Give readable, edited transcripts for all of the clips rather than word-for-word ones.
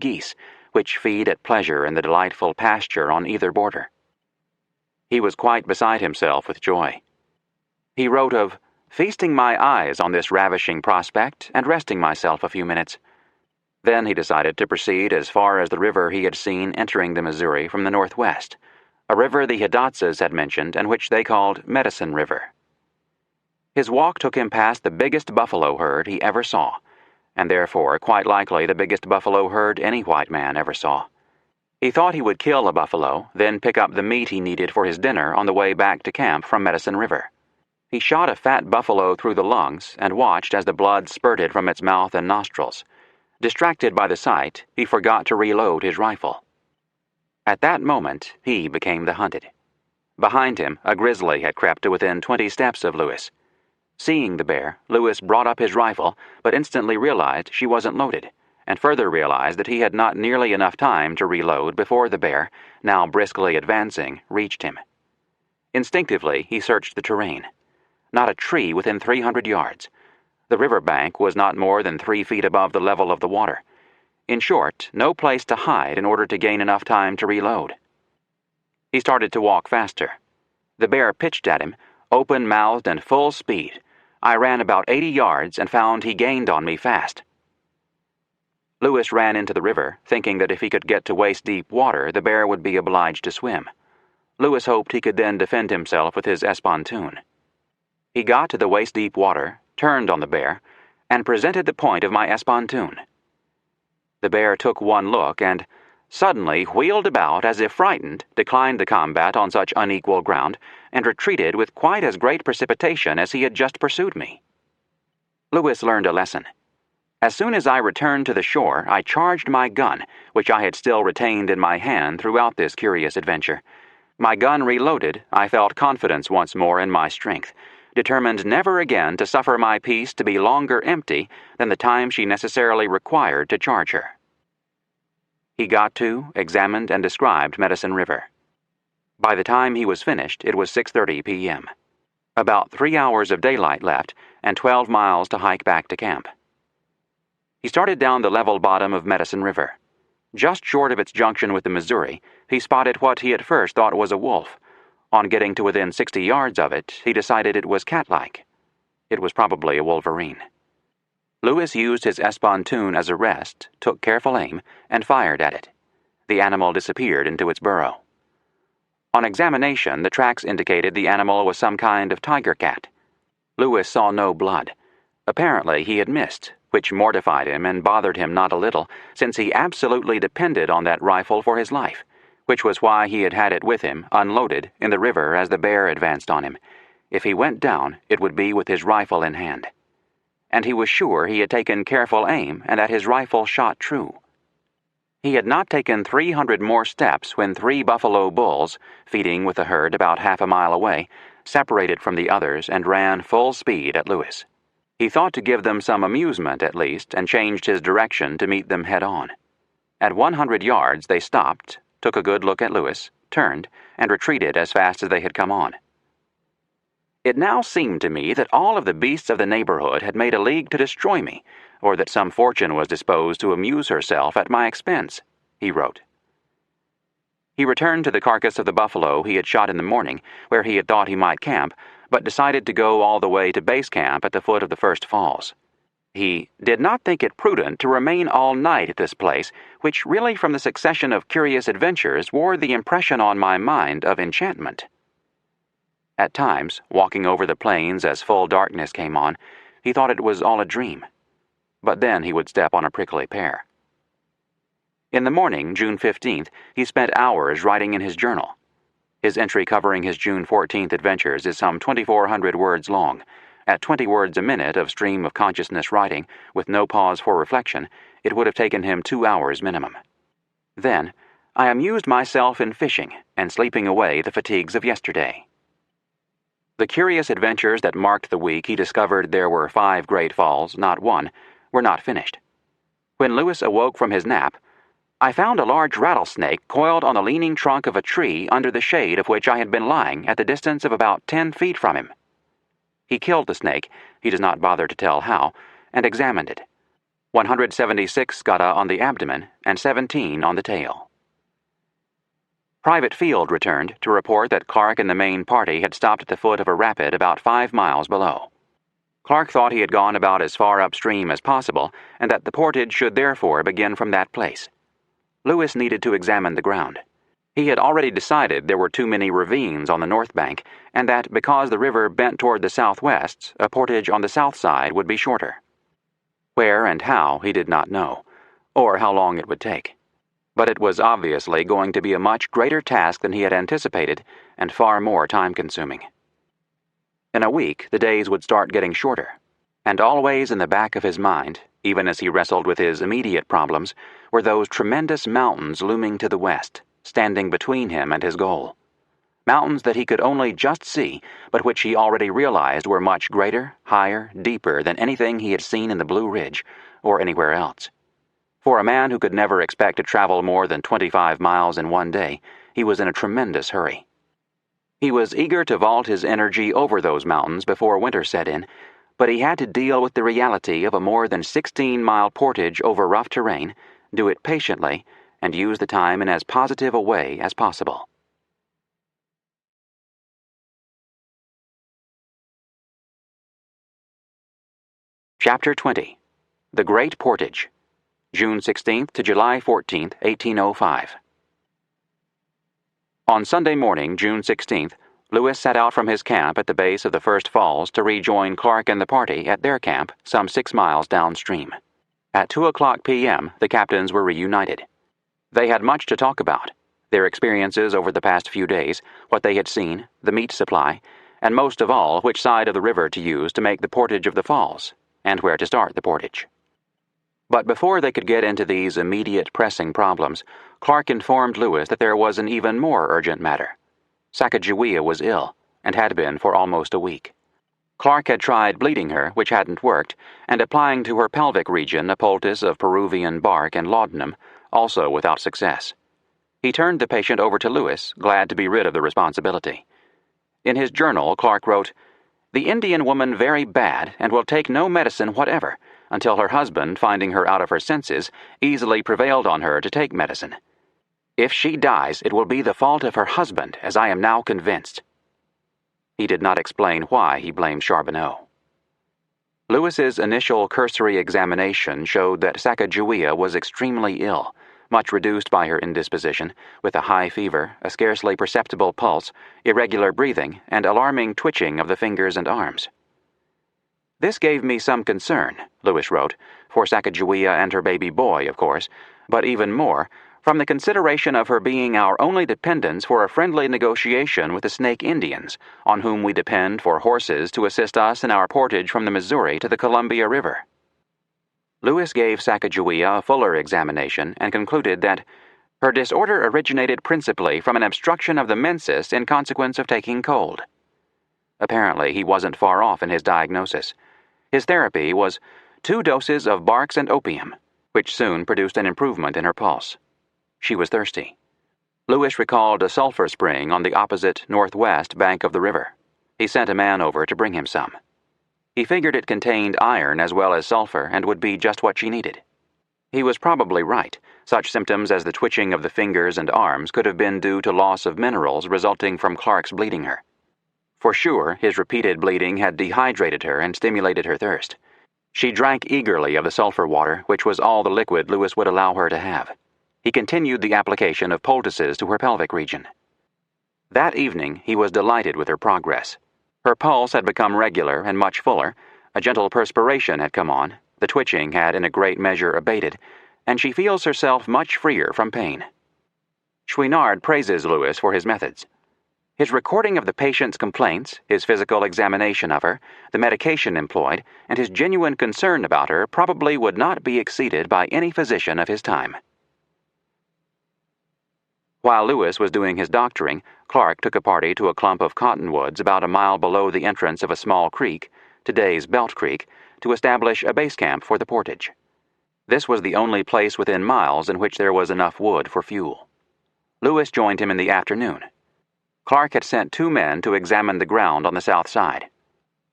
geese, which feed at pleasure in the delightful pasture on either border. He was quite beside himself with joy. He wrote of feasting my eyes on this ravishing prospect and resting myself a few minutes. Then he decided to proceed as far as the river he had seen entering the Missouri from the northwest, a river the Hidatzas had mentioned and which they called Medicine River. His walk took him past the biggest buffalo herd he ever saw, and therefore quite likely the biggest buffalo herd any white man ever saw. He thought he would kill a buffalo, then pick up the meat he needed for his dinner on the way back to camp from Medicine River. He shot a fat buffalo through the lungs and watched as the blood spurted from its mouth and nostrils. Distracted by the sight, he forgot to reload his rifle. At that moment, he became the hunted. Behind him, a grizzly had crept to within 20 steps of Lewis. Seeing the bear, Lewis brought up his rifle, but instantly realized she wasn't loaded, and further realized that he had not nearly enough time to reload before the bear, now briskly advancing, reached him. Instinctively, he searched the terrain. Not a tree within 300 yards. The river bank was not more than 3 feet above the level of the water. In short, no place to hide in order to gain enough time to reload. He started to walk faster. The bear pitched at him, open-mouthed and full speed. I ran about 80 yards and found he gained on me fast. Lewis ran into the river, thinking that if he could get to waist-deep water, the bear would be obliged to swim. Lewis hoped he could then defend himself with his espontoon. He got to the waist-deep water, turned on the bear, and presented the point of my espontoon. The bear took one look and, suddenly wheeled about as if frightened, declined the combat on such unequal ground, and retreated with quite as great precipitation as he had just pursued me. Lewis learned a lesson. As soon as I returned to the shore, I charged my gun, which I had still retained in my hand throughout this curious adventure. My gun reloaded, I felt confidence once more in my strength, determined never again to suffer my piece to be longer empty than the time she necessarily required to charge her. He got to, examined, and described Medicine River. By the time he was finished, it was 6:30 p.m. About 3 hours of daylight left, and 12 miles to hike back to camp. He started down the level bottom of Medicine River. Just short of its junction with the Missouri, he spotted what he at first thought was a wolf. On getting to within 60 yards of it, he decided it was cat-like. It was probably a wolverine. Lewis used his espontoon as a rest, took careful aim, and fired at it. The animal disappeared into its burrow. On examination, the tracks indicated the animal was some kind of tiger cat. Lewis saw no blood. Apparently he had missed, which mortified him and bothered him not a little, since he absolutely depended on that rifle for his life, which was why he had had it with him, unloaded, in the river as the bear advanced on him. If he went down, it would be with his rifle in hand. And he was sure he had taken careful aim and that his rifle shot true. He had not taken 300 more steps when 3 buffalo bulls, feeding with the herd about half a mile away, separated from the others and ran full speed at Lewis. He thought to give them some amusement at least and changed his direction to meet them head-on. At 100 yards they stopped, took a good look at Lewis, turned, and retreated as fast as they had come on. It now seemed to me that all of the beasts of the neighborhood had made a league to destroy me, or that some fortune was disposed to amuse herself at my expense, he wrote. He returned to the carcass of the buffalo he had shot in the morning, where he had thought he might camp, but decided to go all the way to base camp at the foot of the first falls. He did not think it prudent to remain all night at this place, which really from the succession of curious adventures wore the impression on my mind of enchantment. At times, walking over the plains as full darkness came on, he thought it was all a dream. But then he would step on a prickly pear. In the morning, June 15th, he spent hours writing in his journal. His entry covering his June 14th adventures is some 2,400 words long. At 20 words a minute of stream of consciousness writing, with no pause for reflection, it would have taken him 2 hours minimum. Then, I amused myself in fishing and sleeping away the fatigues of yesterday. The curious adventures that marked the week he discovered there were 5 great falls, not one, were not finished. When Lewis awoke from his nap, I found a large rattlesnake coiled on the leaning trunk of a tree under the shade of which I had been lying at the distance of about 10 feet from him. He killed the snake, he does not bother to tell how, and examined it. 176 skotta on the abdomen, and 17 on the tail. Private Field returned to report that Clark and the main party had stopped at the foot of a rapid about 5 miles below. Clark thought he had gone about as far upstream as possible, and that the portage should therefore begin from that place. Lewis needed to examine the ground. He had already decided there were too many ravines on the north bank, and that because the river bent toward the southwest, a portage on the south side would be shorter. Where and how he did not know, or how long it would take. But it was obviously going to be a much greater task than he had anticipated, and far more time-consuming. In a week, the days would start getting shorter, and always in the back of his mind, even as he wrestled with his immediate problems, were those tremendous mountains looming to the west, standing between him and his goal. Mountains that he could only just see, but which he already realized were much greater, higher, deeper than anything he had seen in the Blue Ridge, or anywhere else. For a man who could never expect to travel more than 25 miles in one day, he was in a tremendous hurry. He was eager to vault his energy over those mountains before winter set in, but he had to deal with the reality of a more than 16-mile portage over rough terrain, do it patiently, and use the time in as positive a way as possible. Chapter 20. The Great Portage, June 16th to July 14th, 1805. On Sunday morning, June 16th, Lewis set out from his camp at the base of the first falls to rejoin Clark and the party at their camp some 6 miles downstream. At 2:00 p.m., the captains were reunited. They had much to talk about: their experiences over the past few days, what they had seen, the meat supply, and most of all, which side of the river to use to make the portage of the falls, and where to start the portage. But before they could get into these immediate pressing problems, Clark informed Lewis that there was an even more urgent matter. Sacagawea was ill, and had been for almost a week. Clark had tried bleeding her, which hadn't worked, and applying to her pelvic region a poultice of Peruvian bark and laudanum, also without success. He turned the patient over to Lewis, glad to be rid of the responsibility. In his journal, Clark wrote, "The Indian woman very bad, and will take no medicine whatever, until her husband, finding her out of her senses, easily prevailed on her to take medicine. If she dies, it will be the fault of her husband, as I am now convinced." He did not explain why he blamed Charbonneau. Lewis's initial cursory examination showed that Sacagawea was extremely ill, much reduced by her indisposition, with a high fever, a scarcely perceptible pulse, irregular breathing, and alarming twitching of the fingers and arms. "This gave me some concern," Lewis wrote, "for Sacagawea and her baby boy, of course, but even more, from the consideration of her being our only dependence for a friendly negotiation with the Snake Indians, on whom we depend for horses to assist us in our portage from the Missouri to the Columbia River." Lewis gave Sacagawea a fuller examination and concluded that her disorder originated principally from an obstruction of the menses in consequence of taking cold. Apparently, he wasn't far off in his diagnosis. His therapy was 2 doses of barks and opium, which soon produced an improvement in her pulse. She was thirsty. Lewis recalled a sulfur spring on the opposite northwest bank of the river. He sent a man over to bring him some. He figured it contained iron as well as sulfur and would be just what she needed. He was probably right. Such symptoms as the twitching of the fingers and arms could have been due to loss of minerals resulting from Clark's bleeding her. For sure, his repeated bleeding had dehydrated her and stimulated her thirst. She drank eagerly of the sulfur water, which was all the liquid Lewis would allow her to have. He continued the application of poultices to her pelvic region. That evening, he was delighted with her progress. Her pulse had become regular and much fuller, a gentle perspiration had come on, the twitching had in a great measure abated, and she feels herself much freer from pain. Chouinard praises Lewis for his methods. His recording of the patient's complaints, his physical examination of her, the medication employed, and his genuine concern about her probably would not be exceeded by any physician of his time. While Lewis was doing his doctoring, Clark took a party to a clump of cottonwoods about a mile below the entrance of a small creek, today's Belt Creek, to establish a base camp for the portage. This was the only place within miles in which there was enough wood for fuel. Lewis joined him in the afternoon. Clark had sent 2 men to examine the ground on the south side.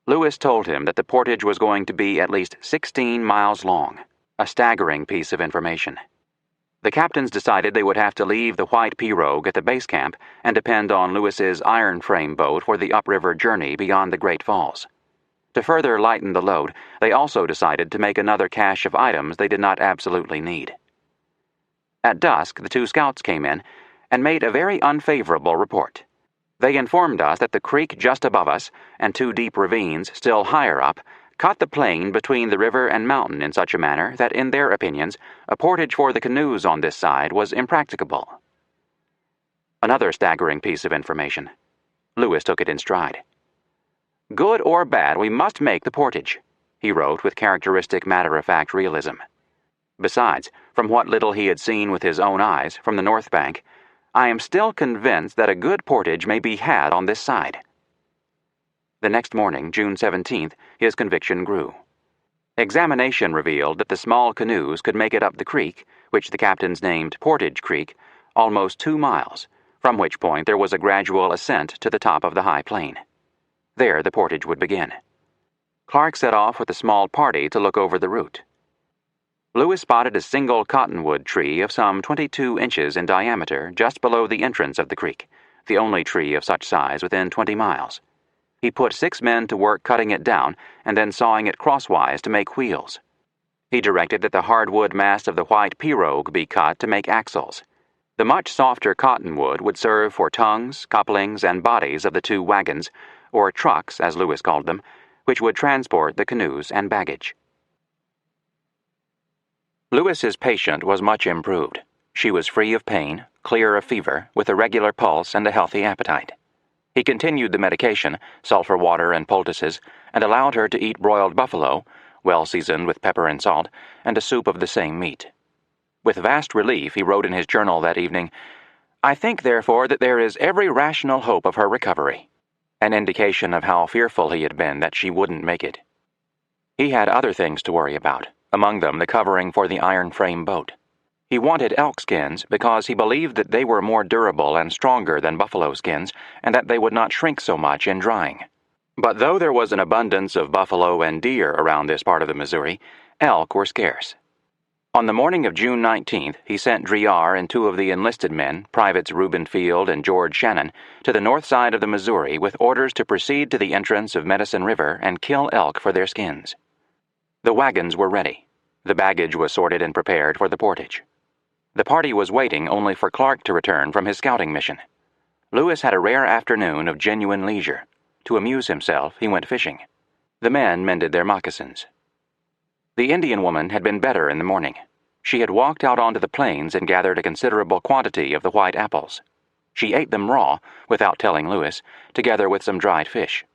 Lewis told him that the portage was going to be at least 16 miles long. A staggering piece of information. The captains decided they would have to leave the white pirogue at the base camp and depend on Lewis's iron frame boat for the upriver journey beyond the Great Falls. To further lighten the load, they also decided to make another cache of items they did not absolutely need. At dusk, the two scouts came in and made a very unfavorable report. They informed us that the creek just above us and two deep ravines still higher up cut the plain between the river and mountain in such a manner that, in their opinions, a portage for the canoes on this side was impracticable. Another staggering piece of information. Lewis took it in stride. "Good or bad, we must make the portage," he wrote with characteristic matter-of-fact realism. Besides, from what little he had seen with his own eyes from the north bank, I am still convinced that a good portage may be had on this side. The next morning, June 17th, his conviction grew. Examination revealed that the small canoes could make it up the creek, which the captains named Portage Creek, almost 2 miles, from which point there was a gradual ascent to the top of the high plain. There the portage would begin. Clark set off with a small party to look over the route. Lewis spotted a single cottonwood tree of some 22 inches in diameter just below the entrance of the creek, the only tree of such size within 20 miles. He put 6 men to work cutting it down and then sawing it crosswise to make wheels. He directed that the hardwood mast of the white pirogue be cut to make axles. The much softer cottonwood would serve for tongues, couplings, and bodies of the 2 wagons, or trucks, as Lewis called them, which would transport the canoes and baggage. Lewis's patient was much improved. She was free of pain, clear of fever, with a regular pulse and a healthy appetite. He continued the medication, sulfur water and poultices, and allowed her to eat broiled buffalo, well seasoned with pepper and salt, and a soup of the same meat. With vast relief, he wrote in his journal that evening, "I think, therefore, that there is every rational hope of her recovery," an indication of how fearful he had been that she wouldn't make it. He had other things to worry about, among them the covering for the iron frame boat. He wanted elk skins because he believed that they were more durable and stronger than buffalo skins and that they would not shrink so much in drying. But though there was an abundance of buffalo and deer around this part of the Missouri, elk were scarce. On the morning of June 19th, he sent Driar and 2 of the enlisted men, Privates Reuben Field and George Shannon, to the north side of the Missouri with orders to proceed to the entrance of Medicine River and kill elk for their skins. The wagons were ready. The baggage was sorted and prepared for the portage. The party was waiting only for Clark to return from his scouting mission. Lewis had a rare afternoon of genuine leisure. To amuse himself, he went fishing. The men mended their moccasins. The Indian woman had been better in the morning. She had walked out onto the plains and gathered a considerable quantity of the white apples. She ate them raw, without telling Lewis, together with some dried fish.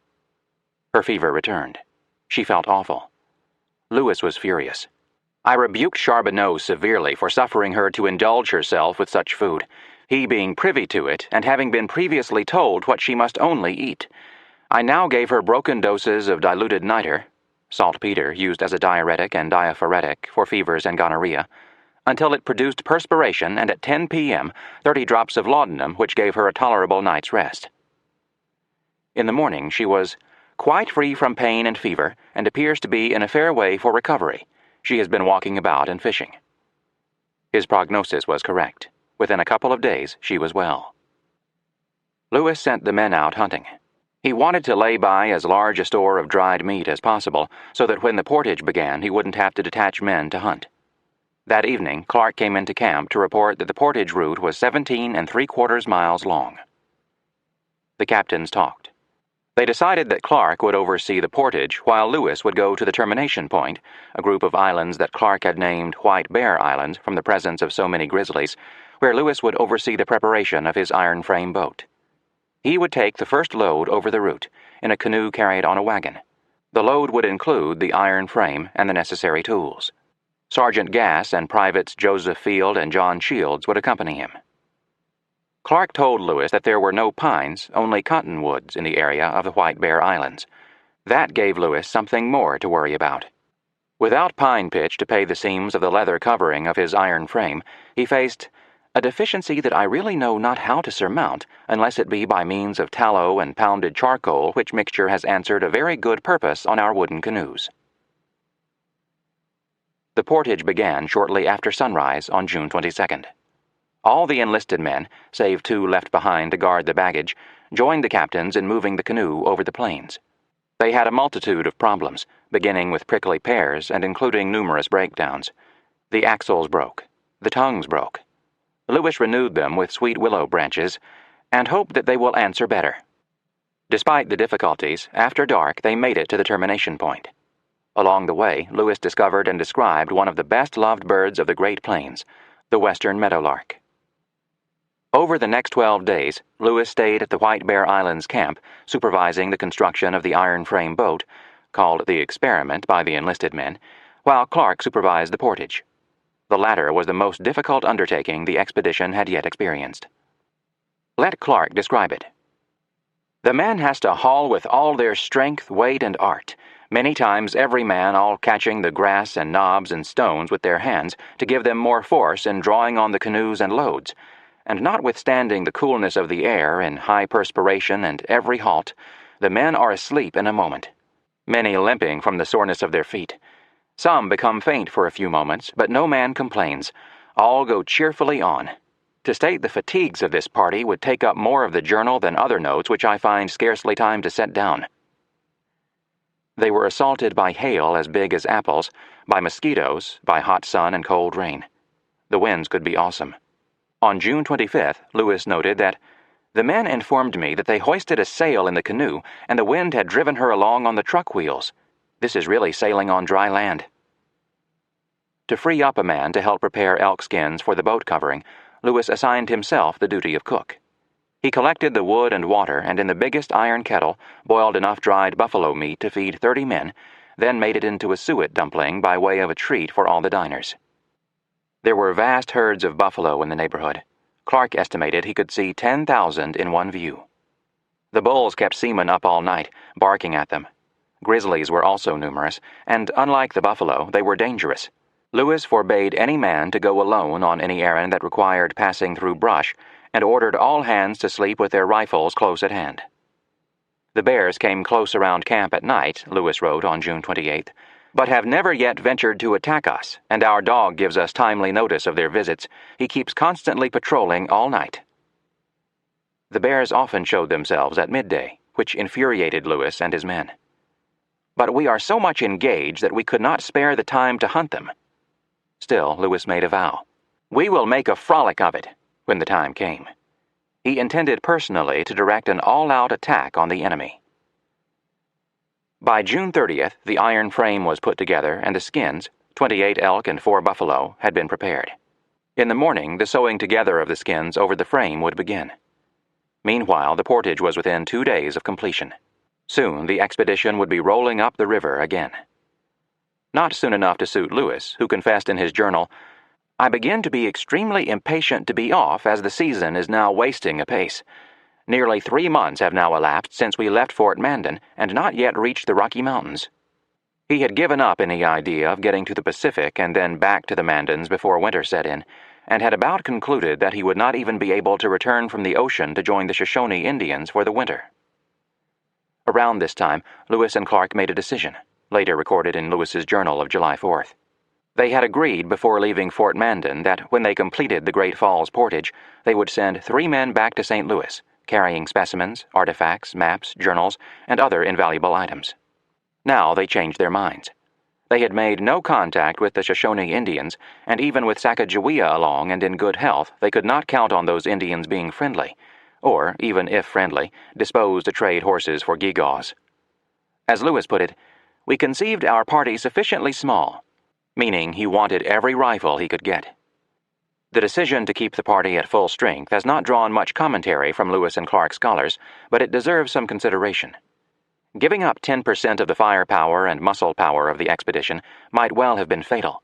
Her fever returned. She felt awful. Lewis was furious. I rebuked Charbonneau severely for suffering her to indulge herself with such food, he being privy to it and having been previously told what she must only eat. I now gave her broken doses of diluted niter, saltpeter used as a diuretic and diaphoretic for fevers and gonorrhea, until it produced perspiration and at 10 p.m. 30 drops of laudanum which gave her a tolerable night's rest. In the morning she was quite free from pain and fever and appears to be in a fair way for recovery. She has been walking about and fishing. His prognosis was correct. Within a couple of days, she was well. Lewis sent the men out hunting. He wanted to lay by as large a store of dried meat as possible so that when the portage began, he wouldn't have to detach men to hunt. That evening, Clark came into camp to report that the portage route was 17 3/4 miles long. The captains talked. They decided that Clark would oversee the portage while Lewis would go to the termination point, a group of islands that Clark had named White Bear Islands from the presence of so many grizzlies, where Lewis would oversee the preparation of his iron frame boat. He would take the first load over the route, in a canoe carried on a wagon. The load would include the iron frame and the necessary tools. Sergeant Gass and Privates Joseph Field and John Shields would accompany him. Clark told Lewis that there were no pines, only cottonwoods in the area of the White Bear Islands. That gave Lewis something more to worry about. Without pine pitch to pay the seams of the leather covering of his iron frame, he faced a deficiency that I really know not how to surmount unless it be by means of tallow and pounded charcoal, which mixture has answered a very good purpose on our wooden canoes. The portage began shortly after sunrise on June 22nd. All the enlisted men, save 2 left behind to guard the baggage, joined the captains in moving the canoe over the plains. They had a multitude of problems, beginning with prickly pears and including numerous breakdowns. The axles broke. The tongues broke. Lewis renewed them with sweet willow branches and hoped that they will answer better. Despite the difficulties, after dark they made it to the termination point. Along the way, Lewis discovered and described one of the best-loved birds of the Great Plains, the western meadowlark. Over the next 12 days, Lewis stayed at the White Bear Islands camp, supervising the construction of the iron frame boat, called the Experiment by the enlisted men, while Clark supervised the portage. The latter was the most difficult undertaking the expedition had yet experienced. Let Clark describe it. The men has to haul with all their strength, weight, and art, many times every man all catching the grass and knobs and stones with their hands to give them more force in drawing on the canoes and loads, and notwithstanding the coolness of the air in high perspiration and every halt, the men are asleep in a moment, many limping from the soreness of their feet. Some become faint for a few moments, but no man complains. All go cheerfully on. To state the fatigues of this party would take up more of the journal than other notes which I find scarcely time to set down. They were assaulted by hail as big as apples, by mosquitoes, by hot sun and cold rain. The winds could be awesome. On June 25th, Lewis noted that the men informed me that they hoisted a sail in the canoe and the wind had driven her along on the truck wheels. This is really sailing on dry land. To free up a man to help prepare elk skins for the boat covering, Lewis assigned himself the duty of cook. He collected the wood and water and in the biggest iron kettle boiled enough dried buffalo meat to feed 30 men, then made it into a suet dumpling by way of a treat for all the diners. There were vast herds of buffalo in the neighborhood. Clark estimated he could see 10,000 in one view. The bulls kept seamen up all night, barking at them. Grizzlies were also numerous, and unlike the buffalo, they were dangerous. Lewis forbade any man to go alone on any errand that required passing through brush, and ordered all hands to sleep with their rifles close at hand. The bears came close around camp at night, Lewis wrote on June 28th, but have never yet ventured to attack us, and our dog gives us timely notice of their visits. He keeps constantly patrolling all night. The bears often showed themselves at midday, which infuriated Lewis and his men. But we are so much engaged that we could not spare the time to hunt them. Still, Lewis made a vow. We will make a frolic of it when the time came. He intended personally to direct an all-out attack on the enemy. By June 30th, the iron frame was put together and the skins, 28 elk and 4 buffalo, had been prepared. In the morning, the sewing together of the skins over the frame would begin. Meanwhile, the portage was within 2 days of completion. Soon, the expedition would be rolling up the river again. Not soon enough to suit Lewis, who confessed in his journal, "I begin to be extremely impatient to be off as the season is now wasting apace. Nearly 3 months have now elapsed since we left Fort Mandan and not yet reached the Rocky Mountains." He had given up any idea of getting to the Pacific and then back to the Mandans before winter set in, and had about concluded that he would not even be able to return from the ocean to join the Shoshone Indians for the winter. Around this time, Lewis and Clark made a decision, later recorded in Lewis's journal of July 4th. They had agreed before leaving Fort Mandan that when they completed the Great Falls portage, they would send 3 men back to St. Louis, carrying specimens, artifacts, maps, journals, and other invaluable items. Now they changed their minds. They had made no contact with the Shoshone Indians, and even with Sacagawea along and in good health, they could not count on those Indians being friendly, or, even if friendly, disposed to trade horses for gewgaws. As Lewis put it, "We conceived our party sufficiently small," meaning he wanted every rifle he could get. The decision to keep the party at full strength has not drawn much commentary from Lewis and Clark scholars, but it deserves some consideration. Giving up 10% of the firepower and muscle power of the expedition might well have been fatal.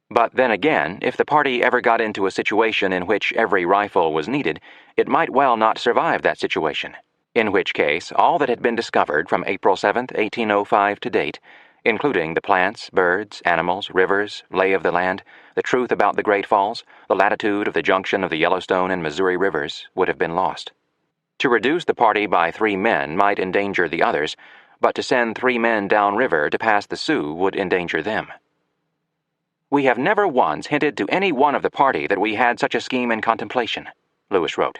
But then again, if the party ever got into a situation in which every rifle was needed, it might well not survive that situation, in which case all that had been discovered from April 7, 1805 to date, including the plants, birds, animals, rivers, lay of the land, the truth about the Great Falls, the latitude of the junction of the Yellowstone and Missouri rivers, would have been lost. To reduce the party by 3 men might endanger the others, but to send 3 men downriver to pass the Sioux would endanger them. "We have never once hinted to any one of the party that we had such a scheme in contemplation," Lewis wrote.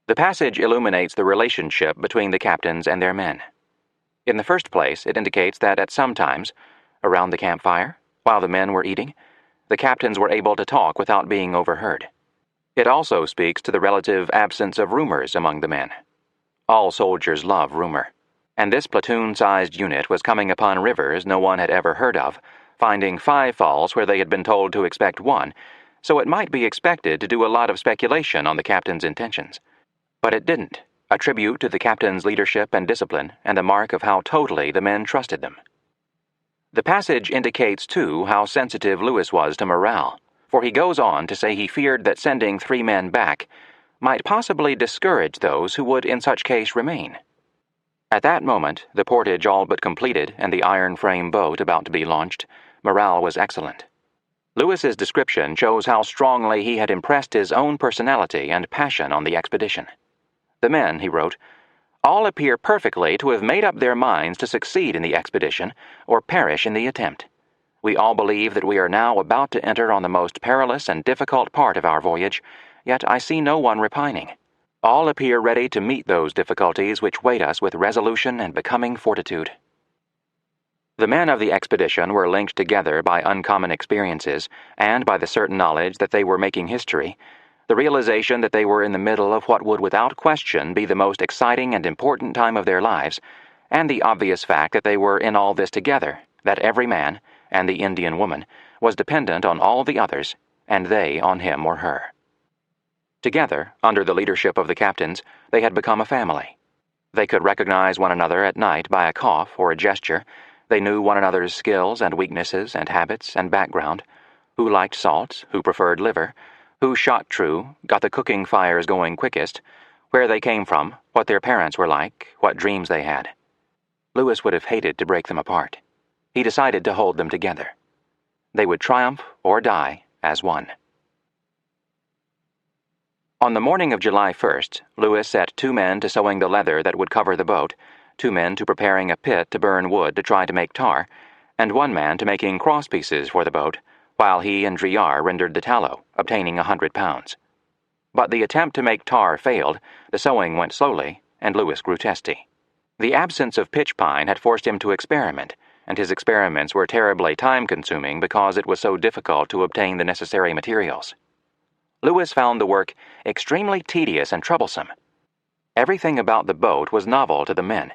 The passage illuminates the relationship between the captains and their men. In the first place, it indicates that at some times, around the campfire, while the men were eating, the captains were able to talk without being overheard. It also speaks to the relative absence of rumors among the men. All soldiers love rumor, and this platoon-sized unit was coming upon rivers no one had ever heard of, finding 5 falls where they had been told to expect 1, so it might be expected to do a lot of speculation on the captain's intentions. But it didn't, a tribute to the captain's leadership and discipline and a mark of how totally the men trusted them. The passage indicates, too, how sensitive Lewis was to morale, for he goes on to say he feared that sending 3 men back might possibly discourage those who would in such case remain. At that moment, the portage all but completed and the iron-frame boat about to be launched, morale was excellent. Lewis's description shows how strongly he had impressed his own personality and passion on the expedition. "The men," he wrote, "all appear perfectly to have made up their minds to succeed in the expedition or perish in the attempt. We all believe that we are now about to enter on the most perilous and difficult part of our voyage, yet I see no one repining. All appear ready to meet those difficulties which wait us with resolution and becoming fortitude." The men of the expedition were linked together by uncommon experiences and by the certain knowledge that they were making history, the realization that they were in the middle of what would without question be the most exciting and important time of their lives, and the obvious fact that they were in all this together, that every man, and the Indian woman, was dependent on all the others, and they on him or her. Together, under the leadership of the captains, they had become a family. They could recognize one another at night by a cough or a gesture. They knew one another's skills and weaknesses and habits and background, who liked salt, who preferred liver, who shot true, got the cooking fires going quickest, where they came from, what their parents were like, what dreams they had. Lewis would have hated to break them apart. He decided to hold them together. They would triumph or die as one. On the morning of July 1st, Lewis set 2 men to sewing the leather that would cover the boat, 2 men to preparing a pit to burn wood to try to make tar, and 1 man to making crosspieces for the boat, while he and Driar rendered the tallow, obtaining 100 pounds. But the attempt to make tar failed, the sewing went slowly, and Lewis grew testy. The absence of pitch pine had forced him to experiment, and his experiments were terribly time-consuming because it was so difficult to obtain the necessary materials. Lewis found the work extremely tedious and troublesome. Everything about the boat was novel to the men,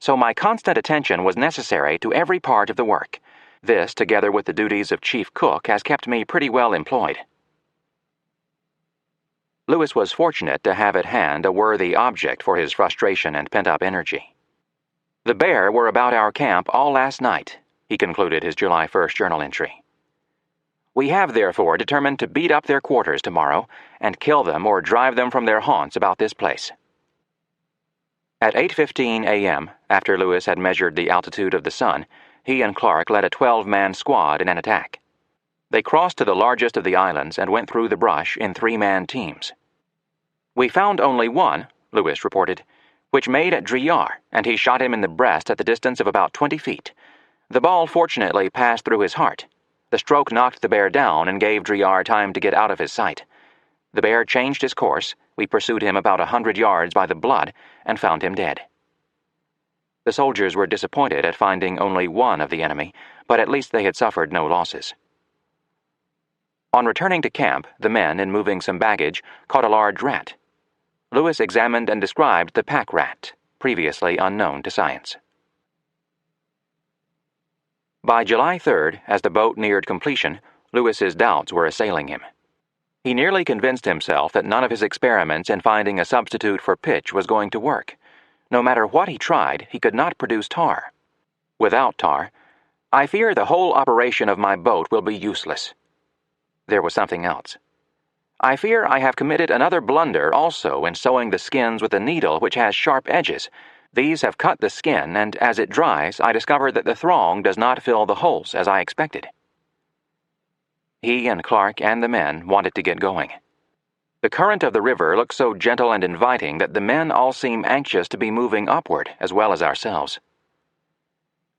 so my constant attention was necessary to every part of the work. This, together with the duties of chief cook, has kept me pretty well employed. Lewis was fortunate to have at hand a worthy object for his frustration and pent-up energy. "The bear were about our camp all last night," he concluded his July 1st journal entry. "We have therefore determined to beat up their quarters tomorrow and kill them or drive them from their haunts about this place." At 8:15 a.m., after Lewis had measured the altitude of the sun, he and Clark led a 12-man squad in an attack. They crossed to the largest of the islands and went through the brush in 3-man teams. "We found only one," Lewis reported, "which made at Driar, and he shot him in the breast at the distance of about 20 feet. The ball fortunately passed through his heart. The stroke knocked the bear down and gave Driar time to get out of his sight. The bear changed his course. We pursued him about 100 yards by the blood and found him dead." The soldiers were disappointed at finding only one of the enemy, but at least they had suffered no losses. On returning to camp, the men, in moving some baggage, caught a large rat. Lewis examined and described the pack rat, previously unknown to science. By July 3rd, as the boat neared completion, Lewis's doubts were assailing him. He nearly convinced himself that none of his experiments in finding a substitute for pitch was going to work. No matter what he tried, he could not produce tar. Without tar, "I fear the whole operation of my boat will be useless." There was something else. "I fear I have committed another blunder also in sewing the skins with a needle which has sharp edges. These have cut the skin, and as it dries, I discover that the thong does not fill the holes as I expected." He and Clark and the men wanted to get going. The current of the river looked so gentle and inviting that the men all seemed anxious to be moving upward as well as ourselves.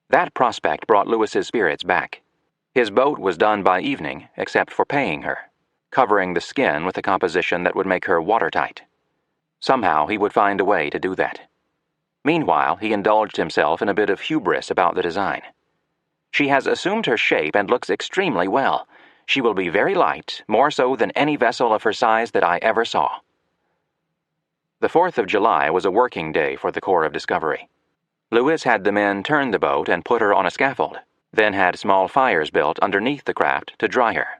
That prospect brought Lewis's spirits back. His boat was done by evening, except for paying her, covering the skin with a composition that would make her watertight. Somehow he would find a way to do that. Meanwhile, he indulged himself in a bit of hubris about the design. "She has assumed her shape and looks extremely well. She will be very light, more so than any vessel of her size that I ever saw." The 4th of July was a working day for the Corps of Discovery. Lewis had the men turn the boat and put her on a scaffold, then had small fires built underneath the craft to dry her.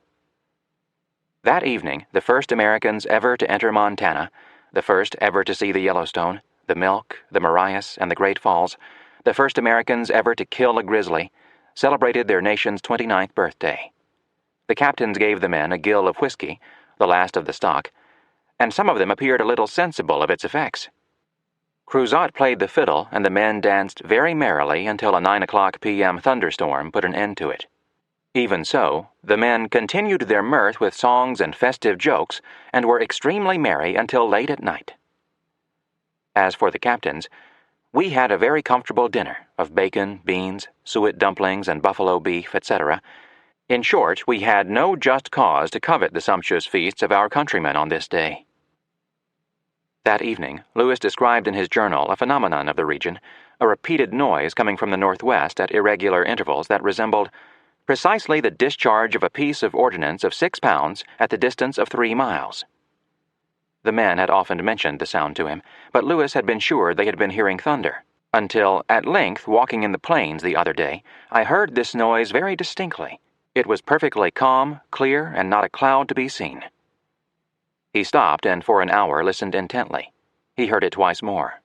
That evening, the first Americans ever to enter Montana, the first ever to see the Yellowstone, the Milk, the Marias, and the Great Falls, the first Americans ever to kill a grizzly, celebrated their nation's 29th birthday. The captains gave the men a gill of whiskey, the last of the stock, and some of them appeared a little sensible of its effects. Cruzat played the fiddle, and the men danced very merrily until a 9:00 p.m. thunderstorm put an end to it. Even so, the men continued their mirth with songs and festive jokes, and were extremely merry until late at night. As for the captains, we had a very comfortable dinner of bacon, beans, suet dumplings, and buffalo beef, etc. In short, we had no just cause to covet the sumptuous feasts of our countrymen on this day. That evening, Lewis described in his journal a phenomenon of the region, a repeated noise coming from the northwest at irregular intervals that resembled precisely the discharge of a piece of ordnance of 6 pounds at the distance of 3 miles. The men had often mentioned the sound to him, but Lewis had been sure they had been hearing thunder, until, at length, walking in the plains the other day, I heard this noise very distinctly. It was perfectly calm, clear, and not a cloud to be seen. He stopped and for an hour listened intently. He heard it twice more.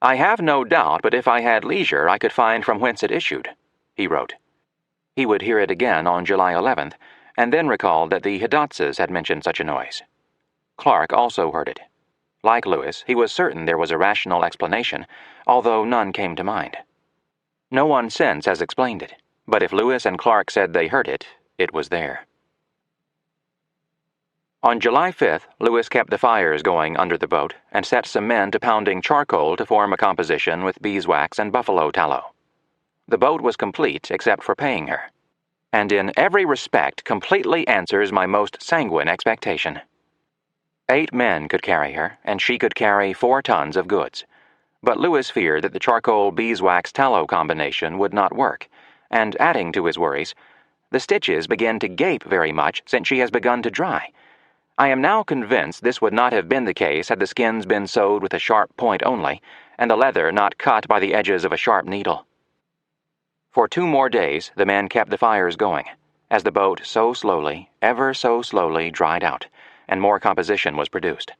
"I have no doubt, but if I had leisure I could find from whence it issued," he wrote. He would hear it again on July 11th, and then recalled that the Hidatzes had mentioned such a noise. Clark also heard it. Like Lewis, he was certain there was a rational explanation, although none came to mind. No one since has explained it, but if Lewis and Clark said they heard it, it was there. On July 5th, Lewis kept the fires going under the boat and set some men to pounding charcoal to form a composition with beeswax and buffalo tallow. The boat was complete except for paying her, and in every respect completely answers my most sanguine expectation. 8 men could carry her, and she could carry 4 tons of goods. But Lewis feared that the charcoal beeswax tallow combination would not work, and adding to his worries, "The stitches begin to gape very much since she has begun to dry. I am now convinced this would not have been the case had the skins been sewed with a sharp point only, and the leather not cut by the edges of a sharp needle." For 2 more days the men kept the fires going, as the boat so slowly, ever so slowly, dried out, and more composition was produced.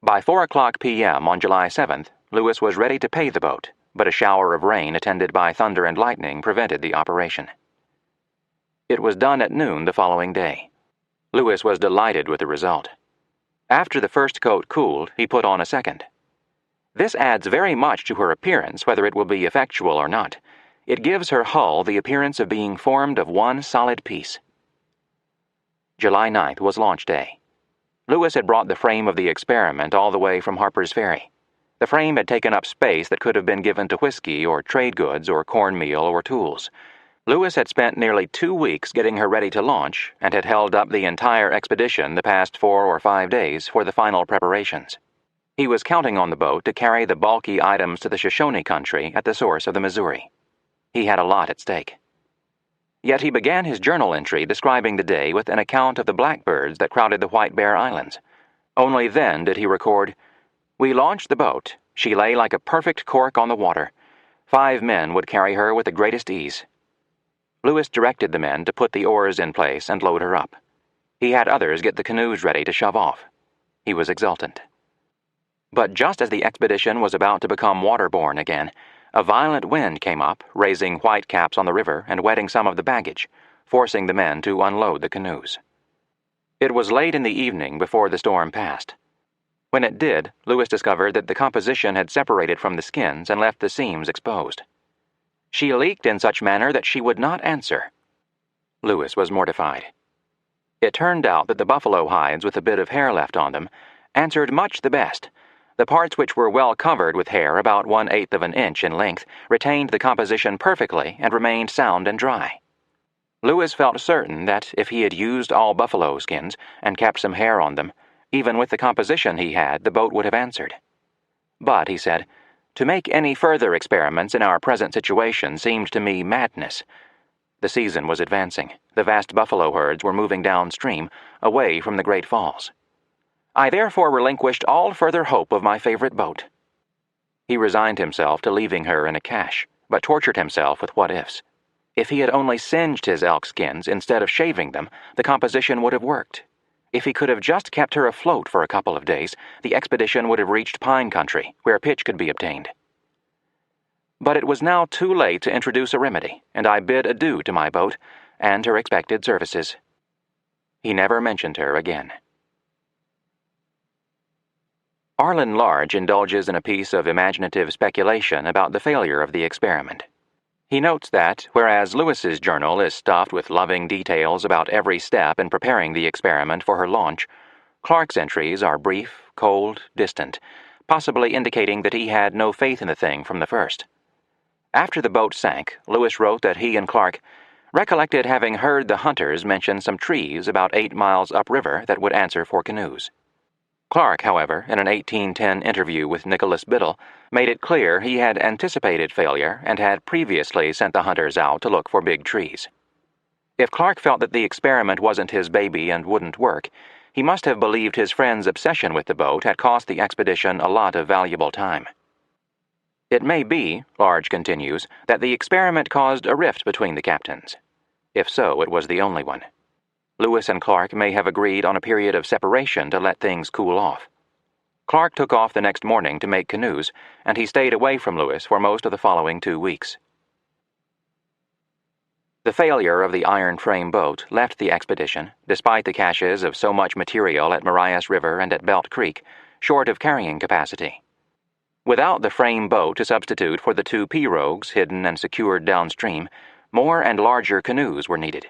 By 4:00 p.m. on July 7th, Lewis was ready to pay the boat, but a shower of rain attended by thunder and lightning prevented the operation. It was done at noon the following day. Lewis was delighted with the result. After the first coat cooled, he put on a second. "This adds very much to her appearance, whether it will be effectual or not. It gives her hull the appearance of being formed of one solid piece." July 9th was launch day. Lewis had brought the frame of the experiment all the way from Harper's Ferry. The frame had taken up space that could have been given to whiskey or trade goods or cornmeal or tools. Lewis had spent nearly 2 weeks getting her ready to launch and had held up the entire expedition the past 4 or 5 days for the final preparations. He was counting on the boat to carry the bulky items to the Shoshone country at the source of the Missouri. He had a lot at stake. Yet he began his journal entry describing the day with an account of the blackbirds that crowded the White Bear Islands. Only then did he record, "We launched the boat. She lay like a perfect cork on the water. 5 men would carry her with the greatest ease." Lewis directed the men to put the oars in place and load her up. He had others get the canoes ready to shove off. He was exultant. But just as the expedition was about to become waterborne again, a violent wind came up, raising whitecaps on the river and wetting some of the baggage, forcing the men to unload the canoes. It was late in the evening before the storm passed. When it did, Lewis discovered that the composition had separated from the skins and left the seams exposed. She leaked in such manner that she would not answer. Lewis was mortified. It turned out that the buffalo hides with a bit of hair left on them answered much the best. The parts which were well covered with hair, about 1/8 of an inch in length, retained the composition perfectly and remained sound and dry. Lewis felt certain that if he had used all buffalo skins and kept some hair on them, even with the composition he had, the boat would have answered. But, he said, to make any further experiments in our present situation seemed to me madness. The season was advancing. The vast buffalo herds were moving downstream, away from the Great Falls. I therefore relinquished all further hope of my favorite boat. He resigned himself to leaving her in a cache, but tortured himself with what-ifs. If he had only singed his elk skins instead of shaving them, the composition would have worked. If he could have just kept her afloat for a couple of days, the expedition would have reached pine country, where pitch could be obtained. But it was now too late to introduce a remedy, and I bid adieu to my boat and her expected services. He never mentioned her again. Arlen Large indulges in a piece of imaginative speculation about the failure of the experiment. He notes that, whereas Lewis's journal is stuffed with loving details about every step in preparing the experiment for her launch, Clark's entries are brief, cold, distant, possibly indicating that he had no faith in the thing from the first. After the boat sank, Lewis wrote that he and Clark recollected having heard the hunters mention some trees about 8 miles upriver that would answer for canoes. Clark, however, in an 1810 interview with Nicholas Biddle, made it clear he had anticipated failure and had previously sent the hunters out to look for big trees. If Clark felt that the experiment wasn't his baby and wouldn't work, he must have believed his friend's obsession with the boat had cost the expedition a lot of valuable time. It may be, Large continues, that the experiment caused a rift between the captains. If so, it was the only one. Lewis and Clark may have agreed on a period of separation to let things cool off. Clark took off the next morning to make canoes, and he stayed away from Lewis for most of the following 2 weeks. The failure of the iron frame boat left the expedition, despite the caches of so much material at Marias River and at Belt Creek, short of carrying capacity. Without the frame boat to substitute for the 2 pirogues hidden and secured downstream, more and larger canoes were needed.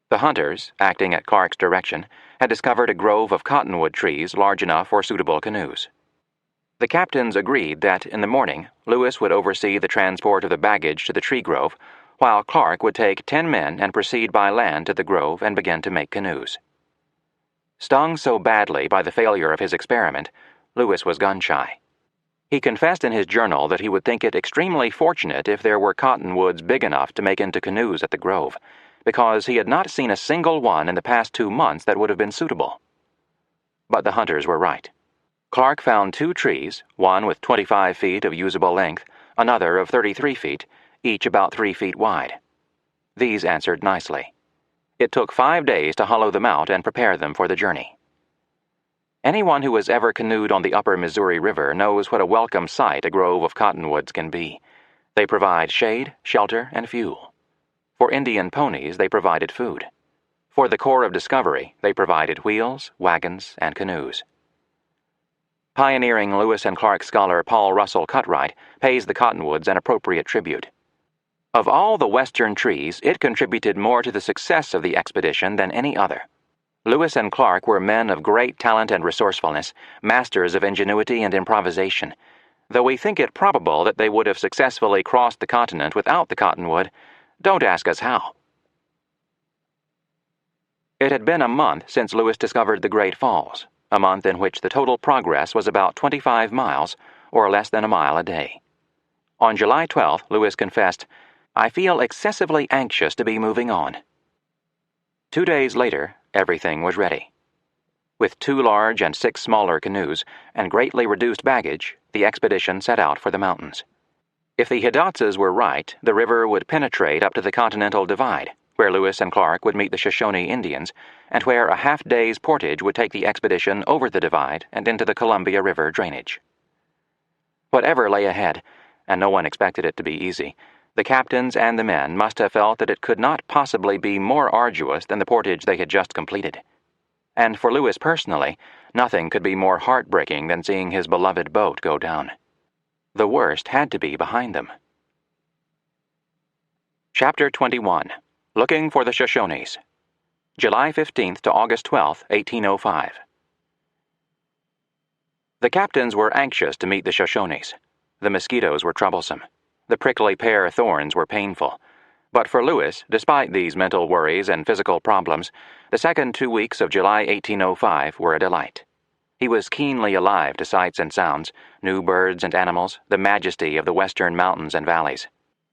The hunters, acting at Clark's direction, had discovered a grove of cottonwood trees large enough for suitable canoes. The captains agreed that, in the morning, Lewis would oversee the transport of the baggage to the tree grove, while Clark would take 10 men and proceed by land to the grove and begin to make canoes. Stung so badly by the failure of his experiment, Lewis was gun-shy. He confessed in his journal that he would think it extremely fortunate if there were cottonwoods big enough to make into canoes at the grove, because he had not seen a single one in the past 2 months that would have been suitable. But the hunters were right. Clark found 2 trees, one with 25 feet of usable length, another of 33 feet, each about 3 feet wide. These answered nicely. It took 5 days to hollow them out and prepare them for the journey. Anyone who has ever canoed on the upper Missouri River knows what a welcome sight a grove of cottonwoods can be. They provide shade, shelter, and fuel. For Indian ponies, they provided food. For the Corps of Discovery, they provided wheels, wagons, and canoes. Pioneering Lewis and Clark scholar Paul Russell Cutright pays the cottonwoods an appropriate tribute. Of all the western trees, it contributed more to the success of the expedition than any other. Lewis and Clark were men of great talent and resourcefulness, masters of ingenuity and improvisation. Though we think it probable that they would have successfully crossed the continent without the cottonwood, don't ask us how. It had been a month since Lewis discovered the Great Falls, a month in which the total progress was about 25 miles, or less than a mile a day. On July 12th, Lewis confessed, "I feel excessively anxious to be moving on." 2 days later, everything was ready. With 2 large and 6 smaller canoes and greatly reduced baggage, the expedition set out for the mountains. If the Hidatsas were right, the river would penetrate up to the Continental Divide, where Lewis and Clark would meet the Shoshone Indians, and where a half-day's portage would take the expedition over the divide and into the Columbia River drainage. Whatever lay ahead, and no one expected it to be easy, the captains and the men must have felt that it could not possibly be more arduous than the portage they had just completed. And for Lewis personally, nothing could be more heartbreaking than seeing his beloved boat go down. The worst had to be behind them. Chapter 21. Looking for the Shoshones. July 15th to August 12th, 1805. The captains were anxious to meet the Shoshones. The mosquitoes were troublesome. The prickly pear thorns were painful. But for Lewis, despite these mental worries and physical problems, the second 2 weeks of July 1805 were a delight. He was keenly alive to sights and sounds, new birds and animals, the majesty of the western mountains and valleys.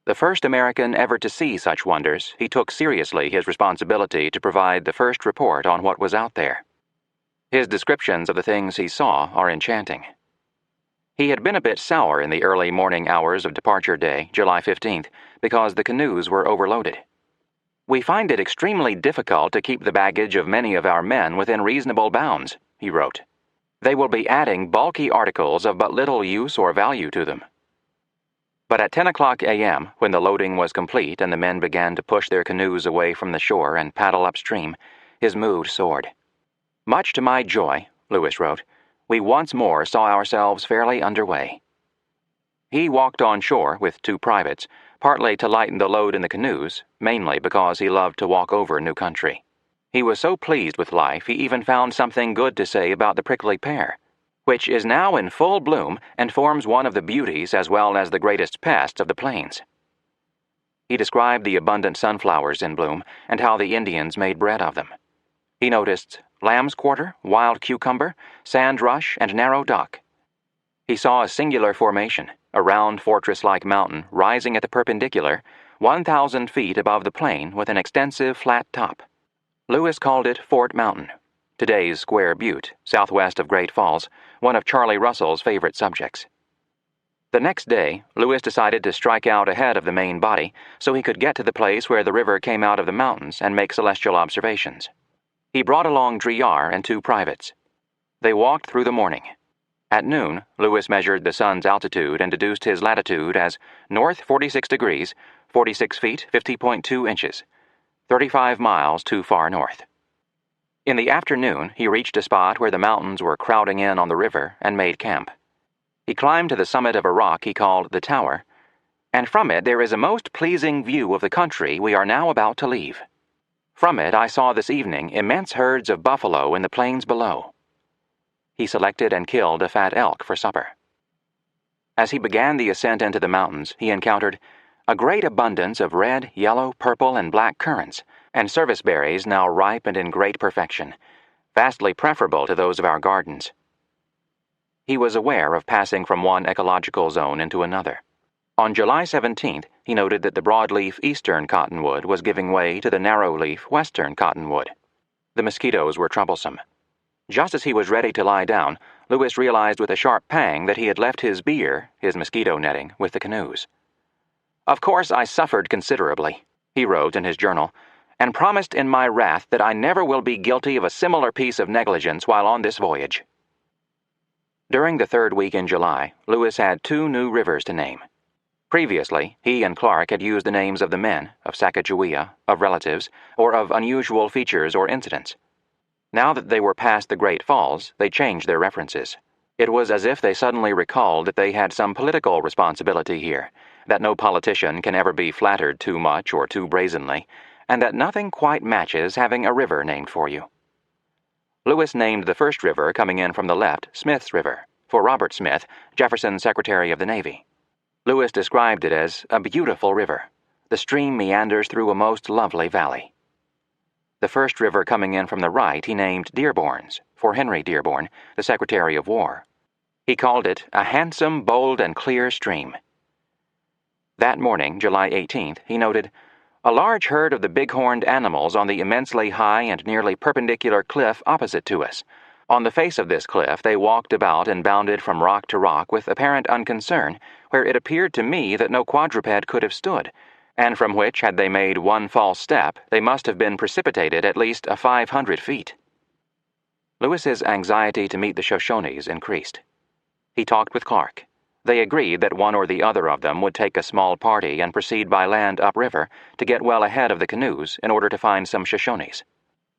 The first American ever to see such wonders, he took seriously his responsibility to provide the first report on what was out there. His descriptions of the things he saw are enchanting. He had been a bit sour in the early morning hours of departure day, July 15th, because the canoes were overloaded. "We find it extremely difficult to keep the baggage of many of our men within reasonable bounds," he wrote. "They will be adding bulky articles of but little use or value to them." But at 10 o'clock a.m., when the loading was complete and the men began to push their canoes away from the shore and paddle upstream, his mood soared. "Much to my joy," Lewis wrote, "we once more saw ourselves fairly underway." He walked on shore with 2 privates, partly to lighten the load in the canoes, mainly because he loved to walk over new country. He was so pleased with life he even found something good to say about the prickly pear, which is now in full bloom and forms one of the beauties as well as the greatest pest of the plains. He described the abundant sunflowers in bloom and how the Indians made bread of them. He noticed lamb's quarter, wild cucumber, sand rush, and narrow dock. He saw a singular formation, a round fortress-like mountain rising at the perpendicular, 1,000 feet above the plain with an extensive flat top. Lewis called it Fort Mountain, today's Square Butte, southwest of Great Falls, one of Charlie Russell's favorite subjects. The next day, Lewis decided to strike out ahead of the main body so he could get to the place where the river came out of the mountains and make celestial observations. He brought along Driar and 2 privates. They walked through the morning. At noon, Lewis measured the sun's altitude and deduced his latitude as north 46 degrees, 46 feet, 50.2 inches, 35 miles too far north. In the afternoon, he reached a spot where the mountains were crowding in on the river and made camp. He climbed to the summit of a rock he called the Tower, and from it there is a most pleasing view of the country we are now about to leave. From it I saw this evening immense herds of buffalo in the plains below. He selected and killed a fat elk for supper. As he began the ascent into the mountains, he encountered a great abundance of red, yellow, purple, and black currants, and service berries now ripe and in great perfection, vastly preferable to those of our gardens. He was aware of passing from one ecological zone into another. On July 17th, he noted that the broadleaf eastern cottonwood was giving way to the narrowleaf western cottonwood. The mosquitoes were troublesome. Just as he was ready to lie down, Lewis realized with a sharp pang that he had left his beer, his mosquito netting, with the canoes. "Of course I suffered considerably," he wrote in his journal, "and promised in my wrath that I never will be guilty of a similar piece of negligence while on this voyage." During the 3rd week in July, Lewis had 2 new rivers to name. Previously, he and Clark had used the names of the men, of Sacagawea, of relatives, or of unusual features or incidents. Now that they were past the Great Falls, they changed their references. It was as if they suddenly recalled that they had some political responsibility here, that no politician can ever be flattered too much or too brazenly, and that nothing quite matches having a river named for you. Lewis named the first river coming in from the left Smith's River, for Robert Smith, Jefferson's Secretary of the Navy. Lewis described it as a beautiful river. The stream meanders through a most lovely valley. The first river coming in from the right he named Dearborn's, for Henry Dearborn, the Secretary of War. He called it a handsome, bold, and clear stream. That morning, July 18th, he noted, "A large herd of the big-horned animals on the immensely high and nearly perpendicular cliff opposite to us. On the face of this cliff they walked about and bounded from rock to rock with apparent unconcern, where it appeared to me that no quadruped could have stood, and from which, had they made one false step, they must have been precipitated at least 500 feet. Lewis's anxiety to meet the Shoshones increased. He talked with Clark. They agreed that one or the other of them would take a small party and proceed by land upriver to get well ahead of the canoes in order to find some Shoshones.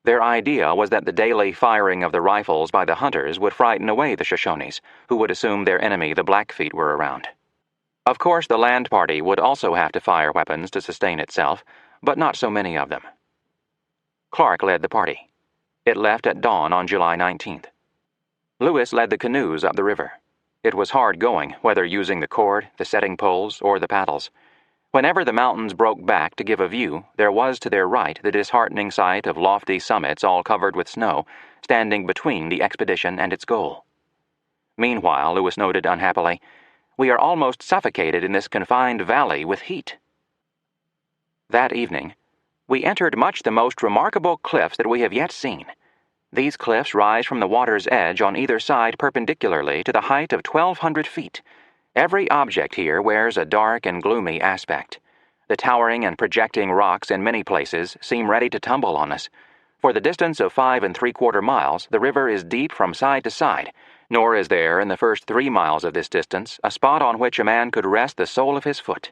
Their idea was that the daily firing of the rifles by the hunters would frighten away the Shoshones, who would assume their enemy the Blackfeet were around. Of course, the land party would also have to fire weapons to sustain itself, but not so many of them. Clark led the party. It left at dawn on July 19th. Lewis led the canoes up the river. It was hard going, whether using the cord, the setting poles, or the paddles. Whenever the mountains broke back to give a view, there was to their right the disheartening sight of lofty summits all covered with snow, standing between the expedition and its goal. Meanwhile, Lewis noted unhappily, we are almost suffocated in this confined valley with heat. That evening, we entered much the most remarkable cliffs that we have yet seen. These cliffs rise from the water's edge on either side perpendicularly to the height of 1,200 feet. Every object here wears a dark and gloomy aspect. The towering and projecting rocks in many places seem ready to tumble on us. For the distance of 5 3/4 miles, the river is deep from side to side, nor is there in the first 3 miles of this distance a spot on which a man could rest the sole of his foot.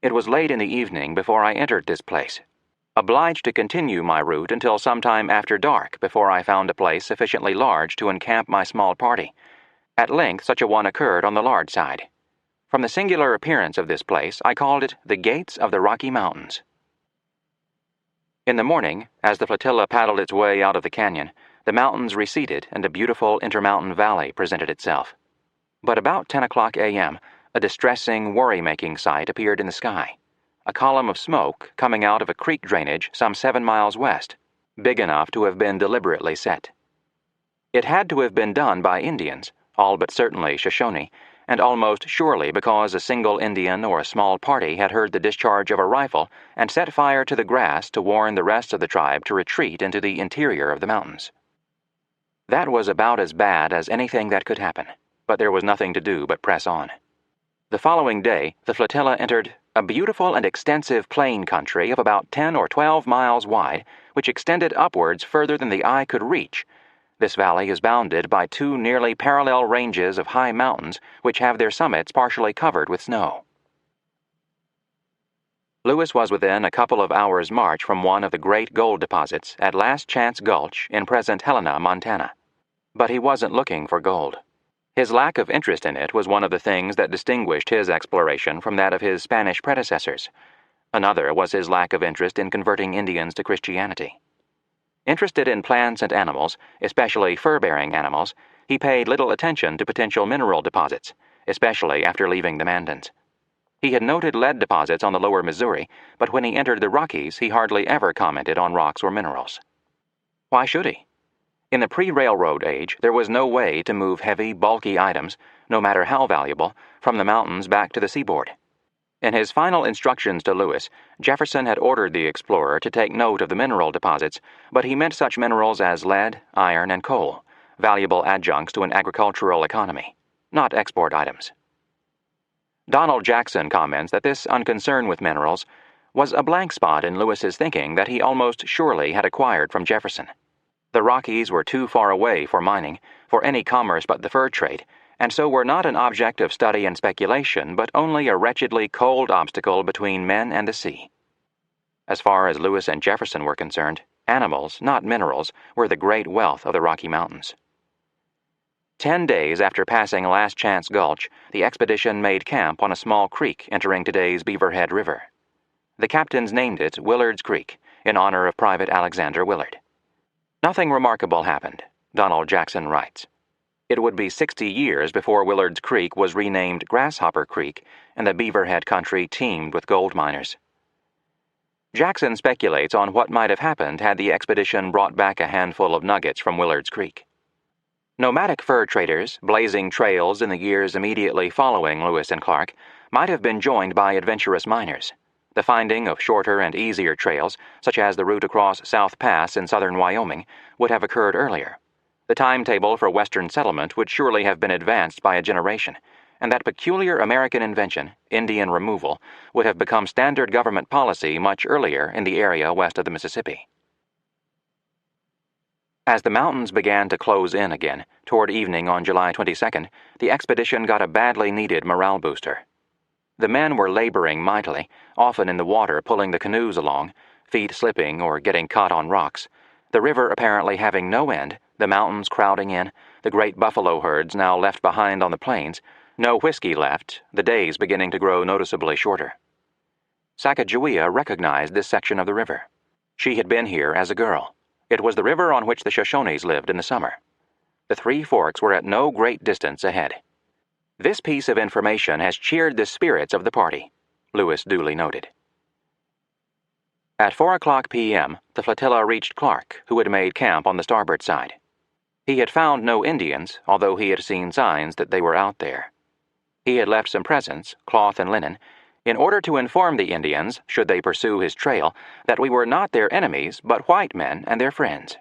It was late in the evening before I entered this place, obliged to continue my route until some time after dark before I found a place sufficiently large to encamp my small party. At length such a one occurred on the large side. From the singular appearance of this place, I called it the Gates of the Rocky Mountains. In the morning, as the flotilla paddled its way out of the canyon, the mountains receded and a beautiful intermountain valley presented itself. But about 10 o'clock a.m., a distressing, worry-making sight appeared in the sky. A column of smoke coming out of a creek drainage some 7 miles west, big enough to have been deliberately set. It had to have been done by Indians, all but certainly Shoshone, and almost surely because a single Indian or a small party had heard the discharge of a rifle and set fire to the grass to warn the rest of the tribe to retreat into the interior of the mountains. That was about as bad as anything that could happen, but there was nothing to do but press on. The following day, the flotilla entered a beautiful and extensive plain country of about 10 or 12 miles wide, which extended upwards further than the eye could reach. This valley is bounded by 2 nearly parallel ranges of high mountains which have their summits partially covered with snow. Lewis was within a couple of hours' march from one of the great gold deposits at Last Chance Gulch in present Helena, Montana. But he wasn't looking for gold. His lack of interest in it was one of the things that distinguished his exploration from that of his Spanish predecessors. Another was his lack of interest in converting Indians to Christianity. Interested in plants and animals, especially fur-bearing animals, he paid little attention to potential mineral deposits, especially after leaving the Mandans. He had noted lead deposits on the lower Missouri, but when he entered the Rockies, he hardly ever commented on rocks or minerals. Why should he? In the pre-railroad age, there was no way to move heavy, bulky items, no matter how valuable, from the mountains back to the seaboard. In his final instructions to Lewis, Jefferson had ordered the explorer to take note of the mineral deposits, but he meant such minerals as lead, iron, and coal, valuable adjuncts to an agricultural economy, not export items. Donald Jackson comments that this unconcern with minerals was a blank spot in Lewis's thinking that he almost surely had acquired from Jefferson. The Rockies were too far away for mining, for any commerce but the fur trade, and so were not an object of study and speculation, but only a wretchedly cold obstacle between men and the sea. As far as Lewis and Jefferson were concerned, animals, not minerals, were the great wealth of the Rocky Mountains. 10 days after passing Last Chance Gulch, the expedition made camp on a small creek entering today's Beaverhead River. The captains named it Willard's Creek, in honor of Private Alexander Willard. Nothing remarkable happened, Donald Jackson writes. It would be 60 years before Willard's Creek was renamed Grasshopper Creek, and the Beaverhead country teemed with gold miners. Jackson speculates on what might have happened had the expedition brought back a handful of nuggets from Willard's Creek. Nomadic fur traders, blazing trails in the years immediately following Lewis and Clark, might have been joined by adventurous miners. The finding of shorter and easier trails, such as the route across South Pass in southern Wyoming, would have occurred earlier. The timetable for Western settlement would surely have been advanced by a generation, and that peculiar American invention, Indian removal, would have become standard government policy much earlier in the area west of the Mississippi. As the mountains began to close in again, toward evening on July 22nd, the expedition got a badly needed morale booster. The men were laboring mightily, often in the water pulling the canoes along, feet slipping or getting caught on rocks, the river apparently having no end, the mountains crowding in, the great buffalo herds now left behind on the plains, no whiskey left, the days beginning to grow noticeably shorter. Sacagawea recognized this section of the river. She had been here as a girl. It was the river on which the Shoshones lived in the summer. The 3 forks were at no great distance ahead. This piece of information has cheered the spirits of the party. Lewis duly noted. At 4:00 p.m., the flotilla reached Clark, who had made camp on the starboard side. He had found no Indians, although he had seen signs that they were out there. He had left some presents, cloth and linen, in order to inform the Indians, should they pursue his trail, that we were not their enemies, but white men and their friends.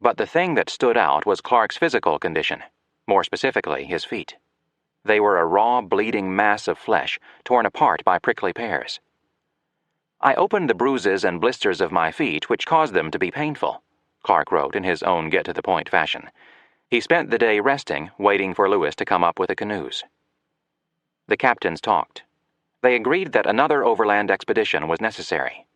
But the thing that stood out was Clark's physical condition, more specifically his feet. They were a raw, bleeding mass of flesh, torn apart by prickly pears. I opened the bruises and blisters of my feet, which caused them to be painful, Clark wrote in his own get-to-the-point fashion. He spent the day resting, waiting for Lewis to come up with the canoes. The captains talked. They agreed that another overland expedition was necessary.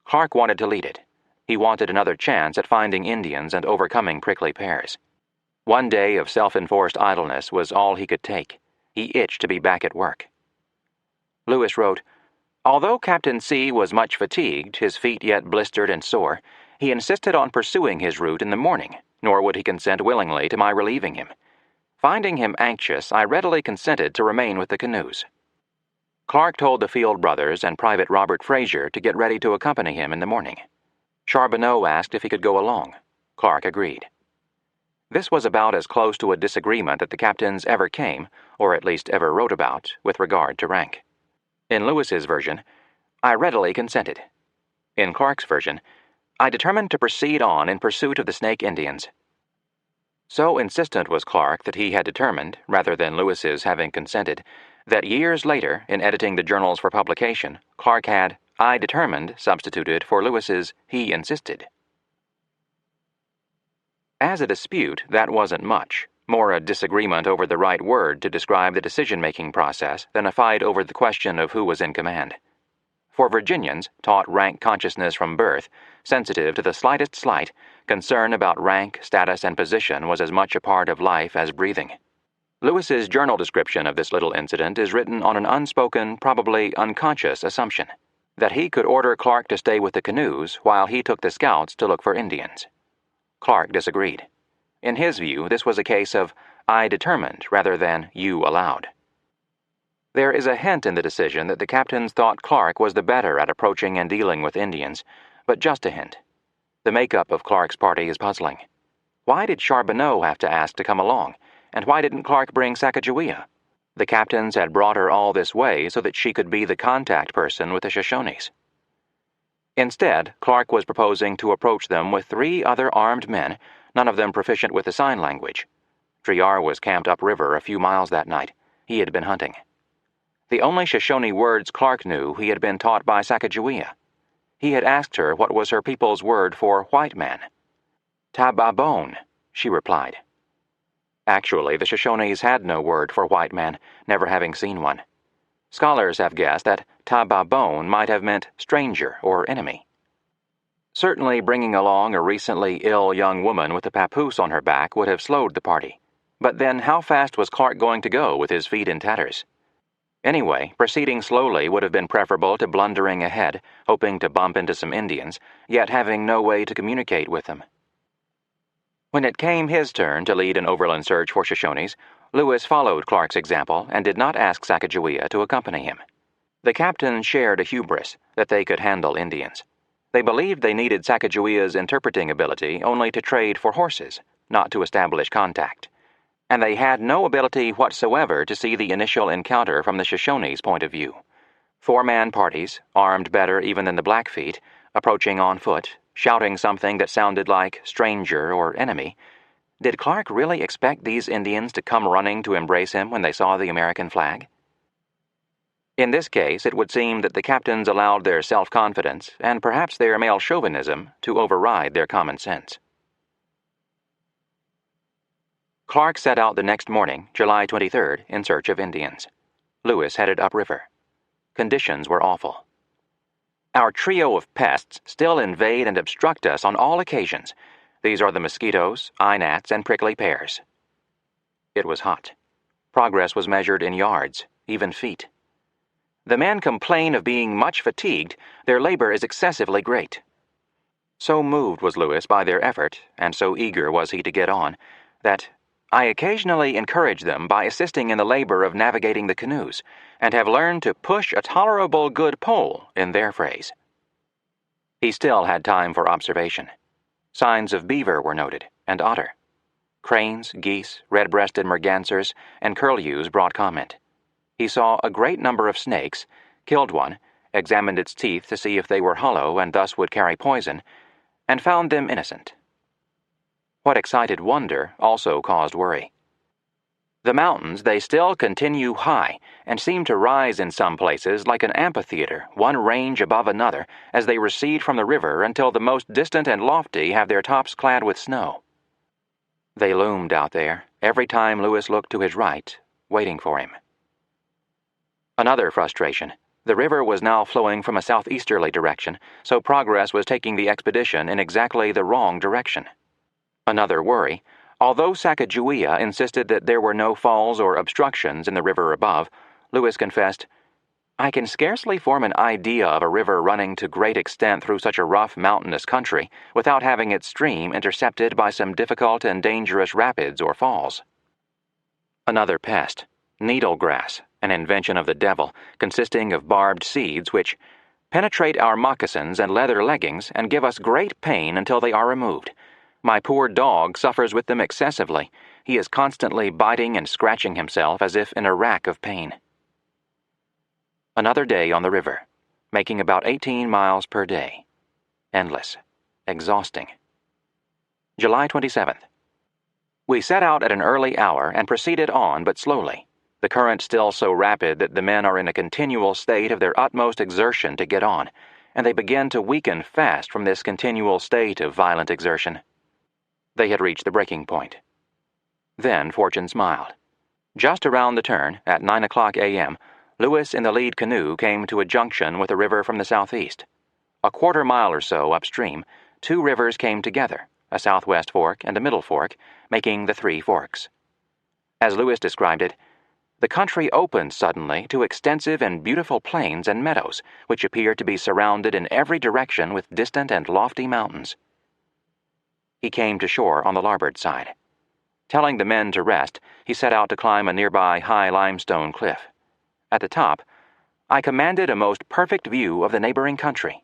Clark wanted to lead it. He wanted another chance at finding Indians and overcoming prickly pears. One day of self-enforced idleness was all he could take. He itched to be back at work. Lewis wrote, "Although Captain C was much fatigued, his feet yet blistered and sore, he insisted on pursuing his route in the morning, nor would he consent willingly to my relieving him. Finding him anxious, I readily consented to remain with the canoes." Clark told the Field brothers and Private Robert Fraser to get ready to accompany him in the morning. Charbonneau asked if he could go along. Clark agreed. This was about as close to a disagreement that the captains ever came, or at least ever wrote about, with regard to rank. In Lewis's version, "I readily consented." In Clark's version, "I determined to proceed on in pursuit of the Snake Indians." So insistent was Clark that he had determined, rather than Lewis's having consented, that years later, in editing the journals for publication, Clark had "I determined" substituted for Lewis's "he insisted." As a dispute, that wasn't much, more a disagreement over the right word to describe the decision-making process than a fight over the question of who was in command. For Virginians, taught rank consciousness from birth, sensitive to the slightest slight, concern about rank, status, and position was as much a part of life as breathing. Lewis's journal description of this little incident is written on an unspoken, probably unconscious assumption, that he could order Clark to stay with the canoes while he took the scouts to look for Indians. Clark disagreed. In his view, this was a case of "I determined" rather than "you allowed." There is a hint in the decision that the captains thought Clark was the better at approaching and dealing with Indians, but just a hint. The makeup of Clark's party is puzzling. Why did Charbonneau have to ask to come along, and why didn't Clark bring Sacagawea? The captains had brought her all this way so that she could be the contact person with the Shoshones. Instead, Clark was proposing to approach them with 3 other armed men, none of them proficient with the sign language. Driar was camped upriver a few miles that night. He had been hunting. The only Shoshone words Clark knew he had been taught by Sacagawea. He had asked her what was her people's word for white man. "Tababone," she replied. Actually, the Shoshones had no word for white man, never having seen one. Scholars have guessed that Tababone might have meant stranger or enemy. Certainly bringing along a recently ill young woman with a papoose on her back would have slowed the party. But then how fast was Clark going to go with his feet in tatters? Anyway, proceeding slowly would have been preferable to blundering ahead, hoping to bump into some Indians, yet having no way to communicate with them. When it came his turn to lead an overland search for Shoshones, Lewis followed Clark's example and did not ask Sacagawea to accompany him. The captains shared a hubris that they could handle Indians. They believed they needed Sacagawea's interpreting ability only to trade for horses, not to establish contact. And they had no ability whatsoever to see the initial encounter from the Shoshones' point of view. 4-man parties, armed better even than the Blackfeet, approaching on foot, shouting something that sounded like stranger or enemy. Did Clark really expect these Indians to come running to embrace him when they saw the American flag? In this case, it would seem that the captains allowed their self-confidence, and perhaps their male chauvinism, to override their common sense. Clark set out the next morning, July 23rd, in search of Indians. Lewis headed upriver. Conditions were awful. "Our trio of pests still invade and obstruct us on all occasions. These are the mosquitoes, eye gnats, and prickly pears." It was hot. Progress was measured in yards, even feet. "The men complain of being much fatigued. Their labor is excessively great." So moved was Lewis by their effort, and so eager was he to get on, that I occasionally encourage them by assisting in the labor of navigating the canoes, and have learned to push a tolerable good pole, in their phrase. He still had time for observation. Signs of beaver were noted, and otter. Cranes, geese, red-breasted mergansers, and curlews brought comment. He saw a great number of snakes, killed one, examined its teeth to see if they were hollow and thus would carry poison, and found them innocent. What excited wonder also caused worry. The mountains, they still continue high and seem to rise in some places like an amphitheater, one range above another, as they recede from the river until the most distant and lofty have their tops clad with snow. They loomed out there, every time Lewis looked to his right, waiting for him. Another frustration. The river was now flowing from a southeasterly direction, so progress was taking the expedition in exactly the wrong direction. Another worry. Although Sacagawea insisted that there were no falls or obstructions in the river above, Lewis confessed, "I can scarcely form an idea of a river running to great extent through such a rough mountainous country without having its stream intercepted by some difficult and dangerous rapids or falls." Another pest. Needlegrass, an invention of the devil, consisting of barbed seeds which penetrate our moccasins and leather leggings and give us great pain until they are removed. My poor dog suffers with them excessively. He is constantly biting and scratching himself as if in a rack of pain. Another day on the river, making about 18 miles per day. Endless. Exhausting. July 27th. We set out at an early hour and proceeded on but slowly, the current still so rapid that the men are in a continual state of their utmost exertion to get on, and they begin to weaken fast from this continual state of violent exertion. They had reached the breaking point. Then fortune smiled. Just around the turn, at 9 o'clock a.m., Lewis in the lead canoe came to a junction with a river from the southeast. A quarter mile or so upstream, two rivers came together, a southwest fork and a middle fork, making the Three Forks. As Lewis described it, the country opened suddenly to extensive and beautiful plains and meadows, which appeared to be surrounded in every direction with distant and lofty mountains. He came to shore on the larboard side. Telling the men to rest, he set out to climb a nearby high limestone cliff. At the top, I commanded a most perfect view of the neighboring country.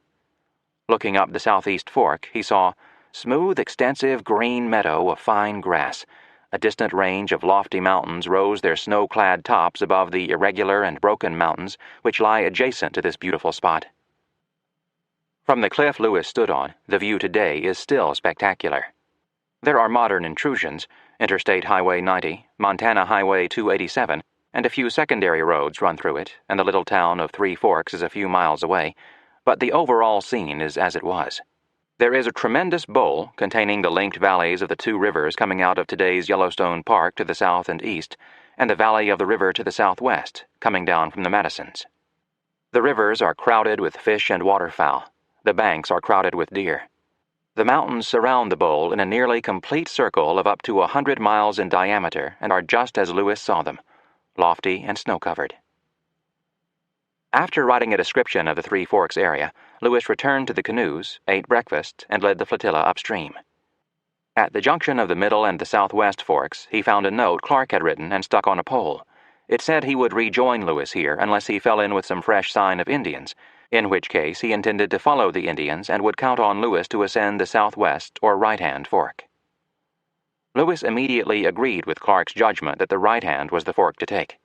Looking up the southeast fork, he saw smooth, extensive green meadow of fine grass. A distant range of lofty mountains rose their snow-clad tops above the irregular and broken mountains which lie adjacent to this beautiful spot. From the cliff Lewis stood on, the view today is still spectacular. There are modern intrusions, Interstate Highway 90, Montana Highway 287, and a few secondary roads run through it, and the little town of Three Forks is a few miles away, but the overall scene is as it was. There is a tremendous bowl containing the linked valleys of the two rivers coming out of today's Yellowstone Park to the south and east, and the valley of the river to the southwest, coming down from the Madisons. The rivers are crowded with fish and waterfowl. The banks are crowded with deer. The mountains surround the bowl in a nearly complete circle of up to 100 miles in diameter and are just as Lewis saw them, lofty and snow-covered. After writing a description of the Three Forks area, Lewis returned to the canoes, ate breakfast, and led the flotilla upstream. At the junction of the middle and the southwest forks, he found a note Clark had written and stuck on a pole. It said he would rejoin Lewis here unless he fell in with some fresh sign of Indians, in which case he intended to follow the Indians and would count on Lewis to ascend the southwest or right-hand fork. Lewis immediately agreed with Clark's judgment that the right hand was the fork to take.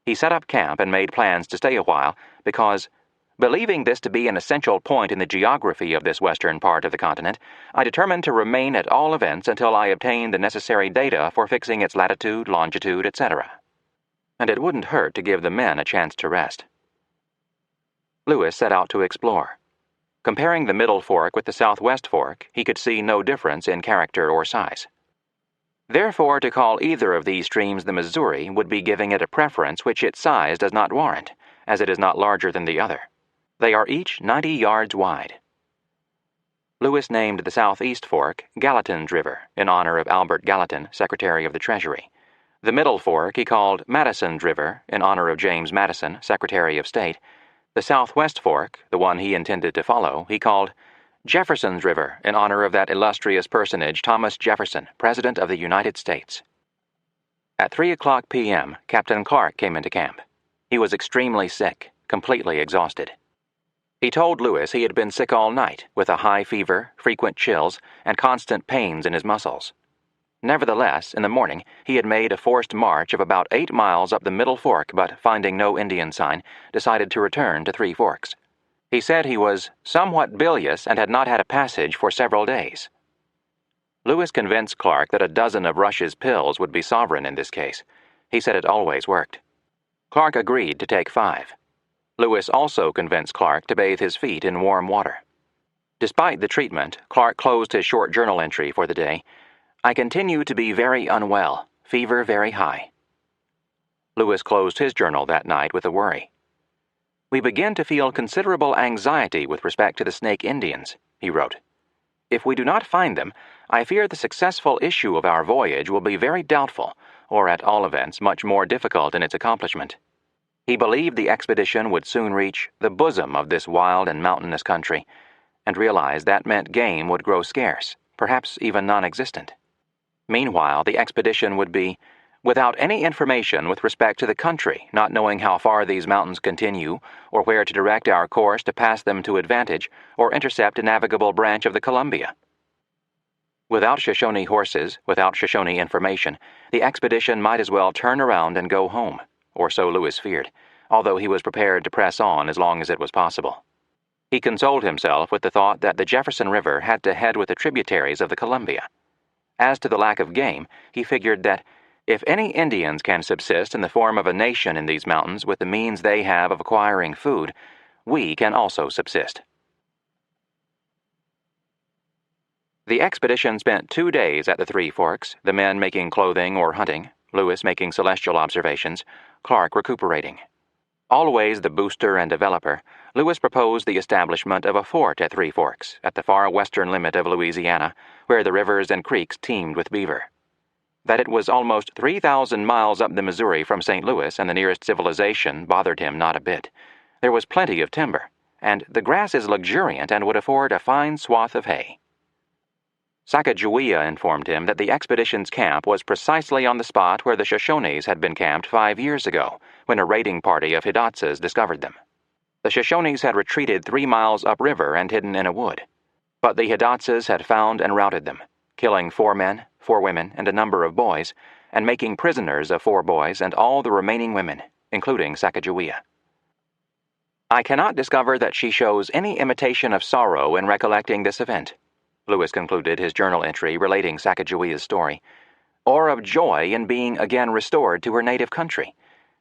He set up camp and made plans to stay a while because, believing this to be an essential point in the geography of this western part of the continent, I determined to remain at all events until I obtained the necessary data for fixing its latitude, longitude, etc. And it wouldn't hurt to give the men a chance to rest. Lewis set out to explore. Comparing the middle fork with the southwest fork, he could see no difference in character or size. Therefore, to call either of these streams the Missouri would be giving it a preference which its size does not warrant, as it is not larger than the other. They are each 90 yards wide. Lewis named the southeast fork Gallatin's River, in honor of Albert Gallatin, Secretary of the Treasury. The middle fork he called Madison's River, in honor of James Madison, Secretary of State. The southwest fork, the one he intended to follow, he called Jefferson's River, in honor of that illustrious personage Thomas Jefferson, President of the United States. At 3:00 p.m., Captain Clark came into camp. He was extremely sick, completely exhausted. He told Lewis he had been sick all night, with a high fever, frequent chills, and constant pains in his muscles. Nevertheless, in the morning, he had made a forced march of about 8 miles up the Middle Fork, but finding no Indian sign, decided to return to Three Forks. He said he was somewhat bilious and had not had a passage for several days. Lewis convinced Clark that a dozen of Rush's pills would be sovereign in this case. He said it always worked. Clark agreed to take 5. Lewis also convinced Clark to bathe his feet in warm water. Despite the treatment, Clark closed his short journal entry for the day. "I continue to be very unwell, fever very high." Lewis closed his journal that night with a worry. "We begin to feel considerable anxiety with respect to the Snake Indians," he wrote. "If we do not find them, I fear the successful issue of our voyage will be very doubtful, or at all events much more difficult in its accomplishment." He believed the expedition would soon reach the bosom of this wild and mountainous country, and realized that meant game would grow scarce, perhaps even non-existent. Meanwhile, the expedition would be without any information with respect to the country, not knowing how far these mountains continue, or where to direct our course to pass them to advantage, or intercept a navigable branch of the Columbia. Without Shoshone horses, without Shoshone information, the expedition might as well turn around and go home, or so Lewis feared, although he was prepared to press on as long as it was possible. He consoled himself with the thought that the Jefferson River had to head with the tributaries of the Columbia. As to the lack of game, he figured that if any Indians can subsist in the form of a nation in these mountains with the means they have of acquiring food, we can also subsist. The expedition spent 2 days at the Three Forks, the men making clothing or hunting, Lewis making celestial observations, Clark recuperating. Always the booster and developer, Lewis proposed the establishment of a fort at Three Forks, at the far western limit of Louisiana, where the rivers and creeks teemed with beaver. That it was almost 3,000 miles up the Missouri from St. Louis and the nearest civilization bothered him not a bit. There was plenty of timber, and the grass is luxuriant and would afford a fine swath of hay. Sacagawea informed him that the expedition's camp was precisely on the spot where the Shoshones had been camped 5 years ago, when a raiding party of Hidatsas discovered them. The Shoshones had retreated 3 miles upriver and hidden in a wood, but the Hidatsas had found and routed them, killing 4 men, 4 women, and a number of boys, and making prisoners of 4 boys and all the remaining women, including Sacagawea. "I cannot discover that she shows any imitation of sorrow in recollecting this event," Lewis concluded his journal entry relating Sacagawea's story, "or of joy in being again restored to her native country.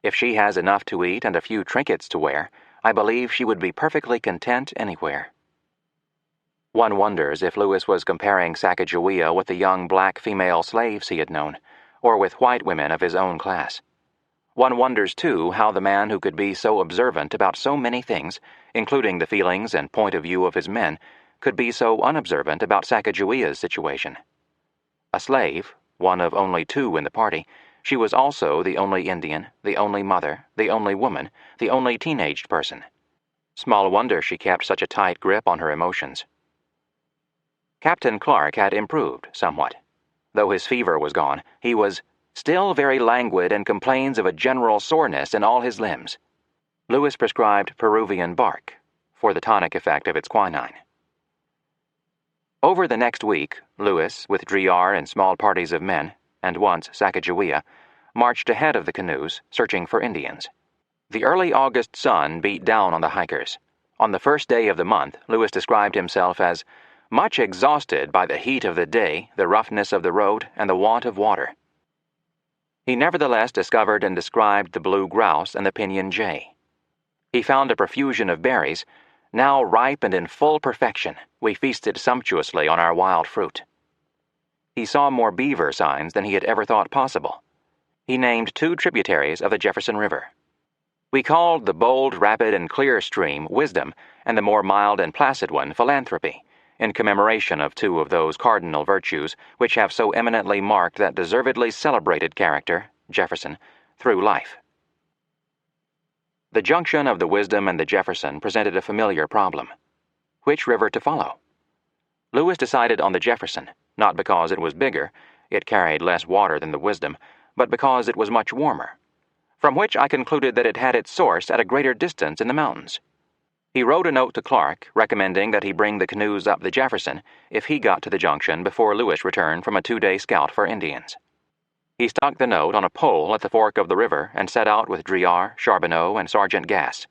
If she has enough to eat and a few trinkets to wear, I believe she would be perfectly content anywhere." One wonders if Lewis was comparing Sacagawea with the young black female slaves he had known, or with white women of his own class. One wonders, too, how the man who could be so observant about so many things, including the feelings and point of view of his men, could be so unobservant about Sacagawea's situation. A slave, one of only 2 in the party, she was also the only Indian, the only mother, the only woman, the only teenaged person. Small wonder she kept such a tight grip on her emotions. Captain Clark had improved somewhat. Though his fever was gone, he was still very languid and complains of a general soreness in all his limbs. Lewis prescribed Peruvian bark, for the tonic effect of its quinine. Over the next week, Lewis, with Driar and small parties of men, and once Sacagawea, marched ahead of the canoes, searching for Indians. The early August sun beat down on the hikers. On the first day of the month, Lewis described himself as much exhausted by the heat of the day, the roughness of the road, and the want of water. He nevertheless discovered and described the blue grouse and the pinyon jay. He found a profusion of berries. Now ripe and in full perfection, we feasted sumptuously on our wild fruit. He saw more beaver signs than he had ever thought possible. He named 2 tributaries of the Jefferson River. We called the bold, rapid, and clear stream Wisdom, and the more mild and placid one Philanthropy, in commemoration of 2 of those cardinal virtues which have so eminently marked that deservedly celebrated character, Jefferson, through life. The junction of the Wisdom and the Jefferson presented a familiar problem. Which river to follow? Lewis decided on the Jefferson, not because it was bigger, it carried less water than the Wisdom, but because it was much warmer, from which I concluded that it had its source at a greater distance in the mountains. He wrote a note to Clark recommending that he bring the canoes up the Jefferson if he got to the junction before Lewis returned from a 2-day scout for Indians. He stuck the note on a pole at the fork of the river and set out with Driar, Charbonneau, and Sergeant Gass,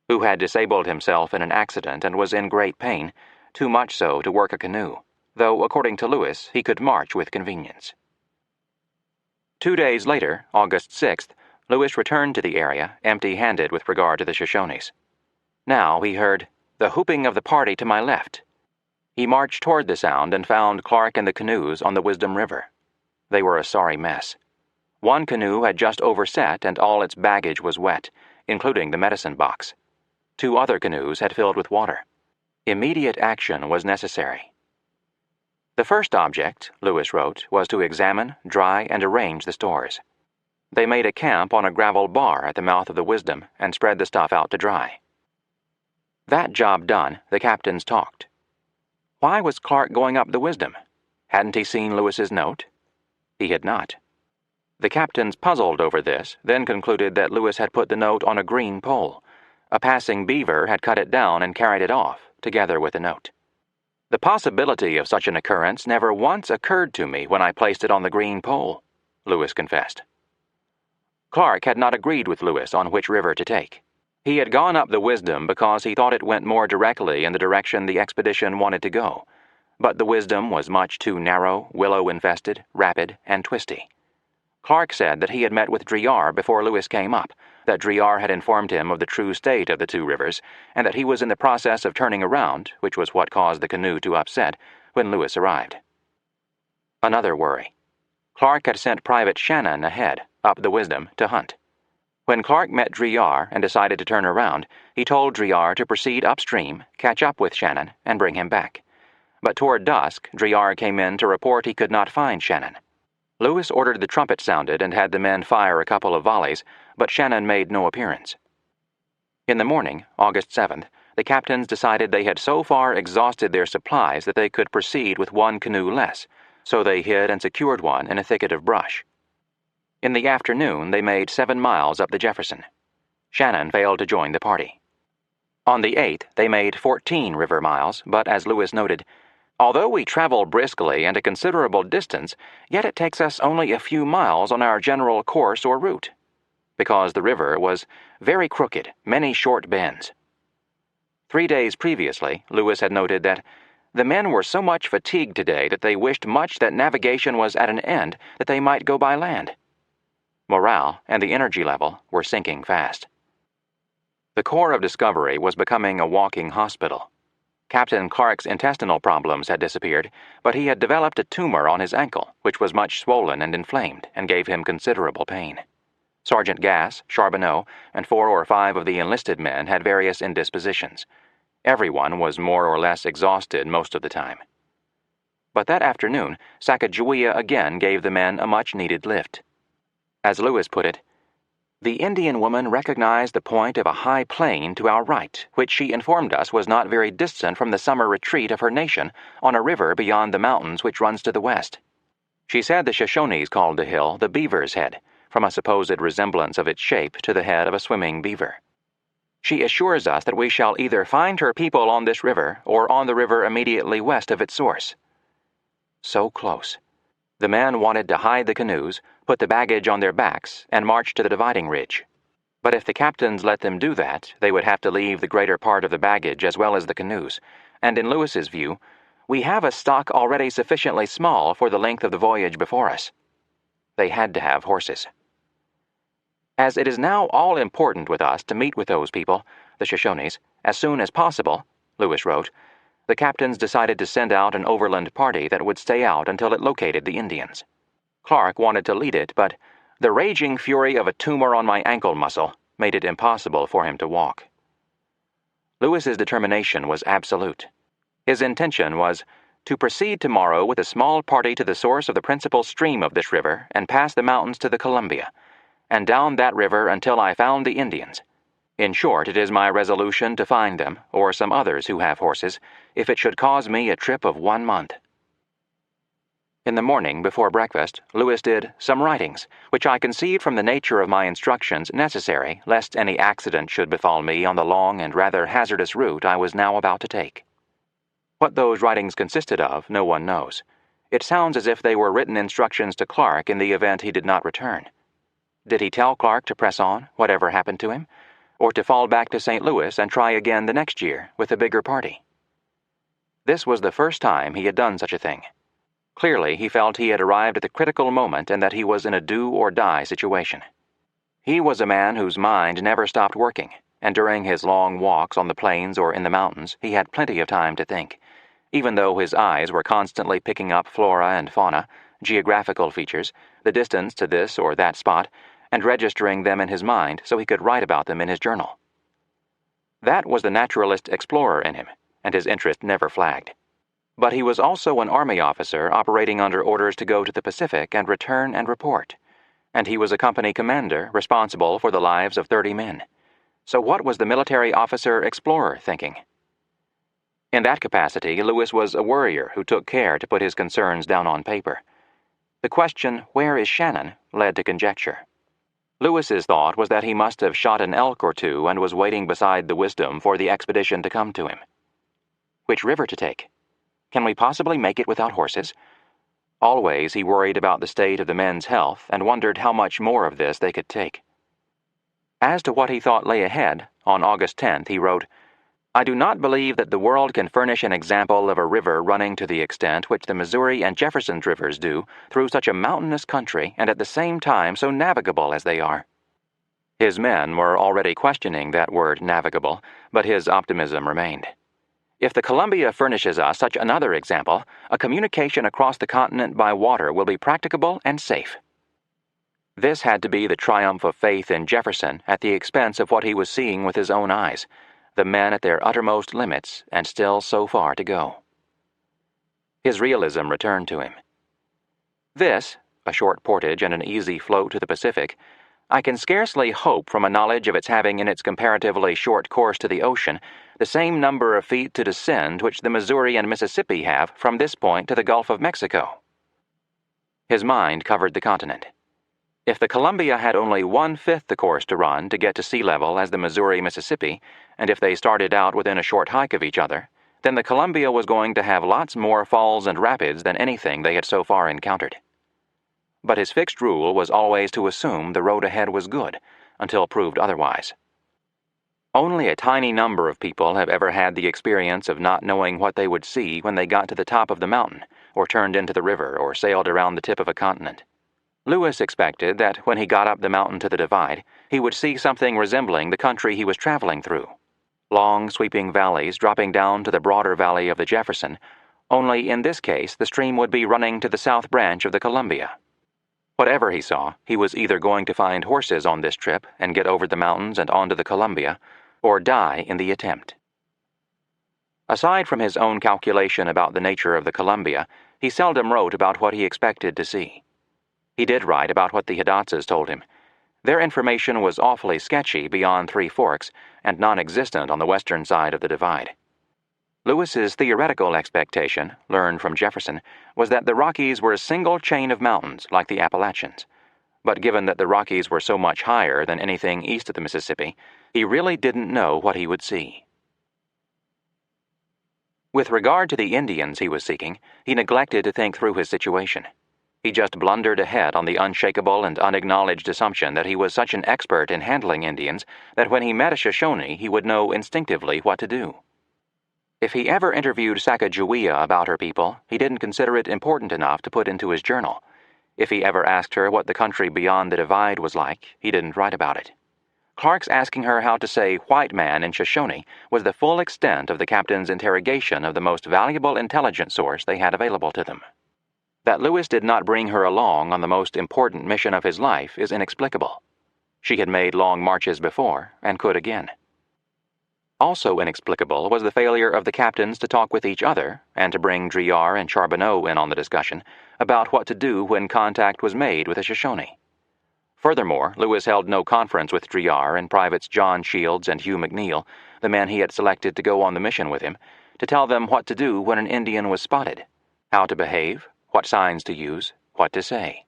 who had disabled himself in an accident and was in great pain, too much so to work a canoe, though, according to Lewis, he could march with convenience. 2 days later, August 6th, Lewis returned to the area, empty-handed with regard to the Shoshones. Now he heard the whooping of the party to my left. He marched toward the sound and found Clark and the canoes on the Wisdom River. They were a sorry mess. One canoe had just overset and all its baggage was wet, including the medicine box. 2 other canoes had filled with water. Immediate action was necessary. The first object, Lewis wrote, was to examine, dry, and arrange the stores. They made a camp on a gravel bar at the mouth of the Wisdom and spread the stuff out to dry. That job done, the captains talked. Why was Clark going up the Wisdom? Hadn't he seen Lewis's note? He had not. The captains puzzled over this, then concluded that Lewis had put the note on a green pole. A passing beaver had cut it down and carried it off, together with the note. The possibility of such an occurrence never once occurred to me when I placed it on the green pole, Lewis confessed. Clark had not agreed with Lewis on which river to take. He had gone up the Wisdom because he thought it went more directly in the direction the expedition wanted to go, but the Wisdom was much too narrow, willow-infested, rapid, and twisty. Clark said that he had met with Driar before Lewis came up, that Driar had informed him of the true state of the 2 rivers, and that he was in the process of turning around, which was what caused the canoe to upset, when Lewis arrived. Another worry. Clark had sent Private Shannon ahead, up the Wisdom, to hunt. When Clark met Driar and decided to turn around, he told Driar to proceed upstream, catch up with Shannon, and bring him back. But toward dusk, Driar came in to report he could not find Shannon. Lewis ordered the trumpet sounded and had the men fire a couple of volleys, but Shannon made no appearance. In the morning, August 7th, the captains decided they had so far exhausted their supplies that they could proceed with 1 canoe less, so they hid and secured one in a thicket of brush. In the afternoon, they made 7 miles up the Jefferson. Shannon failed to join the party. On the 8th, they made 14 river miles, but as Lewis noted, although we travel briskly and a considerable distance, yet it takes us only a few miles on our general course or route, because the river was very crooked, many short bends. 3 days previously, Lewis had noted that the men were so much fatigued today that they wished much that navigation was at an end that they might go by land. Morale and the energy level were sinking fast. The Corps of Discovery was becoming a walking hospital. Captain Clark's intestinal problems had disappeared, but he had developed a tumor on his ankle, which was much swollen and inflamed, and gave him considerable pain. Sergeant Gass, Charbonneau, and 4 or 5 of the enlisted men had various indispositions. Everyone was more or less exhausted most of the time. But that afternoon, Sacagawea again gave the men a much-needed lift. As Lewis put it, the Indian woman recognized the point of a high plain to our right, which she informed us was not very distant from the summer retreat of her nation on a river beyond the mountains which runs to the west. She said the Shoshones called the hill the Beaver's Head, from a supposed resemblance of its shape to the head of a swimming beaver. She assures us that we shall either find her people on this river or on the river immediately west of its source. So close. The men wanted to hide the canoes, put the baggage on their backs, and march to the dividing ridge. But if the captains let them do that, they would have to leave the greater part of the baggage as well as the canoes, and in Lewis's view, we have a stock already sufficiently small for the length of the voyage before us. They had to have horses. As it is now all important with us to meet with those people, the Shoshones, as soon as possible, Lewis wrote, the captains decided to send out an overland party that would stay out until it located the Indians. Clark wanted to lead it, but the raging fury of a tumor on my ankle muscle made it impossible for him to walk. Lewis's determination was absolute. His intention was to proceed tomorrow with a small party to the source of the principal stream of this river and pass the mountains to the Columbia, and down that river until I found the Indians. In short, it is my resolution to find them, or some others who have horses, if it should cause me a trip of 1 month. In the morning, before breakfast, Lewis did some writings, which I conceived from the nature of my instructions necessary lest any accident should befall me on the long and rather hazardous route I was now about to take. What those writings consisted of, no one knows. It sounds as if they were written instructions to Clark in the event he did not return. Did he tell Clark to press on, whatever happened to him, or to fall back to St. Louis and try again the next year with a bigger party? This was the first time he had done such a thing. Clearly, he felt he had arrived at the critical moment and that he was in a do-or-die situation. He was a man whose mind never stopped working, and during his long walks on the plains or in the mountains, he had plenty of time to think, even though his eyes were constantly picking up flora and fauna, geographical features, the distance to this or that spot, and registering them in his mind so he could write about them in his journal. That was the naturalist explorer in him, and his interest never flagged. But he was also an Army officer operating under orders to go to the Pacific and return and report, and he was a company commander responsible for the lives of 30 men. So what was the military officer explorer thinking? In that capacity, Lewis was a worrier who took care to put his concerns down on paper. The question, "Where is Shannon?" led to conjecture. Lewis's thought was that he must have shot an elk or two and was waiting beside the Wisdom for the expedition to come to him. Which river to take? Can we possibly make it without horses? Always he worried about the state of the men's health and wondered how much more of this they could take. As to what he thought lay ahead, on August 10th he wrote, "I do not believe that the world can furnish an example of a river running to the extent which the Missouri and Jefferson's rivers do through such a mountainous country and at the same time so navigable as they are." His men were already questioning that word navigable, but his optimism remained. "If the Columbia furnishes us such another example, a communication across the continent by water will be practicable and safe." This had to be the triumph of faith in Jefferson at the expense of what he was seeing with his own eyes, the men at their uttermost limits and still so far to go. His realism returned to him. This, a short portage and an easy float to the Pacific, I can scarcely hope from a knowledge of its having in its comparatively short course to the ocean the same number of feet to descend which the Missouri and Mississippi have from this point to the Gulf of Mexico. His mind covered the continent. If the Columbia had only 1/5 the course to run to get to sea level as the Missouri-Mississippi, and if they started out within a short hike of each other, then the Columbia was going to have lots more falls and rapids than anything they had so far encountered. But his fixed rule was always to assume the road ahead was good, until proved otherwise. Only a tiny number of people have ever had the experience of not knowing what they would see when they got to the top of the mountain, or turned into the river, or sailed around the tip of a continent. Lewis expected that when he got up the mountain to the divide, he would see something resembling the country he was traveling through. Long, sweeping valleys dropping down to the broader valley of the Jefferson, only in this case the stream would be running to the south branch of the Columbia. Whatever he saw, he was either going to find horses on this trip and get over the mountains and onto the Columbia, or die in the attempt. Aside from his own calculation about the nature of the Columbia, he seldom wrote about what he expected to see. He did write about what the Hidatzas told him. Their information was awfully sketchy beyond Three Forks and non-existent on the western side of the divide. Lewis's theoretical expectation, learned from Jefferson, was that the Rockies were a single chain of mountains like the Appalachians. But given that the Rockies were so much higher than anything east of the Mississippi, he really didn't know what he would see. With regard to the Indians he was seeking, he neglected to think through his situation. He just blundered ahead on the unshakable and unacknowledged assumption that he was such an expert in handling Indians that when he met a Shoshone he would know instinctively what to do. If he ever interviewed Sacagawea about her people, he didn't consider it important enough to put into his journal. If he ever asked her what the country beyond the divide was like, he didn't write about it. Clark's asking her how to say white man in Shoshone was the full extent of the captain's interrogation of the most valuable intelligence source they had available to them. That Lewis did not bring her along on the most important mission of his life is inexplicable. She had made long marches before, and could again. Also inexplicable was the failure of the captains to talk with each other, and to bring Driar and Charbonneau in on the discussion, about what to do when contact was made with a Shoshone. Furthermore, Lewis held no conference with Driar and Privates John Shields and Hugh McNeil, the men he had selected to go on the mission with him, to tell them what to do when an Indian was spotted, how to behave, what signs to use, what to say.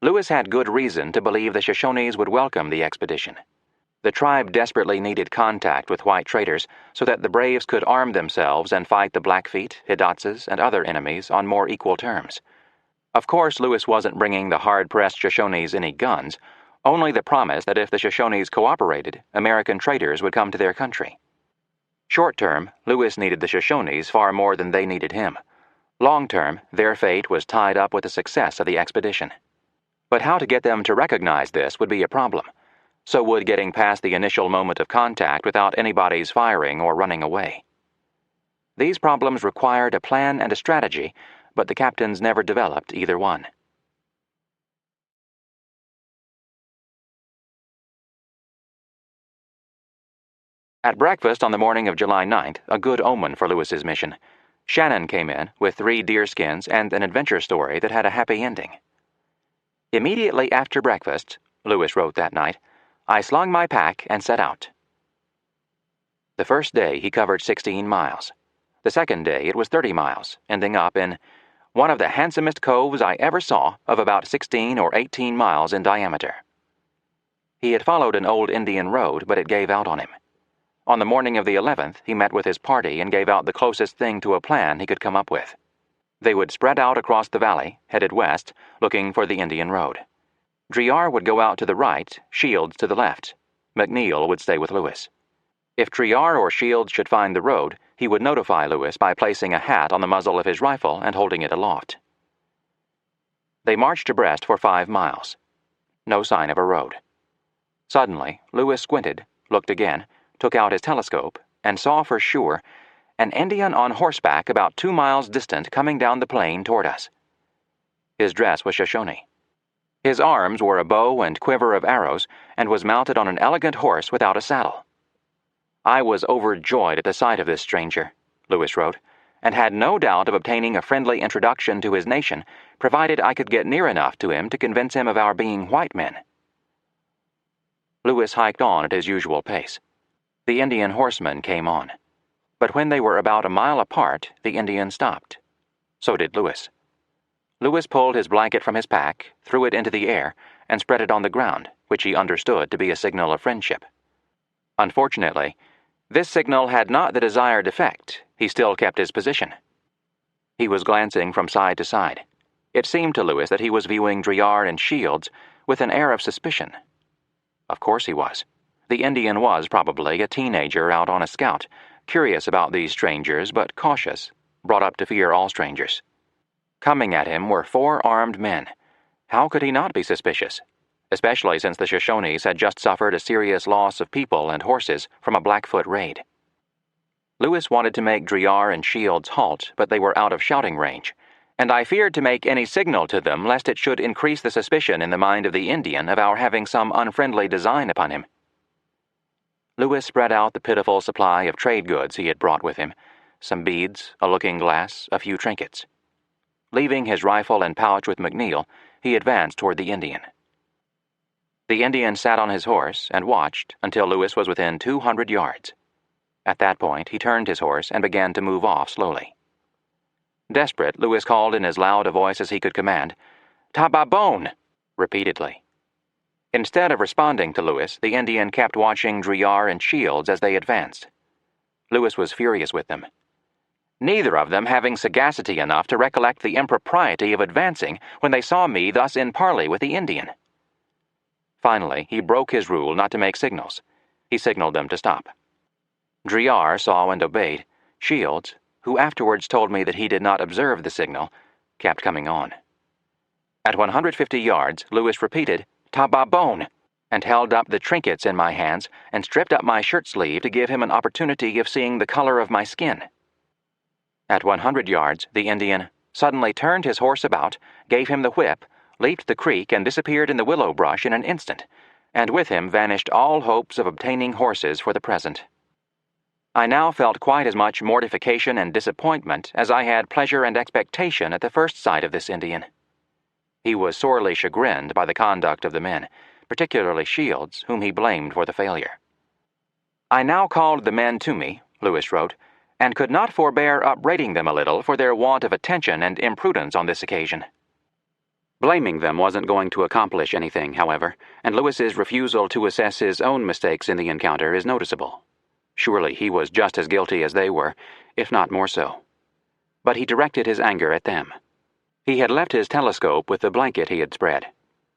Lewis had good reason to believe the Shoshones would welcome the expedition. The tribe desperately needed contact with white traders so that the braves could arm themselves and fight the Blackfeet, Hidatsas, and other enemies on more equal terms. Of course, Lewis wasn't bringing the hard-pressed Shoshones any guns, only the promise that if the Shoshones cooperated, American traders would come to their country. Short-term, Lewis needed the Shoshones far more than they needed him. Long-term, their fate was tied up with the success of the expedition. But how to get them to recognize this would be a problem. So would getting past the initial moment of contact without anybody's firing or running away. These problems required a plan and a strategy, but the captains never developed either one. At breakfast on the morning of July 9th, a good omen for Lewis's mission, Shannon came in with 3 deerskins and an adventure story that had a happy ending. Immediately after breakfast, Lewis wrote that night, I slung my pack and set out. The first day he covered 16 miles. The second day it was 30 miles, ending up in one of the handsomest coves I ever saw of about 16 or 18 miles in diameter. He had followed an old Indian road, but it gave out on him. On the morning of the 11th, he met with his party and gave out the closest thing to a plan he could come up with. They would spread out across the valley, headed west, looking for the Indian road. Driar would go out to the right, Shields to the left. McNeil would stay with Lewis. If Driar or Shields should find the road, he would notify Lewis by placing a hat on the muzzle of his rifle and holding it aloft. They marched abreast for 5 miles. No sign of a road. Suddenly, Lewis squinted, looked again, took out his telescope, and saw for sure an Indian on horseback about 2 miles distant coming down the plain toward us. His dress was Shoshone. His arms were a bow and quiver of arrows, and was mounted on an elegant horse without a saddle. I was overjoyed at the sight of this stranger, Lewis wrote, and had no doubt of obtaining a friendly introduction to his nation, provided I could get near enough to him to convince him of our being white men. Lewis hiked on at his usual pace. The Indian horsemen came on. But when they were about a mile apart, the Indian stopped. So did Lewis. Lewis pulled his blanket from his pack, threw it into the air, and spread it on the ground, which he understood to be a signal of friendship. Unfortunately, this signal had not the desired effect. He still kept his position. He was glancing from side to side. It seemed to Lewis that he was viewing Driar and Shields with an air of suspicion. Of course he was. The Indian was probably a teenager out on a scout, curious about these strangers but cautious, brought up to fear all strangers. Coming at him were 4 armed men. How could he not be suspicious? Especially since the Shoshones had just suffered a serious loss of people and horses from a Blackfoot raid. Lewis wanted to make Driar and Shields halt, but they were out of shouting range, and I feared to make any signal to them lest it should increase the suspicion in the mind of the Indian of our having some unfriendly design upon him. Lewis spread out the pitiful supply of trade goods he had brought with him, some beads, a looking-glass, a few trinkets. Leaving his rifle and pouch with McNeil, he advanced toward the Indian. The Indian sat on his horse and watched until Lewis was within 200 yards. At that point, he turned his horse and began to move off slowly. Desperate, Lewis called in as loud a voice as he could command, "Tababone!" repeatedly. Instead of responding to Lewis, the Indian kept watching Driar and Shields as they advanced. Lewis was furious with them. Neither of them having sagacity enough to recollect the impropriety of advancing when they saw me thus in parley with the Indian. Finally, he broke his rule not to make signals. He signaled them to stop. Driar saw and obeyed. Shields, who afterwards told me that he did not observe the signal, kept coming on. At 150 yards, Lewis repeated, "Tababone," and held up the trinkets in my hands and stripped up my shirt sleeve to give him an opportunity of seeing the color of my skin. At 100 yards, the Indian suddenly turned his horse about, gave him the whip, leaped the creek, and disappeared in the willow brush in an instant, and with him vanished all hopes of obtaining horses for the present. I now felt quite as much mortification and disappointment as I had pleasure and expectation at the first sight of this Indian. He was sorely chagrined by the conduct of the men, particularly Shields, whom he blamed for the failure. I now called the men to me, Lewis wrote, and could not forbear upbraiding them a little for their want of attention and imprudence on this occasion. Blaming them wasn't going to accomplish anything, however, and Lewis's refusal to assess his own mistakes in the encounter is noticeable. Surely he was just as guilty as they were, if not more so. But he directed his anger at them. He had left his telescope with the blanket he had spread.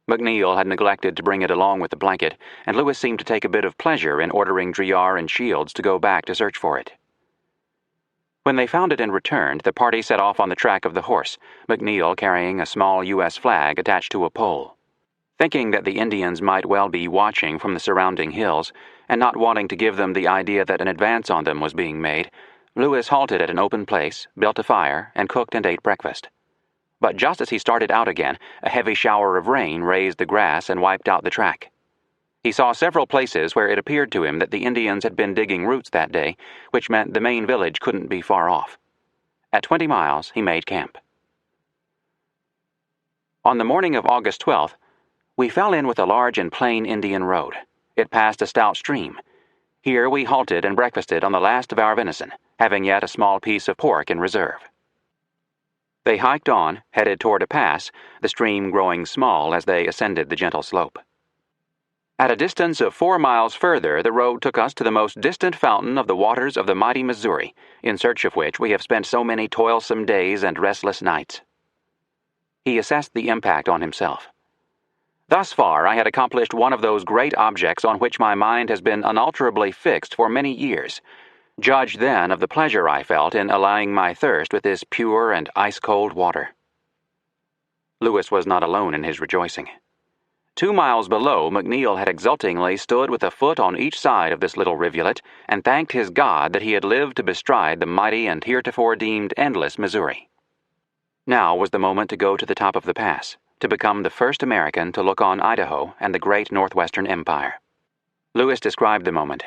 McNeil had neglected to bring it along with the blanket, and Lewis seemed to take a bit of pleasure in ordering Driar and Shields to go back to search for it. When they found it and returned, the party set off on the track of the horse, McNeil carrying a small U.S. flag attached to a pole. Thinking that the Indians might well be watching from the surrounding hills, and not wanting to give them the idea that an advance on them was being made, Lewis halted at an open place, built a fire, and cooked and ate breakfast. But just as he started out again, a heavy shower of rain raised the grass and wiped out the track. He saw several places where it appeared to him that the Indians had been digging roots that day, which meant the main village couldn't be far off. At 20 miles, he made camp. On the morning of August 12th, we fell in with a large and plain Indian road. It passed a stout stream. Here we halted and breakfasted on the last of our venison, having yet a small piece of pork in reserve. They hiked on, headed toward a pass, the stream growing small as they ascended the gentle slope. At a distance of 4 miles further, the road took us to the most distant fountain of the waters of the mighty Missouri, in search of which we have spent so many toilsome days and restless nights. He assessed the impact on himself. Thus far, I had accomplished one of those great objects on which my mind has been unalterably fixed for many years. Judge then of the pleasure I felt in allaying my thirst with this pure and ice-cold water. Lewis was not alone in his rejoicing. 2 miles below, McNeil had exultingly stood with a foot on each side of this little rivulet and thanked his God that he had lived to bestride the mighty and heretofore deemed endless Missouri. Now was the moment to go to the top of the pass, to become the first American to look on Idaho and the great Northwestern Empire. Lewis described the moment.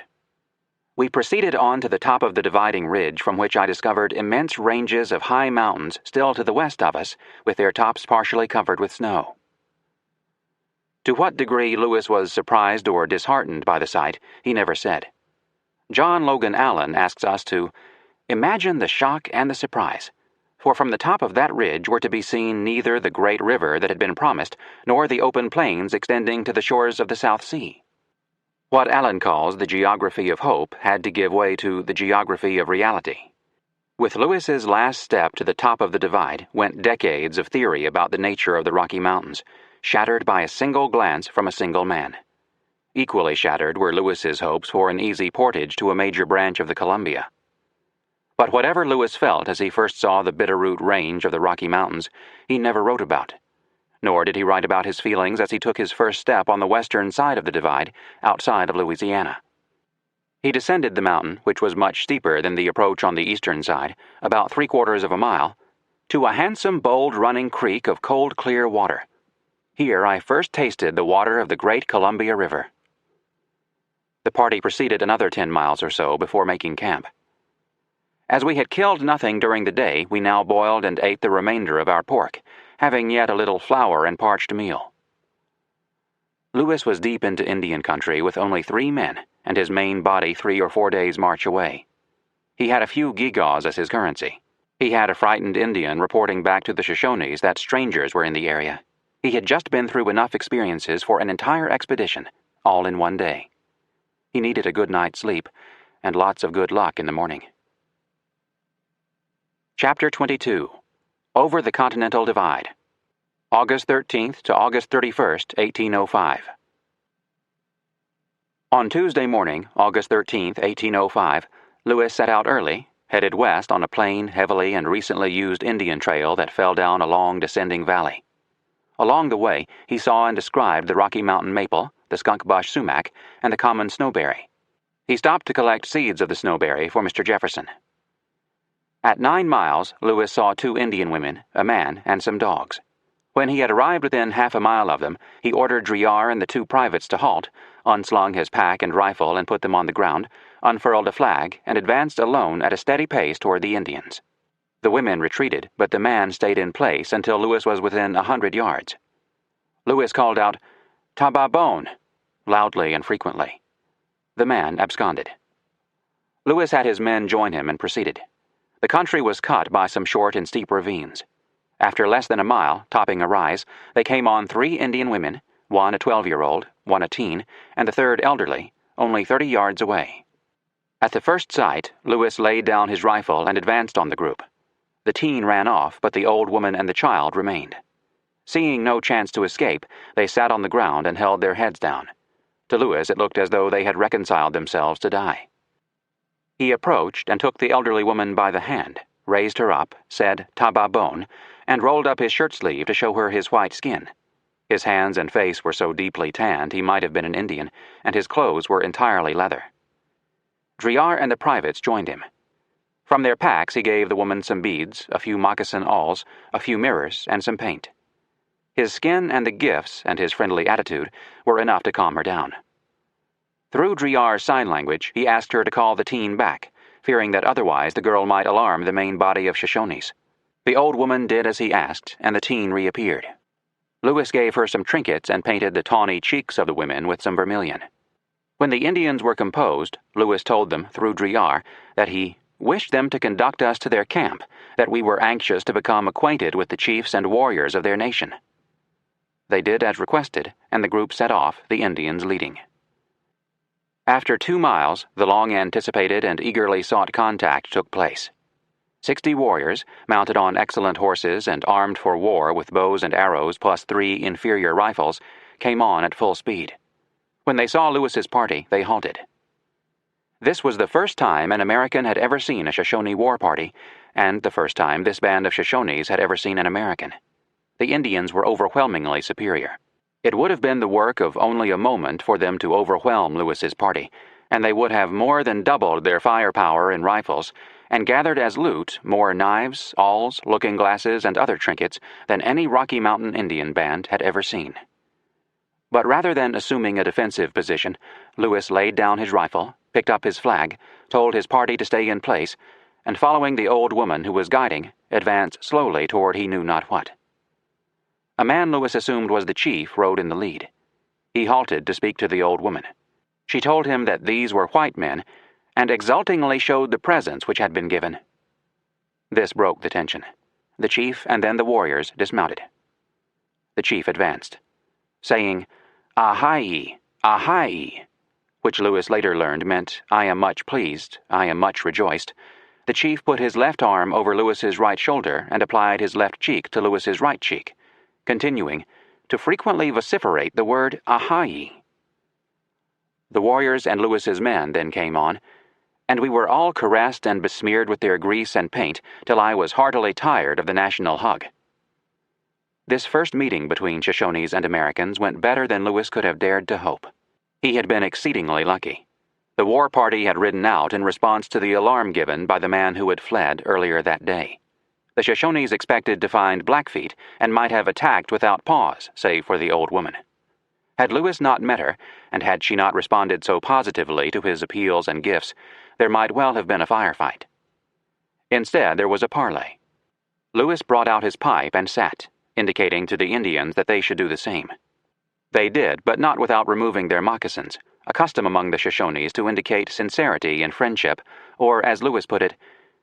We proceeded on to the top of the dividing ridge, from which I discovered immense ranges of high mountains still to the west of us, with their tops partially covered with snow. To what degree Lewis was surprised or disheartened by the sight, he never said. John Logan Allen asks us to imagine the shock and the surprise, for from the top of that ridge were to be seen neither the great river that had been promised, nor the open plains extending to the shores of the South Sea. What Allen calls the geography of hope had to give way to the geography of reality. With Lewis's last step to the top of the divide went decades of theory about the nature of the Rocky Mountains, shattered by a single glance from a single man. Equally shattered were Lewis's hopes for an easy portage to a major branch of the Columbia. But whatever Lewis felt as he first saw the Bitterroot Range of the Rocky Mountains, he never wrote about. Nor did he write about his feelings as he took his first step on the western side of the divide, outside of Louisiana. He descended the mountain, which was much steeper than the approach on the eastern side, about 3/4 of a mile, to a handsome, bold running creek of cold, clear water. Here I first tasted the water of the great Columbia River. The party proceeded another 10 miles or so before making camp. As we had killed nothing during the day, we now boiled and ate the remainder of our pork, having yet a little flour and parched meal. Lewis was deep into Indian country with only 3 men, and his main body 3 or 4 days' march away. He had a few gewgaws as his currency. He had a frightened Indian reporting back to the Shoshones that strangers were in the area. He had just been through enough experiences for an entire expedition, all in one day. He needed a good night's sleep, and lots of good luck in the morning. Chapter 22. Over the Continental Divide. August 13th to August 31st, 1805. On Tuesday morning, August 13th, 1805, Lewis set out early, headed west on a plain, heavily and recently used Indian trail that fell down a long descending valley. Along the way, he saw and described the Rocky Mountain maple, the skunk bush sumac, and the common snowberry. He stopped to collect seeds of the snowberry for Mr. Jefferson. At 9 miles, Lewis saw 2 Indian women, a man, and some dogs. When he had arrived within half a mile of them, he ordered Driar and the 2 privates to halt, unslung his pack and rifle and put them on the ground, unfurled a flag, and advanced alone at a steady pace toward the Indians. The women retreated, but the man stayed in place until Lewis was within 100 yards. Lewis called out, "Tababone," loudly and frequently. The man absconded. Lewis had his men join him and proceeded. The country was cut by some short and steep ravines. After less than a mile, topping a rise, they came on 3 Indian women, one a 12-year-old, one a teen, and the third elderly, only 30 yards away. At the first sight, Lewis laid down his rifle and advanced on the group. The teen ran off, but the old woman and the child remained. Seeing no chance to escape, they sat on the ground and held their heads down. To Lewis it looked as though they had reconciled themselves to die. He approached and took the elderly woman by the hand, raised her up, said "Tababone," and rolled up his shirt sleeve to show her his white skin. His hands and face were so deeply tanned he might have been an Indian, and his clothes were entirely leather. Driar and the privates joined him. From their packs he gave the woman some beads, a few moccasin awls, a few mirrors, and some paint. His skin and the gifts and his friendly attitude were enough to calm her down. Through Driar's sign language, he asked her to call the teen back, fearing that otherwise the girl might alarm the main body of Shoshones. The old woman did as he asked, and the teen reappeared. Lewis gave her some trinkets and painted the tawny cheeks of the women with some vermilion. When the Indians were composed, Lewis told them, through Driar, that he wished them to conduct us to their camp, that we were anxious to become acquainted with the chiefs and warriors of their nation. They did as requested, and the group set off, the Indians leading. After 2 miles, the long-anticipated and eagerly sought contact took place. 60 warriors, mounted on excellent horses and armed for war with bows and arrows plus 3 inferior rifles, came on at full speed. When they saw Lewis's party, they halted. This was the first time an American had ever seen a Shoshone war party, and the first time this band of Shoshones had ever seen an American. The Indians were overwhelmingly superior. It would have been the work of only a moment for them to overwhelm Lewis's party, and they would have more than doubled their firepower in rifles, and gathered as loot more knives, awls, looking-glasses, and other trinkets than any Rocky Mountain Indian band had ever seen. But rather than assuming a defensive position, Lewis laid down his rifle, picked up his flag, told his party to stay in place, and following the old woman who was guiding, advanced slowly toward he knew not what. A man Lewis assumed was the chief rode in the lead. He halted to speak to the old woman. She told him that these were white men, and exultingly showed the presents which had been given. This broke the tension. The chief and then the warriors dismounted. The chief advanced, saying, "Ahai, ahai," which Lewis later learned meant, "I am much pleased, I am much rejoiced." The chief put his left arm over Lewis's right shoulder and applied his left cheek to Lewis's right cheek, continuing to frequently vociferate the word "ahai." The warriors and Lewis's men then came on, and we were all caressed and besmeared with their grease and paint till I was heartily tired of the national hug. This first meeting between Shoshones and Americans went better than Lewis could have dared to hope. He had been exceedingly lucky. The war party had ridden out in response to the alarm given by the man who had fled earlier that day. The Shoshones expected to find Blackfeet and might have attacked without pause, save for the old woman. Had Lewis not met her, and had she not responded so positively to his appeals and gifts, there might well have been a firefight. Instead, there was a parley. Lewis brought out his pipe and sat, indicating to the Indians that they should do the same. They did, but not without removing their moccasins, a custom among the Shoshones to indicate sincerity and friendship, or, as Lewis put it,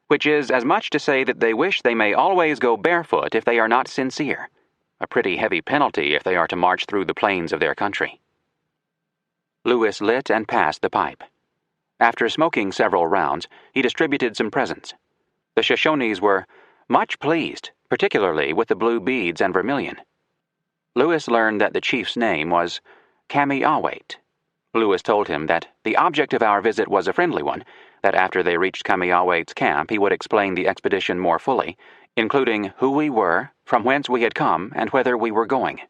which is as much to say that they wish they may always go barefoot if they are not sincere, a pretty heavy penalty if they are to march through the plains of their country. Lewis lit and passed the pipe. After smoking several rounds, he distributed some presents. The Shoshones were much pleased, particularly with the blue beads and vermilion. Lewis learned that the chief's name was Kamiawait. Lewis told him that the object of our visit was a friendly one, that after they reached Kamiawait's camp he would explain the expedition more fully, including who we were, from whence we had come, and whither we were going.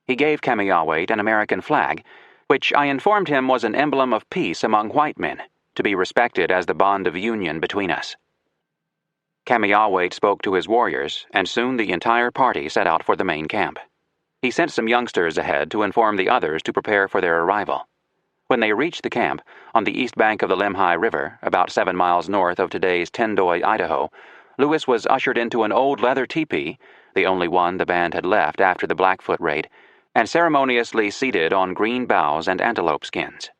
He gave Kamiawait an American flag, which I informed him was an emblem of peace among white men, to be respected as the bond of union between us. Kamiawait spoke to his warriors, and soon the entire party set out for the main camp. He sent some youngsters ahead to inform the others to prepare for their arrival. When they reached the camp, on the east bank of the Lemhi River, about 7 miles north of today's Tendoy, Idaho, Lewis was ushered into an old leather teepee, the only one the band had left after the Blackfoot raid, and ceremoniously seated on green boughs and antelope skins.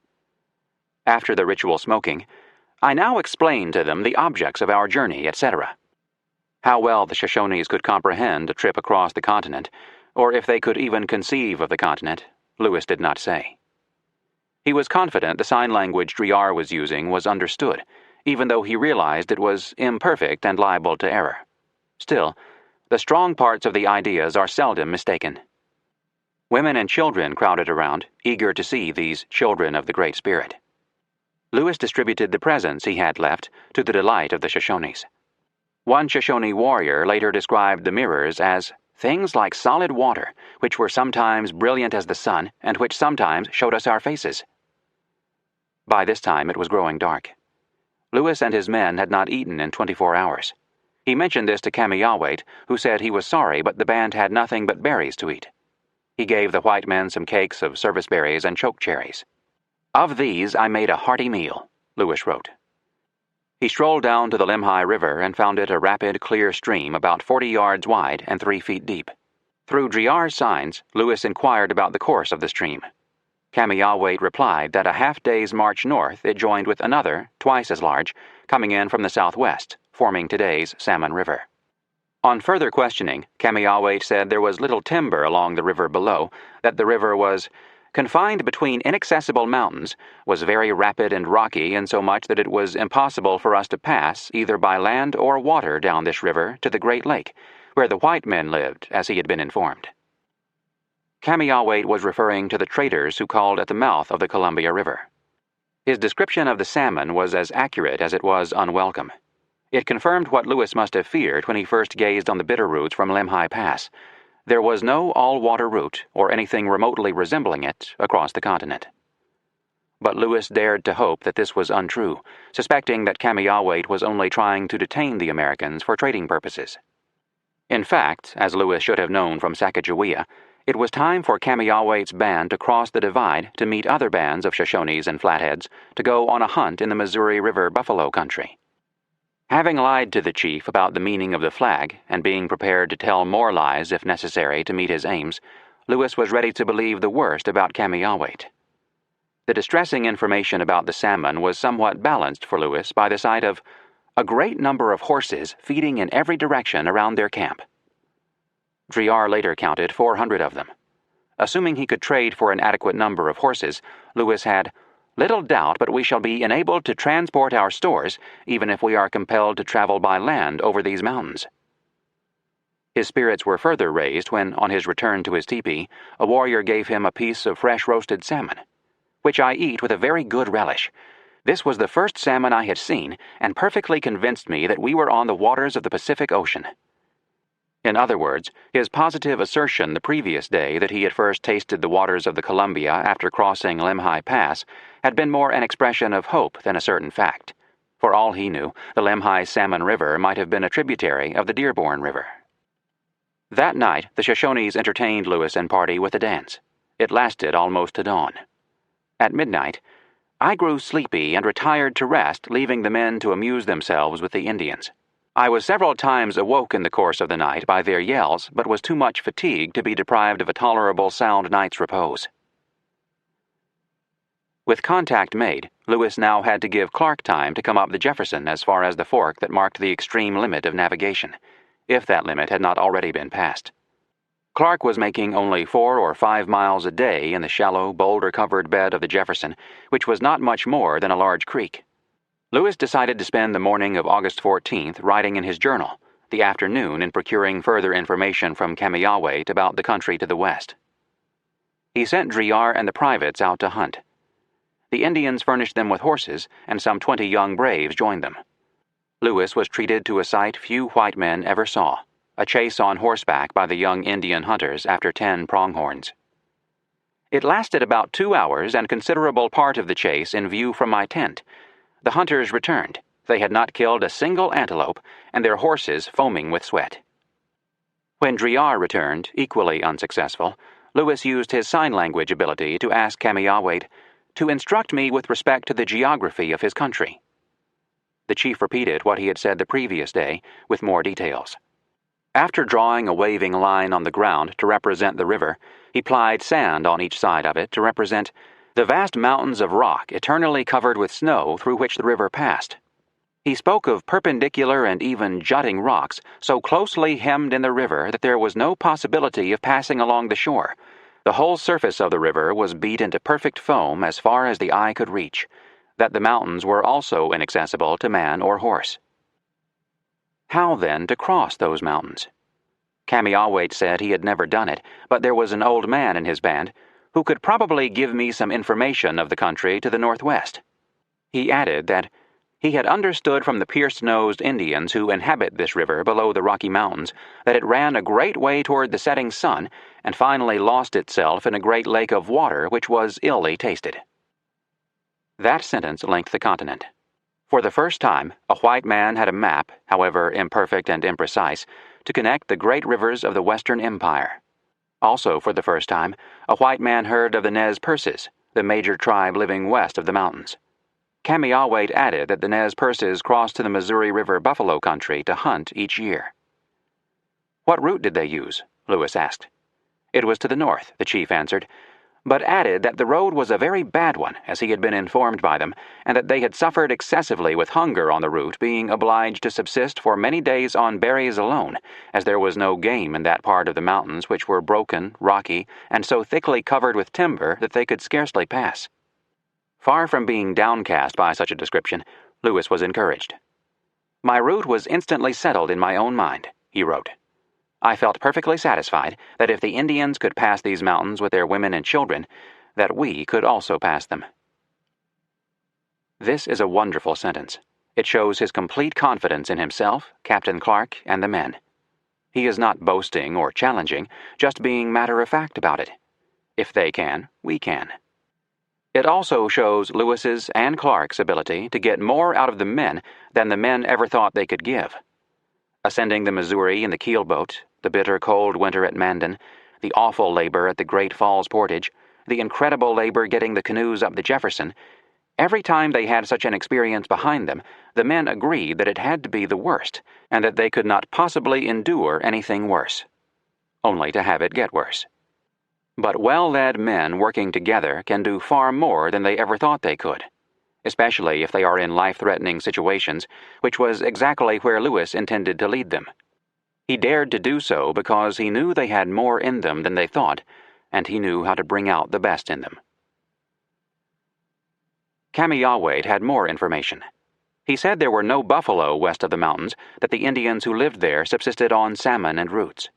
After the ritual smoking, I now explained to them the objects of our journey, etc. How well the Shoshones could comprehend a trip across the continent, or if they could even conceive of the continent, Lewis did not say. He was confident the sign language Driar was using was understood, even though he realized it was imperfect and liable to error. Still, the strong parts of the ideas are seldom mistaken. Women and children crowded around, eager to see these children of the Great Spirit. Lewis distributed the presents he had left to the delight of the Shoshones. One Shoshone warrior later described the mirrors as things like solid water, which were sometimes brilliant as the sun and which sometimes showed us our faces. By this time it was growing dark. Lewis and his men had not eaten in 24 hours. He mentioned this to Kamiyawait, who said he was sorry but the band had nothing but berries to eat. He gave the white men some cakes of service berries and choke cherries. Of these I made a hearty meal, Lewis wrote. He strolled down to the Lemhi River and found it a rapid, clear stream about 40 yards wide and 3 feet deep. Through Driar's signs, Lewis inquired about the course of the stream. Kamiyawait replied that a half-day's march north it joined with another, twice as large, coming in from the southwest, forming today's Salmon River. On further questioning, Kamiyawait said there was little timber along the river below, that the river was confined between inaccessible mountains, was very rapid and rocky insomuch that it was impossible for us to pass either by land or water down this river to the Great Lake, where the white men lived, as he had been informed. Kamiyawait was referring to the traders who called at the mouth of the Columbia River. His description of the salmon was as accurate as it was unwelcome. It confirmed what Lewis must have feared when he first gazed on the bitter roots from Lemhi Pass. There was no all-water route, or anything remotely resembling it, across the continent. But Lewis dared to hope that this was untrue, suspecting that Kamiyawait was only trying to detain the Americans for trading purposes. In fact, as Lewis should have known from Sacagawea, it was time for Kamiyawait's band to cross the divide to meet other bands of Shoshones and Flatheads to go on a hunt in the Missouri River buffalo country. Having lied to the chief about the meaning of the flag, and being prepared to tell more lies if necessary to meet his aims, Lewis was ready to believe the worst about Kamiyawait. The distressing information about the salmon was somewhat balanced for Lewis by the sight of a great number of horses feeding in every direction around their camp. Driar later counted 400 of them. Assuming he could trade for an adequate number of horses, Lewis had little doubt but we shall be enabled to transport our stores, even if we are compelled to travel by land over these mountains. His spirits were further raised when, on his return to his tepee, a warrior gave him a piece of fresh roasted salmon, which I eat with a very good relish. This was the first salmon I had seen, and perfectly convinced me that we were on the waters of the Pacific Ocean. In other words, his positive assertion the previous day that he had first tasted the waters of the Columbia after crossing Lemhi Pass had been more an expression of hope than a certain fact. For all he knew, the Lemhi Salmon River might have been a tributary of the Dearborn River. That night, the Shoshones entertained Lewis and party with a dance. It lasted almost to dawn. At midnight, I grew sleepy and retired to rest, leaving the men to amuse themselves with the Indians. I was several times awoke in the course of the night by their yells, but was too much fatigued to be deprived of a tolerable sound night's repose. With contact made, Lewis now had to give Clark time to come up the Jefferson as far as the fork that marked the extreme limit of navigation, if that limit had not already been passed. Clark was making only 4 or 5 miles a day in the shallow, boulder-covered bed of the Jefferson, which was not much more than a large creek. Lewis decided to spend the morning of August 14th writing in his journal, the afternoon in procuring further information from Kamiyawait about the country to the west. He sent Driar and the privates out to hunt. The Indians furnished them with horses, and some 20 young braves joined them. Lewis was treated to a sight few white men ever saw, a chase on horseback by the young Indian hunters after 10 pronghorns. It lasted about 2 hours and considerable part of the chase in view from my tent. The hunters returned. They had not killed a single antelope, and their horses foaming with sweat. When Driar returned, equally unsuccessful, Lewis used his sign language ability to ask Kamiyawait to instruct me with respect to the geography of his country. The chief repeated what he had said the previous day, with more details. After drawing a waving line on the ground to represent the river, he plied sand on each side of it to represent the vast mountains of rock eternally covered with snow through which the river passed. He spoke of perpendicular and even jutting rocks so closely hemmed in the river that there was no possibility of passing along the shore. The whole surface of the river was beat into perfect foam as far as the eye could reach, that the mountains were also inaccessible to man or horse. How, then, to cross those mountains? Kamiawait said he had never done it, but there was an old man in his band who could probably give me some information of the country to the northwest. He added that he had understood from the pierced-nosed Indians who inhabit this river below the Rocky Mountains that it ran a great way toward the setting sun and finally lost itself in a great lake of water which was illy tasted. That sentence linked the continent. For the first time, a white man had a map, however imperfect and imprecise, to connect the great rivers of the Western Empire. Also, for the first time, a white man heard of the Nez Perces, the major tribe living west of the mountains. Kamiawait added that the Nez Perces crossed to the Missouri River buffalo country to hunt each year. What route did they use? Lewis asked. It was to the north, the chief answered, but added that the road was a very bad one, as he had been informed by them, and that they had suffered excessively with hunger on the route, being obliged to subsist for many days on berries alone, as there was no game in that part of the mountains which were broken, rocky, and so thickly covered with timber that they could scarcely pass. Far from being downcast by such a description, Lewis was encouraged. My route was instantly settled in my own mind, he wrote. I felt perfectly satisfied that if the Indians could pass these mountains with their women and children, that we could also pass them. This is a wonderful sentence. It shows his complete confidence in himself, Captain Clark, and the men. He is not boasting or challenging, just being matter-of-fact about it. If they can, we can. It also shows Lewis's and Clark's ability to get more out of the men than the men ever thought they could give. Ascending the Missouri in the keelboat, the bitter cold winter at Mandan, the awful labor at the Great Falls Portage, the incredible labor getting the canoes up the Jefferson, every time they had such an experience behind them, the men agreed that it had to be the worst, and that they could not possibly endure anything worse, only to have it get worse. But well-led men working together can do far more than they ever thought they could, especially if they are in life-threatening situations, which was exactly where Lewis intended to lead them. He dared to do so because he knew they had more in them than they thought, and he knew how to bring out the best in them. Kamiawait had more information. He said there were no buffalo west of the mountains, that the Indians who lived there subsisted on salmon and roots.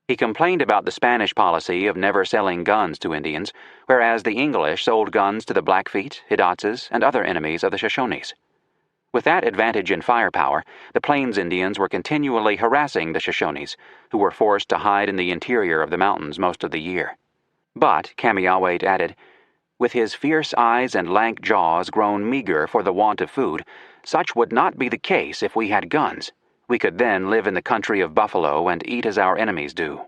He complained about the Spanish policy of never selling guns to Indians, whereas the English sold guns to the Blackfeet, Hidatzes, and other enemies of the Shoshones. With that advantage in firepower, the Plains Indians were continually harassing the Shoshones, who were forced to hide in the interior of the mountains most of the year. But, Kamiawait added, with his fierce eyes and lank jaws grown meager for the want of food, such would not be the case if we had guns. We could then live in the country of buffalo and eat as our enemies do.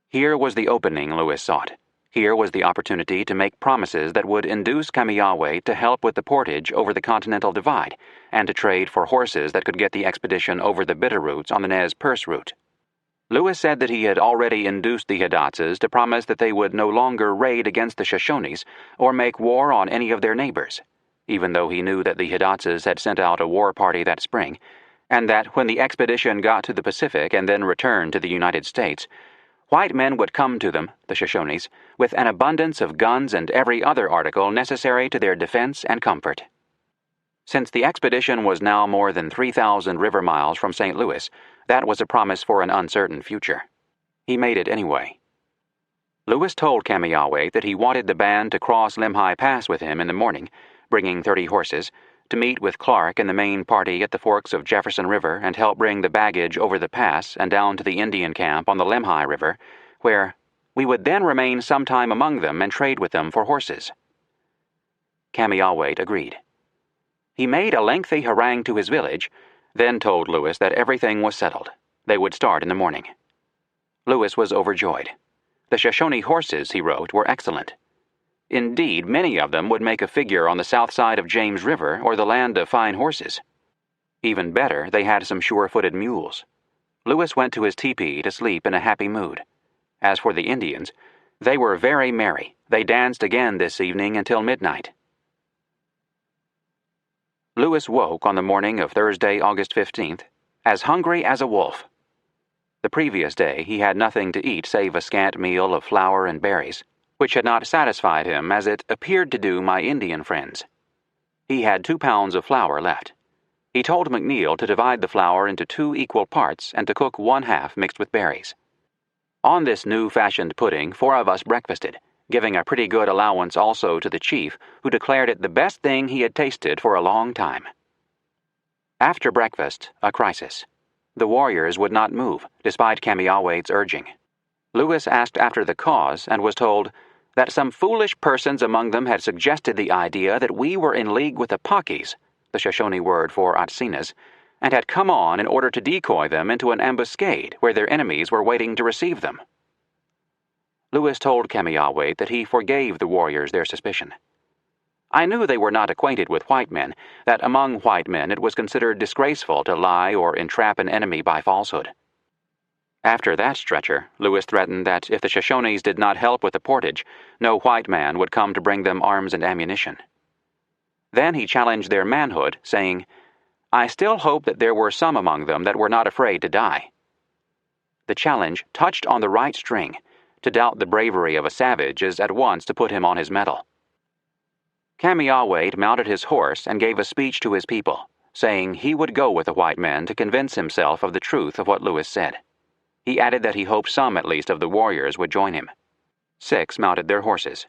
Here was the opening Lewis sought. Here was the opportunity to make promises that would induce Kamiawait to help with the portage over the Continental Divide, and to trade for horses that could get the expedition over the Bitterroots on the Nez Perce route. Lewis said that he had already induced the Hidatzes to promise that they would no longer raid against the Shoshones or make war on any of their neighbors, even though he knew that the Hidatzes had sent out a war party that spring, and that when the expedition got to the Pacific and then returned to the United States, white men would come to them, the Shoshones, with an abundance of guns and every other article necessary to their defense and comfort. Since the expedition was now more than 3,000 river miles from St. Louis, that was a promise for an uncertain future. He made it anyway. Lewis told Kamiawait that he wanted the band to cross Lemhi Pass with him in the morning, bringing 30 horses, to meet with Clark and the main party at the forks of Jefferson River and help bring the baggage over the pass and down to the Indian camp on the Lemhi River, where we would then remain some time among them and trade with them for horses. Kamiawait agreed. He made a lengthy harangue to his village, then told Lewis that everything was settled. They would start in the morning. Lewis was overjoyed. The Shoshone horses, he wrote, were excellent. Indeed, many of them would make a figure on the south side of James River or the land of fine horses. Even better, they had some sure-footed mules. Lewis went to his tepee to sleep in a happy mood. As for the Indians, They were very merry. They danced again this evening until midnight. Lewis woke on the morning of Thursday, August 15th, as hungry as a wolf. The previous day he had nothing to eat save a scant meal of flour and berries, which had not satisfied him as it appeared to do my Indian friends. He had 2 pounds of flour left. He told McNeil to divide the flour into 2 equal parts and to cook 1/2 mixed with berries. On this new-fashioned pudding 4 of us breakfasted, giving a pretty good allowance also to the chief, who declared it the best thing he had tasted for a long time. After breakfast, a crisis. The warriors would not move, despite Kamiawade's urging. Lewis asked after the cause and was told that some foolish persons among them had suggested the idea that we were in league with the Pakis, the Shoshone word for Atsenas, and had come on in order to decoy them into an ambuscade where their enemies were waiting to receive them. Lewis told Kamiawade that he forgave the warriors their suspicion. I knew they were not acquainted with white men, that among white men it was considered disgraceful to lie or entrap an enemy by falsehood. After that stretcher, Lewis threatened that if the Shoshones did not help with the portage, no white man would come to bring them arms and ammunition. Then he challenged their manhood, saying, "I still hope that there were some among them that were not afraid to die." The challenge touched on the right string. To doubt the bravery of a savage is at once to put him on his mettle. Kamiawade mounted his horse and gave a speech to his people, saying he would go with the white men to convince himself of the truth of what Lewis said. He added that he hoped some at least of the warriors would join him. 6 mounted their horses.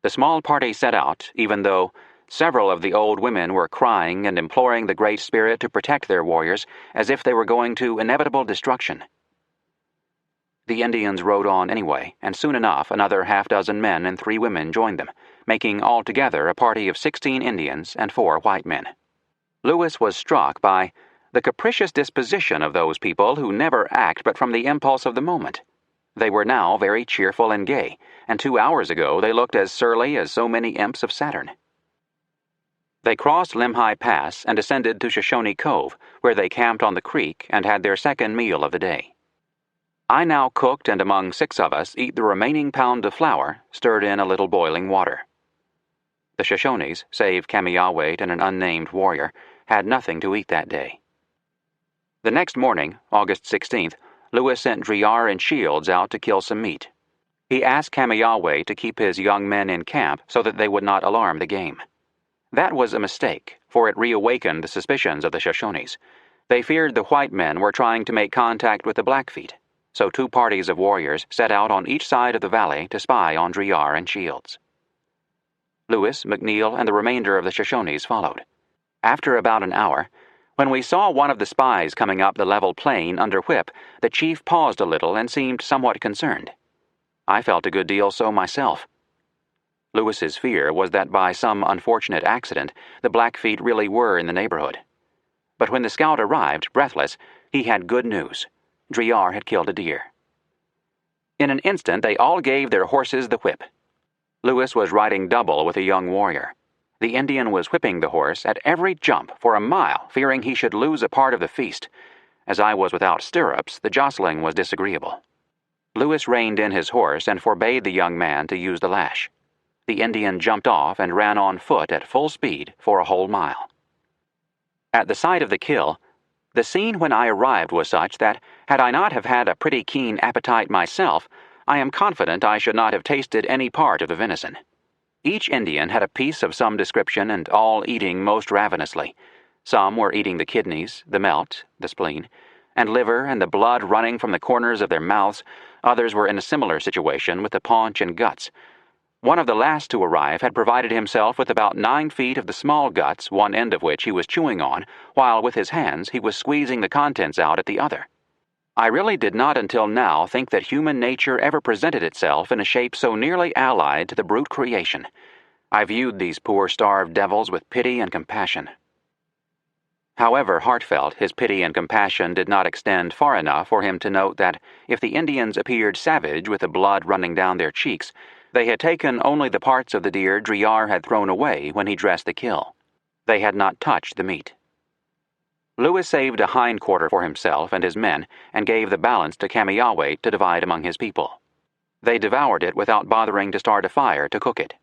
The small party set out, even though several of the old women were crying and imploring the Great Spirit to protect their warriors as if they were going to inevitable destruction. The Indians rode on anyway, and soon enough another 6 men and 3 women joined them, making altogether a party of 16 Indians and 4 white men. Lewis was struck by the capricious disposition of those people who never act but from the impulse of the moment. They were now very cheerful and gay, and 2 hours ago they looked as surly as so many imps of Saturn. They crossed Lemhi Pass and descended to Shoshone Cove, where they camped on the creek and had their second meal of the day. I now cooked and among 6 of us eat the remaining pound of flour, stirred in a little boiling water. The Shoshones, save Kamiawade and an unnamed warrior, had nothing to eat that day. The next morning, August 16th, Lewis sent Driar and Shields out to kill some meat. He asked Kamiawade to keep his young men in camp so that they would not alarm the game. That was a mistake, for it reawakened the suspicions of the Shoshones. They feared the white men were trying to make contact with the Blackfeet, so 2 parties of warriors set out on each side of the valley to spy on Driar and Shields. Lewis, McNeil, and the remainder of the Shoshones followed. After about an hour, when we saw one of the spies coming up the level plain under whip, the chief paused a little and seemed somewhat concerned. I felt a good deal so myself. Lewis's fear was that by some unfortunate accident the Blackfeet really were in the neighborhood. But when the scout arrived, breathless, he had good news. Driar had killed a deer. In an instant they all gave their horses the whip. Lewis was riding double with a young warrior. The Indian was whipping the horse at every jump for a mile, fearing he should lose a part of the feast. As I was without stirrups, the jostling was disagreeable. Lewis reined in his horse and forbade the young man to use the lash. The Indian jumped off and ran on foot at full speed for a whole mile. At the sight of the kill, the scene when I arrived was such that, had I not have had a pretty keen appetite myself, I am confident I should not have tasted any part of the venison. Each Indian had a piece of some description and all eating most ravenously. Some were eating the kidneys, the melt, the spleen, and liver and the blood running from the corners of their mouths. Others were in a similar situation with the paunch and guts. One of the last to arrive had provided himself with about 9 feet of the small guts, one end of which he was chewing on, while with his hands he was squeezing the contents out at the other. I really did not until now think that human nature ever presented itself in a shape so nearly allied to the brute creation. I viewed these poor starved devils with pity and compassion. However heartfelt, his pity and compassion did not extend far enough for him to note that if the Indians appeared savage with the blood running down their cheeks, they had taken only the parts of the deer Driar had thrown away when he dressed the kill. They had not touched the meat. Lewis saved a hindquarter for himself and his men and gave the balance to Kamiawade to divide among his people. They devoured it without bothering to start a fire to cook it.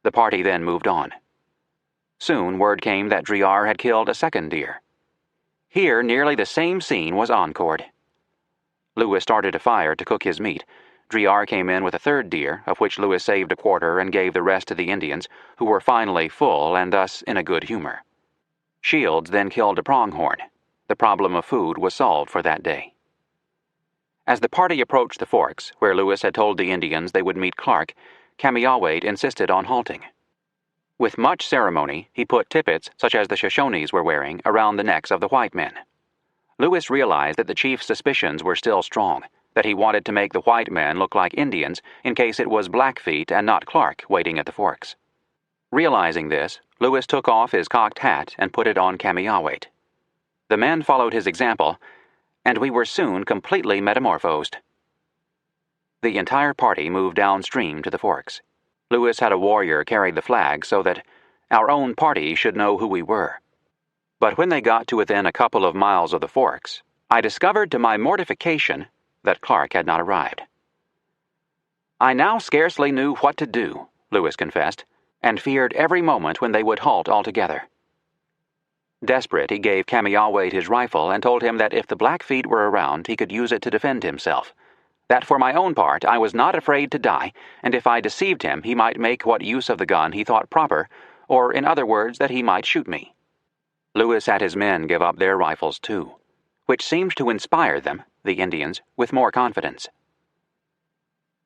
The party then moved on. Soon word came that Driar had killed a second deer. Here nearly the same scene was encored. Lewis started a fire to cook his meat. Driar came in with a third deer, of which Lewis saved a quarter and gave the rest to the Indians, who were finally full and thus in a good humor. Shields then killed a pronghorn. The problem of food was solved for that day. As the party approached the forks, where Lewis had told the Indians they would meet Clark, Kamiawait insisted on halting. With much ceremony, he put tippets, such as the Shoshones were wearing, around the necks of the white men. Lewis realized that the chief's suspicions were still strong, that he wanted to make the white men look like Indians in case it was Blackfeet and not Clark waiting at the forks. Realizing this, Lewis took off his cocked hat and put it on Kamiawait. The men followed his example, and we were soon completely metamorphosed. The entire party moved downstream to the forks. Lewis had a warrior carry the flag so that our own party should know who we were. But when they got to within a couple of miles of the forks, I discovered to my mortification that Clark had not arrived. I now scarcely knew what to do, Lewis confessed, and feared every moment when they would halt altogether. Desperate, he gave Kamiawait his rifle and told him that if the Blackfeet were around, he could use it to defend himself. That for my own part, I was not afraid to die, and if I deceived him, he might make what use of the gun he thought proper, or in other words, that he might shoot me. Lewis had his men give up their rifles too, which seemed to inspire them, the Indians, with more confidence.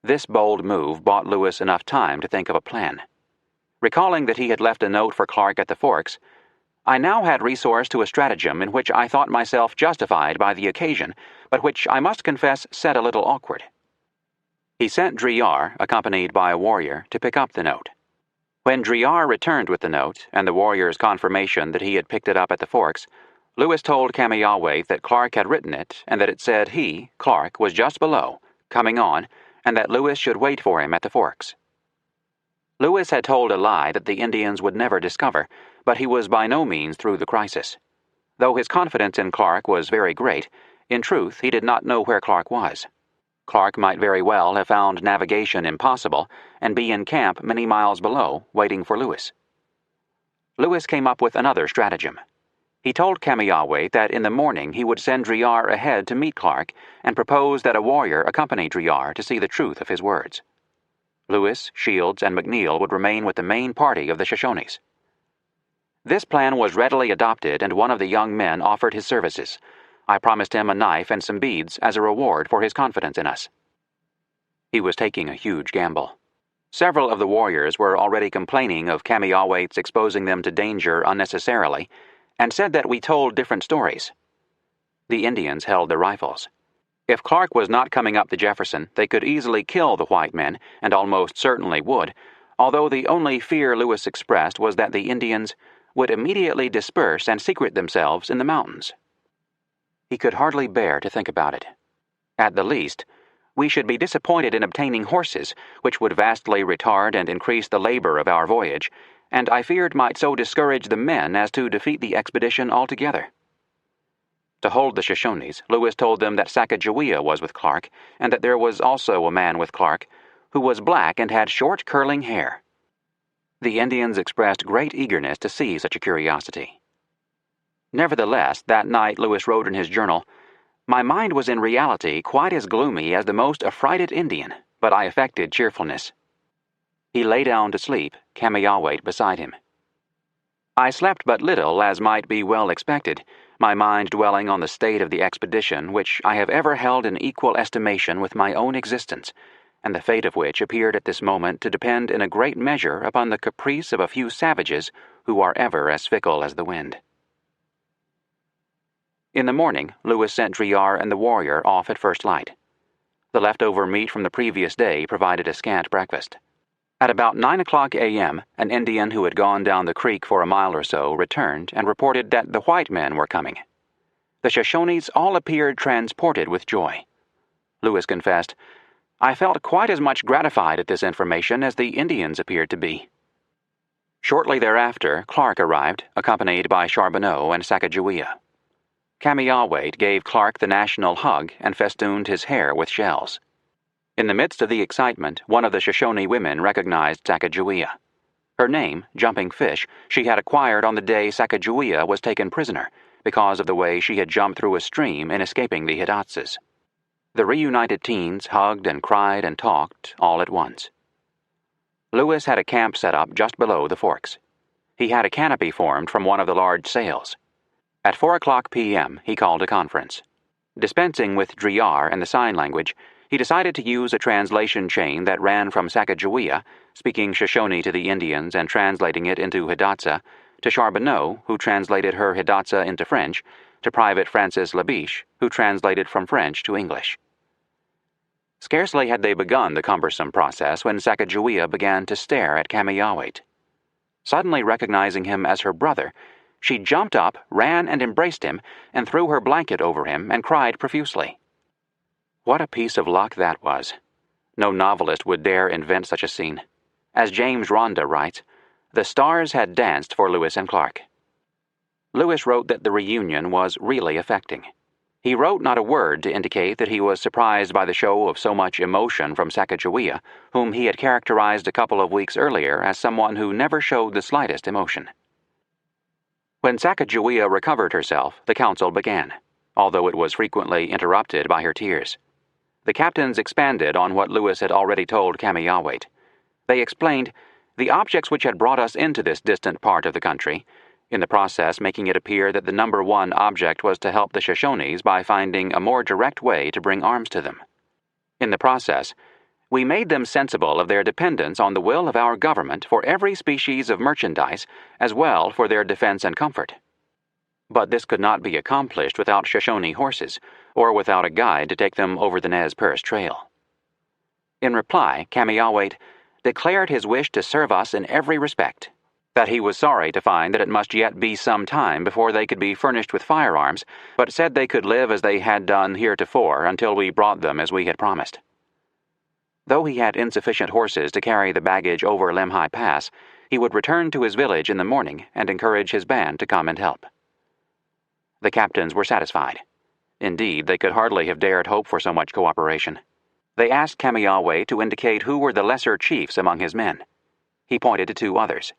This bold move bought Lewis enough time to think of a plan. Recalling that he had left a note for Clark at the forks, I now had recourse to a stratagem in which I thought myself justified by the occasion, but which I must confess set a little awkward. He sent Driar, accompanied by a warrior, to pick up the note. When Driar returned with the note and the warrior's confirmation that he had picked it up at the forks, Lewis told Kamiawait that Clark had written it and that it said he, Clark, was just below, coming on, and that Lewis should wait for him at the forks. Lewis had told a lie that the Indians would never discover, but he was by no means through the crisis. Though his confidence in Clark was very great, in truth he did not know where Clark was. Clark might very well have found navigation impossible and be in camp many miles below, waiting for Lewis. Lewis came up with another stratagem. He told Kamiawait that in the morning he would send Driar ahead to meet Clark and propose that a warrior accompany Driar to see the truth of his words. Lewis, Shields, and McNeil would remain with the main party of the Shoshones. This plan was readily adopted, and one of the young men offered his services. I promised him a knife and some beads as a reward for his confidence in us. He was taking a huge gamble. Several of the warriors were already complaining of Kamiawait's exposing them to danger unnecessarily, and said that we told different stories. The Indians held their rifles. If Clark was not coming up the Jefferson, they could easily kill the white men, and almost certainly would, although the only fear Lewis expressed was that the Indians would immediately disperse and secret themselves in the mountains. He could hardly bear to think about it. At the least, we should be disappointed in obtaining horses, which would vastly retard and increase the labor of our voyage, and I feared might so discourage the men as to defeat the expedition altogether. To hold the Shoshones, Lewis told them that Sacagawea was with Clark, and that there was also a man with Clark, who was black and had short curling hair. The Indians expressed great eagerness to see such a curiosity. Nevertheless, that night Lewis wrote in his journal, "My mind was in reality quite as gloomy as the most affrighted Indian, but I affected cheerfulness." He lay down to sleep, Kamiawait beside him. I slept but little, as might be well expected, my mind dwelling on the state of the expedition, which I have ever held in equal estimation with my own existence, and the fate of which appeared at this moment to depend in a great measure upon the caprice of a few savages who are ever as fickle as the wind. In the morning, Lewis sent Driar and the warrior off at first light. The leftover meat from the previous day provided a scant breakfast. At about 9 o'clock a.m., an Indian who had gone down the creek for a mile or so returned and reported that the white men were coming. The Shoshones all appeared transported with joy. Lewis confessed, "I felt quite as much gratified at this information as the Indians appeared to be." Shortly thereafter, Clark arrived, accompanied by Charbonneau and Sacagawea. Kamiawait gave Clark the national hug and festooned his hair with shells. In the midst of the excitement, one of the Shoshone women recognized Sacagawea. Her name, Jumping Fish, she had acquired on the day Sacagawea was taken prisoner because of the way she had jumped through a stream in escaping the Hidatsas. The reunited teens hugged and cried and talked all at once. Lewis had a camp set up just below the forks. He had a canopy formed from one of the large sails. At 4:00 p.m., he called a conference. Dispensing with Driyar and the sign language, he decided to use a translation chain that ran from Sacagawea, speaking Shoshone to the Indians and translating it into Hidatsa, to Charbonneau, who translated her Hidatsa into French, to Private Francis Labiche, who translated from French to English. Scarcely had they begun the cumbersome process when Sacagawea began to stare at Kamiyawait. Suddenly recognizing him as her brother, she jumped up, ran and embraced him, and threw her blanket over him and cried profusely. What a piece of luck that was. No novelist would dare invent such a scene. As James Rhonda writes, the stars had danced for Lewis and Clark. Lewis wrote that the reunion was really affecting. He wrote not a word to indicate that he was surprised by the show of so much emotion from Sacagawea, whom he had characterized a couple of weeks earlier as someone who never showed the slightest emotion. When Sacagawea recovered herself, the council began, although it was frequently interrupted by her tears. The captains expanded on what Lewis had already told Kamiyawait. They explained, the objects which had brought us into this distant part of the country, in the process making it appear that the number one object was to help the Shoshones by finding a more direct way to bring arms to them. In the process, we made them sensible of their dependence on the will of our government for every species of merchandise, as well for their defense and comfort. But this could not be accomplished without Shoshone horses, or without a guide to take them over the Nez Perce Trail. In reply, Kamiyawait declared his wish to serve us in every respect, that he was sorry to find that it must yet be some time before they could be furnished with firearms, but said they could live as they had done heretofore until we brought them as we had promised. Though he had insufficient horses to carry the baggage over Lemhi Pass, he would return to his village in the morning and encourage his band to come and help. The captains were satisfied. Indeed, they could hardly have dared hope for so much cooperation. They asked Kamiyawait to indicate who were the lesser chiefs among his men. He pointed to two others.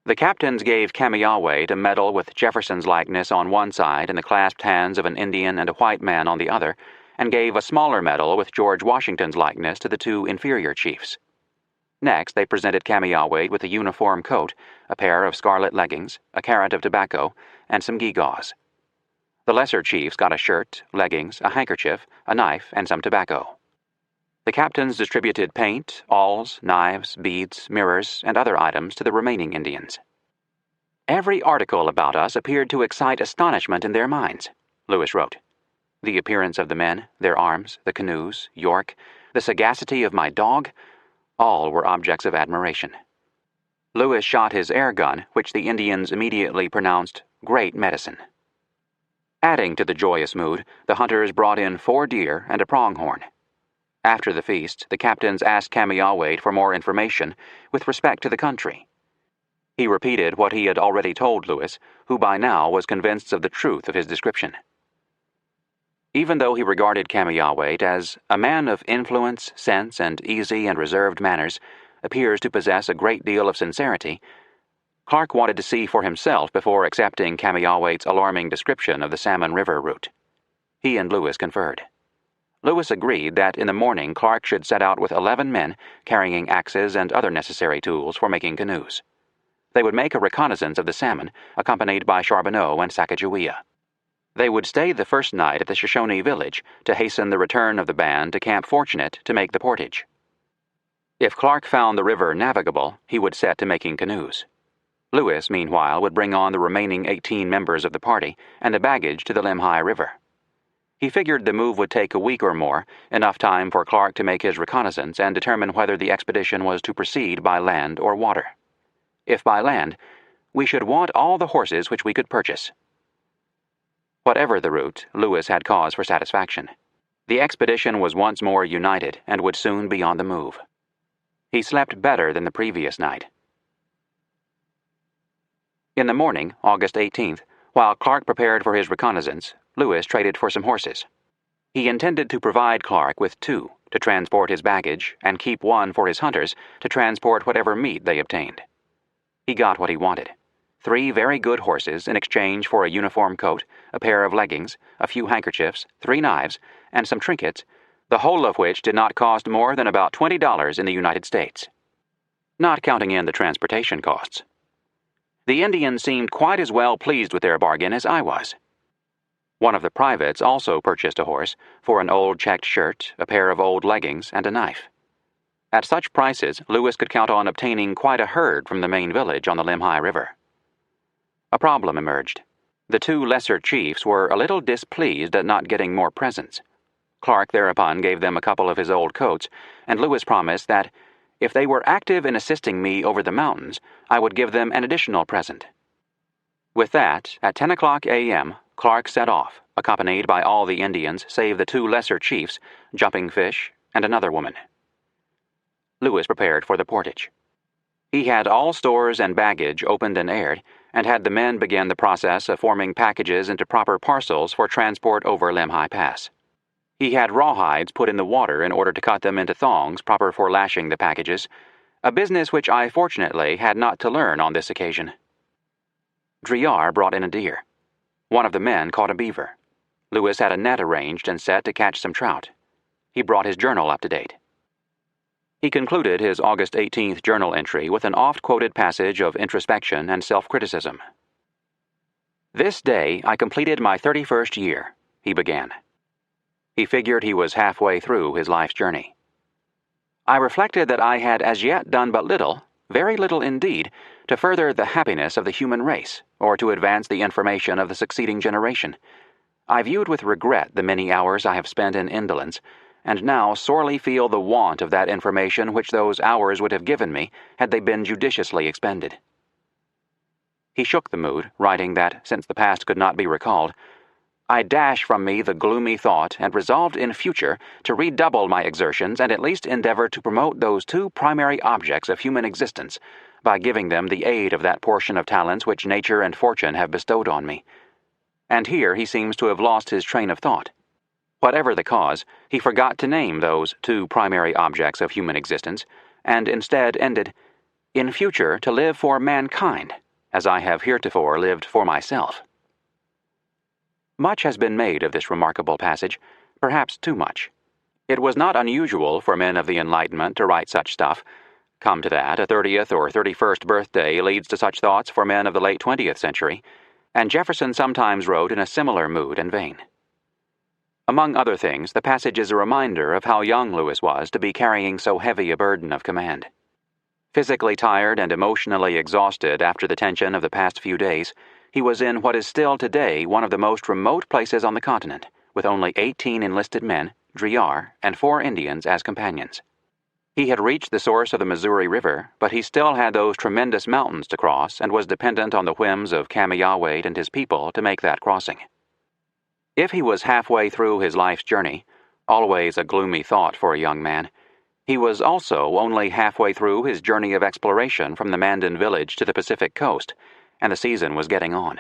The captains gave Kamiyawait a medal with Jefferson's likeness on one side and the clasped hands of an Indian and a white man on the other, and gave a smaller medal with George Washington's likeness to the two inferior chiefs. Next, they presented Kamiyawait with a uniform coat, a pair of scarlet leggings, a carrot of tobacco, and some gewgaws. The lesser chiefs got a shirt, leggings, a handkerchief, a knife, and some tobacco. The captains distributed paint, awls, knives, beads, mirrors, and other items to the remaining Indians. Every article about us appeared to excite astonishment in their minds, Lewis wrote. The appearance of the men, their arms, the canoes, York, the sagacity of my dog, all were objects of admiration. Lewis shot his air gun, which the Indians immediately pronounced great medicine. Adding to the joyous mood, the hunters brought in 4 deer and a pronghorn. After the feast, the captains asked Kamiyawait for more information with respect to the country. He repeated what he had already told Lewis, who by now was convinced of the truth of his description. Even though he regarded Kamiyawait as a man of influence, sense, and easy and reserved manners, appears to possess a great deal of sincerity, Clark wanted to see for himself before accepting Kamiyawait's alarming description of the Salmon River route. He and Lewis conferred. Lewis agreed that in the morning Clark should set out with 11 men carrying axes and other necessary tools for making canoes. They would make a reconnaissance of the salmon, accompanied by Charbonneau and Sacagawea. They would stay the first night at the Shoshone village to hasten the return of the band to Camp Fortunate to make the portage. If Clark found the river navigable, he would set to making canoes. Lewis, meanwhile, would bring on the remaining 18 members of the party and the baggage to the Lemhi River. He figured the move would take a week or more, enough time for Clark to make his reconnaissance and determine whether the expedition was to proceed by land or water. If by land, we should want all the horses which we could purchase. Whatever the route, Lewis had cause for satisfaction. The expedition was once more united and would soon be on the move. He slept better than the previous night. In the morning, August 18th, while Clark prepared for his reconnaissance, Lewis traded for some horses. He intended to provide Clark with 2, to transport his baggage, and keep one for his hunters to transport whatever meat they obtained. He got what he wanted: 3 very good horses in exchange for a uniform coat, a pair of leggings, a few handkerchiefs, 3 knives, and some trinkets, the whole of which did not cost more than about $20 in the United States, not counting in the transportation costs. The Indians seemed quite as well pleased with their bargain as I was. One of the privates also purchased a horse for an old checked shirt, a pair of old leggings, and a knife. At such prices, Lewis could count on obtaining quite a herd from the main village on the Lemhi River. A problem emerged. The 2 lesser chiefs were a little displeased at not getting more presents. Clark thereupon gave them a couple of his old coats, and Lewis promised that, if they were active in assisting me over the mountains, I would give them an additional present. With that, at 10 o'clock a.m., Clark set off, accompanied by all the Indians save the 2 lesser chiefs, Jumping Fish, and another woman. Lewis prepared for the portage. He had all stores and baggage opened and aired, and had the men begin the process of forming packages into proper parcels for transport over Lemhi Pass. He had rawhides put in the water in order to cut them into thongs proper for lashing the packages, a business which I fortunately had not to learn on this occasion. Driar brought in a deer. One of the men caught a beaver. Lewis had a net arranged and set to catch some trout. He brought his journal up to date. He concluded his August 18th journal entry with an oft-quoted passage of introspection and self-criticism. "This day I completed my 31st year," he began. He figured he was halfway through his life's journey. "I reflected that I had as yet done but little, very little indeed, to further the happiness of the human race, or to advance the information of the succeeding generation. I viewed with regret the many hours I have spent in indolence, and now sorely feel the want of that information which those hours would have given me had they been judiciously expended." He shook the mood, writing that, since the past could not be recalled, "I dash from me the gloomy thought and resolved in future to redouble my exertions and at least endeavor to promote those 2 primary objects of human existence by giving them the aid of that portion of talents which nature and fortune have bestowed on me." And here he seems to have lost his train of thought. Whatever the cause, he forgot to name those 2 primary objects of human existence, and instead ended, "In future to live for mankind, as I have heretofore lived for myself." Much has been made of this remarkable passage, perhaps too much. It was not unusual for men of the Enlightenment to write such stuff. Come to that, a 30th or 31st birthday leads to such thoughts for men of the late 20th century, and Jefferson sometimes wrote in a similar mood and vein. Among other things, the passage is a reminder of how young Lewis was to be carrying so heavy a burden of command. Physically tired and emotionally exhausted after the tension of the past few days, he was in what is still today one of the most remote places on the continent, with only 18 enlisted men, Driar, and 4 Indians as companions. He had reached the source of the Missouri River, but he still had those tremendous mountains to cross and was dependent on the whims of Kamiyawade and his people to make that crossing. If he was halfway through his life's journey, always a gloomy thought for a young man, he was also only halfway through his journey of exploration from the Mandan village to the Pacific coast, and the season was getting on.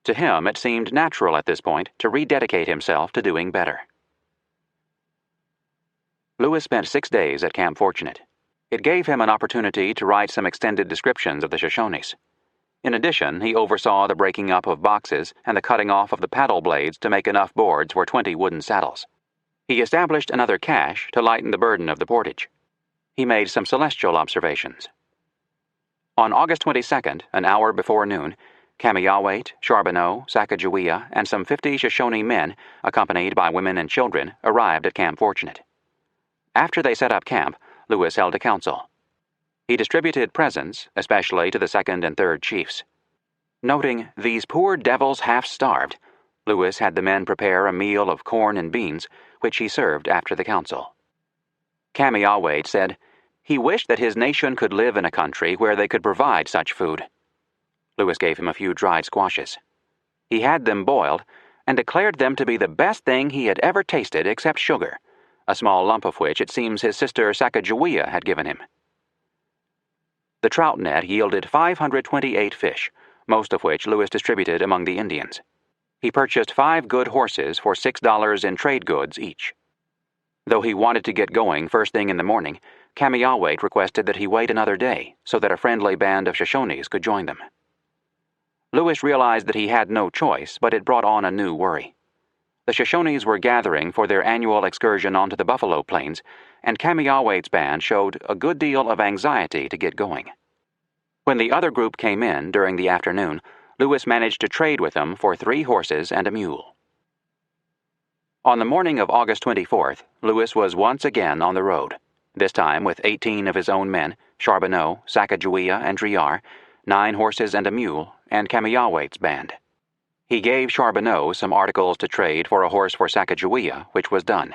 To him, it seemed natural at this point to rededicate himself to doing better. Lewis spent 6 days at Camp Fortunate. It gave him an opportunity to write some extended descriptions of the Shoshones. In addition, he oversaw the breaking up of boxes and the cutting off of the paddle blades to make enough boards for 20 wooden saddles. He established another cache to lighten the burden of the portage. He made some celestial observations. On August 22nd, an hour before noon, Kamiyawade, Charbonneau, Sacagawea, and some 50 Shoshone men, accompanied by women and children, arrived at Camp Fortunate. After they set up camp, Lewis held a council. He distributed presents, especially to the 2nd and 3rd chiefs. Noting, "These poor devils half-starved," Lewis had the men prepare a meal of corn and beans, which he served after the council. Kamiyawade said he wished that his nation could live in a country where they could provide such food. Lewis gave him a few dried squashes. He had them boiled and declared them to be the best thing he had ever tasted except sugar, a small lump of which it seems his sister Sacagawea had given him. The trout net yielded 528 fish, most of which Lewis distributed among the Indians. He purchased 5 good horses for $6 in trade goods each. Though he wanted to get going first thing in the morning, Kamiyawait requested that he wait another day so that a friendly band of Shoshones could join them. Lewis realized that he had no choice, but it brought on a new worry. The Shoshones were gathering for their annual excursion onto the Buffalo Plains, and Kamiyawait's band showed a good deal of anxiety to get going. When the other group came in during the afternoon, Lewis managed to trade with them for 3 horses and a mule. On the morning of August 24th, Lewis was once again on the road, this time with 18 of his own men, Charbonneau, Sacagawea, and Driar, 9 horses and a mule, and Kamiyawait's band. He gave Charbonneau some articles to trade for a horse for Sacagawea, which was done.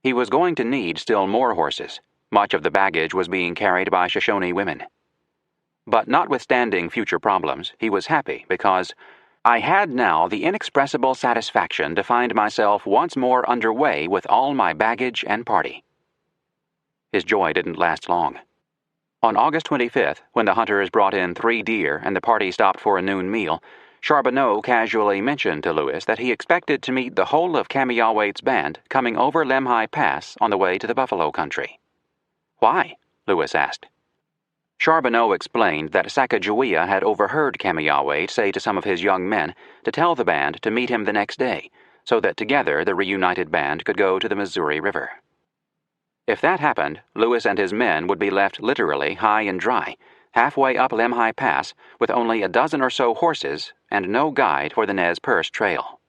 He was going to need still more horses. Much of the baggage was being carried by Shoshone women. But notwithstanding future problems, he was happy because I had now the inexpressible satisfaction to find myself once more underway with all my baggage and party. His joy didn't last long. On August 25th, when the hunters brought in 3 deer and the party stopped for a noon meal, Charbonneau casually mentioned to Lewis that he expected to meet the whole of Kamiyawait's band coming over Lemhi Pass on the way to the buffalo country. Why? Lewis asked. Charbonneau explained that Sacagawea had overheard Kamiyawait say to some of his young men to tell the band to meet him the next day, so that together the reunited band could go to the Missouri River. If that happened, Lewis and his men would be left literally high and dry, halfway up Lemhi Pass, with only a dozen or so horses and no guide for the Nez Perce Trail.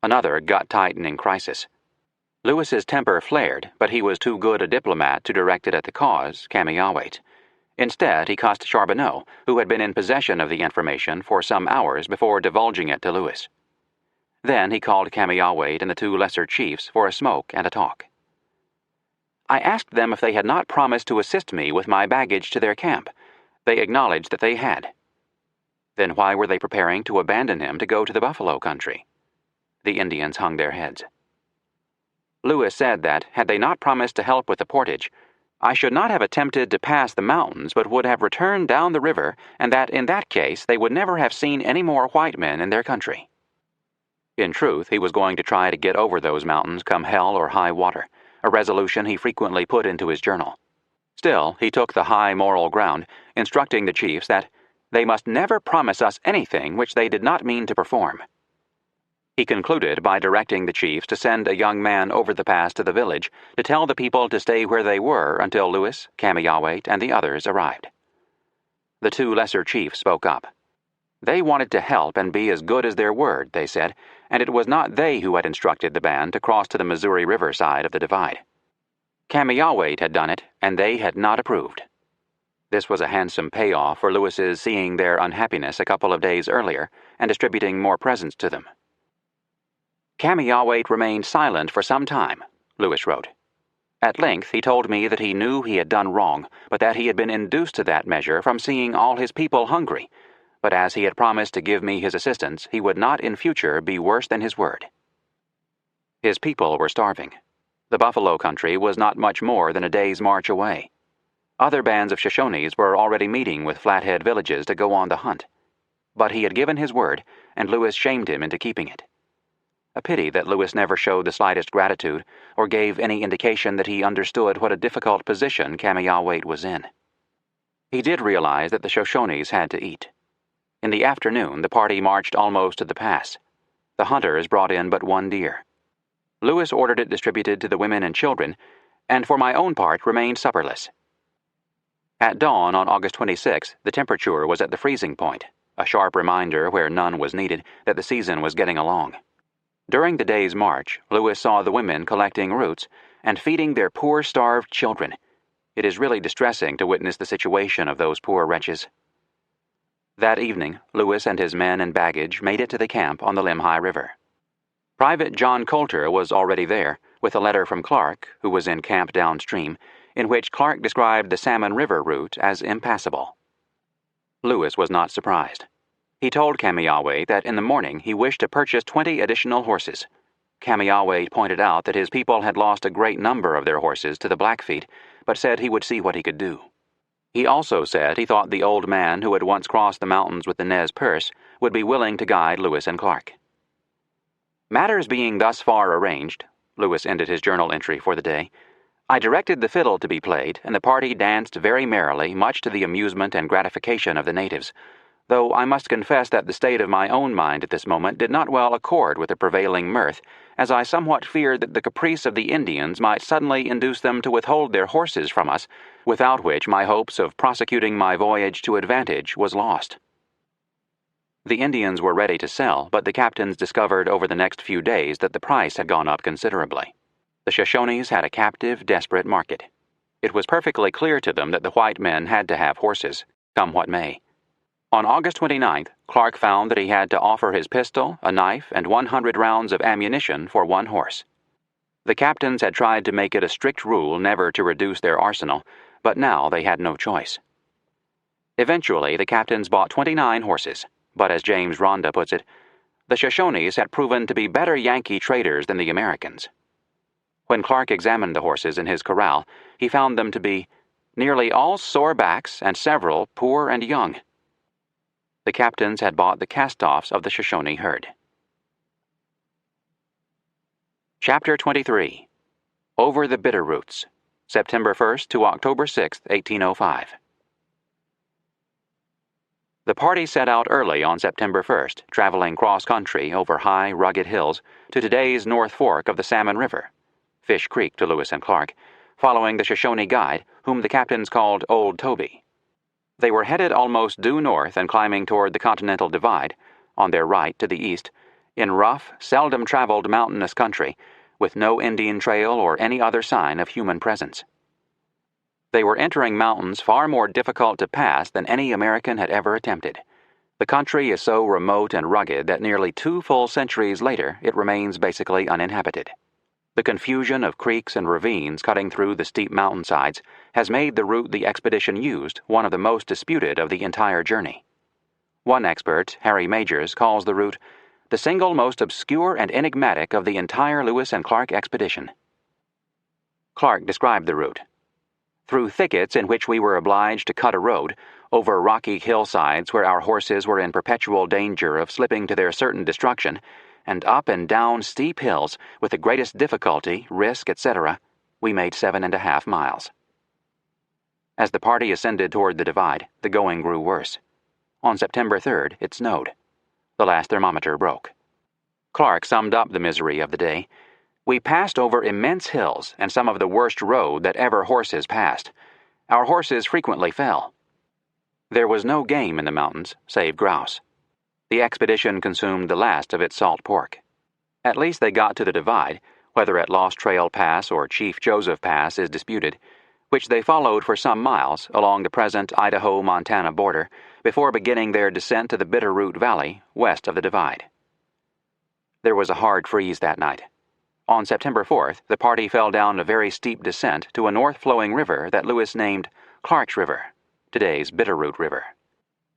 Another gut-tightening crisis. Lewis's temper flared, but he was too good a diplomat to direct it at the cause, Kamiyawait. Instead, he cussed Charbonneau, who had been in possession of the information for some hours before divulging it to Lewis. Then he called Kamiyawait and the 2 lesser chiefs for a smoke and a talk. I asked them if they had not promised to assist me with my baggage to their camp. They acknowledged that they had. Then why were they preparing to abandon him to go to the buffalo country? The Indians hung their heads. Lewis said that, had they not promised to help with the portage, I should not have attempted to pass the mountains but would have returned down the river, and that in that case they would never have seen any more white men in their country. In truth, he was going to try to get over those mountains come hell or high water, a resolution he frequently put into his journal. Still, he took the high moral ground, instructing the chiefs that they must never promise us anything which they did not mean to perform. He concluded by directing the chiefs to send a young man over the pass to the village to tell the people to stay where they were until Lewis, Kamiyawait, and the others arrived. The 2 lesser chiefs spoke up. They wanted to help and be as good as their word, they said, and it was not they who had instructed the band to cross to the Missouri River side of the divide. Kamiyawait had done it, and they had not approved. This was a handsome payoff for Lewis's seeing their unhappiness a couple of days earlier and distributing more presents to them. Kamiyawait remained silent for some time, Lewis wrote. At length he told me that he knew he had done wrong, but that he had been induced to that measure from seeing all his people hungry, but as he had promised to give me his assistance, he would not in future be worse than his word. His people were starving. The buffalo country was not much more than a day's march away. Other bands of Shoshones were already meeting with Flathead villages to go on the hunt. But he had given his word, and Lewis shamed him into keeping it. A pity that Lewis never showed the slightest gratitude or gave any indication that he understood what a difficult position Kamiyawait was in. He did realize that the Shoshones had to eat. In the afternoon, the party marched almost to the pass. The hunters brought in but 1 deer. Lewis ordered it distributed to the women and children, and for my own part remained supperless. At dawn on August 26th, the temperature was at the freezing point, a sharp reminder where none was needed that the season was getting along. During the day's march, Lewis saw the women collecting roots and feeding their poor starved children. It is really distressing to witness the situation of those poor wretches. That evening, Lewis and his men and baggage made it to the camp on the Lemhi River. Private John Coulter was already there, with a letter from Clark, who was in camp downstream, in which Clark described the Salmon River route as impassable. Lewis was not surprised. He told Kamiyawait that in the morning he wished to purchase 20 additional horses. Kamiyawait pointed out that his people had lost a great number of their horses to the Blackfeet, but said he would see what he could do. He also said he thought the old man who had once crossed the mountains with the Nez Perce would be willing to guide Lewis and Clark. Matters being thus far arranged, Lewis ended his journal entry for the day. I directed the fiddle to be played, and the party danced very merrily, much to the amusement and gratification of the natives, though I must confess that the state of my own mind at this moment did not well accord with the prevailing mirth, as I somewhat feared that the caprice of the Indians might suddenly induce them to withhold their horses from us, without which my hopes of prosecuting my voyage to advantage was lost. The Indians were ready to sell, but the captains discovered over the next few days that the price had gone up considerably. The Shoshones had a captive, desperate market. It was perfectly clear to them that the white men had to have horses, come what may. On August 29th, Clark found that he had to offer his pistol, a knife, and 100 rounds of ammunition for one horse. The captains had tried to make it a strict rule never to reduce their arsenal, but now they had no choice. Eventually, the captains bought 29 horses, but as James Rhonda puts it, the Shoshones had proven to be better Yankee traders than the Americans. When Clark examined the horses in his corral, he found them to be nearly all sore backs and several poor and young. The captains had bought the cast-offs of the Shoshone herd. Chapter 23. Over the Bitter Roots, September 1st to October 6th, 1805. The party set out early on September 1st, traveling cross-country over high, rugged hills to today's North Fork of the Salmon River, Fish Creek to Lewis and Clark, following the Shoshone guide, whom the captains called Old Toby. They were headed almost due north and climbing toward the Continental Divide, on their right to the east, in rough, seldom-traveled mountainous country, with no Indian trail or any other sign of human presence. They were entering mountains far more difficult to pass than any American had ever attempted. The country is so remote and rugged that nearly 2 full centuries later it remains basically uninhabited. The confusion of creeks and ravines cutting through the steep mountainsides has made the route the expedition used one of the most disputed of the entire journey. One expert, Harry Majors, calls the route the single most obscure and enigmatic of the entire Lewis and Clark expedition. Clark described the route. Through thickets in which we were obliged to cut a road, over rocky hillsides where our horses were in perpetual danger of slipping to their certain destruction, and up and down steep hills with the greatest difficulty, risk, etc., we made 7.5 miles. As the party ascended toward the divide, the going grew worse. On September 3rd, it snowed. The last thermometer broke. Clark summed up the misery of the day. We passed over immense hills and some of the worst road that ever horses passed. Our horses frequently fell. There was no game in the mountains, save grouse. The expedition consumed the last of its salt pork. At least they got to the divide, whether at Lost Trail Pass or Chief Joseph Pass is disputed, which they followed for some miles along the present Idaho-Montana border before beginning their descent to the Bitter Root Valley west of the divide. There was a hard freeze that night. On September 4th, the party fell down a very steep descent to a north-flowing river that Lewis named Clark's River, today's Bitterroot River.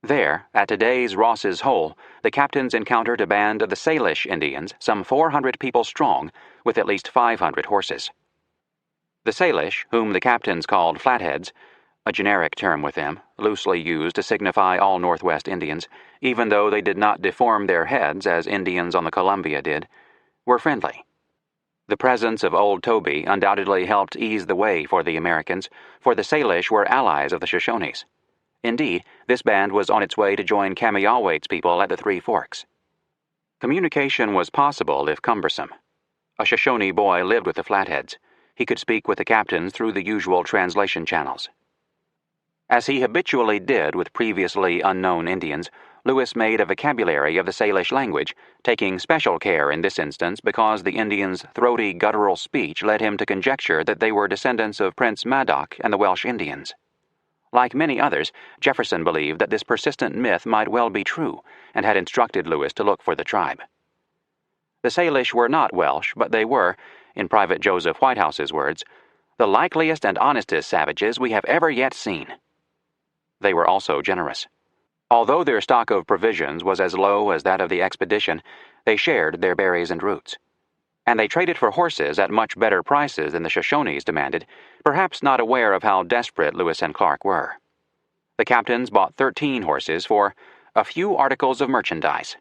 There, at today's Ross's Hole, the captains encountered a band of the Salish Indians, some 400 people strong, with at least 500 horses. The Salish, whom the captains called Flatheads, a generic term with them, loosely used to signify all Northwest Indians, even though they did not deform their heads as Indians on the Columbia did, were friendly. The presence of Old Toby undoubtedly helped ease the way for the Americans, for the Salish were allies of the Shoshones. Indeed, this band was on its way to join Camiawate's people at the Three Forks. Communication was possible if cumbersome. A Shoshone boy lived with the Flatheads. He could speak with the captains through the usual translation channels. As he habitually did with previously unknown Indians, Lewis made a vocabulary of the Salish language, taking special care in this instance because the Indians' throaty guttural speech led him to conjecture that they were descendants of Prince Madoc and the Welsh Indians. Like many others, Jefferson believed that this persistent myth might well be true, and had instructed Lewis to look for the tribe. The Salish were not Welsh, but they were, in Private Joseph Whitehouse's words, the likeliest and honestest savages we have ever yet seen. They were also generous. Although their stock of provisions was as low as that of the expedition, they shared their berries and roots. And they traded for horses at much better prices than the Shoshones demanded, perhaps not aware of how desperate Lewis and Clark were. The captains bought 13 horses for a few articles of merchandise,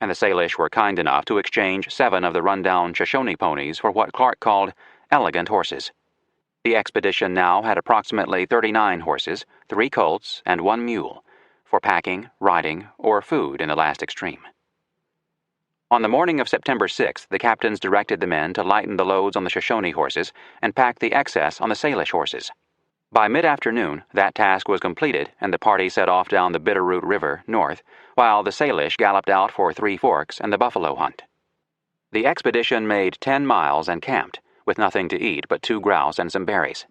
and the Salish were kind enough to exchange 7 of the run-down Shoshone ponies for what Clark called elegant horses. The expedition now had approximately 39 horses, 3 colts, and 1 mule, for packing, riding, or food in the last extreme. On the morning of September 6th, the captains directed the men to lighten the loads on the Shoshone horses and pack the excess on the Salish horses. By mid-afternoon, that task was completed, and the party set off down the Bitterroot River north, while the Salish galloped out for Three Forks and the buffalo hunt. The expedition made 10 miles and camped, with nothing to eat but 2 grouse and some berries.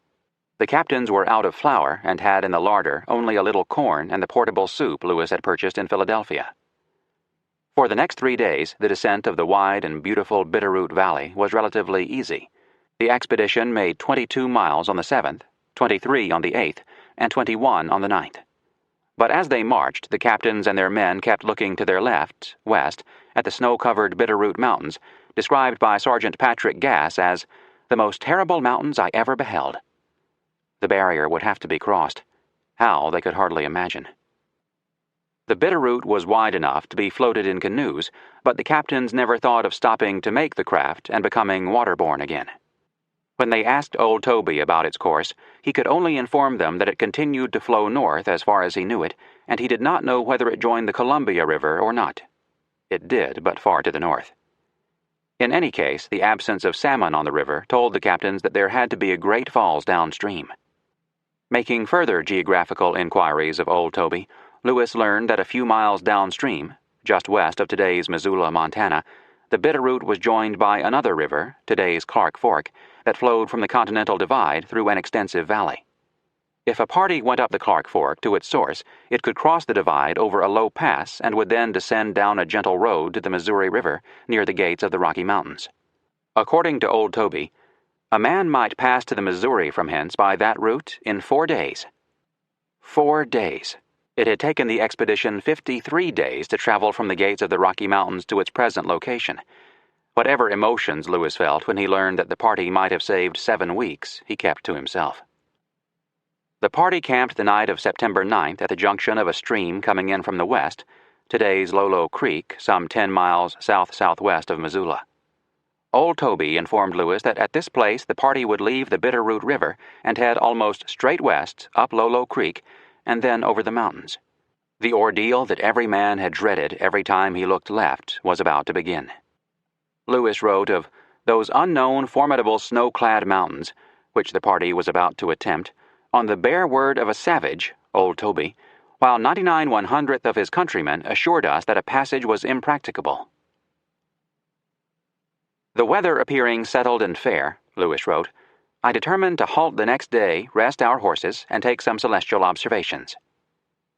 The captains were out of flour and had in the larder only a little corn and the portable soup Lewis had purchased in Philadelphia. For the next 3 days, the descent of the wide and beautiful Bitterroot Valley was relatively easy. The expedition made 22 miles on the 7th, 23 on the 8th, and 21 on the 9th. But as they marched, the captains and their men kept looking to their left, west, at the snow-covered Bitterroot Mountains, described by Sergeant Patrick Gass as the most terrible mountains I ever beheld. The barrier would have to be crossed. How, they could hardly imagine. The Bitterroot was wide enough to be floated in canoes, but the captains never thought of stopping to make the craft and becoming waterborne again. When they asked old Toby about its course, he could only inform them that it continued to flow north as far as he knew it, and he did not know whether it joined the Columbia River or not. It did, but far to the north. In any case, the absence of salmon on the river told the captains that there had to be a great falls downstream. Making further geographical inquiries of old Toby, Lewis learned that a few miles downstream, just west of today's Missoula, Montana, the Bitterroot was joined by another river, today's Clark Fork, that flowed from the Continental Divide through an extensive valley. If a party went up the Clark Fork to its source, it could cross the divide over a low pass and would then descend down a gentle road to the Missouri River near the gates of the Rocky Mountains. According to old Toby, a man might pass to the Missouri from hence by that route in 4 days. 4 days. It had taken the expedition 53 days to travel from the gates of the Rocky Mountains to its present location. Whatever emotions Lewis felt when he learned that the party might have saved 7 weeks, he kept to himself. The party camped the night of September 9th at the junction of a stream coming in from the west, today's Lolo Creek, some 10 miles south-southwest of Missoula. Old Toby informed Lewis that at this place the party would leave the Bitterroot River and head almost straight west up Lolo Creek and then over the mountains. The ordeal that every man had dreaded every time he looked left was about to begin. Lewis wrote of those unknown, formidable snow-clad mountains, which the party was about to attempt, on the bare word of a savage, old Toby, while 99/100th of his countrymen assured us that a passage was impracticable. The weather appearing settled and fair, Lewis wrote, I determined to halt the next day, rest our horses, and take some celestial observations.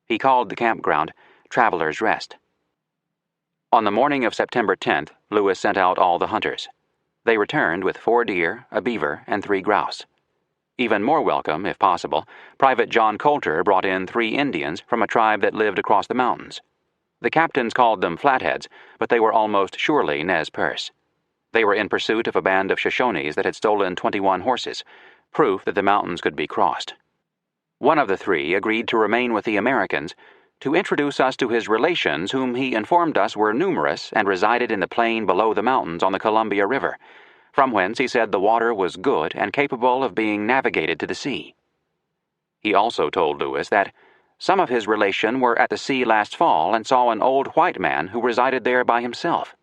He called the campground Traveler's Rest. On the morning of September 10th, Lewis sent out all the hunters. They returned with 4 deer, a beaver, and 3 grouse. Even more welcome, if possible, Private John Coulter brought in 3 Indians from a tribe that lived across the mountains. The captains called them Flatheads, but they were almost surely Nez Perce. They were in pursuit of a band of Shoshones that had stolen 21 horses, proof that the mountains could be crossed. One of the 3 agreed to remain with the Americans to introduce us to his relations, whom he informed us were numerous and resided in the plain below the mountains on the Columbia River, from whence he said the water was good and capable of being navigated to the sea. He also told Lewis that some of his relation were at the sea last fall and saw an old white man who resided there by himself.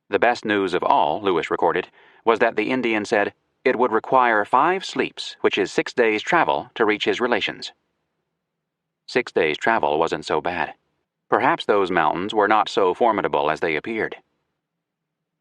The best news of all, Lewis recorded, was that the Indian said it would require 5 sleeps, which is 6 days' travel, to reach his relations. 6 days' travel wasn't so bad. Perhaps those mountains were not so formidable as they appeared.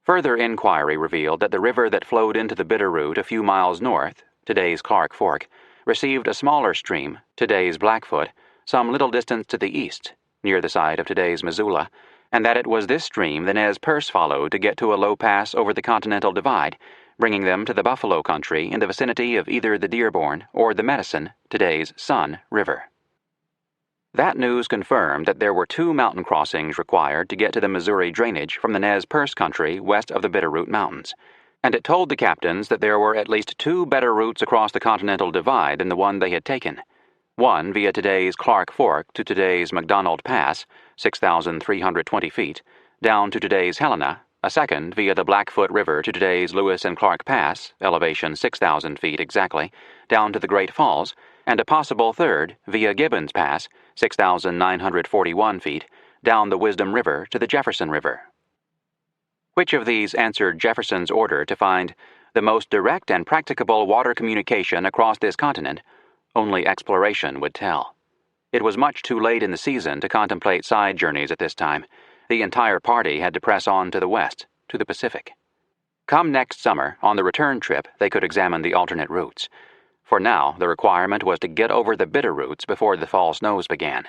Further inquiry revealed that the river that flowed into the Bitterroot a few miles north, today's Clark Fork, received a smaller stream, today's Blackfoot, some little distance to the east, near the site of today's Missoula, and that it was this stream the Nez Perce followed to get to a low pass over the Continental Divide, bringing them to the buffalo country in the vicinity of either the Dearborn or the Medicine, today's Sun, River. That news confirmed that there were 2 mountain crossings required to get to the Missouri drainage from the Nez Perce country west of the Bitterroot Mountains, and it told the captains that there were at least 2 better routes across the Continental Divide than the one they had taken. One via today's Clark Fork to today's McDonald Pass, 6,320 feet, down to today's Helena, a second via the Blackfoot River to today's Lewis and Clark Pass, elevation 6,000 feet exactly, down to the Great Falls, and a possible third via Gibbons Pass, 6,941 feet, down the Wisdom River to the Jefferson River. Which of these answered Jefferson's order to find the most direct and practicable water communication across this continent? Only exploration would tell. It was much too late in the season to contemplate side journeys at this time. The entire party had to press on to the west, to the Pacific. Come next summer, on the return trip, they could examine the alternate routes. For now, the requirement was to get over the bitter routes before the fall snows began.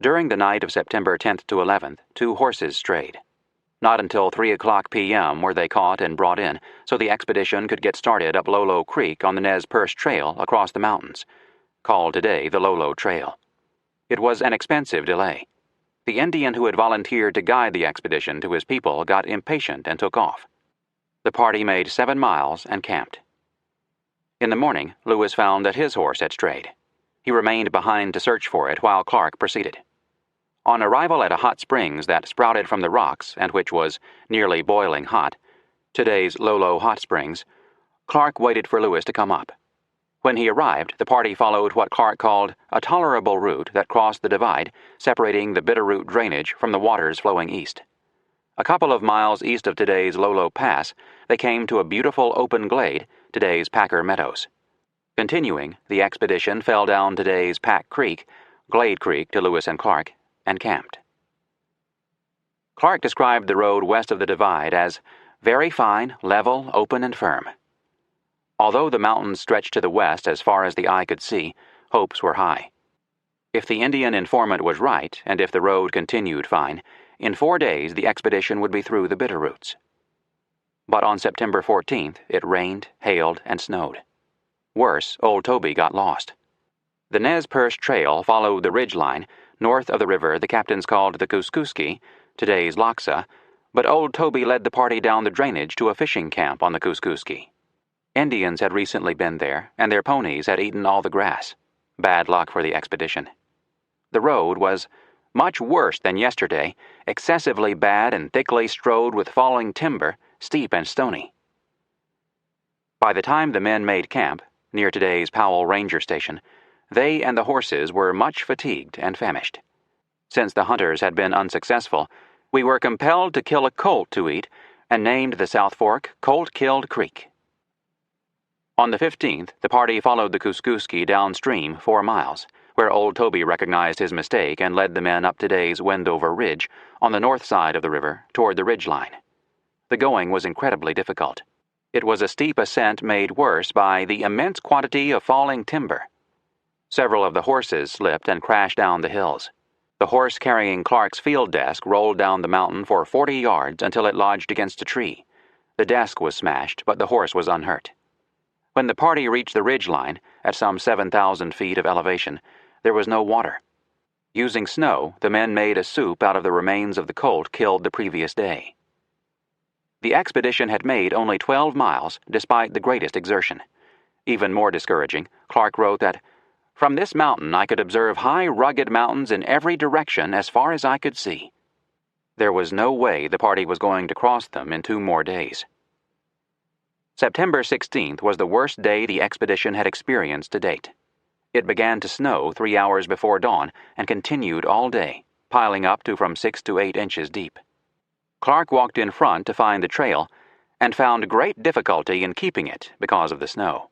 During the night of September 10th to 11th, 2 horses strayed. Not until 3:00 p.m. were they caught and brought in, so the expedition could get started up Lolo Creek on the Nez Perce Trail across the mountains, called today the Lolo Trail. It was an expensive delay. The Indian who had volunteered to guide the expedition to his people got impatient and took off. The party made 7 miles and camped. In the morning, Lewis found that his horse had strayed. He remained behind to search for it while Clark proceeded. On arrival at a hot springs that sprouted from the rocks and which was nearly boiling hot, today's Lolo Hot Springs, Clark waited for Lewis to come up. When he arrived, the party followed what Clark called a tolerable route that crossed the divide, separating the Bitterroot drainage from the waters flowing east. A couple of miles east of today's Lolo Pass, they came to a beautiful open glade, today's Packer Meadows. Continuing, the expedition fell down today's Pack Creek, Glade Creek to Lewis and Clark, and camped. Clark described the road west of the divide as very fine, level, open, and firm. Although the mountains stretched to the west as far as the eye could see, hopes were high. If the Indian informant was right, and if the road continued fine, in 4 days the expedition would be through the Bitterroots. But on September 14th, it rained, hailed, and snowed. Worse, old Toby got lost. The Nez Perce Trail followed the ridge line. North of the river, the captains called the Kooskooskee, today's Loxa, but old Toby led the party down the drainage to a fishing camp on the Kooskooskee. Indians had recently been there, and their ponies had eaten all the grass. Bad luck for the expedition. The road was much worse than yesterday, excessively bad and thickly strewed with falling timber, steep and stony. By the time the men made camp, near today's Powell Ranger Station, they and the horses were much fatigued and famished. Since the hunters had been unsuccessful, we were compelled to kill a colt to eat and named the South Fork Colt-Killed Creek. On the 15th, the party followed the Kooskooskee downstream 4 miles, where old Toby recognized his mistake and led the men up today's Wendover Ridge on the north side of the river toward the ridge line. The going was incredibly difficult. It was a steep ascent made worse by the immense quantity of falling timber. Several of the horses slipped and crashed down the hills. The horse carrying Clark's field desk rolled down the mountain for 40 yards until it lodged against a tree. The desk was smashed, but the horse was unhurt. When the party reached the ridge line, at some 7,000 feet of elevation, there was no water. Using snow, the men made a soup out of the remains of the colt killed the previous day. The expedition had made only 12 miles, despite the greatest exertion. Even more discouraging, Clark wrote that, "From this mountain I could observe high, rugged mountains in every direction as far as I could see." There was no way the party was going to cross them in 2 more days. September 16th was the worst day the expedition had experienced to date. It began to snow 3 hours before dawn and continued all day, piling up to from 6 to 8 inches deep. Clark walked in front to find the trail and found great difficulty in keeping it because of the snow.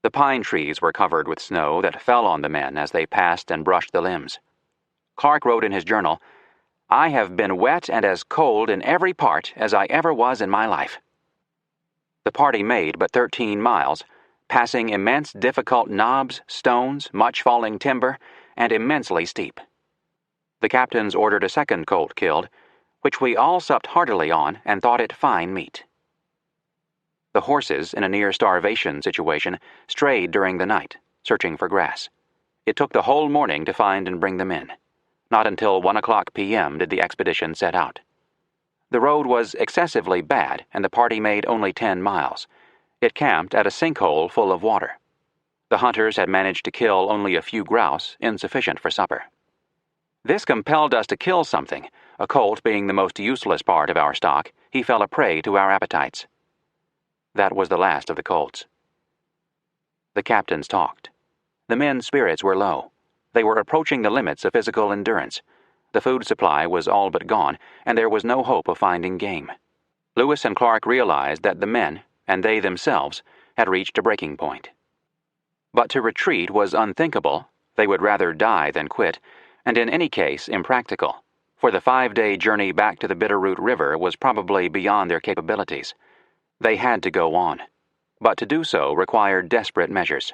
The pine trees were covered with snow that fell on the men as they passed and brushed the limbs. Clark wrote in his journal, "I have been wet and as cold in every part as I ever was in my life." The party made but 13 miles, passing immense difficult knobs, stones, much falling timber, and immensely steep. The captains ordered a second colt killed, which we all supped heartily on and thought it fine meat. The horses, in a near-starvation situation, strayed during the night, searching for grass. It took the whole morning to find and bring them in. Not until 1:00 p.m. did the expedition set out. The road was excessively bad, and the party made only 10 miles. It camped at a sinkhole full of water. The hunters had managed to kill only a few grouse, insufficient for supper. This compelled us to kill something. A colt being the most useless part of our stock, he fell a prey to our appetites. That was the last of the colts. The captains talked. The men's spirits were low. They were approaching the limits of physical endurance. The food supply was all but gone, and there was no hope of finding game. Lewis and Clark realized that the men, and they themselves, had reached a breaking point. But to retreat was unthinkable. They would rather die than quit, and in any case impractical, for the 5-day journey back to the Bitterroot River was probably beyond their capabilities. They had to go on, but to do so required desperate measures.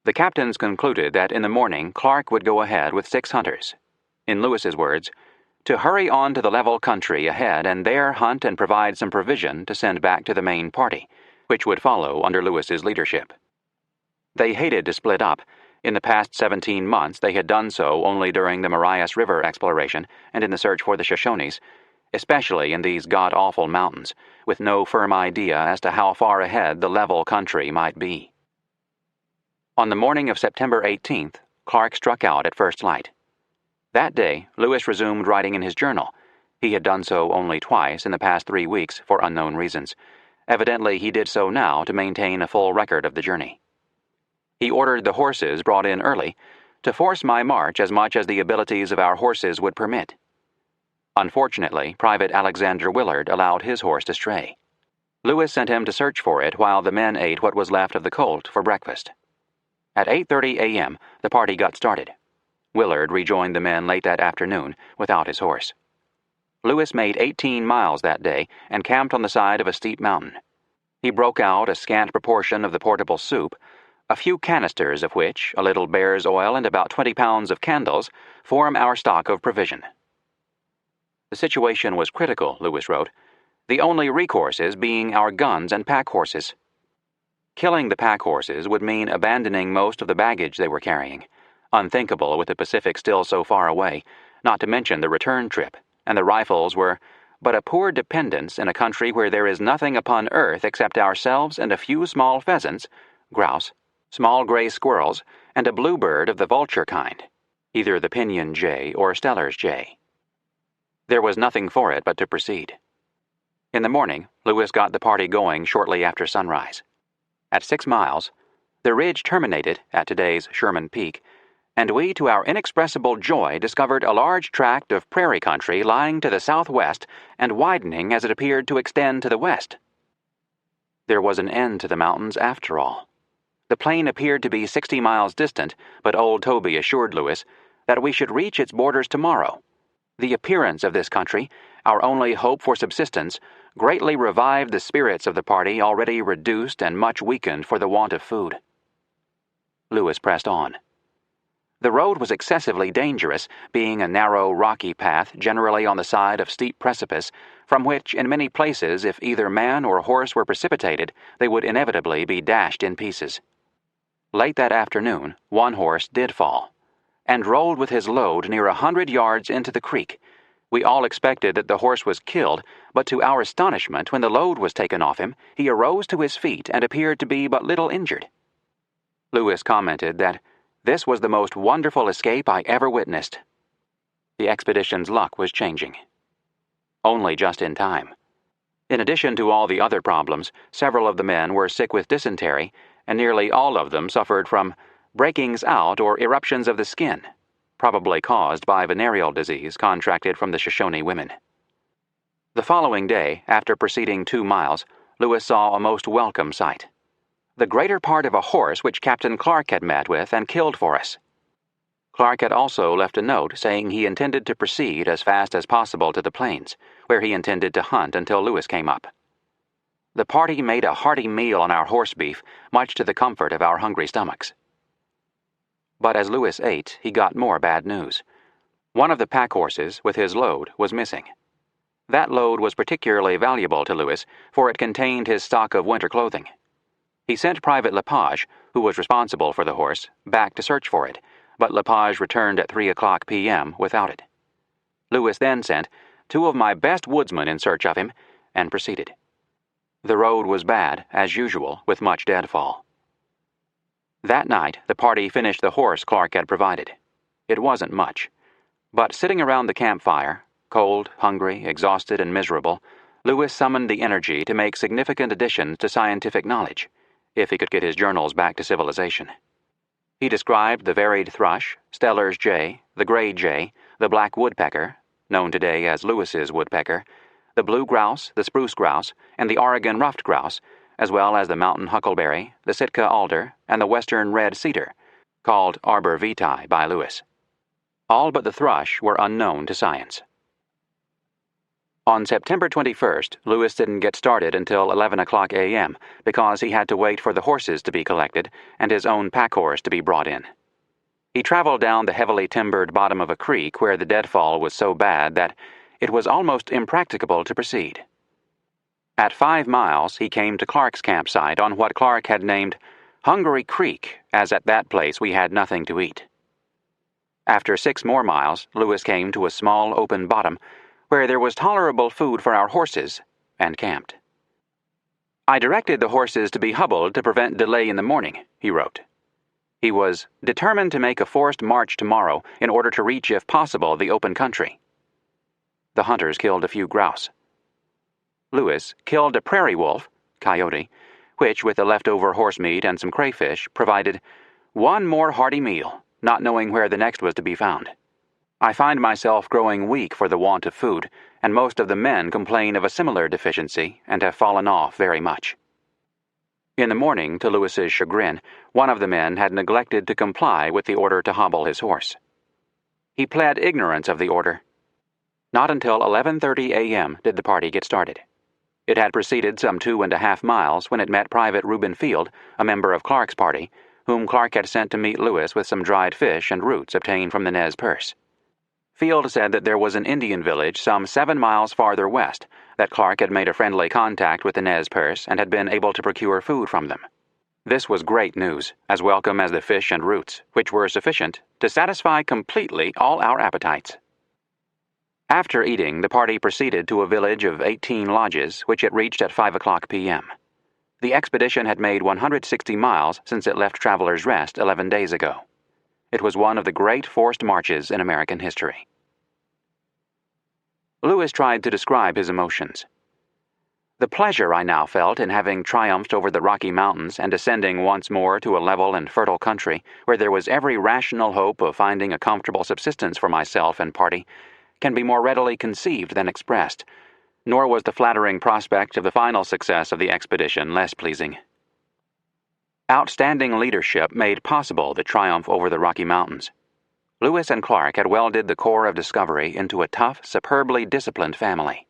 The captains concluded that in the morning Clark would go ahead with 6 hunters. In Lewis's words, to hurry on to the level country ahead and there hunt and provide some provision to send back to the main party, which would follow under Lewis's leadership. They hated to split up. In the past 17 months they had done so only during the Marias River exploration and in the search for the Shoshones, especially in these god-awful mountains, with no firm idea as to how far ahead the level country might be. On the morning of September 18th, Clark struck out at first light. That day, Lewis resumed writing in his journal. He had done so only twice in the past 3 weeks for unknown reasons. Evidently, he did so now to maintain a full record of the journey. He ordered the horses brought in early to force my march as much as the abilities of our horses would permit. Unfortunately, Private Alexander Willard allowed his horse to stray. Lewis sent him to search for it while the men ate what was left of the colt for breakfast. At 8:30 a.m., the party got started. Willard rejoined the men late that afternoon without his horse. Lewis made 18 miles that day and camped on the side of a steep mountain. He broke out a scant proportion of the portable soup, a few canisters of which, a little bear's oil, and about 20 pounds of candles form our stock of provision. The situation was critical, Lewis wrote, the only recourses being our guns and pack horses. Killing the pack horses would mean abandoning most of the baggage they were carrying, unthinkable with the Pacific still so far away, not to mention the return trip, and the rifles were but a poor dependence in a country where there is nothing upon earth except ourselves and a few small pheasants, grouse, small gray squirrels, and a bluebird of the vulture kind, either the pinyon jay or Steller's jay. There was nothing for it but to proceed. In the morning, Lewis got the party going shortly after sunrise. At 6 miles, the ridge terminated at today's Sherman Peak, and we, to our inexpressible joy, discovered a large tract of prairie country lying to the southwest and widening as it appeared to extend to the west. There was an end to the mountains after all. The plain appeared to be 60 miles distant, but old Toby assured Lewis that we should reach its borders tomorrow. The appearance of this country, our only hope for subsistence, greatly revived the spirits of the party already reduced and much weakened for the want of food. Lewis pressed on. The road was excessively dangerous, being a narrow, rocky path generally on the side of steep precipice, from which, in many places, if either man or horse were precipitated, they would inevitably be dashed in pieces. Late that afternoon, one horse did fall, and rolled with his load near 100 yards into the creek. We all expected that the horse was killed, but to our astonishment, when the load was taken off him, he arose to his feet and appeared to be but little injured. Lewis commented that this was the most wonderful escape I ever witnessed. The expedition's luck was changing. Only just in time. In addition to all the other problems, several of the men were sick with dysentery, and nearly all of them suffered from breakings out or eruptions of the skin, probably caused by venereal disease contracted from the Shoshone women. The following day, after proceeding 2 miles, Lewis saw a most welcome sight. The greater part of a horse which Captain Clark had met with and killed for us. Clark had also left a note saying he intended to proceed as fast as possible to the plains, where he intended to hunt until Lewis came up. The party made a hearty meal on our horse beef, much to the comfort of our hungry stomachs. But as Lewis ate, he got more bad news. One of the pack horses, with his load, was missing. That load was particularly valuable to Lewis, for it contained his stock of winter clothing. He sent Private Lepage, who was responsible for the horse, back to search for it, but Lepage returned at 3:00 p.m. without it. Lewis then sent 2 of my best woodsmen in search of him, and proceeded. The road was bad, as usual, with much deadfall. That night, the party finished the horse Clark had provided. It wasn't much, but sitting around the campfire, cold, hungry, exhausted, and miserable, Lewis summoned the energy to make significant additions to scientific knowledge, if he could get his journals back to civilization. He described the varied thrush, Steller's jay, the gray jay, the black woodpecker, known today as Lewis's woodpecker, the blue grouse, the spruce grouse, and the Oregon ruffed grouse, as well as the mountain huckleberry, the Sitka alder, and the western red cedar, called arbor vitae by Lewis. All but the thrush were unknown to science. On September 21st, Lewis didn't get started until 11 o'clock a.m. because he had to wait for the horses to be collected and his own pack horse to be brought in. He traveled down the heavily timbered bottom of a creek where the deadfall was so bad that it was almost impracticable to proceed. At 5 miles, he came to Clark's campsite on what Clark had named Hungry Creek, as at that place we had nothing to eat. After 6 more miles, Lewis came to a small open bottom where there was tolerable food for our horses, and camped. I directed the horses to be hobbled to prevent delay in the morning, he wrote. He was determined to make a forced march tomorrow in order to reach, if possible, the open country. The hunters killed a few grouse. Lewis killed a prairie wolf, coyote, which, with the leftover horse meat and some crayfish, provided one more hearty meal, not knowing where the next was to be found. I find myself growing weak for the want of food, and most of the men complain of a similar deficiency and have fallen off very much. In the morning, to Lewis's chagrin, one of the men had neglected to comply with the order to hobble his horse. He pled ignorance of the order. Not until 11:30 a.m. did the party get started. It had proceeded some 2.5 miles when it met Private Reuben Field, a member of Clark's party, whom Clark had sent to meet Lewis with some dried fish and roots obtained from the Nez Perce. Field said that there was an Indian village some 7 miles farther west, that Clark had made a friendly contact with the Nez Perce and had been able to procure food from them. This was great news, as welcome as the fish and roots, which were sufficient to satisfy completely all our appetites. After eating, the party proceeded to a village of 18 lodges, which it reached at 5 o'clock p.m. The expedition had made 160 miles since it left Travelers Rest 11 days ago. It was one of the great forced marches in American history. Lewis tried to describe his emotions. The pleasure I now felt in having triumphed over the Rocky Mountains and descending once more to a level and fertile country where there was every rational hope of finding a comfortable subsistence for myself and party can be more readily conceived than expressed, nor was the flattering prospect of the final success of the expedition less pleasing. Outstanding leadership made possible the triumph over the Rocky Mountains. Lewis and Clark had welded the core of discovery into a tough, superbly disciplined family.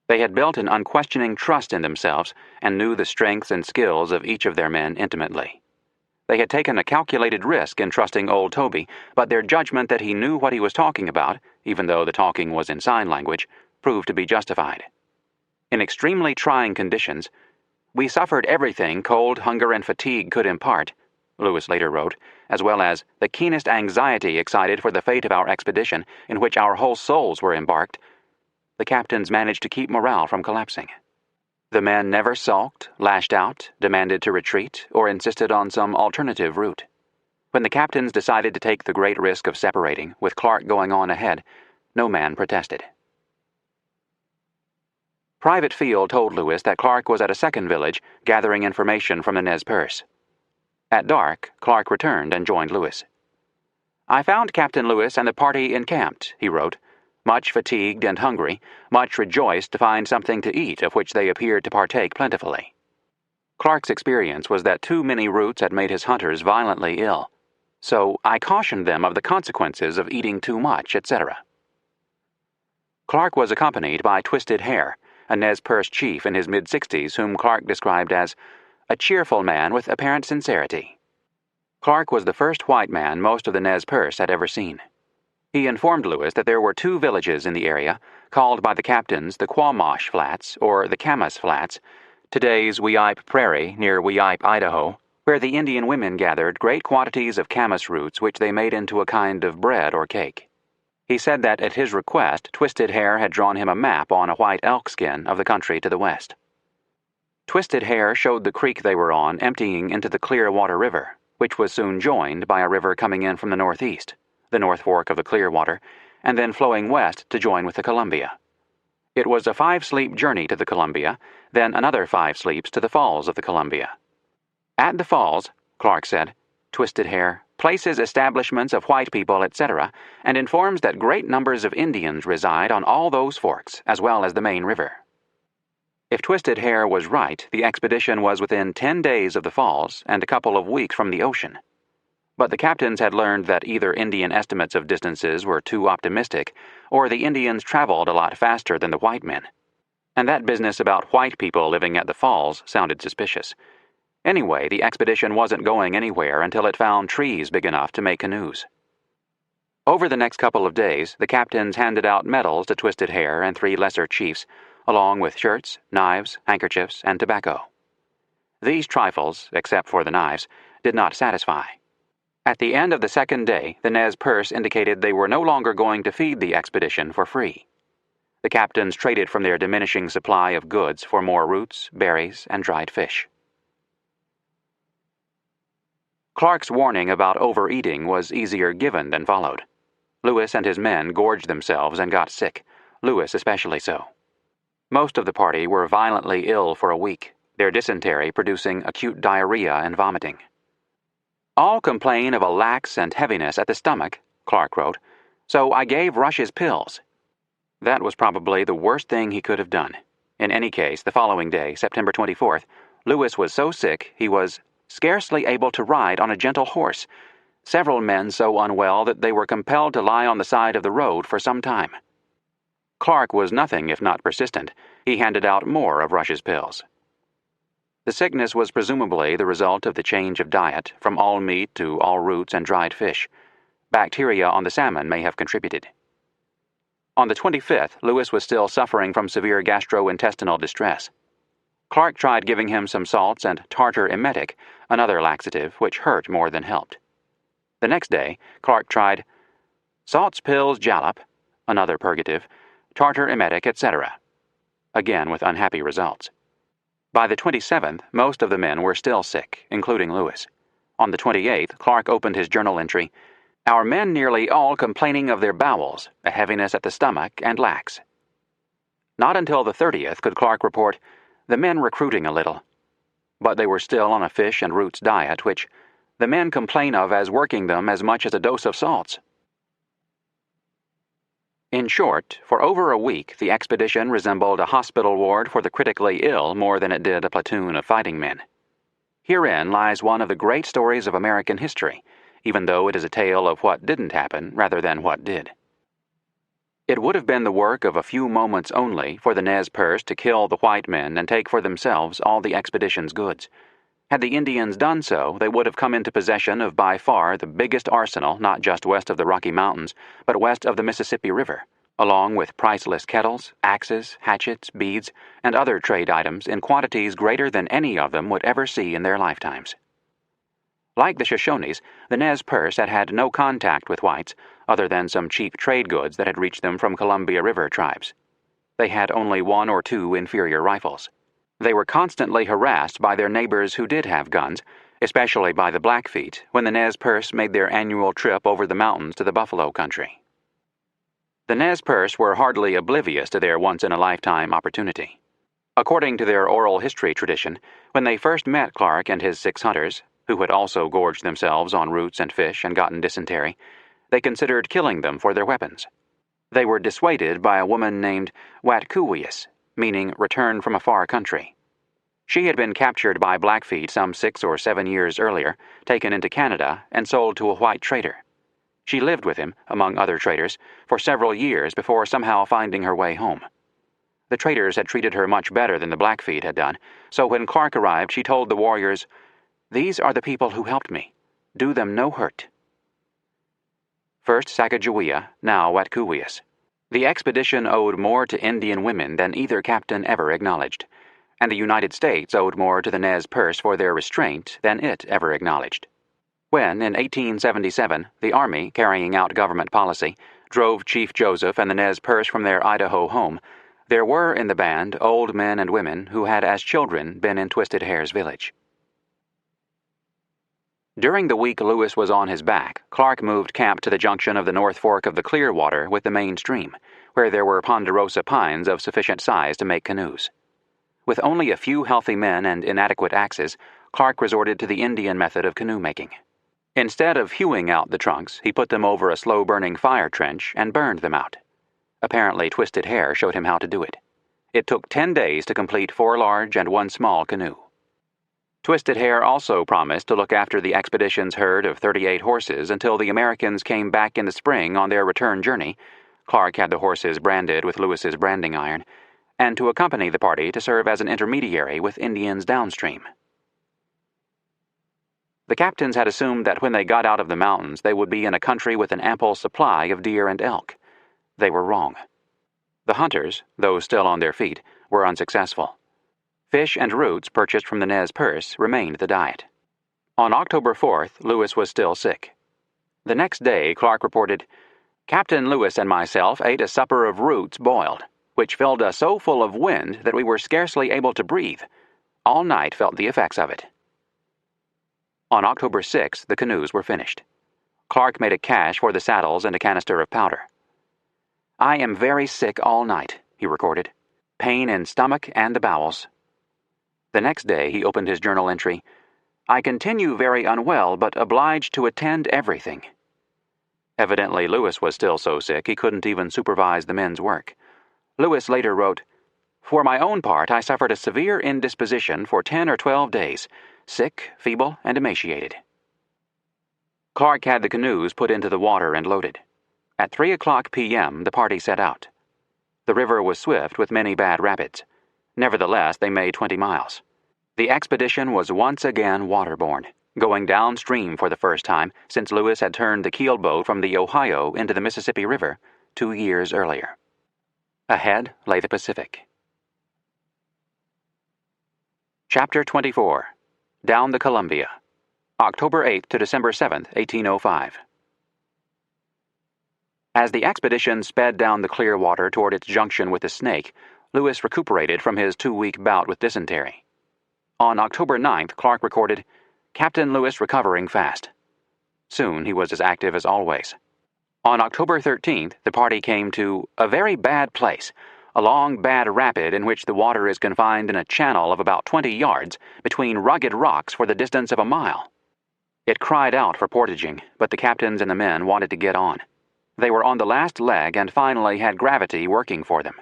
They had built an unquestioning trust in themselves and knew the strengths and skills of each of their men intimately. They had taken a calculated risk in trusting old Toby, but their judgment that he knew what he was talking about, even though the talking was in sign language, proved to be justified. In extremely trying conditions, "We suffered everything cold, hunger, and fatigue could impart," Lewis later wrote, as well as the keenest anxiety excited for the fate of our expedition, in which our whole souls were embarked. The captains managed to keep morale from collapsing. The men never sulked, lashed out, demanded to retreat, or insisted on some alternative route. When the captains decided to take the great risk of separating, with Clark going on ahead, no man protested. Private Field told Lewis that Clark was at a second village, gathering information from the Nez Perce. At dark, Clark returned and joined Lewis. "I found Captain Lewis and the party encamped," he wrote, "much fatigued and hungry, much rejoiced to find something to eat of which they appeared to partake plentifully." Clark's experience was that too many roots had made his hunters violently ill, so I cautioned them of the consequences of eating too much, etc. Clark was accompanied by Twisted Hair, a Nez Perce chief in his mid-60s whom Clark described as a cheerful man with apparent sincerity. Clark was the first white man most of the Nez Perce had ever seen. He informed Lewis that there were 2 villages in the area, called by the captains the Quamash Flats or the Camas Flats, today's Weippe Prairie near Weippe, Idaho, where the Indian women gathered great quantities of camas roots which they made into a kind of bread or cake. He said that at his request, Twisted Hair had drawn him a map on a white elk skin of the country to the west. Twisted Hair showed the creek they were on emptying into the Clearwater River, which was soon joined by a river coming in from the northeast, the North Fork of the Clearwater, and then flowing west to join with the Columbia. It was a 5-sleep journey to the Columbia, then another 5 sleeps to the falls of the Columbia. At the falls, Clark said, Twisted Hair places establishments of white people, etc., and informs that great numbers of Indians reside on all those forks, as well as the main river. If Twisted Hair was right, the expedition was within 10 days of the falls and a couple of weeks from the ocean. But the captains had learned that either Indian estimates of distances were too optimistic, or the Indians traveled a lot faster than the white men. And that business about white people living at the falls sounded suspicious. Anyway, the expedition wasn't going anywhere until it found trees big enough to make canoes. Over the next couple of days, the captains handed out medals to Twisted Hair and 3 lesser chiefs, along with shirts, knives, handkerchiefs, and tobacco. These trifles, except for the knives, did not satisfy. At the end of the second day, the Nez Perce indicated they were no longer going to feed the expedition for free. The captains traded from their diminishing supply of goods for more roots, berries, and dried fish. Clark's warning about overeating was easier given than followed. Lewis and his men gorged themselves and got sick, Lewis especially so. Most of the party were violently ill for a week, their dysentery producing acute diarrhea and vomiting. All complain of a lax and heaviness at the stomach, Clark wrote, so I gave Rush's pills. That was probably the worst thing he could have done. In any case, the following day, September 24th, Lewis was so sick he was scarcely able to ride on a gentle horse, several men so unwell that they were compelled to lie on the side of the road for some time. Clark was nothing if not persistent. He handed out more of Rush's pills. The sickness was presumably the result of the change of diet from all meat to all roots and dried fish. Bacteria on the salmon may have contributed. On the 25th, Lewis was still suffering from severe gastrointestinal distress. Clark tried giving him some salts and tartar emetic, another laxative which hurt more than helped. The next day, Clark tried salts, pills, jalap, another purgative, tartar emetic, etc., again with unhappy results. By the 27th, most of the men were still sick, including Lewis. On the 28th, Clark opened his journal entry, Our men nearly all complaining of their bowels, a heaviness at the stomach, and lax. Not until the 30th could Clark report, The men recruiting a little. But they were still on a fish and roots diet, which the men complain of as working them as much as a dose of salts. In short, for over a week, the expedition resembled a hospital ward for the critically ill more than it did a platoon of fighting men. Herein lies one of the great stories of American history, even though it is a tale of what didn't happen rather than what did. It would have been the work of a few moments only for the Nez Perce to kill the white men and take for themselves all the expedition's goods. Had the Indians done so, they would have come into possession of by far the biggest arsenal not just west of the Rocky Mountains, but west of the Mississippi River, along with priceless kettles, axes, hatchets, beads, and other trade items in quantities greater than any of them would ever see in their lifetimes. Like the Shoshones, the Nez Perce had had no contact with whites, other than some cheap trade goods that had reached them from Columbia River tribes. They had only 1 or 2 inferior rifles. They were constantly harassed by their neighbors who did have guns, especially by the Blackfeet, when the Nez Perce made their annual trip over the mountains to the buffalo country. The Nez Perce were hardly oblivious to their once-in-a-lifetime opportunity. According to their oral history tradition, when they first met Clark and his 6 hunters, who had also gorged themselves on roots and fish and gotten dysentery, they considered killing them for their weapons. They were dissuaded by a woman named Watkuwius, meaning return from a far country. She had been captured by Blackfeet some 6 or 7 years earlier, taken into Canada, and sold to a white trader. She lived with him, among other traders, for several years before somehow finding her way home. The traders had treated her much better than the Blackfeet had done, so when Clark arrived she told the warriors, "These are the people who helped me. Do them no hurt." First Sacagawea, now Watkuwius. The expedition owed more to Indian women than either captain ever acknowledged, and the United States owed more to the Nez Perce for their restraint than it ever acknowledged. When, in 1877, the Army, carrying out government policy, drove Chief Joseph and the Nez Perce from their Idaho home, there were in the band old men and women who had as children been in Twisted Hair's village. During the week Lewis was on his back, Clark moved camp to the junction of the North Fork of the Clearwater with the main stream, where there were ponderosa pines of sufficient size to make canoes. With only a few healthy men and inadequate axes, Clark resorted to the Indian method of canoe making. Instead of hewing out the trunks, he put them over a slow-burning fire trench and burned them out. Apparently, Twisted Hair showed him how to do it. It took 10 days to complete 4 large and 1 small canoe. Twisted Hair also promised to look after the expedition's herd of 38 horses until the Americans came back in the spring on their return journey. Clark had the horses branded with Lewis's branding iron, and to accompany the party to serve as an intermediary with Indians downstream. The captains had assumed that when they got out of the mountains they would be in a country with an ample supply of deer and elk. They were wrong. The hunters, though still on their feet, were unsuccessful. Fish and roots purchased from the Nez Perce remained the diet. On October 4th, Lewis was still sick. The next day, Clark reported, "Captain Lewis and myself ate a supper of roots boiled, which filled us so full of wind that we were scarcely able to breathe. All night felt the effects of it." On October 6th, the canoes were finished. Clark made a cache for the saddles and a canister of powder. "I am very sick all night," he recorded. "Pain in stomach and the bowels." The next day he opened his journal entry, "I continue very unwell, but obliged to attend everything." Evidently Lewis was still so sick he couldn't even supervise the men's work. Lewis later wrote, "For my own part, I suffered a severe indisposition for 10 or 12 days, sick, feeble, and emaciated." Clark had the canoes put into the water and loaded. At 3:00 p.m. the party set out. The river was swift with many bad rapids. Nevertheless, they made 20 miles. The expedition was once again waterborne, going downstream for the first time since Lewis had turned the keelboat from the Ohio into the Mississippi River 2 years earlier. Ahead lay the Pacific. Chapter 24. Down the Columbia. October 8th to December 7th, 1805. As the expedition sped down the Clearwater toward its junction with the Snake, Lewis recuperated from his 2-week bout with dysentery. On October 9th, Clark recorded, "Captain Lewis recovering fast." Soon he was as active as always. On October 13th, the party came to a very bad place, a long, bad rapid in which the water is confined in a channel of about 20 yards between rugged rocks for the distance of a mile. It cried out for portaging, but the captains and the men wanted to get on. They were on the last leg and finally had gravity working for them.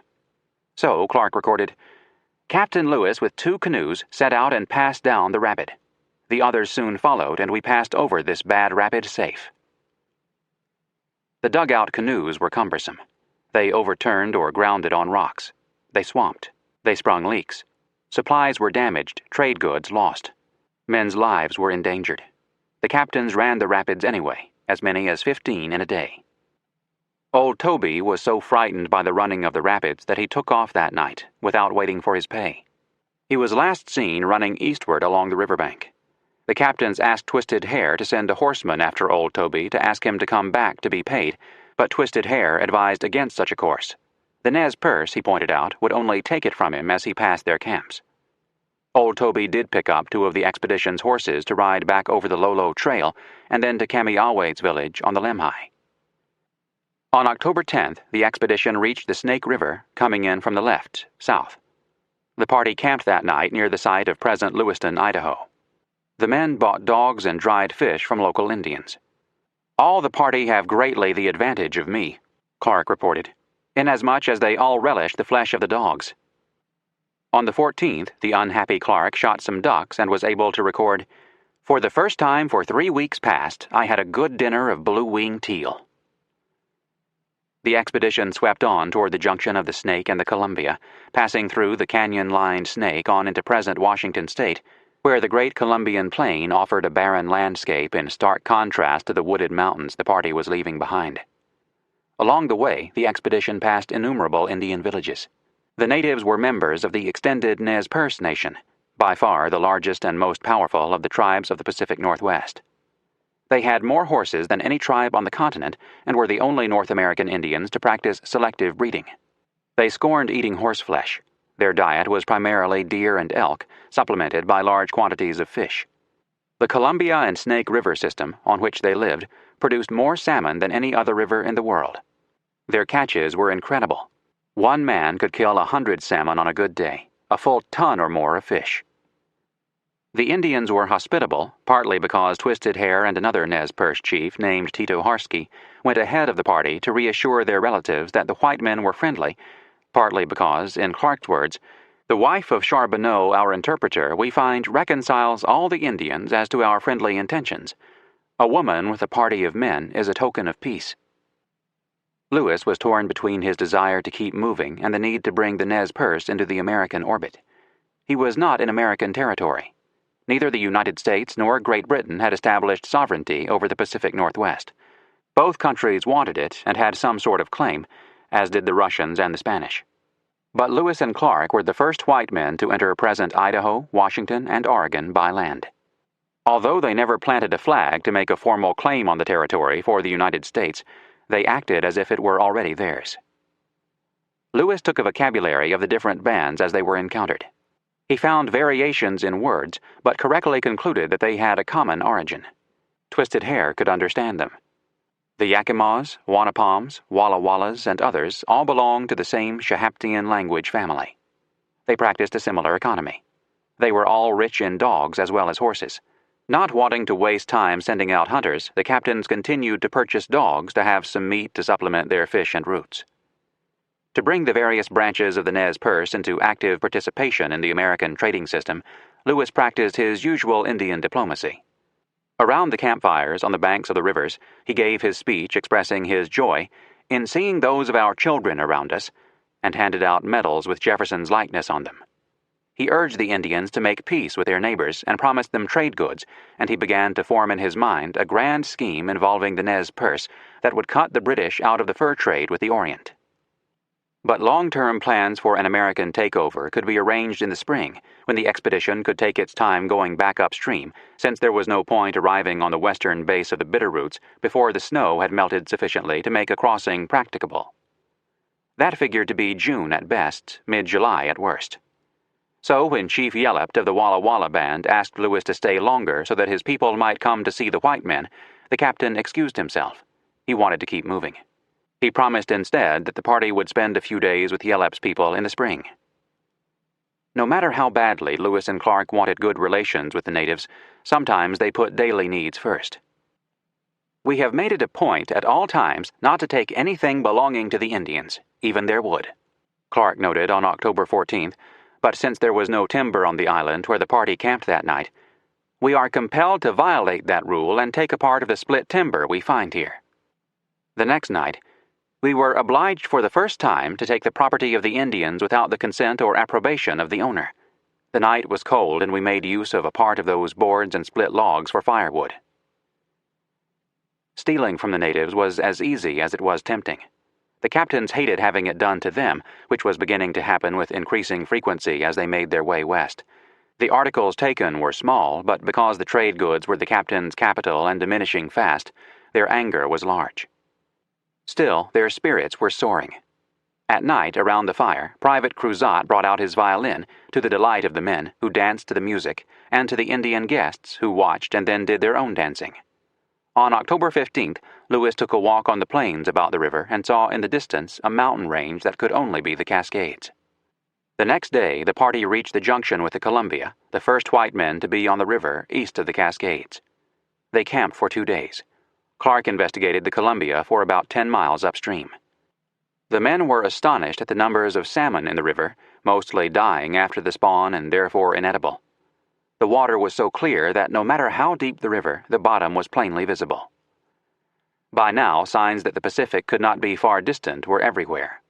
So Clark recorded, "Captain Lewis with 2 canoes set out and passed down the rapid. The others soon followed, and we passed over this bad rapid safe." The dugout canoes were cumbersome. They overturned or grounded on rocks. They swamped. They sprung leaks. Supplies were damaged, trade goods lost. Men's lives were endangered. The captains ran the rapids anyway, as many as 15 in a day. Old Toby was so frightened by the running of the rapids that he took off that night, without waiting for his pay. He was last seen running eastward along the riverbank. The captains asked Twisted Hair to send a horseman after Old Toby to ask him to come back to be paid, but Twisted Hair advised against such a course. The Nez Perce, he pointed out, would only take it from him as he passed their camps. Old Toby did pick up 2 of the expedition's horses to ride back over the Lolo Trail and then to Kamiawade's village on the Lemhi. On October 10th, the expedition reached the Snake River, coming in from the left, south. The party camped that night near the site of present Lewiston, Idaho. The men bought dogs and dried fish from local Indians. "All the party have greatly the advantage of me," Clark reported, "inasmuch as they all relish the flesh of the dogs." On the 14th, the unhappy Clark shot some ducks and was able to record, "For the first time for 3 weeks past, I had a good dinner of blue-winged teal." The expedition swept on toward the junction of the Snake and the Columbia, passing through the canyon-lined Snake on into present Washington State, where the great Columbian Plain offered a barren landscape in stark contrast to the wooded mountains the party was leaving behind. Along the way, the expedition passed innumerable Indian villages. The natives were members of the extended Nez Perce Nation, by far the largest and most powerful of the tribes of the Pacific Northwest. They had more horses than any tribe on the continent and were the only North American Indians to practice selective breeding. They scorned eating horse flesh. Their diet was primarily deer and elk, supplemented by large quantities of fish. The Columbia and Snake River system, on which they lived, produced more salmon than any other river in the world. Their catches were incredible. One man could kill 100 salmon on a good day, a full ton or more of fish. The Indians were hospitable, partly because Twisted Hair and another Nez Perce chief named Tito Harsky went ahead of the party to reassure their relatives that the white men were friendly, partly because, in Clark's words, "The wife of Charbonneau, our interpreter, we find reconciles all the Indians as to our friendly intentions. A woman with a party of men is a token of peace." Lewis was torn between his desire to keep moving and the need to bring the Nez Perce into the American orbit. He was not in American territory. Neither the United States nor Great Britain had established sovereignty over the Pacific Northwest. Both countries wanted it and had some sort of claim, as did the Russians and the Spanish. But Lewis and Clark were the first white men to enter present Idaho, Washington, and Oregon by land. Although they never planted a flag to make a formal claim on the territory for the United States, they acted as if it were already theirs. Lewis took a vocabulary of the different bands as they were encountered. He found variations in words, but correctly concluded that they had a common origin. Twisted Hair could understand them. The Yakimas, Wanapams, Walla Wallas, and others all belonged to the same Shahaptian language family. They practiced a similar economy. They were all rich in dogs as well as horses. Not wanting to waste time sending out hunters, the captains continued to purchase dogs to have some meat to supplement their fish and roots. To bring the various branches of the Nez Perce into active participation in the American trading system, Lewis practiced his usual Indian diplomacy. Around the campfires on the banks of the rivers, he gave his speech expressing his joy in seeing those of our children around us, and handed out medals with Jefferson's likeness on them. He urged the Indians to make peace with their neighbors and promised them trade goods, and he began to form in his mind a grand scheme involving the Nez Perce that would cut the British out of the fur trade with the Orient. But long-term plans for an American takeover could be arranged in the spring, when the expedition could take its time going back upstream, since there was no point arriving on the western base of the Bitterroots before the snow had melted sufficiently to make a crossing practicable. That figured to be June at best, mid-July at worst. So when Chief Yellup of the Walla Walla band asked Lewis to stay longer so that his people might come to see the white men, the captain excused himself. He wanted to keep moving. He promised instead that the party would spend a few days with Yellup's people in the spring. No matter how badly Lewis and Clark wanted good relations with the natives, sometimes they put daily needs first. "We have made it a point at all times not to take anything belonging to the Indians, even their wood," Clark noted on October 14th, but since there was no timber on the island where the party camped that night, "we are compelled to violate that rule and take a part of the split timber we find here." The next night, "We were obliged for the first time to take the property of the Indians without the consent or approbation of the owner. The night was cold and we made use of a part of those boards and split logs for firewood." Stealing from the natives was as easy as it was tempting. The captains hated having it done to them, which was beginning to happen with increasing frequency as they made their way west. The articles taken were small, but because the trade goods were the captain's capital and diminishing fast, their anger was large. Still, their spirits were soaring. At night, around the fire, Private Cruzat brought out his violin, to the delight of the men, who danced to the music, and to the Indian guests, who watched and then did their own dancing. On October 15th, Lewis took a walk on the plains about the river and saw in the distance a mountain range that could only be the Cascades. The next day, the party reached the junction with the Columbia, the first white men to be on the river east of the Cascades. They camped for 2 days. Clark investigated the Columbia for about 10 miles upstream. The men were astonished at the numbers of salmon in the river, mostly dying after the spawn and therefore inedible. The water was so clear that no matter how deep the river, the bottom was plainly visible. By now, signs that the Pacific could not be far distant were everywhere.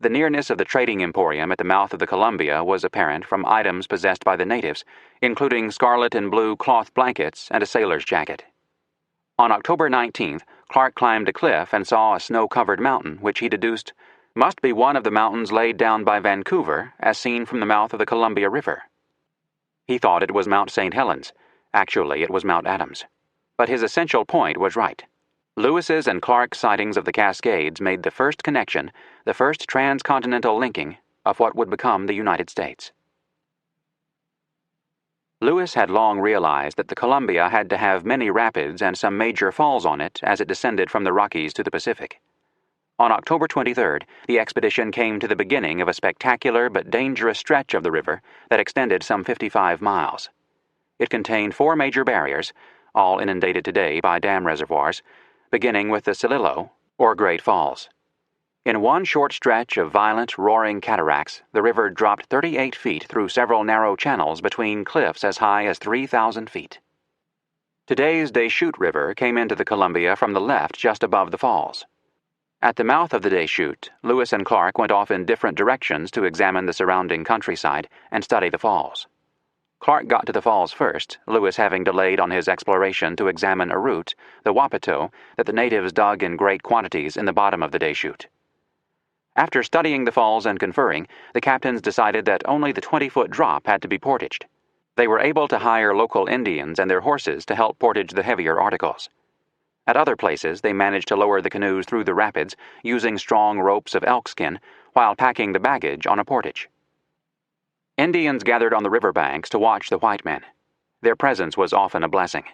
The nearness of the trading emporium at the mouth of the Columbia was apparent from items possessed by the natives, including scarlet and blue cloth blankets and a sailor's jacket. On October 19th, Clark climbed a cliff and saw a snow-covered mountain, which he deduced must be one of the mountains laid down by Vancouver as seen from the mouth of the Columbia River. He thought it was Mount St. Helens. Actually, it was Mount Adams. But his essential point was right. Lewis's and Clark's sightings of the Cascades made the first connection, the first transcontinental linking of what would become the United States. Lewis had long realized that the Columbia had to have many rapids and some major falls on it as it descended from the Rockies to the Pacific. On October 23rd, the expedition came to the beginning of a spectacular but dangerous stretch of the river that extended some 55 miles. It contained 4 major barriers, all inundated today by dam reservoirs, beginning with the Celilo, or Great Falls. In one short stretch of violent, roaring cataracts, the river dropped 38 feet through several narrow channels between cliffs as high as 3,000 feet. Today's Deschutes River came into the Columbia from the left just above the falls. At the mouth of the Deschutes, Lewis and Clark went off in different directions to examine the surrounding countryside and study the falls. Clark got to the falls first, Lewis having delayed on his exploration to examine a root, the Wapato, that the natives dug in great quantities in the bottom of the Deschutes. After studying the falls and conferring, the captains decided that only the 20-foot drop had to be portaged. They were able to hire local Indians and their horses to help portage the heavier articles. At other places, they managed to lower the canoes through the rapids using strong ropes of elk skin while packing the baggage on a portage. Indians gathered on the riverbanks to watch the white men. Their presence was often a blessing.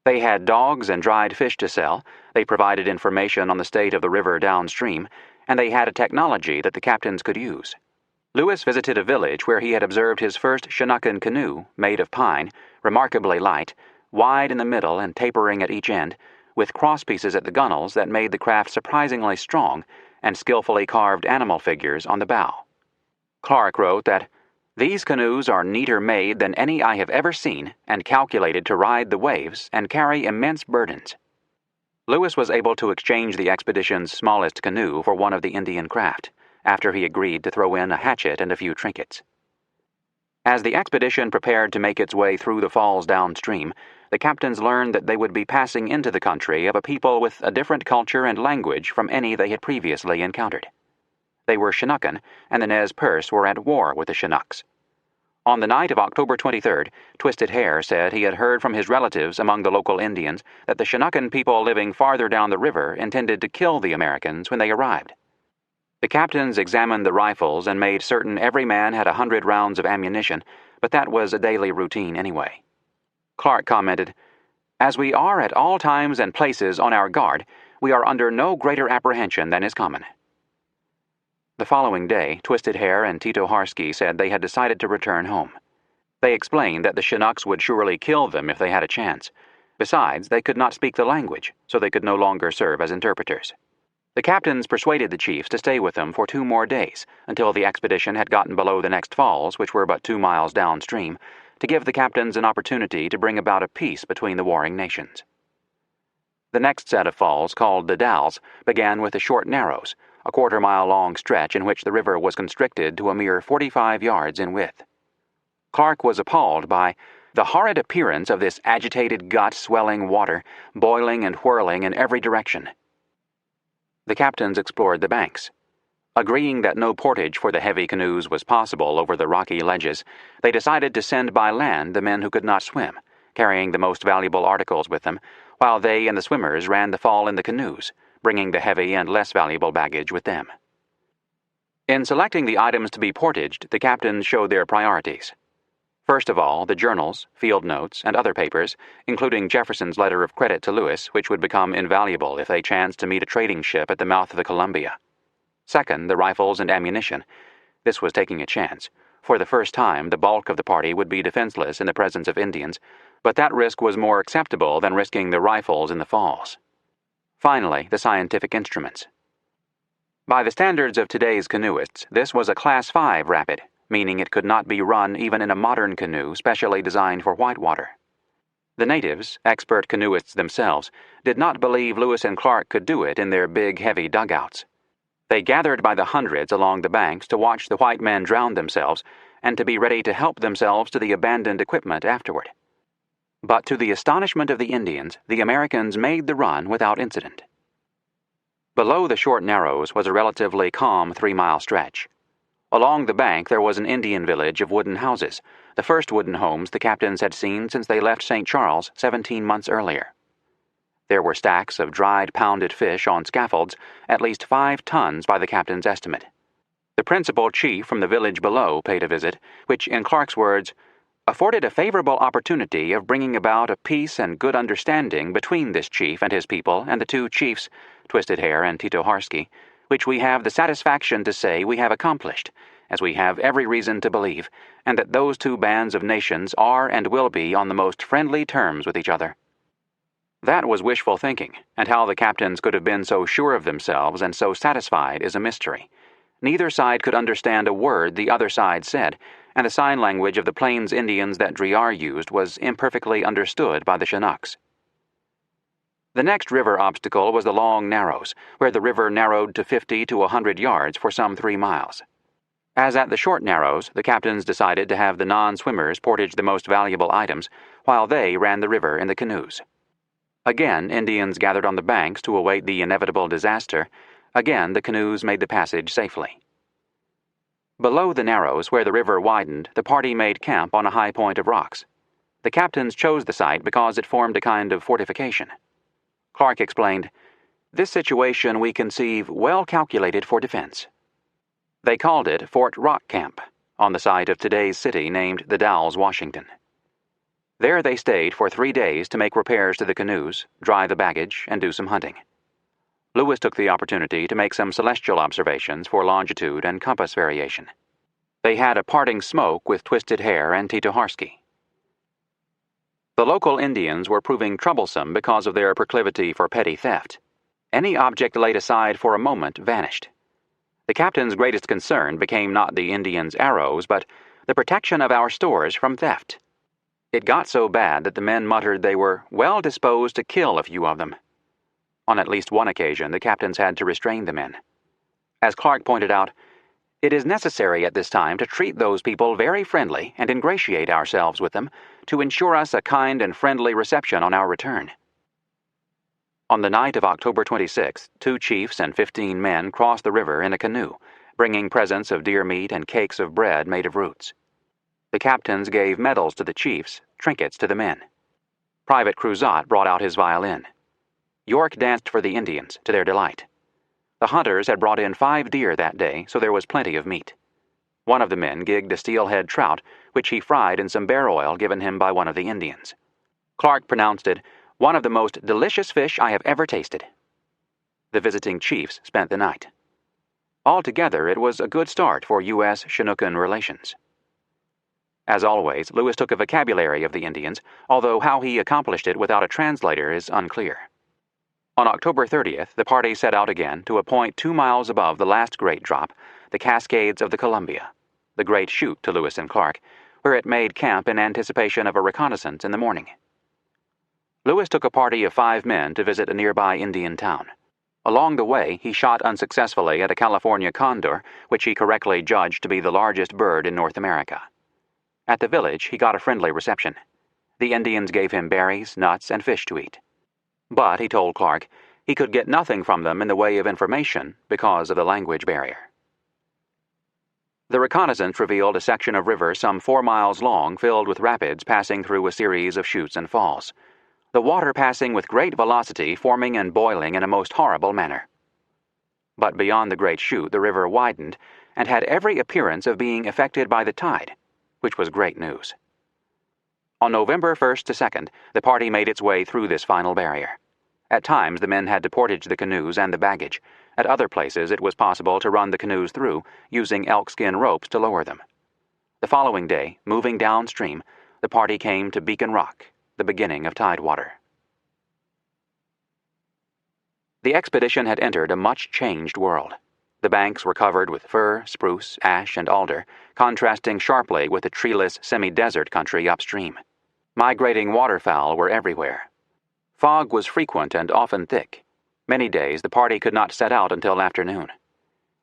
They had dogs and dried fish to sell, they provided information on the state of the river downstream, and they had a technology that the captains could use. Lewis visited a village where he had observed his first Chinookan canoe, made of pine, remarkably light, wide in the middle and tapering at each end, with crosspieces at the gunwales that made the craft surprisingly strong, and skillfully carved animal figures on the bow. Clark wrote that, "These canoes are neater made than any I have ever seen, and calculated to ride the waves and carry immense burdens." Lewis was able to exchange the expedition's smallest canoe for one of the Indian craft, after he agreed to throw in a hatchet and a few trinkets. As the expedition prepared to make its way through the falls downstream, the captains learned that they would be passing into the country of a people with a different culture and language from any they had previously encountered. They were Chinookan, and the Nez Perce were at war with the Chinooks. On the night of October 23rd, Twisted Hair said he had heard from his relatives among the local Indians that the Chinookan people living farther down the river intended to kill the Americans when they arrived. The captains examined the rifles and made certain every man had 100 rounds of ammunition, but that was a daily routine anyway. Clark commented, "As we are at all times and places on our guard, we are under no greater apprehension than is common." The following day, Twisted Hair and Tito Harsky said they had decided to return home. They explained that the Chinooks would surely kill them if they had a chance. Besides, they could not speak the language, so they could no longer serve as interpreters. The captains persuaded the chiefs to stay with them for 2 more days, until the expedition had gotten below the next falls, which were but 2 miles downstream, to give the captains an opportunity to bring about a peace between the warring nations. The next set of falls, called the Dalles, began with the Short Narrows, a 1/4-mile-long stretch in which the river was constricted to a mere 45 yards in width. Clark was appalled by the horrid appearance of this agitated gut-swelling water, boiling and whirling in every direction. The captains explored the banks. Agreeing that no portage for the heavy canoes was possible over the rocky ledges, they decided to send by land the men who could not swim, carrying the most valuable articles with them, while they and the swimmers ran the fall in the canoes, bringing the heavy and less valuable baggage with them. In selecting the items to be portaged, the captains showed their priorities. First of all, the journals, field notes, and other papers, including Jefferson's letter of credit to Lewis, which would become invaluable if they chanced to meet a trading ship at the mouth of the Columbia. Second, the rifles and ammunition. This was taking a chance. For the first time, the bulk of the party would be defenseless in the presence of Indians, but that risk was more acceptable than risking the rifles in the falls. Finally, the scientific instruments. By the standards of today's canoeists, this was a Class 5 rapid, meaning it could not be run even in a modern canoe specially designed for whitewater. The natives, expert canoeists themselves, did not believe Lewis and Clark could do it in their big, heavy dugouts. They gathered by the hundreds along the banks to watch the white men drown themselves and to be ready to help themselves to the abandoned equipment afterward. But to the astonishment of the Indians, the Americans made the run without incident. Below the Short Narrows was a relatively calm 3-mile stretch. Along the bank there was an Indian village of wooden houses, the first wooden homes the captains had seen since they left St. Charles 17 months earlier. There were stacks of dried pounded fish on scaffolds, at least 5 tons by the captain's estimate. The principal chief from the village below paid a visit, which, in Clark's words, afforded a favorable opportunity of bringing about a peace and good understanding between this chief and his people and the two chiefs, Twisted Hair and Tito Harsky, which we have the satisfaction to say we have accomplished, as we have every reason to believe, and that those two bands of nations are and will be on the most friendly terms with each other. That was wishful thinking, and how the captains could have been so sure of themselves and so satisfied is a mystery. Neither side could understand a word the other side said, and the sign language of the Plains Indians that Driar used was imperfectly understood by the Chinooks. The next river obstacle was the Long Narrows, where the river narrowed to 50 to 100 yards for some 3 miles. As at the Short Narrows, the captains decided to have the non-swimmers portage the most valuable items, while they ran the river in the canoes. Again, Indians gathered on the banks to await the inevitable disaster. Again, the canoes made the passage safely. Below the Narrows, where the river widened, the party made camp on a high point of rocks. The captains chose the site because it formed a kind of fortification. Clark explained, "This situation we conceive well calculated for defense." They called it Fort Rock Camp, on the site of today's city named the Dalles, Washington. There they stayed for 3 days to make repairs to the canoes, dry the baggage, and do some hunting. Lewis took the opportunity to make some celestial observations for longitude and compass variation. They had a parting smoke with Twisted Hair and Tito Harsky. The local Indians were proving troublesome because of their proclivity for petty theft. Any object laid aside for a moment vanished. The captain's greatest concern became not the Indians' arrows, but the protection of our stores from theft. It got so bad that the men muttered they were well disposed to kill a few of them. On at least one occasion, the captains had to restrain the men. As Clark pointed out, it is necessary at this time to treat those people very friendly and ingratiate ourselves with them to ensure us a kind and friendly reception on our return. On the night of October 26th, 2 chiefs and 15 men crossed the river in a canoe, bringing presents of deer meat and cakes of bread made of roots. The captains gave medals to the chiefs, trinkets to the men. Private Cruzat brought out his violin. York danced for the Indians, to their delight. The hunters had brought in 5 deer that day, so there was plenty of meat. One of the men gigged a steelhead trout, which he fried in some bear oil given him by one of the Indians. Clark pronounced it one of the most delicious fish I have ever tasted. The visiting chiefs spent the night. Altogether, it was a good start for U.S. Chinookan relations. As always, Lewis took a vocabulary of the Indians, although how he accomplished it without a translator is unclear. On October 30th, the party set out again to a point 2 miles above the last great drop, the Cascades of the Columbia, the great chute to Lewis and Clark, where it made camp in anticipation of a reconnaissance in the morning. Lewis took a party of 5 men to visit a nearby Indian town. Along the way, he shot unsuccessfully at a California condor, which he correctly judged to be the largest bird in North America. At the village, he got a friendly reception. The Indians gave him berries, nuts, and fish to eat. But, he told Clark, he could get nothing from them in the way of information because of the language barrier. The reconnaissance revealed a section of river some 4 miles long filled with rapids passing through a series of chutes and falls, the water passing with great velocity, forming and boiling in a most horrible manner. But beyond the great chute, the river widened and had every appearance of being affected by the tide, which was great news. On November 1st to 2nd, the party made its way through this final barrier. At times, the men had to portage the canoes and the baggage. At other places, it was possible to run the canoes through, using elkskin ropes to lower them. The following day, moving downstream, the party came to Beacon Rock, the beginning of tidewater. The expedition had entered a much-changed world. The banks were covered with fir, spruce, ash, and alder, contrasting sharply with the treeless, semi-desert country upstream. Migrating waterfowl were everywhere. Fog was frequent and often thick. Many days the party could not set out until afternoon.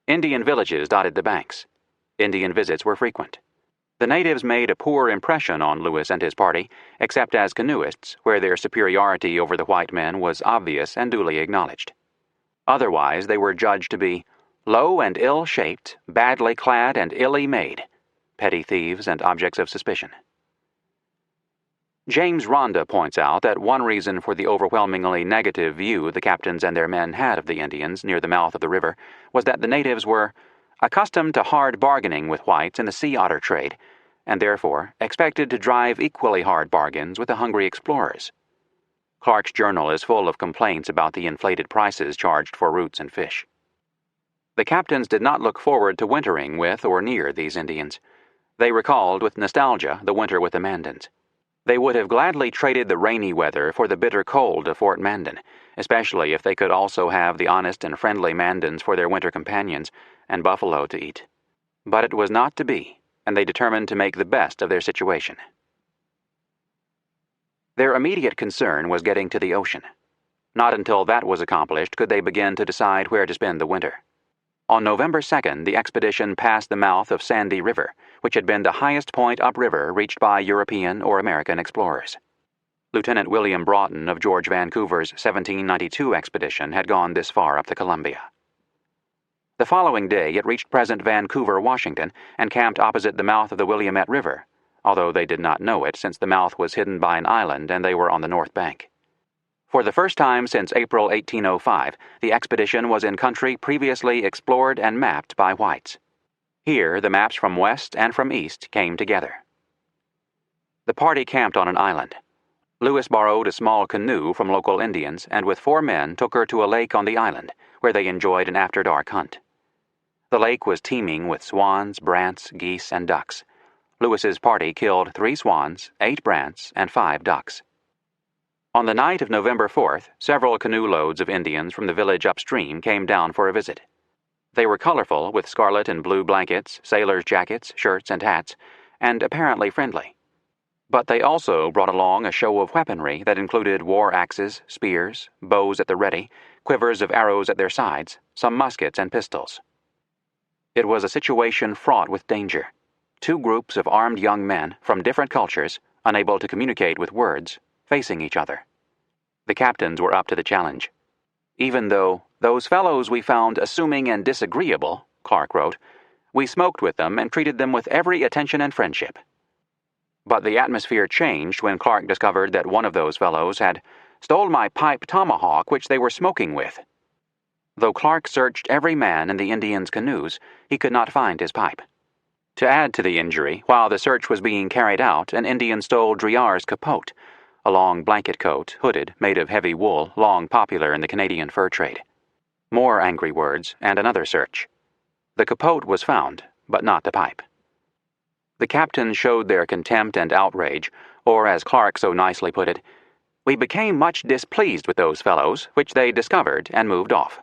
Indian villages dotted the banks. Indian visits were frequent. The natives made a poor impression on Lewis and his party, except as canoeists, where their superiority over the white men was obvious and duly acknowledged. Otherwise, they were judged to be low and ill-shaped, badly clad and illy made, petty thieves and objects of suspicion. James Ronda points out that one reason for the overwhelmingly negative view the captains and their men had of the Indians near the mouth of the river was that the natives were accustomed to hard bargaining with whites in the sea otter trade, and therefore expected to drive equally hard bargains with the hungry explorers. Clark's journal is full of complaints about the inflated prices charged for roots and fish. The captains did not look forward to wintering with or near these Indians. They recalled with nostalgia the winter with the Mandans. They would have gladly traded the rainy weather for the bitter cold of Fort Mandan, especially if they could also have the honest and friendly Mandans for their winter companions and buffalo to eat. But it was not to be, and they determined to make the best of their situation. Their immediate concern was getting to the ocean. Not until that was accomplished could they begin to decide where to spend the winter. On November 2nd, the expedition passed the mouth of Sandy River, which had been the highest point upriver reached by European or American explorers. Lieutenant William Broughton of George Vancouver's 1792 expedition had gone this far up the Columbia. The following day, it reached present Vancouver, Washington, and camped opposite the mouth of the Willamette River, although they did not know it since the mouth was hidden by an island and they were on the north bank. For the first time since April 1805, the expedition was in country previously explored and mapped by whites. Here, the maps from west and from east came together. The party camped on an island. Lewis borrowed a small canoe from local Indians and with 4 men took her to a lake on the island, where they enjoyed an after-dark hunt. The lake was teeming with swans, brants, geese, and ducks. Lewis's party killed 3 swans, 8 brants, and 5 ducks. On the night of November 4th, several canoe loads of Indians from the village upstream came down for a visit. They were colorful with scarlet and blue blankets, sailors' jackets, shirts, and hats, and apparently friendly. But they also brought along a show of weaponry that included war axes, spears, bows at the ready, quivers of arrows at their sides, some muskets and pistols. It was a situation fraught with danger. 2 groups of armed young men from different cultures, unable to communicate with words, facing each other. The captains were up to the challenge. Even though those fellows we found assuming and disagreeable, Clark wrote, we smoked with them and treated them with every attention and friendship. But the atmosphere changed when Clark discovered that one of those fellows had stole my pipe tomahawk which they were smoking with. Though Clark searched every man in the Indians' canoes, he could not find his pipe. To add to the injury, while the search was being carried out, an Indian stole Driar's capote, a long blanket coat, hooded, made of heavy wool, long popular in the Canadian fur trade. More angry words, and another search. The capote was found, but not the pipe. The captains showed their contempt and outrage, or as Clark so nicely put it, we became much displeased with those fellows, which they discovered and moved off.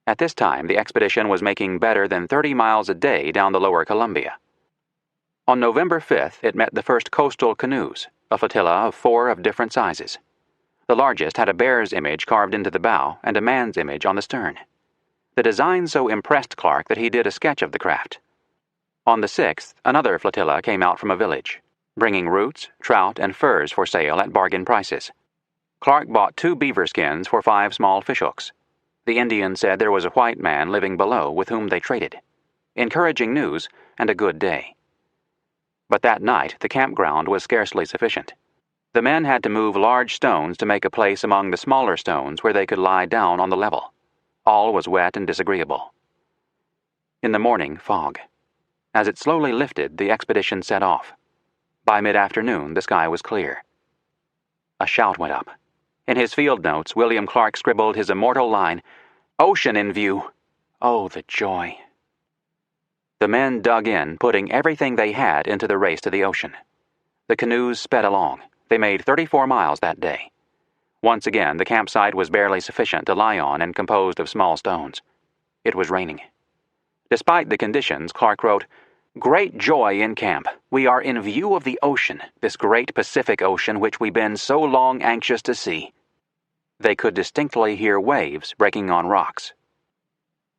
At this time, the expedition was making better than 30 miles a day down the lower Columbia. On November 5th, it met the first coastal canoes, a flotilla of 4 of different sizes. The largest had a bear's image carved into the bow and a man's image on the stern. The design so impressed Clark that he did a sketch of the craft. On the 6th, another flotilla came out from a village, bringing roots, trout, and furs for sale at bargain prices. Clark bought 2 beaver skins for 5 small fishhooks. The Indians said there was a white man living below with whom they traded. Encouraging news and a good day. But that night, the campground was scarcely sufficient. The men had to move large stones to make a place among the smaller stones where they could lie down on the level. All was wet and disagreeable. In the morning, fog. As it slowly lifted, the expedition set off. By mid-afternoon, the sky was clear. A shout went up. In his field notes, William Clark scribbled his immortal line, "Ocean in view." Oh, the joy. The men dug in, putting everything they had into the race to the ocean. The canoes sped along. They made 34 miles that day. Once again, the campsite was barely sufficient to lie on and composed of small stones. It was raining. Despite the conditions, Clark wrote, "Great joy in camp. We are in view of the ocean, this great Pacific Ocean which we've been so long anxious to see." They could distinctly hear waves breaking on rocks.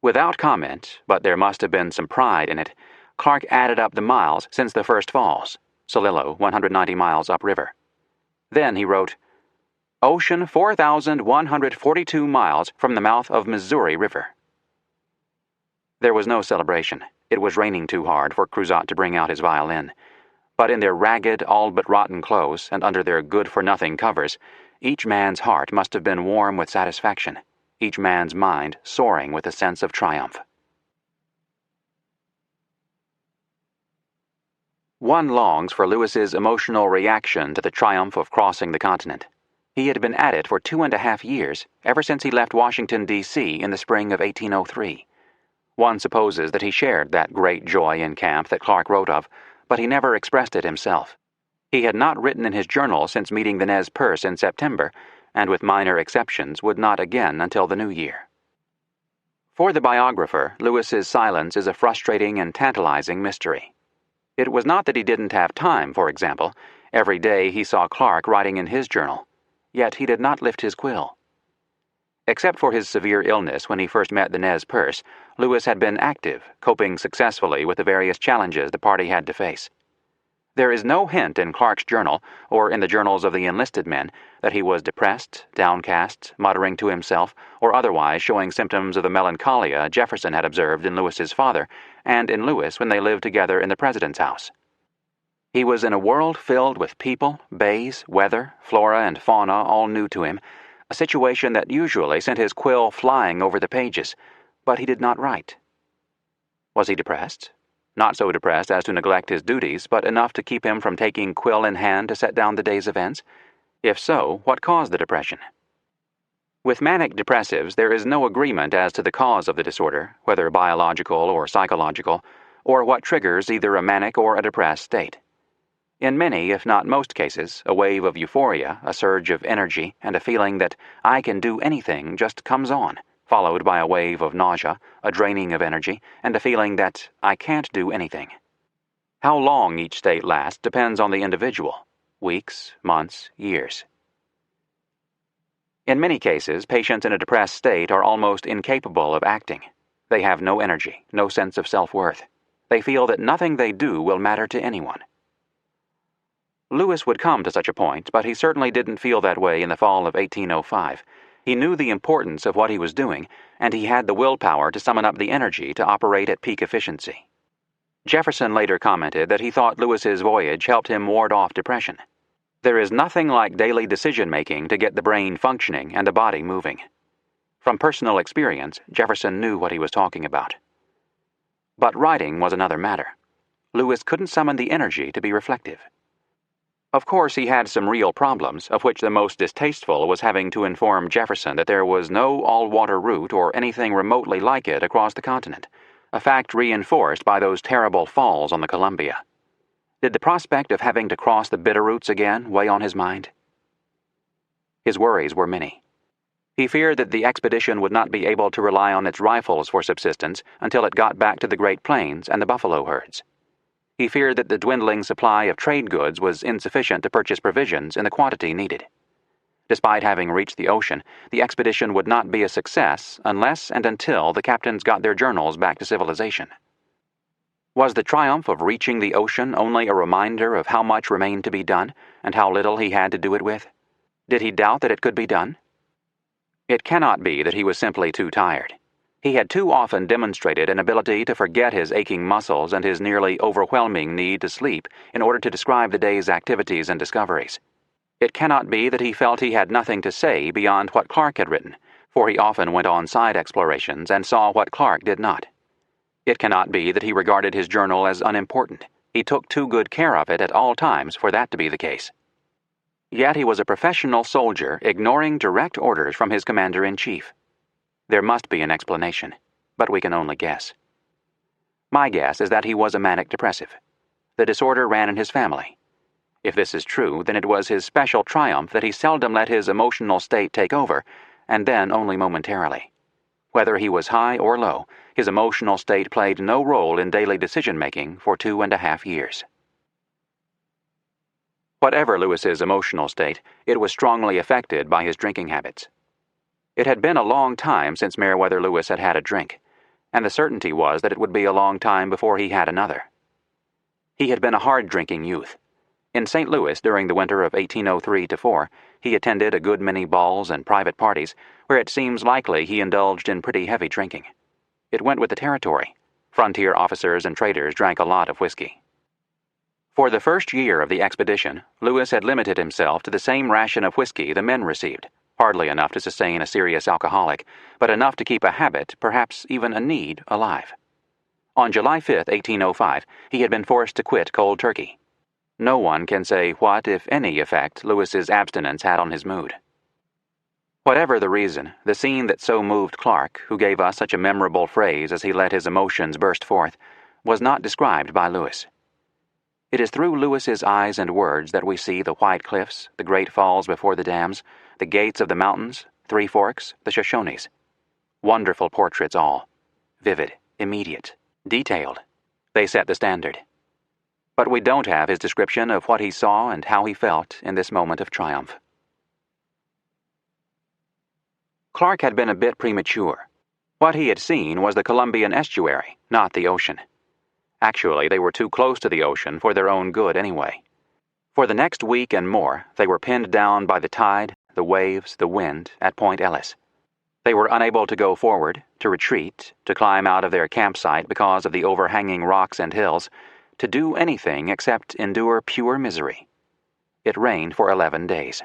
Without comment, but there must have been some pride in it, Clark added up the miles since the first falls, Solillo, 190 miles upriver. Then he wrote, "Ocean 4,142 miles from the mouth of Missouri River." There was no celebration. It was raining too hard for Cruzat to bring out his violin. But in their ragged, all but rotten clothes and under their good-for-nothing covers, each man's heart must have been warm with satisfaction, each man's mind soaring with a sense of triumph. One longs for Lewis's emotional reaction to the triumph of crossing the continent. He had been at it for 2.5 years, ever since he left Washington, D.C. in the spring of 1803. One supposes that he shared that great joy in camp that Clark wrote of, but he never expressed it himself. He had not written in his journal since meeting the Nez Perce in September, and with minor exceptions would not again until the new year. For the biographer, Lewis's silence is a frustrating and tantalizing mystery. It was not that he didn't have time, for example. Every day he saw Clark writing in his journal, yet he did not lift his quill. Except for his severe illness when he first met the Nez Perce, Lewis had been active, coping successfully with the various challenges the party had to face. There is no hint in Clark's journal, or in the journals of the enlisted men, that he was depressed, downcast, muttering to himself, or otherwise showing symptoms of the melancholia Jefferson had observed in Lewis's father, and in Lewis when they lived together in the president's house. He was in a world filled with people, bays, weather, flora, and fauna all new to him, a situation that usually sent his quill flying over the pages, but he did not write. Was he depressed? Not so depressed as to neglect his duties, but enough to keep him from taking quill in hand to set down the day's events? If so, what caused the depression? With manic depressives, there is no agreement as to the cause of the disorder, whether biological or psychological, or what triggers either a manic or a depressed state. In many, if not most cases, a wave of euphoria, a surge of energy, and a feeling that I can do anything just comes on, followed by a wave of nausea, a draining of energy, and a feeling that I can't do anything. How long each state lasts depends on the individual: weeks, months, years. In many cases, patients in a depressed state are almost incapable of acting. They have no energy, no sense of self-worth. They feel that nothing they do will matter to anyone. Lewis would come to such a point, but he certainly didn't feel that way in the fall of 1805. He knew the importance of what he was doing, and he had the willpower to summon up the energy to operate at peak efficiency. Jefferson later commented that he thought Lewis's voyage helped him ward off depression. There is nothing like daily decision-making to get the brain functioning and the body moving. From personal experience, Jefferson knew what he was talking about. But writing was another matter. Lewis couldn't summon the energy to be reflective. Of course, he had some real problems, of which the most distasteful was having to inform Jefferson that there was no all-water route or anything remotely like it across the continent, a fact reinforced by those terrible falls on the Columbia. Did the prospect of having to cross the Bitterroots again weigh on his mind? His worries were many. He feared that the expedition would not be able to rely on its rifles for subsistence until it got back to the Great Plains and the buffalo herds. He feared that the dwindling supply of trade goods was insufficient to purchase provisions in the quantity needed. Despite having reached the ocean, the expedition would not be a success unless and until the captains got their journals back to civilization. Was the triumph of reaching the ocean only a reminder of how much remained to be done and how little he had to do it with? Did he doubt that it could be done? It cannot be that he was simply too tired. He had too often demonstrated an ability to forget his aching muscles and his nearly overwhelming need to sleep in order to describe the day's activities and discoveries. It cannot be that he felt he had nothing to say beyond what Clark had written, for he often went on side explorations and saw what Clark did not. It cannot be that he regarded his journal as unimportant. He took too good care of it at all times for that to be the case. Yet he was a professional soldier ignoring direct orders from his commander-in-chief. There must be an explanation, but we can only guess. My guess is that he was a manic depressive. The disorder ran in his family. If this is true, then it was his special triumph that he seldom let his emotional state take over, and then only momentarily. Whether he was high or low, his emotional state played no role in daily decision-making for 2.5 years. Whatever Lewis's emotional state, it was strongly affected by his drinking habits. It had been a long time since Meriwether Lewis had had a drink, and the certainty was that it would be a long time before he had another. He had been a hard-drinking youth. In St. Louis during the winter of 1803-4, he attended a good many balls and private parties where it seems likely he indulged in pretty heavy drinking. It went with the territory. Frontier officers and traders drank a lot of whiskey. For the first year of the expedition, Lewis had limited himself to the same ration of whiskey the men received, hardly enough to sustain a serious alcoholic, but enough to keep a habit, perhaps even a need, alive. On July 5, 1805, he had been forced to quit cold turkey. No one can say what, if any, effect Lewis's abstinence had on his mood. Whatever the reason, the scene that so moved Clark, who gave us such a memorable phrase as he let his emotions burst forth, was not described by Lewis. It is through Lewis's eyes and words that we see the white cliffs, the great falls before the dams, the gates of the mountains, Three Forks, the Shoshones. Wonderful portraits all. Vivid, immediate, detailed. They set the standard. But we don't have his description of what he saw and how he felt in this moment of triumph. Clark had been a bit premature. What he had seen was the Columbian estuary, not the ocean. Actually, they were too close to the ocean for their own good anyway. For the next week and more, they were pinned down by the tide, the waves, the wind at Point Ellis. They were unable to go forward, to retreat, to climb out of their campsite because of the overhanging rocks and hills, to do anything except endure pure misery. It rained for 11 days.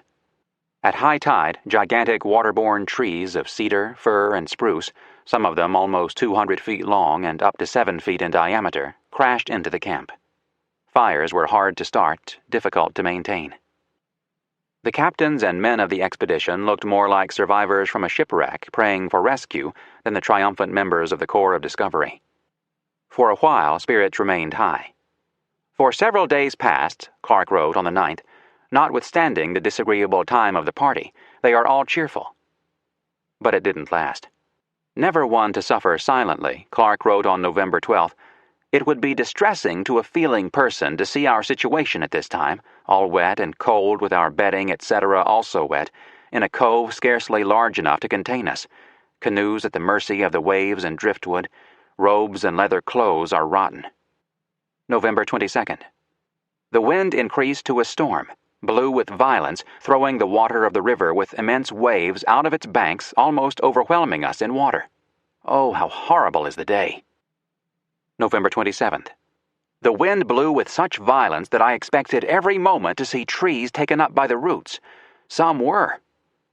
At high tide, gigantic waterborne trees of cedar, fir, and spruce, some of them almost 200 feet long and up to 7 feet in diameter, crashed into the camp. Fires were hard to start, difficult to maintain. The captains and men of the expedition looked more like survivors from a shipwreck praying for rescue than the triumphant members of the Corps of Discovery. For a while, spirits remained high. For several days past, Clark wrote on the 9th, notwithstanding the disagreeable time of the party, they are all cheerful. But it didn't last. Never one to suffer silently, Clark wrote on November 12th, it would be distressing to a feeling person to see our situation at this time, all wet and cold with our bedding, etc., also wet, in a cove scarcely large enough to contain us, canoes at the mercy of the waves and driftwood, robes and leather clothes are rotten. November 22nd. The wind increased to a storm, blew with violence, throwing the water of the river with immense waves out of its banks, almost overwhelming us in water. Oh, how horrible is the day! November 27th. The wind blew with such violence that I expected every moment to see trees taken up by the roots. Some were.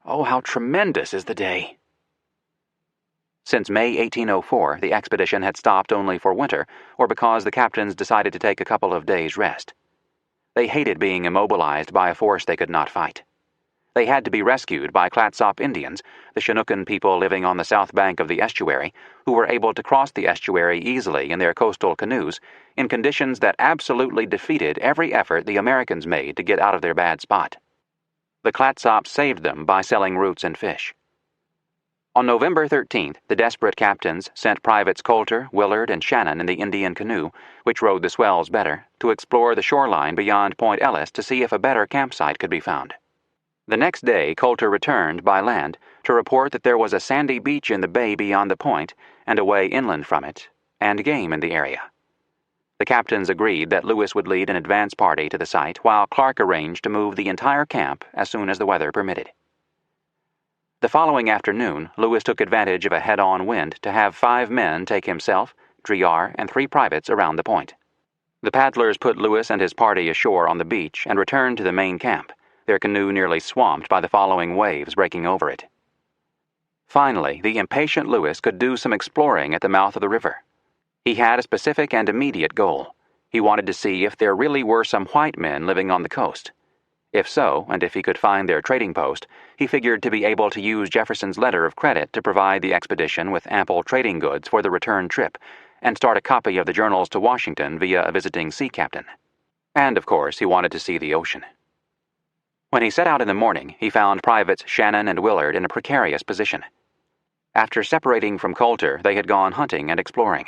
Oh, how tremendous is the day! Since May 1804, the expedition had stopped only for winter, or because the captains decided to take a couple of days' rest. They hated being immobilized by a force they could not fight. They had to be rescued by Clatsop Indians, the Chinookan people living on the south bank of the estuary, who were able to cross the estuary easily in their coastal canoes, in conditions that absolutely defeated every effort the Americans made to get out of their bad spot. The Clatsops saved them by selling roots and fish. On November 13th, the desperate captains sent Privates Coulter, Willard, and Shannon in the Indian canoe, which rode the swells better, to explore the shoreline beyond Point Ellis to see if a better campsite could be found. The next day, Coulter returned by land to report that there was a sandy beach in the bay beyond the point and away inland from it, and game in the area. The captains agreed that Lewis would lead an advance party to the site, while Clark arranged to move the entire camp as soon as the weather permitted. The following afternoon, Lewis took advantage of a head-on wind to have 5 men take himself, Driar, and 3 privates around the point. The paddlers put Lewis and his party ashore on the beach and returned to the main camp, their canoe nearly swamped by the following waves breaking over it. Finally, the impatient Lewis could do some exploring at the mouth of the river. He had a specific and immediate goal. He wanted to see if there really were some white men living on the coast. If so, and if he could find their trading post, he figured to be able to use Jefferson's letter of credit to provide the expedition with ample trading goods for the return trip, and start a copy of the journals to Washington via a visiting sea captain. And, of course, he wanted to see the ocean. When he set out in the morning, he found Privates Shannon and Willard in a precarious position. After separating from Coulter, they had gone hunting and exploring.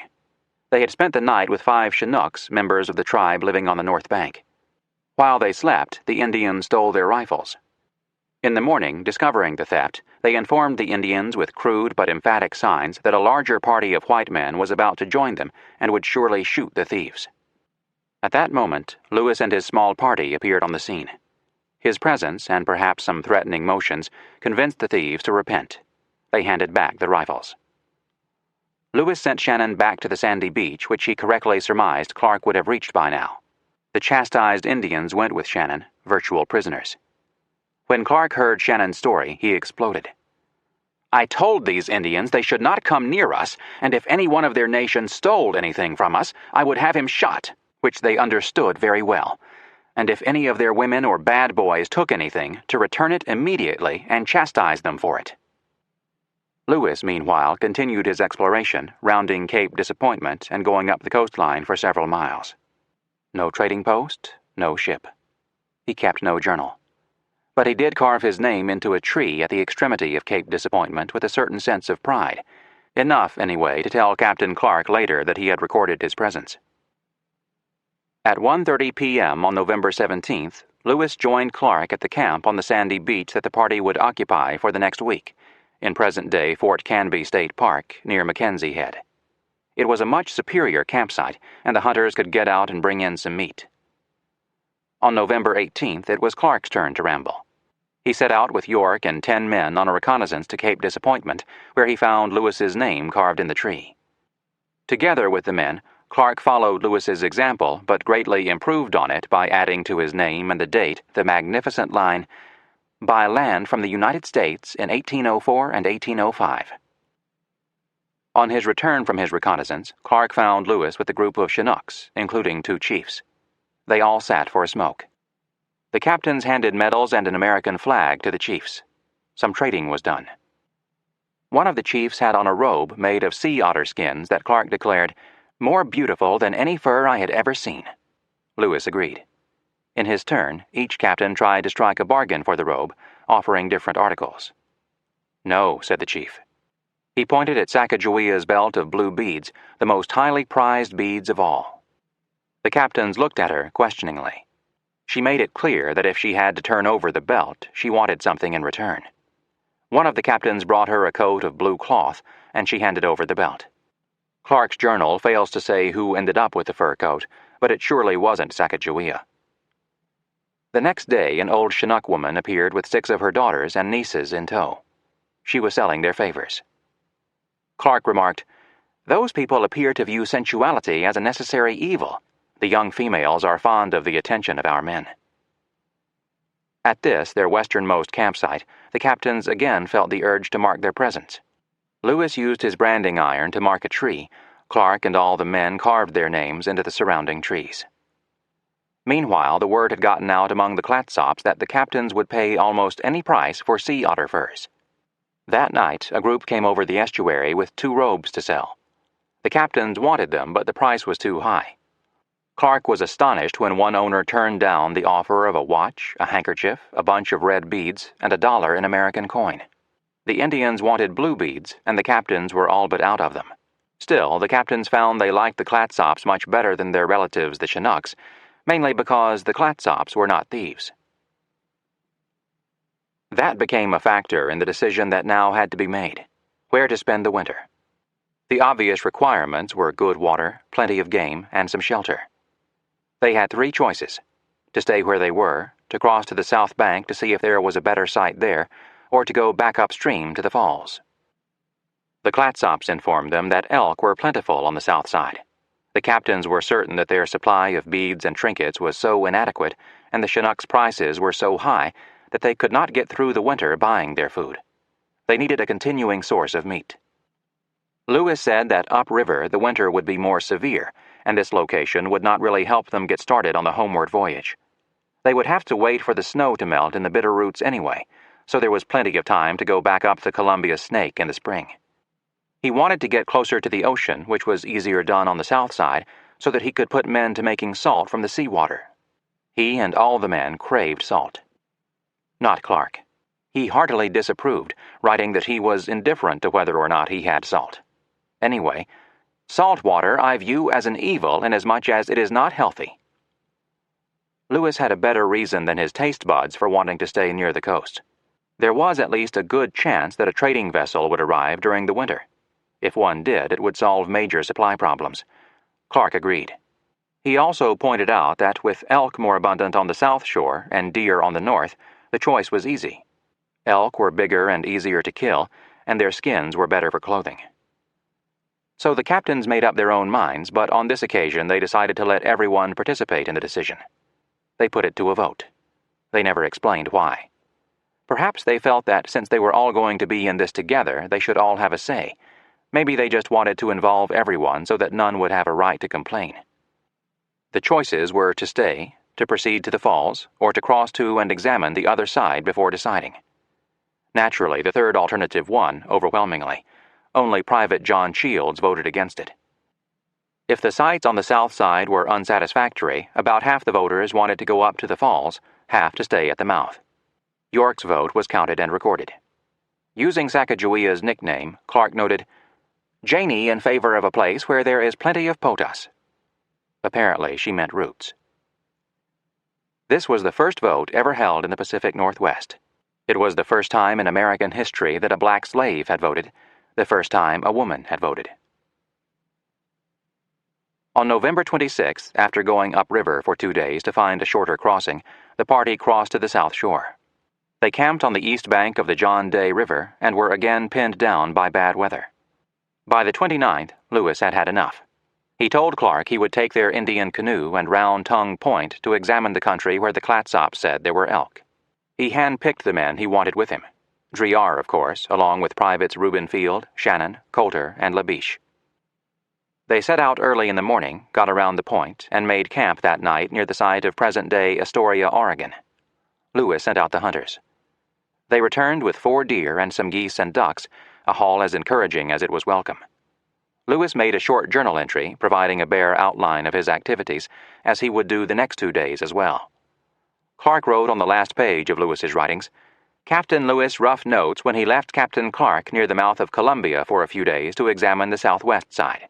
They had spent the night with 5 Chinooks, members of the tribe living on the north bank. While they slept, the Indians stole their rifles. In the morning, discovering the theft, they informed the Indians with crude but emphatic signs that a larger party of white men was about to join them and would surely shoot the thieves. At that moment, Lewis and his small party appeared on the scene. His presence, and perhaps some threatening motions, convinced the thieves to repent. They handed back the rifles. Lewis sent Shannon back to the sandy beach, which he correctly surmised Clark would have reached by now. The chastised Indians went with Shannon, virtual prisoners. When Clark heard Shannon's story, he exploded. I told these Indians they should not come near us, and if any one of their nation stole anything from us, I would have him shot, which they understood very well. And if any of their women or bad boys took anything, to return it immediately and chastise them for it. Lewis, meanwhile, continued his exploration, rounding Cape Disappointment and going up the coastline for several miles. No trading post, no ship. He kept no journal. But he did carve his name into a tree at the extremity of Cape Disappointment with a certain sense of pride. Enough, anyway, to tell Captain Clark later that he had recorded his presence. At 1:30 p.m. on November 17th, Lewis joined Clark at the camp on the sandy beach that the party would occupy for the next week, in present-day Fort Canby State Park near Mackenzie Head. It was a much superior campsite, and the hunters could get out and bring in some meat. On November 18th, it was Clark's turn to ramble. He set out with York and 10 men on a reconnaissance to Cape Disappointment, where he found Lewis's name carved in the tree. Together with the men, Clark followed Lewis's example, but greatly improved on it by adding to his name and the date the magnificent line, "By land from the United States in 1804 and 1805. On his return from his reconnaissance, Clark found Lewis with a group of Chinooks, including 2 chiefs. They all sat for a smoke. The captains handed medals and an American flag to the chiefs. Some trading was done. One of the chiefs had on a robe made of sea otter skins that Clark declared, "More beautiful than any fur I had ever seen." Lewis agreed. In his turn, each captain tried to strike a bargain for the robe, offering different articles. "No," said the chief. He pointed at Sacagawea's belt of blue beads, the most highly prized beads of all. The captains looked at her questioningly. She made it clear that if she had to turn over the belt, she wanted something in return. One of the captains brought her a coat of blue cloth, and she handed over the belt. Clark's journal fails to say who ended up with the fur coat, but it surely wasn't Sacagawea. The next day, an old Chinook woman appeared with 6 of her daughters and nieces in tow. She was selling their favors. Clark remarked, "Those people appear to view sensuality as a necessary evil. The young females are fond of the attention of our men." At this, their westernmost campsite, the captains again felt the urge to mark their presence. Lewis used his branding iron to mark a tree. Clark and all the men carved their names into the surrounding trees. Meanwhile, the word had gotten out among the Clatsops that the captains would pay almost any price for sea otter furs. That night, a group came over the estuary with 2 robes to sell. The captains wanted them, but the price was too high. Clark was astonished when one owner turned down the offer of a watch, a handkerchief, a bunch of red beads, and $1 in American coin. The Indians wanted blue beads, and the captains were all but out of them. Still, the captains found they liked the Clatsops much better than their relatives, the Chinooks, mainly because the Clatsops were not thieves. That became a factor in the decision that now had to be made: where to spend the winter. The obvious requirements were good water, plenty of game, and some shelter. They had 3 choices: to stay where they were, to cross to the south bank to see if there was a better site there, or to go back upstream to the falls. The Clatsops informed them that elk were plentiful on the south side. The captains were certain that their supply of beads and trinkets was so inadequate, and the Chinooks' prices were so high, that they could not get through the winter buying their food. They needed a continuing source of meat. Lewis said that upriver the winter would be more severe, and this location would not really help them get started on the homeward voyage. They would have to wait for the snow to melt in the bitter roots anyway, so there was plenty of time to go back up the Columbia Snake in the spring. He wanted to get closer to the ocean, which was easier done on the south side, so that he could put men to making salt from the seawater. He and all the men craved salt. Not Clark. He heartily disapproved, writing that he was indifferent to whether or not he had salt. Anyway, "Salt water I view as an evil inasmuch as it is not healthy." Lewis had a better reason than his taste buds for wanting to stay near the coast. There was at least a good chance that a trading vessel would arrive during the winter. If one did, it would solve major supply problems. Clark agreed. He also pointed out that with elk more abundant on the south shore and deer on the north, the choice was easy. Elk were bigger and easier to kill, and their skins were better for clothing. So the captains made up their own minds, but on this occasion they decided to let everyone participate in the decision. They put it to a vote. They never explained why. Perhaps they felt that since they were all going to be in this together, they should all have a say. Maybe they just wanted to involve everyone so that none would have a right to complain. The choices were to stay, to proceed to the falls, or to cross to and examine the other side before deciding. Naturally, the third alternative won overwhelmingly. Only Private John Shields voted against it. If the sites on the south side were unsatisfactory, about half the voters wanted to go up to the falls, half to stay at the mouth. York's vote was counted and recorded. Using Sacagawea's nickname, Clark noted, "Janie in favor of a place where there is plenty of potas." Apparently, she meant roots. This was the first vote ever held in the Pacific Northwest. It was the first time in American history that a black slave had voted, the first time a woman had voted. On November 26, after going upriver for 2 days to find a shorter crossing, the party crossed to the south shore. They camped on the east bank of the John Day River and were again pinned down by bad weather. By the 29th, Lewis had had enough. He told Clark he would take their Indian canoe and Round Tongue Point to examine the country where the Clatsop said there were elk. He hand-picked the men he wanted with him. Driar, of course, along with Privates Reuben Field, Shannon, Coulter, and Labiche. They set out early in the morning, got around the point, and made camp that night near the site of present-day Astoria, Oregon. Lewis sent out the hunters. They returned with 4 deer and some geese and ducks, a haul as encouraging as it was welcome. Lewis made a short journal entry, providing a bare outline of his activities, as he would do the next 2 days as well. Clark wrote on the last page of Lewis's writings, "Captain Lewis rough notes when he left Captain Clark near the mouth of Columbia for a few days to examine the southwest side."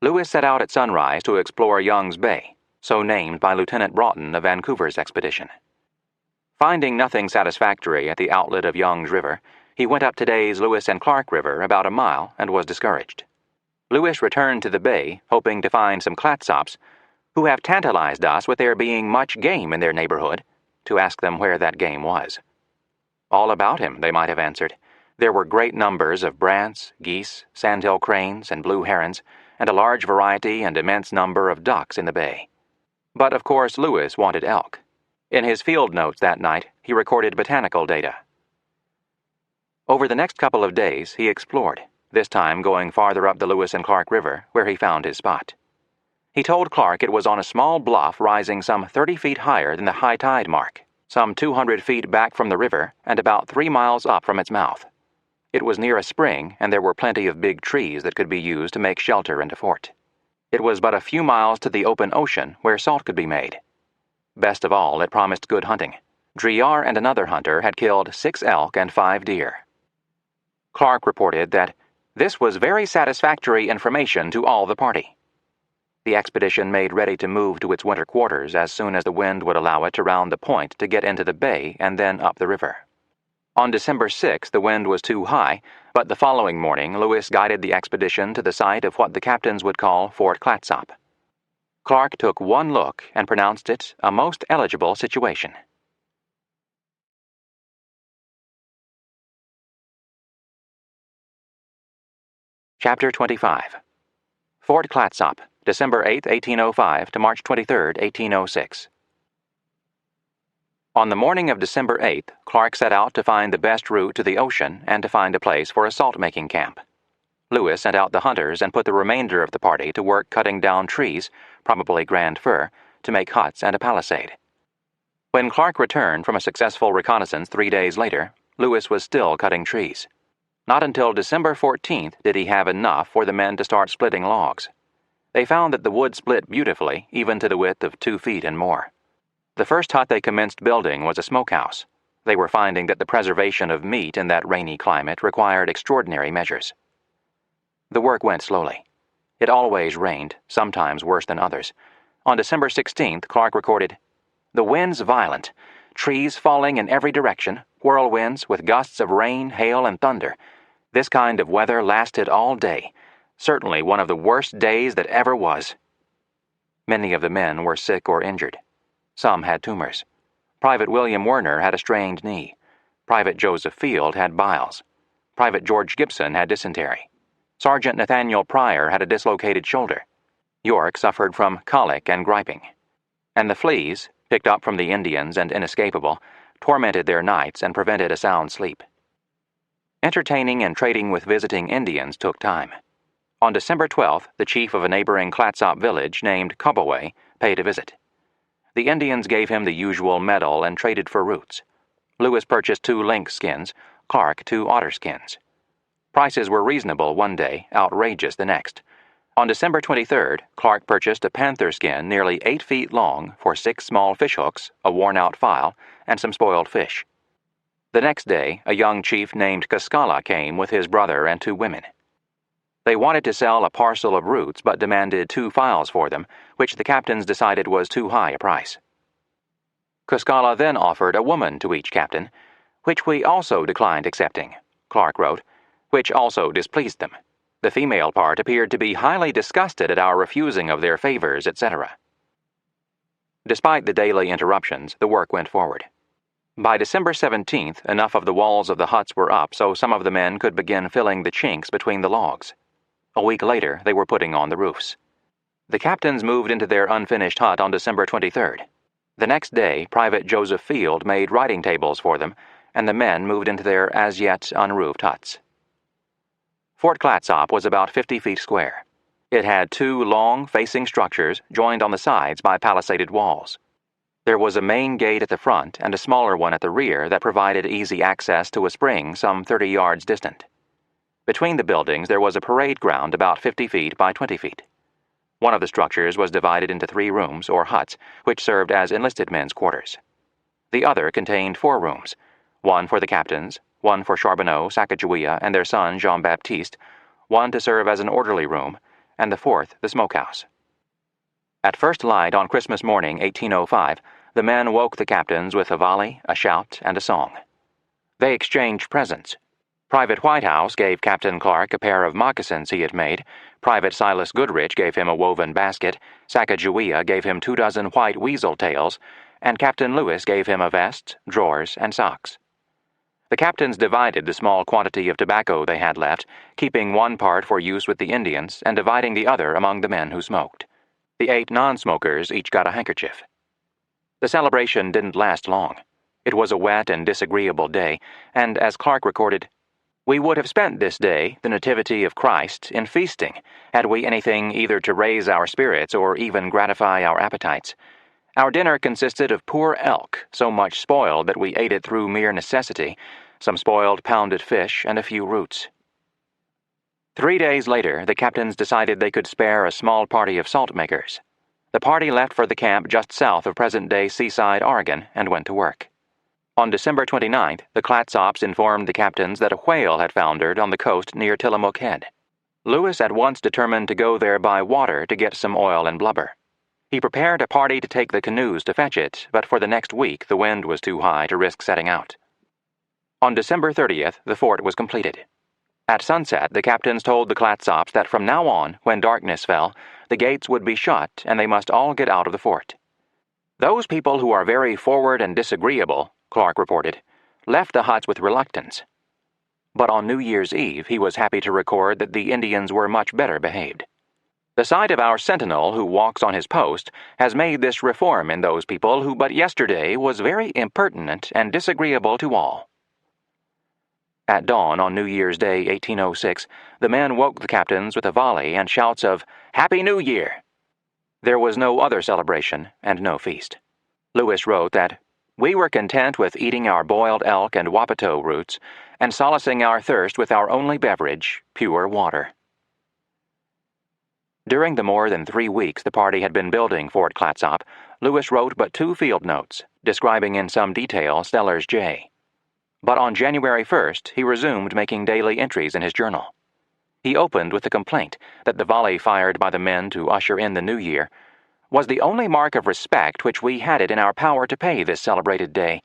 Lewis set out at sunrise to explore Young's Bay, so named by Lieutenant Broughton of Vancouver's expedition. Finding nothing satisfactory at the outlet of Young's River, he went up today's Lewis and Clark River about a mile and was discouraged. Lewis returned to the bay, hoping to find some Clatsops, who have tantalized us with there being much game in their neighborhood, to ask them where that game was. All about him, they might have answered. There were great numbers of brants, geese, sandhill cranes, and blue herons, and a large variety and immense number of ducks in the bay. But of course Lewis wanted elk. In his field notes that night, he recorded botanical data. Over the next couple of days, he explored, this time going farther up the Lewis and Clark River, where he found his spot. He told Clark it was on a small bluff rising some 30 feet higher than the high tide mark, some 200 feet back from the river and about 3 miles up from its mouth. It was near a spring, and there were plenty of big trees that could be used to make shelter and a fort. It was but a few miles to the open ocean where salt could be made. Best of all, it promised good hunting. Driar and another hunter had killed 6 elk and 5 deer. Clark reported that this was very satisfactory information to all the party. The expedition made ready to move to its winter quarters as soon as the wind would allow it to round the point to get into the bay and then up the river. On December 6, the wind was too high, but the following morning Lewis guided the expedition to the site of what the captains would call Fort Clatsop. Clark took one look and pronounced it a most eligible situation. Chapter 25. Fort Clatsop, December 8, 1805 to March 23, 1806. On the morning of December 8th, Clark set out to find the best route to the ocean and to find a place for a salt-making camp. Lewis sent out the hunters and put the remainder of the party to work cutting down trees, probably grand fir, to make huts and a palisade. When Clark returned from a successful reconnaissance 3 days later, Lewis was still cutting trees. Not until December 14th did he have enough for the men to start splitting logs. They found that the wood split beautifully, even to the width of 2 feet and more. The first hut they commenced building was a smokehouse. They were finding that the preservation of meat in that rainy climate required extraordinary measures. The work went slowly. It always rained, sometimes worse than others. On December 16th, Clark recorded, "The winds violent, trees falling in every direction, whirlwinds with gusts of rain, hail, and thunder. This kind of weather lasted all day. Certainly one of the worst days that ever was." Many of the men were sick or injured. Some had tumors. Private William Werner had a strained knee. Private Joseph Field had biles. Private George Gibson had dysentery. Sergeant Nathaniel Pryor had a dislocated shoulder. York suffered from colic and griping. And the fleas, picked up from the Indians and inescapable, tormented their nights and prevented a sound sleep. Entertaining and trading with visiting Indians took time. On December 12th, the chief of a neighboring Clatsop village named Cobaway paid a visit. The Indians gave him the usual medal and traded for roots. Lewis purchased 2 lynx skins, Clark 2 otter skins. Prices were reasonable one day, outrageous the next. On December 23rd, Clark purchased a panther skin nearly 8 feet long for 6 small fishhooks, a worn-out file, and some spoiled fish. The next day, a young chief named Cascala came with his brother and 2 women. They wanted to sell a parcel of roots but demanded 2 files for them, which the captains decided was too high a price. Cascala then offered a woman to each captain, which we also declined accepting, Clark wrote, which also displeased them. The female part appeared to be highly disgusted at our refusing of their favors, etc. Despite the daily interruptions, the work went forward. By December 17th, enough of the walls of the huts were up so some of the men could begin filling the chinks between the logs. A week later, they were putting on the roofs. The captains moved into their unfinished hut on December 23rd. The next day, Private Joseph Field made writing tables for them, and the men moved into their as-yet unroofed huts. Fort Clatsop was about 50 feet square. It had 2 long, facing structures joined on the sides by palisaded walls. There was a main gate at the front and a smaller one at the rear that provided easy access to a spring some 30 yards distant. Between the buildings there was a parade ground about 50 feet by 20 feet. One of the structures was divided into 3 rooms, or huts, which served as enlisted men's quarters. The other contained 4 rooms, one for the captains, one for Charbonneau, Sacagawea, and their son Jean-Baptiste, one to serve as an orderly room, and the 4th the smokehouse. At first light on Christmas morning, 1805, the men woke the captains with a volley, a shout, and a song. They exchanged presents. Private Whitehouse gave Captain Clark a pair of moccasins he had made, Private Silas Goodrich gave him a woven basket, Sacagawea gave him 24 white weasel tails, and Captain Lewis gave him a vest, drawers, and socks. The captains divided the small quantity of tobacco they had left, keeping one part for use with the Indians and dividing the other among the men who smoked. The 8 non-smokers each got a handkerchief. The celebration didn't last long. It was a wet and disagreeable day, and as Clark recorded, "We would have spent this day, the Nativity of Christ, in feasting, had we anything either to raise our spirits or even gratify our appetites. Our dinner consisted of poor elk, so much spoiled that we ate it through mere necessity, some spoiled pounded fish, and a few roots." 3 days later, the captains decided they could spare a small party of salt makers. The party left for the camp just south of present-day Seaside, Oregon, and went to work. On December 29th, the Clatsops informed the captains that a whale had foundered on the coast near Tillamook Head. Lewis at once determined to go there by water to get some oil and blubber. He prepared a party to take the canoes to fetch it, but for the next week the wind was too high to risk setting out. On December 30th, the fort was completed. At sunset, the captains told the Clatsops that from now on, when darkness fell, the gates would be shut and they must all get out of the fort. "Those people who are very forward and disagreeable," Clark reported, "left the huts with reluctance." But on New Year's Eve, he was happy to record that the Indians were much better behaved. "The sight of our sentinel who walks on his post has made this reform in those people who but yesterday was very impertinent and disagreeable to all." At dawn on New Year's Day, 1806, the men woke the captains with a volley and shouts of "Happy New Year!" There was no other celebration and no feast. Lewis wrote that, "We were content with eating our boiled elk and wapato roots and solacing our thirst with our only beverage, pure water." During the more than 3 weeks the party had been building Fort Clatsop, Lewis wrote but 2 field notes, describing in some detail Steller's Jay. But on January 1st, he resumed making daily entries in his journal. He opened with the complaint that the volley fired by the men to usher in the new year was the only mark of respect which we had it in our power to pay this celebrated day.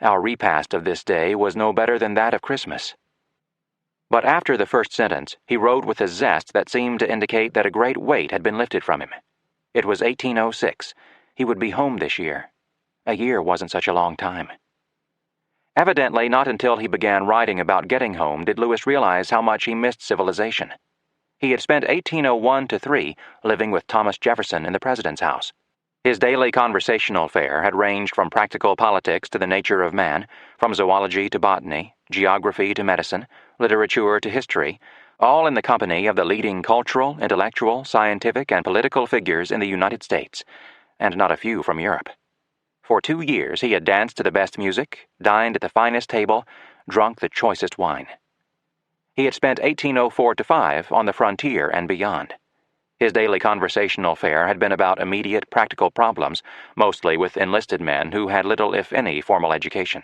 Our repast of this day was no better than that of Christmas. But after the first sentence, he wrote with a zest that seemed to indicate that a great weight had been lifted from him. It was 1806. He would be home this year. A year wasn't such a long time. Evidently, not until he began writing about getting home did Lewis realize how much he missed civilization. He had spent 1801 to 3 living with Thomas Jefferson in the president's house. His daily conversational fare had ranged from practical politics to the nature of man, from zoology to botany, geography to medicine, literature to history, all in the company of the leading cultural, intellectual, scientific, and political figures in the United States, and not a few from Europe. For 2 years he had danced to the best music, dined at the finest table, drunk the choicest wine. He had spent 1804-5 on the frontier and beyond. His daily conversational fare had been about immediate practical problems, mostly with enlisted men who had little, if any, formal education.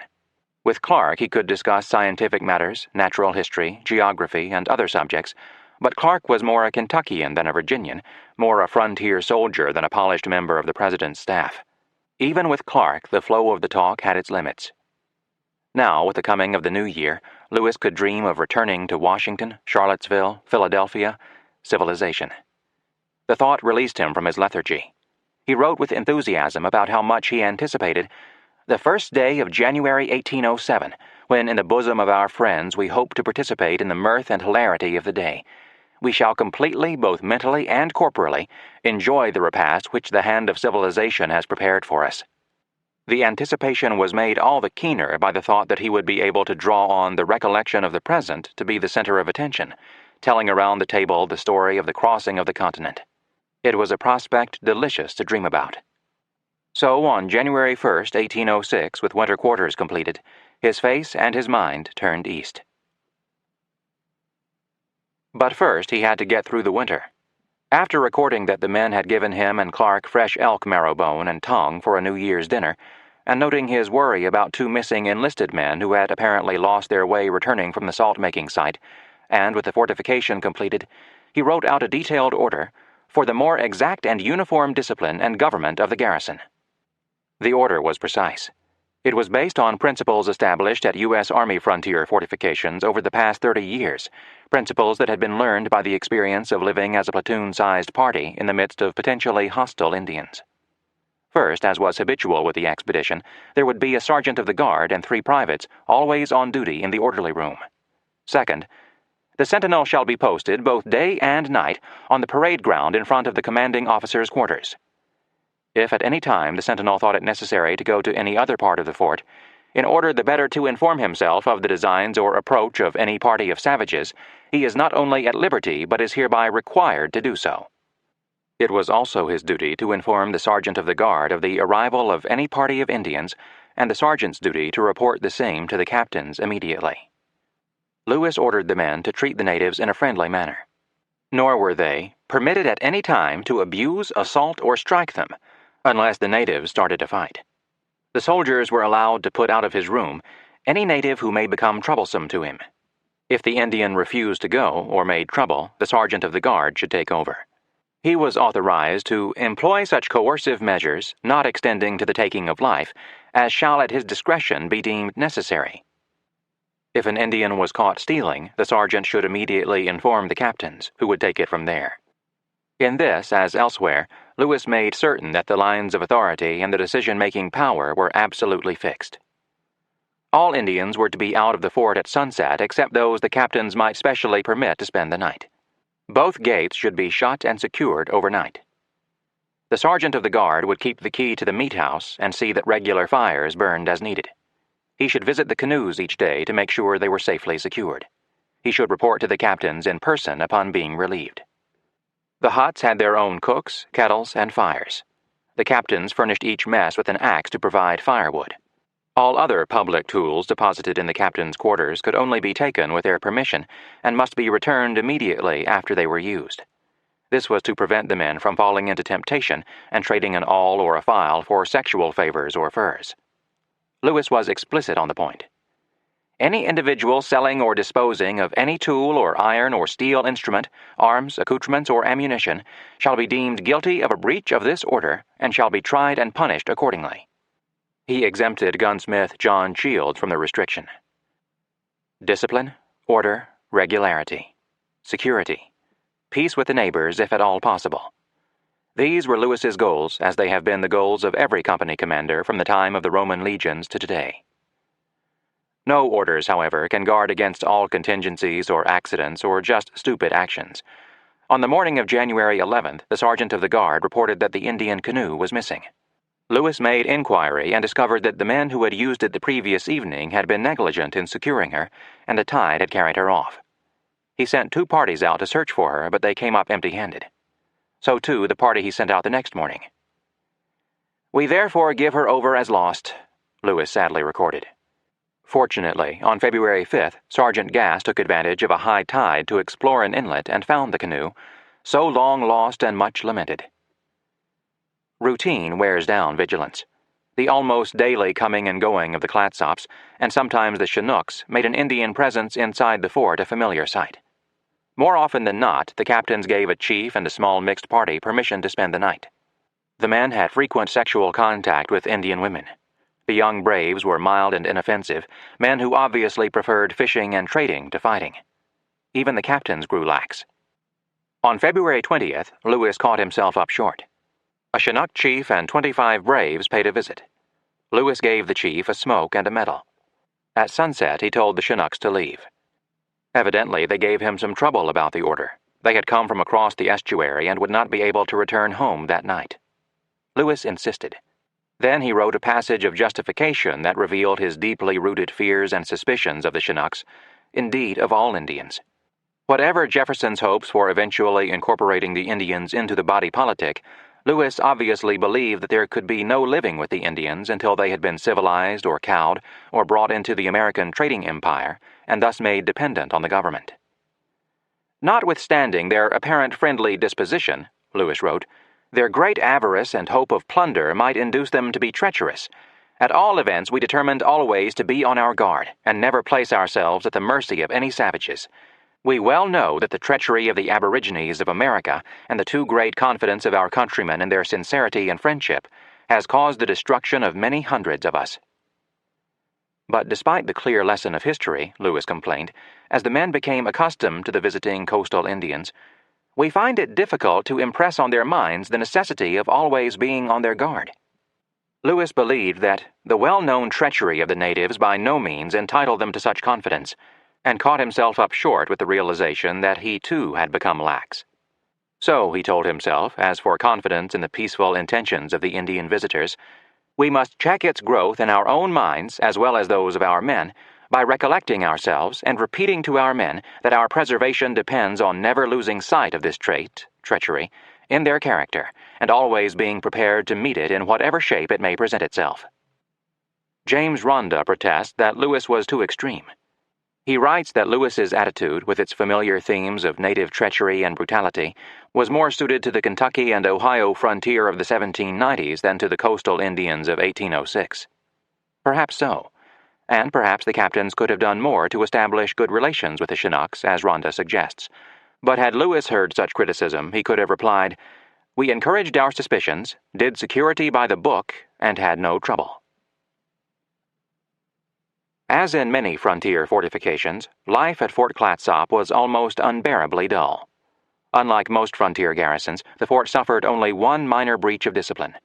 With Clark he could discuss scientific matters, natural history, geography, and other subjects, but Clark was more a Kentuckian than a Virginian, more a frontier soldier than a polished member of the president's staff. Even with Clark, the flow of the talk had its limits. Now, with the coming of the new year, Lewis could dream of returning to Washington, Charlottesville, Philadelphia, civilization. The thought released him from his lethargy. He wrote with enthusiasm about how much he anticipated the first day of January 1807, when in the bosom of our friends we hope to participate in the mirth and hilarity of the day. We shall completely, both mentally and corporally, enjoy the repast which the hand of civilization has prepared for us. The anticipation was made all the keener by the thought that he would be able to draw on the recollection of the present to be the center of attention, telling around the table the story of the crossing of the continent. It was a prospect delicious to dream about. So, on January 1st, 1806, with winter quarters completed, his face and his mind turned east. But first he had to get through the winter. After recording that the men had given him and Clark fresh elk marrow bone and tongue for a New Year's dinner, and noting his worry about 2 missing enlisted men who had apparently lost their way returning from the salt-making site, and with the fortification completed, he wrote out a detailed order for the more exact and uniform discipline and government of the garrison. The order was precise. It was based on principles established at U.S. Army frontier fortifications over the past 30 years, principles that had been learned by the experience of living as a platoon-sized party in the midst of potentially hostile Indians. First, as was habitual with the expedition, there would be a sergeant of the guard and 3 privates always on duty in the orderly room. Second, the sentinel shall be posted both day and night on the parade ground in front of the commanding officer's quarters. If at any time the sentinel thought it necessary to go to any other part of the fort, in order the better to inform himself of the designs or approach of any party of savages, he is not only at liberty but is hereby required to do so. It was also his duty to inform the sergeant of the guard of the arrival of any party of Indians, and the sergeant's duty to report the same to the captains immediately. Lewis ordered the men to treat the natives in a friendly manner. Nor were they permitted at any time to abuse, assault, or strike them, unless the natives started a fight. The soldiers were allowed to put out of his room any native who may become troublesome to him. If the Indian refused to go or made trouble, the sergeant of the guard should take over. He was authorized to employ such coercive measures, not extending to the taking of life, as shall at his discretion be deemed necessary. If an Indian was caught stealing, the sergeant should immediately inform the captains, who would take it from there. In this, as elsewhere, Lewis made certain that the lines of authority and the decision-making power were absolutely fixed. All Indians were to be out of the fort at sunset except those the captains might specially permit to spend the night. Both gates should be shut and secured overnight. The sergeant of the guard would keep the key to the meat house and see that regular fires burned as needed. He should visit the canoes each day to make sure they were safely secured. He should report to the captains in person upon being relieved. The huts had their own cooks, kettles, and fires. The captains furnished each mess with an axe to provide firewood. All other public tools deposited in the captain's quarters could only be taken with their permission and must be returned immediately after they were used. This was to prevent the men from falling into temptation and trading an awl or a file for sexual favors or furs. Lewis was explicit on the point. Any individual selling or disposing of any tool or iron or steel instrument, arms, accoutrements, or ammunition shall be deemed guilty of a breach of this order and shall be tried and punished accordingly. He exempted gunsmith John Shields from the restriction. Discipline, order, regularity, security, peace with the neighbors if at all possible. These were Lewis's goals, as they have been the goals of every company commander from the time of the Roman legions to today. No orders, however, can guard against all contingencies or accidents or just stupid actions. On the morning of January 11th, the sergeant of the guard reported that the Indian canoe was missing. Lewis made inquiry and discovered that the men who had used it the previous evening had been negligent in securing her, and the tide had carried her off. He sent 2 parties out to search for her, but they came up empty-handed. So too the party he sent out the next morning. "We therefore give her over as lost," Lewis sadly recorded. Fortunately, on February 5th, Sergeant Gass took advantage of a high tide to explore an inlet and found the canoe, so long lost and much lamented. Routine wears down vigilance. The almost daily coming and going of the Clatsops, and sometimes the Chinooks, made an Indian presence inside the fort a familiar sight. More often than not, the captains gave a chief and a small mixed party permission to spend the night. The men had frequent sexual contact with Indian women. The young braves were mild and inoffensive, men who obviously preferred fishing and trading to fighting. Even the captains grew lax. On February 20th, Lewis caught himself up short. A Chinook chief and 25 braves paid a visit. Lewis gave the chief a smoke and a medal. At sunset, he told the Chinooks to leave. Evidently, they gave him some trouble about the order. They had come from across the estuary and would not be able to return home that night. Lewis insisted. Then he wrote a passage of justification that revealed his deeply rooted fears and suspicions of the Chinooks, indeed of all Indians. Whatever Jefferson's hopes for eventually incorporating the Indians into the body politic, Lewis obviously believed that there could be no living with the Indians until they had been civilized or cowed or brought into the American trading empire and thus made dependent on the government. Notwithstanding their apparent friendly disposition, Lewis wrote, their great avarice and hope of plunder might induce them to be treacherous. At all events, we determined always to be on our guard and never place ourselves at the mercy of any savages. We well know that the treachery of the aborigines of America and the too great confidence of our countrymen in their sincerity and friendship has caused the destruction of many hundreds of us. But despite the clear lesson of history, Lewis complained, as the men became accustomed to the visiting coastal Indians, we find it difficult to impress on their minds the necessity of always being on their guard. Lewis believed that the well-known treachery of the natives by no means entitled them to such confidence, and caught himself up short with the realization that he too had become lax. So, he told himself, as for confidence in the peaceful intentions of the Indian visitors, we must check its growth in our own minds as well as those of our men, by recollecting ourselves and repeating to our men that our preservation depends on never losing sight of this trait, treachery, in their character, and always being prepared to meet it in whatever shape it may present itself. James Ronda protests that Lewis was too extreme. He writes that Lewis's attitude, with its familiar themes of native treachery and brutality, was more suited to the Kentucky and Ohio frontier of the 1790s than to the coastal Indians of 1806. Perhaps so. And perhaps the captains could have done more to establish good relations with the Chinooks, as Ronda suggests. But had Lewis heard such criticism, he could have replied, "We encouraged our suspicions, did security by the book, and had no trouble." As in many frontier fortifications, life at Fort Clatsop was almost unbearably dull. Unlike most frontier garrisons, the fort suffered only one minor breach of discipline.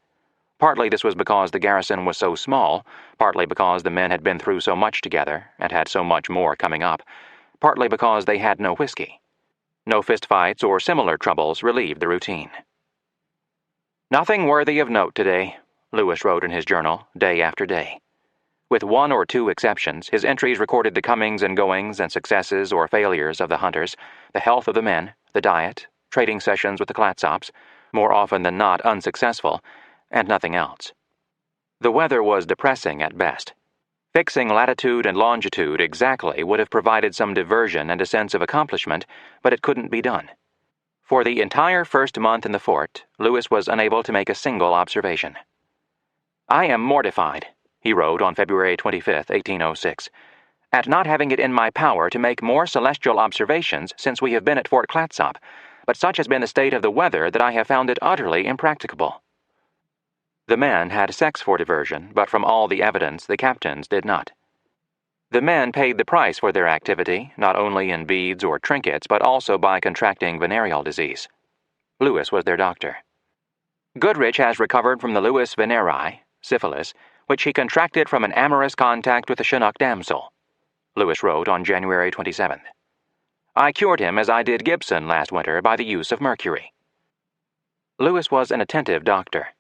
Partly this was because the garrison was so small, partly because the men had been through so much together and had so much more coming up, partly because they had no whiskey. No fistfights or similar troubles relieved the routine. "Nothing worthy of note today," Lewis wrote in his journal, day after day. With 1 or 2 exceptions, his entries recorded the comings and goings and successes or failures of the hunters, the health of the men, the diet, trading sessions with the Clatsops, more often than not unsuccessful, and nothing else. The weather was depressing at best. Fixing latitude and longitude exactly would have provided some diversion and a sense of accomplishment, but it couldn't be done. For the entire first month in the fort, Lewis was unable to make a single observation. "I am mortified," he wrote on February 25, 1806, "at not having it in my power to make more celestial observations since we have been at Fort Clatsop, but such has been the state of the weather that I have found it utterly impracticable." The men had sex for diversion, but from all the evidence the captains did not. The men paid the price for their activity, not only in beads or trinkets, but also by contracting venereal disease. Lewis was their doctor. Goodrich has recovered from the Lewis venerii, syphilis, which he contracted from an amorous contact with a Chinook damsel, Lewis wrote on January 27th. I cured him as I did Gibson last winter by the use of mercury." Lewis was an attentive doctor.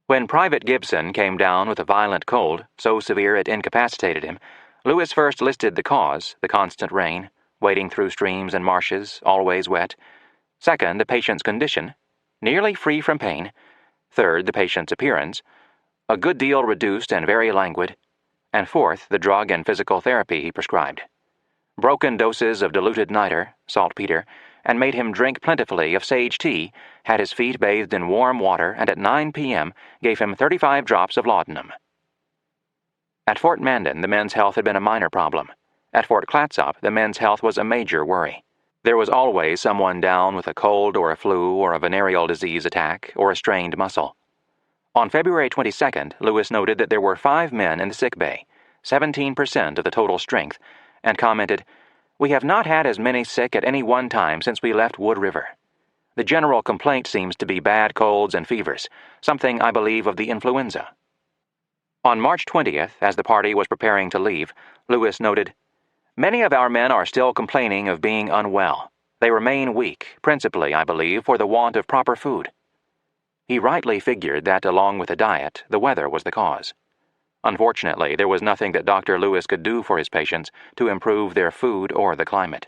When Private Gibson came down with a violent cold, so severe it incapacitated him, Lewis first listed the cause, the constant rain, wading through streams and marshes, always wet. Second, the patient's condition, nearly free from pain. Third, the patient's appearance, a good deal reduced and very languid. And fourth, the drug and physical therapy he prescribed. Broken doses of diluted niter, saltpeter, and made him drink plentifully of sage tea, had his feet bathed in warm water, and at 9 p.m. gave him 35 drops of laudanum. At Fort Mandan, the men's health had been a minor problem. At Fort Clatsop, the men's health was a major worry. There was always someone down with a cold or a flu or a venereal disease attack or a strained muscle. On February 22nd, Lewis noted that there were 5 men in the sick bay, 17% of the total strength, and commented, "We have not had as many sick at any one time since we left Wood River. The general complaint seems to be bad colds and fevers, something, I believe, of the influenza." On March 20th, as the party was preparing to leave, Lewis noted, "Many of our men are still complaining of being unwell. They remain weak, principally, I believe, for the want of proper food." He rightly figured that, along with the diet, the weather was the cause. Unfortunately, there was nothing that Dr. Lewis could do for his patients to improve their food or the climate.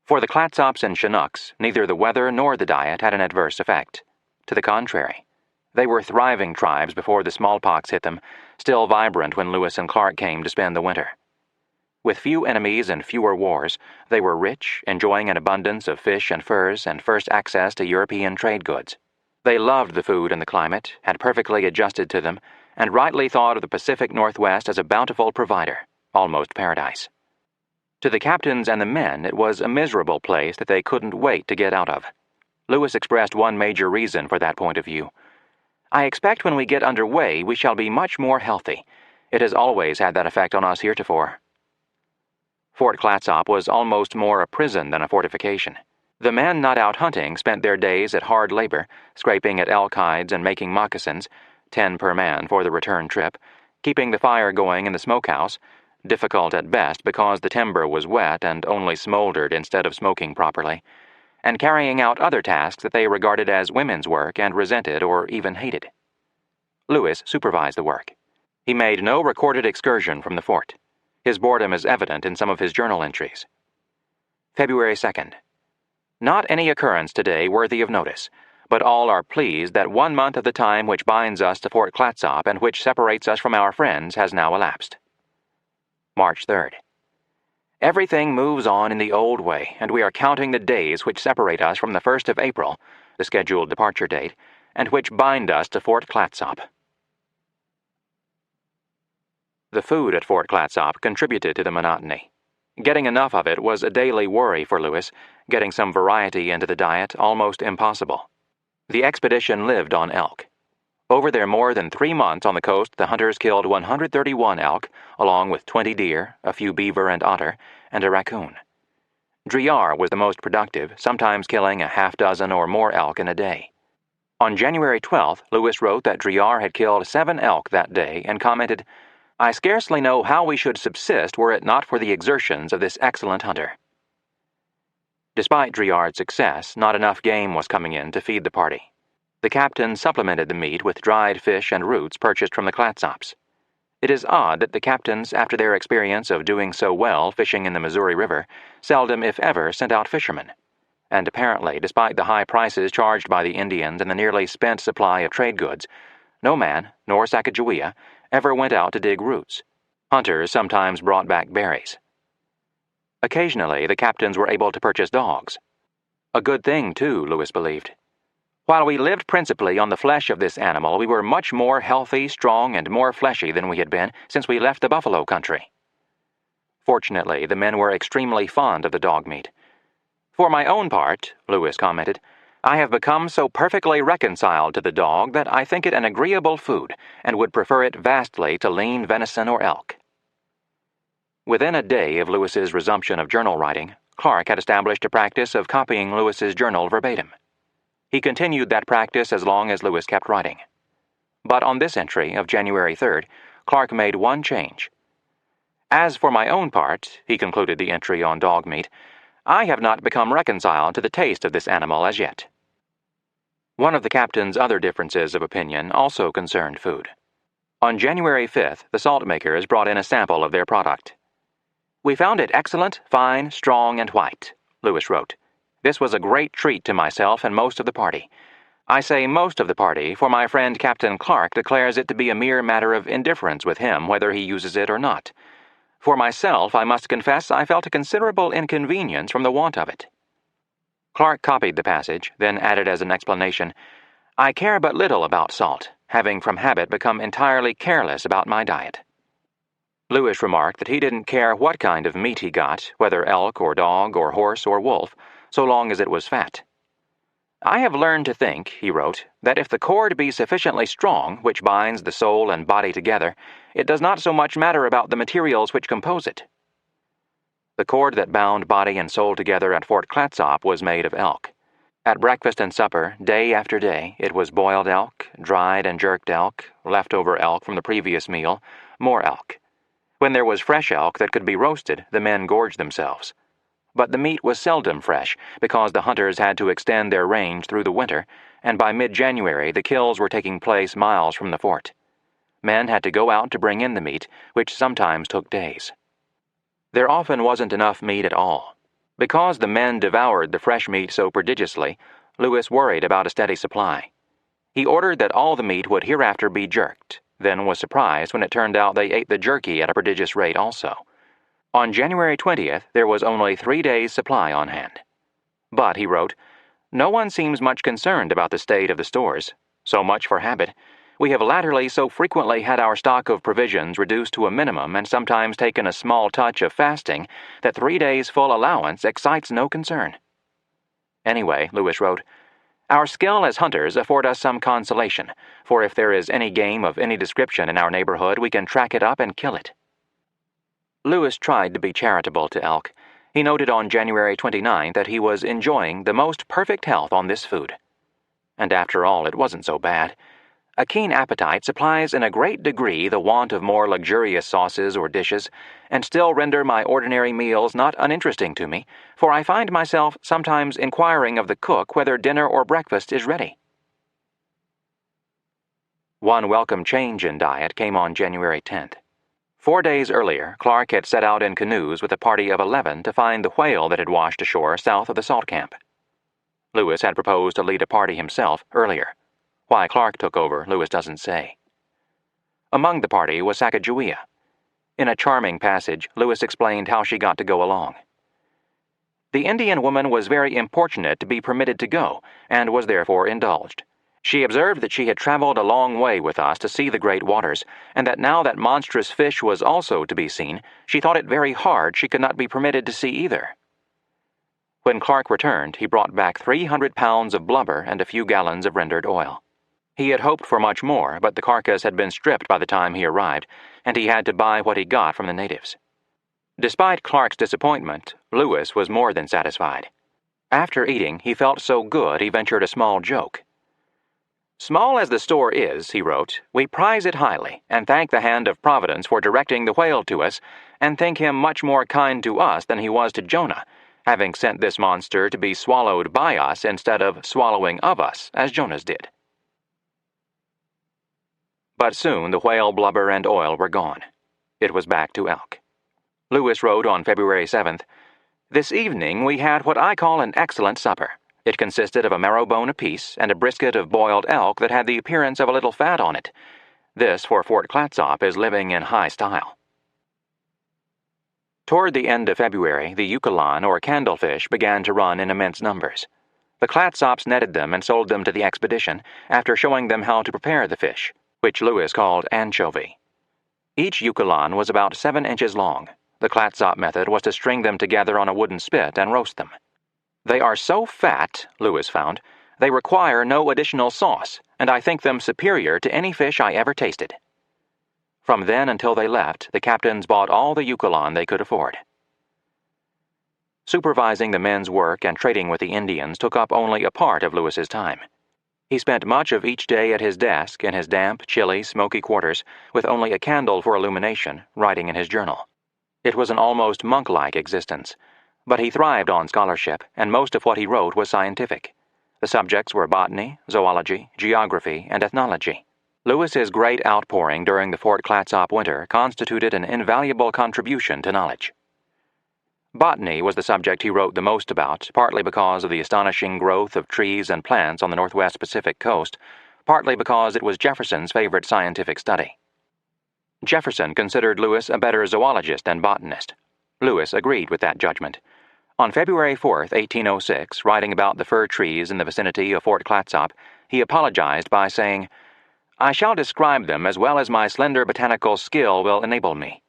For the Clatsops and Chinooks, neither the weather nor the diet had an adverse effect. To the contrary, they were thriving tribes before the smallpox hit them, still vibrant when Lewis and Clark came to spend the winter. With few enemies and fewer wars, they were rich, enjoying an abundance of fish and furs and first access to European trade goods. They loved the food and the climate, had perfectly adjusted to them, and rightly thought of the Pacific Northwest as a bountiful provider, almost paradise. To the captains and the men, it was a miserable place that they couldn't wait to get out of. Lewis expressed one major reason for that point of view. "I expect when we get underway we shall be much more healthy. It has always had that effect on us heretofore." Fort Clatsop was almost more a prison than a fortification. The men not out hunting spent their days at hard labor, scraping at elk hides and making moccasins, 10 per man for the return trip, keeping the fire going in the smokehouse, difficult at best because the timber was wet and only smoldered instead of smoking properly, and carrying out other tasks that they regarded as women's work and resented or even hated. Lewis supervised the work. He made no recorded excursion from the fort. His boredom is evident in some of his journal entries. February 2nd. Not any occurrence today worthy of notice, but all are pleased that 1 month of the time which binds us to Fort Clatsop and which separates us from our friends has now elapsed. March 3rd. Everything moves on in the old way, and we are counting the days which separate us from the 1st of April, the scheduled departure date, and which bind us to Fort Clatsop. The food at Fort Clatsop contributed to the monotony. Getting enough of it was a daily worry for Lewis, getting some variety into the diet almost impossible. The expedition lived on elk. Over their more than 3 months on the coast, the hunters killed 131 elk, along with 20 deer, a few beaver and otter, and a raccoon. Driar was the most productive, sometimes killing a half dozen or more elk in a day. On January 12th, Lewis wrote that Driar had killed 7 elk that day and commented, "I scarcely know how we should subsist were it not for the exertions of this excellent hunter." Despite Driar's success, not enough game was coming in to feed the party. The captain supplemented the meat with dried fish and roots purchased from the Clatsops. It is odd that the captains, after their experience of doing so well fishing in the Missouri River, seldom, if ever, sent out fishermen. And apparently, despite the high prices charged by the Indians and the nearly spent supply of trade goods, no man, nor Sacagawea, ever went out to dig roots. Hunters sometimes brought back berries. Occasionally, the captains were able to purchase dogs. A good thing, too, Lewis believed. While we lived principally on the flesh of this animal, we were much more healthy, strong, and more fleshy than we had been since we left the buffalo country. Fortunately, the men were extremely fond of the dog meat. "For my own part," Lewis commented, "I have become so perfectly reconciled to the dog that I think it an agreeable food, and would prefer it vastly to lean venison or elk." Within a day of Lewis's resumption of journal writing, Clark had established a practice of copying Lewis's journal verbatim. He continued that practice as long as Lewis kept writing. But on this entry of January 3rd, Clark made one change. "As for my own part," he concluded the entry on dog meat, I have not become reconciled to the taste of this animal as yet." One of the captain's other differences of opinion also concerned food. On January 5th, the salt makers brought in a sample of their product. "We found it excellent, fine, strong, and white," Lewis wrote. "This was a great treat to myself and most of the party. I say most of the party, for my friend Captain Clark declares it to be a mere matter of indifference with him whether he uses it or not. For myself, I must confess I felt a considerable inconvenience from the want of it." Clark copied the passage, then added as an explanation, "I care but little about salt, having from habit become entirely careless about my diet." Lewis remarked that he didn't care what kind of meat he got, whether elk or dog or horse or wolf, so long as it was fat. "I have learned to think," he wrote, "that if the cord be sufficiently strong, which binds the soul and body together, it does not so much matter about the materials which compose it." The cord that bound body and soul together at Fort Clatsop was made of elk. At breakfast and supper, day after day, it was boiled elk, dried and jerked elk, leftover elk from the previous meal, more elk. When there was fresh elk that could be roasted, the men gorged themselves. But the meat was seldom fresh, because the hunters had to extend their range through the winter, and by mid-January the kills were taking place miles from the fort. Men had to go out to bring in the meat, which sometimes took days. There often wasn't enough meat at all. Because the men devoured the fresh meat so prodigiously, Lewis worried about a steady supply. He ordered that all the meat would hereafter be jerked, then was surprised when it turned out they ate the jerky at a prodigious rate also. On January 20th, there was only 3 days' supply on hand. But, he wrote, "No one seems much concerned about the state of the stores. So much for habit. We have latterly so frequently had our stock of provisions reduced to a minimum and sometimes taken a small touch of fasting that 3 days' full allowance excites no concern." Anyway, Lewis wrote, "Our skill as hunters afford us some consolation, for if there is any game of any description in our neighborhood, we can track it up and kill it." Lewis tried to be charitable to elk. He noted on January 29 that he was enjoying the most perfect health on this food. And after all, it wasn't so bad. A keen appetite supplies in a great degree the want of more luxurious sauces or dishes, and still render my ordinary meals not uninteresting to me, for I find myself sometimes inquiring of the cook whether dinner or breakfast is ready. One welcome change in diet came on January 10th. 4 days earlier, Clark had set out in canoes with a party of 11 to find the whale that had washed ashore south of the salt camp. Lewis had proposed to lead a party himself earlier. Why Clark took over, Lewis doesn't say. Among the party was Sacagawea. In a charming passage, Lewis explained how she got to go along. "The Indian woman was very importunate to be permitted to go, and was therefore indulged. She observed that she had traveled a long way with us to see the great waters, and that now that monstrous fish was also to be seen, she thought it very hard she could not be permitted to see either." When Clark returned, he brought back 300 pounds of blubber and a few gallons of rendered oil. He had hoped for much more, but the carcass had been stripped by the time he arrived, and he had to buy what he got from the natives. Despite Clark's disappointment, Lewis was more than satisfied. After eating, he felt so good he ventured a small joke. "Small as the store is," he wrote, "we prize it highly, and thank the hand of Providence for directing the whale to us, and think him much more kind to us than he was to Jonah, having sent this monster to be swallowed by us instead of swallowing of us, as Jonah's did." But soon the whale blubber and oil were gone. It was back to elk. Lewis wrote on February 7th, "This evening we had what I call an excellent supper. It consisted of a marrow bone apiece and a brisket of boiled elk that had the appearance of a little fat on it. This, for Fort Clatsop, is living in high style." Toward the end of February, the Ukalan or candlefish began to run in immense numbers. The Clatsops netted them and sold them to the expedition, after showing them how to prepare the fish, which Lewis called anchovy. Each Ukalan was about 7 inches long. The Clatsop method was to string them together on a wooden spit and roast them. "They are so fat," Lewis found, "they require no additional sauce, and I think them superior to any fish I ever tasted." From then until they left, the captains bought all the Ukalan they could afford. Supervising the men's work and trading with the Indians took up only a part of Lewis's time. He spent much of each day at his desk in his damp, chilly, smoky quarters, with only a candle for illumination, writing in his journal. It was an almost monk-like existence. But he thrived on scholarship, and most of what he wrote was scientific. The subjects were botany, zoology, geography, and ethnology. Lewis's great outpouring during the Fort Clatsop winter constituted an invaluable contribution to knowledge. Botany was the subject he wrote the most about, partly because of the astonishing growth of trees and plants on the Northwest Pacific coast, partly because it was Jefferson's favorite scientific study. Jefferson considered Lewis a better zoologist than botanist. Lewis agreed with that judgment. On February 4, 1806, writing about the fir trees in the vicinity of Fort Clatsop, he apologized by saying, "I shall describe them as well as my slender botanical skill will enable me."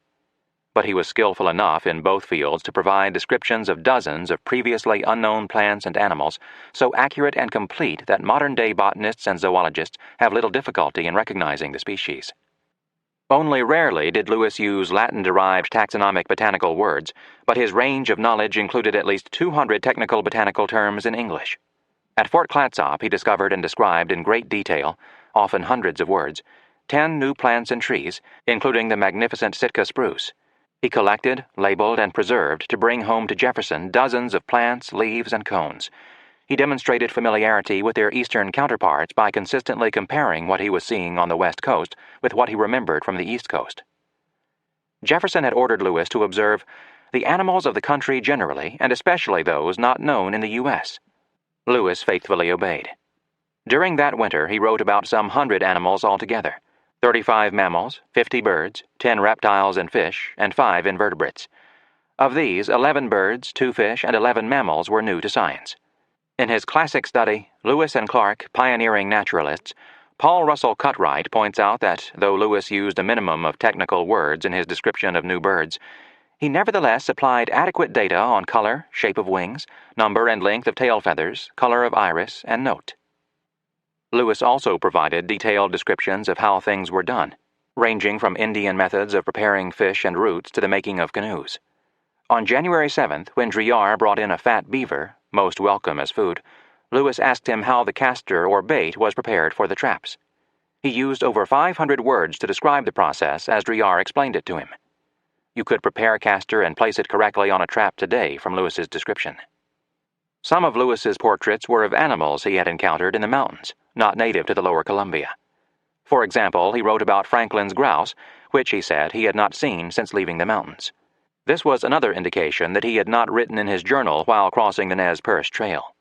But he was skillful enough in both fields to provide descriptions of dozens of previously unknown plants and animals, so accurate and complete that modern-day botanists and zoologists have little difficulty in recognizing the species. Only rarely did Lewis use Latin-derived taxonomic botanical words, but his range of knowledge included at least 200 technical botanical terms in English. At Fort Clatsop, he discovered and described in great detail, often hundreds of words, 10 new plants and trees, including the magnificent Sitka spruce. He collected, labeled, and preserved to bring home to Jefferson dozens of plants, leaves, and cones. He demonstrated familiarity with their eastern counterparts by consistently comparing what he was seeing on the West Coast with what he remembered from the East Coast. Jefferson had ordered Lewis to observe the animals of the country generally, and especially those not known in the U.S. Lewis faithfully obeyed. During that winter, he wrote about some 100 animals altogether. 35 mammals, 50 birds, 10 reptiles and fish, and 5 invertebrates. Of these, 11 birds, 2 fish, and 11 mammals were new to science. In his classic study, Lewis and Clark, Pioneering Naturalists, Paul Russell Cutright points out that though Lewis used a minimum of technical words in his description of new birds, he nevertheless supplied adequate data on color, shape of wings, number and length of tail feathers, color of iris, and note. Lewis also provided detailed descriptions of how things were done, ranging from Indian methods of preparing fish and roots to the making of canoes. On January 7th, when Driar brought in a fat beaver, most welcome as food, Lewis asked him how the castor or bait was prepared for the traps. He used over 500 words to describe the process as Driar explained it to him. You could prepare castor and place it correctly on a trap today from Lewis's description. Some of Lewis's portraits were of animals he had encountered in the mountains, not native to the lower Columbia. For example, he wrote about Franklin's grouse, which he said he had not seen since leaving the mountains. This was another indication that he had not written in his journal while crossing the Nez Perce Trail.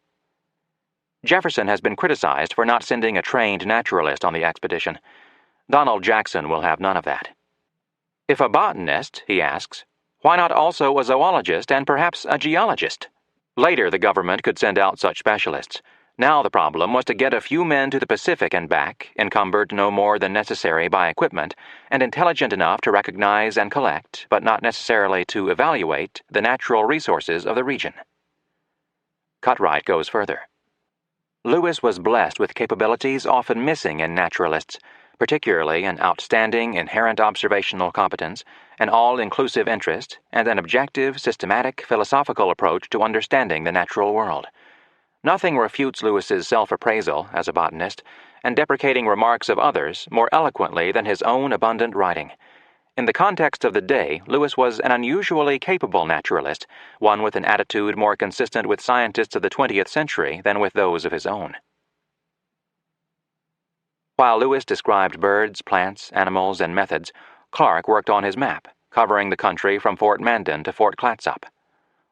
Jefferson has been criticized for not sending a trained naturalist on the expedition. Donald Jackson will have none of that. If a botanist, he asks, why not also a zoologist and perhaps a geologist? Later, the government could send out such specialists. Now the problem was to get a few men to the Pacific and back, encumbered no more than necessary by equipment, and intelligent enough to recognize and collect, but not necessarily to evaluate, the natural resources of the region. Cutright goes further. Lewis was blessed with capabilities often missing in naturalists, particularly an outstanding inherent observational competence, an all-inclusive interest, and an objective, systematic, philosophical approach to understanding the natural world. Nothing refutes Lewis's self-appraisal as a botanist and deprecating remarks of others more eloquently than his own abundant writing. In the context of the day, Lewis was an unusually capable naturalist, one with an attitude more consistent with scientists of the 20th century than with those of his own. While Lewis described birds, plants, animals, and methods, Clark worked on his map, covering the country from Fort Mandan to Fort Clatsop.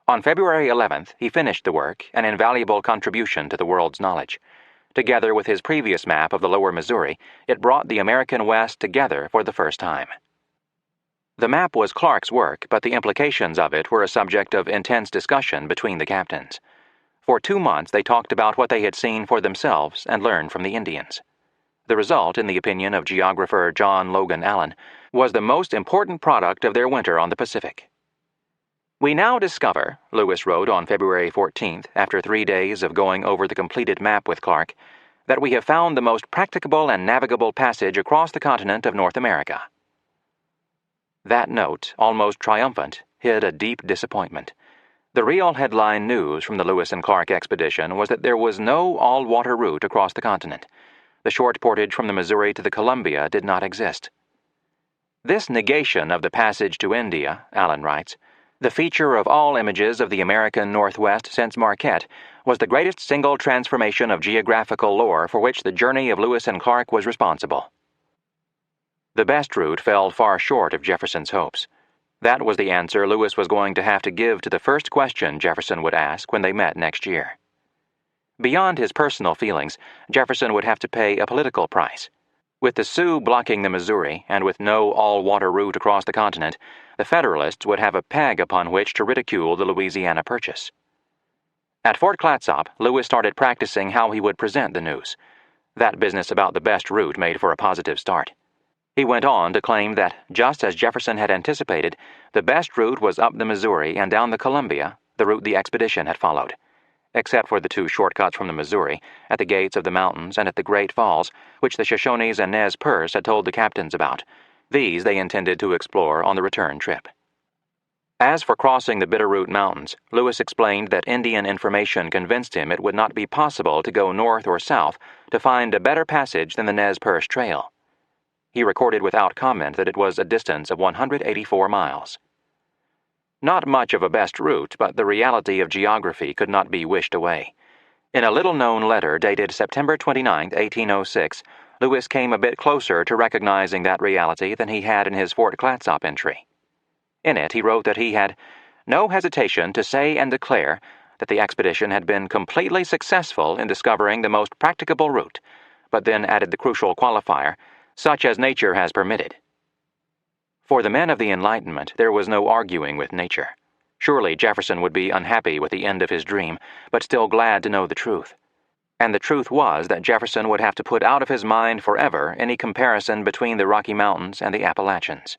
On February 11th, he finished the work, an invaluable contribution to the world's knowledge. Together with his previous map of the lower Missouri, it brought the American West together for the first time. The map was Clark's work, but the implications of it were a subject of intense discussion between the captains. For 2 months, they talked about what they had seen for themselves and learned from the Indians. The result, in the opinion of geographer John Logan Allen, was the most important product of their winter on the Pacific. We now discover, Lewis wrote on February 14th, after 3 days of going over the completed map with Clark, that we have found the most practicable and navigable passage across the continent of North America. That note, almost triumphant, hid a deep disappointment. The real headline news from the Lewis and Clark expedition was that there was no all-water route across the continent. The short portage from the Missouri to the Columbia did not exist. This negation of the passage to India, Allen writes, The feature of all images of the American Northwest since Marquette was the greatest single transformation of geographical lore for which the journey of Lewis and Clark was responsible. The best route fell far short of Jefferson's hopes. That was the answer Lewis was going to have to give to the first question Jefferson would ask when they met next year. Beyond his personal feelings, Jefferson would have to pay a political price. With the Sioux blocking the Missouri, and with no all-water route across the continent, the Federalists would have a peg upon which to ridicule the Louisiana Purchase. At Fort Clatsop, Lewis started practicing how he would present the news. That business about the best route made for a positive start. He went on to claim that, just as Jefferson had anticipated, the best route was up the Missouri and down the Columbia, the route the expedition had followed. Except for the two shortcuts from the Missouri, at the gates of the mountains and at the Great Falls, which the Shoshones and Nez Perce had told the captains about. These they intended to explore on the return trip. As for crossing the Bitterroot Mountains, Lewis explained that Indian information convinced him it would not be possible to go north or south to find a better passage than the Nez Perce Trail. He recorded without comment that it was a distance of 184 miles. Not much of a best route, but the reality of geography could not be wished away. In a little-known letter dated September 29, 1806, Lewis came a bit closer to recognizing that reality than he had in his Fort Clatsop entry. In it, he wrote that he had no hesitation to say and declare that the expedition had been completely successful in discovering the most practicable route, but then added the crucial qualifier, such as nature has permitted. For the men of the Enlightenment, there was no arguing with nature. Surely Jefferson would be unhappy with the end of his dream, but still glad to know the truth. And the truth was that Jefferson would have to put out of his mind forever any comparison between the Rocky Mountains and the Appalachians.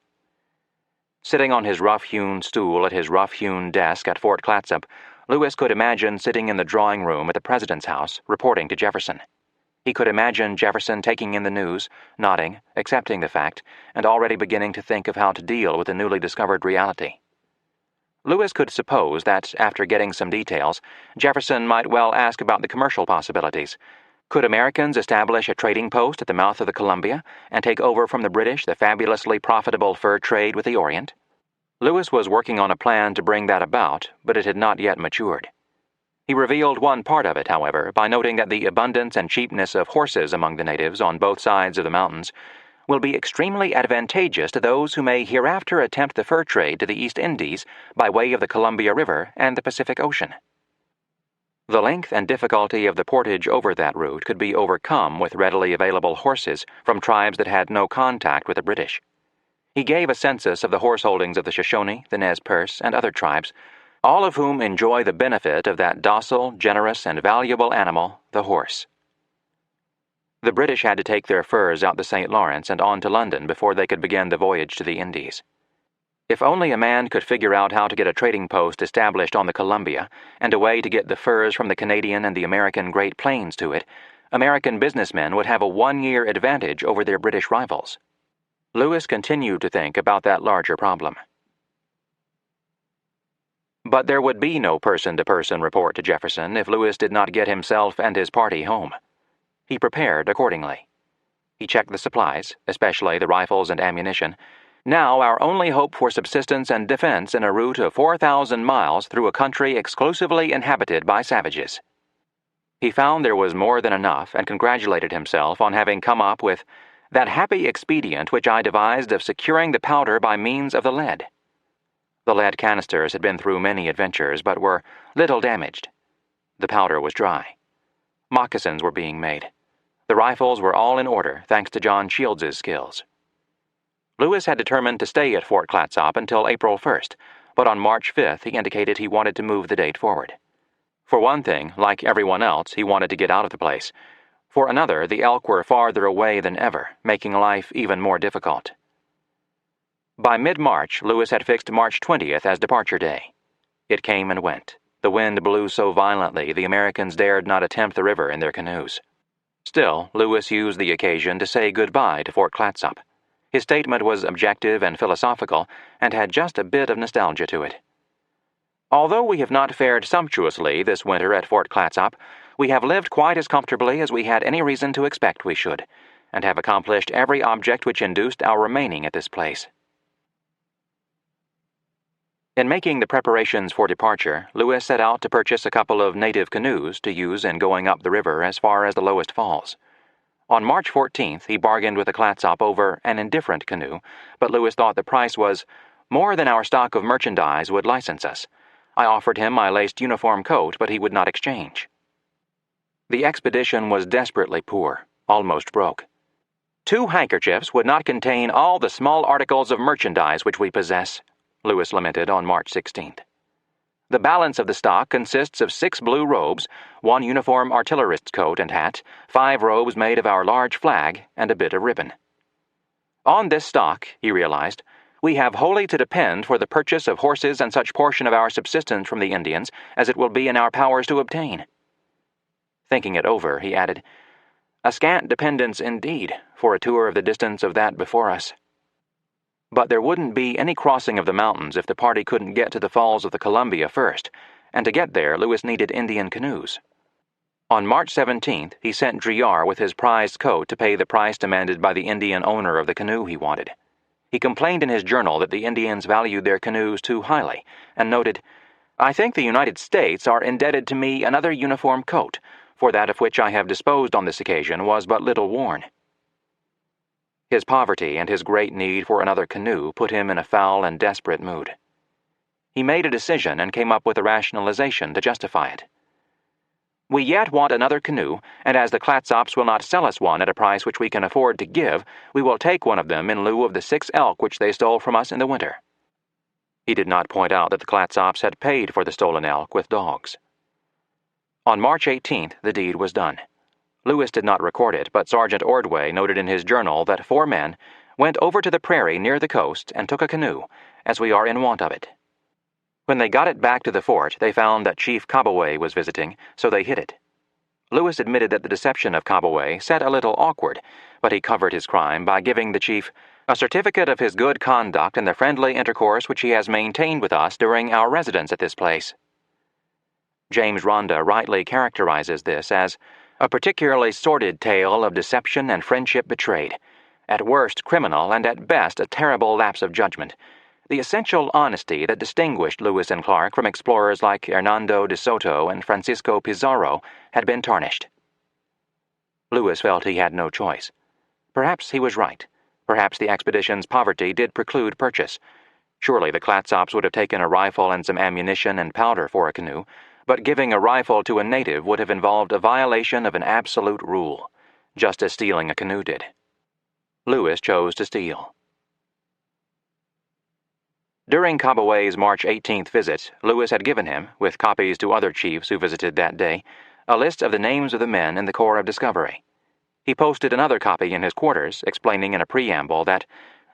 Sitting on his rough-hewn stool at his rough-hewn desk at Fort Clatsop, Lewis could imagine sitting in the drawing room at the President's house, reporting to Jefferson. He could imagine Jefferson taking in the news, nodding, accepting the fact, and already beginning to think of how to deal with the newly discovered reality. Lewis could suppose that, after getting some details, Jefferson might well ask about the commercial possibilities. Could Americans establish a trading post at the mouth of the Columbia and take over from the British the fabulously profitable fur trade with the Orient? Lewis was working on a plan to bring that about, but it had not yet matured. He revealed one part of it, however, by noting that the abundance and cheapness of horses among the natives on both sides of the mountains will be extremely advantageous to those who may hereafter attempt the fur trade to the East Indies by way of the Columbia River and the Pacific Ocean. The length and difficulty of the portage over that route could be overcome with readily available horses from tribes that had no contact with the British. He gave a census of the horse holdings of the Shoshone, the Nez Perce, and other tribes, all of whom enjoy the benefit of that docile, generous, and valuable animal, the horse. The British had to take their furs out the St. Lawrence and on to London before they could begin the voyage to the Indies. If only a man could figure out how to get a trading post established on the Columbia and a way to get the furs from the Canadian and the American Great Plains to it, American businessmen would have a one-year advantage over their British rivals. Lewis continued to think about that larger problem. But there would be no person-to-person report to Jefferson if Lewis did not get himself and his party home. He prepared accordingly. He checked the supplies, especially the rifles and ammunition. Now our only hope for subsistence and defense in a route of 4,000 miles through a country exclusively inhabited by savages. He found there was more than enough and congratulated himself on having come up with that happy expedient which I devised of securing the powder by means of the lead. The lead canisters had been through many adventures, but were little damaged. The powder was dry. Moccasins were being made. The rifles were all in order, thanks to John Shields's skills. Lewis had determined to stay at Fort Clatsop until April 1st, but on March 5th he indicated he wanted to move the date forward. For one thing, like everyone else, he wanted to get out of the place. For another, the elk were farther away than ever, making life even more difficult. By mid-March, Lewis had fixed March 20th as departure day. It came and went. The wind blew so violently the Americans dared not attempt the river in their canoes. Still, Lewis used the occasion to say goodbye to Fort Clatsop. His statement was objective and philosophical, and had just a bit of nostalgia to it. Although we have not fared sumptuously this winter at Fort Clatsop, we have lived quite as comfortably as we had any reason to expect we should, and have accomplished every object which induced our remaining at this place. In making the preparations for departure, Lewis set out to purchase a couple of native canoes to use in going up the river as far as the lowest falls. On March 14th, he bargained with the Clatsop over an indifferent canoe, but Lewis thought the price was more than our stock of merchandise would license us. I offered him my laced uniform coat, but he would not exchange. The expedition was desperately poor, almost broke. 2 handkerchiefs would not contain all the small articles of merchandise which we possess, Lewis lamented on March 16th. The balance of the stock consists of 6 blue robes, 1 uniform artillerist's coat and hat, 5 robes made of our large flag, and a bit of ribbon. On this stock, he realized, we have wholly to depend for the purchase of horses and such portion of our subsistence from the Indians as it will be in our powers to obtain. Thinking it over, he added, a scant dependence indeed for a tour of the distance of that before us. But there wouldn't be any crossing of the mountains if the party couldn't get to the falls of the Columbia first, and to get there Lewis needed Indian canoes. On March 17th, he sent Driar with his prized coat to pay the price demanded by the Indian owner of the canoe he wanted. He complained in his journal that the Indians valued their canoes too highly, and noted, I think the United States are indebted to me another uniform coat, for that of which I have disposed on this occasion was but little worn. His poverty and his great need for another canoe put him in a foul and desperate mood. He made a decision and came up with a rationalization to justify it. We yet want another canoe, and as the Clatsops will not sell us one at a price which we can afford to give, we will take one of them in lieu of the 6 elk which they stole from us in the winter. He did not point out that the Clatsops had paid for the stolen elk with dogs. On March 18th, the deed was done. Lewis did not record it, but Sergeant Ordway noted in his journal that 4 men went over to the prairie near the coast and took a canoe, as we are in want of it. When they got it back to the fort, they found that Chief Cabaway was visiting, so they hid it. Lewis admitted that the deception of Cabaway set a little awkward, but he covered his crime by giving the chief a certificate of his good conduct and the friendly intercourse which he has maintained with us during our residence at this place. James Rhonda rightly characterizes this as a particularly sordid tale of deception and friendship betrayed, at worst criminal and at best a terrible lapse of judgment. The essential honesty that distinguished Lewis and Clark from explorers like Hernando de Soto and Francisco Pizarro had been tarnished. Lewis felt he had no choice. Perhaps he was right. Perhaps the expedition's poverty did preclude purchase. Surely the Clatsops would have taken a rifle and some ammunition and powder for a canoe, but giving a rifle to a native would have involved a violation of an absolute rule, just as stealing a canoe did. Lewis chose to steal. During Cabaway's March 18th visit, Lewis had given him, with copies to other chiefs who visited that day, a list of the names of the men in the Corps of Discovery. He posted another copy in his quarters, explaining in a preamble that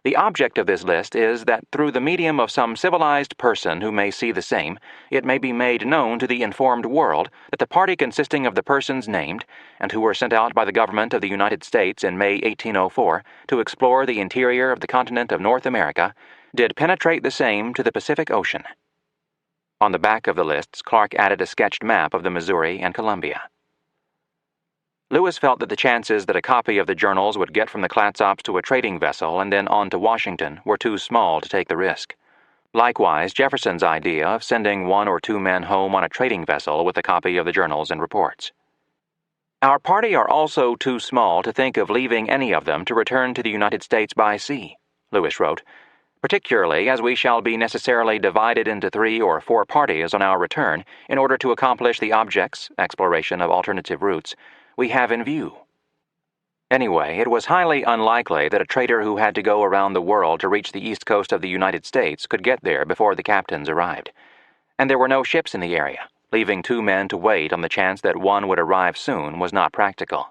the object of this list is that through the medium of some civilized person who may see the same, it may be made known to the informed world that the party consisting of the persons named, and who were sent out by the government of the United States in May 1804 to explore the interior of the continent of North America, did penetrate the same to the Pacific Ocean. On the back of the lists, Clark added a sketched map of the Missouri and Columbia. Lewis felt that the chances that a copy of the journals would get from the Clatsops to a trading vessel and then on to Washington were too small to take the risk. Likewise, Jefferson's idea of sending 1 or 2 men home on a trading vessel with a copy of the journals and reports. Our party are also too small to think of leaving any of them to return to the United States by sea, Lewis wrote, particularly as we shall be necessarily divided into 3 or 4 parties on our return in order to accomplish the objects, exploration of alternative routes, we have in view. Anyway, it was highly unlikely that a trader who had to go around the world to reach the east coast of the United States could get there before the captains arrived. And there were no ships in the area. Leaving 2 men to wait on the chance that one would arrive soon was not practical.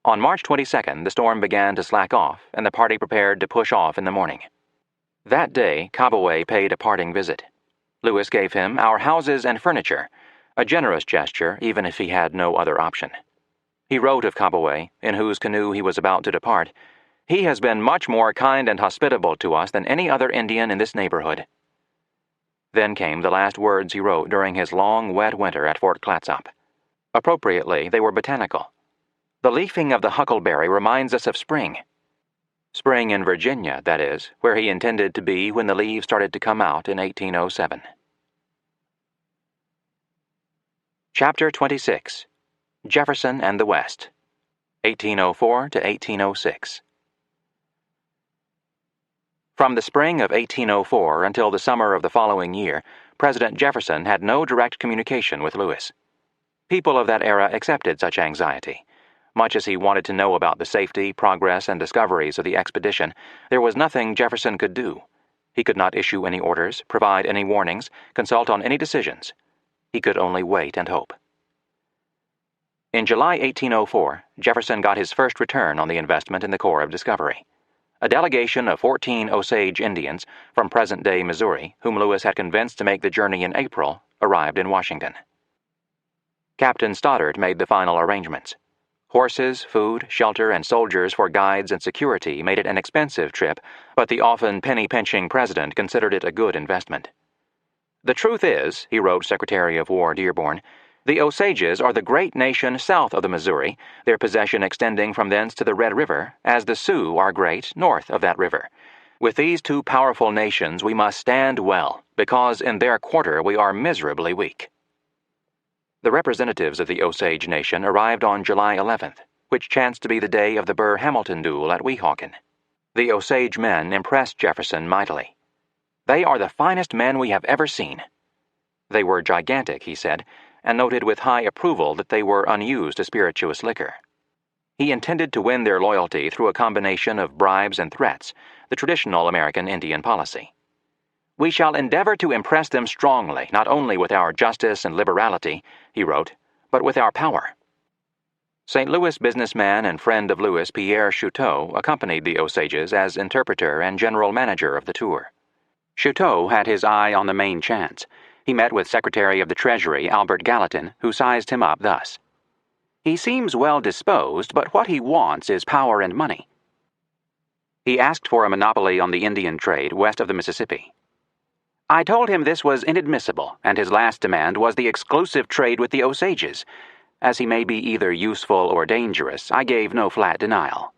On March 22nd, the storm began to slack off, and the party prepared to push off in the morning. That day, Cabaway paid a parting visit. Lewis gave him our houses and furniture, a generous gesture even if he had no other option. He wrote of Cabaway, in whose canoe he was about to depart, "He has been much more kind and hospitable to us than any other Indian in this neighborhood." Then came the last words he wrote during his long, wet winter at Fort Clatsop. Appropriately, they were botanical. The leafing of the huckleberry reminds us of spring. Spring in Virginia, that is, where he intended to be when the leaves started to come out in 1807. Chapter 26. Jefferson and the West, 1804 to 1806. From the spring of 1804 until the summer of the following year, President Jefferson had no direct communication with Lewis. People of that era accepted such anxiety. Much as he wanted to know about the safety, progress, and discoveries of the expedition, there was nothing Jefferson could do. He could not issue any orders, provide any warnings, consult on any decisions. He could only wait and hope. In July 1804, Jefferson got his first return on the investment in the Corps of Discovery. A delegation of 14 Osage Indians from present-day Missouri, whom Lewis had convinced to make the journey in April, arrived in Washington. Captain Stoddard made the final arrangements. Horses, food, shelter, and soldiers for guides and security made it an expensive trip, but the often penny-pinching president considered it a good investment. "The truth is," he wrote Secretary of War Dearborn, "the Osages are the great nation south of the Missouri, their possession extending from thence to the Red River, as the Sioux are great north of that river. With these two powerful nations we must stand well, because in their quarter we are miserably weak." The representatives of the Osage Nation arrived on July 11th, which chanced to be the day of the Burr-Hamilton duel at Weehawken. The Osage men impressed Jefferson mightily. "They are the finest men we have ever seen." They were gigantic, he said, and noted with high approval that they were unused to spirituous liquor. He intended to win their loyalty through a combination of bribes and threats, the traditional American Indian policy. "We shall endeavor to impress them strongly, not only with our justice and liberality," he wrote, "but with our power." St. Louis businessman and friend of Lewis, Pierre Chouteau, accompanied the Osages as interpreter and general manager of the tour. Chouteau had his eye on the main chance. He met with Secretary of the Treasury Albert Gallatin, who sized him up thus: "He seems well disposed, but what he wants is power and money." He asked for a monopoly on the Indian trade west of the Mississippi. "I told him this was inadmissible, and his last demand was the exclusive trade with the Osages. As he may be either useful or dangerous, I gave no flat denial."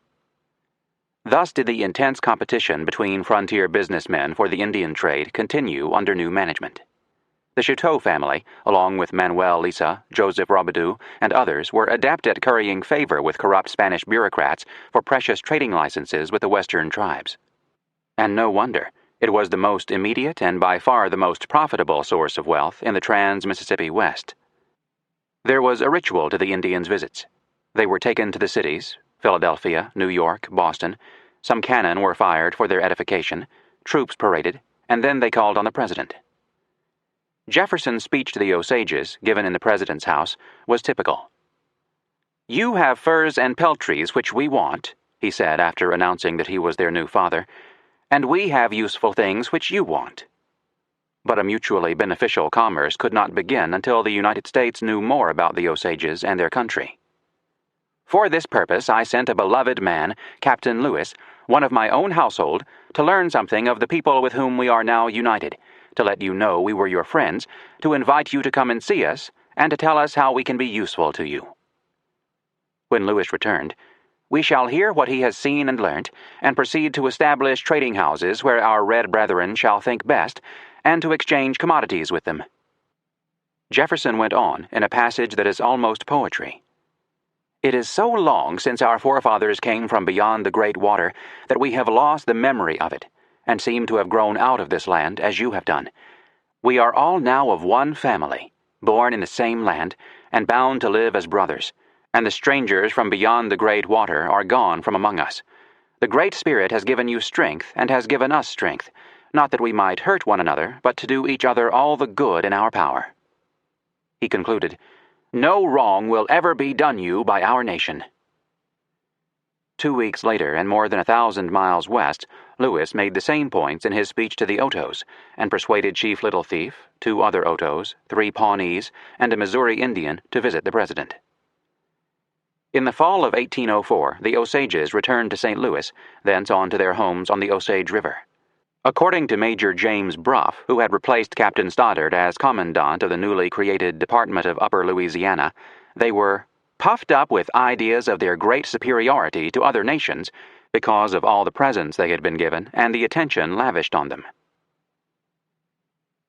Thus did the intense competition between frontier businessmen for the Indian trade continue under new management. The Chouteau family, along with Manuel Lisa, Joseph Robidoux, and others, were adept at currying favor with corrupt Spanish bureaucrats for precious trading licenses with the western tribes. And no wonder. It was the most immediate and by far the most profitable source of wealth in the trans-Mississippi West. There was a ritual to the Indians' visits. They were taken to the cities, Philadelphia, New York, Boston. Some cannon were fired for their edification, troops paraded, and then they called on the president. Jefferson's speech to the Osages, given in the president's house, was typical. "You have furs and peltries which we want," he said after announcing that he was their new father, "and we have useful things which you want." But a mutually beneficial commerce could not begin until the United States knew more about the Osages and their country. "For this purpose I sent a beloved man, Captain Lewis, one of my own household, to learn something of the people with whom we are now united, to let you know we were your friends, to invite you to come and see us, and to tell us how we can be useful to you." When Lewis returned, "We shall hear what he has seen and learnt, and proceed to establish trading houses where our red brethren shall think best, and to exchange commodities with them." Jefferson went on in a passage that is almost poetry. "It is so long since our forefathers came from beyond the great water that we have lost the memory of it, and seem to have grown out of this land as you have done. We are all now of one family, born in the same land, and bound to live as brothers, and the strangers from beyond the great water are gone from among us. The Great Spirit has given you strength, and has given us strength, not that we might hurt one another, but to do each other all the good in our power." He concluded, "No wrong will ever be done you by our nation." 2 weeks later, and more than 1,000 miles west, Lewis made the same points in his speech to the Otos, and persuaded Chief Little Thief, 2 other Otos, 3 Pawnees, and a Missouri Indian to visit the president. In the fall of 1804, the Osages returned to St. Louis, thence on to their homes on the Osage River. According to Major James Bruff, who had replaced Captain Stoddard as commandant of the newly created Department of Upper Louisiana, they were puffed up with ideas of their great superiority to other nations, because of all the presents they had been given and the attention lavished on them.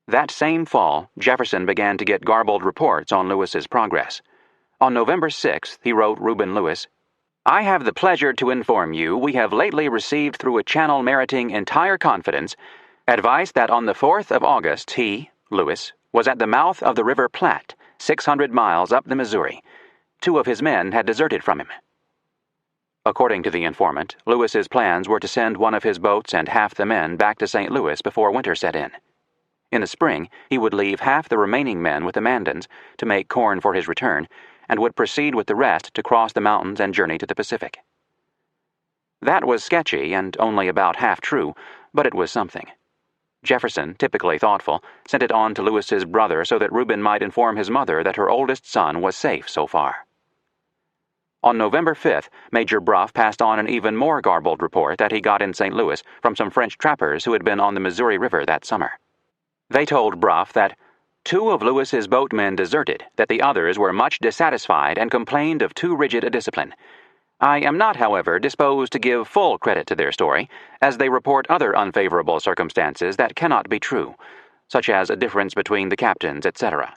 That same fall, Jefferson began to get garbled reports on Lewis's progress. On November 6th, he wrote Reuben Lewis, "I have the pleasure to inform you we have lately received through a channel meriting entire confidence advice that on the 4th of August he, Lewis, was at the mouth of the River Platte, 600 miles up the Missouri. 2 of his men had deserted from him." According to the informant, Lewis's plans were to send one of his boats and half the men back to St. Louis before winter set in. In the spring, he would leave half the remaining men with the Mandans to make corn for his return, and would proceed with the rest to cross the mountains and journey to the Pacific. That was sketchy and only about half true, but it was something. Jefferson, typically thoughtful, sent it on to Lewis's brother so that Reuben might inform his mother that her oldest son was safe so far. On November 5th, Major Bruff passed on an even more garbled report that he got in St. Louis from some French trappers who had been on the Missouri River that summer. They told Bruff that 2 of Lewis's boatmen deserted, that the others were much dissatisfied and complained of too rigid a discipline. I am not, however, disposed to give full credit to their story, as they report other unfavorable circumstances that cannot be true, such as a difference between the captains, etc.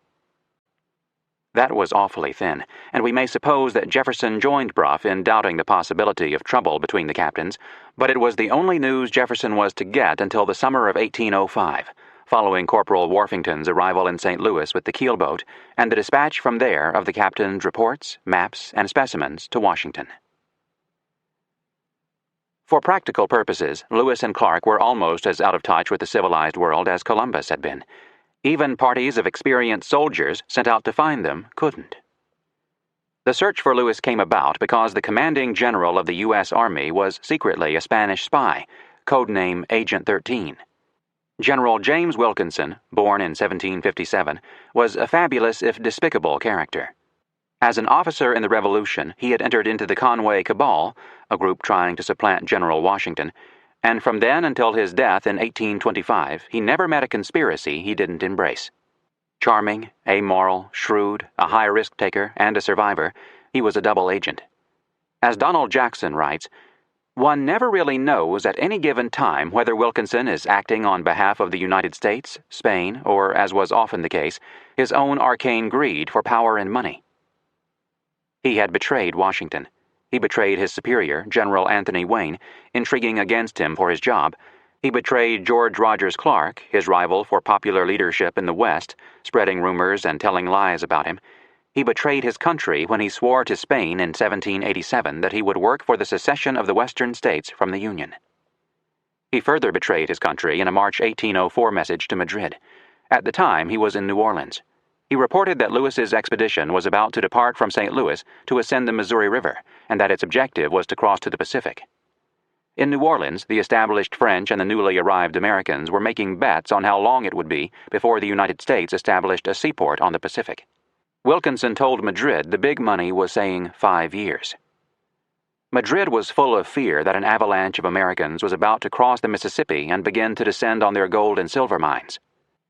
That was awfully thin, and we may suppose that Jefferson joined Bruff in doubting the possibility of trouble between the captains, but it was the only news Jefferson was to get until the summer of 1805. Following Corporal Warfington's arrival in St. Louis with the keelboat, and the dispatch from there of the captain's reports, maps, and specimens to Washington. For practical purposes, Lewis and Clark were almost as out of touch with the civilized world as Columbus had been. Even parties of experienced soldiers sent out to find them couldn't. The search for Lewis came about because the commanding general of the U.S. Army was secretly a Spanish spy, codename Agent 13. General James Wilkinson, born in 1757, was a fabulous if despicable character. As an officer in the Revolution, he had entered into the Conway Cabal, a group trying to supplant General Washington, and from then until his death in 1825, he never met a conspiracy he didn't embrace. Charming, amoral, shrewd, a high risk taker, and a survivor, he was a double agent. As Donald Jackson writes, "One never really knows at any given time whether Wilkinson is acting on behalf of the United States, Spain, or, as was often the case, his own arcane greed for power and money." He had betrayed Washington. He betrayed his superior, General Anthony Wayne, intriguing against him for his job. He betrayed George Rogers Clark, his rival for popular leadership in the West, spreading rumors and telling lies about him. He betrayed his country when he swore to Spain in 1787 that he would work for the secession of the Western states from the Union. He further betrayed his country in a March 1804 message to Madrid. At the time, he was in New Orleans. He reported that Lewis's expedition was about to depart from St. Louis to ascend the Missouri River, and that its objective was to cross to the Pacific. In New Orleans, the established French and the newly arrived Americans were making bets on how long it would be before the United States established a seaport on the Pacific. Wilkinson told Madrid the big money was saying 5 years. Madrid was full of fear that an avalanche of Americans was about to cross the Mississippi and begin to descend on their gold and silver mines.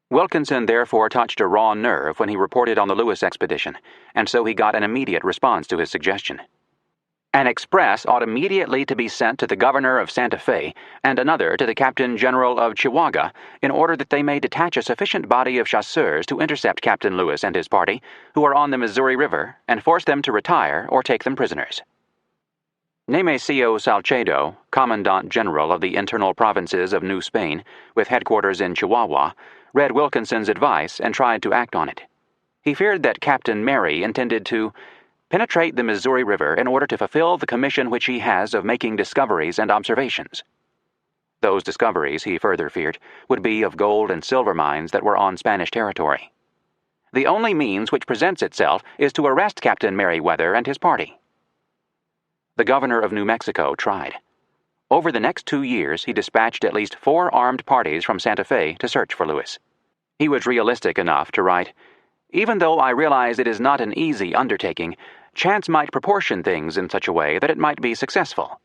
Wilkinson therefore touched a raw nerve when he reported on the Lewis expedition, and so he got an immediate response to his suggestion. An express ought immediately to be sent to the governor of Santa Fe and another to the captain general of Chihuahua in order that they may detach a sufficient body of chasseurs to intercept Captain Lewis and his party, who are on the Missouri River, and force them to retire or take them prisoners. Nemesio Salcedo, commandant general of the internal provinces of New Spain, with headquarters in Chihuahua, read Wilkinson's advice and tried to act on it. He feared that Captain Mary intended to penetrate the Missouri River in order to fulfill the commission which he has of making discoveries and observations. Those discoveries, he further feared, would be of gold and silver mines that were on Spanish territory. The only means which presents itself is to arrest Captain Meriwether and his party. The governor of New Mexico tried. Over the next 2 years, he dispatched at least 4 armed parties from Santa Fe to search for Lewis. He was realistic enough to write, "Even though I realize it is not an easy undertaking, chance might proportion things in such a way that it might be successful."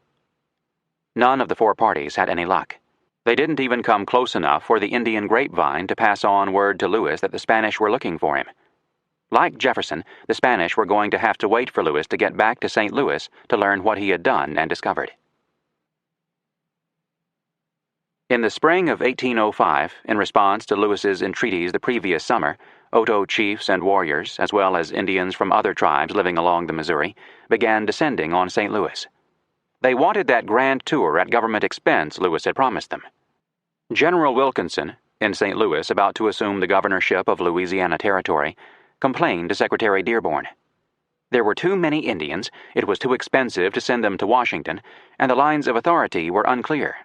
None of the 4 parties had any luck. They didn't even come close enough for the Indian grapevine to pass on word to Lewis that the Spanish were looking for him. Like Jefferson, the Spanish were going to have to wait for Lewis to get back to St. Louis to learn what he had done and discovered. In the spring of 1805, in response to Lewis's entreaties the previous summer, Oto chiefs and warriors, as well as Indians from other tribes living along the Missouri, began descending on St. Louis. They wanted that grand tour at government expense Lewis had promised them. General Wilkinson, in St. Louis about to assume the governorship of Louisiana Territory, complained to Secretary Dearborn. There were too many Indians, it was too expensive to send them to Washington, and the lines of authority were unclear.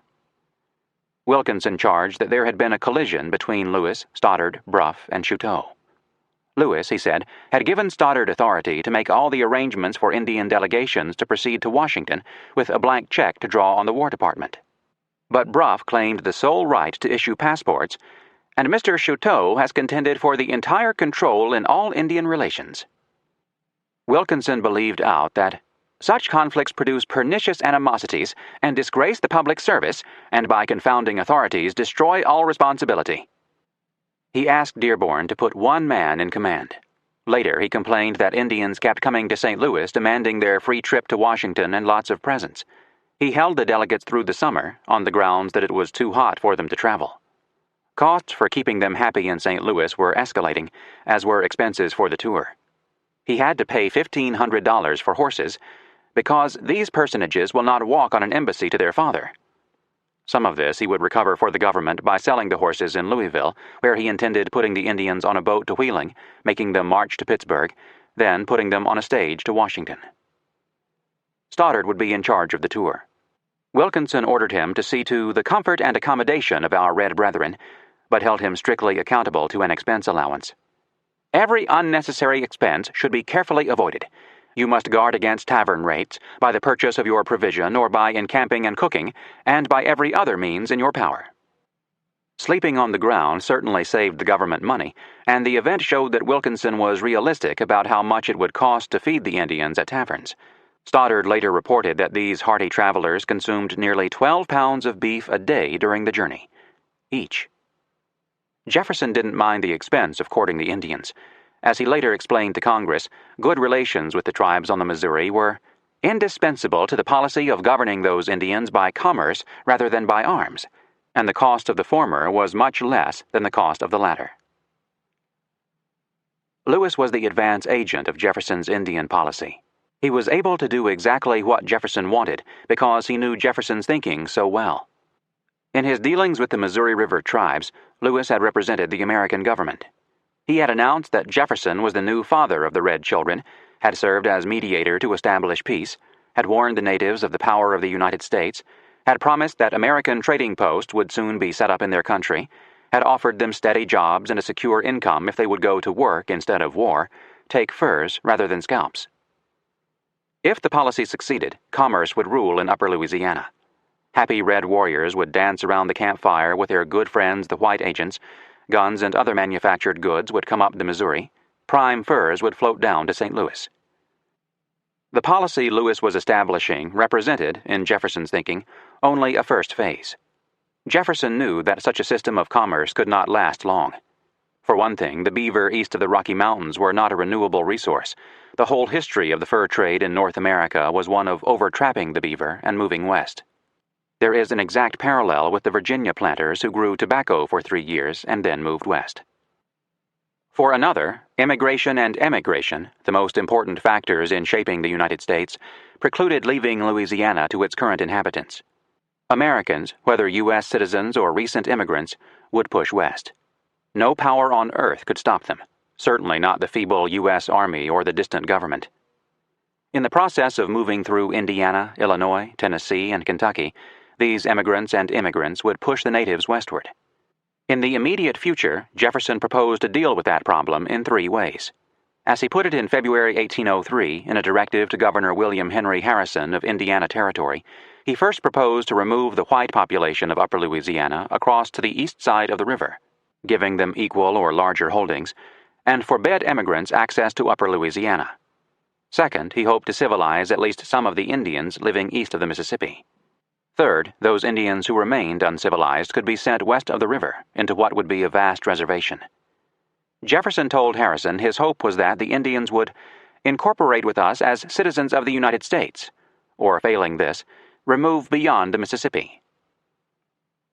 Wilkinson charged that there had been a collision between Lewis, Stoddard, Bruff, and Chouteau. Lewis, he said, had given Stoddard authority to make all the arrangements for Indian delegations to proceed to Washington with a blank check to draw on the War Department. But Bruff claimed the sole right to issue passports, and Mr. Chouteau has contended for the entire control in all Indian relations. Wilkinson believed out that such conflicts produce pernicious animosities and disgrace the public service, and by confounding authorities destroy all responsibility. He asked Dearborn to put one man in command. Later, he complained that Indians kept coming to St. Louis demanding their free trip to Washington and lots of presents. He held the delegates through the summer on the grounds that it was too hot for them to travel. Costs for keeping them happy in St. Louis were escalating, as were expenses for the tour. He had to pay $1,500 for horses, because these personages will not walk on an embassy to their father. Some of this he would recover for the government by selling the horses in Louisville, where he intended putting the Indians on a boat to Wheeling, making them march to Pittsburgh, then putting them on a stage to Washington. Stoddard would be in charge of the tour. Wilkinson ordered him to see to the comfort and accommodation of our red brethren, but held him strictly accountable to an expense allowance. Every unnecessary expense should be carefully avoided. You must guard against tavern rates, by the purchase of your provision or by encamping and cooking, and by every other means in your power. Sleeping on the ground certainly saved the government money, and the event showed that Wilkinson was realistic about how much it would cost to feed the Indians at taverns. Stoddard later reported that these hardy travelers consumed nearly 12 pounds of beef a day during the journey, each. Jefferson didn't mind the expense of courting the Indians. As he later explained to Congress, good relations with the tribes on the Missouri were indispensable to the policy of governing those Indians by commerce rather than by arms, and the cost of the former was much less than the cost of the latter. Lewis was the advance agent of Jefferson's Indian policy. He was able to do exactly what Jefferson wanted because he knew Jefferson's thinking so well. In his dealings with the Missouri River tribes, Lewis had represented the American government. He had announced that Jefferson was the new father of the red children, had served as mediator to establish peace, had warned the natives of the power of the United States, had promised that American trading posts would soon be set up in their country, had offered them steady jobs and a secure income if they would go to work instead of war, take furs rather than scalps. If the policy succeeded, commerce would rule in Upper Louisiana. Happy red warriors would dance around the campfire with their good friends the white agents. Guns and other manufactured goods would come up the Missouri. Prime furs would float down to St. Louis. The policy Lewis was establishing represented, in Jefferson's thinking, only a first phase. Jefferson knew that such a system of commerce could not last long. For one thing, the beaver east of the Rocky Mountains were not a renewable resource. The whole history of the fur trade in North America was one of overtrapping the beaver and moving west. There is an exact parallel with the Virginia planters who grew tobacco for 3 years and then moved west. For another, immigration and emigration, the most important factors in shaping the United States, precluded leaving Louisiana to its current inhabitants. Americans, whether U.S. citizens or recent immigrants, would push west. No power on earth could stop them, certainly not the feeble U.S. Army or the distant government. In the process of moving through Indiana, Illinois, Tennessee, and Kentucky, these emigrants and immigrants would push the natives westward. In the immediate future, Jefferson proposed to deal with that problem in 3 ways. As he put it in February 1803 in a directive to Governor William Henry Harrison of Indiana Territory, he first proposed to remove the white population of Upper Louisiana across to the east side of the river, giving them equal or larger holdings, and forbid emigrants access to Upper Louisiana. Second, he hoped to civilize at least some of the Indians living east of the Mississippi. Third, those Indians who remained uncivilized could be sent west of the river into what would be a vast reservation. Jefferson told Harrison his hope was that the Indians would incorporate with us as citizens of the United States, or failing this, remove beyond the Mississippi.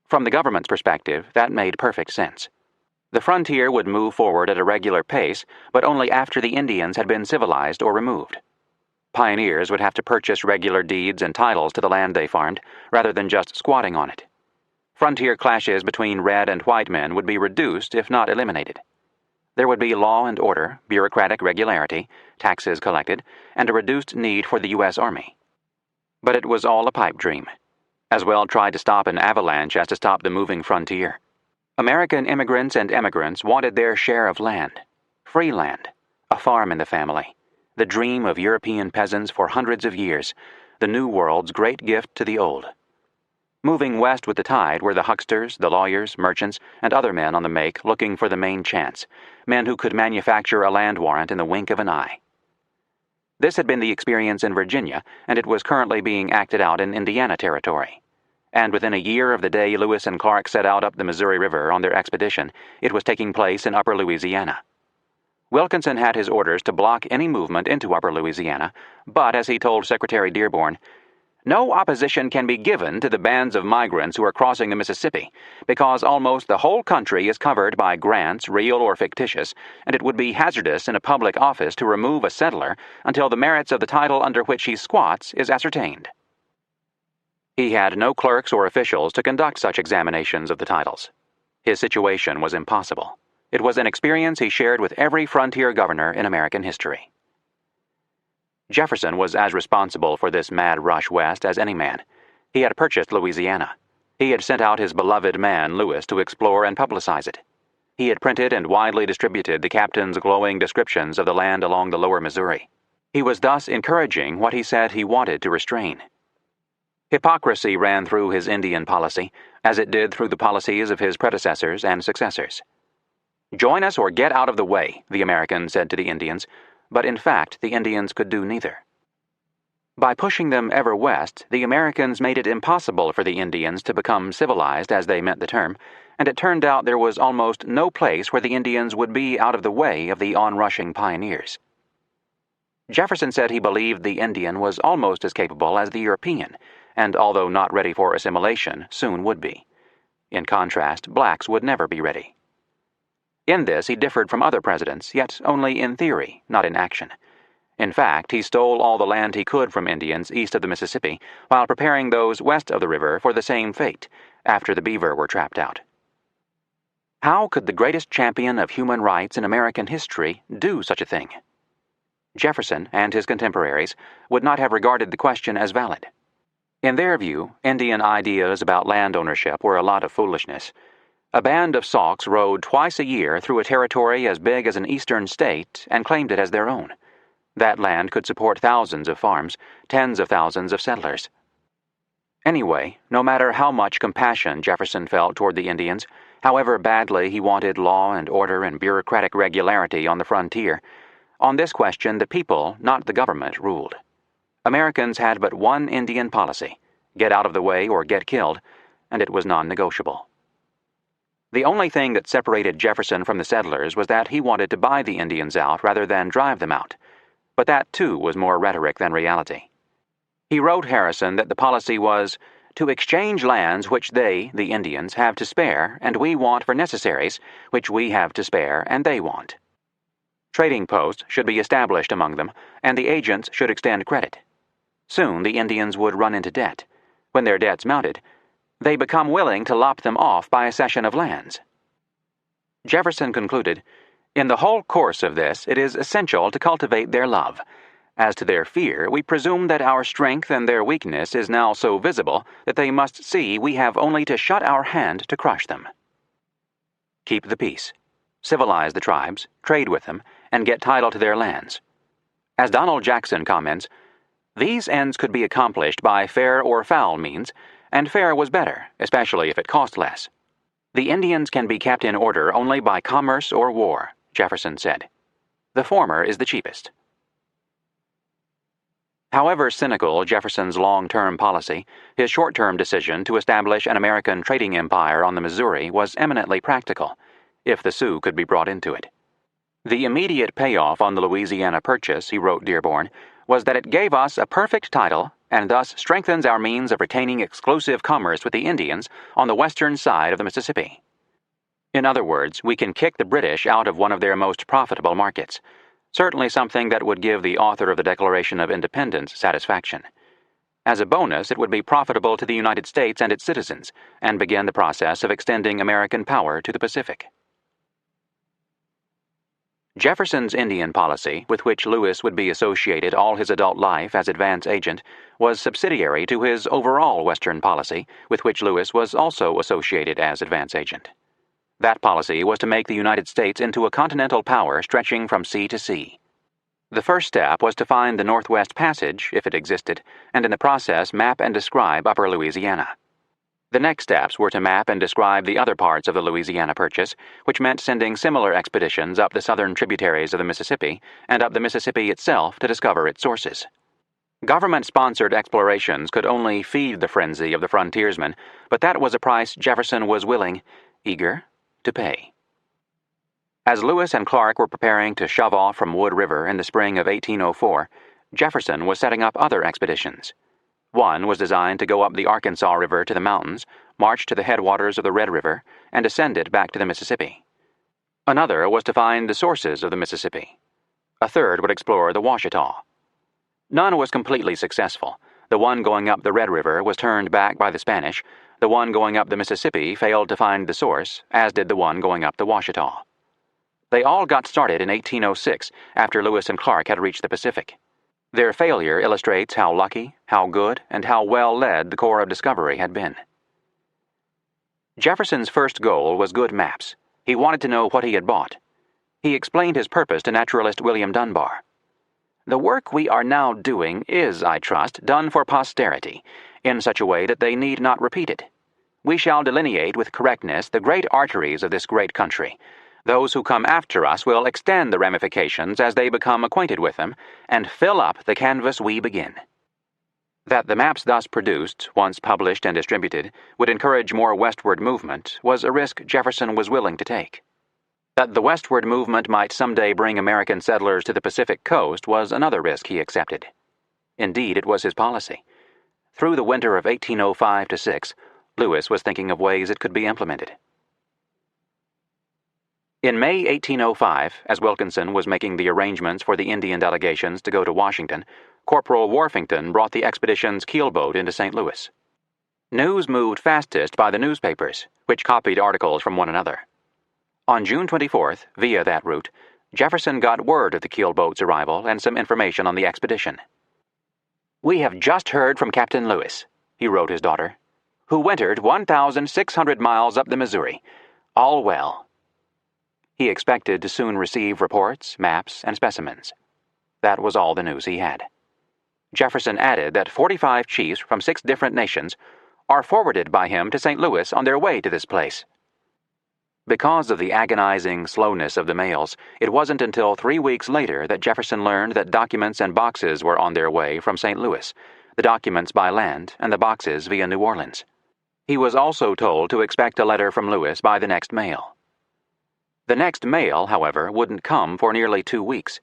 From the government's perspective, that made perfect sense. The frontier would move forward at a regular pace, but only after the Indians had been civilized or removed. Pioneers would have to purchase regular deeds and titles to the land they farmed, rather than just squatting on it. Frontier clashes between red and white men would be reduced, if not eliminated. There would be law and order, bureaucratic regularity, taxes collected, and a reduced need for the U.S. Army. But it was all a pipe dream. As well try to stop an avalanche as to stop the moving frontier. American immigrants and emigrants wanted their share of land, free land, a farm in the family, the dream of European peasants for hundreds of years, the New World's great gift to the Old. Moving west with the tide were the hucksters, the lawyers, merchants, and other men on the make looking for the main chance, men who could manufacture a land warrant in the wink of an eye. This had been the experience in Virginia, and it was currently being acted out in Indiana Territory. And within a year of the day Lewis and Clark set out up the Missouri River on their expedition, it was taking place in Upper Louisiana. Wilkinson had his orders to block any movement into Upper Louisiana, but, as he told Secretary Dearborn, "No opposition can be given to the bands of migrants who are crossing the Mississippi, because almost the whole country is covered by grants, real or fictitious, and it would be hazardous in a public office to remove a settler until the merits of the title under which he squats is ascertained." He had no clerks or officials to conduct such examinations of the titles. His situation was impossible. It was an experience he shared with every frontier governor in American history. Jefferson was as responsible for this mad rush west as any man. He had purchased Louisiana. He had sent out his beloved man, Lewis, to explore and publicize it. He had printed and widely distributed the captain's glowing descriptions of the land along the lower Missouri. He was thus encouraging what he said he wanted to restrain. Hypocrisy ran through his Indian policy, as it did through the policies of his predecessors and successors. "Join us or get out of the way," the Americans said to the Indians, but in fact the Indians could do neither. By pushing them ever west, the Americans made it impossible for the Indians to become civilized as they meant the term, and it turned out there was almost no place where the Indians would be out of the way of the onrushing pioneers. Jefferson said he believed the Indian was almost as capable as the European, and although not ready for assimilation, soon would be. In contrast, blacks would never be ready. In this he differed from other presidents, yet only in theory, not in action. In fact, he stole all the land he could from Indians east of the Mississippi, while preparing those west of the river for the same fate, after the beaver were trapped out. How could the greatest champion of human rights in American history do such a thing? Jefferson and his contemporaries would not have regarded the question as valid. In their view, Indian ideas about land ownership were a lot of foolishness. A band of Sacs rode twice a year through a territory as big as an eastern state and claimed it as their own. That land could support thousands of farms, tens of thousands of settlers. Anyway, no matter how much compassion Jefferson felt toward the Indians, however badly he wanted law and order and bureaucratic regularity on the frontier, on this question the people, not the government, ruled. Americans had but one Indian policy: get out of the way or get killed, and it was non-negotiable. The only thing that separated Jefferson from the settlers was that he wanted to buy the Indians out rather than drive them out. But that, too, was more rhetoric than reality. He wrote Harrison that the policy was to exchange lands which they, the Indians, have to spare and we want for necessaries, which we have to spare and they want. Trading posts should be established among them, and the agents should extend credit. Soon the Indians would run into debt. When their debts mounted, they become willing to lop them off by a cession of lands. Jefferson concluded, "In the whole course of this, it is essential to cultivate their love. As to their fear, we presume that our strength and their weakness is now so visible that they must see we have only to shut our hand to crush them. Keep the peace. Civilize the tribes, trade with them, and get title to their lands." As Donald Jackson comments, "These ends could be accomplished by fair or foul means, and fair was better, especially if it cost less. The Indians can be kept in order only by commerce or war," Jefferson said. "The former is the cheapest." However cynical Jefferson's long-term policy, his short-term decision to establish an American trading empire on the Missouri was eminently practical, if the Sioux could be brought into it. The immediate payoff on the Louisiana Purchase, he wrote Dearborn, was that it gave us a perfect title and thus strengthens our means of retaining exclusive commerce with the Indians on the western side of the Mississippi. In other words, we can kick the British out of one of their most profitable markets, certainly something that would give the author of the Declaration of Independence satisfaction. As a bonus, it would be profitable to the United States and its citizens, and begin the process of extending American power to the Pacific. Jefferson's Indian policy, with which Lewis would be associated all his adult life as advance agent, was subsidiary to his overall Western policy, with which Lewis was also associated as advance agent. That policy was to make the United States into a continental power stretching from sea to sea. The first step was to find the Northwest Passage, if it existed, and in the process map and describe Upper Louisiana. The next steps were to map and describe the other parts of the Louisiana Purchase, which meant sending similar expeditions up the southern tributaries of the Mississippi and up the Mississippi itself to discover its sources. Government-sponsored explorations could only feed the frenzy of the frontiersmen, but that was a price Jefferson was eager, to pay. As Lewis and Clark were preparing to shove off from Wood River in the spring of 1804, Jefferson was setting up other expeditions. One was designed to go up the Arkansas River to the mountains, march to the headwaters of the Red River, and ascend it back to the Mississippi. Another was to find the sources of the Mississippi. A third would explore the Ouachita. None was completely successful. The one going up the Red River was turned back by the Spanish. The one going up the Mississippi failed to find the source, as did the one going up the Ouachita. They all got started in 1806, after Lewis and Clark had reached the Pacific. Their failure illustrates how lucky, how good, and how well led the Corps of Discovery had been. Jefferson's first goal was good maps. He wanted to know what he had bought. He explained his purpose to naturalist William Dunbar. "The work we are now doing is, I trust, done for posterity, in such a way that they need not repeat it. We shall delineate with correctness the great arteries of this great country. Those who come after us will extend the ramifications as they become acquainted with them, and fill up the canvas we begin." That the maps thus produced, once published and distributed, would encourage more westward movement was a risk Jefferson was willing to take. That the westward movement might someday bring American settlers to the Pacific coast was another risk he accepted. Indeed, it was his policy. Through the winter of 1805-06, Lewis was thinking of ways it could be implemented. In May 1805, as Wilkinson was making the arrangements for the Indian delegations to go to Washington, Corporal Worthington brought the expedition's keelboat into St. Louis. News moved fastest by the newspapers, which copied articles from one another. On June 24th, via that route, Jefferson got word of the keelboat's arrival and some information on the expedition. "We have just heard from Captain Lewis," he wrote his daughter, "who wintered 1,600 miles up the Missouri. All well." He expected to soon receive reports, maps, and specimens. That was all the news he had. Jefferson added that 45 chiefs from 6 different nations are forwarded by him to St. Louis on their way to this place. Because of the agonizing slowness of the mails, it wasn't until 3 weeks later that Jefferson learned that documents and boxes were on their way from St. Louis, the documents by land and the boxes via New Orleans. He was also told to expect a letter from Lewis by the next mail. The next mail, however, wouldn't come for nearly 2 weeks.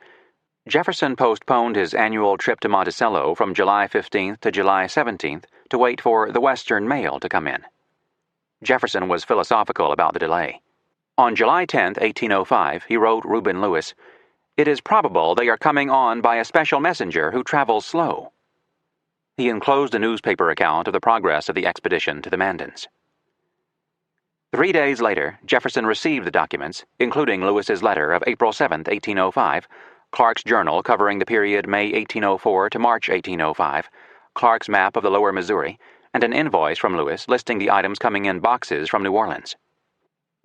Jefferson postponed his annual trip to Monticello from July 15th to July 17th to wait for the Western mail to come in. Jefferson was philosophical about the delay. On July 10, 1805, he wrote Reuben Lewis, "It is probable they are coming on by a special messenger who travels slow." He enclosed a newspaper account of the progress of the expedition to the Mandans. 3 days later, Jefferson received the documents, including Lewis's letter of April 7, 1805, Clark's journal covering the period May 1804 to March 1805, Clark's map of the lower Missouri, and an invoice from Lewis listing the items coming in boxes from New Orleans.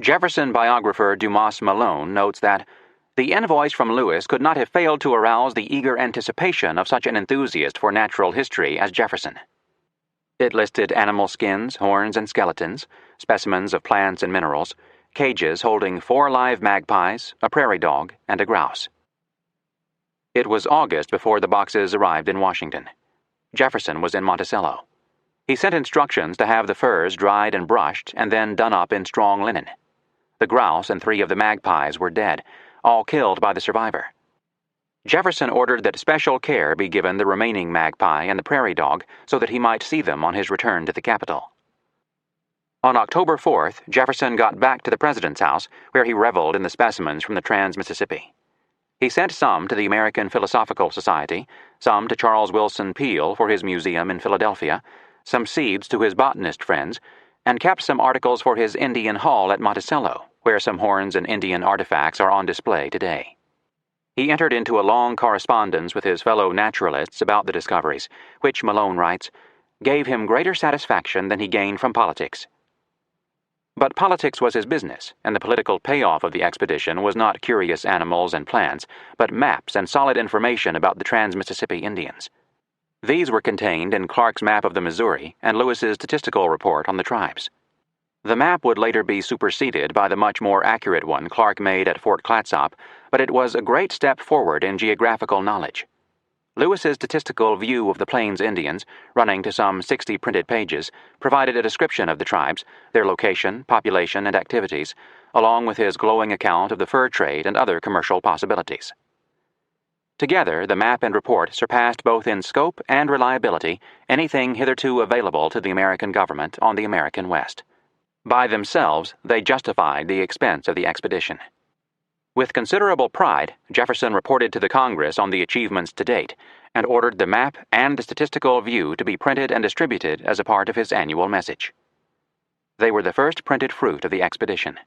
Jefferson biographer Dumas Malone notes that the invoice from Lewis could not have failed to arouse the eager anticipation of such an enthusiast for natural history as Jefferson. It listed animal skins, horns, and skeletons, specimens of plants and minerals, cages holding 4 live magpies, a prairie dog, and a grouse. It was August before the boxes arrived in Washington. Jefferson was in Monticello. He sent instructions to have the furs dried and brushed and then done up in strong linen. The grouse and 3 of the magpies were dead, all killed by the survivor. Jefferson ordered that special care be given the remaining magpie and the prairie dog so that he might see them on his return to the capital. On October 4th, Jefferson got back to the president's house, where he reveled in the specimens from the Trans-Mississippi. He sent some to the American Philosophical Society, some to Charles Willson Peale for his museum in Philadelphia, some seeds to his botanist friends, and kept some articles for his Indian Hall at Monticello, where some horns and Indian artifacts are on display today. He entered into a long correspondence with his fellow naturalists about the discoveries, which, Malone writes, gave him greater satisfaction than he gained from politics. But politics was his business, and the political payoff of the expedition was not curious animals and plants, but maps and solid information about the Trans-Mississippi Indians. These were contained in Clark's map of the Missouri and Lewis's statistical report on the tribes. The map would later be superseded by the much more accurate one Clark made at Fort Clatsop, but it was a great step forward in geographical knowledge. Lewis's statistical view of the Plains Indians, running to some 60 printed pages, provided a description of the tribes, their location, population, and activities, along with his glowing account of the fur trade and other commercial possibilities. Together, the map and report surpassed both in scope and reliability anything hitherto available to the American government on the American West. By themselves, they justified the expense of the expedition. With considerable pride, Jefferson reported to the Congress on the achievements to date and ordered the map and the statistical view to be printed and distributed as a part of his annual message. They were the first printed fruit of the expedition.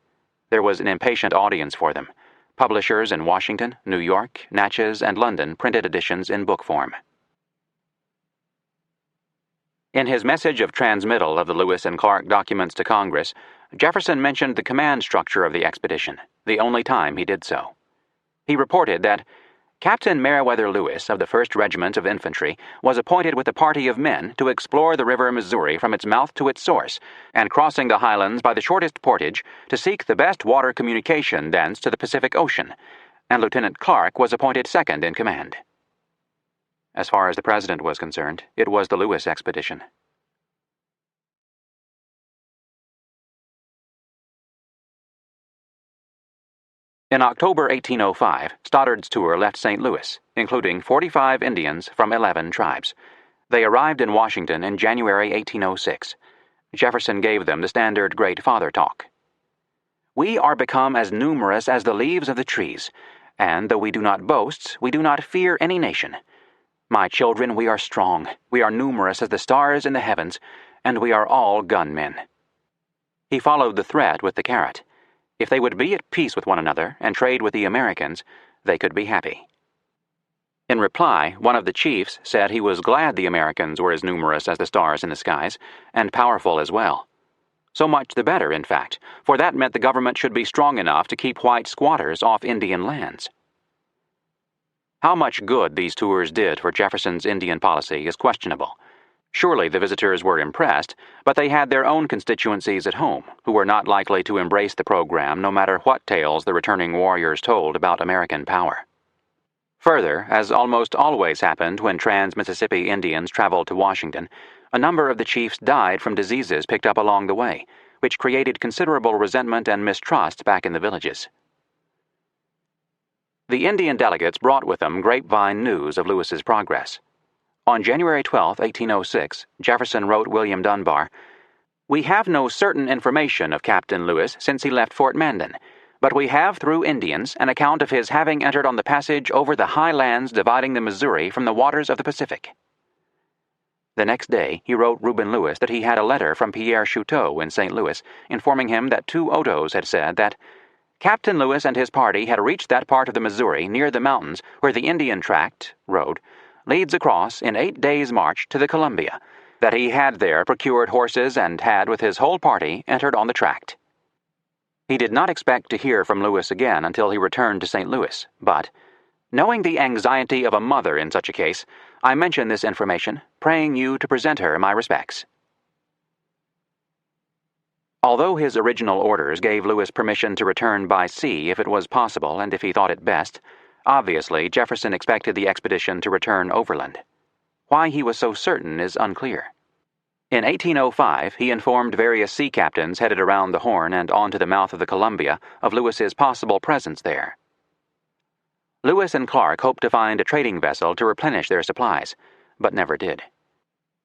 There was an impatient audience for them. Publishers in Washington, New York, Natchez, and London printed editions in book form. In his message of transmittal of the Lewis and Clark documents to Congress, Jefferson mentioned the command structure of the expedition, the only time he did so. He reported that Captain Meriwether Lewis of the 1st Regiment of Infantry was appointed with a party of men to explore the river Missouri from its mouth to its source, and crossing the highlands by the shortest portage to seek the best water communication thence to the Pacific Ocean, and Lieutenant Clark was appointed second in command. As far as the president was concerned, it was the Lewis expedition. In October 1805, Stoddard's tour left St. Louis, including 45 Indians from 11 tribes. They arrived in Washington in January 1806. Jefferson gave them the standard Great Father talk. "We are become as numerous as the leaves of the trees, and though we do not boast, we do not fear any nation. My children, we are strong, we are numerous as the stars in the heavens, and we are all gunmen." He followed the threat with the carrot. If they would be at peace with one another and trade with the Americans, they could be happy. In reply, one of the chiefs said he was glad the Americans were as numerous as the stars in the skies, and powerful as well. So much the better, in fact, for that meant the government should be strong enough to keep white squatters off Indian lands. How much good these tours did for Jefferson's Indian policy is questionable. Surely the visitors were impressed, but they had their own constituencies at home, who were not likely to embrace the program no matter what tales the returning warriors told about American power. Further, as almost always happened when trans-Mississippi Indians traveled to Washington, a number of the chiefs died from diseases picked up along the way, which created considerable resentment and mistrust back in the villages. The Indian delegates brought with them grapevine news of Lewis's progress. On January 12, 1806, Jefferson wrote William Dunbar, "We have no certain information of Captain Lewis since he left Fort Mandan, but we have through Indians an account of his having entered on the passage over the high lands dividing the Missouri from the waters of the Pacific." The next day, he wrote Reuben Lewis that he had a letter from Pierre Chouteau in St. Louis informing him that 2 Otos had said that Captain Lewis and his party had reached that part of the Missouri near the mountains where the Indian tract, road, leads across in 8 days' march to the Columbia, that he had there procured horses and had with his whole party entered on the tract. He did not expect to hear from Lewis again until he returned to St. Louis, but, knowing the anxiety of a mother in such a case, I mention this information, praying you to present her my respects. Although his original orders gave Lewis permission to return by sea if it was possible and if he thought it best, obviously Jefferson expected the expedition to return overland. Why he was so certain is unclear. In 1805, he informed various sea captains headed around the Horn and on to the mouth of the Columbia of Lewis's possible presence there. Lewis and Clark hoped to find a trading vessel to replenish their supplies, but never did.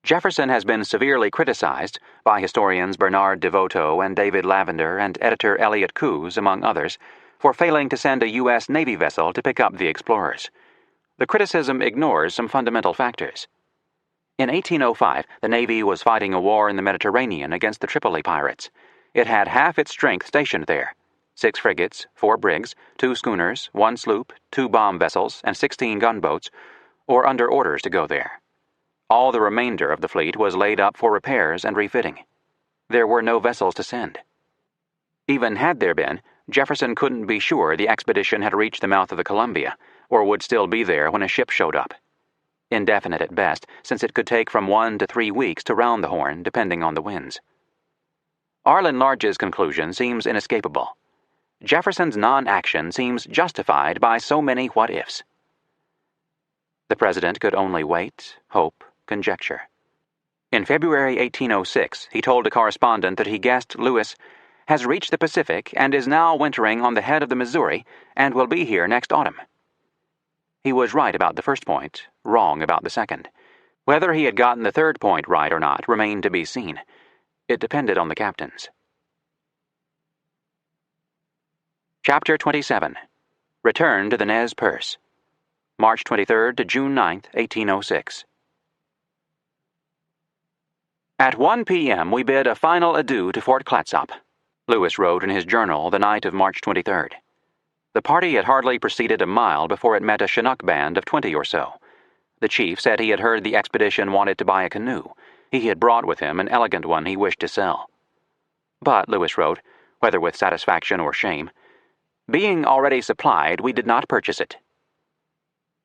Jefferson has been severely criticized by historians Bernard DeVoto and David Lavender and editor Elliot Coos, among others, for failing to send a U.S. Navy vessel to pick up the explorers. The criticism ignores some fundamental factors. In 1805, the Navy was fighting a war in the Mediterranean against the Tripoli pirates. It had half its strength stationed there: 6 frigates, 4 brigs, 2 schooners, 1 sloop, 2 bomb vessels, and 16 gunboats, or under orders to go there. All the remainder of the fleet was laid up for repairs and refitting. There were no vessels to send. Even had there been, Jefferson couldn't be sure the expedition had reached the mouth of the Columbia, or would still be there when a ship showed up. Indefinite at best, since it could take from 1 to 3 weeks to round the Horn, depending on the winds. Arlen Large's conclusion seems inescapable. Jefferson's non-action seems justified by so many what-ifs. The president could only wait, hope, conjecture. In February 1806, he told a correspondent that he guessed Lewis has reached the Pacific and is now wintering on the head of the Missouri and will be here next autumn. He was right about the first point, wrong about the second. Whether he had gotten the third point right or not remained to be seen. It depended on the captains. Chapter 27. Return to the Nez Perce. March 23rd to June 9th, 1806. At 1 p.m. we bid a final adieu to Fort Clatsop, Lewis wrote in his journal the night of March 23rd. The party had hardly proceeded a mile before it met a Chinook band of 20 or so. The chief said he had heard the expedition wanted to buy a canoe. He had brought with him an elegant one he wished to sell. But, Lewis wrote, whether with satisfaction or shame, being already supplied, we did not purchase it.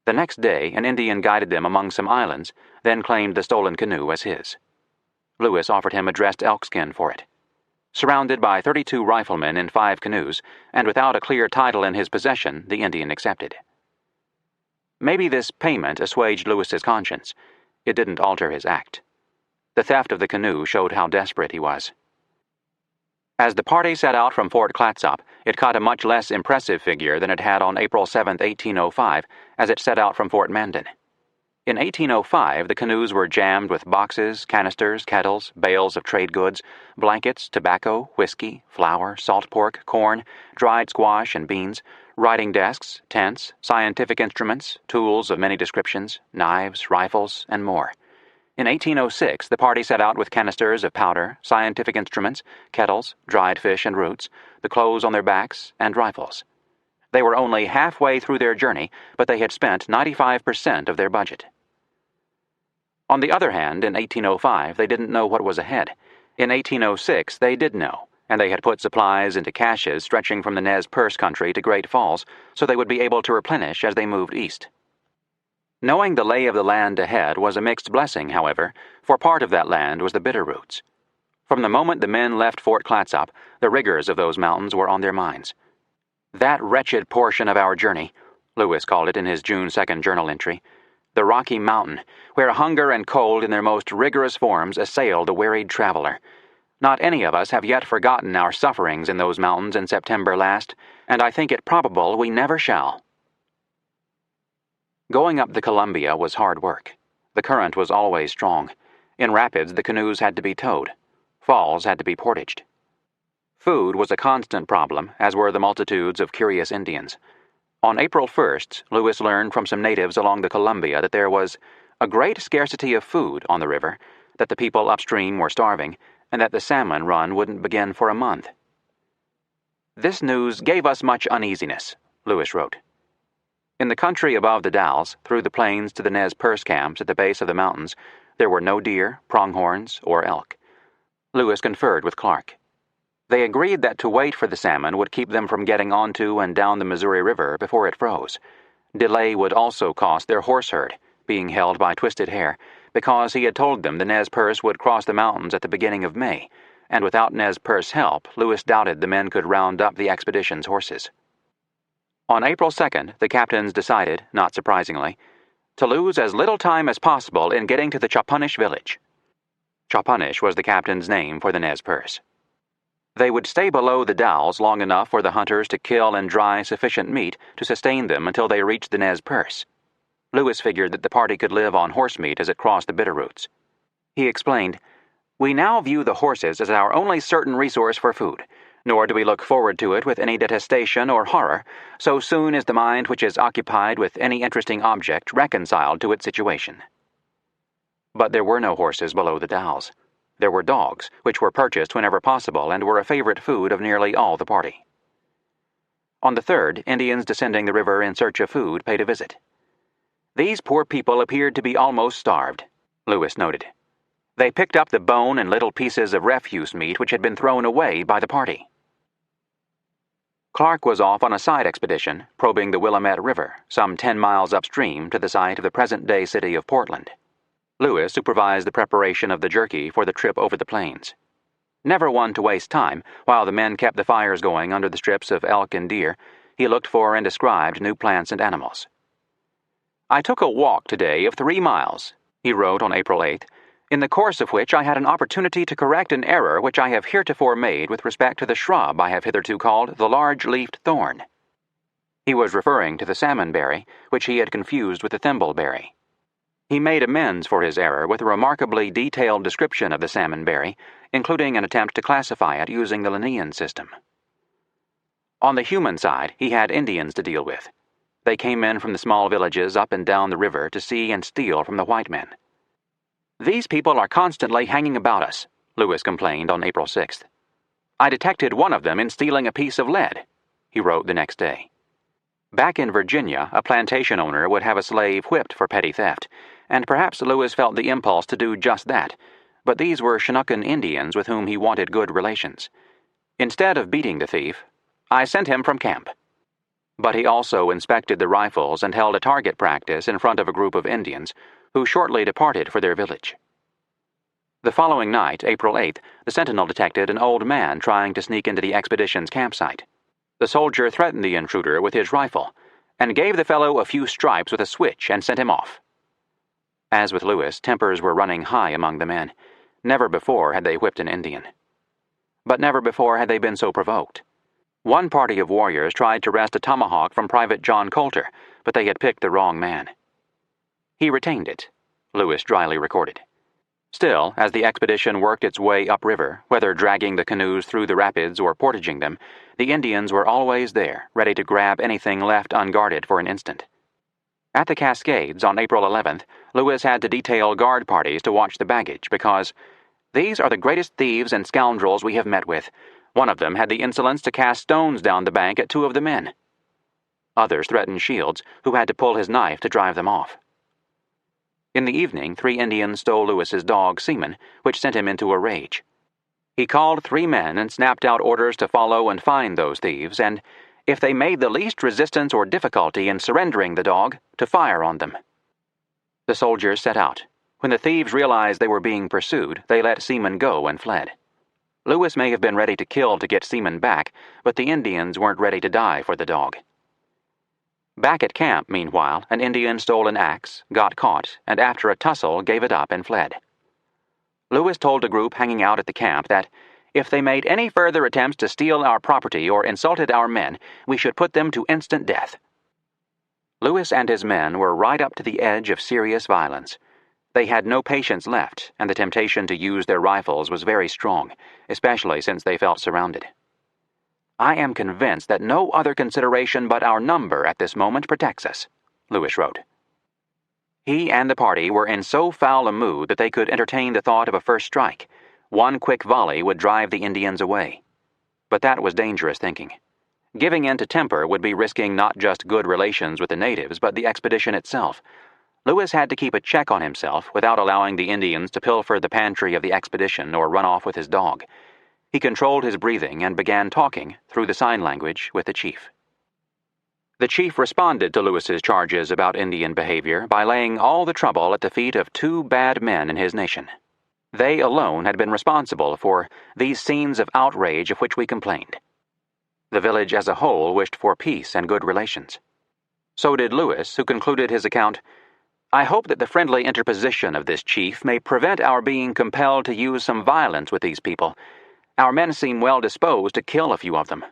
The next day, an Indian guided them among some islands, then claimed the stolen canoe as his. Lewis offered him a dressed elkskin for it. Surrounded by 32 riflemen in 5 canoes, and without a clear title in his possession, the Indian accepted. Maybe this payment assuaged Lewis's conscience. It didn't alter his act. The theft of the canoe showed how desperate he was. As the party set out from Fort Clatsop, it cut a much less impressive figure than it had on April 7, 1805, as it set out from Fort Mandan. In 1805, the canoes were jammed with boxes, canisters, kettles, bales of trade goods, blankets, tobacco, whiskey, flour, salt pork, corn, dried squash and beans, writing desks, tents, scientific instruments, tools of many descriptions, knives, rifles, and more. In 1806, the party set out with canisters of powder, scientific instruments, kettles, dried fish and roots, the clothes on their backs, and rifles. They were only halfway through their journey, but they had spent 95% of their budget. On the other hand, in 1805, they didn't know what was ahead. In 1806, they did know, and they had put supplies into caches stretching from the Nez Perce country to Great Falls, so they would be able to replenish as they moved east. Knowing the lay of the land ahead was a mixed blessing, however, for part of that land was the Bitterroots. From the moment the men left Fort Clatsop, the rigors of those mountains were on their minds. That wretched portion of our journey, Lewis called it in his June 2nd journal entry, the Rocky Mountain, where hunger and cold in their most rigorous forms assailed the wearied traveler. Not any of us have yet forgotten our sufferings in those mountains in September last, and I think it probable we never shall. Going up the Columbia was hard work. The current was always strong. In rapids, the canoes had to be towed. Falls had to be portaged. Food was a constant problem, as were the multitudes of curious Indians. On April 1st, Lewis learned from some natives along the Columbia that there was a great scarcity of food on the river, that the people upstream were starving, and that the salmon run wouldn't begin for a month. This news gave us much uneasiness, Lewis wrote. In the country above the Dalles, through the plains to the Nez Perce camps at the base of the mountains, there were no deer, pronghorns, or elk. Lewis conferred with Clark. They agreed that to wait for the salmon would keep them from getting onto and down the Missouri River before it froze. Delay would also cost their horse herd, being held by Twisted Hair, because he had told them the Nez Perce would cross the mountains at the beginning of May, and without Nez Perce help, Lewis doubted the men could round up the expedition's horses. On April 2nd, the captains decided, not surprisingly, to lose as little time as possible in getting to the Chopunish village. Chopunish was the captain's name for the Nez Perce. They would stay below the Dalles long enough for the hunters to kill and dry sufficient meat to sustain them until they reached the Nez Perce. Lewis figured that the party could live on horse meat as it crossed the Bitterroots. He explained, "We now view the horses as our only certain resource for food, nor do we look forward to it with any detestation or horror, so soon as the mind which is occupied with any interesting object reconciled to its situation." But there were no horses below the Dalles. There were dogs, which were purchased whenever possible and were a favorite food of nearly all the party. On the 3rd, Indians descending the river in search of food paid a visit. "These poor people appeared to be almost starved," Lewis noted. "They picked up the bone and little pieces of refuse meat which had been thrown away by the party." Clark was off on a side expedition, probing the Willamette River, some 10 miles upstream to the site of the present-day city of Portland. Lewis supervised the preparation of the jerky for the trip over the plains. Never one to waste time, while the men kept the fires going under the strips of elk and deer, he looked for and described new plants and animals. "I took a walk today of 3 miles, he wrote on April 8th, "in the course of which I had an opportunity to correct an error which I have heretofore made with respect to the shrub I have hitherto called the large-leafed thorn." He was referring to the salmonberry, which he had confused with the thimbleberry. He made amends for his error with a remarkably detailed description of the salmonberry, including an attempt to classify it using the Linnean system. On the human side, he had Indians to deal with. They came in from the small villages up and down the river to see and steal from the white men. "These people are constantly hanging about us," Lewis complained on April 6th. "I detected one of them in stealing a piece of lead," he wrote the next day. Back in Virginia, a plantation owner would have a slave whipped for petty theft, and perhaps Lewis felt the impulse to do just that, but these were Chinookan Indians with whom he wanted good relations. Instead of beating the thief, "I sent him from camp." But he also inspected the rifles and held a target practice in front of a group of Indians, who shortly departed for their village. The following night, April 8th, the sentinel detected an old man trying to sneak into the expedition's campsite. The soldier threatened the intruder with his rifle, and gave the fellow a few stripes with a switch and sent him off. As with Lewis, tempers were running high among the men. Never before had they whipped an Indian. But never before had they been so provoked. One party of warriors tried to wrest a tomahawk from Private John Coulter, but they had picked the wrong man. "He retained it," Lewis dryly recorded. Still, as the expedition worked its way upriver, whether dragging the canoes through the rapids or portaging them, the Indians were always there, ready to grab anything left unguarded for an instant. At the Cascades on April 11th, Lewis had to detail guard parties to watch the baggage because, "These are the greatest thieves and scoundrels we have met with. One of them had the insolence to cast stones down the bank at 2 of the men." Others threatened Shields, who had to pull his knife to drive them off. In the evening, 3 Indians stole Lewis's dog, Seaman, which sent him into a rage. He called 3 men and snapped out orders to follow and find those thieves, and, if they made the least resistance or difficulty in surrendering the dog, to fire on them. The soldiers set out. When the thieves realized they were being pursued, they let Seaman go and fled. Lewis may have been ready to kill to get Seaman back, but the Indians weren't ready to die for the dog. Back at camp, meanwhile, an Indian stole an axe, got caught, and after a tussle gave it up and fled. Lewis told a group hanging out at the camp that, if they made any further attempts to steal our property or insulted our men, we should put them to instant death. Lewis and his men were right up to the edge of serious violence. They had no patience left, and the temptation to use their rifles was very strong, especially since they felt surrounded. "I am convinced that no other consideration but our number at this moment protects us," Lewis wrote. He and the party were in so foul a mood that they could entertain the thought of a first strike. One quick volley would drive the Indians away. But that was dangerous thinking. Giving in to temper would be risking not just good relations with the natives, but the expedition itself. Lewis had to keep a check on himself without allowing the Indians to pilfer the pantry of the expedition or run off with his dog. He controlled his breathing and began talking, through the sign language, with the chief. The chief responded to Lewis's charges about Indian behavior by laying all the trouble at the feet of 2 bad men in his nation. They alone had been responsible for these scenes of outrage of which we complained. The village as a whole wished for peace and good relations. So did Lewis, who concluded his account, "I hope that the friendly interposition of this chief may prevent our being compelled to use some violence with these people, Our men seem well disposed to kill a few of them."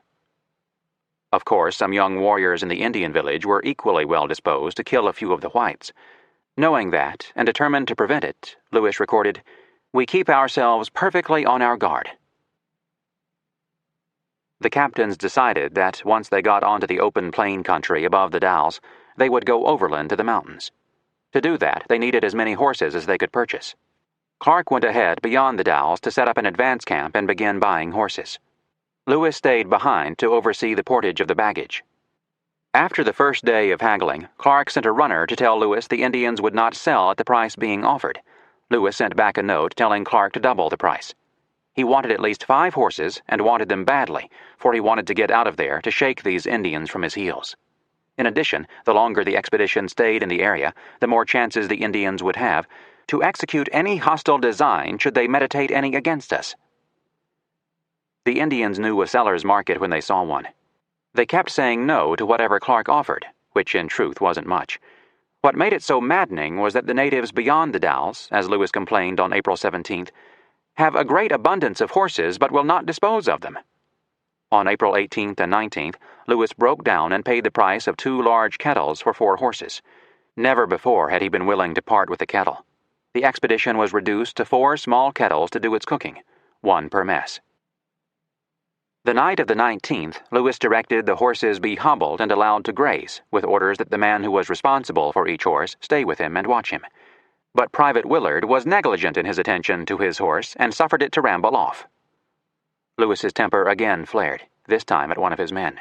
Of course, some young warriors in the Indian village were equally well disposed to kill a few of the whites. Knowing that, and determined to prevent it, Lewis recorded, "We keep ourselves perfectly on our guard." The captains decided that once they got onto the open plain country above the Dalles, they would go overland to the mountains. To do that, they needed as many horses as they could purchase. Clark went ahead beyond the Dalles to set up an advance camp and begin buying horses. Lewis stayed behind to oversee the portage of the baggage. After the first day of haggling, Clark sent a runner to tell Lewis the Indians would not sell at the price being offered. Lewis sent back a note telling Clark to double the price. He wanted at least 5 horses and wanted them badly, for he wanted to get out of there to shake these Indians from his heels. In addition, the longer the expedition stayed in the area, the more chances the Indians would have to execute any hostile design should they meditate any against us. The Indians knew a seller's market when they saw one. They kept saying no to whatever Clark offered, which in truth wasn't much. What made it so maddening was that the natives beyond the Dalles, as Lewis complained on April 17th, have a great abundance of horses but will not dispose of them. On April 18th and 19th, Lewis broke down and paid the price of 2 large kettles for 4 horses. Never before had he been willing to part with the kettle. The expedition was reduced to 4 small kettles to do its cooking, 1 per mess. The night of the 19th, Lewis directed the horses be hobbled and allowed to graze, with orders that the man who was responsible for each horse stay with him and watch him. But Private Willard was negligent in his attention to his horse and suffered it to ramble off. Lewis's temper again flared, this time at one of his men.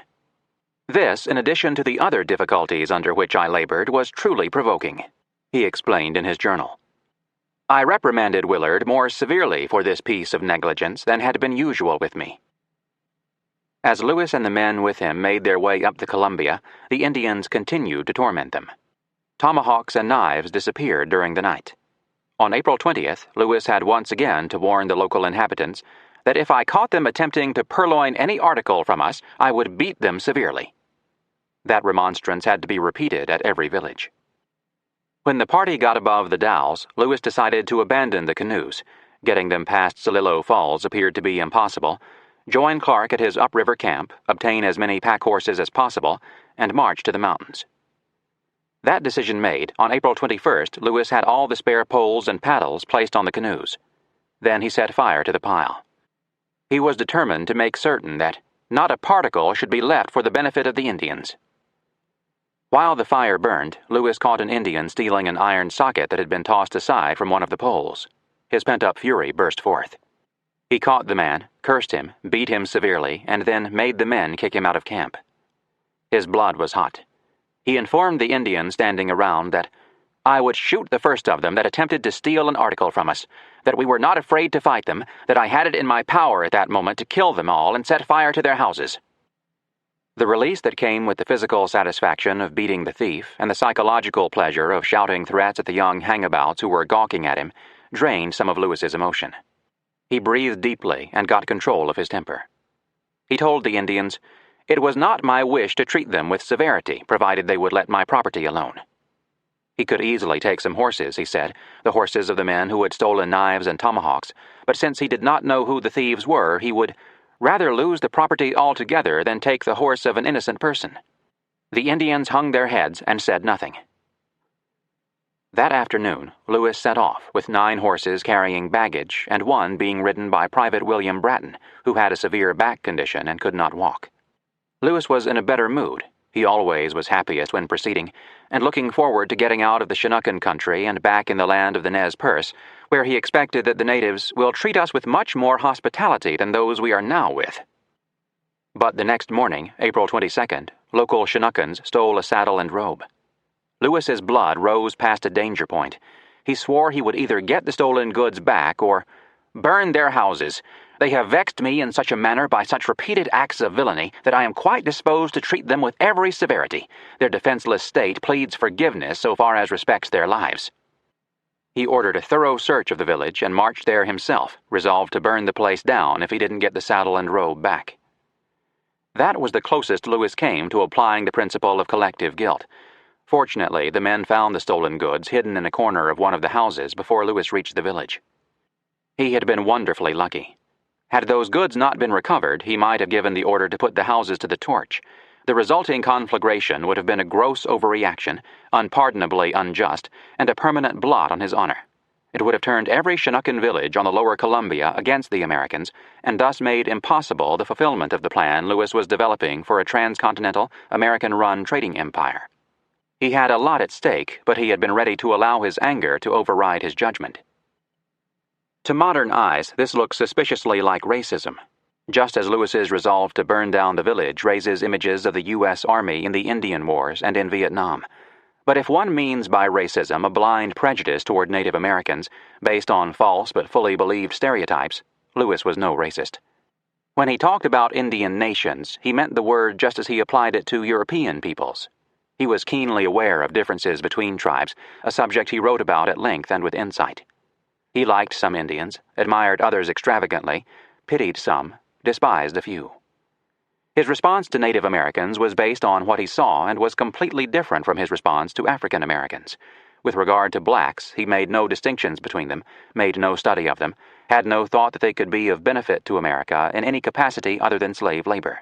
"This, in addition to the other difficulties under which I labored, was truly provoking," he explained in his journal. "I reprimanded Willard more severely for this piece of negligence than had been usual with me." As Lewis and the men with him made their way up the Columbia, the Indians continued to torment them. Tomahawks and knives disappeared during the night. On April 20th, Lewis had once again to warn the local inhabitants that if I caught them attempting to purloin any article from us, I would beat them severely. That remonstrance had to be repeated at every village. When the party got above the Dalles, Lewis decided to abandon the canoes. Getting them past Celilo Falls appeared to be impossible. Join Clark at his upriver camp, obtain as many pack horses as possible, and march to the mountains. That decision made, on April 21st, Lewis had all the spare poles and paddles placed on the canoes. Then he set fire to the pile. He was determined to make certain that not a particle should be left for the benefit of the Indians. While the fire burned, Lewis caught an Indian stealing an iron socket that had been tossed aside from one of the poles. His pent-up fury burst forth. He caught the man, cursed him, beat him severely, and then made the men kick him out of camp. His blood was hot. He informed the Indians standing around that I would shoot the first of them that attempted to steal an article from us, that we were not afraid to fight them, that I had it in my power at that moment to kill them all and set fire to their houses. The release that came with the physical satisfaction of beating the thief and the psychological pleasure of shouting threats at the young hangabouts who were gawking at him drained some of Lewis's emotion. He breathed deeply and got control of his temper. He told the Indians, "It was not my wish to treat them with severity, provided they would let my property alone." He could easily take some horses, he said, the horses of the men who had stolen knives and tomahawks, but since he did not know who the thieves were, he would rather lose the property altogether than take the horse of an innocent person. The Indians hung their heads and said nothing. That afternoon, Lewis set off with 9 horses carrying baggage and 1 being ridden by Private William Bratton, who had a severe back condition and could not walk. Lewis was in a better mood. He always was happiest when proceeding, and looking forward to getting out of the Chinookan country and back in the land of the Nez Perce, where he expected that the natives will treat us with much more hospitality than those we are now with. But the next morning, April 22nd, local Chinookans stole a saddle and robe. Lewis's blood rose past a danger point. He swore he would either get the stolen goods back or burn their houses. They have vexed me in such a manner by such repeated acts of villainy that I am quite disposed to treat them with every severity. Their defenseless state pleads forgiveness so far as respects their lives. He ordered a thorough search of the village and marched there himself, resolved to burn the place down if he didn't get the saddle and robe back. That was the closest Lewis came to applying the principle of collective guilt. Fortunately, the men found the stolen goods hidden in a corner of one of the houses before Lewis reached the village. He had been wonderfully lucky. Had those goods not been recovered, he might have given the order to put the houses to the torch. The resulting conflagration would have been a gross overreaction, unpardonably unjust, and a permanent blot on his honor. It would have turned every Chinookan village on the lower Columbia against the Americans, and thus made impossible the fulfillment of the plan Lewis was developing for a transcontinental, American-run trading empire. He had a lot at stake, but he had been ready to allow his anger to override his judgment. To modern eyes, this looks suspiciously like racism, just as Lewis's resolve to burn down the village raises images of the U.S. Army in the Indian Wars and in Vietnam. But if one means by racism a blind prejudice toward Native Americans based on false but fully believed stereotypes, Lewis was no racist. When he talked about Indian nations, he meant the word just as he applied it to European peoples. He was keenly aware of differences between tribes, a subject he wrote about at length and with insight. He liked some Indians, admired others extravagantly, pitied some, despised a few. His response to Native Americans was based on what he saw and was completely different from his response to African Americans. With regard to blacks, he made no distinctions between them, made no study of them, had no thought that they could be of benefit to America in any capacity other than slave labor.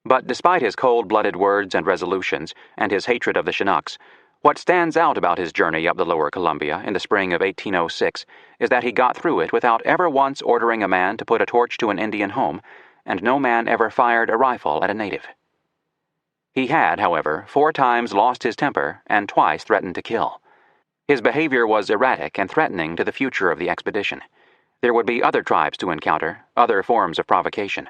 But despite his cold-blooded words and resolutions and his hatred of the Chinooks, what stands out about his journey up the lower Columbia in the spring of 1806 is that he got through it without ever once ordering a man to put a torch to an Indian home, and no man ever fired a rifle at a native. He had, however, 4 times lost his temper and twice threatened to kill. His behavior was erratic and threatening to the future of the expedition. There would be other tribes to encounter, other forms of provocation.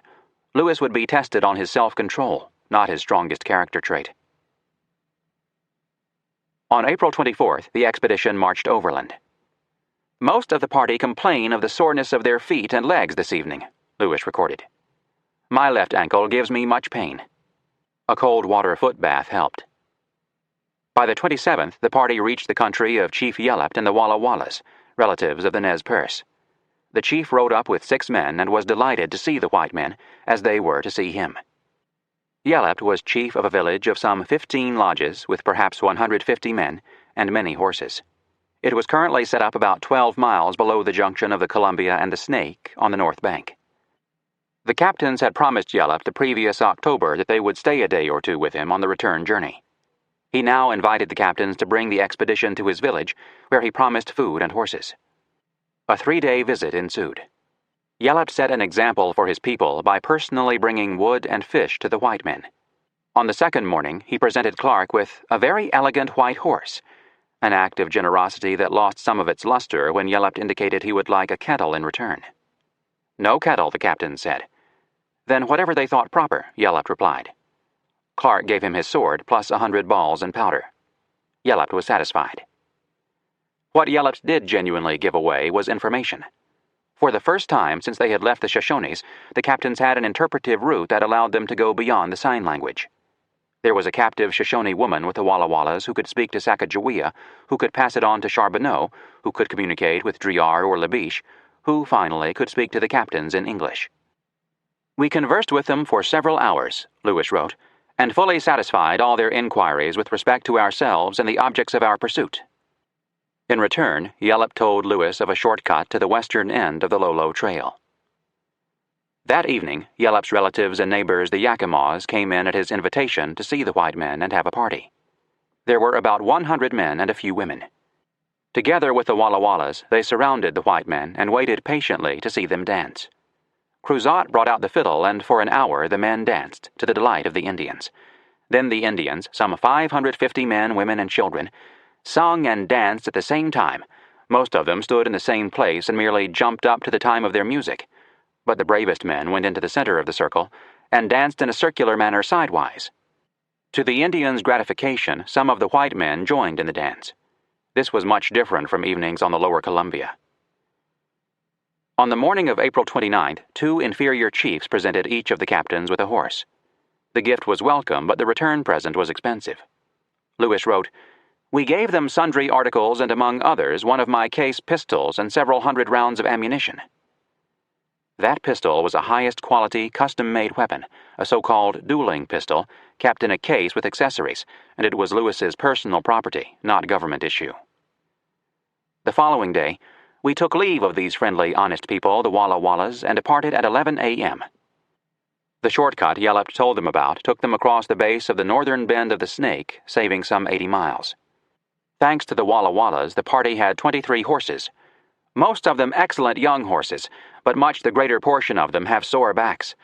Lewis would be tested on his self-control, not his strongest character trait. On April 24th, the expedition marched overland. "Most of the party complain of the soreness of their feet and legs this evening," Lewis recorded. "My left ankle gives me much pain." A cold water foot bath helped. By the 27th, the party reached the country of Chief Yellap and the Walla Wallas, relatives of the Nez Perce. The chief rode up with 6 men and was delighted to see the white men, as they were to see him. Yellap was chief of a village of some 15 lodges with perhaps 150 men and many horses. It was currently set up about 12 miles below the junction of the Columbia and the Snake on the north bank. The captains had promised Yellap the previous October that they would stay a day or 2 with him on the return journey. He now invited the captains to bring the expedition to his village, where he promised food and horses. A 3-day visit ensued. Yellap set an example for his people by personally bringing wood and fish to the white men. On the second morning, he presented Clark with a very elegant white horse, an act of generosity that lost some of its luster when Yellap indicated he would like a kettle in return. "No kettle," the captain said. "Then whatever they thought proper," Yellap replied. Clark gave him his sword plus 100 balls and powder. Yellap was satisfied. What Yellap did genuinely give away was information. For the first time since they had left the Shoshones, the captains had an interpretive route that allowed them to go beyond the sign language. There was a captive Shoshone woman with the Walla Wallas who could speak to Sacagawea, who could pass it on to Charbonneau, who could communicate with Driar or Labiche, who, finally, could speak to the captains in English. "We conversed with them for several hours," Lewis wrote, "and fully satisfied all their inquiries with respect to ourselves and the objects of our pursuit." In return, Yellap told Lewis of a shortcut to the western end of the Lolo Trail. That evening, Yellap's relatives and neighbors, the Yakimaws, came in at his invitation to see the white men and have a party. There were about 100 men and a few women. Together with the Walla Wallas, they surrounded the white men and waited patiently to see them dance. Cruzat brought out the fiddle, and for an hour the men danced, to the delight of the Indians. Then the Indians, some 550 men, women, and children, sung and danced at the same time. Most of them stood in the same place and merely jumped up to the time of their music. But the bravest men went into the center of the circle and danced in a circular manner sidewise. To the Indians' gratification, some of the white men joined in the dance. This was much different from evenings on the lower Columbia. On the morning of April 29th, 2 inferior chiefs presented each of the captains with a horse. The gift was welcome, but the return present was expensive. Lewis wrote, "We gave them sundry articles and among others one of my case pistols and several hundred rounds of ammunition." That pistol was a highest quality, custom-made weapon, a so-called dueling pistol, kept in a case with accessories, and it was Lewis's personal property, not government issue. The following day, We took leave of these friendly, honest people, the Walla Wallas, and departed at 11 a.m. The shortcut Yellop told them about took them across the base of the northern bend of the Snake, saving some 80 miles. Thanks to the Walla Wallas, the party had 23 horses. Most of them excellent young horses, but much the greater portion of them have sore backs.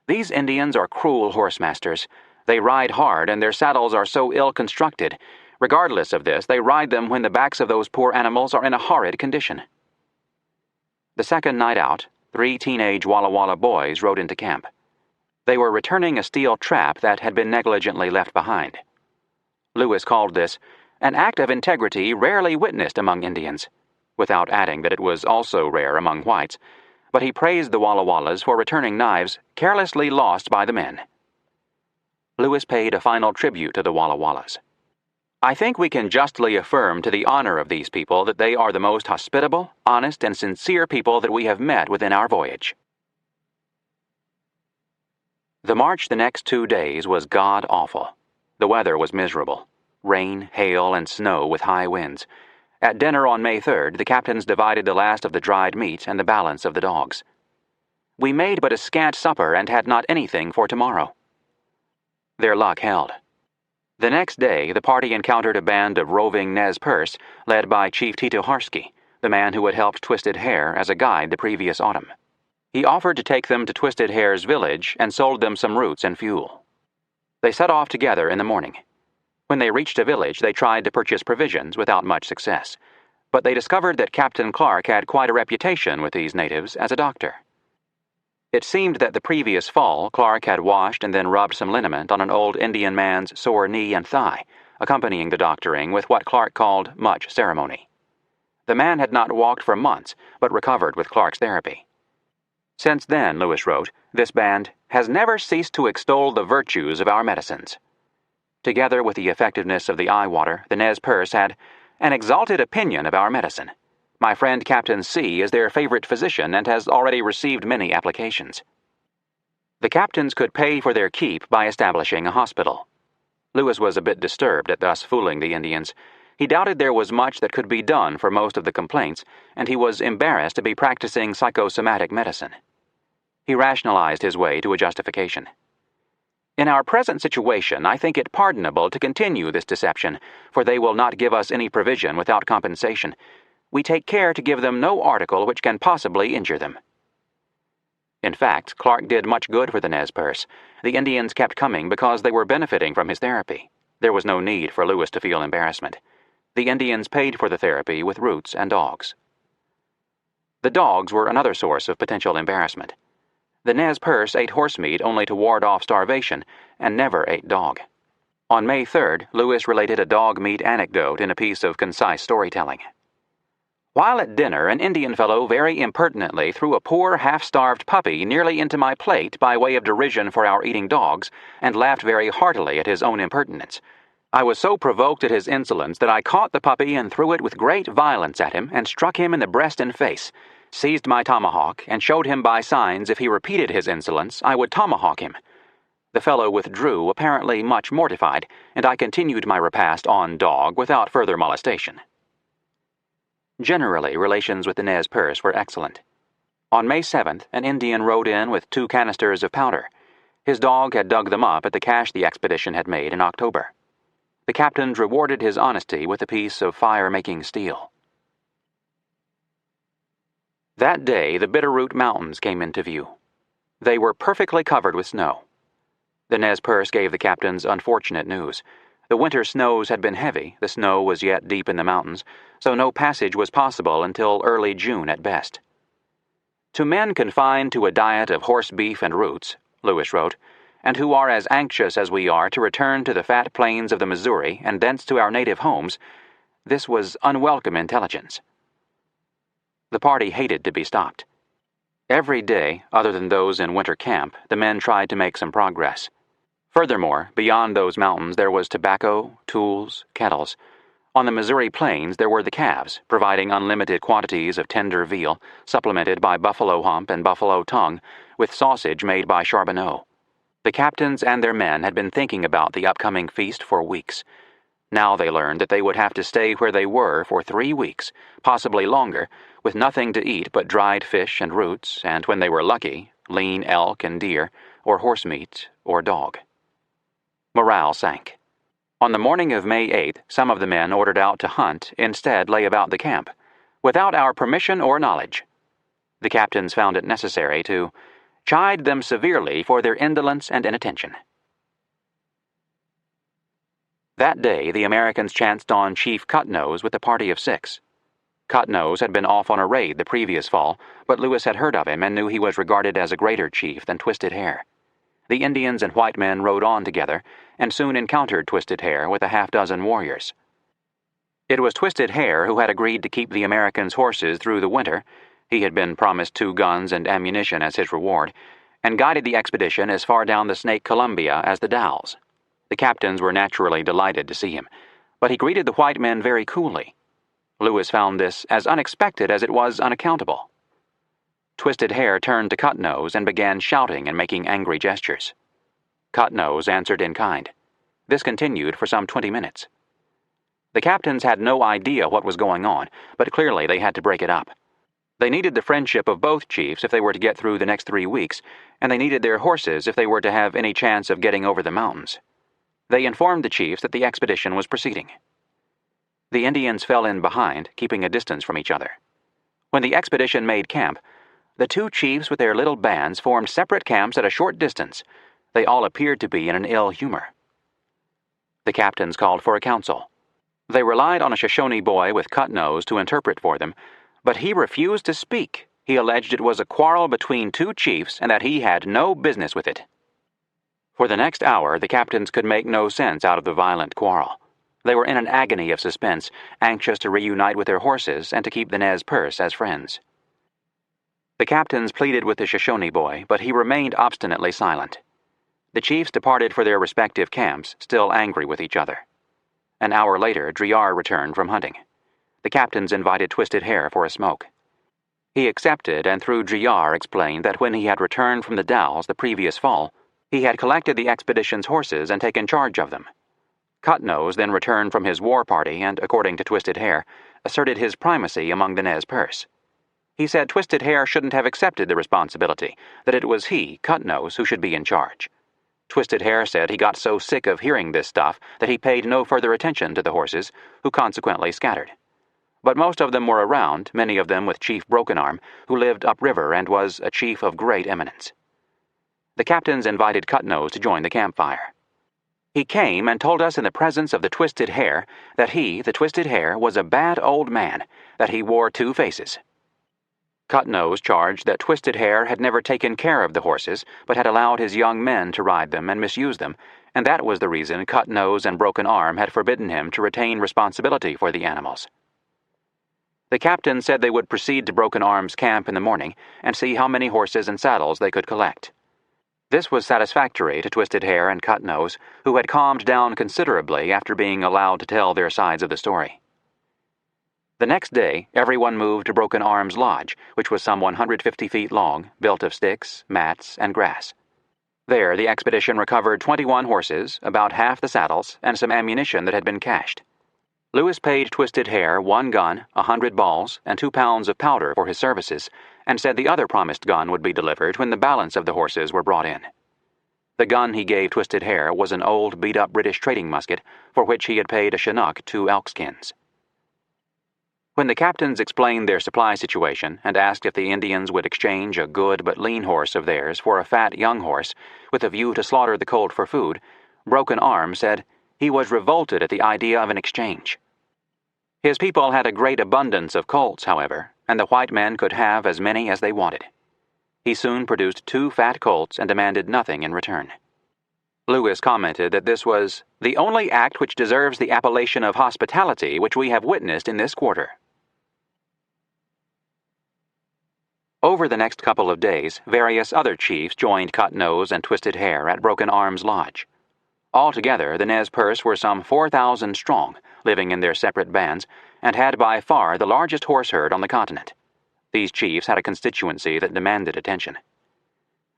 These Indians are cruel horsemasters. They ride hard, and their saddles are so ill constructed. Regardless of this, they ride them when the backs of those poor animals are in a horrid condition. The second night out, 3 teenage Walla Walla boys rode into camp. They were returning a steel trap that had been negligently left behind. Lewis called this an act of integrity rarely witnessed among Indians, without adding that it was also rare among whites, but he praised the Walla Wallas for returning knives carelessly lost by the men. Lewis paid a final tribute to the Walla Wallas. I think we can justly affirm to the honor of these people that they are the most hospitable, honest, and sincere people that we have met within our voyage. The march the next 2 days was god-awful. The weather was miserable. Rain, hail, and snow with high winds. At dinner on May 3rd, the captains divided the last of the dried meat and the balance of the dogs. We made but a scant supper and had not anything for tomorrow. Their luck held. The next day, the party encountered a band of roving Nez Perce led by Chief Tito Harsky, the man who had helped Twisted Hair as a guide the previous autumn. He offered to take them to Twisted Hair's village and sold them some roots and fuel. They set off together in the morning. When they reached a village, they tried to purchase provisions without much success, but they discovered that Captain Clark had quite a reputation with these natives as a doctor. It seemed that the previous fall, Clark had washed and then rubbed some liniment on an old Indian man's sore knee and thigh, accompanying the doctoring with what Clark called much ceremony. The man had not walked for months, but recovered with Clark's therapy. Since then, Lewis wrote, this band has never ceased to extol the virtues of our medicines. Together with the effectiveness of the eye water, the Nez Perce had an exalted opinion of our medicine. My friend Captain C is their favorite physician and has already received many applications. The captains could pay for their keep by establishing a hospital. Lewis was a bit disturbed at thus fooling the Indians. He doubted there was much that could be done for most of the complaints, and he was embarrassed to be practicing psychosomatic medicine. He rationalized his way to a justification. In our present situation, I think it pardonable to continue this deception, for they will not give us any provision without compensation. We take care to give them no article which can possibly injure them. In fact, Clark did much good for the Nez Perce. The Indians kept coming because they were benefiting from his therapy. There was no need for Lewis to feel embarrassment. The Indians paid for the therapy with roots and dogs. The dogs were another source of potential embarrassment. The Nez Perce ate horsemeat only to ward off starvation, and never ate dog. On May 3rd, Lewis related a dog meat anecdote in a piece of concise storytelling. While at dinner, an Indian fellow very impertinently threw a poor half-starved puppy nearly into my plate by way of derision for our eating dogs, and laughed very heartily at his own impertinence. I was so provoked at his insolence that I caught the puppy and threw it with great violence at him and struck him in the breast and face, seized my tomahawk, and showed him by signs if he repeated his insolence, I would tomahawk him. The fellow withdrew, apparently much mortified, and I continued my repast on dog without further molestation. Generally, relations with the Nez Perce were excellent. On May 7th, an Indian rode in with 2 canisters of powder. His dog had dug them up at the cache the expedition had made in October. The captains rewarded his honesty with a piece of fire-making steel. That day, the Bitterroot Mountains came into view. They were perfectly covered with snow. The Nez Perce gave the captains unfortunate news. The winter snows had been heavy, the snow was yet deep in the mountains, so no passage was possible until early June at best. To men confined to a diet of horse beef and roots, Lewis wrote, and who are as anxious as we are to return to the fat plains of the Missouri and thence to our native homes, this was unwelcome intelligence. The party hated to be stopped. Every day, other than those in winter camp, the men tried to make some progress. Furthermore, beyond those mountains there was tobacco, tools, kettles. On the Missouri plains there were the calves, providing unlimited quantities of tender veal, supplemented by buffalo hump and buffalo tongue, with sausage made by Charbonneau. The captains and their men had been thinking about the upcoming feast for weeks. Now they learned that they would have to stay where they were for 3 weeks, possibly longer, with nothing to eat but dried fish and roots, and when they were lucky, lean elk and deer, or horse meat, or dog. Morale sank. On the morning of May 8th, some of the men ordered out to hunt instead lay about the camp, without our permission or knowledge. The captains found it necessary to chide them severely for their indolence and inattention. That day, the Americans chanced on Chief Cutnose with a party of 6. Cutnose had been off on a raid the previous fall, but Lewis had heard of him and knew he was regarded as a greater chief than Twisted Hair. The Indians and white men rode on together, and soon encountered Twisted Hair with a half-dozen warriors. It was Twisted Hair who had agreed to keep the Americans' horses through the winter. He had been promised 2 guns and ammunition as his reward, and guided the expedition as far down the Snake Columbia as the Dalles. The captains were naturally delighted to see him, but he greeted the white men very coolly. Lewis found this as unexpected as it was unaccountable. Twisted Hair turned to Cutnose and began shouting and making angry gestures. Cutnose answered in kind. This continued for some 20 minutes. The captains had no idea what was going on, but clearly they had to break it up. They needed the friendship of both chiefs if they were to get through the next 3 weeks, and they needed their horses if they were to have any chance of getting over the mountains. They informed the chiefs that the expedition was proceeding. The Indians fell in behind, keeping a distance from each other. When the expedition made camp, the 2 chiefs with their little bands formed separate camps at a short distance. They all appeared to be in an ill humor. The captains called for a council. They relied on a Shoshone boy with Cutnose to interpret for them, but he refused to speak. He alleged it was a quarrel between 2 chiefs and that he had no business with it. For the next hour, the captains could make no sense out of the violent quarrel. They were in an agony of suspense, anxious to reunite with their horses and to keep the Nez Perce as friends. The captains pleaded with the Shoshone boy, but he remained obstinately silent. The chiefs departed for their respective camps, still angry with each other. An hour later, Driar returned from hunting. The captains invited Twisted Hair for a smoke. He accepted and through Driar explained that when he had returned from the Dalles the previous fall, he had collected the expedition's horses and taken charge of them. Cutnose then returned from his war party and, according to Twisted Hair, asserted his primacy among the Nez Perce. He said Twisted Hair shouldn't have accepted the responsibility, that it was he, Cutnose, who should be in charge. Twisted Hair said he got so sick of hearing this stuff that he paid no further attention to the horses, who consequently scattered. But most of them were around, many of them with Chief Broken Arm, who lived upriver and was a chief of great eminence. The captains invited Cutnose to join the campfire. He came and told us in the presence of the Twisted Hair that he, the Twisted Hair, was a bad old man, that he wore 2 faces. Cutnose charged that Twisted Hair had never taken care of the horses, but had allowed his young men to ride them and misuse them, and that was the reason Cutnose and Broken Arm had forbidden him to retain responsibility for the animals. The captain said they would proceed to Broken Arm's camp in the morning and see how many horses and saddles they could collect. This was satisfactory to Twisted Hair and Cutnose, who had calmed down considerably after being allowed to tell their sides of the story. The next day, everyone moved to Broken Arm's lodge, which was some 150 feet long, built of sticks, mats, and grass. There, the expedition recovered 21 horses, about half the saddles, and some ammunition that had been cached. Lewis paid Twisted Hair 1 gun, 100 balls, and 2 pounds of powder for his services, and said the other promised gun would be delivered when the balance of the horses were brought in. The gun he gave Twisted Hair was an old, beat-up British trading musket, for which he had paid a Chinook 2 elk skins. When the captains explained their supply situation and asked if the Indians would exchange a good but lean horse of theirs for a fat young horse, with a view to slaughter the colt for food, Broken Arm said he was revolted at the idea of an exchange. His people had a great abundance of colts, however, and the white men could have as many as they wanted. He soon produced 2 fat colts and demanded nothing in return. Lewis commented that this was the only act which deserves the appellation of hospitality which we have witnessed in this quarter. Over the next couple of days, various other chiefs joined Cutnose and Twisted Hair at Broken Arm's lodge. Altogether, the Nez Perce were some 4,000 strong, living in their separate bands, and had by far the largest horse herd on the continent. These chiefs had a constituency that demanded attention.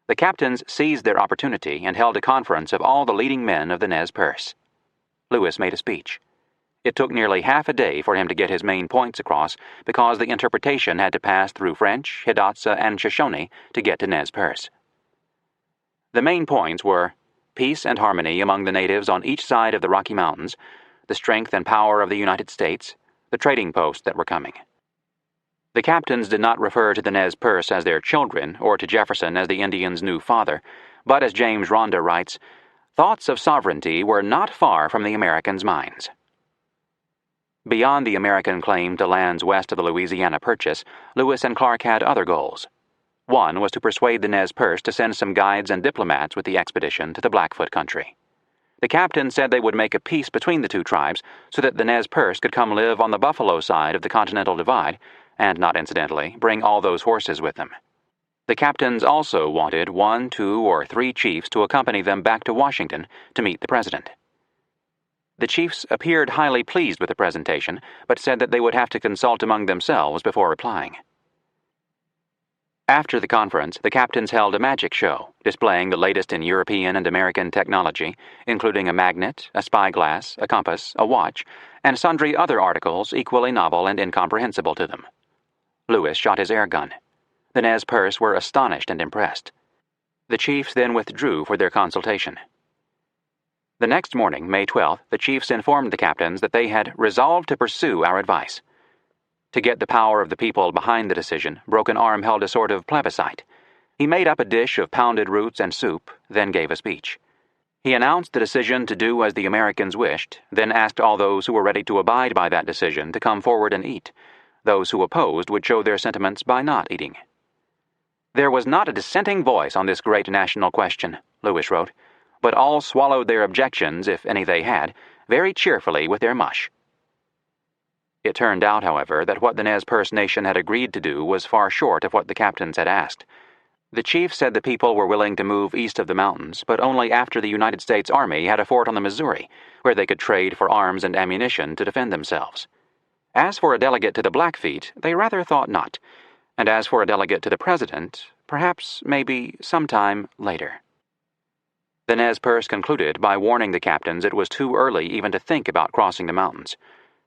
The captains seized their opportunity and held a conference of all the leading men of the Nez Perce. Lewis made a speech. It took nearly half a day for him to get his main points across because the interpretation had to pass through French, Hidatsa, and Shoshone to get to Nez Perce. The main points were peace and harmony among the natives on each side of the Rocky Mountains, the strength and power of the United States, the trading posts that were coming. The captains did not refer to the Nez Perce as their children or to Jefferson as the Indians' new father, but as James Rhonda writes, thoughts of sovereignty were not far from the Americans' minds. Beyond the American claim to lands west of the Louisiana Purchase, Lewis and Clark had other goals. One was to persuade the Nez Perce to send some guides and diplomats with the expedition to the Blackfoot country. The captain said they would make a peace between the two tribes so that the Nez Perce could come live on the buffalo side of the Continental Divide, and, not incidentally, bring all those horses with them. The captains also wanted 1, 2, or 3 chiefs to accompany them back to Washington to meet the president. The chiefs appeared highly pleased with the presentation, but said that they would have to consult among themselves before replying. After the conference, the captains held a magic show, displaying the latest in European and American technology, including a magnet, a spyglass, a compass, a watch, and sundry other articles equally novel and incomprehensible to them. Lewis shot his air gun. The Nez Perce were astonished and impressed. The chiefs then withdrew for their consultation. The next morning, May 12th, the chiefs informed the captains that they had resolved to pursue our advice. To get the power of the people behind the decision, Broken Arm held a sort of plebiscite. He made up a dish of pounded roots and soup, then gave a speech. He announced the decision to do as the Americans wished, then asked all those who were ready to abide by that decision to come forward and eat. Those who opposed would show their sentiments by not eating. There was not a dissenting voice on this great national question, Lewis wrote, but all swallowed their objections, if any they had, very cheerfully with their mush. It turned out, however, that what the Nez Perce nation had agreed to do was far short of what the captains had asked. The chief said the people were willing to move east of the mountains, but only after the United States Army had a fort on the Missouri, where they could trade for arms and ammunition to defend themselves. As for a delegate to the Blackfeet, they rather thought not, and as for a delegate to the president, perhaps, maybe, sometime later. The Nez Perce concluded by warning the captains it was too early even to think about crossing the mountains.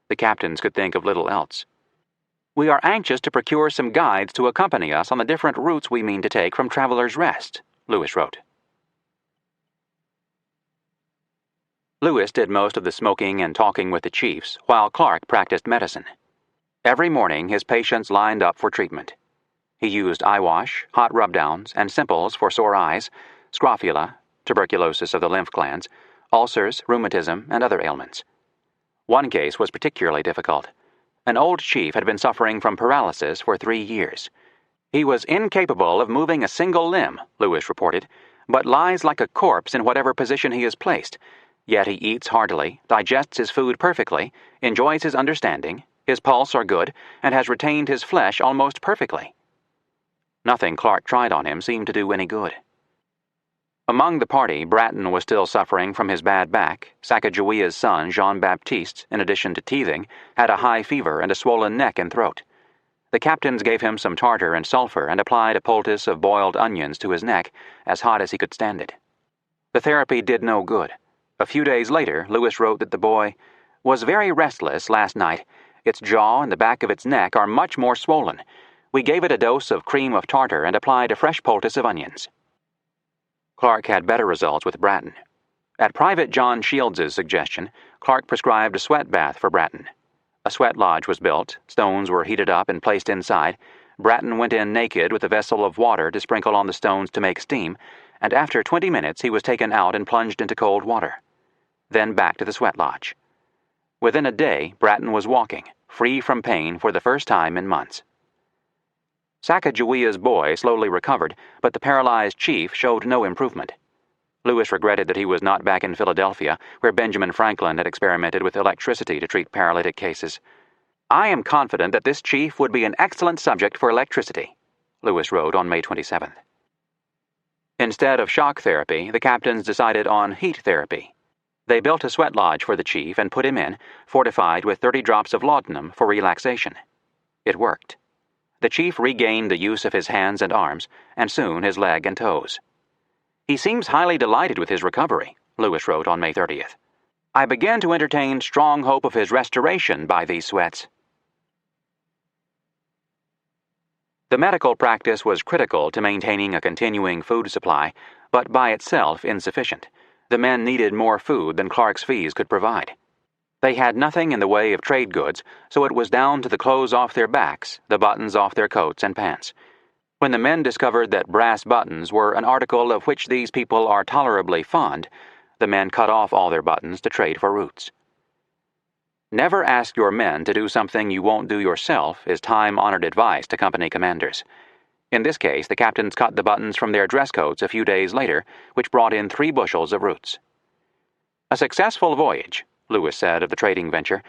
The captains could think of little else. "We are anxious to procure some guides to accompany us on the different routes we mean to take from Traveller's Rest," Lewis wrote. Lewis did most of the smoking and talking with the chiefs, while Clark practiced medicine. Every morning his patients lined up for treatment. He used eyewash, hot rub-downs, and simples for sore eyes, scrofula, tuberculosis of the lymph glands, ulcers, rheumatism, and other ailments. One case was particularly difficult. An old chief had been suffering from paralysis for 3 years. He was incapable of moving a single limb, Lewis reported, but lies like a corpse in whatever position he is placed. Yet he eats heartily, digests his food perfectly, enjoys his understanding, his pulse are good, and has retained his flesh almost perfectly. Nothing Clark tried on him seemed to do any good. Among the party, Bratton was still suffering from his bad back. Sacagawea's son, Jean-Baptiste, in addition to teething, had a high fever and a swollen neck and throat. The captains gave him some tartar and sulfur and applied a poultice of boiled onions to his neck, as hot as he could stand it. The therapy did no good. A few days later, Lewis wrote that the boy was very restless last night. Its jaw and the back of its neck are much more swollen. We gave it a dose of cream of tartar and applied a fresh poultice of onions. Clark had better results with Bratton. At Private John Shields's suggestion, Clark prescribed a sweat bath for Bratton. A sweat lodge was built, stones were heated up and placed inside. Bratton went in naked with a vessel of water to sprinkle on the stones to make steam, and after 20 minutes he was taken out and plunged into cold water. Then back to the sweat lodge. Within a day, Bratton was walking, free from pain for the first time in months. Sacagawea's boy slowly recovered, but the paralyzed chief showed no improvement. Lewis regretted that he was not back in Philadelphia, where Benjamin Franklin had experimented with electricity to treat paralytic cases. "I am confident that this chief would be an excellent subject for electricity," Lewis wrote on May 27th. Instead of shock therapy, the captains decided on heat therapy. They built a sweat lodge for the chief and put him in, fortified with 30 drops of laudanum for relaxation. It worked. The chief regained the use of his hands and arms, and soon his leg and toes. "He seems highly delighted with his recovery," Lewis wrote on May 30th. I began to entertain strong hope of his restoration by these sweats. The medical practice was critical to maintaining a continuing food supply, but by itself insufficient. The men needed more food than Clark's fees could provide. They had nothing in the way of trade goods, so it was down to the clothes off their backs, the buttons off their coats and pants. When the men discovered that brass buttons were an article of which these people are tolerably fond, the men cut off all their buttons to trade for roots. Never ask your men to do something you won't do yourself is time-honored advice to company commanders. In this case, the captains cut the buttons from their dress coats a few days later, which brought in 3 bushels of roots. A successful voyage, Lewis said of the trading venture,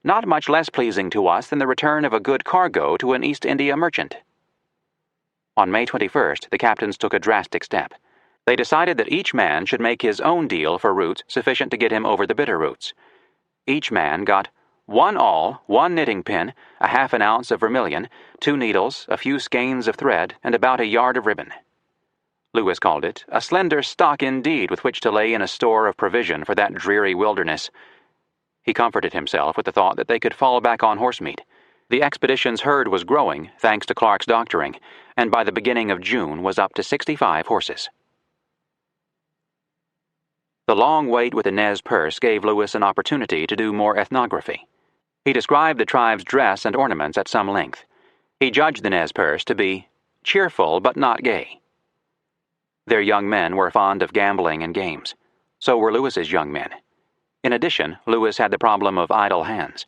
not much less pleasing to us than the return of a good cargo to an East India merchant. On May 21st, the captains took a drastic step. They decided that each man should make his own deal for roots sufficient to get him over the bitter roots. Each man got 1 awl, 1 knitting pin, a half an ounce of vermilion, 2 needles, a few skeins of thread, and about a yard of ribbon. Lewis called it a slender stock indeed with which to lay in a store of provision for that dreary wilderness. He comforted himself with the thought that they could fall back on horse meat. The expedition's herd was growing, thanks to Clark's doctoring, and by the beginning of June was up to 65 horses. The long wait with the Nez Perce gave Lewis an opportunity to do more ethnography. He described the tribe's dress and ornaments at some length. He judged the Nez Perce to be cheerful but not gay. Their young men were fond of gambling and games. So were Lewis's young men. In addition, Lewis had the problem of idle hands.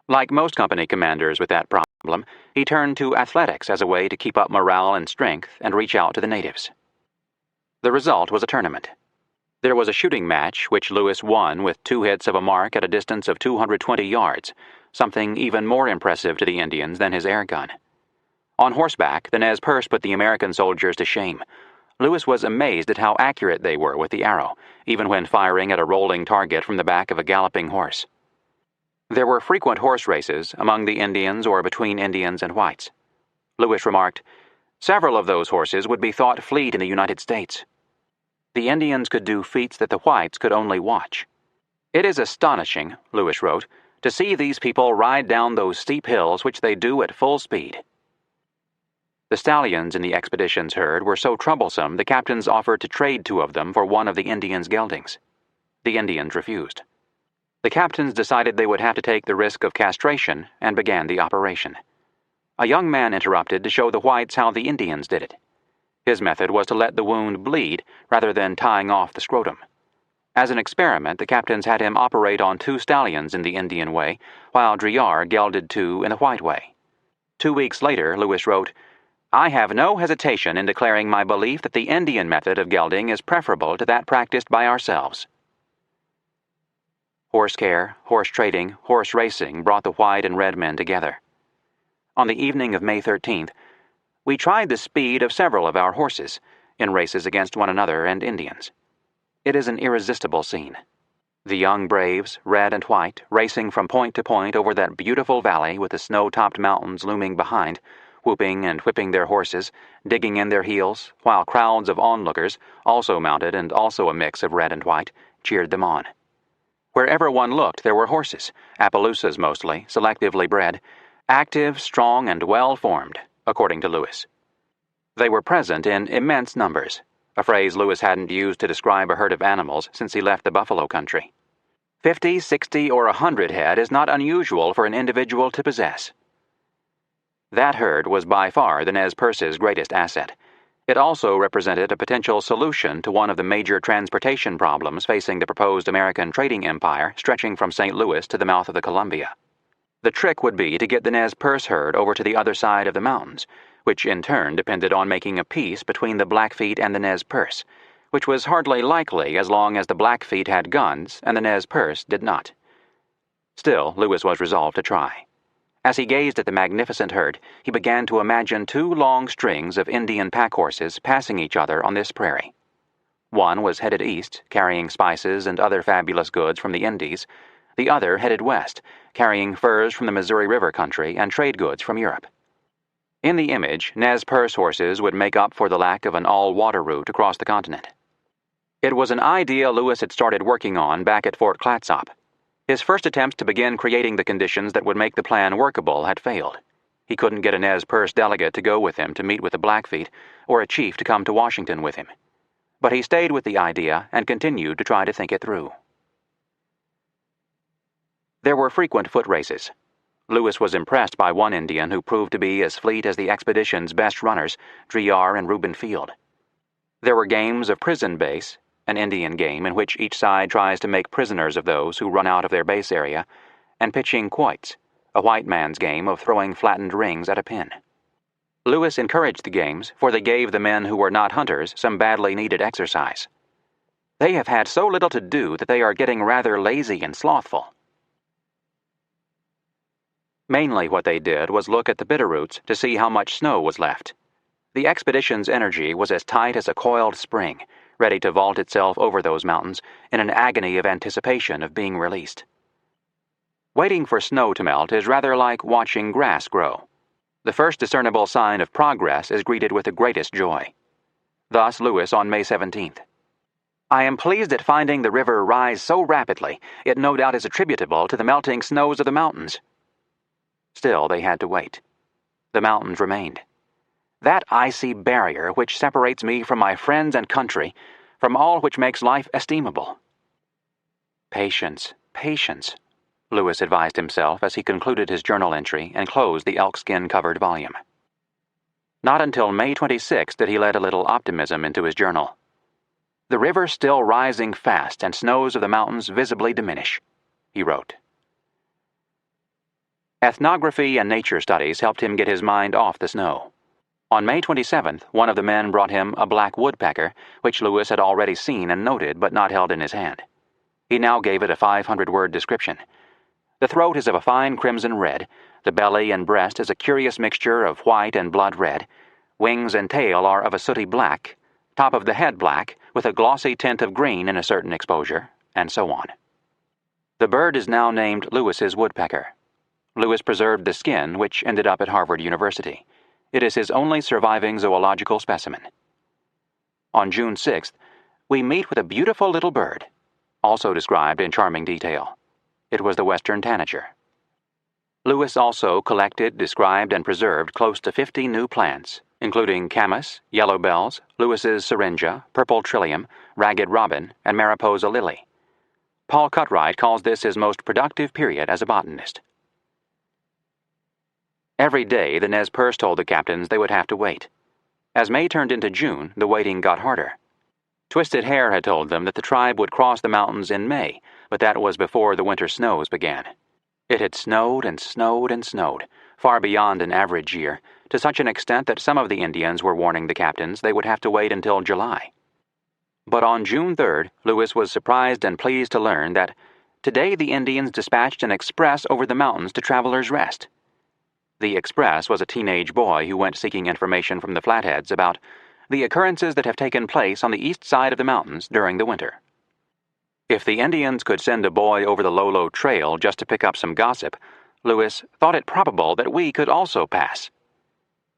Like most company commanders with that problem, he turned to athletics as a way to keep up morale and strength and reach out to the natives. The result was a tournament. There was a shooting match which Lewis won with 2 hits of a mark at a distance of 220 yards, something even more impressive to the Indians than his air gun. On horseback, the Nez Perce put the American soldiers to shame. Lewis was amazed at how accurate they were with the arrow, even when firing at a rolling target from the back of a galloping horse. There were frequent horse races among the Indians or between Indians and whites. Lewis remarked, "Several of those horses would be thought fleet in the United States." The Indians could do feats that the whites could only watch. "It is astonishing," Lewis wrote, "to see these people ride down those steep hills which they do at full speed." The stallions in the expedition's herd were so troublesome the captains offered to trade 2 of them for one of the Indians' geldings. The Indians refused. The captains decided they would have to take the risk of castration and began the operation. A young man interrupted to show the whites how the Indians did it. His method was to let the wound bleed rather than tying off the scrotum. As an experiment, the captains had him operate on 2 stallions in the Indian way, while Driar gelded 2 in the white way. 2 weeks later, Lewis wrote, "I have no hesitation in declaring my belief that the Indian method of gelding is preferable to that practiced by ourselves." Horse care, horse trading, horse racing brought the white and red men together. On the evening of May 13th, we tried the speed of several of our horses in races against one another and Indians. It is an irresistible scene. The young braves, red and white, racing from point to point over that beautiful valley with the snow-topped mountains looming behind, whooping and whipping their horses, digging in their heels, while crowds of onlookers, also mounted and also a mix of red and white, cheered them on. Wherever one looked there were horses, Appaloosas mostly, selectively bred, active, strong, and well-formed, according to Lewis. They were present in immense numbers, a phrase Lewis hadn't used to describe a herd of animals since he left the buffalo country. 50, 60, or 100 head is not unusual for an individual to possess. That herd was by far the Nez Perce's greatest asset. It also represented a potential solution to one of the major transportation problems facing the proposed American trading empire stretching from St. Louis to the mouth of the Columbia. The trick would be to get the Nez Perce herd over to the other side of the mountains, which in turn depended on making a peace between the Blackfeet and the Nez Perce, which was hardly likely as long as the Blackfeet had guns and the Nez Perce did not. Still, Lewis was resolved to try. As he gazed at the magnificent herd, he began to imagine 2 long strings of Indian pack horses passing each other on this prairie. One was headed east, carrying spices and other fabulous goods from the Indies. The other headed west, carrying furs from the Missouri River country and trade goods from Europe. In the image, Nez Perce horses would make up for the lack of an all-water route across the continent. It was an idea Lewis had started working on back at Fort Clatsop. His first attempts to begin creating the conditions that would make the plan workable had failed. He couldn't get a Nez Perce delegate to go with him to meet with the Blackfeet, or a chief to come to Washington with him. But he stayed with the idea and continued to try to think it through. There were frequent foot races. Lewis was impressed by one Indian who proved to be as fleet as the expedition's best runners, Driar and Reuben Field. There were games of prison base, an Indian game in which each side tries to make prisoners of those who run out of their base area, and pitching quoits, a white man's game of throwing flattened rings at a pin. Lewis encouraged the games, for they gave the men who were not hunters some badly needed exercise. "They have had so little to do that they are getting rather lazy and slothful." Mainly what they did was look at the Bitterroots to see how much snow was left. The expedition's energy was as tight as a coiled spring, ready to vault itself over those mountains in an agony of anticipation of being released. Waiting for snow to melt is rather like watching grass grow. The first discernible sign of progress is greeted with the greatest joy. Thus Lewis on May 17th. "I am pleased at finding the river rise so rapidly. It no doubt is attributable to the melting snows of the mountains." Still, they had to wait. The mountains remained. "That icy barrier which separates me from my friends and country, from all which makes life estimable." "Patience, patience," Lewis advised himself as he concluded his journal entry and closed the elkskin-covered volume. Not until May 26 did he let a little optimism into his journal. "The river still rising fast and snows of the mountains visibly diminish," he wrote. Ethnography and nature studies helped him get his mind off the snow. On May 27th, one of the men brought him a black woodpecker, which Lewis had already seen and noted but not held in his hand. He now gave it a 500-word description. The throat is of a fine crimson red, the belly and breast is a curious mixture of white and blood red, wings and tail are of a sooty black, top of the head black, with a glossy tint of green in a certain exposure, and so on. The bird is now named Lewis's woodpecker. Lewis preserved the skin, which ended up at Harvard University. It is his only surviving zoological specimen. On June 6th, we meet with a beautiful little bird, also described in charming detail. It was the western tanager. Lewis also collected, described, and preserved close to 50 new plants, including camas, yellow bells, Lewis's syringa, purple trillium, ragged robin, and Mariposa lily. Paul Cutright calls this his most productive period as a botanist. Every day, the Nez Perce told the captains they would have to wait. As May turned into June, the waiting got harder. Twisted Hair had told them that the tribe would cross the mountains in May, but that was before the winter snows began. It had snowed and snowed and snowed, far beyond an average year, to such an extent that some of the Indians were warning the captains they would have to wait until July. But on June 3rd, Lewis was surprised and pleased to learn that today the Indians dispatched an express over the mountains to Travelers' Rest. The express was a teenage boy who went seeking information from the Flatheads about the occurrences that have taken place on the east side of the mountains during the winter. If the Indians could send a boy over the Lolo Trail just to pick up some gossip, Lewis thought it probable that we could also pass.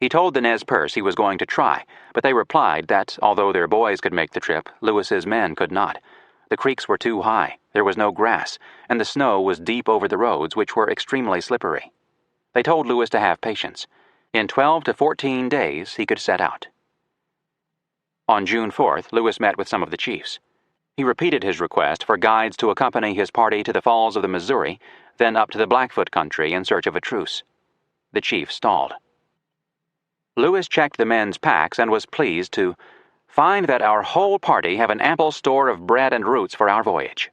He told the Nez Perce he was going to try, but they replied that, although their boys could make the trip, Lewis's men could not. The creeks were too high, there was no grass, and the snow was deep over the roads, which were extremely slippery. They told Lewis to have patience. In 12 to 14 days, he could set out. On June 4th, Lewis met with some of the chiefs. He repeated his request for guides to accompany his party to the falls of the Missouri, then up to the Blackfoot country in search of a truce. The chief stalled. Lewis checked the men's packs and was pleased to find that our whole party have an ample store of bread and roots for our voyage.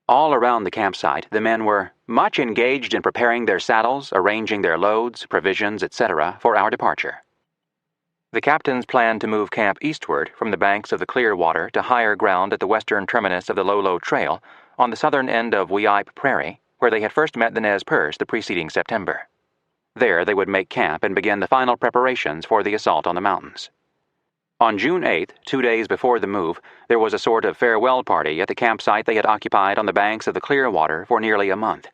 All around the campsite, the men were much engaged in preparing their saddles, arranging their loads, provisions, etc., for our departure. The captains planned to move camp eastward from the banks of the Clearwater to higher ground at the western terminus of the Lolo Trail on the southern end of Weippe Prairie, where they had first met the Nez Perce the preceding September. There they would make camp and begin the final preparations for the assault on the mountains. On June 8th, 2 days before the move, there was a sort of farewell party at the campsite they had occupied on the banks of the Clearwater for nearly a month.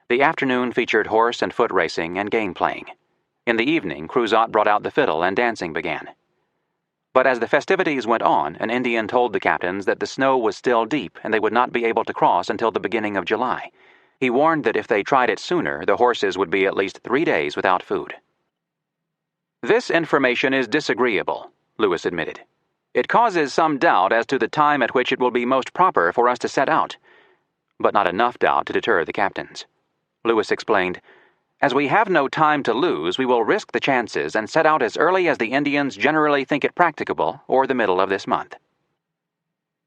The afternoon featured horse and foot racing and game playing. In the evening, Cruzat brought out the fiddle and dancing began. But as the festivities went on, an Indian told the captains that the snow was still deep and they would not be able to cross until the beginning of July. He warned that if they tried it sooner, the horses would be at least 3 days without food. "This information is disagreeable," Lewis admitted. "It causes some doubt as to the time at which it will be most proper for us to set out." But not enough doubt to deter the captains. Lewis explained, "As we have no time to lose, we will risk the chances and set out as early as the Indians generally think it practicable, or the middle of this month."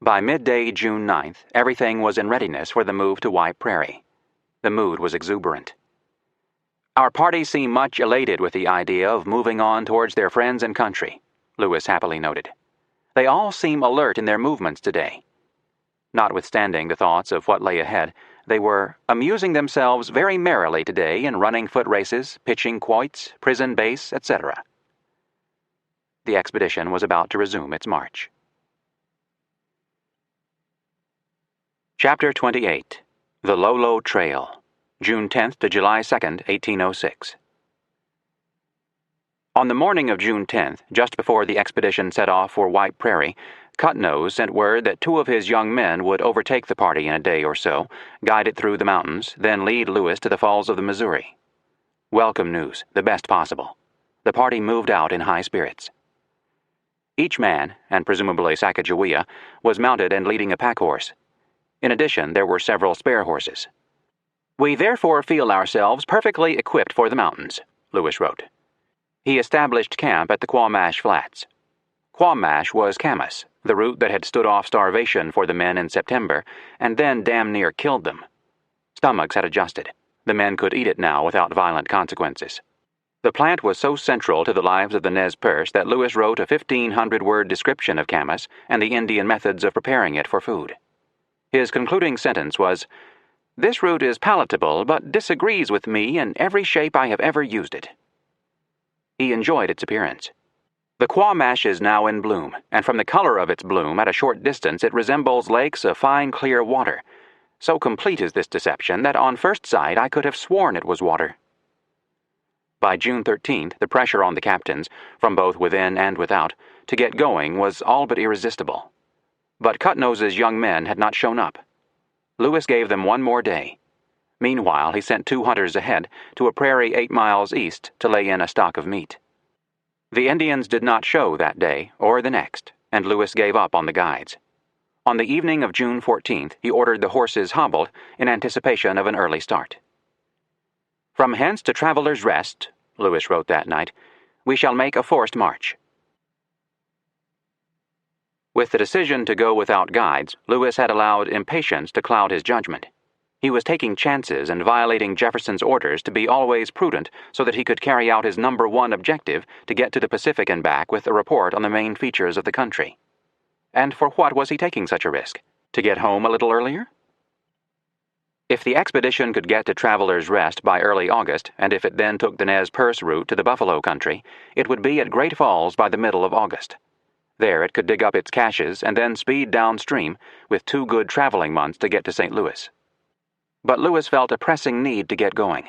By midday, June 9th, everything was in readiness for the move to White Prairie. The mood was exuberant. "Our party seem much elated with the idea of moving on towards their friends and country," Lewis happily noted. "They all seem alert in their movements today." Notwithstanding the thoughts of what lay ahead, they were amusing themselves very merrily today in running foot races, pitching quoits, prison base, etc. The expedition was about to resume its march. Chapter 28. The Lolo Trail, June 10th to July 2nd, 1806. On the morning of June 10th, just before the expedition set off for White Prairie, Cutnose sent word that 2 of his young men would overtake the party in a day or so, guide it through the mountains, then lead Lewis to the falls of the Missouri. Welcome news, the best possible. The party moved out in high spirits. Each man, and presumably Sacagawea, was mounted and leading a pack horse. In addition, there were several spare horses. "We therefore feel ourselves perfectly equipped for the mountains," Lewis wrote. He established camp at the Quamash Flats. Quamash was Camas, the route that had stood off starvation for the men in September, and then damn near killed them. Stomachs had adjusted. The men could eat it now without violent consequences. The plant was so central to the lives of the Nez Perce that Lewis wrote a 1,500-word description of Camas and the Indian methods of preparing it for food. His concluding sentence was, "This root is palatable, but disagrees with me in every shape I have ever used it." He enjoyed its appearance. The Quamash is now in bloom, and from the color of its bloom at a short distance it resembles lakes of fine clear water. So complete is this deception that on first sight I could have sworn it was water. By June 13th, the pressure on the captains, from both within and without, to get going was all but irresistible. But Cutnose's young men had not shown up. Lewis gave them 1 more day. Meanwhile, he sent 2 hunters ahead to a prairie 8 miles east to lay in a stock of meat. The Indians did not show that day or the next, and Lewis gave up on the guides. On the evening of June 14th, he ordered the horses hobbled in anticipation of an early start. "From hence to Traveller's Rest," Lewis wrote that night, "we shall make a forced march." With the decision to go without guides, Lewis had allowed impatience to cloud his judgment. He was taking chances and violating Jefferson's orders to be always prudent so that he could carry out his #1 objective to get to the Pacific and back with a report on the main features of the country. And for what was he taking such a risk? To get home a little earlier? If the expedition could get to Traveller's Rest by early August, and if it then took the Nez Perce route to the Buffalo country, it would be at Great Falls by the middle of August. There it could dig up its caches and then speed downstream, with 2 good traveling months to get to St. Louis. But Lewis felt a pressing need to get going.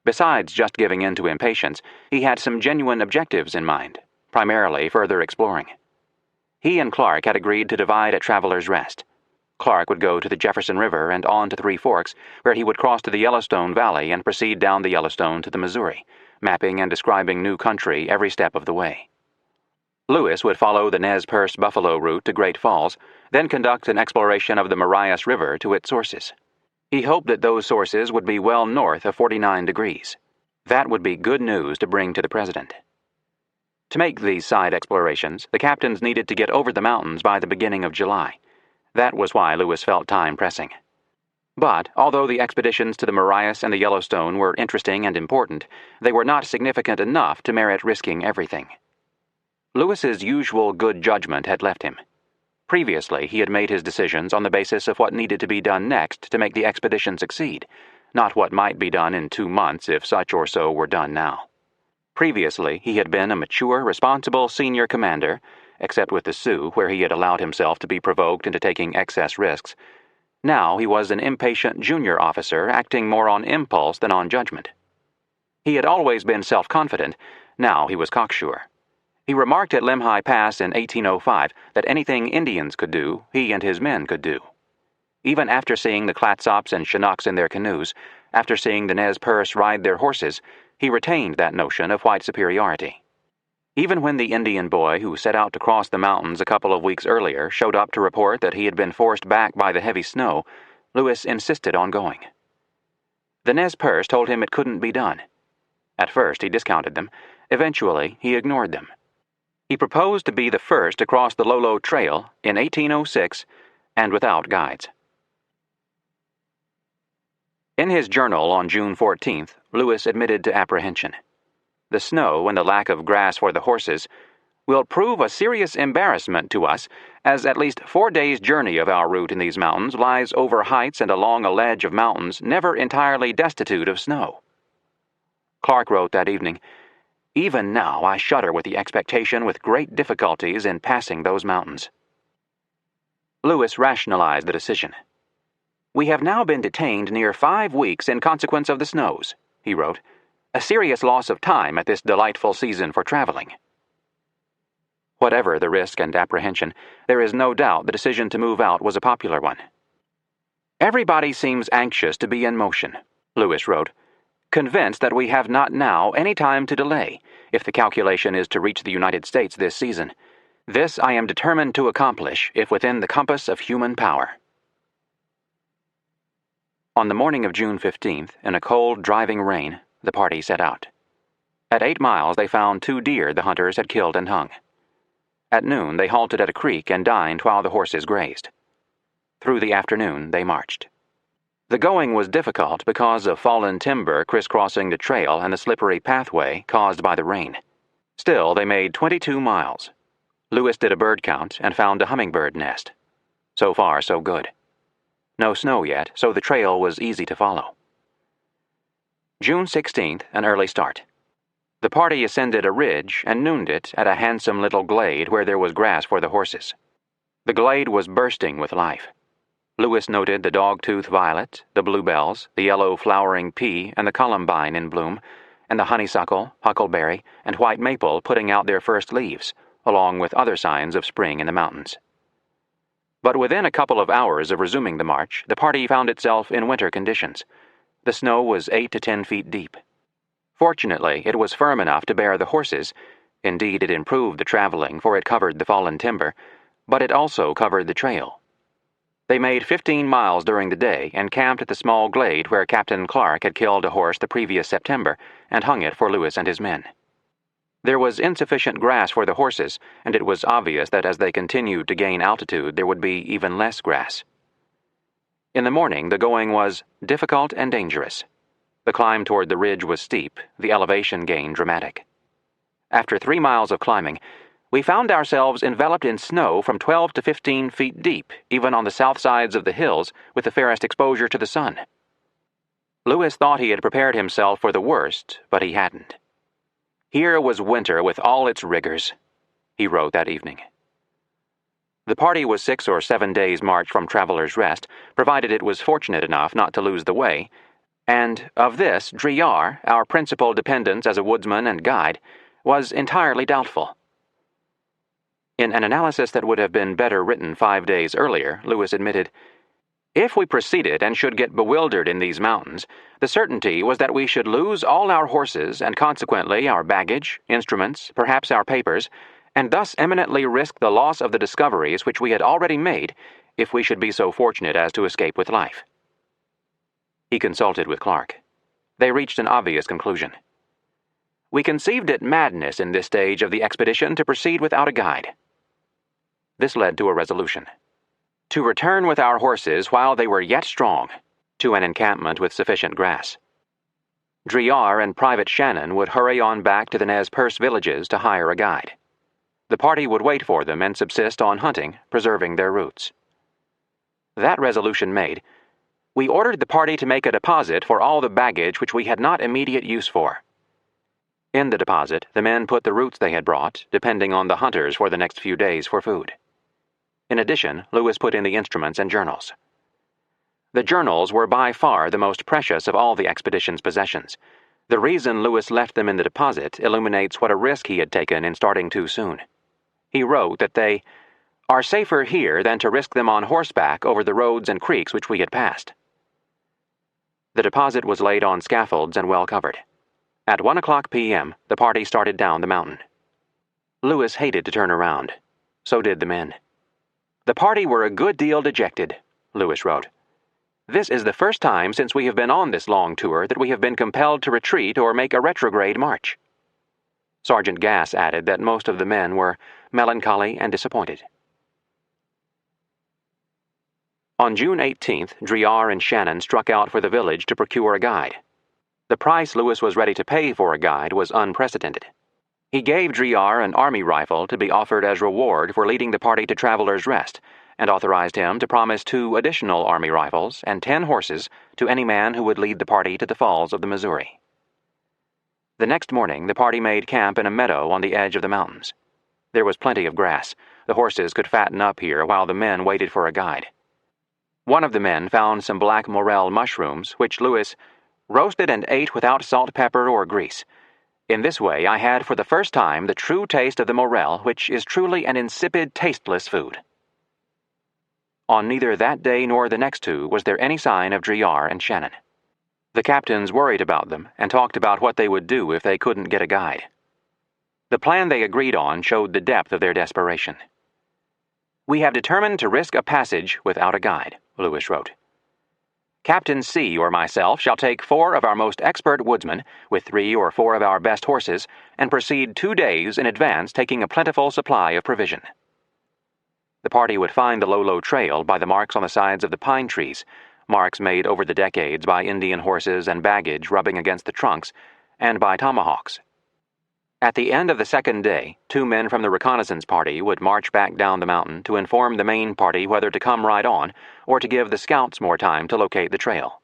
Besides just giving in to impatience, he had some genuine objectives in mind, primarily further exploring. He and Clark had agreed to divide at Traveller's Rest. Clark would go to the Jefferson River and on to Three Forks, where he would cross to the Yellowstone Valley and proceed down the Yellowstone to the Missouri, mapping and describing new country every step of the way. Lewis would follow the Nez Perce Buffalo route to Great Falls, then conduct an exploration of the Marias River to its sources. He hoped that those sources would be well north of 49 degrees. That would be good news to bring to the president. To make these side explorations, the captains needed to get over the mountains by the beginning of July. That was why Lewis felt time pressing. But, although the expeditions to the Marias and the Yellowstone were interesting and important, they were not significant enough to merit risking everything. Lewis's usual good judgment had left him. Previously, he had made his decisions on the basis of what needed to be done next to make the expedition succeed, not what might be done in 2 months if such or so were done now. Previously, he had been a mature, responsible senior commander, except with the Sioux, where he had allowed himself to be provoked into taking excess risks. Now he was an impatient junior officer acting more on impulse than on judgment. He had always been self-confident. Now he was cocksure. He remarked at Lemhi Pass in 1805 that anything Indians could do, he and his men could do. Even after seeing the Clatsops and Chinooks in their canoes, after seeing the Nez Perce ride their horses, he retained that notion of white superiority. Even when the Indian boy who set out to cross the mountains a couple of weeks earlier showed up to report that he had been forced back by the heavy snow, Lewis insisted on going. The Nez Perce told him it couldn't be done. At first he discounted them. Eventually he ignored them. He proposed to be the first to cross the Lolo Trail in 1806 and without guides. In his journal on June 14th, Lewis admitted to apprehension. The snow and the lack of grass for the horses will prove a serious embarrassment to us, as at least 4 days' journey of our route in these mountains lies over heights and along a ledge of mountains never entirely destitute of snow. Clark wrote that evening, "Even now I shudder with the expectation with great difficulties in passing those mountains." Lewis rationalized the decision. "We have now been detained near 5 weeks in consequence of the snows," he wrote, "a serious loss of time at this delightful season for traveling." Whatever the risk and apprehension, there is no doubt the decision to move out was a popular one. "Everybody seems anxious to be in motion," Lewis wrote, "convinced that we have not now any time to delay, if the calculation is to reach the United States this season. This I am determined to accomplish, if within the compass of human power." On the morning of June 15th, in a cold, driving rain, the party set out. At 8 miles they found 2 deer the hunters had killed and hung. At noon they halted at a creek and dined while the horses grazed. Through the afternoon they marched. The going was difficult because of fallen timber crisscrossing the trail and the slippery pathway caused by the rain. Still, they made 22 miles. Lewis did a bird count and found a hummingbird nest. So far, so good. No snow yet, so the trail was easy to follow. June 16th, an early start. The party ascended a ridge and nooned it at a handsome little glade where there was grass for the horses. The glade was bursting with life. Lewis noted the dog-tooth violet, the bluebells, the yellow flowering pea, and the columbine in bloom, and the honeysuckle, huckleberry, and white maple putting out their first leaves, along with other signs of spring in the mountains. But within a couple of hours of resuming the march, the party found itself in winter conditions. The snow was 8 to 10 feet deep. Fortunately, it was firm enough to bear the horses. Indeed, it improved the traveling, for it covered the fallen timber, but it also covered the trail. They made 15 miles during the day and camped at the small glade where Captain Clark had killed a horse the previous September and hung it for Lewis and his men. There was insufficient grass for the horses, and it was obvious that as they continued to gain altitude there would be even less grass. In the morning, the going was difficult and dangerous. The climb toward the ridge was steep, the elevation gain dramatic. After 3 miles of climbing, we found ourselves enveloped in snow from 12 to 15 feet deep, even on the south sides of the hills, with the fairest exposure to the sun. Lewis thought he had prepared himself for the worst, but he hadn't. Here was winter with all its rigors, he wrote that evening. The party was 6 or 7 days' march from Traveller's Rest, provided it was fortunate enough not to lose the way, and of this Driar, our principal dependence as a woodsman and guide, was entirely doubtful. In an analysis that would have been better written 5 days earlier, Lewis admitted, "If we proceeded and should get bewildered in these mountains, the certainty was that we should lose all our horses and consequently our baggage, instruments, perhaps our papers, and thus eminently risk the loss of the discoveries which we had already made if we should be so fortunate as to escape with life." He consulted with Clark. They reached an obvious conclusion. "We conceived it madness in this stage of the expedition to proceed without a guide." This led to a resolution. To return with our horses while they were yet strong, to an encampment with sufficient grass. Driar and Private Shannon would hurry on back to the Nez Perce villages to hire a guide. The party would wait for them and subsist on hunting, preserving their routes. That resolution made, we ordered the party to make a deposit for all the baggage which we had not immediate use for. In the deposit, the men put the roots they had brought, depending on the hunters for the next few days for food. In addition, Lewis put in the instruments and journals. The journals were by far the most precious of all the expedition's possessions. The reason Lewis left them in the deposit illuminates what a risk he had taken in starting too soon. He wrote that they are safer here than to risk them on horseback over the roads and creeks which we had passed. The deposit was laid on scaffolds and well covered. At 1:00 p.m., the party started down the mountain. Lewis hated to turn around. So did the men. The party were a good deal dejected, Lewis wrote. This is the first time since we have been on this long tour that we have been compelled to retreat or make a retrograde march. Sergeant Gass added that most of the men were melancholy and disappointed. On June 18th, Driar and Shannon struck out for the village to procure a guide. The price Lewis was ready to pay for a guide was unprecedented. He gave Driar an army rifle to be offered as reward for leading the party to Traveler's Rest, and authorized him to promise 2 additional army rifles and 10 horses to any man who would lead the party to the falls of the Missouri. The next morning, the party made camp in a meadow on the edge of the mountains. There was plenty of grass. The horses could fatten up here while the men waited for a guide. One of the men found some black morel mushrooms, which Lewis roasted and ate without salt, pepper, or grease. In this way, I had for the first time the true taste of the morel, which is truly an insipid, tasteless food. On neither that day nor the next 2 was there any sign of Driar and Shannon. The captains worried about them and talked about what they would do if they couldn't get a guide. The plan they agreed on showed the depth of their desperation. We have determined to risk a passage without a guide, Lewis wrote. Captain C or myself shall take 4 of our most expert woodsmen, with 3 or 4 of our best horses, and proceed 2 days in advance, taking a plentiful supply of provision. The party would find the Lolo Trail by the marks on the sides of the pine trees, marks made over the decades by Indian horses and baggage rubbing against the trunks, and by tomahawks. At the end of the second day, 2 men from the reconnaissance party would march back down the mountain to inform the main party whether to come right on or to give the scouts more time to locate the trail.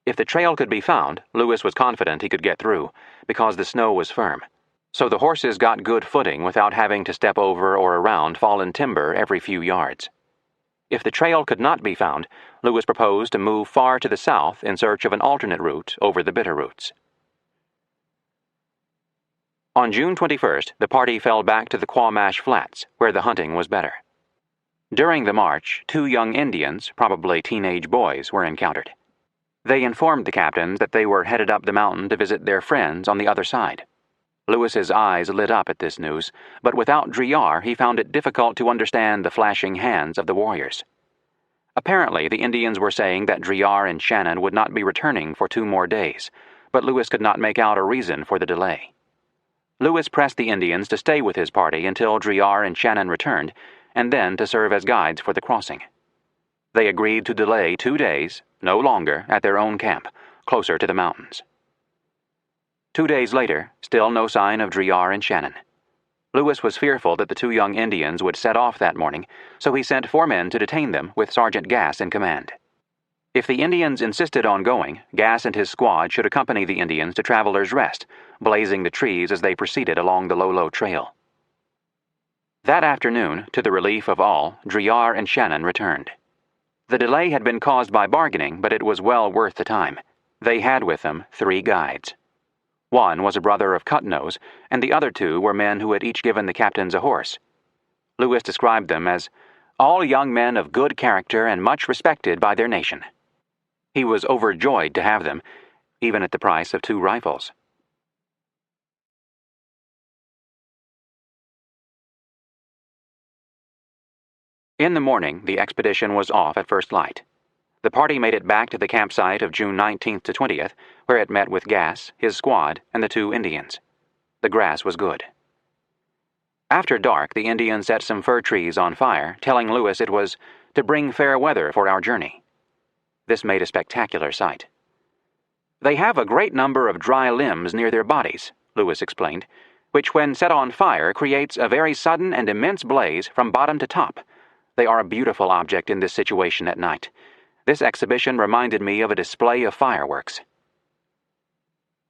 If the trail could be found, Lewis was confident he could get through, because the snow was firm. So the horses got good footing without having to step over or around fallen timber every few yards. If the trail could not be found, Lewis proposed to move far to the south in search of an alternate route over the Bitterroots. On June 21st, the party fell back to the Quamash Flats, where the hunting was better. During the march, 2 young Indians, probably teenage boys, were encountered. They informed the captains that they were headed up the mountain to visit their friends on the other side. Lewis's eyes lit up at this news, but without Driar he found it difficult to understand the flashing hands of the warriors. Apparently, the Indians were saying that Driar and Shannon would not be returning for 2 more days, but Lewis could not make out a reason for the delay. Lewis pressed the Indians to stay with his party until Driar and Shannon returned, and then to serve as guides for the crossing. They agreed to delay 2 days, no longer, at their own camp, closer to the mountains. 2 days later, still no sign of Driar and Shannon. Lewis was fearful that the 2 young Indians would set off that morning, so he sent 4 men to detain them with Sergeant Gass in command. If the Indians insisted on going, Gass and his squad should accompany the Indians to Traveler's Rest, blazing the trees as they proceeded along the Lolo Trail. That afternoon, to the relief of all, Driar and Shannon returned. The delay had been caused by bargaining, but it was well worth the time. They had with them 3 guides. One was a brother of Cutnose, and the other 2 were men who had each given the captains a horse. Lewis described them as all young men of good character and much respected by their nation. He was overjoyed to have them, even at the price of 2 rifles. In the morning, the expedition was off at first light. The party made it back to the campsite of June 19th to 20th, where it met with Gass, his squad, and the 2 Indians. The grass was good. After dark, the Indians set some fir trees on fire, telling Lewis it was to bring fair weather for our journey. This made a spectacular sight. They have a great number of dry limbs near their bodies, Lewis explained, which when set on fire creates a very sudden and immense blaze from bottom to top. They are a beautiful object in this situation at night. This exhibition reminded me of a display of fireworks.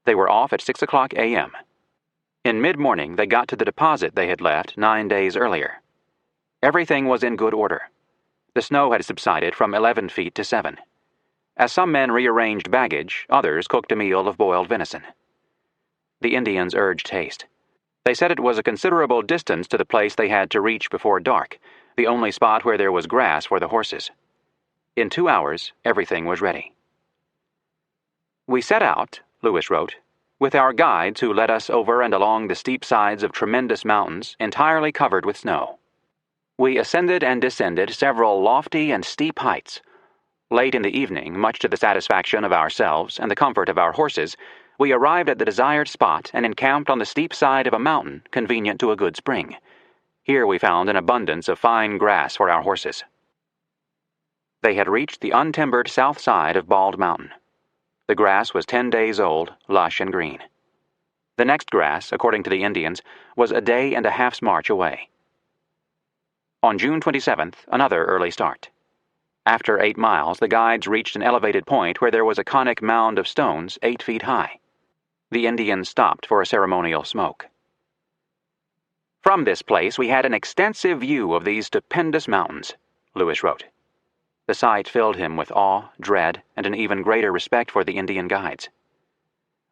They were off at 6:00 a.m. In mid-morning, they got to the deposit they had left 9 days earlier. Everything was in good order. The snow had subsided from 11 feet to 7. As some men rearranged baggage, others cooked a meal of boiled venison. The Indians urged haste. They said it was a considerable distance to the place they had to reach before dark, the only spot where there was grass for the horses. In 2 hours, everything was ready. "We set out," Lewis wrote, "with our guides who led us over and along the steep sides of tremendous mountains entirely covered with snow. We ascended and descended several lofty and steep heights. Late in the evening, much to the satisfaction of ourselves and the comfort of our horses, we arrived at the desired spot and encamped on the steep side of a mountain convenient to a good spring. Here we found an abundance of fine grass for our horses." They had reached the untimbered south side of Bald Mountain. The grass was 10 days old, lush and green. The next grass, according to the Indians, was a day and a half's march away. On June 27th, another early start. After 8 miles, the guides reached an elevated point where there was a conic mound of stones 8 feet high. The Indians stopped for a ceremonial smoke. "From this place we had an extensive view of these stupendous mountains," Lewis wrote. The sight filled him with awe, dread, and an even greater respect for the Indian guides.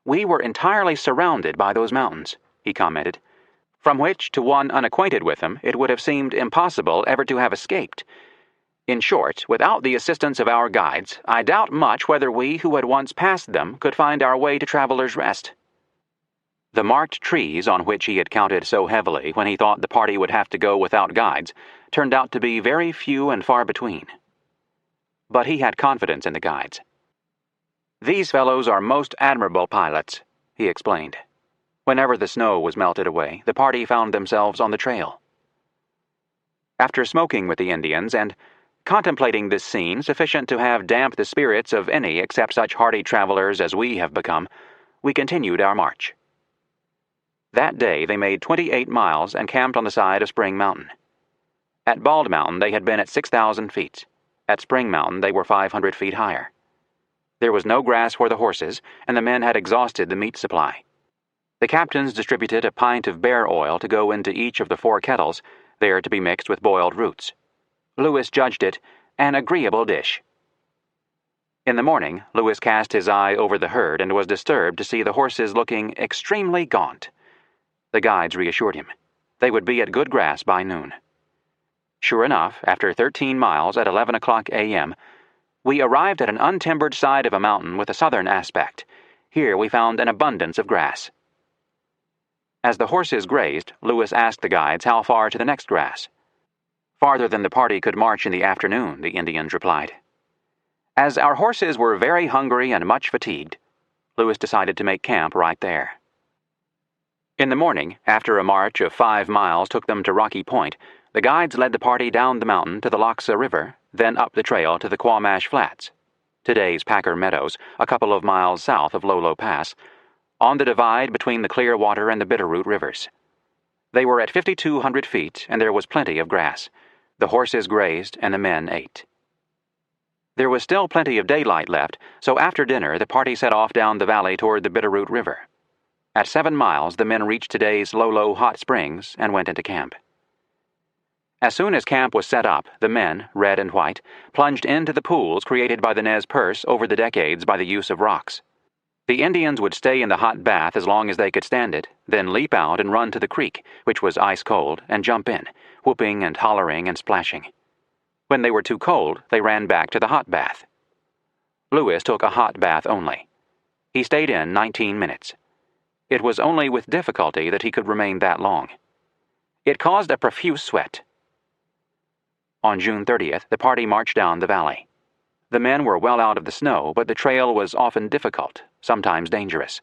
"We were entirely surrounded by those mountains," he commented, "from which, to one unacquainted with them, it would have seemed impossible ever to have escaped. In short, without the assistance of our guides, I doubt much whether we who had once passed them could find our way to Traveller's Rest." The marked trees on which he had counted so heavily when he thought the party would have to go without guides turned out to be very few and far between. But he had confidence in the guides. "These fellows are most admirable pilots," he explained. Whenever the snow was melted away, the party found themselves on the trail. After smoking with the Indians and contemplating this scene sufficient to have damped the spirits of any except such hardy travelers as we have become, we continued our march. That day they made 28 miles and camped on the side of Spring Mountain. At Bald Mountain they had been at 6,000 feet. At Spring Mountain they were 500 feet higher. There was no grass for the horses, and the men had exhausted the meat supply. The captains distributed a pint of bear oil to go into each of the 4 kettles, there to be mixed with boiled roots. Lewis judged it an agreeable dish. In the morning, Lewis cast his eye over the herd and was disturbed to see the horses looking extremely gaunt. The guides reassured him. They would be at good grass by noon. Sure enough, after 13 miles at 11 o'clock a.m., we arrived at an untimbered side of a mountain with a southern aspect. Here we found an abundance of grass. As the horses grazed, Lewis asked the guides how far to the next grass. "Farther than the party could march in the afternoon," the Indians replied. As our horses were very hungry and much fatigued, Lewis decided to make camp right there. In the morning, after a march of 5 miles took them to Rocky Point, the guides led the party down the mountain to the Loxa River, then up the trail to the Quamash Flats, today's Packer Meadows, a couple of miles south of Lolo Pass, on the divide between the Clearwater and the Bitterroot rivers. They were at 5,200 feet, and there was plenty of grass. The horses grazed, and the men ate. There was still plenty of daylight left, so after dinner the party set off down the valley toward the Bitterroot River. At 7 miles the men reached today's Lolo Hot Springs and went into camp. As soon as camp was set up, the men, red and white, plunged into the pools created by the Nez Perce over the decades by the use of rocks. The Indians would stay in the hot bath as long as they could stand it, then leap out and run to the creek, which was ice cold, and jump in, whooping and hollering and splashing. When they were too cold, they ran back to the hot bath. Lewis took a hot bath only. He stayed in 19 minutes. It was only with difficulty that he could remain that long. It caused a profuse sweat. On June 30th, the party marched down the valley. The men were well out of the snow, but the trail was often difficult, sometimes dangerous.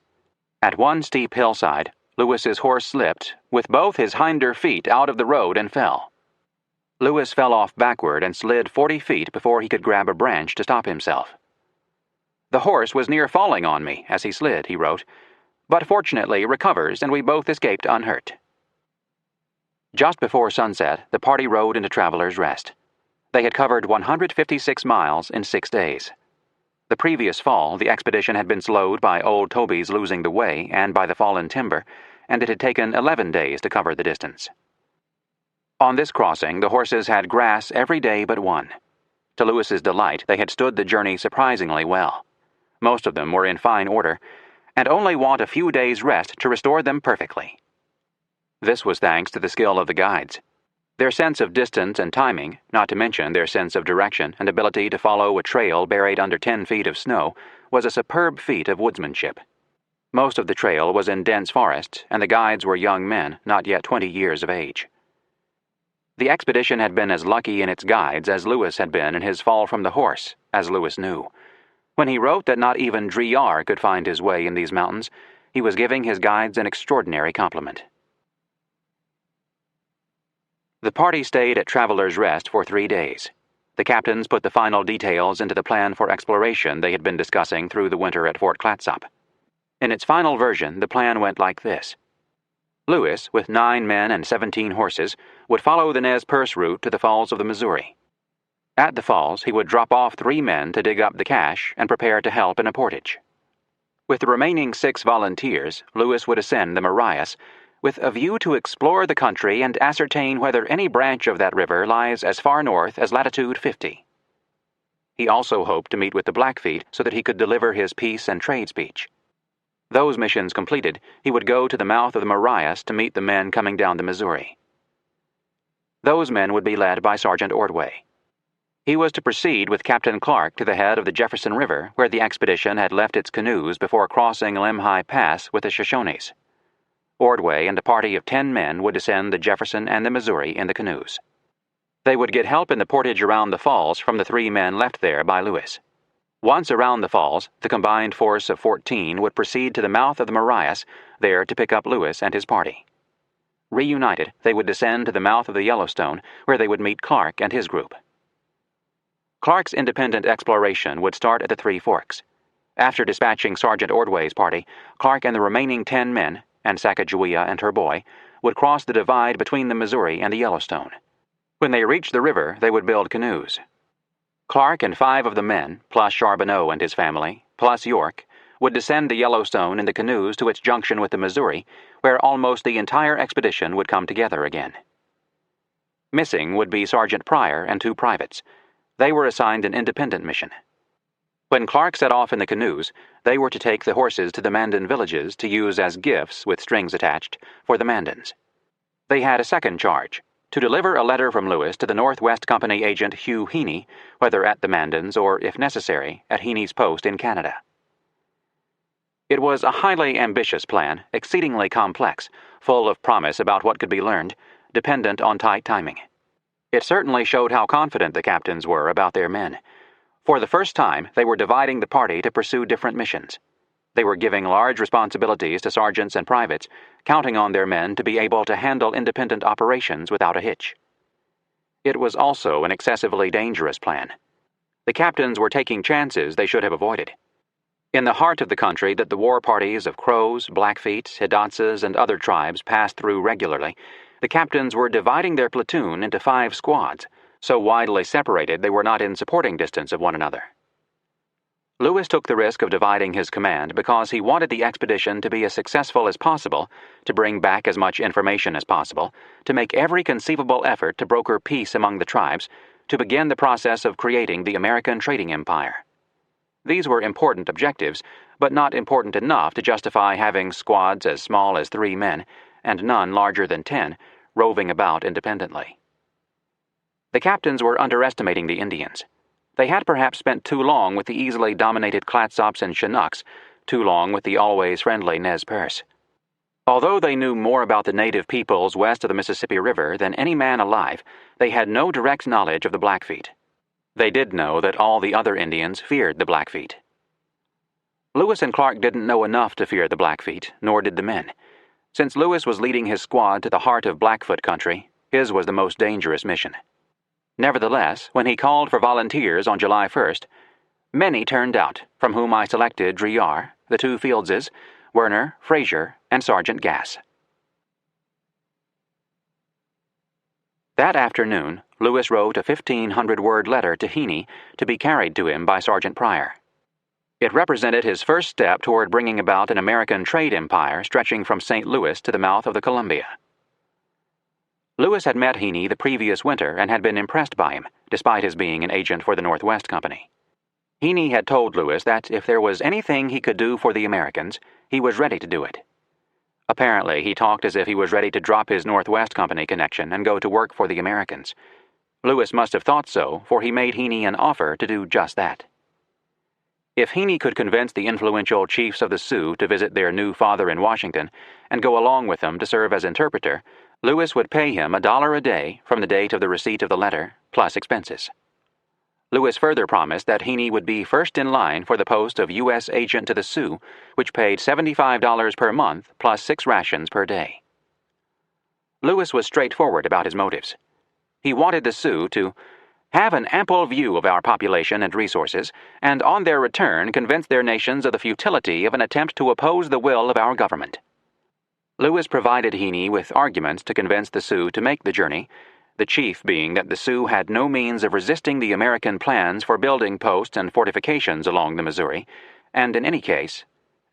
At one steep hillside, Lewis's horse slipped, with both his hinder feet out of the road, and fell. Lewis fell off backward and slid 40 feet before he could grab a branch to stop himself. "The horse was near falling on me as he slid," he wrote, "but fortunately recovers and we both escaped unhurt." Just before sunset, the party rode into Traveller's Rest. They had covered 156 miles in 6 days. The previous fall, the expedition had been slowed by old Toby's losing the way and by the fallen timber, and it had taken 11 days to cover the distance. On this crossing, the horses had grass every day but one. To Lewis's delight, they had stood the journey surprisingly well. Most of them were in fine order, and only want a few days' rest to restore them perfectly. This was thanks to the skill of the guides. Their sense of distance and timing, not to mention their sense of direction and ability to follow a trail buried under 10 feet of snow, was a superb feat of woodsmanship. Most of the trail was in dense forest, and the guides were young men, not yet 20 years of age. The expedition had been as lucky in its guides as Lewis had been in his fall from the horse, as Lewis knew. When he wrote that not even Driar could find his way in these mountains, he was giving his guides an extraordinary compliment. The party stayed at Traveler's Rest for 3 days. The captains put the final details into the plan for exploration they had been discussing through the winter at Fort Clatsop. In its final version, the plan went like this. Lewis, with 9 men and 17 horses, would follow the Nez Perce route to the Falls of the Missouri. At the falls, he would drop off 3 men to dig up the cache and prepare to help in a portage. With the remaining 6 volunteers, Lewis would ascend the Marias, with a view to explore the country and ascertain whether any branch of that river lies as far north as latitude 50. He also hoped to meet with the Blackfeet so that he could deliver his peace and trade speech. Those missions completed, he would go to the mouth of the Marias to meet the men coming down the Missouri. Those men would be led by Sergeant Ordway. He was to proceed with Captain Clark to the head of the Jefferson River, where the expedition had left its canoes before crossing Lemhi Pass with the Shoshones. Ordway and a party of 10 men would descend the Jefferson and the Missouri in the canoes. They would get help in the portage around the falls from the 3 men left there by Lewis. Once around the falls, the combined force of 14 would proceed to the mouth of the Marias, there to pick up Lewis and his party. Reunited, they would descend to the mouth of the Yellowstone, where they would meet Clark and his group. Clark's independent exploration would start at the Three Forks. After dispatching Sergeant Ordway's party, Clark and the remaining 10 men, and Sacagawea and her boy, would cross the divide between the Missouri and the Yellowstone. When they reached the river, they would build canoes. Clark and 5 of the men, plus Charbonneau and his family, plus York, would descend the Yellowstone in the canoes to its junction with the Missouri, where almost the entire expedition would come together again. Missing would be Sergeant Pryor and 2 privates. They were assigned an independent mission. When Clark set off in the canoes, they were to take the horses to the Mandan villages to use as gifts with strings attached for the Mandans. They had a second charge, to deliver a letter from Lewis to the Northwest Company agent Hugh Heaney, whether at the Mandans or, if necessary, at Heaney's post in Canada. It was a highly ambitious plan, exceedingly complex, full of promise about what could be learned, dependent on tight timing. It certainly showed how confident the captains were about their men. For the first time, they were dividing the party to pursue different missions. They were giving large responsibilities to sergeants and privates, counting on their men to be able to handle independent operations without a hitch. It was also an excessively dangerous plan. The captains were taking chances they should have avoided. In the heart of the country that the war parties of Crows, Blackfeet, Hidatsas, and other tribes passed through regularly, the captains were dividing their platoon into 5 squads, so widely separated they were not in supporting distance of one another. Lewis took the risk of dividing his command because he wanted the expedition to be as successful as possible, to bring back as much information as possible, to make every conceivable effort to broker peace among the tribes, to begin the process of creating the American trading empire. These were important objectives, but not important enough to justify having squads as small as 3 men, and none larger than 10, roving about independently. The captains were underestimating the Indians. They had perhaps spent too long with the easily dominated Clatsops and Chinooks, too long with the always friendly Nez Perce. Although they knew more about the native peoples west of the Mississippi River than any man alive, they had no direct knowledge of the Blackfeet. They did know that all the other Indians feared the Blackfeet. Lewis and Clark didn't know enough to fear the Blackfeet, nor did the men. Since Lewis was leading his squad to the heart of Blackfoot country, his was the most dangerous mission. Nevertheless, when he called for volunteers on July 1st, many turned out, from whom I selected Driar, the 2 Fieldses, Werner, Frazier, and Sergeant Gass. That afternoon, Lewis wrote a 1,500-word letter to Heaney to be carried to him by Sergeant Pryor. It represented his first step toward bringing about an American trade empire stretching from St. Louis to the mouth of the Columbia. Lewis had met Heaney the previous winter and had been impressed by him, despite his being an agent for the Northwest Company. Heaney had told Lewis that if there was anything he could do for the Americans, he was ready to do it. Apparently, he talked as if he was ready to drop his Northwest Company connection and go to work for the Americans. Lewis must have thought so, for he made Heaney an offer to do just that. If Heaney could convince the influential chiefs of the Sioux to visit their new father in Washington and go along with them to serve as interpreter, Lewis would pay him $1 a day from the date of the receipt of the letter, plus expenses. Lewis further promised that Heaney would be first in line for the post of U.S. agent to the Sioux, which paid $75 per month plus 6 rations per day. Lewis was straightforward about his motives. He wanted the Sioux to have an ample view of our population and resources, and on their return convince their nations of the futility of an attempt to oppose the will of our government. Lewis provided Heaney with arguments to convince the Sioux to make the journey, the chief being that the Sioux had no means of resisting the American plans for building posts and fortifications along the Missouri, and in any case,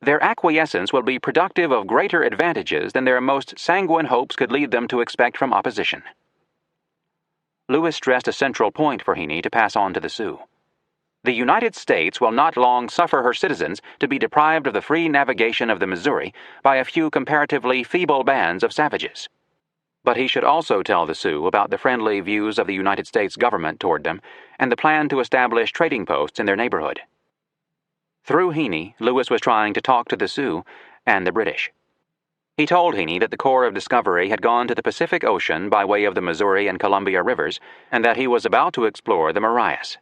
their acquiescence will be productive of greater advantages than their most sanguine hopes could lead them to expect from opposition. Lewis stressed a central point for Heaney to pass on to the Sioux. The United States will not long suffer her citizens to be deprived of the free navigation of the Missouri by a few comparatively feeble bands of savages. But he should also tell the Sioux about the friendly views of the United States government toward them and the plan to establish trading posts in their neighborhood. Through Heaney, Lewis was trying to talk to the Sioux and the British. He told Heaney that the Corps of Discovery had gone to the Pacific Ocean by way of the Missouri and Columbia rivers, and that he was about to explore the Marias.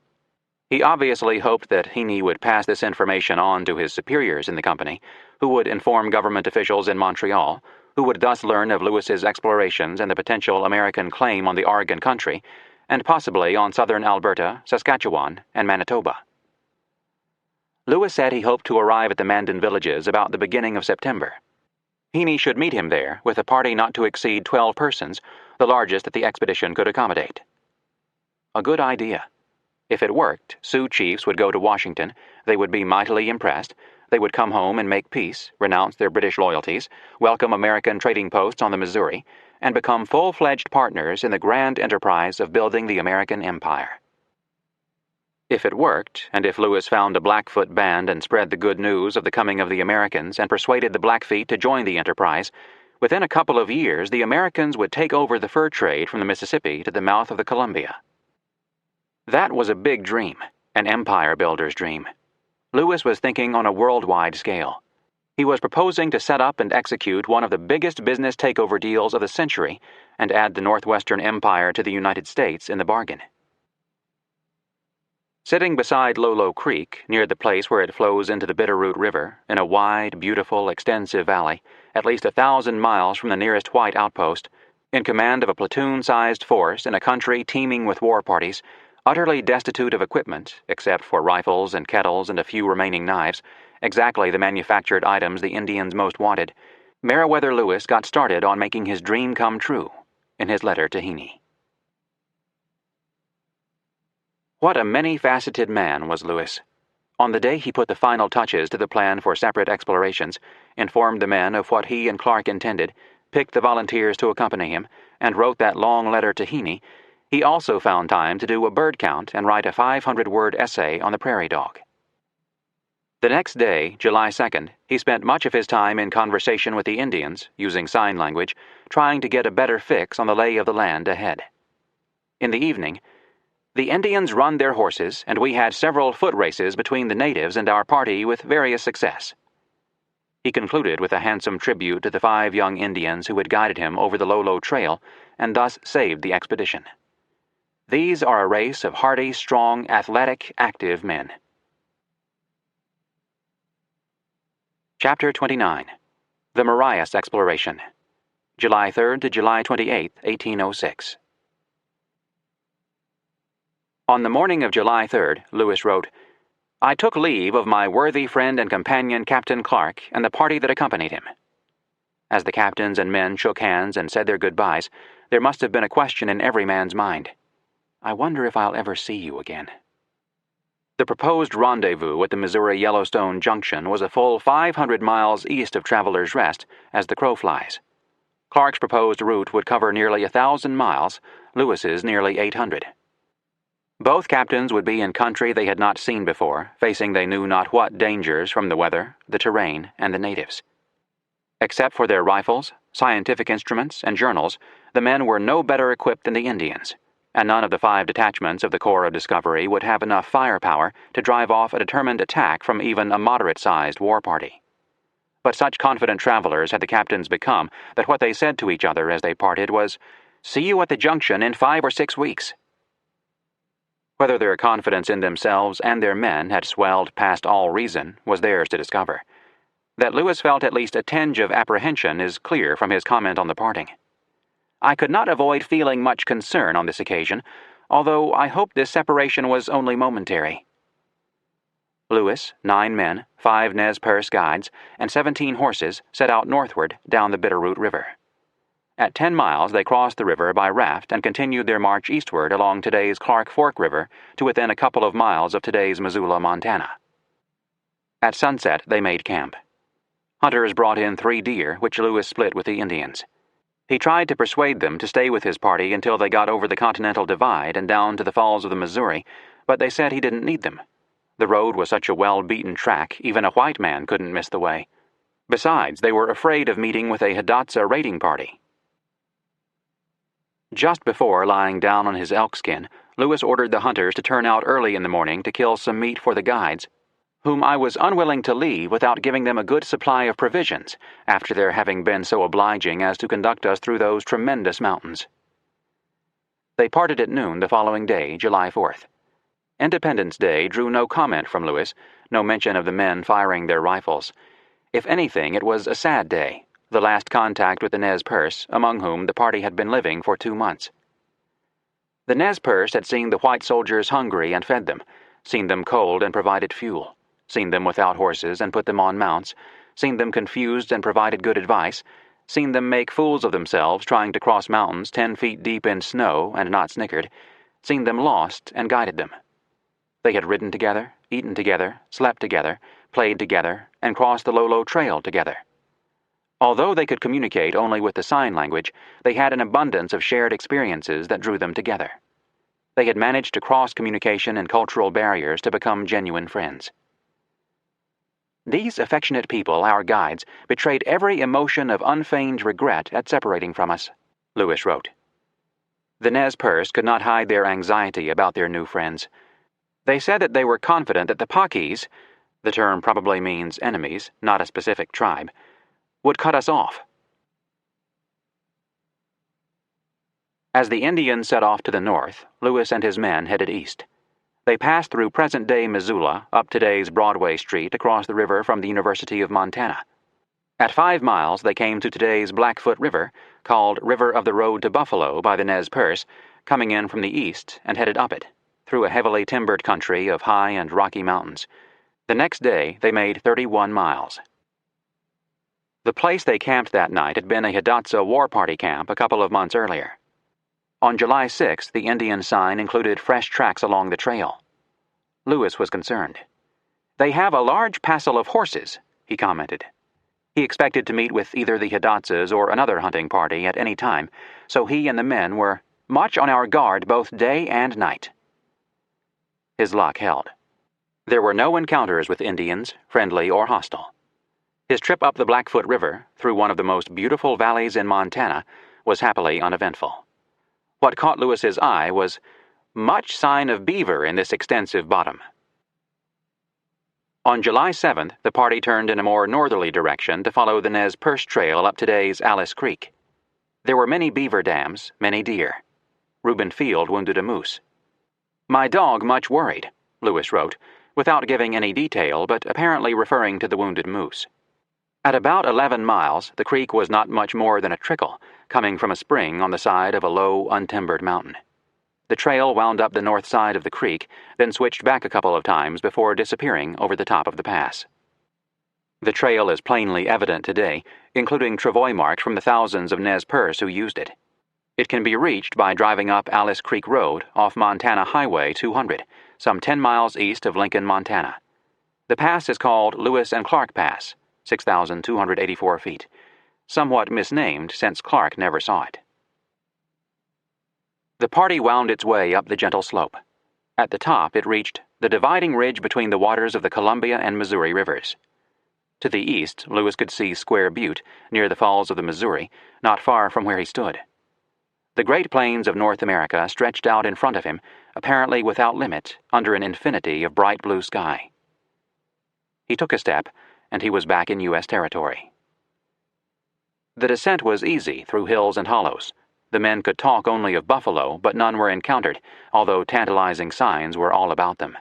He obviously hoped that Heaney would pass this information on to his superiors in the company, who would inform government officials in Montreal, who would thus learn of Lewis's explorations and the potential American claim on the Oregon country, and possibly on southern Alberta, Saskatchewan, and Manitoba. Lewis said he hoped to arrive at the Mandan villages about the beginning of September. Heaney should meet him there with a party not to exceed 12 persons, the largest that the expedition could accommodate. A good idea. If it worked, Sioux chiefs would go to Washington, they would be mightily impressed, they would come home and make peace, renounce their British loyalties, welcome American trading posts on the Missouri, and become full-fledged partners in the grand enterprise of building the American empire. If it worked, and if Lewis found a Blackfoot band and spread the good news of the coming of the Americans and persuaded the Blackfeet to join the enterprise, within a couple of years the Americans would take over the fur trade from the Mississippi to the mouth of the Columbia. That was a big dream, an empire builder's dream. Lewis was thinking on a worldwide scale. He was proposing to set up and execute one of the biggest business takeover deals of the century and add the Northwestern Empire to the United States in the bargain. Sitting beside Lolo Creek, near the place where it flows into the Bitterroot River, in a wide, beautiful, extensive valley, at least 1,000 miles from the nearest white outpost, in command of a platoon-sized force in a country teeming with war parties, utterly destitute of equipment, except for rifles and kettles and a few remaining knives, exactly the manufactured items the Indians most wanted, Meriwether Lewis got started on making his dream come true, in his letter to Heaney. What a many-faceted man was Lewis. On the day he put the final touches to the plan for separate explorations, informed the men of what he and Clark intended, picked the volunteers to accompany him, and wrote that long letter to Heaney, he also found time to do a bird count and write a 500-word essay on the prairie dog. The next day, July 2nd, he spent much of his time in conversation with the Indians, using sign language, trying to get a better fix on the lay of the land ahead. In the evening, the Indians run their horses, and we had several foot races between the natives and our party with various success. He concluded with a handsome tribute to the 5 young Indians who had guided him over the Lolo Trail and thus saved the expedition. These are a race of hardy, strong, athletic, active men. Chapter 29. The Marias Exploration. July 3rd to July 28, 1806. On the morning of July 3rd, Lewis wrote, I took leave of my worthy friend and companion Captain Clark and the party that accompanied him. As the captains and men shook hands and said their goodbyes, there must have been a question in every man's mind. I wonder if I'll ever see you again. The proposed rendezvous at the Missouri-Yellowstone Junction was a full 500 miles east of Traveler's Rest, as the crow flies. Clark's proposed route would cover nearly 1,000 miles, Lewis's nearly 800. Both captains would be in country they had not seen before, facing they knew not what dangers from the weather, the terrain, and the natives. Except for their rifles, scientific instruments, and journals, the men were no better equipped than the Indians, and none of the 5 detachments of the Corps of Discovery would have enough firepower to drive off a determined attack from even a moderate-sized war party. But such confident travelers had the captains become that what they said to each other as they parted was, "See you at the junction in 5 or 6 weeks." Whether their confidence in themselves and their men had swelled past all reason was theirs to discover. That Lewis felt at least a tinge of apprehension is clear from his comment on the parting. "I could not avoid feeling much concern on this occasion, although I hoped this separation was only momentary." Lewis, 9 men, 5 Nez Perce guides, and 17 horses set out northward down the Bitterroot River. At 10 miles, they crossed the river by raft and continued their march eastward along today's Clark Fork River to within a couple of miles of today's Missoula, Montana. At sunset, they made camp. Hunters brought in 3 deer, which Lewis split with the Indians. He tried to persuade them to stay with his party until they got over the Continental Divide and down to the Falls of the Missouri, but they said he didn't need them. The road was such a well-beaten track, even a white man couldn't miss the way. Besides, they were afraid of meeting with a Hidatsa raiding party. Just before lying down on his elk skin, Lewis ordered the hunters to turn out early in the morning to kill some meat for the guides, whom I was unwilling to leave without giving them a good supply of provisions, after their having been so obliging as to conduct us through those tremendous mountains. They parted at noon the following day, July 4th. Independence Day drew no comment from Lewis, no mention of the men firing their rifles. If anything, it was a sad day, the last contact with the Nez Perce, among whom the party had been living for 2 months. The Nez Perce had seen the white soldiers hungry and fed them, seen them cold and provided fuel, seen them without horses and put them on mounts, seen them confused and provided good advice, seen them make fools of themselves trying to cross mountains 10 feet deep in snow and not snickered, seen them lost and guided them. They had ridden together, eaten together, slept together, played together, and crossed the Lolo Trail together. Although they could communicate only with the sign language, they had an abundance of shared experiences that drew them together. They had managed to cross communication and cultural barriers to become genuine friends. "These affectionate people, our guides, betrayed every emotion of unfeigned regret at separating from us," Lewis wrote. The Nez Perce could not hide their anxiety about their new friends. They said that they were confident that the Pakis, the term probably means enemies, not a specific tribe, would cut us off. As the Indians set off to the north, Lewis and his men headed east. They passed through present-day Missoula, up today's Broadway Street across the river from the University of Montana. At 5 miles, they came to today's Blackfoot River, called River of the Road to Buffalo by the Nez Perce, coming in from the east and headed up it, through a heavily timbered country of high and rocky mountains. The next day, they made 31 miles. The place they camped that night had been a Hidatsa war party camp a couple of months earlier. On July 6th, the Indian sign included fresh tracks along the trail. Lewis was concerned. "They have a large passel of horses," he commented. He expected to meet with either the Hidatsas or another hunting party at any time, so he and the men were much on our guard both day and night. His luck held. There were no encounters with Indians, friendly or hostile. His trip up the Blackfoot River, through one of the most beautiful valleys in Montana, was happily uneventful. What caught Lewis's eye was much sign of beaver in this extensive bottom. On July 7th, the party turned in a more northerly direction to follow the Nez Perce Trail up today's Alice Creek. There were many beaver dams, many deer. Reuben Field wounded a moose. "My dog much worried," Lewis wrote, without giving any detail but apparently referring to the wounded moose. At about 11 miles, the creek was not much more than a trickle, coming from a spring on the side of a low, untimbered mountain. The trail wound up the north side of the creek, then switched back a couple of times before disappearing over the top of the pass. The trail is plainly evident today, including travois marks from the thousands of Nez Perce who used it. It can be reached by driving up Alice Creek Road off Montana Highway 200, some 10 miles east of Lincoln, Montana. The pass is called Lewis and Clark Pass, 6,284 feet, somewhat misnamed since Clark never saw it. The party wound its way up the gentle slope. At the top, it reached the dividing ridge between the waters of the Columbia and Missouri rivers. To the east, Lewis could see Square Butte, near the falls of the Missouri, not far from where he stood. The Great Plains of North America stretched out in front of him, apparently without limit, under an infinity of bright blue sky. He took a step, and he was back in U.S. territory. The descent was easy through hills and hollows. The men could talk only of buffalo, but none were encountered, although tantalizing signs were all about them.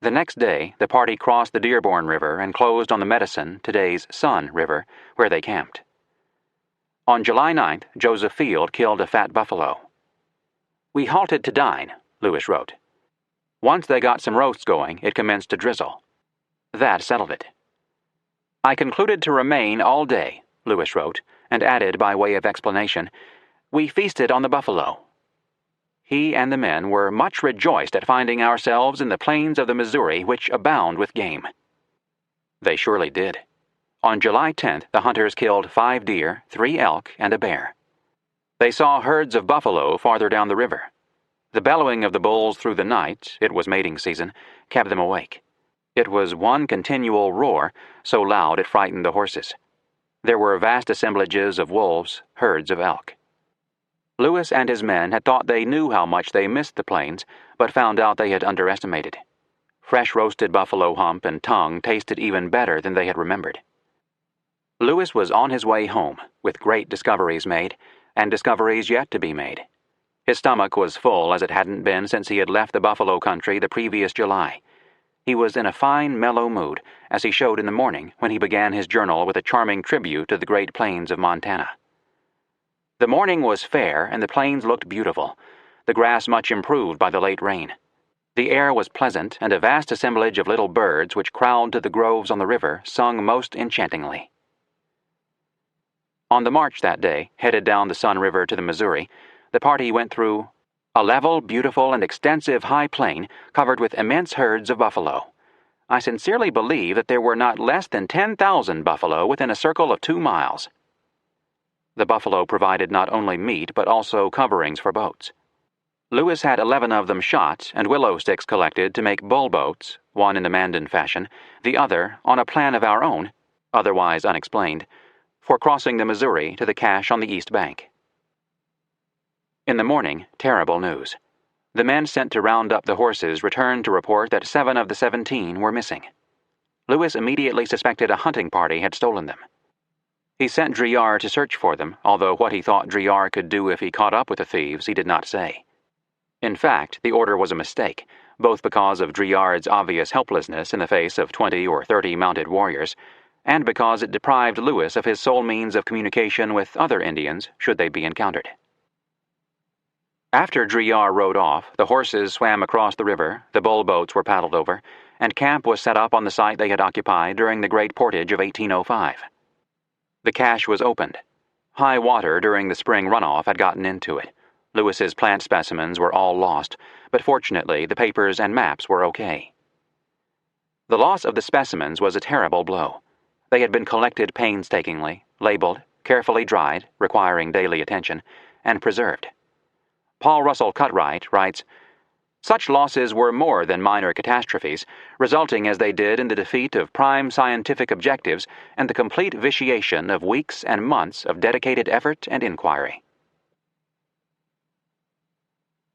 The next day, the party crossed the Dearborn River and closed on the Medicine, today's Sun River, where they camped. On July 9th, Joseph Field killed a fat buffalo. "We halted to dine," Lewis wrote. Once they got some roasts going, it commenced to drizzle. That settled it. "I concluded to remain all day," Lewis wrote, and added by way of explanation, "We feasted on the buffalo." He and the men were much rejoiced at finding ourselves in the plains of the Missouri, which abound with game. They surely did. On July 10th, the hunters killed 5 deer, 3 elk, and a bear. They saw herds of buffalo farther down the river. The bellowing of the bulls through the night, it was mating season, kept them awake. It was one continual roar, so loud it frightened the horses. There were vast assemblages of wolves, herds of elk. Lewis and his men had thought they knew how much they missed the plains, but found out they had underestimated. Fresh roasted buffalo hump and tongue tasted even better than they had remembered. Lewis was on his way home, with great discoveries made, and discoveries yet to be made. His stomach was full as it hadn't been since he had left the buffalo country the previous July. He was in a fine, mellow mood, as he showed in the morning when he began his journal with a charming tribute to the Great Plains of Montana. The morning was fair, and the plains looked beautiful, the grass much improved by the late rain. The air was pleasant, and a vast assemblage of little birds which crowded to the groves on the river sung most enchantingly. On the march that day, headed down the Sun River to the Missouri, the party went through a level, beautiful, and extensive high plain covered with immense herds of buffalo. I sincerely believe that there were not less than 10,000 buffalo within a circle of 2 miles. The buffalo provided not only meat but also coverings for boats. Lewis had 11 of them shot and willow sticks collected to make bull boats, one in the Mandan fashion, the other on a plan of our own, otherwise unexplained, for crossing the Missouri to the cache on the east bank. In the morning, terrible news. The men sent to round up the horses returned to report that 7 of the 17 were missing. Lewis immediately suspected a hunting party had stolen them. He sent Driard to search for them, although what he thought Driard could do if he caught up with the thieves he did not say. In fact, the order was a mistake, both because of Driard's obvious helplessness in the face of 20 or 30 mounted warriors, and because it deprived Lewis of his sole means of communication with other Indians should they be encountered. After Driard rode off, the horses swam across the river, the bull boats were paddled over, and camp was set up on the site they had occupied during the Great Portage of 1805. The cache was opened. High water during the spring runoff had gotten into it. Lewis's plant specimens were all lost, but fortunately the papers and maps were okay. The loss of the specimens was a terrible blow. They had been collected painstakingly, labeled, carefully dried, requiring daily attention, and preserved. Paul Russell Cutright writes, "Such losses were more than minor catastrophes, resulting as they did in the defeat of prime scientific objectives and the complete vitiation of weeks and months of dedicated effort and inquiry."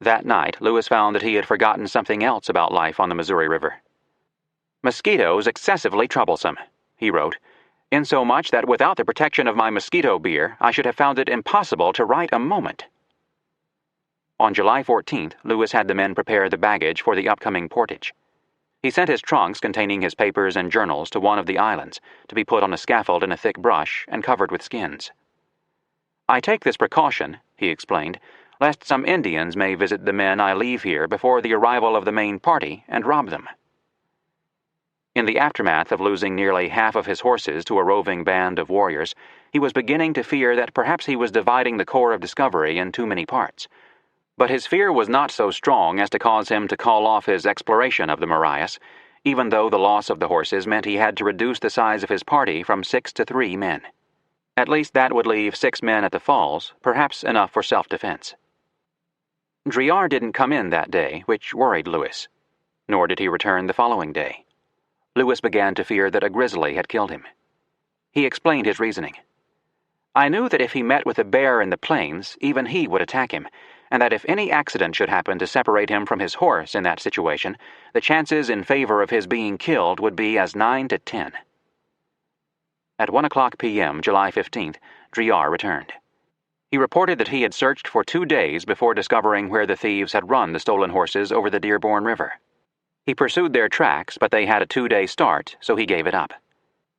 That night, Lewis found that he had forgotten something else about life on the Missouri River. "Mosquitoes excessively troublesome," he wrote, "insomuch that without the protection of my mosquito beer, I should have found it impossible to write a moment." On July 14th, Lewis had the men prepare the baggage for the upcoming portage. He sent his trunks containing his papers and journals to one of the islands, to be put on a scaffold in a thick brush and covered with skins. "I take this precaution," he explained, "lest some Indians may visit the men I leave here before the arrival of the main party and rob them." In the aftermath of losing nearly half of his horses to a roving band of warriors, he was beginning to fear that perhaps he was dividing the corps of discovery in too many parts. But his fear was not so strong as to cause him to call off his exploration of the Marias, even though the loss of the horses meant he had to reduce the size of his party from 6 to 3 men. At least that would leave 6 men at the falls, perhaps enough for self-defense. Driard didn't come in that day, which worried Lewis. Nor did he return the following day. Lewis began to fear that a grizzly had killed him. He explained his reasoning. "I knew that if he met with a bear in the plains, even he would attack him, and that if any accident should happen to separate him from his horse in that situation, the chances in favor of his being killed would be as 9 to 10. At 1:00 p.m., July 15th, Driar returned. He reported that he had searched for 2 days before discovering where the thieves had run the stolen horses over the Dearborn River. He pursued their tracks, but they had a 2-day start, so he gave it up.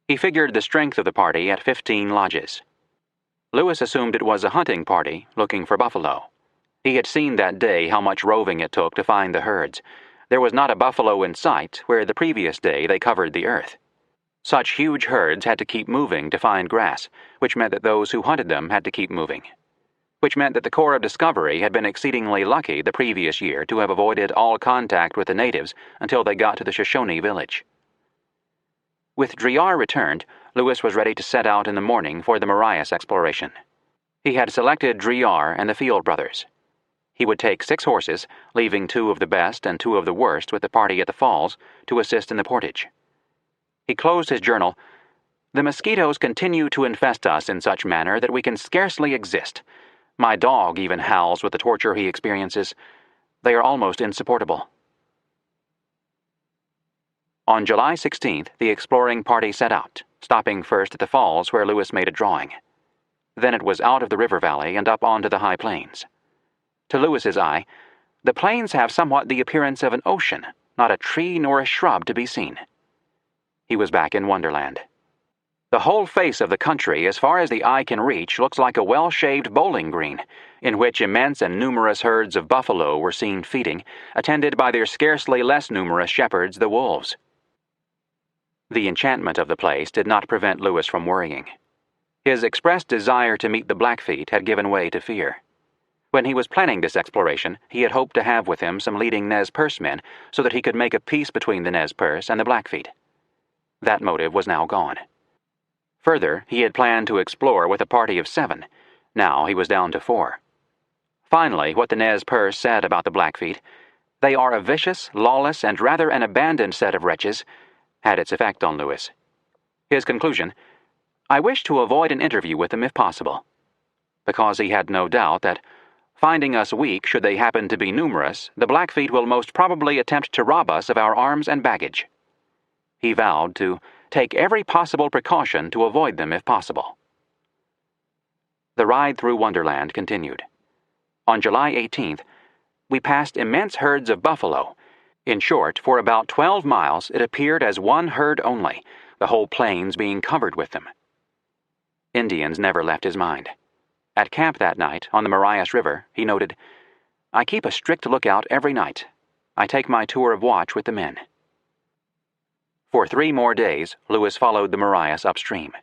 He figured the strength of the party at 15 lodges. Lewis assumed it was a hunting party looking for buffalo. He had seen that day how much roving it took to find the herds. There was not a buffalo in sight where the previous day they covered the earth. Such huge herds had to keep moving to find grass, which meant that those who hunted them had to keep moving. Which meant that the Corps of Discovery had been exceedingly lucky the previous year to have avoided all contact with the natives until they got to the Shoshone village. With Driar returned, Lewis was ready to set out in the morning for the Marias exploration. He had selected Driar and the Field brothers. He would take 6 horses, leaving 2 of the best and 2 of the worst with the party at the falls to assist in the portage. He closed his journal. "The mosquitoes continue to infest us in such manner that we can scarcely exist. My dog even howls with the torture he experiences. They are almost insupportable." On July 16th, the exploring party set out, stopping first at the falls where Lewis made a drawing. Then it was out of the river valley and up onto the high plains. To Lewis's eye, the plains have somewhat the appearance of an ocean, not a tree nor a shrub to be seen. He was back in Wonderland. The whole face of the country, as far as the eye can reach, looks like a well-shaved bowling green, in which immense and numerous herds of buffalo were seen feeding, attended by their scarcely less numerous shepherds, the wolves. The enchantment of the place did not prevent Lewis from worrying. His expressed desire to meet the Blackfeet had given way to fear. When he was planning this exploration, he had hoped to have with him some leading Nez Perce men so that he could make a peace between the Nez Perce and the Blackfeet. That motive was now gone. Further, he had planned to explore with a party of 7. Now he was down to 4. Finally, what the Nez Perce said about the Blackfeet, "They are a vicious, lawless, and rather an abandoned set of wretches," had its effect on Lewis. His conclusion, "I wish to avoid an interview with them if possible," because he had no doubt that, finding us weak should they happen to be numerous, the Blackfeet will most probably attempt to rob us of our arms and baggage. He vowed to take every possible precaution to avoid them if possible. The ride through Wonderland continued. On July 18th, we passed immense herds of buffalo. In short, for about 12 miles it appeared as one herd only, the whole plains being covered with them. Indians never left his mind. At camp that night, on the Marias River, he noted, "I keep a strict lookout every night. I take my tour of watch with the men." For 3 more days, Lewis followed the Marias upstream.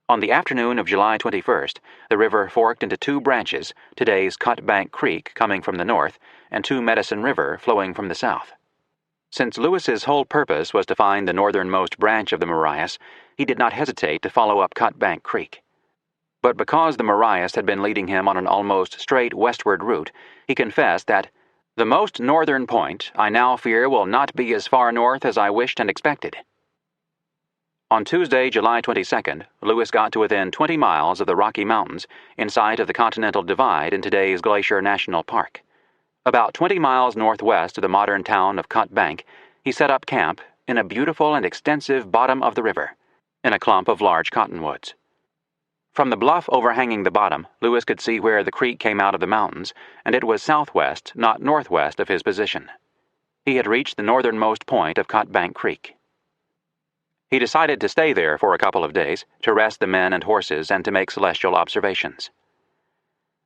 On the afternoon of July 21st, the river forked into 2 branches, today's Cut Bank Creek coming from the north, and Two Medicine River flowing from the south. Since Lewis's whole purpose was to find the northernmost branch of the Marias, he did not hesitate to follow up Cut Bank Creek. But because the Marias had been leading him on an almost straight westward route, he confessed that "the most northern point, I now fear, will not be as far north as I wished and expected." On Tuesday, July 22nd, Lewis got to within 20 miles of the Rocky Mountains, in sight of the Continental Divide in today's Glacier National Park. About 20 miles northwest of the modern town of Cut Bank, he set up camp in a beautiful and extensive bottom of the river, in a clump of large cottonwoods. From the bluff overhanging the bottom, Lewis could see where the creek came out of the mountains, and it was southwest, not northwest of his position. He had reached the northernmost point of Cut Bank Creek. He decided to stay there for a couple of days, to rest the men and horses and to make celestial observations.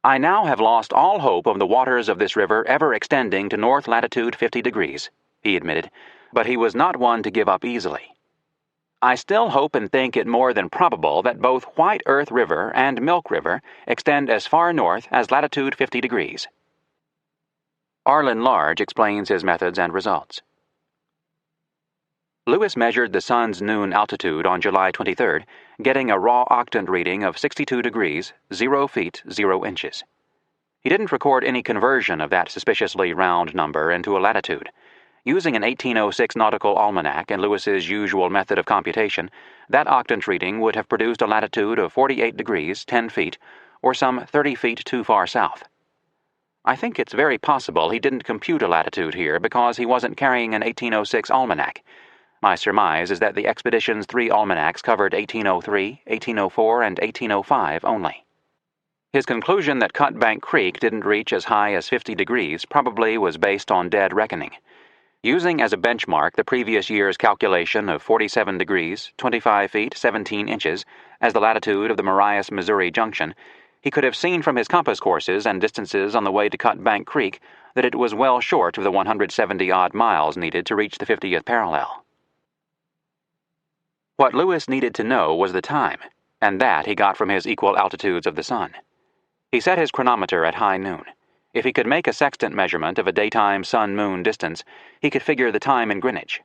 "I now have lost all hope of the waters of this river ever extending to north latitude 50 degrees, he admitted, but he was not one to give up easily. "I still hope and think it more than probable that both White Earth River and Milk River extend as far north as latitude 50 degrees. Arlen Large explains his methods and results. Lewis measured the sun's noon altitude on July 23rd, getting a raw octant reading of 62 degrees, 0 feet, 0 inches. He didn't record any conversion of that suspiciously round number into a latitude. Using an 1806 nautical almanac and Lewis's usual method of computation, that octant reading would have produced a latitude of 48 degrees, 10 feet, or some 30 feet too far south. I think it's very possible he didn't compute a latitude here because he wasn't carrying an 1806 almanac. My surmise is that the expedition's 3 almanacs covered 1803, 1804, and 1805 only. His conclusion that Cut Bank Creek didn't reach as high as 50 degrees probably was based on dead reckoning. Using as a benchmark the previous year's calculation of 47 degrees, 25 feet, 17 inches as the latitude of the Marias, Missouri Junction, he could have seen from his compass courses and distances on the way to Cut Bank Creek that it was well short of the 170-odd miles needed to reach the 50th parallel. What Lewis needed to know was the time, and that he got from his equal altitudes of the sun. He set his chronometer at high noon. If he could make a sextant measurement of a daytime sun-moon distance, he could figure the time in Greenwich.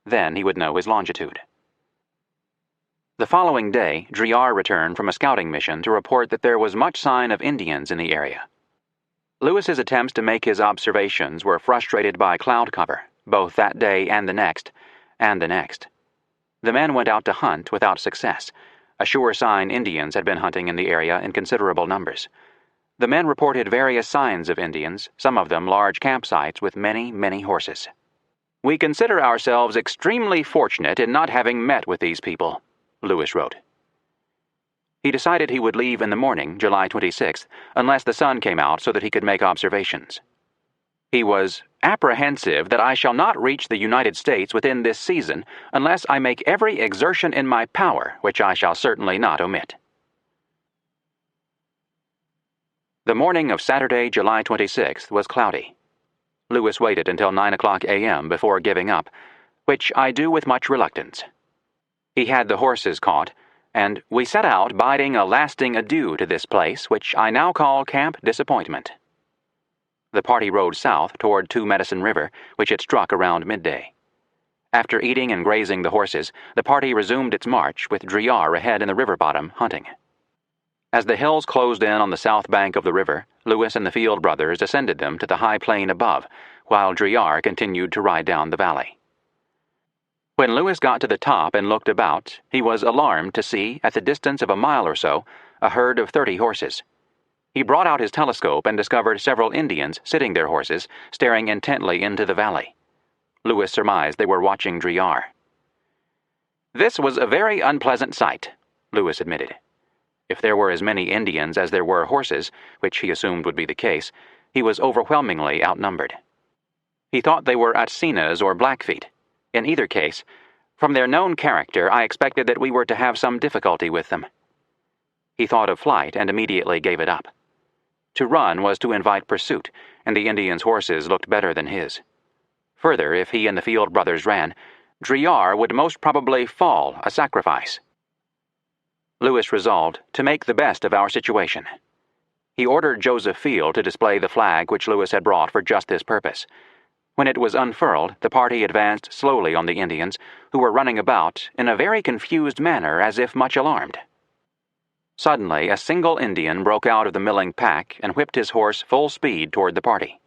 Then he would know his longitude. The following day, Driar returned from a scouting mission to report that there was much sign of Indians in the area. Lewis's attempts to make his observations were frustrated by cloud cover, both that day and the next, The men went out to hunt without success, a sure sign Indians had been hunting in the area in considerable numbers. The men reported various signs of Indians, some of them large campsites with many, many horses. "We consider ourselves extremely fortunate in not having met with these people," Lewis wrote. He decided he would leave in the morning, July 26th, unless the sun came out so that he could make observations. He was apprehensive that I shall not reach the United States within this season unless I make every exertion in my power, which I shall certainly not omit. The morning of Saturday, July 26th, was cloudy. Lewis waited until 9 o'clock a.m. before giving up, which I do with much reluctance. He had the horses caught, and we set out bidding a lasting adieu to this place, which I now call Camp Disappointment. The party rode south toward Two Medicine River, which it struck around midday. After eating and grazing the horses, the party resumed its march with Driar ahead in the river bottom, hunting. As the hills closed in on the south bank of the river, Lewis and the Field brothers ascended them to the high plain above, while Driar continued to ride down the valley. When Lewis got to the top and looked about, he was alarmed to see, at the distance of a mile or so, a herd of 30 horses. He brought out his telescope and discovered several Indians sitting their horses, staring intently into the valley. Lewis surmised they were watching Driar. "This was a very unpleasant sight," Lewis admitted. If there were as many Indians as there were horses, which he assumed would be the case, he was overwhelmingly outnumbered. He thought they were Atsenas or Blackfeet. In either case, from their known character, I expected that we were to have some difficulty with them. He thought of flight and immediately gave it up. To run was to invite pursuit, and the Indians' horses looked better than his. Further, if he and the Field brothers ran, Driar would most probably fall a sacrifice. Lewis resolved to make the best of our situation. He ordered Joseph Field to display the flag which Lewis had brought for just this purpose. When it was unfurled, the party advanced slowly on the Indians, who were running about in a very confused manner as if much alarmed. Suddenly, a single Indian broke out of the milling pack and whipped his horse full speed toward the party.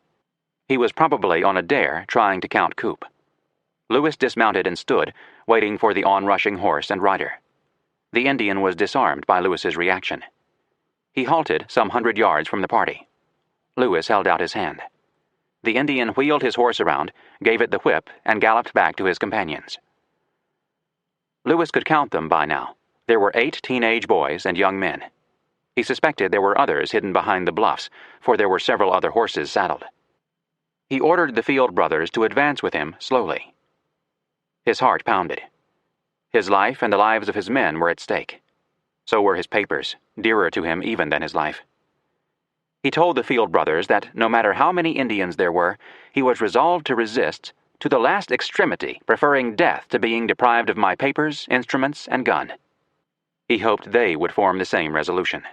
He was probably on a dare trying to count coup. Lewis dismounted and stood, waiting for the onrushing horse and rider. The Indian was disarmed by Lewis's reaction. He halted some 100 yards from the party. Lewis held out his hand. The Indian wheeled his horse around, gave it the whip, and galloped back to his companions. Lewis could count them by now. There were 8 teenage boys and young men. He suspected there were others hidden behind the bluffs, for there were several other horses saddled. He ordered the Field brothers to advance with him slowly. His heart pounded. His life and the lives of his men were at stake. So were his papers, dearer to him even than his life. He told the Field brothers that no matter how many Indians there were, he was resolved to resist to the last extremity, preferring death to being deprived of my papers, instruments, and gun. He hoped they would form the same resolution.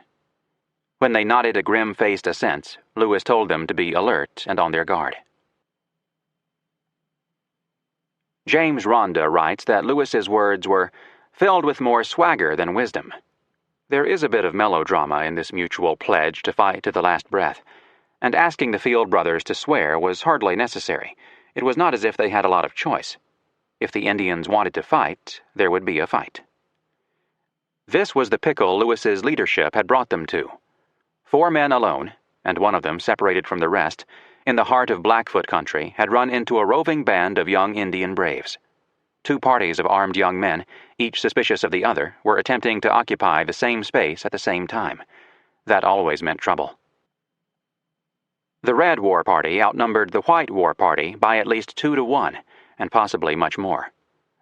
When they nodded a grim-faced assent, Lewis told them to be alert and on their guard. James Ronda writes that Lewis's words were filled with more swagger than wisdom. There is a bit of melodrama in this mutual pledge to fight to the last breath, and asking the Field brothers to swear was hardly necessary. It was not as if they had a lot of choice. If the Indians wanted to fight, there would be a fight. This was the pickle Lewis's leadership had brought them to. 4 men alone, and one of them separated from the rest, in the heart of Blackfoot country, had run into a roving band of young Indian braves. 2 parties of armed young men, each suspicious of the other, were attempting to occupy the same space at the same time. That always meant trouble. The Red War Party outnumbered the White War Party by at least 2 to 1, and possibly much more.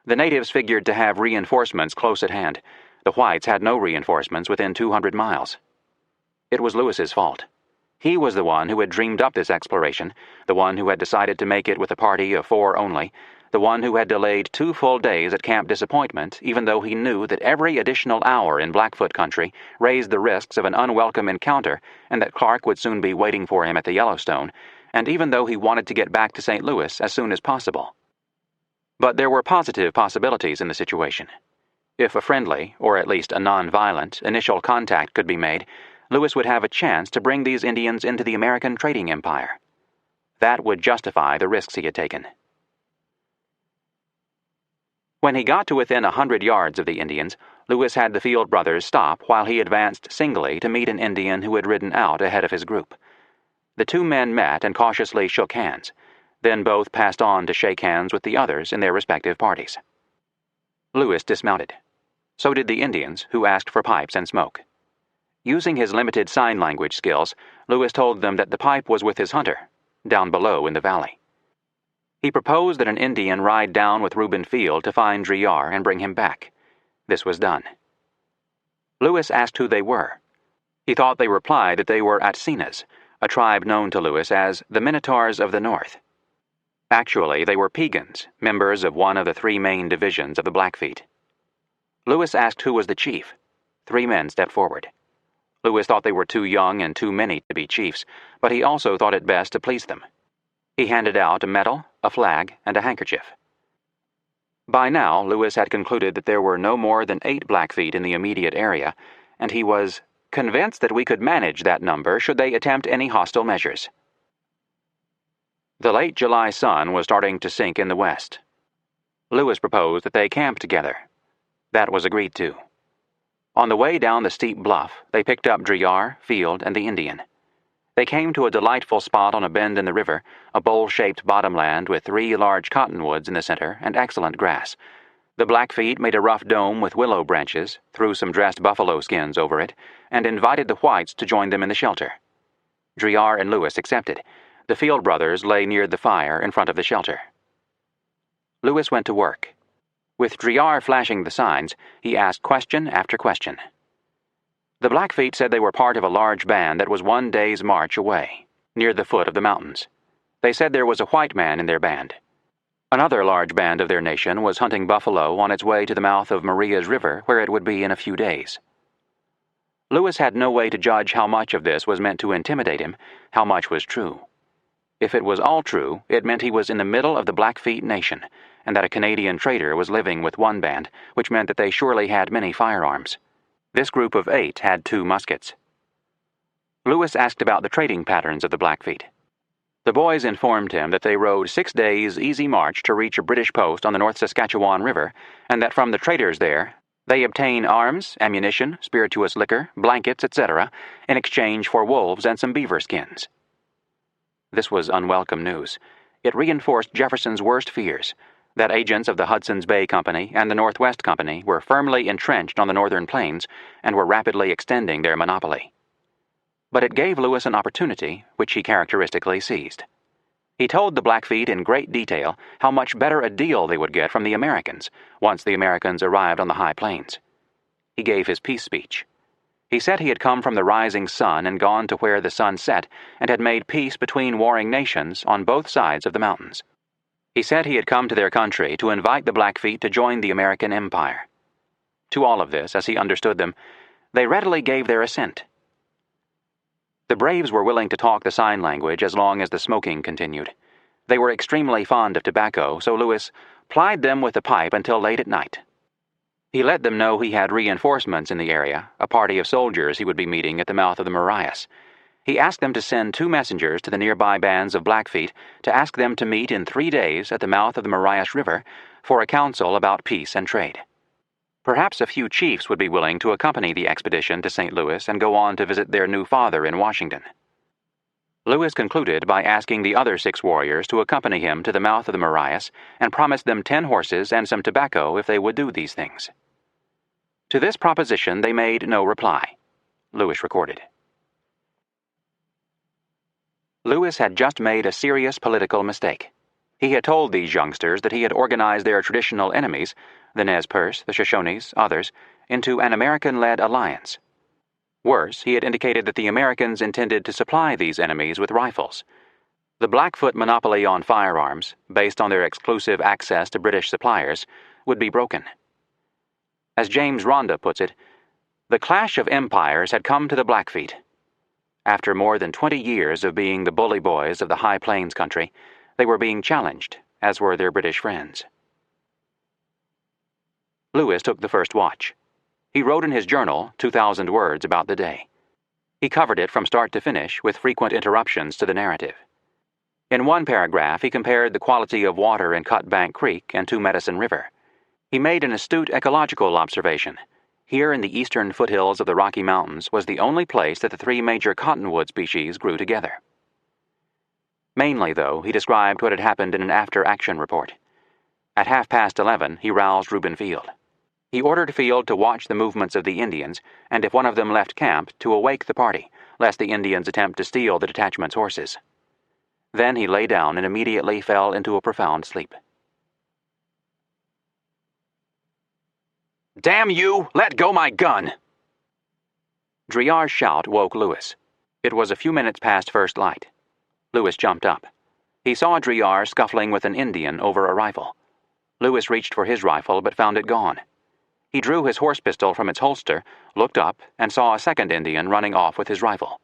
The natives figured to have reinforcements close at hand. The whites had no reinforcements within 200 miles. It was Lewis's fault. He was the one who had dreamed up this exploration, the one who had decided to make it with a party of 4 only, the one who had delayed 2 full days at Camp Disappointment, even though he knew that every additional hour in Blackfoot country raised the risks of an unwelcome encounter and that Clark would soon be waiting for him at the Yellowstone, and even though he wanted to get back to St. Louis as soon as possible. But there were positive possibilities in the situation. If a friendly, or at least a non-violent, initial contact could be made, Lewis would have a chance to bring these Indians into the American trading empire. That would justify the risks he had taken. When he got to within 100 yards of the Indians, Lewis had the Field brothers stop while he advanced singly to meet an Indian who had ridden out ahead of his group. The 2 men met and cautiously shook hands, then both passed on to shake hands with the others in their respective parties. Lewis dismounted. So did the Indians, who asked for pipes and smoke. Using his limited sign language skills, Lewis told them that the pipe was with his hunter, down below in the valley. He proposed that an Indian ride down with Reuben Field to find Driar and bring him back. This was done. Lewis asked who they were. He thought they replied that they were Atsenas, a tribe known to Lewis as the Minotaurs of the North. Actually, they were Piegans, members of one of the 3 main divisions of the Blackfeet. Lewis asked who was the chief. 3 men stepped forward. Lewis thought they were too young and too many to be chiefs, but he also thought it best to please them. He handed out a medal, a flag, and a handkerchief. By now, Lewis had concluded that there were no more than 8 Blackfeet in the immediate area, and he was convinced that we could manage that number should they attempt any hostile measures. The late July sun was starting to sink in the west. Lewis proposed that they camp together. That was agreed to. On the way down the steep bluff, they picked up Driar, Field, and the Indian. They came to a delightful spot on a bend in the river, a bowl-shaped bottomland with 3 large cottonwoods in the center and excellent grass. The Blackfeet made a rough dome with willow branches, threw some dressed buffalo skins over it, and invited the whites to join them in the shelter. Driar and Lewis accepted. The Field brothers lay near the fire in front of the shelter. Lewis went to work. With Driar flashing the signs, he asked question after question. The Blackfeet said they were part of a large band that was 1 day's march away, near the foot of the mountains. They said there was a white man in their band. Another large band of their nation was hunting buffalo on its way to the mouth of Maria's River, where it would be in a few days. Lewis had no way to judge how much of this was meant to intimidate him, how much was true. If it was all true, it meant he was in the middle of the Blackfeet nation, and that a Canadian trader was living with one band, which meant that they surely had many firearms. This group of 8 had 2 muskets. Lewis asked about the trading patterns of the Blackfeet. The boys informed him that they rode 6 days' easy march to reach a British post on the North Saskatchewan River, and that from the traders there, they obtain arms, ammunition, spirituous liquor, blankets, etc., in exchange for wolves and some beaver skins. This was unwelcome news. It reinforced Jefferson's worst fears, that agents of the Hudson's Bay Company and the Northwest Company were firmly entrenched on the northern plains and were rapidly extending their monopoly. But it gave Lewis an opportunity, which he characteristically seized. He told the Blackfeet in great detail how much better a deal they would get from the Americans once the Americans arrived on the high plains. He gave his peace speech. He said he had come from the rising sun and gone to where the sun set and had made peace between warring nations on both sides of the mountains. He said he had come to their country to invite the Blackfeet to join the American Empire. To all of this, as he understood them, they readily gave their assent. The braves were willing to talk the sign language as long as the smoking continued. They were extremely fond of tobacco, so Lewis plied them with the pipe until late at night. He let them know he had reinforcements in the area, a party of soldiers he would be meeting at the mouth of the Marias. He asked them to send 2 messengers to the nearby bands of Blackfeet to ask them to meet in 3 days at the mouth of the Marias River for a council about peace and trade. Perhaps a few chiefs would be willing to accompany the expedition to St. Louis and go on to visit their new father in Washington. Lewis concluded by asking the other 6 warriors to accompany him to the mouth of the Marias and promised them 10 horses and some tobacco if they would do these things. To this proposition they made no reply. Lewis recorded. Lewis had just made a serious political mistake. He had told these youngsters that he had organized their traditional enemies, the Nez Perce, the Shoshones, others, into an American-led alliance. Worse, he had indicated that the Americans intended to supply these enemies with rifles. The Blackfoot monopoly on firearms, based on their exclusive access to British suppliers, would be broken. As James Rhonda puts it, the clash of empires had come to the Blackfeet. After more than 20 years of being the bully boys of the High Plains country, they were being challenged, as were their British friends. Lewis took the first watch. He wrote in his journal 2,000 words about the day. He covered it from start to finish with frequent interruptions to the narrative. In one paragraph, he compared the quality of water in Cutbank Creek and Two Medicine River. He made an astute ecological observation. Here in the eastern foothills of the Rocky Mountains was the only place that the 3 major cottonwood species grew together. Mainly, though, he described what had happened in an after-action report. At 11:30, he roused Reuben Field. He ordered Field to watch the movements of the Indians, and if one of them left camp, to awake the party, lest the Indians attempt to steal the detachment's horses. Then he lay down and immediately fell into a profound sleep. "Damn you! Let go my gun!" Driar's shout woke Lewis. It was a few minutes past first light. Lewis jumped up. He saw Driar scuffling with an Indian over a rifle. Lewis reached for his rifle but found it gone. He drew his horse pistol from its holster, looked up, and saw a second Indian running off with his rifle.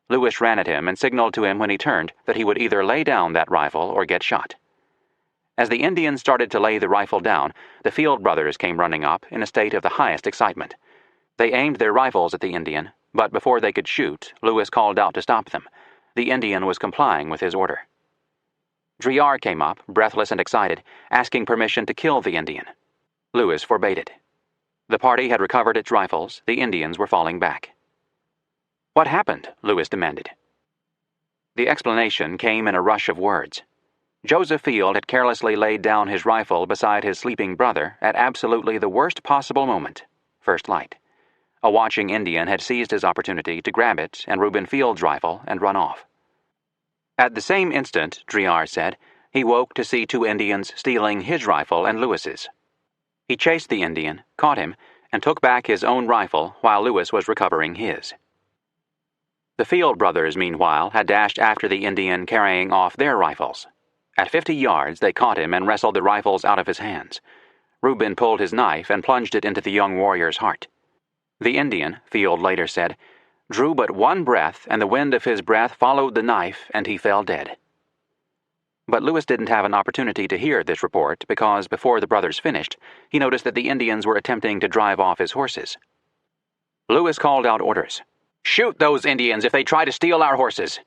Lewis ran at him and signaled to him when he turned that he would either lay down that rifle or get shot. As the Indian started to lay the rifle down, the Field brothers came running up in a state of the highest excitement. They aimed their rifles at the Indian, but before they could shoot, Lewis called out to stop them. The Indian was complying with his order. Driar came up, breathless and excited, asking permission to kill the Indian. Lewis forbade it. The party had recovered its rifles. The Indians were falling back. "What happened?" Lewis demanded. The explanation came in a rush of words. Joseph Field had carelessly laid down his rifle beside his sleeping brother at absolutely the worst possible moment, first light. A watching Indian had seized his opportunity to grab it and Reuben Field's rifle and run off. At the same instant, Driar said, he woke to see 2 Indians stealing his rifle and Lewis's. He chased the Indian, caught him, and took back his own rifle while Lewis was recovering his. The Field brothers, meanwhile, had dashed after the Indian carrying off their rifles. At 50 yards, they caught him and wrestled the rifles out of his hands. Reuben pulled his knife and plunged it into the young warrior's heart. The Indian, Field later said, drew but one breath, and the wind of his breath followed the knife, and he fell dead. But Lewis didn't have an opportunity to hear this report because before the brothers finished, he noticed that the Indians were attempting to drive off his horses. Lewis called out orders. "Shoot those Indians if they try to steal our horses."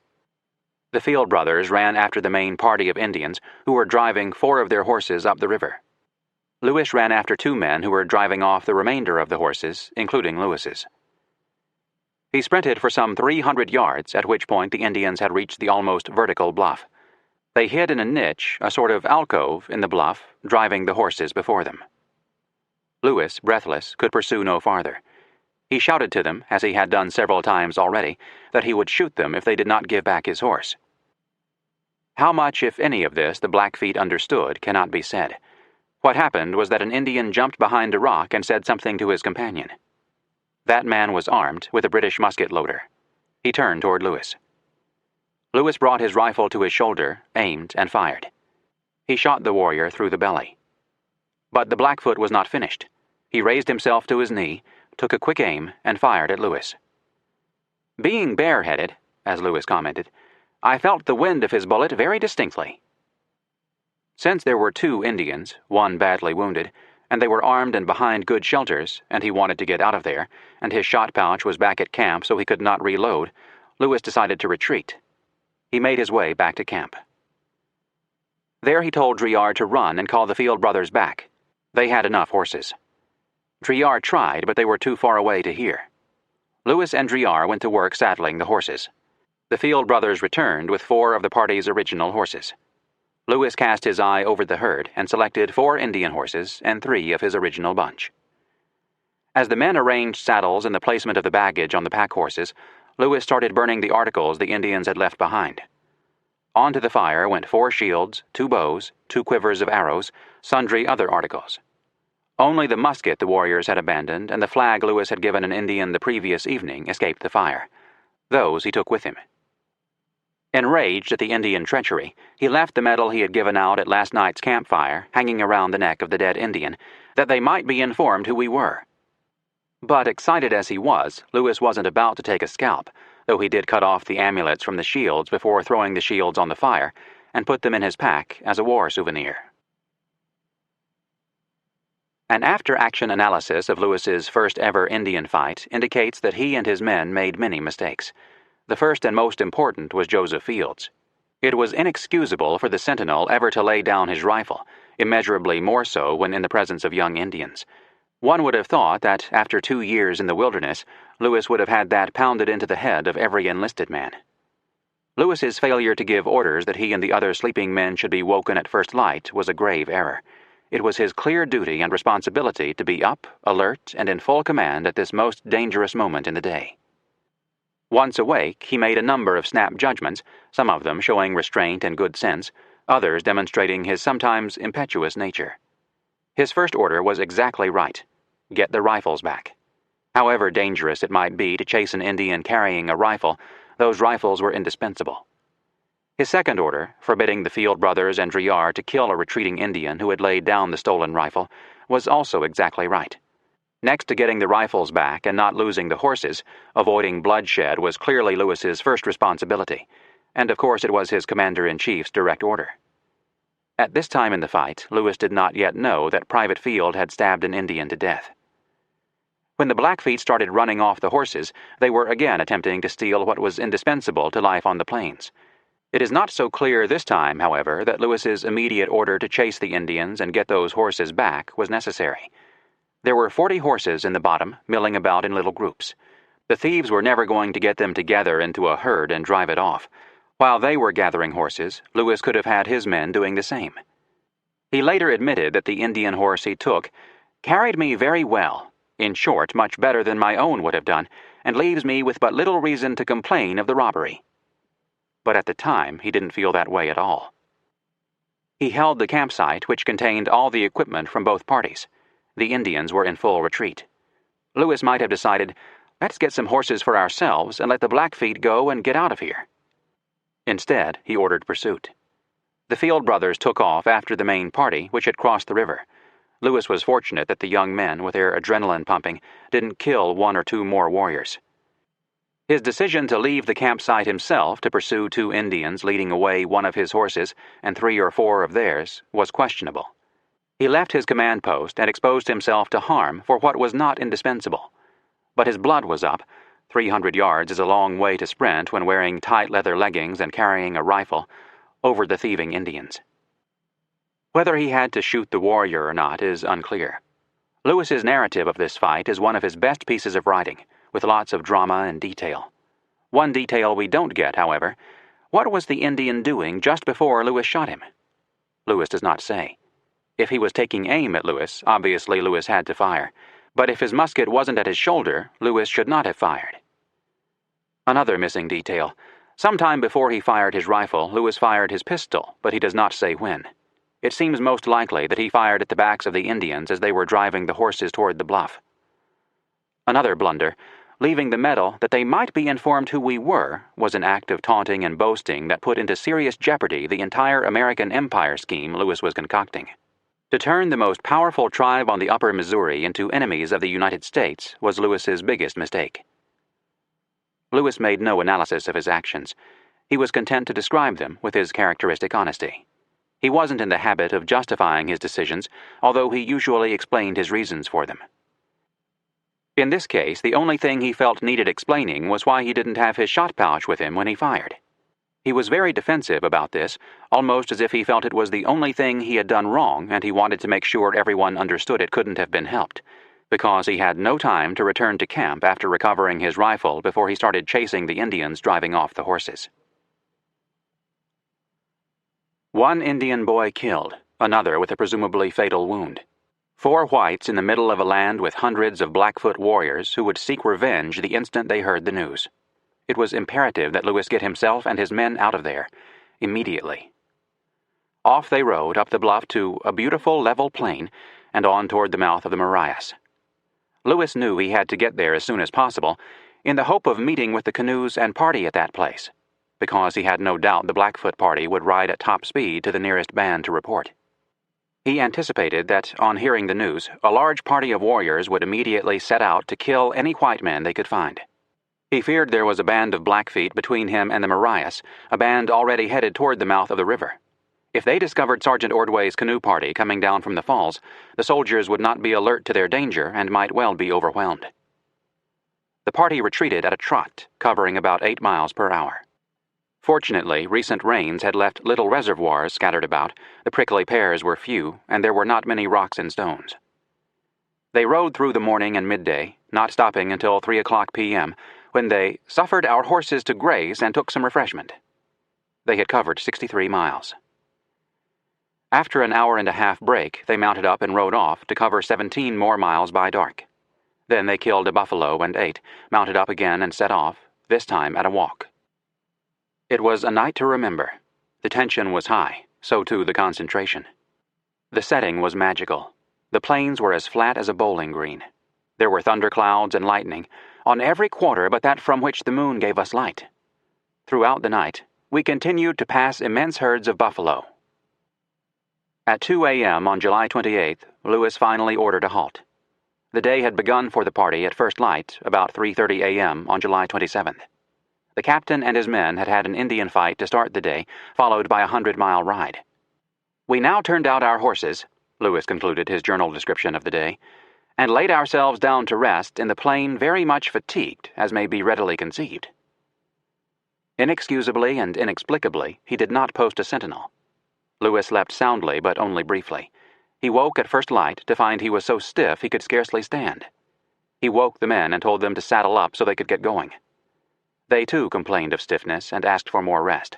The Field brothers ran after the main party of Indians who were driving 4 of their horses up the river. Lewis ran after 2 men who were driving off the remainder of the horses, including Lewis's. He sprinted for some 300 yards, at which point the Indians had reached the almost vertical bluff. They hid in a niche, a sort of alcove, in the bluff, driving the horses before them. Lewis, breathless, could pursue no farther. He shouted to them, as he had done several times already, that he would shoot them if they did not give back his horse. How much, if any of this, the Blackfeet understood cannot be said. What happened was that an Indian jumped behind a rock and said something to his companion. That man was armed with a British musket loader. He turned toward Lewis. Lewis brought his rifle to his shoulder, aimed, and fired. He shot the warrior through the belly. But the Blackfoot was not finished. He raised himself to his knee, took a quick aim, and fired at Lewis. "Being bareheaded," as Lewis commented, "I felt the wind of his bullet very distinctly." Since there were 2 Indians, one badly wounded, and they were armed and behind good shelters, and he wanted to get out of there, and his shot pouch was back at camp so he could not reload, Lewis decided to retreat. He made his way back to camp. There he told Driard to run and call the Field brothers back. They had enough horses. Driard tried, but they were too far away to hear. Lewis and Driard went to work saddling the horses. The Field brothers returned with 4 of the party's original horses. Lewis cast his eye over the herd and selected 4 Indian horses and 3 of his original bunch. As the men arranged saddles and the placement of the baggage on the pack horses, Lewis started burning the articles the Indians had left behind. Onto the fire went 4 shields, 2 bows, 2 quivers of arrows, sundry other articles. Only the musket the warriors had abandoned and the flag Lewis had given an Indian the previous evening escaped the fire. Those he took with him. Enraged at the Indian treachery, he left the medal he had given out at last night's campfire hanging around the neck of the dead Indian, that they might be informed who we were. But excited as he was, Lewis wasn't about to take a scalp, though he did cut off the amulets from the shields before throwing the shields on the fire and put them in his pack as a war souvenir. An after-action analysis of Lewis's first-ever Indian fight indicates that he and his men made many mistakes. The first and most important was Joseph Field's. It was inexcusable for the sentinel ever to lay down his rifle, immeasurably more so when in the presence of young Indians. One would have thought that, after 2 years in the wilderness, Lewis would have had that pounded into the head of every enlisted man. Lewis's failure to give orders that he and the other sleeping men should be woken at first light was a grave error. It was his clear duty and responsibility to be up, alert, and in full command at this most dangerous moment in the day. Once awake, he made a number of snap judgments, some of them showing restraint and good sense, others demonstrating his sometimes impetuous nature. His first order was exactly right: get the rifles back. However dangerous it might be to chase an Indian carrying a rifle, those rifles were indispensable. His second order, forbidding the Field brothers and Driard to kill a retreating Indian who had laid down the stolen rifle, was also exactly right. Next to getting the rifles back and not losing the horses, avoiding bloodshed was clearly Lewis's first responsibility, and of course it was his commander-in-chief's direct order. At this time in the fight, Lewis did not yet know that Private Field had stabbed an Indian to death. When the Blackfeet started running off the horses, they were again attempting to steal what was indispensable to life on the plains. It is not so clear this time, however, that Lewis's immediate order to chase the Indians and get those horses back was necessary. There were 40 horses in the bottom, milling about in little groups. The thieves were never going to get them together into a herd and drive it off. While they were gathering horses, Lewis could have had his men doing the same. He later admitted that the Indian horse he took carried me very well, in short, much better than my own would have done, and leaves me with but little reason to complain of the robbery. But at the time, he didn't feel that way at all. He held the campsite, which contained all the equipment from both parties. The Indians were in full retreat. Lewis might have decided, let's get some horses for ourselves and let the Blackfeet go and get out of here. Instead, he ordered pursuit. The Field brothers took off after the main party, which had crossed the river. Lewis was fortunate that the young men, with their adrenaline pumping, didn't kill 1 or 2 more warriors. His decision to leave the campsite himself to pursue 2 Indians leading away 1 of his horses and 3 or 4 of theirs was questionable. He left his command post and exposed himself to harm for what was not indispensable. But his blood was up. 300 yards is a long way to sprint when wearing tight leather leggings and carrying a rifle over the thieving Indians. Whether he had to shoot the warrior or not is unclear. Lewis's narrative of this fight is one of his best pieces of writing, with lots of drama and detail. One detail we don't get, however: what was the Indian doing just before Lewis shot him? Lewis does not say. If he was taking aim at Lewis, obviously Lewis had to fire. But if his musket wasn't at his shoulder, Lewis should not have fired. Another missing detail: sometime before he fired his rifle, Lewis fired his pistol, but he does not say when. It seems most likely that he fired at the backs of the Indians as they were driving the horses toward the bluff. Another blunder: leaving the medal that they might be informed who we were was an act of taunting and boasting that put into serious jeopardy the entire American empire scheme Lewis was concocting. To turn the most powerful tribe on the upper Missouri into enemies of the United States was Lewis's biggest mistake. Lewis made no analysis of his actions. He was content to describe them with his characteristic honesty. He wasn't in the habit of justifying his decisions, although he usually explained his reasons for them. In this case, the only thing he felt needed explaining was why he didn't have his shot pouch with him when he fired. He was very defensive about this, almost as if he felt it was the only thing he had done wrong and he wanted to make sure everyone understood it couldn't have been helped, because he had no time to return to camp after recovering his rifle before he started chasing the Indians driving off the horses. One Indian boy killed, another with a presumably fatal wound. 4 whites in the middle of a land with hundreds of Blackfoot warriors who would seek revenge the instant they heard the news. It was imperative that Lewis get himself and his men out of there, immediately. Off they rode up the bluff to a beautiful level plain and on toward the mouth of the Marias. Lewis knew he had to get there as soon as possible, in the hope of meeting with the canoes and party at that place, because he had no doubt the Blackfoot party would ride at top speed to the nearest band to report. He anticipated that, on hearing the news, a large party of warriors would immediately set out to kill any white men they could find. He feared there was a band of Blackfeet between him and the Marias, a band already headed toward the mouth of the river. If they discovered Sergeant Ordway's canoe party coming down from the falls, the soldiers would not be alert to their danger and might well be overwhelmed. The party retreated at a trot, covering about 8 miles per hour. Fortunately, recent rains had left little reservoirs scattered about, the prickly pears were few, and there were not many rocks and stones. They rode through the morning and midday, not stopping until 3:00 p.m., when they suffered our horses to graze and took some refreshment. They had covered 63 miles. After an hour-and-a-half break, they mounted up and rode off to cover 17 more miles by dark. Then they killed a buffalo and ate, mounted up again and set off, this time at a walk. It was a night to remember. The tension was high, so too the concentration. The setting was magical. The plains were as flat as a bowling green. There were thunderclouds and lightning, on every quarter but that from which the moon gave us light. Throughout the night, we continued to pass immense herds of buffalo. At 2 a.m. on July 28th, Lewis finally ordered a halt. The day had begun for the party at first light, about 3:30 a.m. on July 27th. The captain and his men had had an Indian fight to start the day, followed by a 100-mile ride. We now turned out our horses, Lewis concluded his journal description of the day, and laid ourselves down to rest in the plain very much fatigued, as may be readily conceived. Inexcusably and inexplicably, he did not post a sentinel. Lewis slept soundly, but only briefly. He woke at first light to find he was so stiff he could scarcely stand. He woke the men and told them to saddle up so they could get going. They too complained of stiffness and asked for more rest.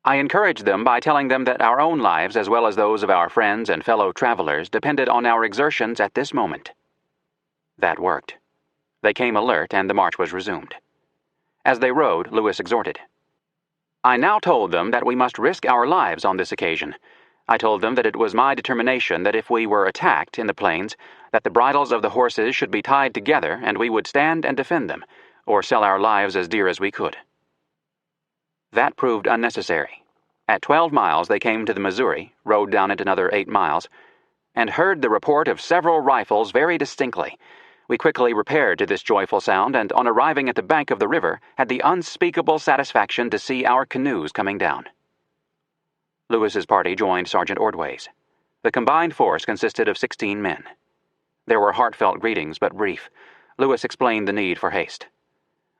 I encouraged them by telling them that our own lives, as well as those of our friends and fellow travelers, depended on our exertions at this moment. That worked. They came alert, and the march was resumed. As they rode, Lewis exhorted. I now told them that we must risk our lives on this occasion. I told them that it was my determination that if we were attacked in the plains, that the bridles of the horses should be tied together and we would stand and defend them, or sell our lives as dear as we could. That proved unnecessary. At 12 miles they came to the Missouri, rode down it another 8 miles, and heard the report of several rifles very distinctly. We quickly repaired to this joyful sound, and on arriving at the bank of the river, had the unspeakable satisfaction to see our canoes coming down. Lewis's party joined Sergeant Ordway's. The combined force consisted of 16 men. There were heartfelt greetings, but brief. Lewis explained the need for haste.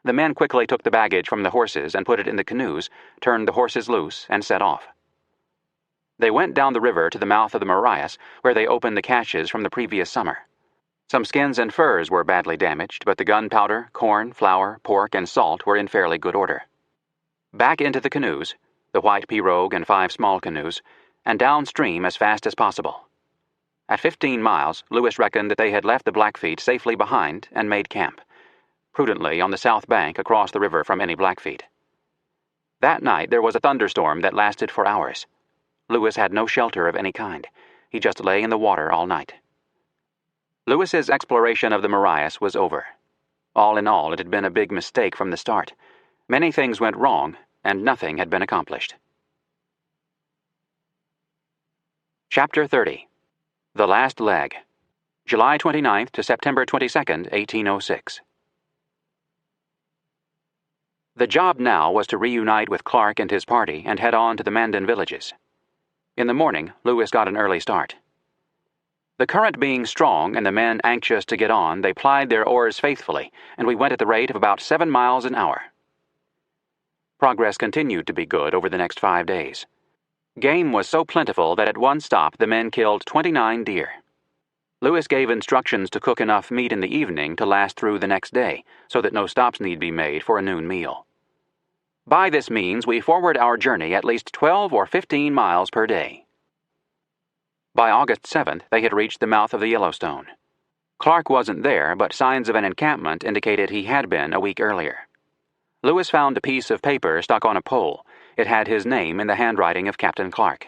The men quickly took the baggage from the horses and put it in the canoes, turned the horses loose, and set off. They went down the river to the mouth of the Marias, where they opened the caches from the previous summer. Some skins and furs were badly damaged, but the gunpowder, corn, flour, pork, and salt were in fairly good order. Back into the canoes, the white pirogue and 5 small canoes, and downstream as fast as possible. At 15 miles, Lewis reckoned that they had left the Blackfeet safely behind and made camp, prudently on the south bank across the river from any Blackfeet. That night there was a thunderstorm that lasted for hours. Lewis had no shelter of any kind. He just lay in the water all night. Lewis's exploration of the Marias was over. All in all, it had been a big mistake from the start. Many things went wrong, and nothing had been accomplished. Chapter 30. The Last Leg. July 29th to September 22nd, 1806. The job now was to reunite with Clark and his party and head on to the Mandan villages. In the morning, Lewis got an early start. The current being strong and the men anxious to get on, they plied their oars faithfully, and we went at the rate of about 7 miles an hour. Progress continued to be good over the next 5 days. Game was so plentiful that at one stop the men killed 29 deer. Lewis gave instructions to cook enough meat in the evening to last through the next day, so that no stops need be made for a noon meal. By this means, we forward our journey at least 12 or 15 miles per day. By August 7th, they had reached the mouth of the Yellowstone. Clark wasn't there, but signs of an encampment indicated he had been a week earlier. Lewis found a piece of paper stuck on a pole. It had his name in the handwriting of Captain Clark.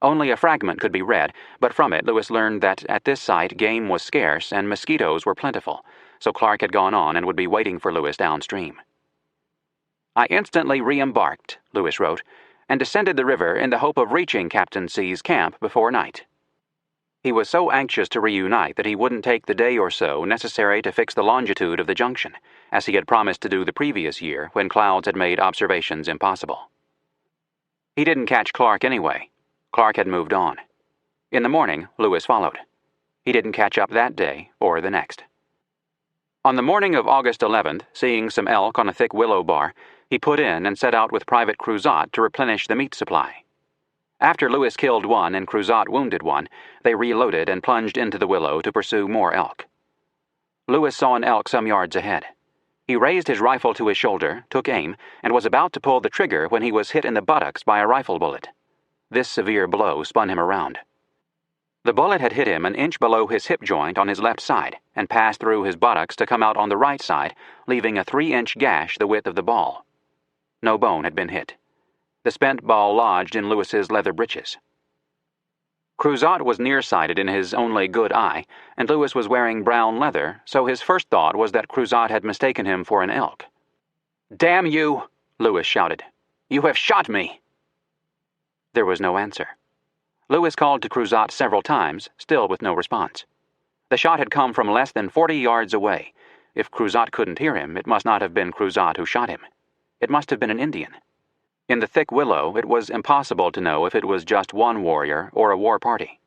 Only a fragment could be read, but from it Lewis learned that at this site game was scarce and mosquitoes were plentiful, so Clark had gone on and would be waiting for Lewis downstream. I instantly re-embarked, Lewis wrote, and descended the river in the hope of reaching Captain C's camp before night. He was so anxious to reunite that he wouldn't take the day or so necessary to fix the longitude of the junction, as he had promised to do the previous year when clouds had made observations impossible. He didn't catch Clark anyway. Clark had moved on. In the morning, Lewis followed. He didn't catch up that day or the next. On the morning of August 11th, seeing some elk on a thick willow bar, he put in and set out with Private Cruzat to replenish the meat supply. After Lewis killed one and Cruzat wounded one, they reloaded and plunged into the willow to pursue more elk. Lewis saw an elk some yards ahead. He raised his rifle to his shoulder, took aim, and was about to pull the trigger when he was hit in the buttocks by a rifle bullet. This severe blow spun him around. The bullet had hit him an inch below his hip joint on his left side and passed through his buttocks to come out on the right side, leaving a 3-inch gash the width of the ball. No bone had been hit. The spent ball lodged in Lewis's leather breeches. Cruzat was nearsighted in his only good eye, and Lewis was wearing brown leather, so his first thought was that Cruzat had mistaken him for an elk. "Damn you!" Lewis shouted. "You have shot me!" There was no answer. Lewis called to Cruzat several times, still with no response. The shot had come from less than 40 yards away. If Cruzat couldn't hear him, it must not have been Cruzat who shot him. It must have been an Indian. In the thick willow, it was impossible to know if it was just one warrior or a war party.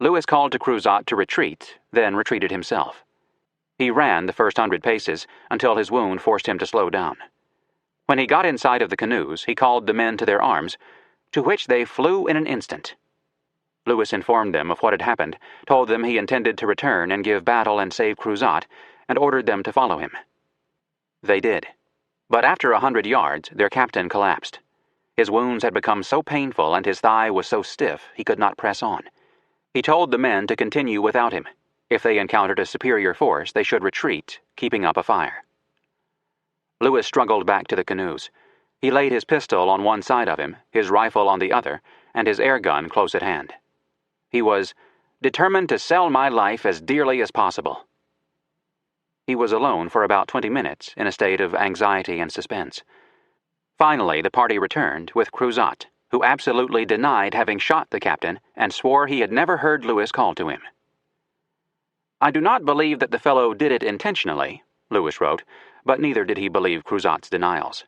Lewis called to Cruzat to retreat, then retreated himself. He ran the first 100 paces until his wound forced him to slow down. When he got inside of the canoes, he called the men to their arms, to which they flew in an instant. Lewis informed them of what had happened, told them he intended to return and give battle and save Cruzat, and ordered them to follow him. They did. But after 100 yards, their captain collapsed. His wounds had become so painful and his thigh was so stiff he could not press on. He told the men to continue without him. If they encountered a superior force, they should retreat, keeping up a fire. Lewis struggled back to the canoes. He laid his pistol on one side of him, his rifle on the other, and his air gun close at hand. He was determined to sell my life as dearly as possible. He was alone for about 20 minutes in a state of anxiety and suspense. Finally, the party returned with Cruzat, who absolutely denied having shot the captain and swore he had never heard Lewis call to him. "I do not believe that the fellow did it intentionally," Lewis wrote, but neither did he believe Cruzat's denials.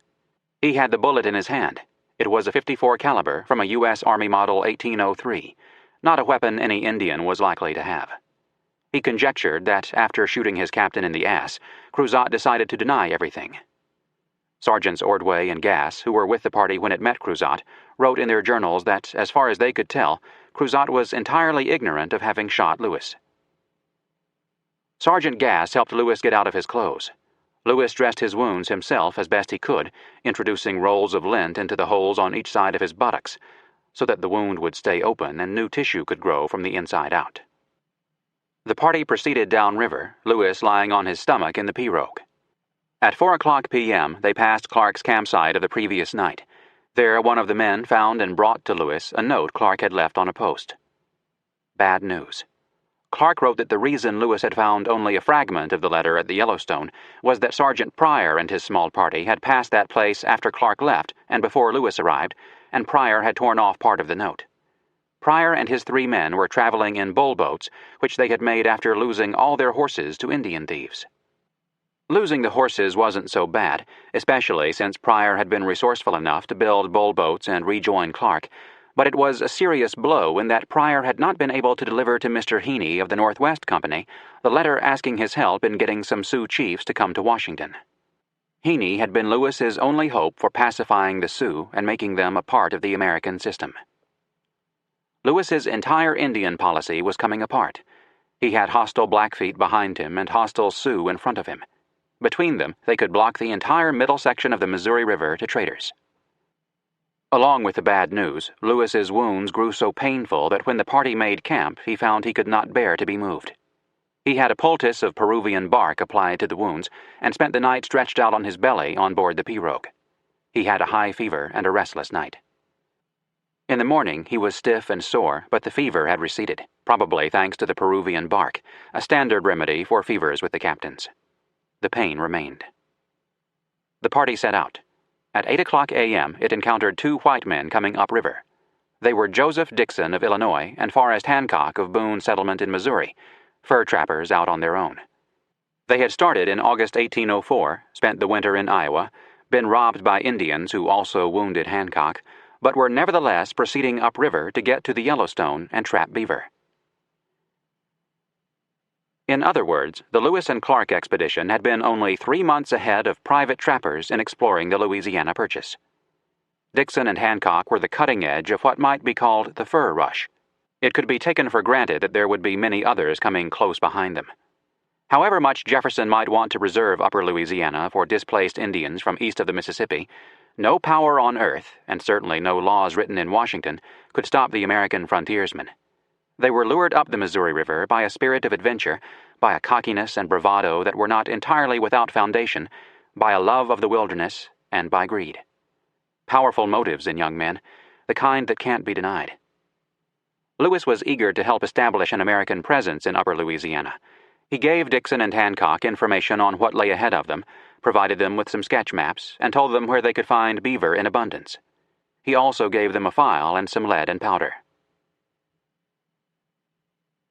He had the bullet in his hand. It was a .54 caliber from a U.S. Army Model 1803, not a weapon any Indian was likely to have. He conjectured that after shooting his captain in the ass, Cruzat decided to deny everything. Sergeants Ordway and Gass, who were with the party when it met Cruzat, wrote in their journals that, as far as they could tell, Cruzat was entirely ignorant of having shot Lewis. Sergeant Gass helped Lewis get out of his clothes. Lewis dressed his wounds himself as best he could, introducing rolls of lint into the holes on each side of his buttocks, so that the wound would stay open and new tissue could grow from the inside out. The party proceeded downriver, Lewis lying on his stomach in the pirogue. At 4:00 p.m., they passed Clark's campsite of the previous night. There, one of the men found and brought to Lewis a note Clark had left on a post. Bad news. Clark wrote that the reason Lewis had found only a fragment of the letter at the Yellowstone was that Sergeant Pryor and his small party had passed that place after Clark left and before Lewis arrived, and Pryor had torn off part of the note. Pryor and his 3 men were traveling in bull boats, which they had made after losing all their horses to Indian thieves. Losing the horses wasn't so bad, especially since Pryor had been resourceful enough to build bull boats and rejoin Clark, but it was a serious blow in that Pryor had not been able to deliver to Mr. Heaney of the Northwest Company the letter asking his help in getting some Sioux chiefs to come to Washington. Heaney had been Lewis's only hope for pacifying the Sioux and making them a part of the American system. Lewis's entire Indian policy was coming apart. He had hostile Blackfeet behind him and hostile Sioux in front of him. Between them, they could block the entire middle section of the Missouri River to traders. Along with the bad news, Lewis's wounds grew so painful that when the party made camp, he found he could not bear to be moved. He had a poultice of Peruvian bark applied to the wounds and spent the night stretched out on his belly on board the pirogue. He had a high fever and a restless night. In the morning, he was stiff and sore, but the fever had receded, probably thanks to the Peruvian bark, a standard remedy for fevers with the captains. The pain remained. The party set out. At 8:00 a.m., it encountered 2 white men coming upriver. They were Joseph Dixon of Illinois and Forrest Hancock of Boone Settlement in Missouri, fur trappers out on their own. They had started in August 1804, spent the winter in Iowa, been robbed by Indians who also wounded Hancock, but were nevertheless proceeding upriver to get to the Yellowstone and trap beaver. In other words, the Lewis and Clark expedition had been only 3 months ahead of private trappers in exploring the Louisiana Purchase. Dixon and Hancock were the cutting edge of what might be called the fur rush. It could be taken for granted that there would be many others coming close behind them. However much Jefferson might want to reserve Upper Louisiana for displaced Indians from east of the Mississippi, no power on earth, and certainly no laws written in Washington, could stop the American frontiersmen. They were lured up the Missouri River by a spirit of adventure, by a cockiness and bravado that were not entirely without foundation, by a love of the wilderness, and by greed. Powerful motives in young men, the kind that can't be denied. Lewis was eager to help establish an American presence in Upper Louisiana. He gave Dixon and Hancock information on what lay ahead of them, provided them with some sketch maps, and told them where they could find beaver in abundance. He also gave them a file and some lead and powder.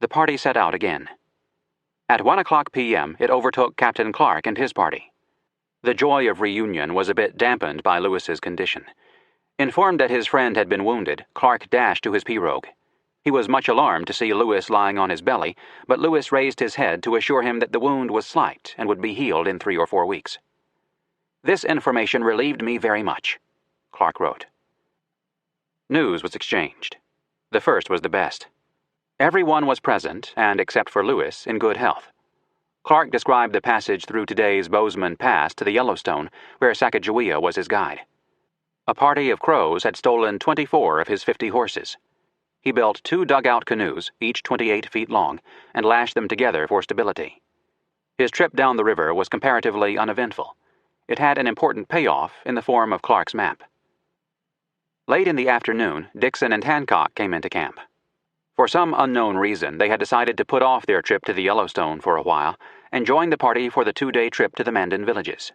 The party set out again. At 1:00 p.m., it overtook Captain Clark and his party. The joy of reunion was a bit dampened by Lewis's condition. Informed that his friend had been wounded, Clark dashed to his pirogue. He was much alarmed to see Lewis lying on his belly, but Lewis raised his head to assure him that the wound was slight and would be healed in 3 or 4 weeks. "This information relieved me very much," Clark wrote. News was exchanged. The first was the best. Everyone was present, and except for Lewis, in good health. Clark described the passage through today's Bozeman Pass to the Yellowstone, where Sacagawea was his guide. A party of Crows had stolen 24 of his 50 horses. He built 2 dugout canoes, each 28 feet long, and lashed them together for stability. His trip down the river was comparatively uneventful. It had an important payoff in the form of Clark's map. Late in the afternoon, Dixon and Hancock came into camp. For some unknown reason, they had decided to put off their trip to the Yellowstone for a while and join the party for the 2-day trip to the Mandan villages.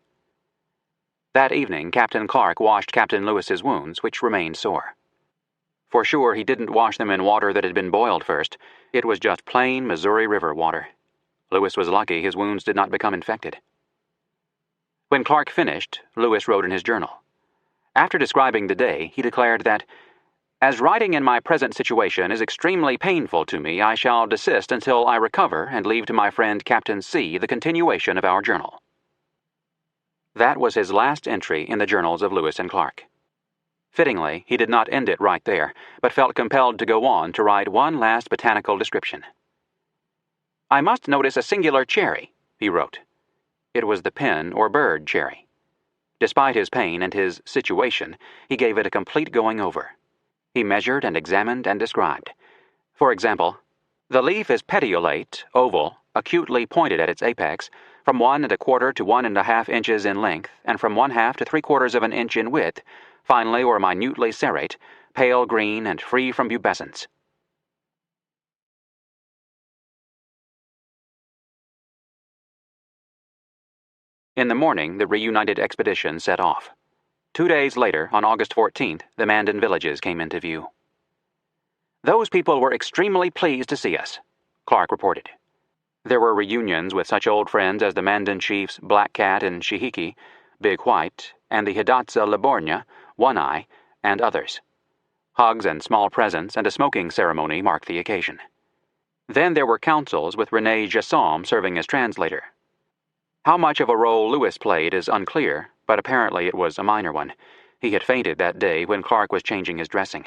That evening, Captain Clark washed Captain Lewis's wounds, which remained sore. For sure, he didn't wash them in water that had been boiled first. It was just plain Missouri River water. Lewis was lucky his wounds did not become infected. When Clark finished, Lewis wrote in his journal. After describing the day, he declared that, "As writing in my present situation is extremely painful to me, I shall desist until I recover and leave to my friend Captain C. the continuation of our journal." That was his last entry in the journals of Lewis and Clark. Fittingly, he did not end it right there, but felt compelled to go on to write one last botanical description. "I must notice a singular cherry," he wrote. It was the pin or bird cherry. Despite his pain and his situation, he gave it a complete going over. He measured and examined and described. For example, "The leaf is petiolate, oval, acutely pointed at its apex, from 1 1/4 to 1 1/2 inches in length, and from 1/2 to 3/4 of an inch in width, finely or minutely serrate, pale green and free from pubescence." In the morning, the reunited expedition set off. 2 days later, on August 14th, the Mandan villages came into view. "Those people were extremely pleased to see us," Clark reported. There were reunions with such old friends as the Mandan chiefs Black Cat and Shihiki, Big White, and the Hidatsa Libornia, One Eye, and others. Hugs and small presents and a smoking ceremony marked the occasion. Then there were councils with René Jassom serving as translator. How much of a role Lewis played is unclear, but apparently it was a minor one. He had fainted that day when Clark was changing his dressing.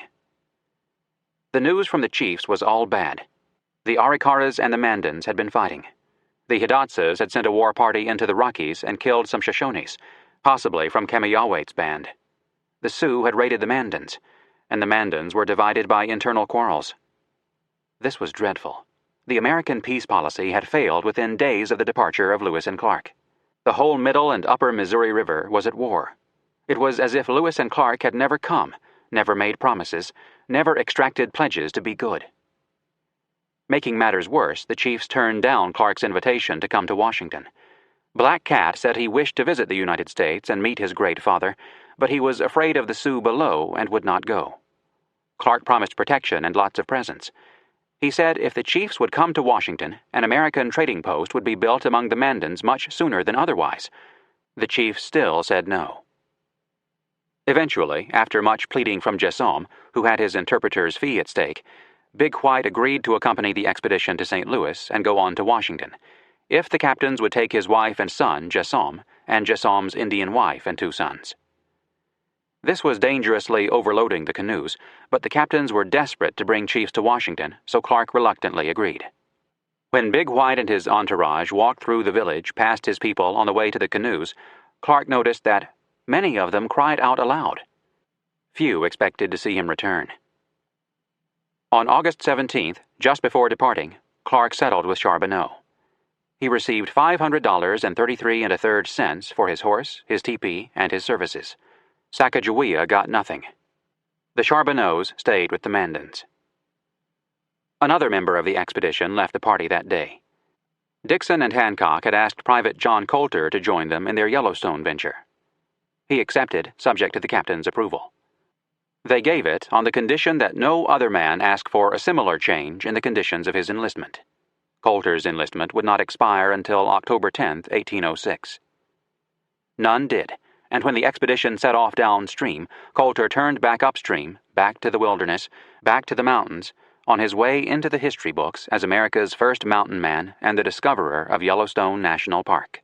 The news from the chiefs was all bad. The Arikaras and the Mandans had been fighting. The Hidatsas had sent a war party into the Rockies and killed some Shoshones, possibly from Kamiawait's band. The Sioux had raided the Mandans, and the Mandans were divided by internal quarrels. This was dreadful. The American peace policy had failed within days of the departure of Lewis and Clark. The whole middle and upper Missouri River was at war. It was as if Lewis and Clark had never come, never made promises, never extracted pledges to be good. Making matters worse, the chiefs turned down Clark's invitation to come to Washington. Black Cat said he wished to visit the United States and meet his great father, but he was afraid of the Sioux below and would not go. Clark promised protection and lots of presents. He said if the chiefs would come to Washington, an American trading post would be built among the Mandans much sooner than otherwise. The chiefs still said no. Eventually, after much pleading from Jassom, who had his interpreter's fee at stake, Big White agreed to accompany the expedition to St. Louis and go on to Washington, if the captains would take his wife and son, Jassom, and Jassom's Indian wife and 2 sons. This was dangerously overloading the canoes, but the captains were desperate to bring chiefs to Washington, so Clark reluctantly agreed. When Big White and his entourage walked through the village past his people on the way to the canoes, Clark noticed that many of them cried out aloud. Few expected to see him return. On August 17th, just before departing, Clark settled with Charbonneau. He received $500 and 33 1/3 cents for his horse, his teepee, and his services. Sacagawea got nothing. The Charbonneaus stayed with the Mandans. Another member of the expedition left the party that day. Dixon and Hancock had asked Private John Coulter to join them in their Yellowstone venture. He accepted, subject to the captain's approval. They gave it on the condition that no other man ask for a similar change in the conditions of his enlistment. Coulter's enlistment would not expire until October 10, 1806. None did, and when the expedition set off downstream, Coulter turned back upstream, back to the wilderness, back to the mountains, on his way into the history books as America's first mountain man and the discoverer of Yellowstone National Park.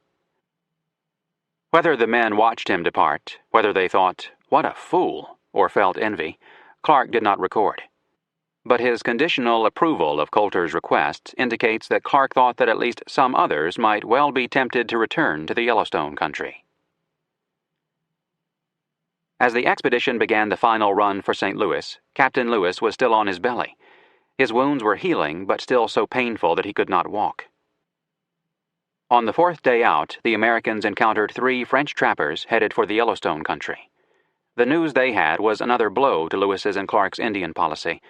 Whether the men watched him depart, whether they thought, "What a fool," or felt envy, Clark did not record. But his conditional approval of Coulter's request indicates that Clark thought that at least some others might well be tempted to return to the Yellowstone country. As the expedition began the final run for St. Louis, Captain Lewis was still on his belly. His wounds were healing, but still so painful that he could not walk. On the 4th day out, the Americans encountered 3 French trappers headed for the Yellowstone country. The news they had was another blow to Lewis's and Clark's Indian policy.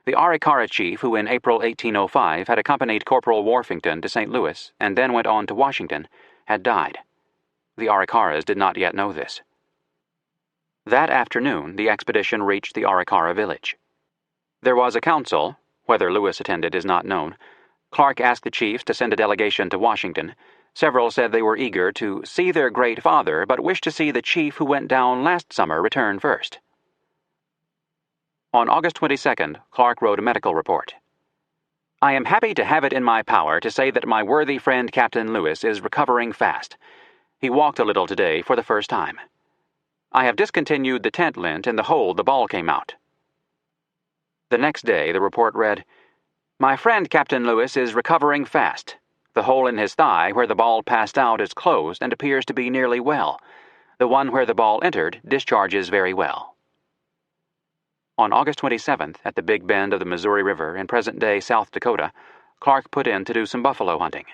The Arikara chief, who in April 1805 had accompanied Corporal Worthington to St. Louis and then went on to Washington, had died. The Arikaras did not yet know this. That afternoon, the expedition reached the Arikara village. There was a council. Whether Lewis attended is not known. Clark asked the chiefs to send a delegation to Washington. Several said they were eager to see their great father, but wished to see the chief who went down last summer return first. On August 22nd, Clark wrote a medical report. "I am happy to have it in my power to say that my worthy friend Captain Lewis is recovering fast. He walked a little today for the first time. I have discontinued the tent lint in the hole the ball came out." The next day, the report read, "My friend Captain Lewis is recovering fast. The hole in his thigh where the ball passed out is closed and appears to be nearly well. The one where the ball entered discharges very well." On August 27th, at the Big Bend of the Missouri River in present-day South Dakota, Clark put in to do some buffalo hunting.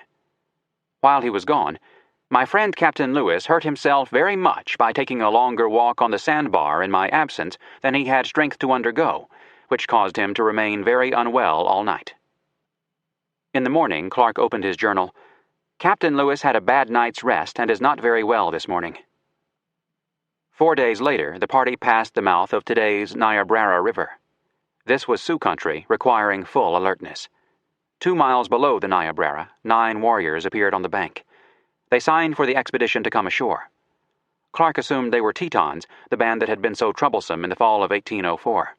While he was gone, "My friend Captain Lewis hurt himself very much by taking a longer walk on the sandbar in my absence than he had strength to undergo, which caused him to remain very unwell all night." In the morning, Clark opened his journal. "Captain Lewis had a bad night's rest and is not very well this morning." 4 days later, the party passed the mouth of today's Niobrara River. This was Sioux country, requiring full alertness. 2 miles below the Niobrara, 9 warriors appeared on the bank. They signed for the expedition to come ashore. Clark assumed they were Tetons, the band that had been so troublesome in the fall of 1804.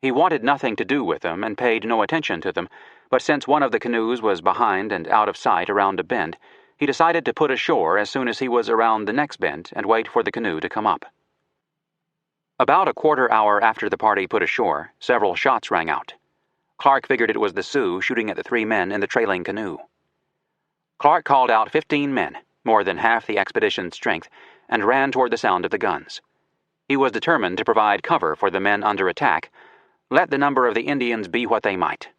He wanted nothing to do with them and paid no attention to them, but since one of the canoes was behind and out of sight around a bend, he decided to put ashore as soon as he was around the next bend and wait for the canoe to come up. About a quarter hour after the party put ashore, several shots rang out. Clark figured it was the Sioux shooting at the 3 men in the trailing canoe. Clark called out 15 men, more than half the expedition's strength, and ran toward the sound of the guns. He was determined to provide cover for the men under attack, let the number of the Indians be what they might.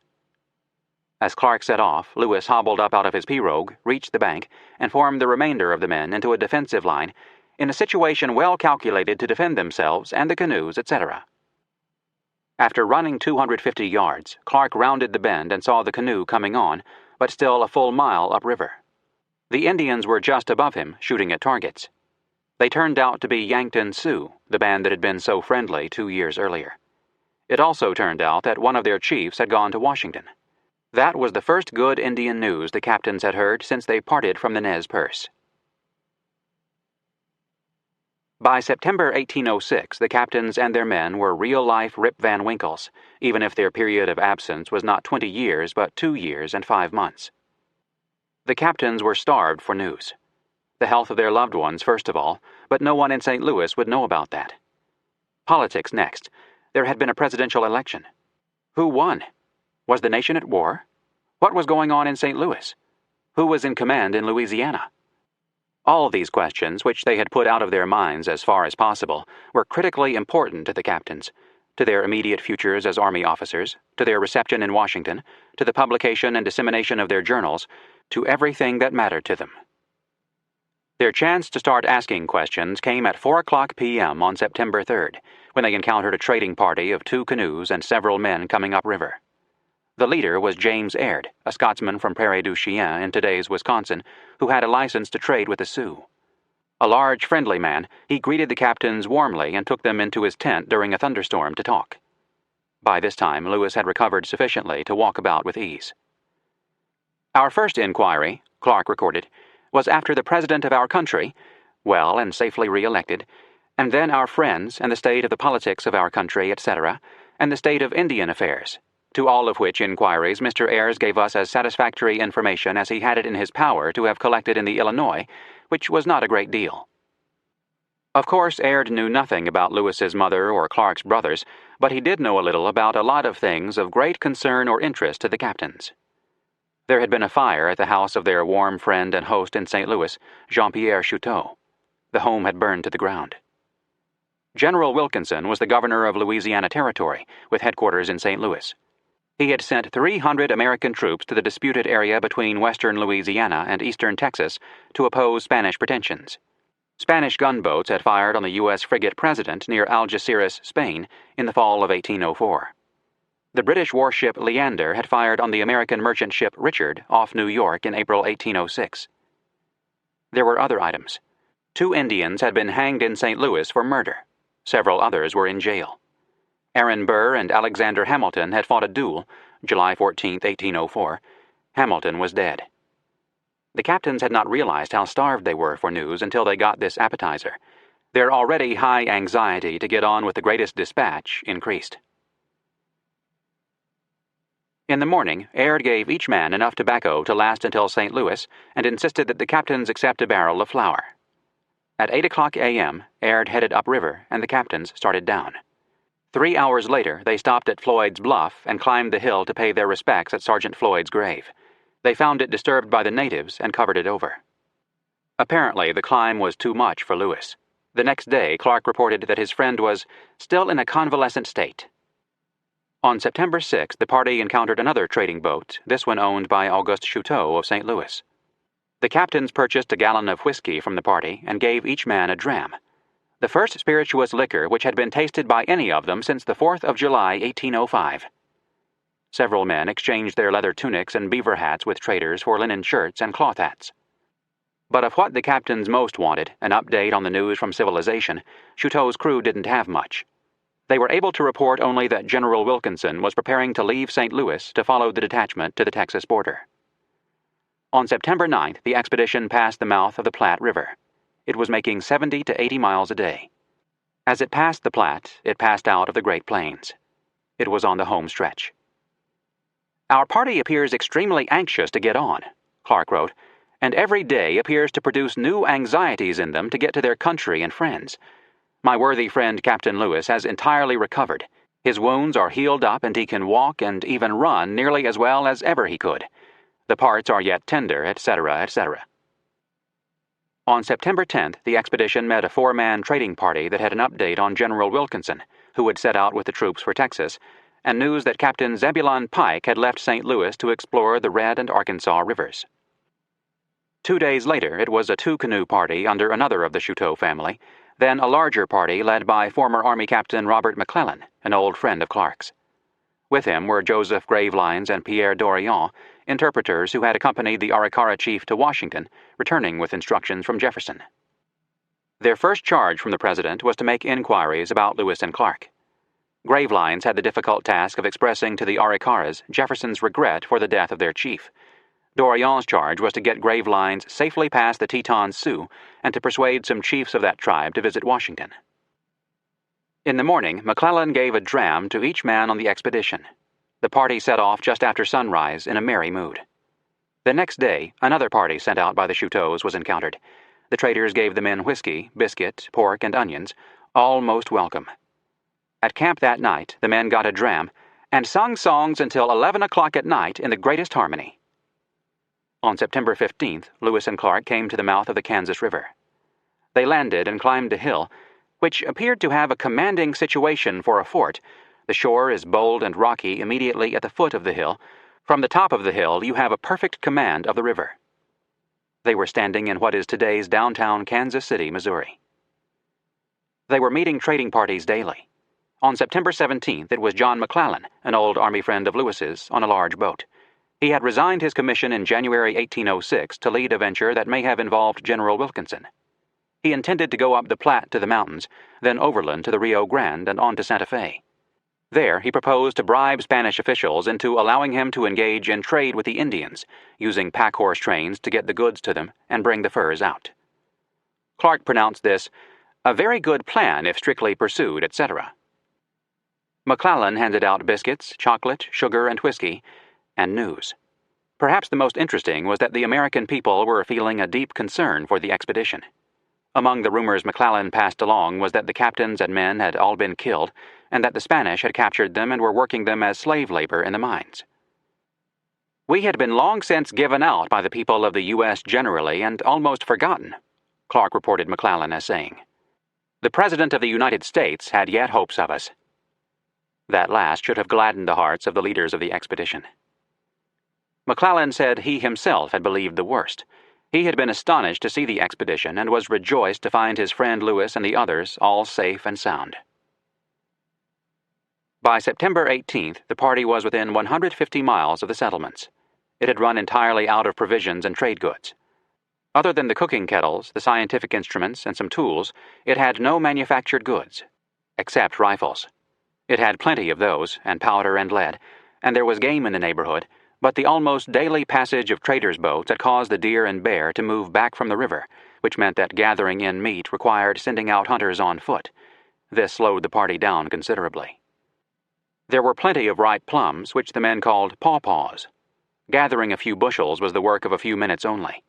As Clark set off, Lewis hobbled up out of his pirogue, reached the bank, and formed the remainder of the men into a defensive line, in a situation well calculated to defend themselves and the canoes, etc. After running 250 yards, Clark rounded the bend and saw the canoe coming on, but still a full mile upriver. The Indians were just above him, shooting at targets. They turned out to be Yankton Sioux, the band that had been so friendly 2 years earlier. It also turned out that one of their chiefs had gone to Washington. That was the first good Indian news the captains had heard since they parted from the Nez Perce. By September 1806, the captains and their men were real-life Rip Van Winkles, even if their period of absence was not 20 years but 2 years and 5 months. The captains were starved for news. The health of their loved ones, first of all, but no one in St. Louis would know about that. Politics next. There had been a presidential election. Who won? Was the nation at war? What was going on in St. Louis? Who was in command in Louisiana? All these questions, which they had put out of their minds as far as possible, were critically important to the captains, to their immediate futures as Army officers, to their reception in Washington, to the publication and dissemination of their journals, to everything that mattered to them. Their chance to start asking questions came at 4:00 p.m. on September 3rd, when they encountered a trading party of 2 canoes and several men coming upriver. The leader was James Aird, a Scotsman from Prairie du Chien in today's Wisconsin, who had a license to trade with the Sioux. A large, friendly man, he greeted the captains warmly and took them into his tent during a thunderstorm to talk. By this time, Lewis had recovered sufficiently to walk about with ease. "Our first inquiry," Clark recorded, "was after the president of our country, well and safely re-elected, and then our friends and the state of the politics of our country, etc., and the state of Indian affairs, to all of which inquiries Mr. Ayres gave us as satisfactory information as he had it in his power to have collected in the Illinois, which was not a great deal." Of course, Aird knew nothing about Lewis's mother or Clark's brothers, but he did know a little about a lot of things of great concern or interest to the captains. There had been a fire at the house of their warm friend and host in St. Louis, Jean-Pierre Chouteau. The home had burned to the ground. General Wilkinson was the governor of Louisiana Territory, with headquarters in St. Louis. He had sent 300 American troops to the disputed area between western Louisiana and eastern Texas to oppose Spanish pretensions. Spanish gunboats had fired on the U.S. frigate President near Algeciras, Spain, in the fall of 1804. The British warship Leander had fired on the American merchant ship Richard off New York in April 1806. There were other items. 2 Indians had been hanged in St. Louis for murder. Several others were in jail. Aaron Burr and Alexander Hamilton had fought a duel, July 14, 1804. Hamilton was dead. The captains had not realized how starved they were for news until they got this appetizer. Their already high anxiety to get on with the greatest dispatch increased. In the morning, Aird gave each man enough tobacco to last until St. Louis and insisted that the captains accept a barrel of flour. At 8:00 a.m., Aird headed upriver and the captains started down. 3 hours later, they stopped at Floyd's Bluff and climbed the hill to pay their respects at Sergeant Floyd's grave. They found it disturbed by the natives and covered it over. Apparently, the climb was too much for Lewis. The next day, Clark reported that his friend was still in a convalescent state. On September 6th, the party encountered another trading boat, this one owned by Auguste Chouteau of St. Louis. The captains purchased a gallon of whiskey from the party and gave each man a dram, the first spirituous liquor which had been tasted by any of them since the 4th of July, 1805. Several men exchanged their leather tunics and beaver hats with traders for linen shirts and cloth hats. But of what the captains most wanted, an update on the news from civilization, Chouteau's crew didn't have much. They were able to report only that General Wilkinson was preparing to leave St. Louis to follow the detachment to the Texas border. On September 9th, the expedition passed the mouth of the Platte River. It was making 70 to 80 miles a day. As it passed the Platte, it passed out of the Great Plains. It was on the home stretch. "Our party appears extremely anxious to get on," Clark wrote, "and every day appears to produce new anxieties in them to get to their country and friends. My worthy friend Captain Lewis has entirely recovered. His wounds are healed up and he can walk and even run nearly as well as ever he could. The parts are yet tender, etc., etc." On September 10th, the expedition met a 4-man trading party that had an update on General Wilkinson, who had set out with the troops for Texas, and news that Captain Zebulon Pike had left St. Louis to explore the Red and Arkansas rivers. 2 days later, it was a 2-canoe party under another of the Chouteau family, then a larger party led by former Army Captain Robert McClellan, an old friend of Clark's. With him were Joseph Gravelines and Pierre Dorion, interpreters who had accompanied the Arikara chief to Washington, returning with instructions from Jefferson. Their first charge from the president was to make inquiries about Lewis and Clark. Gravelines had the difficult task of expressing to the Arikaras Jefferson's regret for the death of their chief. Dorion's charge was to get Gravelines safely past the Teton Sioux and to persuade some chiefs of that tribe to visit Washington. In the morning, McClellan gave a dram to each man on the expedition. The party set off just after sunrise in a merry mood. The next day, another party sent out by the Chouteaus was encountered. The traders gave the men whiskey, biscuit, pork, and onions, all most welcome. At camp that night, the men got a dram and sung songs until 11 o'clock at night in the greatest harmony. On September 15th, Lewis and Clark came to the mouth of the Kansas River. They landed and climbed a hill, which appeared to have a commanding situation for a fort. The shore is bold and rocky immediately at the foot of the hill. From the top of the hill, you have a perfect command of the river. They were standing in what is today's downtown Kansas City, Missouri. They were meeting trading parties daily. On September 17th, it was John McClellan, an old Army friend of Lewis's, on a large boat. He had resigned his commission in January 1806 to lead a venture that may have involved General Wilkinson. He intended to go up the Platte to the mountains, then overland to the Rio Grande and on to Santa Fe. There, he proposed to bribe Spanish officials into allowing him to engage in trade with the Indians, using pack-horse trains to get the goods to them and bring the furs out. Clark pronounced this a very good plan if strictly pursued, etc. McClellan handed out biscuits, chocolate, sugar, and whiskey, and news. Perhaps the most interesting was that the American people were feeling a deep concern for the expedition. Among the rumors McClellan passed along was that the captains and men had all been killed, and that the Spanish had captured them and were working them as slave labor in the mines. "We had been long since given out by the people of the U.S. generally and almost forgotten," Clark reported McClellan as saying. "The President of the United States had yet hopes of us." That last should have gladdened the hearts of the leaders of the expedition. McClellan said he himself had believed the worst. He had been astonished to see the expedition and was rejoiced to find his friend Lewis and the others all safe and sound. By September 18th, the party was within 150 miles of the settlements. It had run entirely out of provisions and trade goods. Other than the cooking kettles, the scientific instruments, and some tools, it had no manufactured goods, except rifles. It had plenty of those, and powder and lead, and there was game in the neighborhood, but the almost daily passage of traders' boats had caused the deer and bear to move back from the river, which meant that gathering in meat required sending out hunters on foot. This slowed the party down considerably. There were plenty of ripe plums, which the men called pawpaws. Gathering a few bushels was the work of a few minutes only.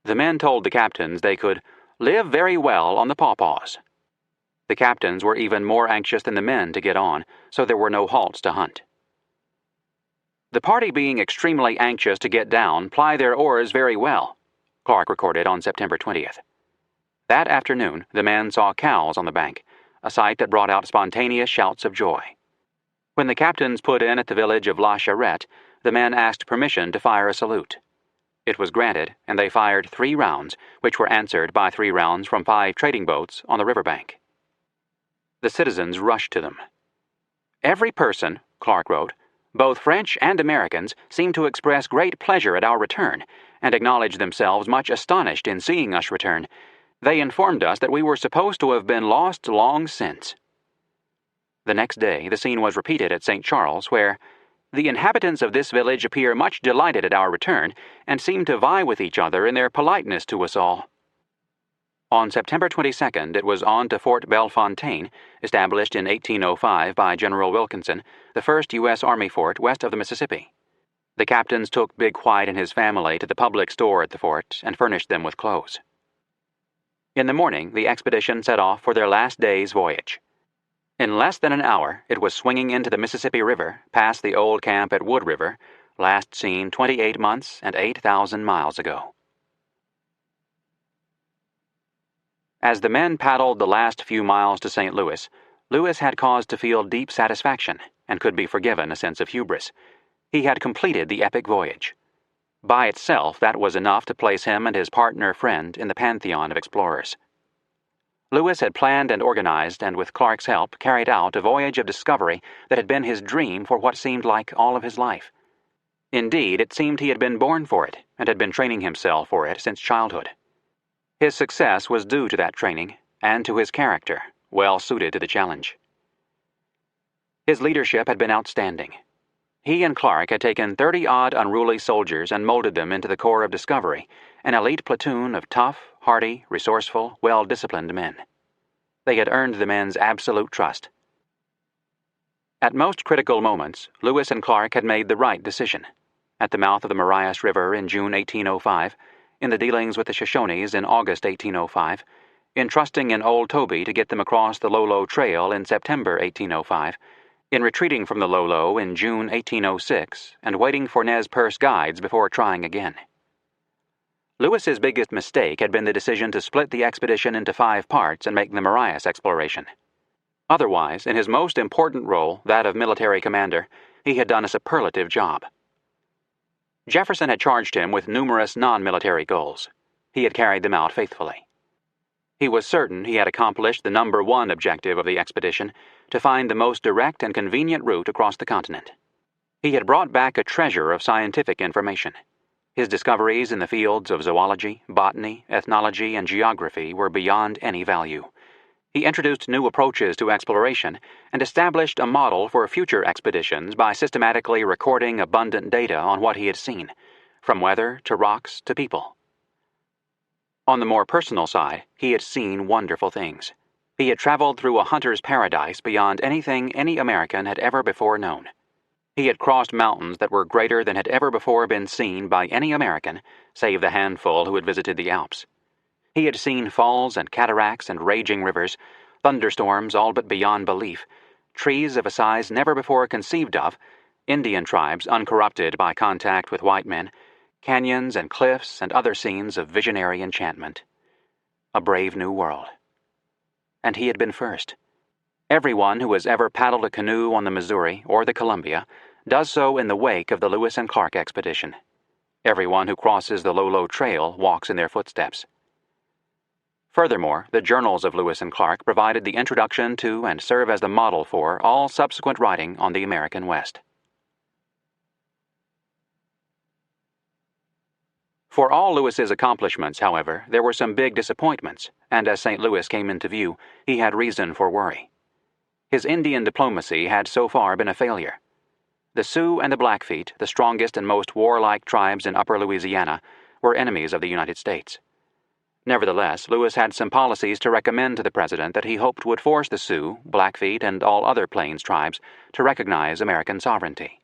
The men told the captains they could live very well on the pawpaws. The captains were even more anxious than the men to get on, so there were no halts to hunt. The party being extremely anxious to get down ply their oars very well, Clark recorded on September 20th. That afternoon, the men saw cows on the bank, a sight that brought out spontaneous shouts of joy. When the captains put in at the village of La Charrette, the men asked permission to fire a salute. It was granted, and they fired 3 rounds, which were answered by 3 rounds from 5 trading boats on the riverbank. The citizens rushed to them. "Every person," Clark wrote, "both French and Americans, seemed to express great pleasure at our return, and acknowledge themselves much astonished in seeing us return. They informed us that we were supposed to have been lost long since." The next day, the scene was repeated at St. Charles, where "the inhabitants of this village appear much delighted at our return, and seem to vie with each other in their politeness to us all." On September 22nd, it was on to Fort Bellefontaine, established in 1805 by General Wilkinson, the first U.S. Army fort west of the Mississippi. The captains took Big White and his family to the public store at the fort and furnished them with clothes. In the morning, the expedition set off for their last day's voyage. In less than an hour, it was swinging into the Mississippi River, past the old camp at Wood River, last seen 28 months and 8,000 miles ago. As the men paddled the last few miles to St. Louis, Lewis had cause to feel deep satisfaction and could be forgiven a sense of hubris. He had completed the epic voyage. By itself, that was enough to place him and his partner-friend in the pantheon of explorers. Lewis had planned and organized and, with Clark's help, carried out a voyage of discovery that had been his dream for what seemed like all of his life. Indeed, it seemed he had been born for it and had been training himself for it since childhood. His success was due to that training and to his character, well suited to the challenge. His leadership had been outstanding. He and Clark had taken 30-odd unruly soldiers and molded them into the Corps of Discovery, an elite platoon of tough, hardy, resourceful, well-disciplined men. They had earned the men's absolute trust. At most critical moments, Lewis and Clark had made the right decision. At the mouth of the Marias River in June 1805, in the dealings with the Shoshones in August 1805, in trusting in Old Toby to get them across the Lolo Trail in September 1805, in retreating from the Lolo in June 1806, and waiting for Nez Perce guides before trying again. Lewis's biggest mistake had been the decision to split the expedition into 5 parts and make the Marias exploration. Otherwise, in his most important role, that of military commander, he had done a superlative job. Jefferson had charged him with numerous non-military goals. He had carried them out faithfully. He was certain he had accomplished the number 1 objective of the expedition, to find the most direct and convenient route across the continent. He had brought back a treasure of scientific information. His discoveries in the fields of zoology, botany, ethnology, and geography were beyond any value. He introduced new approaches to exploration and established a model for future expeditions by systematically recording abundant data on what he had seen, from weather to rocks to people. On the more personal side, he had seen wonderful things. He had traveled through a hunter's paradise beyond anything any American had ever before known. He had crossed mountains that were greater than had ever before been seen by any American, save the handful who had visited the Alps. He had seen falls and cataracts and raging rivers, thunderstorms all but beyond belief, trees of a size never before conceived of, Indian tribes uncorrupted by contact with white men, canyons and cliffs and other scenes of visionary enchantment. A brave new world. And he had been first. Everyone who has ever paddled a canoe on the Missouri or the Columbia does so in the wake of the Lewis and Clark expedition. Everyone who crosses the Lolo Trail walks in their footsteps. Furthermore, the journals of Lewis and Clark provided the introduction to and serve as the model for all subsequent writing on the American West. For all Lewis's accomplishments, however, there were some big disappointments, and as St. Louis came into view, he had reason for worry. His Indian diplomacy had so far been a failure. The Sioux and the Blackfeet, the strongest and most warlike tribes in upper Louisiana, were enemies of the United States. Nevertheless, Lewis had some policies to recommend to the president that he hoped would force the Sioux, Blackfeet, and all other Plains tribes to recognize American sovereignty.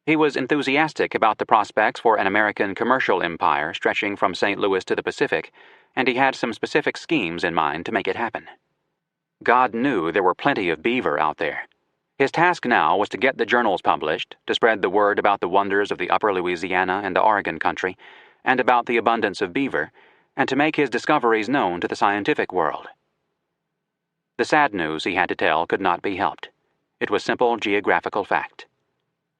He was enthusiastic about the prospects for an American commercial empire stretching from St. Louis to the Pacific, and he had some specific schemes in mind to make it happen. God knew there were plenty of beaver out there. His task now was to get the journals published, to spread the word about the wonders of the upper Louisiana and the Oregon country, and about the abundance of beaver, and to make his discoveries known to the scientific world. The sad news he had to tell could not be helped. It was simple geographical fact.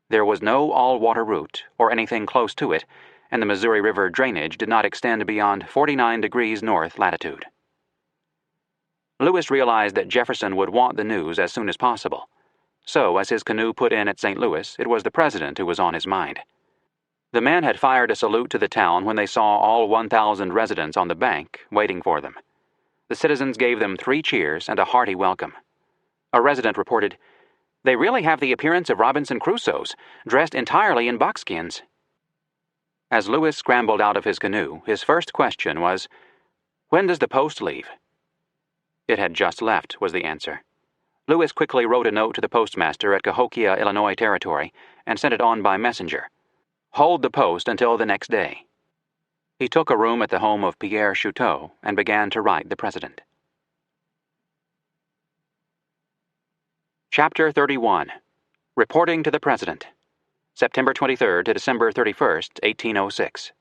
There was no all-water route, or anything close to it, and the Missouri River drainage did not extend beyond 49 degrees north latitude. Lewis realized that Jefferson would want the news as soon as possible. So, as his canoe put in at St. Louis, it was the president who was on his mind. The men had fired a salute to the town when they saw all 1,000 residents on the bank waiting for them. The citizens gave them 3 cheers and a hearty welcome. A resident reported, "They really have the appearance of Robinson Crusoes, dressed entirely in buckskins." As Lewis scrambled out of his canoe, his first question was, "When does the post leave?" "It had just left," was the answer. Lewis quickly wrote a note to the postmaster at Cahokia, Illinois Territory, and sent it on by messenger. "Hold the post until the next day." He took a room at the home of Pierre Chouteau and began to write the president. Chapter 31. Reporting to the President. September 23rd to December 31st, 1806.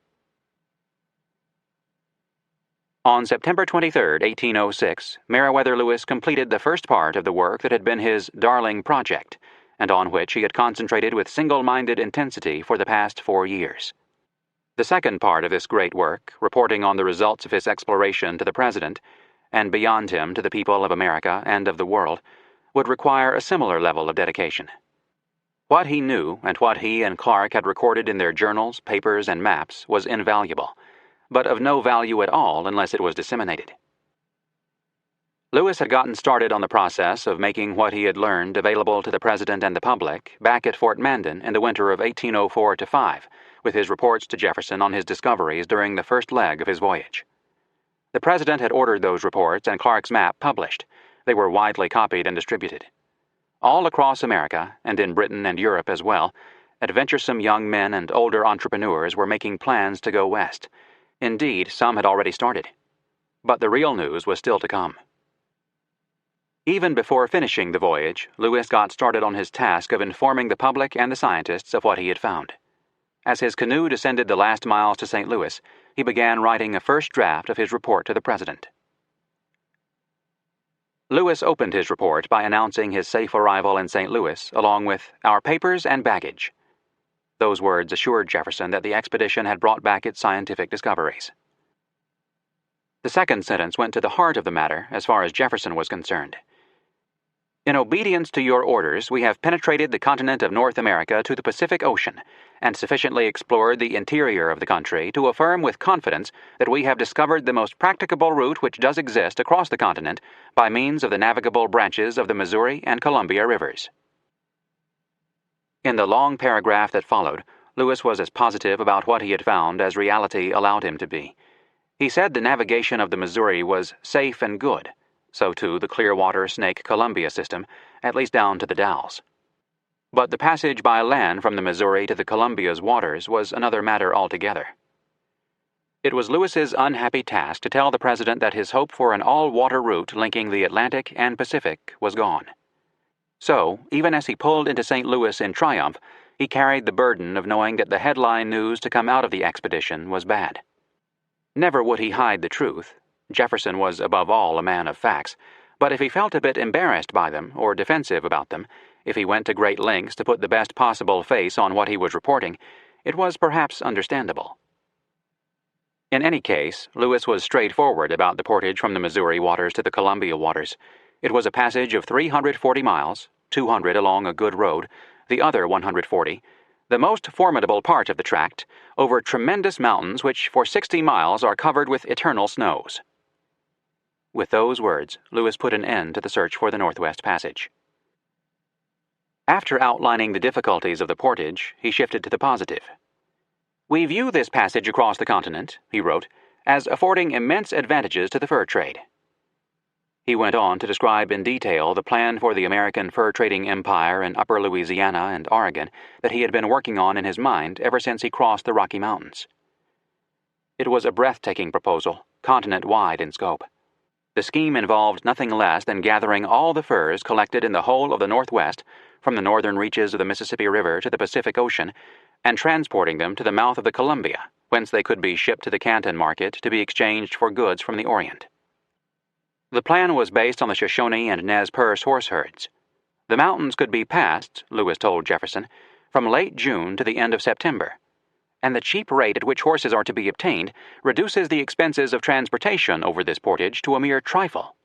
On September 23, 1806, Meriwether Lewis completed the first part of the work that had been his darling project, and on which he had concentrated with single-minded intensity for the past 4 years. The second part of this great work, reporting on the results of his exploration to the President, and beyond him to the people of America and of the world, would require a similar level of dedication. What he knew and what he and Clark had recorded in their journals, papers, and maps was invaluable, but of no value at all unless it was disseminated. Lewis had gotten started on the process of making what he had learned available to the President and the public back at Fort Mandan in the winter of 1804-5, with his reports to Jefferson on his discoveries during the first leg of his voyage. The President had ordered those reports and Clark's map published. They were widely copied and distributed. All across America, and in Britain and Europe as well, adventuresome young men and older entrepreneurs were making plans to go west. Indeed, some had already started. But the real news was still to come. Even before finishing the voyage, Lewis got started on his task of informing the public and the scientists of what he had found. As his canoe descended the last miles to St. Louis, he began writing a first draft of his report to the President. Lewis opened his report by announcing his safe arrival in St. Louis, along with "our papers and baggage." Those words assured Jefferson that the expedition had brought back its scientific discoveries. The second sentence went to the heart of the matter as far as Jefferson was concerned. "In obedience to your orders, we have penetrated the continent of North America to the Pacific Ocean, and sufficiently explored the interior of the country to affirm with confidence that we have discovered the most practicable route which does exist across the continent by means of the navigable branches of the Missouri and Columbia rivers." In the long paragraph that followed, Lewis was as positive about what he had found as reality allowed him to be. He said the navigation of the Missouri was safe and good, so too the Clearwater Snake-Columbia system, at least down to the Dalles. But the passage by land from the Missouri to the Columbia's waters was another matter altogether. It was Lewis's unhappy task to tell the President that his hope for an all-water route linking the Atlantic and Pacific was gone. So, even as he pulled into St. Louis in triumph, he carried the burden of knowing that the headline news to come out of the expedition was bad. Never would he hide the truth. Jefferson was above all a man of facts, but if he felt a bit embarrassed by them or defensive about them, if he went to great lengths to put the best possible face on what he was reporting, it was perhaps understandable. In any case, Lewis was straightforward about the portage from the Missouri waters to the Columbia waters. It was a passage of 340 miles, 200 along a good road, the other 140, the most formidable part of the tract, over tremendous mountains which for 60 miles are covered with eternal snows. With those words, Lewis put an end to the search for the Northwest Passage. After outlining the difficulties of the portage, he shifted to the positive. "We view this passage across the continent," he wrote, "as affording immense advantages to the fur trade." He went on to describe in detail the plan for the American fur-trading empire in upper Louisiana and Oregon that he had been working on in his mind ever since he crossed the Rocky Mountains. It was a breathtaking proposal, continent-wide in scope. The scheme involved nothing less than gathering all the furs collected in the whole of the Northwest, from the northern reaches of the Mississippi River to the Pacific Ocean, and transporting them to the mouth of the Columbia, whence they could be shipped to the Canton market to be exchanged for goods from the Orient. The plan was based on the Shoshone and Nez Perce horse herds. The mountains could be passed, Lewis told Jefferson, from late June to the end of September, and the cheap rate at which horses are to be obtained reduces the expenses of transportation over this portage to a mere trifle.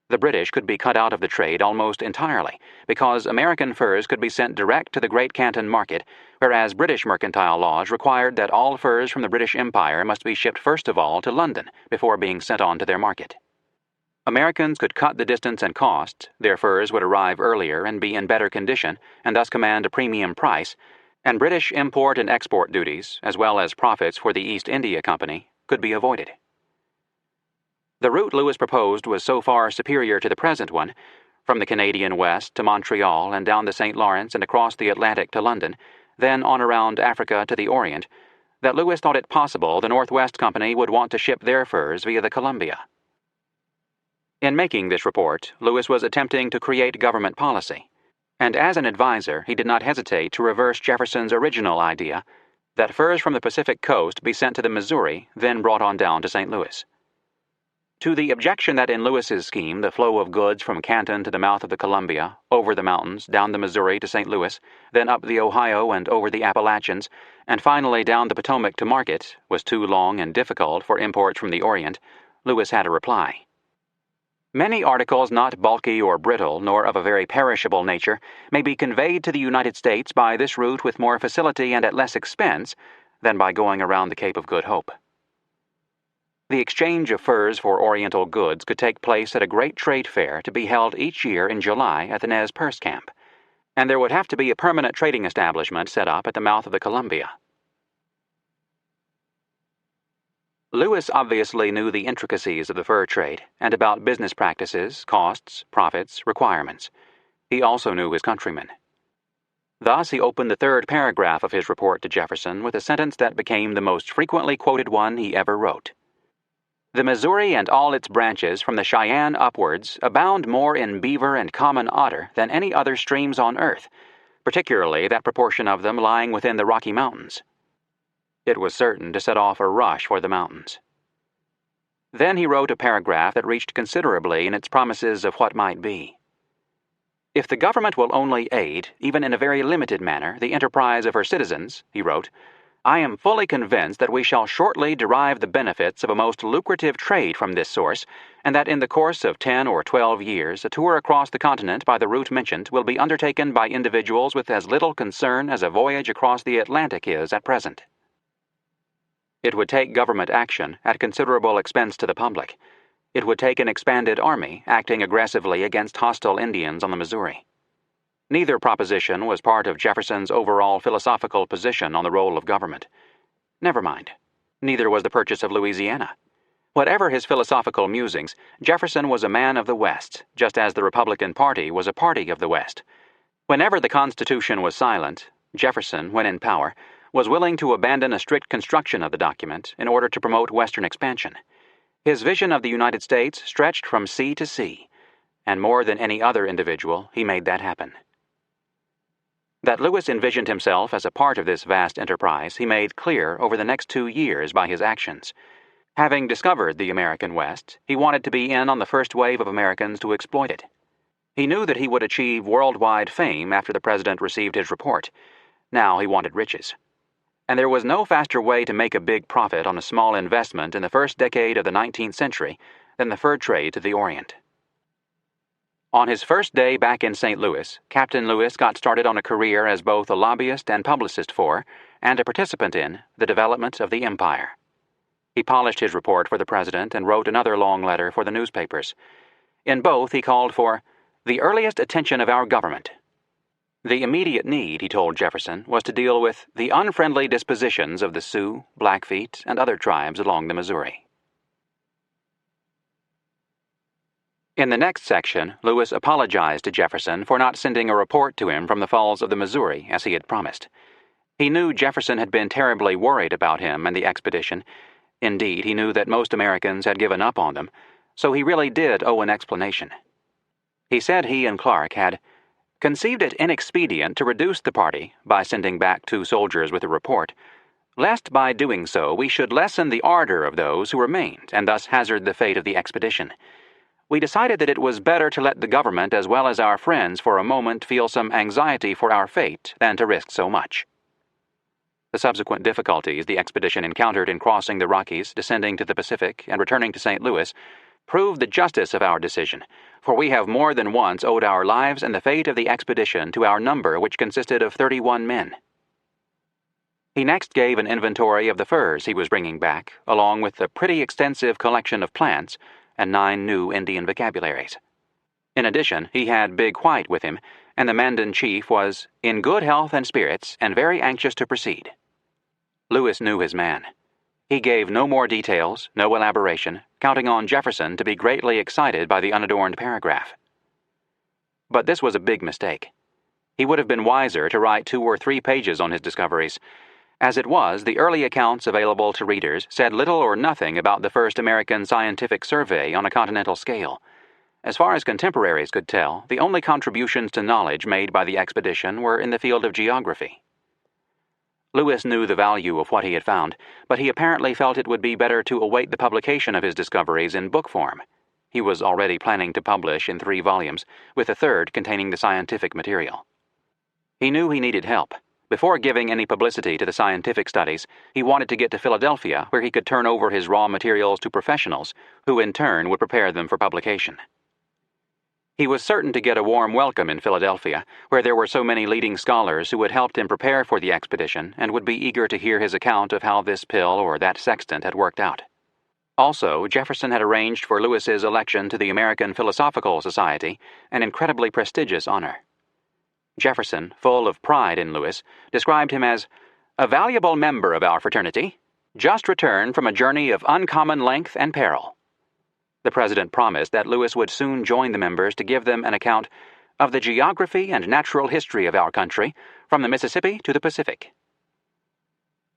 The British could be cut out of the trade almost entirely, because American furs could be sent direct to the Great Canton market, whereas British mercantile laws required that all furs from the British Empire must be shipped first of all to London before being sent on to their market. Americans could cut the distance and cost, their furs would arrive earlier and be in better condition, and thus command a premium price, and British import and export duties, as well as profits for the East India Company, could be avoided. The route Lewis proposed was so far superior to the present one, from the Canadian West to Montreal and down the St. Lawrence and across the Atlantic to London, then on around Africa to the Orient, that Lewis thought it possible the Northwest Company would want to ship their furs via the Columbia. In making this report, Lewis was attempting to create government policy, and as an advisor, he did not hesitate to reverse Jefferson's original idea that furs from the Pacific coast be sent to the Missouri, then brought on down to St. Louis. To the objection that in Lewis's scheme the flow of goods from Canton to the mouth of the Columbia, over the mountains, down the Missouri to St. Louis, then up the Ohio and over the Appalachians, and finally down the Potomac to market, was too long and difficult for imports from the Orient, Lewis had a reply. Many articles not bulky or brittle, nor of a very perishable nature, may be conveyed to the United States by this route with more facility and at less expense than by going around the Cape of Good Hope. The exchange of furs for Oriental goods could take place at a great trade fair to be held each year in July at the Nez Perce camp, and there would have to be a permanent trading establishment set up at the mouth of the Columbia. Lewis obviously knew the intricacies of the fur trade and about business practices, costs, profits, requirements. He also knew his countrymen. Thus, he opened the third paragraph of his report to Jefferson with a sentence that became the most frequently quoted one he ever wrote. The Missouri and all its branches from the Cheyenne upwards abound more in beaver and common otter than any other streams on earth, particularly that proportion of them lying within the Rocky Mountains. It was certain to set off a rush for the mountains. Then he wrote a paragraph that reached considerably in its promises of what might be. If the government will only aid, even in a very limited manner, the enterprise of her citizens, he wrote, I am fully convinced that we shall shortly derive the benefits of a most lucrative trade from this source, and that in the course of 10 or 12 years a tour across the continent by the route mentioned will be undertaken by individuals with as little concern as a voyage across the Atlantic is at present. It would take government action at considerable expense to the public. It would take an expanded army acting aggressively against hostile Indians on the Missouri. Neither proposition was part of Jefferson's overall philosophical position on the role of government. Never mind. Neither was the purchase of Louisiana. Whatever his philosophical musings, Jefferson was a man of the West, just as the Republican Party was a party of the West. Whenever the Constitution was silent, Jefferson, when in power, was willing to abandon a strict construction of the document in order to promote Western expansion. His vision of the United States stretched from sea to sea, and more than any other individual, he made that happen. That Lewis envisioned himself as a part of this vast enterprise he made clear over the next 2 years by his actions. Having discovered the American West, he wanted to be in on the first wave of Americans to exploit it. He knew that he would achieve worldwide fame after the president received his report. Now he wanted riches. And there was no faster way to make a big profit on a small investment in the first decade of the 19th century than the fur trade to the Orient. On his first day back in St. Louis, Captain Lewis got started on a career as both a lobbyist and publicist for, and a participant in, the development of the empire. He polished his report for the president and wrote another long letter for the newspapers. In both, he called for the earliest attention of our government. The immediate need, he told Jefferson, was to deal with the unfriendly dispositions of the Sioux, Blackfeet, and other tribes along the Missouri. In the next section, Lewis apologized to Jefferson for not sending a report to him from the Falls of the Missouri as he had promised. He knew Jefferson had been terribly worried about him and the expedition. Indeed, he knew that most Americans had given up on them, so he really did owe an explanation. He said he and Clark had conceived it inexpedient to reduce the party by sending back 2 soldiers with a report, lest by doing so we should lessen the ardor of those who remained and thus hazard the fate of the expedition. We decided that it was better to let the government as well as our friends for a moment feel some anxiety for our fate than to risk so much. The subsequent difficulties the expedition encountered in crossing the Rockies, descending to the Pacific, and returning to St. Louis proved the justice of our decision, for we have more than once owed our lives and the fate of the expedition to our number, which consisted of 31 men. He next gave an inventory of the furs he was bringing back, along with a pretty extensive collection of plants and 9 new Indian vocabularies. In addition, he had Big White with him, and the Mandan chief was in good health and spirits and very anxious to proceed. Lewis knew his man. He gave no more details, no elaboration, counting on Jefferson to be greatly excited by the unadorned paragraph. But this was a big mistake. He would have been wiser to write 2 or 3 pages on his discoveries. As it was, the early accounts available to readers said little or nothing about the first American scientific survey on a continental scale. As far as contemporaries could tell, the only contributions to knowledge made by the expedition were in the field of geography. Lewis knew the value of what he had found, but he apparently felt it would be better to await the publication of his discoveries in book form. He was already planning to publish in 3 volumes, with a 3rd containing the scientific material. He knew he needed help. Before giving any publicity to the scientific studies, he wanted to get to Philadelphia, where he could turn over his raw materials to professionals, who in turn would prepare them for publication. He was certain to get a warm welcome in Philadelphia, where there were so many leading scholars who had helped him prepare for the expedition and would be eager to hear his account of how this pill or that sextant had worked out. Also, Jefferson had arranged for Lewis's election to the American Philosophical Society, an incredibly prestigious honor. Jefferson, full of pride in Lewis, described him as a valuable member of our fraternity, just returned from a journey of uncommon length and peril. The president promised that Lewis would soon join the members to give them an account of the geography and natural history of our country, from the Mississippi to the Pacific.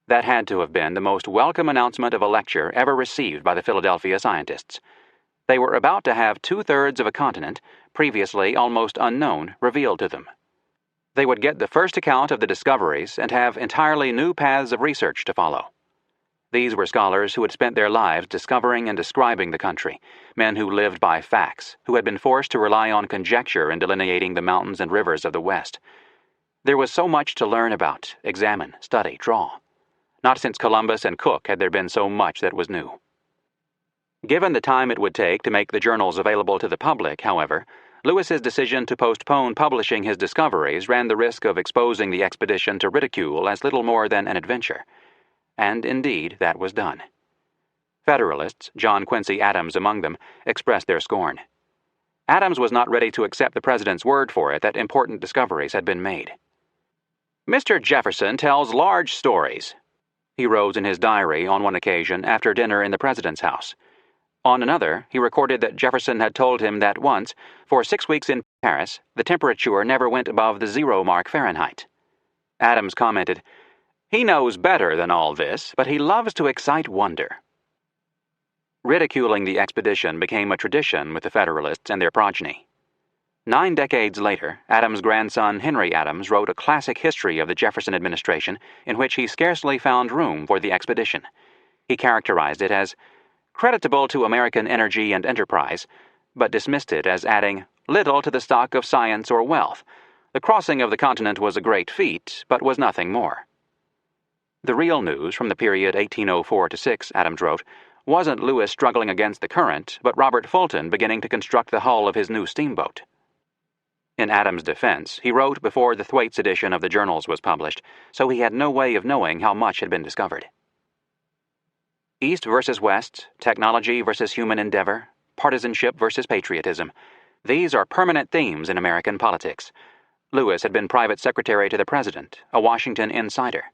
That had to have been the most welcome announcement of a lecture ever received by the Philadelphia scientists. They were about to have 2/3 of a continent, previously almost unknown, revealed to them. They would get the first account of the discoveries and have entirely new paths of research to follow. These were scholars who had spent their lives discovering and describing the country, men who lived by facts, who had been forced to rely on conjecture in delineating the mountains and rivers of the West. There was so much to learn about, examine, study, draw. Not since Columbus and Cook had there been so much that was new. Given the time it would take to make the journals available to the public, however, Lewis's decision to postpone publishing his discoveries ran the risk of exposing the expedition to ridicule as little more than an adventure. And indeed, that was done. Federalists, John Quincy Adams among them, expressed their scorn. Adams was not ready to accept the president's word for it that important discoveries had been made. "Mr. Jefferson tells large stories," he wrote in his diary on one occasion after dinner in the president's house. On another, he recorded that Jefferson had told him that once, for 6 weeks in Paris, the temperature never went above the 0 mark Fahrenheit. Adams commented, "He knows better than all this, but he loves to excite wonder." Ridiculing the expedition became a tradition with the Federalists and their progeny. 9 decades later, Adams' grandson Henry Adams wrote a classic history of the Jefferson administration in which he scarcely found room for the expedition. He characterized it as creditable to American energy and enterprise, but dismissed it as adding little to the stock of science or wealth. The crossing of the continent was a great feat, but was nothing more. The real news from the period 1804 to 6, Adams wrote, wasn't Lewis struggling against the current, but Robert Fulton beginning to construct the hull of his new steamboat. In Adams' defense, he wrote before the Thwaites edition of the journals was published, so he had no way of knowing how much had been discovered. East versus West, technology versus human endeavor, partisanship versus patriotism. These are permanent themes in American politics. Lewis had been private secretary to the president, a Washington insider.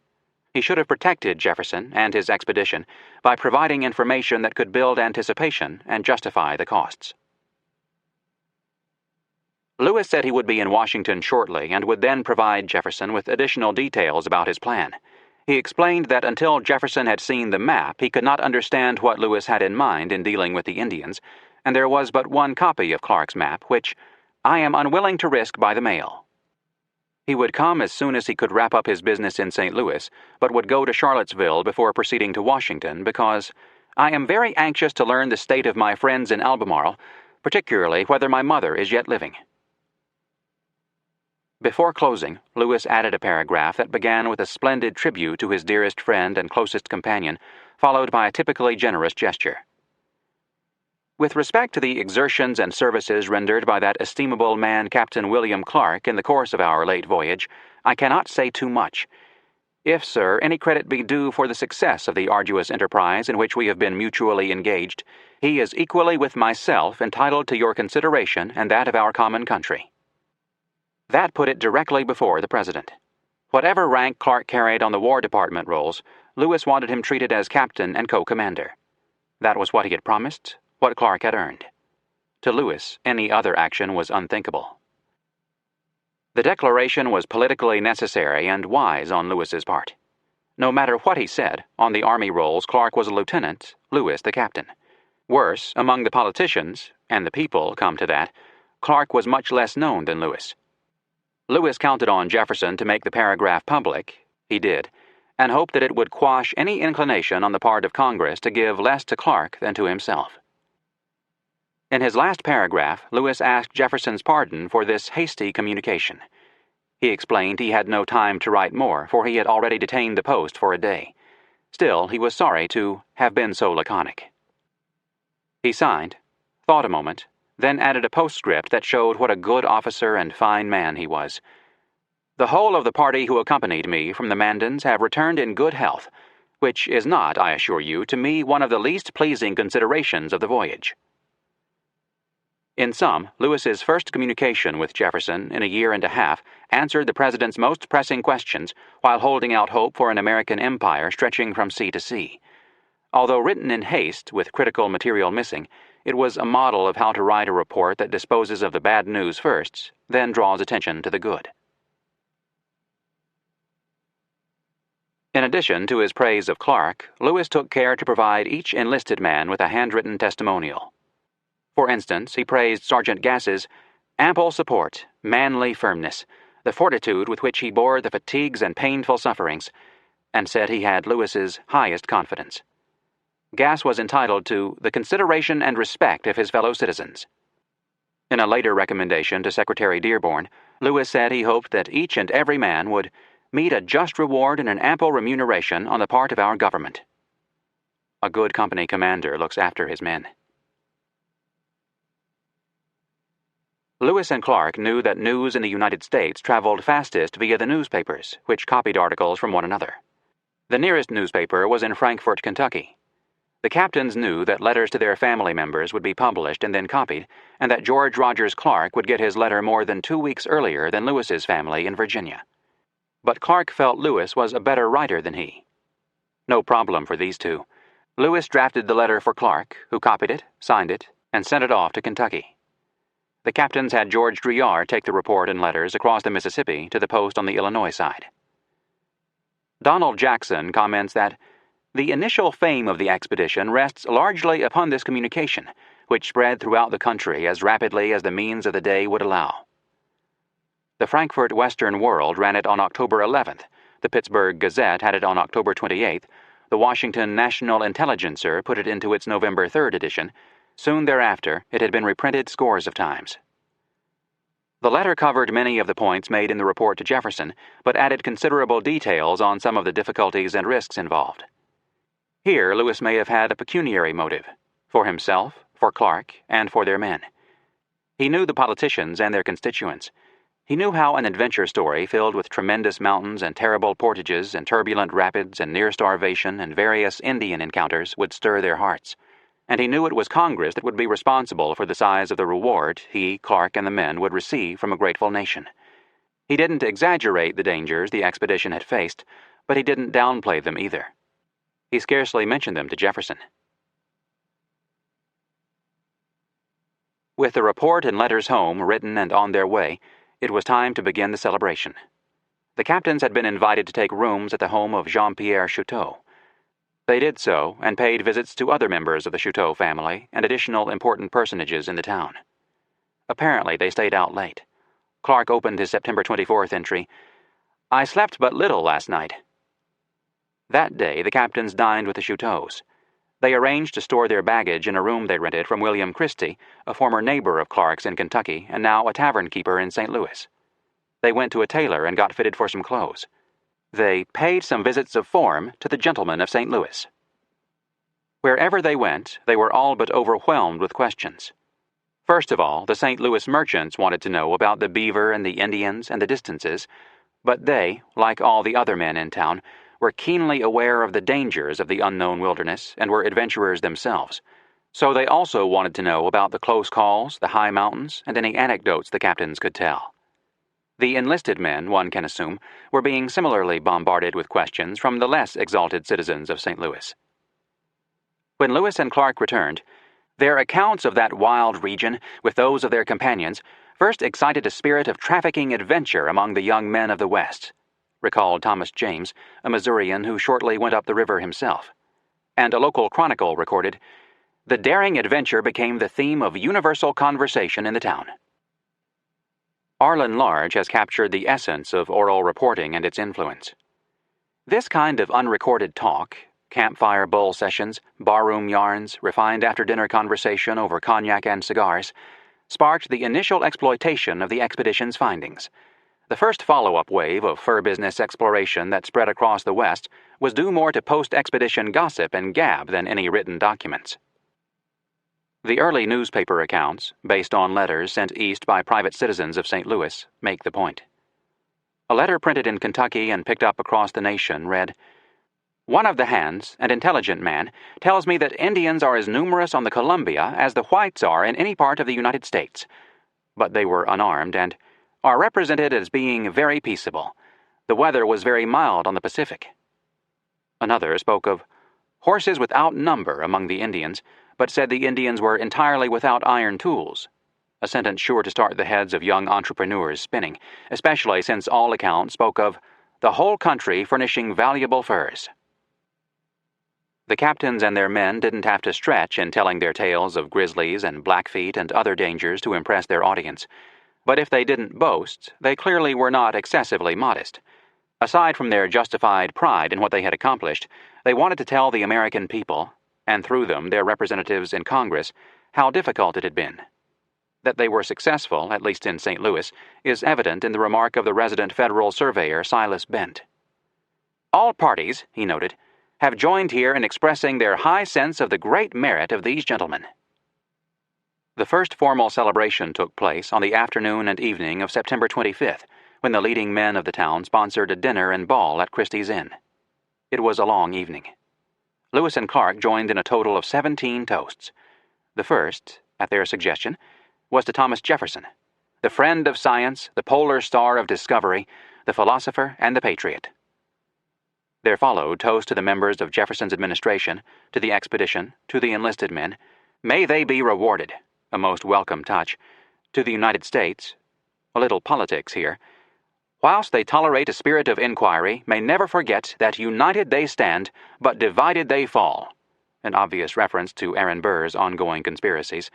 He should have protected Jefferson and his expedition by providing information that could build anticipation and justify the costs. Lewis said he would be in Washington shortly and would then provide Jefferson with additional details about his plan. He explained that until Jefferson had seen the map, he could not understand what Lewis had in mind in dealing with the Indians, and there was but one copy of Clark's map, which I am unwilling to risk by the mail. He would come as soon as he could wrap up his business in St. Louis, but would go to Charlottesville before proceeding to Washington because I am very anxious to learn the state of my friends in Albemarle, particularly whether my mother is yet living. Before closing, Lewis added a paragraph that began with a splendid tribute to his dearest friend and closest companion, followed by a typically generous gesture. With respect to the exertions and services rendered by that estimable man Captain William Clark in the course of our late voyage, I cannot say too much. If, sir, any credit be due for the success of the arduous enterprise in which we have been mutually engaged, he is equally with myself entitled to your consideration and that of our common country. That put it directly before the president. Whatever rank Clark carried on the War Department rolls, Lewis wanted him treated as captain and co-commander. That was what he had promised, what Clark had earned. To Lewis, any other action was unthinkable. The declaration was politically necessary and wise on Lewis's part. No matter what he said, on the Army rolls Clark was a lieutenant, Lewis the captain. Worse, among the politicians, and the people come to that, Clark was much less known than Lewis. Lewis counted on Jefferson to make the paragraph public, he did, and hoped that it would quash any inclination on the part of Congress to give less to Clark than to himself. In his last paragraph, Lewis asked Jefferson's pardon for this hasty communication. He explained he had no time to write more, for he had already detained the post for a day. Still, he was sorry to have been so laconic. He signed, thought a moment, then added a postscript that showed what a good officer and fine man he was. The whole of the party who accompanied me from the Mandans have returned in good health, which is not, I assure you, to me one of the least pleasing considerations of the voyage. In sum, Lewis's first communication with Jefferson in a year and a half answered the president's most pressing questions while holding out hope for an American empire stretching from sea to sea. Although written in haste with critical material missing, it was a model of how to write a report that disposes of the bad news first, then draws attention to the good. In addition to his praise of Clark, Lewis took care to provide each enlisted man with a handwritten testimonial. For instance, he praised Sergeant Gass's ample support, manly firmness, the fortitude with which he bore the fatigues and painful sufferings, and said he had Lewis's highest confidence. Gass was entitled to the consideration and respect of his fellow citizens. In a later recommendation to Secretary Dearborn, Lewis said he hoped that each and every man would meet a just reward and an ample remuneration on the part of our government. A good company commander looks after his men. Lewis and Clark knew that news in the United States traveled fastest via the newspapers, which copied articles from one another. The nearest newspaper was in Frankfort, Kentucky. The captains knew that letters to their family members would be published and then copied, and that George Rogers Clark would get his letter more than 2 weeks earlier than Lewis's family in Virginia. But Clark felt Lewis was a better writer than he. No problem for these two. Lewis drafted the letter for Clark, who copied it, signed it, and sent it off to Kentucky. The captains had George Drouillard take the report and letters across the Mississippi to the post on the Illinois side. Donald Jackson comments that the initial fame of the expedition rests largely upon this communication, which spread throughout the country as rapidly as the means of the day would allow. The Frankfort Western World ran it on October 11th, the Pittsburgh Gazette had it on October 28th, the Washington National Intelligencer put it into its November 3rd edition. Soon thereafter, it had been reprinted scores of times. The letter covered many of the points made in the report to Jefferson, but added considerable details on some of the difficulties and risks involved. Here, Lewis may have had a pecuniary motive, for himself, for Clark, and for their men. He knew the politicians and their constituents. He knew how an adventure story filled with tremendous mountains and terrible portages and turbulent rapids and near starvation and various Indian encounters would stir their hearts. And he knew it was Congress that would be responsible for the size of the reward he, Clark, and the men would receive from a grateful nation. He didn't exaggerate the dangers the expedition had faced, but he didn't downplay them either. He scarcely mentioned them to Jefferson. With the report and letters home, written and on their way, it was time to begin the celebration. The captains had been invited to take rooms at the home of Jean-Pierre Chouteau. They did so, and paid visits to other members of the Chouteau family and additional important personages in the town. Apparently, they stayed out late. Clark opened his September 24th entry, "I slept but little last night." That day, the captains dined with the Chouteaus. They arranged to store their baggage in a room they rented from William Christie, a former neighbor of Clark's in Kentucky and now a tavern keeper in St. Louis. They went to a tailor and got fitted for some clothes. They paid some visits of form to the gentlemen of St. Louis. Wherever they went, they were all but overwhelmed with questions. First of all, the St. Louis merchants wanted to know about the beaver and the Indians and the distances, but they, like all the other men in town, were keenly aware of the dangers of the unknown wilderness and were adventurers themselves. So they also wanted to know about the close calls, the high mountains, and any anecdotes the captains could tell. The enlisted men, one can assume, were being similarly bombarded with questions from the less exalted citizens of St. Louis. When Lewis and Clark returned, their accounts of that wild region, with those of their companions, first excited a spirit of trafficking adventure among the young men of the West, recalled Thomas James, a Missourian who shortly went up the river himself. And a local chronicle recorded, "The daring adventure became the theme of universal conversation in the town." Arlen Large has captured the essence of oral reporting and its influence. This kind of unrecorded talk, campfire bull sessions, barroom yarns, refined after-dinner conversation over cognac and cigars, sparked the initial exploitation of the expedition's findings. The first follow-up wave of fur business exploration that spread across the West was due more to post-expedition gossip and gab than any written documents. The early newspaper accounts, based on letters sent east by private citizens of St. Louis, make the point. A letter printed in Kentucky and picked up across the nation read, "One of the hands, an intelligent man, tells me that Indians are as numerous on the Columbia as the whites are in any part of the United States. But they were unarmed and are represented as being very peaceable. The weather was very mild on the Pacific." Another spoke of horses without number among the Indians, but said the Indians were entirely without iron tools, a sentence sure to start the heads of young entrepreneurs spinning, especially since all accounts spoke of the whole country furnishing valuable furs. The captains and their men didn't have to stretch in telling their tales of grizzlies and Blackfeet and other dangers to impress their audience. But if they didn't boast, they clearly were not excessively modest. Aside from their justified pride in what they had accomplished, they wanted to tell the American people, and through them their representatives in Congress, how difficult it had been. That they were successful, at least in St. Louis, is evident in the remark of the resident federal surveyor Silas Bent. "All parties," he noted, "have joined here in expressing their high sense of the great merit of these gentlemen." The first formal celebration took place on the afternoon and evening of September 25th, when the leading men of the town sponsored a dinner and ball at Christie's Inn. It was a long evening. Lewis and Clark joined in a total of 17 toasts. The first, at their suggestion, was to Thomas Jefferson, the friend of science, the polar star of discovery, the philosopher, and the patriot. There followed toasts to the members of Jefferson's administration, to the expedition, to the enlisted men. "May they be rewarded," a most welcome touch. To the United States, a little politics here. "Whilst they tolerate a spirit of inquiry, may never forget that united they stand, but divided they fall," an obvious reference to Aaron Burr's ongoing conspiracies.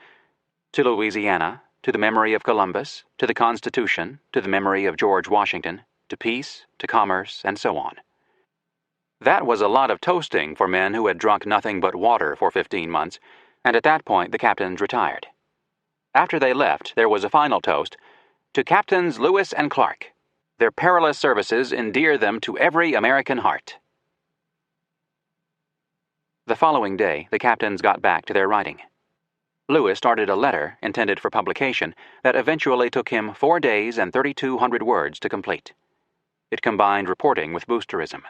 To Louisiana, to the memory of Columbus, to the Constitution, to the memory of George Washington, to peace, to commerce, and so on. That was a lot of toasting for men who had drunk nothing but water for 15 months, and at that point the captains retired. After they left, there was a final toast, "To Captains Lewis and Clark. Their perilous services endear them to every American heart." The following day, the captains got back to their writing. Lewis started a letter intended for publication that eventually took him 4 days and 3,200 words to complete. It combined reporting with boosterism.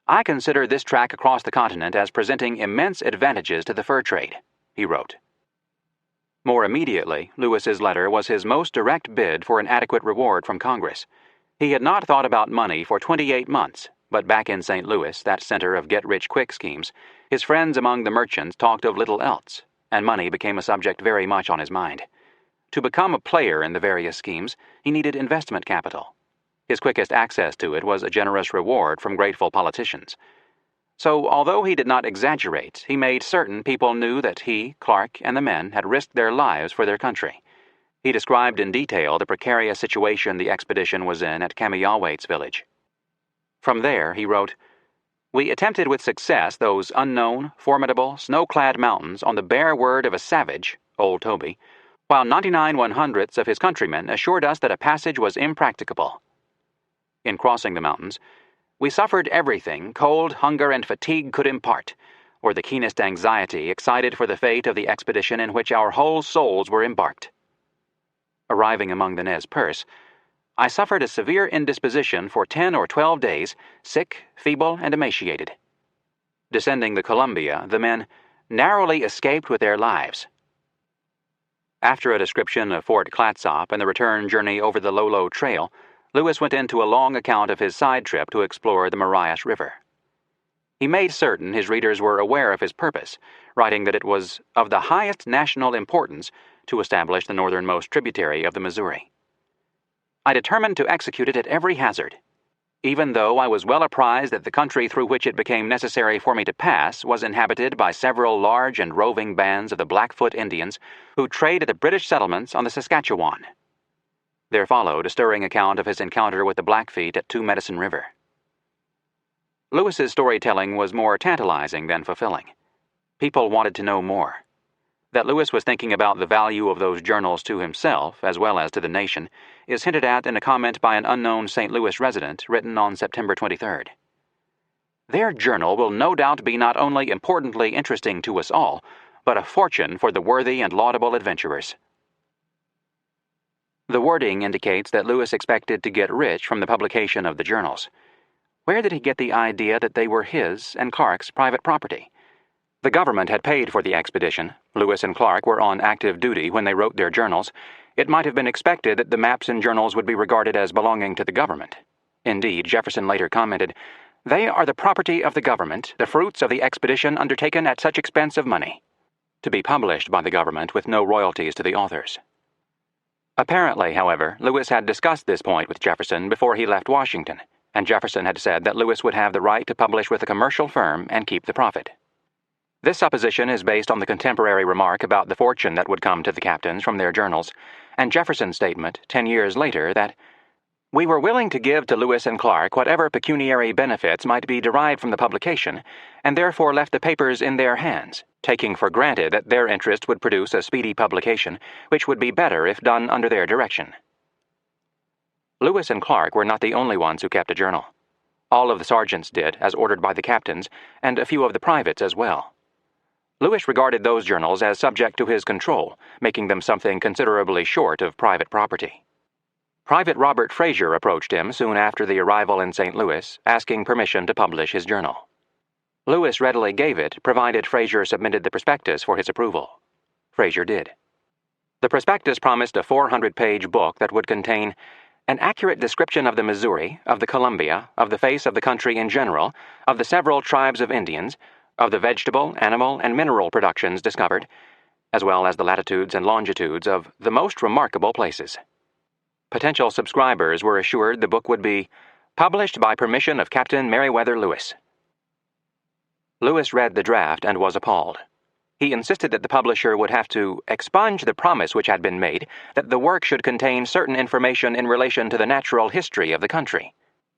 "I consider this track across the continent as presenting immense advantages to the fur trade," he wrote. More immediately, Lewis's letter was his most direct bid for an adequate reward from Congress. He had not thought about money for 28 months, but back in St. Louis, that center of get-rich-quick schemes, his friends among the merchants talked of little else, and money became a subject very much on his mind. To become a player in the various schemes, he needed investment capital. His quickest access to it was a generous reward from grateful politicians. So, although he did not exaggerate, he made certain people knew that he, Clark, and the men had risked their lives for their country. He described in detail the precarious situation the expedition was in at Camiawate's village. From there, he wrote, "We attempted with success those unknown, formidable, snow-clad mountains on the bare word of a savage, old Toby, while 99/100ths of his countrymen assured us that a passage was impracticable. In crossing the mountains, we suffered everything cold, hunger, and fatigue could impart, or the keenest anxiety excited for the fate of the expedition in which our whole souls were embarked. Arriving among the Nez Perce, I suffered a severe indisposition for 10 or 12 days, sick, feeble, and emaciated. Descending the Columbia, the men narrowly escaped with their lives. After a description of Fort Clatsop and the return journey over the Lolo Trail, Lewis went into a long account of his side trip to explore the Marias River. He made certain his readers were aware of his purpose, writing that it was of the highest national importance to establish the northernmost tributary of the Missouri. I determined to execute it at every hazard. Even though I was well apprised that the country through which it became necessary for me to pass was inhabited by several large and roving bands of the Blackfoot Indians who trade at the British settlements on the Saskatchewan. There followed a stirring account of his encounter with the Blackfeet at Two Medicine River. Lewis's storytelling was more tantalizing than fulfilling. People wanted to know more. That Lewis was thinking about the value of those journals to himself, as well as to the nation, is hinted at in a comment by an unknown St. Louis resident written on September 23rd. Their journal will no doubt be not only importantly interesting to us all, but a fortune for the worthy and laudable adventurers. The wording indicates that Lewis expected to get rich from the publication of the journals. Where did he get the idea that they were his and Clark's private property? The government had paid for the expedition. Lewis and Clark were on active duty when they wrote their journals. It might have been expected that the maps and journals would be regarded as belonging to the government. Indeed, Jefferson later commented, "They are the property of the government, the fruits of the expedition undertaken at such expense of money," to be published by the government with no royalties to the authors. Apparently, however, Lewis had discussed this point with Jefferson before he left Washington, and Jefferson had said that Lewis would have the right to publish with a commercial firm and keep the profit. This supposition is based on the contemporary remark about the fortune that would come to the captains from their journals, and Jefferson's statement 10 years later that, "We were willing to give to Lewis and Clark whatever pecuniary benefits might be derived from the publication, and therefore left the papers in their hands, taking for granted that their interest would produce a speedy publication, which would be better if done under their direction." Lewis and Clark were not the only ones who kept a journal. All of the sergeants did, as ordered by the captains, and a few of the privates as well. Lewis regarded those journals as subject to his control, making them something considerably short of private property. Private Robert Fraser approached him soon after the arrival in St. Louis, asking permission to publish his journal. Lewis readily gave it, provided Fraser submitted the prospectus for his approval. Fraser did. The prospectus promised a 400-page book that would contain an accurate description of the Missouri, of the Columbia, of the face of the country in general, of the several tribes of Indians, of the vegetable, animal, and mineral productions discovered, as well as the latitudes and longitudes of the most remarkable places. Potential subscribers were assured the book would be published by permission of Captain Meriwether Lewis. Lewis read the draft and was appalled. He insisted that the publisher would have to expunge the promise which had been made that the work should contain certain information in relation to the natural history of the country,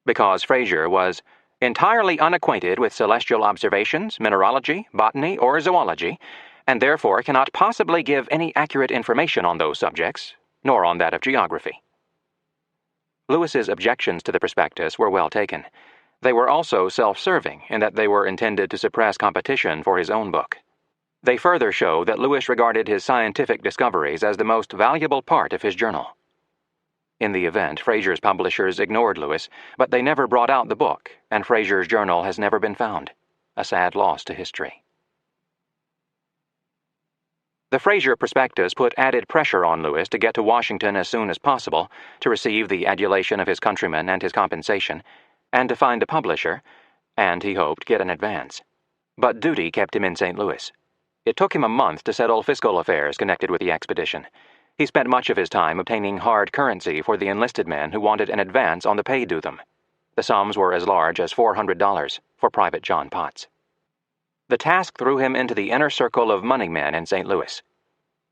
because Fraser was entirely unacquainted with celestial observations, mineralogy, botany, or zoology, and therefore cannot possibly give any accurate information on those subjects, nor on that of geography. Lewis's objections to the prospectus were well taken. They were also self-serving in that they were intended to suppress competition for his own book. They further show that Lewis regarded his scientific discoveries as the most valuable part of his journal. In the event, Fraser's publishers ignored Lewis, but they never brought out the book, and Fraser's journal has never been found, a sad loss to history. The Fraser prospectus put added pressure on Lewis to get to Washington as soon as possible, to receive the adulation of his countrymen and his compensation, and to find a publisher, and, he hoped, get an advance. But duty kept him in St. Louis. It took him a month to settle fiscal affairs connected with the expedition. He spent much of his time obtaining hard currency for the enlisted men who wanted an advance on the pay due them. The sums were as large as $400 for Private John Potts. The task threw him into the inner circle of money men in St. Louis.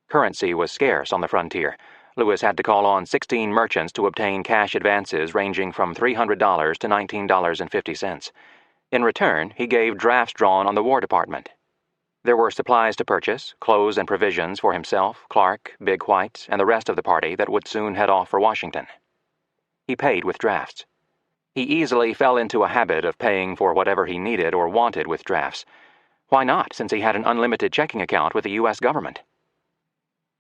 Currency was scarce on the frontier. Lewis had to call on 16 merchants to obtain cash advances ranging from $300 to $19.50. In return, he gave drafts drawn on the War Department. There were supplies to purchase, clothes and provisions for himself, Clark, Big White, and the rest of the party that would soon head off for Washington. He paid with drafts. He easily fell into a habit of paying for whatever he needed or wanted with drafts. Why not, since he had an unlimited checking account with the U.S. government?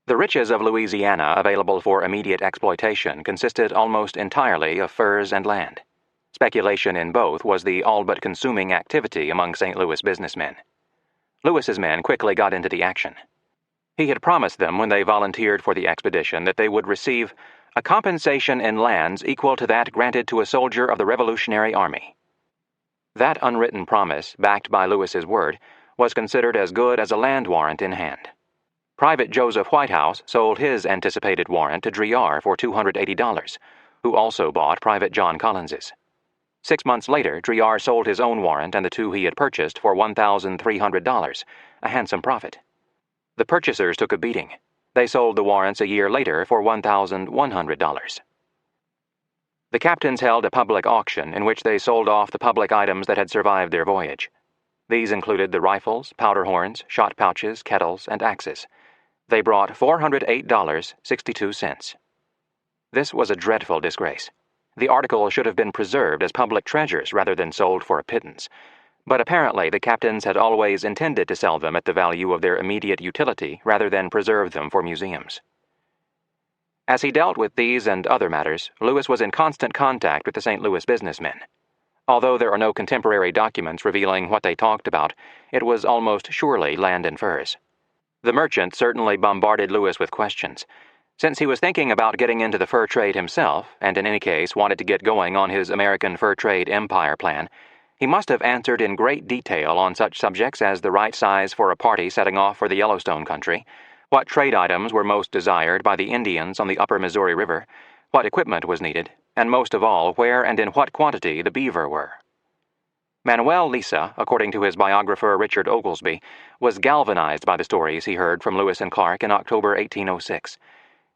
The riches of Louisiana available for immediate exploitation consisted almost entirely of furs and land. Speculation in both was the all-but-consuming activity among St. Louis businessmen. Lewis's men quickly got into the action. He had promised them when they volunteered for the expedition that they would receive a compensation in lands equal to that granted to a soldier of the Revolutionary Army. That unwritten promise, backed by Lewis's word, was considered as good as a land warrant in hand. Private Joseph Whitehouse sold his anticipated warrant to Driar for $280, who also bought Private John Collins's. 6 months later, Driar sold his own warrant and the two he had purchased for $1,300, a handsome profit. The purchasers took a beating. They sold the warrants a year later for $1,100. The captains held a public auction in which they sold off the public items that had survived their voyage. These included the rifles, powder horns, shot pouches, kettles, and axes. They brought $408.62. This was a dreadful disgrace. The article should have been preserved as public treasures rather than sold for a pittance, but apparently the captains had always intended to sell them at the value of their immediate utility rather than preserve them for museums. As he dealt with these and other matters, Lewis was in constant contact with the St. Louis businessmen. Although there are no contemporary documents revealing what they talked about, it was almost surely land and furs. The merchant certainly bombarded Lewis with questions. Since he was thinking about getting into the fur trade himself, and in any case wanted to get going on his American fur trade empire plan, he must have answered in great detail on such subjects as the right size for a party setting off for the Yellowstone country, what trade items were most desired by the Indians on the upper Missouri River, what equipment was needed, and most of all, where and in what quantity the beaver were. Manuel Lisa, according to his biographer Richard Oglesby, was galvanized by the stories he heard from Lewis and Clark in October 1806.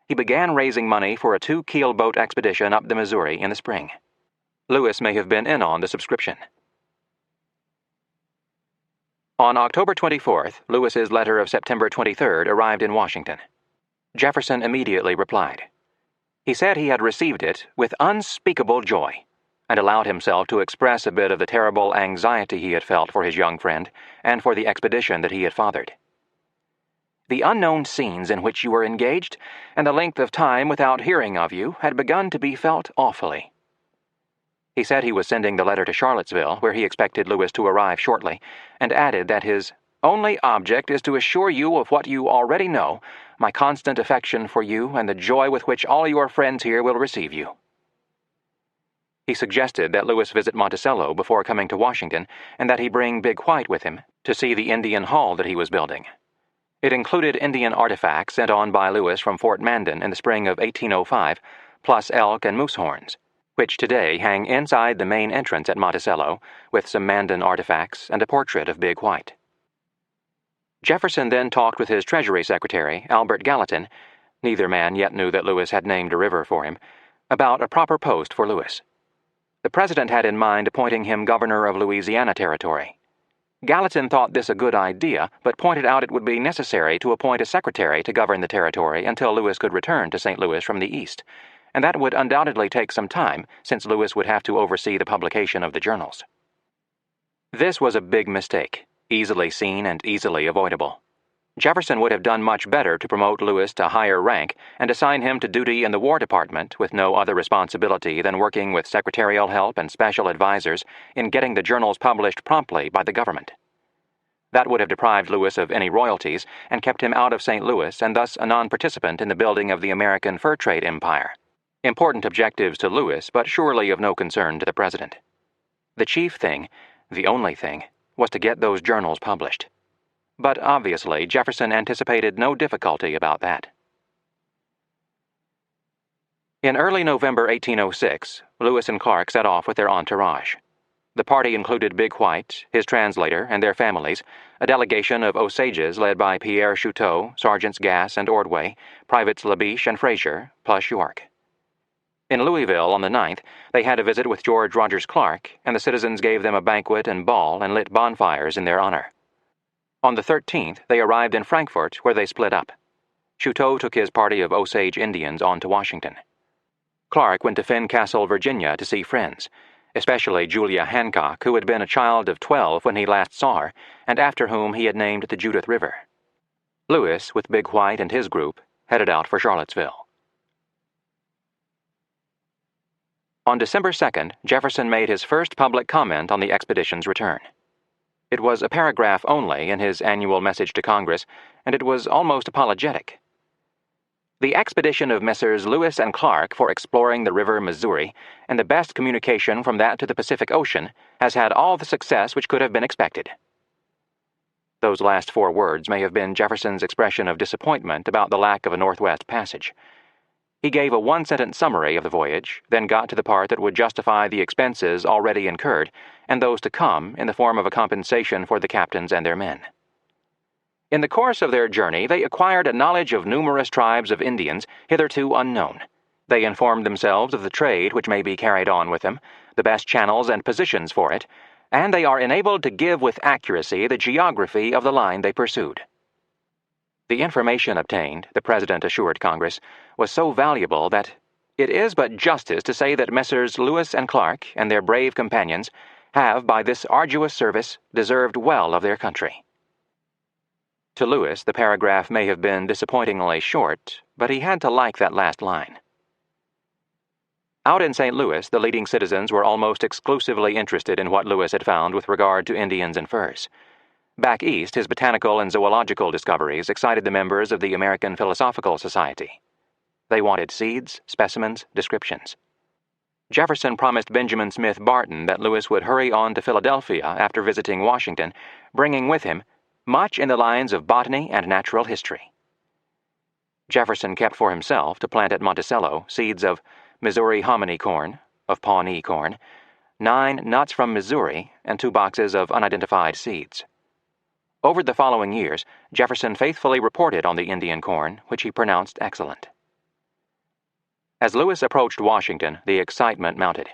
He began raising money for a 2-keel boat expedition up the Missouri in the spring. Lewis may have been in on the subscription. On October 24th, Lewis's letter of September 23rd arrived in Washington. Jefferson immediately replied. He said he had received it with unspeakable joy, and allowed himself to express a bit of the terrible anxiety he had felt for his young friend and for the expedition that he had fathered. The unknown scenes in which you were engaged, and the length of time without hearing of you, had begun to be felt awfully. He said he was sending the letter to Charlottesville, where he expected Lewis to arrive shortly, and added that his only object is to assure you of what you already know, my constant affection for you and the joy with which all your friends here will receive you. He suggested that Lewis visit Monticello before coming to Washington, and that he bring Big White with him to see the Indian Hall that he was building. It included Indian artifacts sent on by Lewis from Fort Mandan in the spring of 1805, plus elk and moose horns, which today hang inside the main entrance at Monticello, with some Mandan artifacts and a portrait of Big White. Jefferson then talked with his Treasury Secretary, Albert Gallatin, neither man yet knew that Lewis had named a river for him, about a proper post for Lewis. The president had in mind appointing him governor of Louisiana Territory. Gallatin thought this a good idea, but pointed out it would be necessary to appoint a secretary to govern the territory until Lewis could return to St. Louis from the east, and that would undoubtedly take some time, since Lewis would have to oversee the publication of the journals. This was a big mistake, easily seen and easily avoidable. Jefferson would have done much better to promote Lewis to higher rank and assign him to duty in the War Department with no other responsibility than working with secretarial help and special advisors in getting the journals published promptly by the government. That would have deprived Lewis of any royalties and kept him out of St. Louis and thus a non-participant in the building of the American fur trade empire. Important objectives to Lewis, but surely of no concern to the president. The chief thing, the only thing, was to get those journals published. But obviously, Jefferson anticipated no difficulty about that. In early November 1806, Lewis and Clark set off with their entourage. The party included Big White, his translator, and their families, a delegation of Osages led by Pierre Chouteau, Sergeants Gass and Ordway, Privates Labiche and Frazier, plus York. In Louisville on the 9th, they had a visit with George Rogers Clark, and the citizens gave them a banquet and ball and lit bonfires in their honor. On the 13th, they arrived in Frankfort, where they split up. Chouteau took his party of Osage Indians on to Washington. Clark went to Fincastle, Virginia, to see friends, especially Julia Hancock, who had been a child of 12 when he last saw her, and after whom he had named the Judith River. Lewis, with Big White and his group, headed out for Charlottesville. On December 2nd, Jefferson made his first public comment on the expedition's return. It was a paragraph only in his annual message to Congress, and it was almost apologetic. The expedition of Messrs. Lewis and Clark for exploring the river Missouri and the best communication from that to the Pacific Ocean has had all the success which could have been expected. Those last 4 words may have been Jefferson's expression of disappointment about the lack of a Northwest Passage. He gave a 1-sentence summary of the voyage, then got to the part that would justify the expenses already incurred and those to come in the form of a compensation for the captains and their men. In the course of their journey, they acquired a knowledge of numerous tribes of Indians hitherto unknown. They informed themselves of the trade which may be carried on with them, the best channels and positions for it, and they are enabled to give with accuracy the geography of the line they pursued. The information obtained, the President assured Congress, was so valuable that it is but justice to say that Messrs. Lewis and Clark and their brave companions have, by this arduous service, deserved well of their country. To Lewis, the paragraph may have been disappointingly short, but he had to like that last line. Out in St. Louis, the leading citizens were almost exclusively interested in what Lewis had found with regard to Indians and furs. Back east, his botanical and zoological discoveries excited the members of the American Philosophical Society. They wanted seeds, specimens, descriptions. Jefferson promised Benjamin Smith Barton that Lewis would hurry on to Philadelphia after visiting Washington, bringing with him much in the lines of botany and natural history. Jefferson kept for himself to plant at Monticello seeds of Missouri hominy corn, of Pawnee corn, 9 nuts from Missouri, and 2 boxes of unidentified seeds. Over the following years, Jefferson faithfully reported on the Indian corn, which he pronounced excellent. As Lewis approached Washington, the excitement mounted.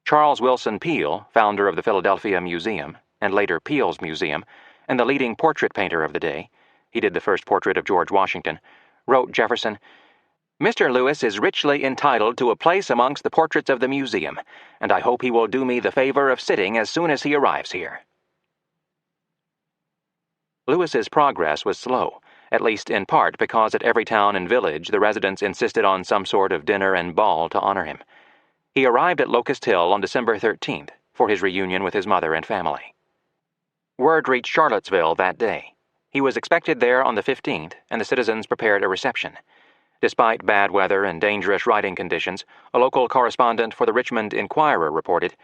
Charles Wilson Peale, founder of the Philadelphia Museum, and later Peale's Museum, and the leading portrait painter of the day, he did the first portrait of George Washington, wrote Jefferson, "Mr. Lewis is richly entitled to a place amongst the portraits of the museum, and I hope he will do me the favor of sitting as soon as he arrives here." Lewis's progress was slow, at least in part because at every town and village the residents insisted on some sort of dinner and ball to honor him. He arrived at Locust Hill on December 13th for his reunion with his mother and family. Word reached Charlottesville that day. He was expected there on the 15th, and the citizens prepared a reception. Despite bad weather and dangerous riding conditions, a local correspondent for the Richmond Inquirer reported,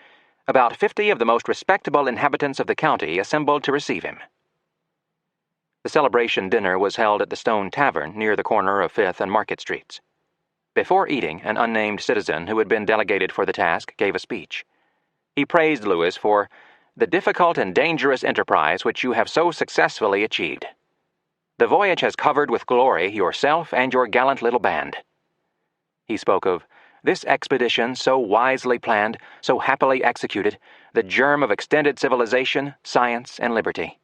about 50 of the most respectable inhabitants of the county assembled to receive him. The celebration dinner was held at the Stone Tavern near the corner of 5th and Market Streets. Before eating, an unnamed citizen who had been delegated for the task gave a speech. He praised Lewis for the difficult and dangerous enterprise which you have so successfully achieved. The voyage has covered with glory yourself and your gallant little band. He spoke of this expedition so wisely planned, so happily executed, the germ of extended civilization, science, and liberty.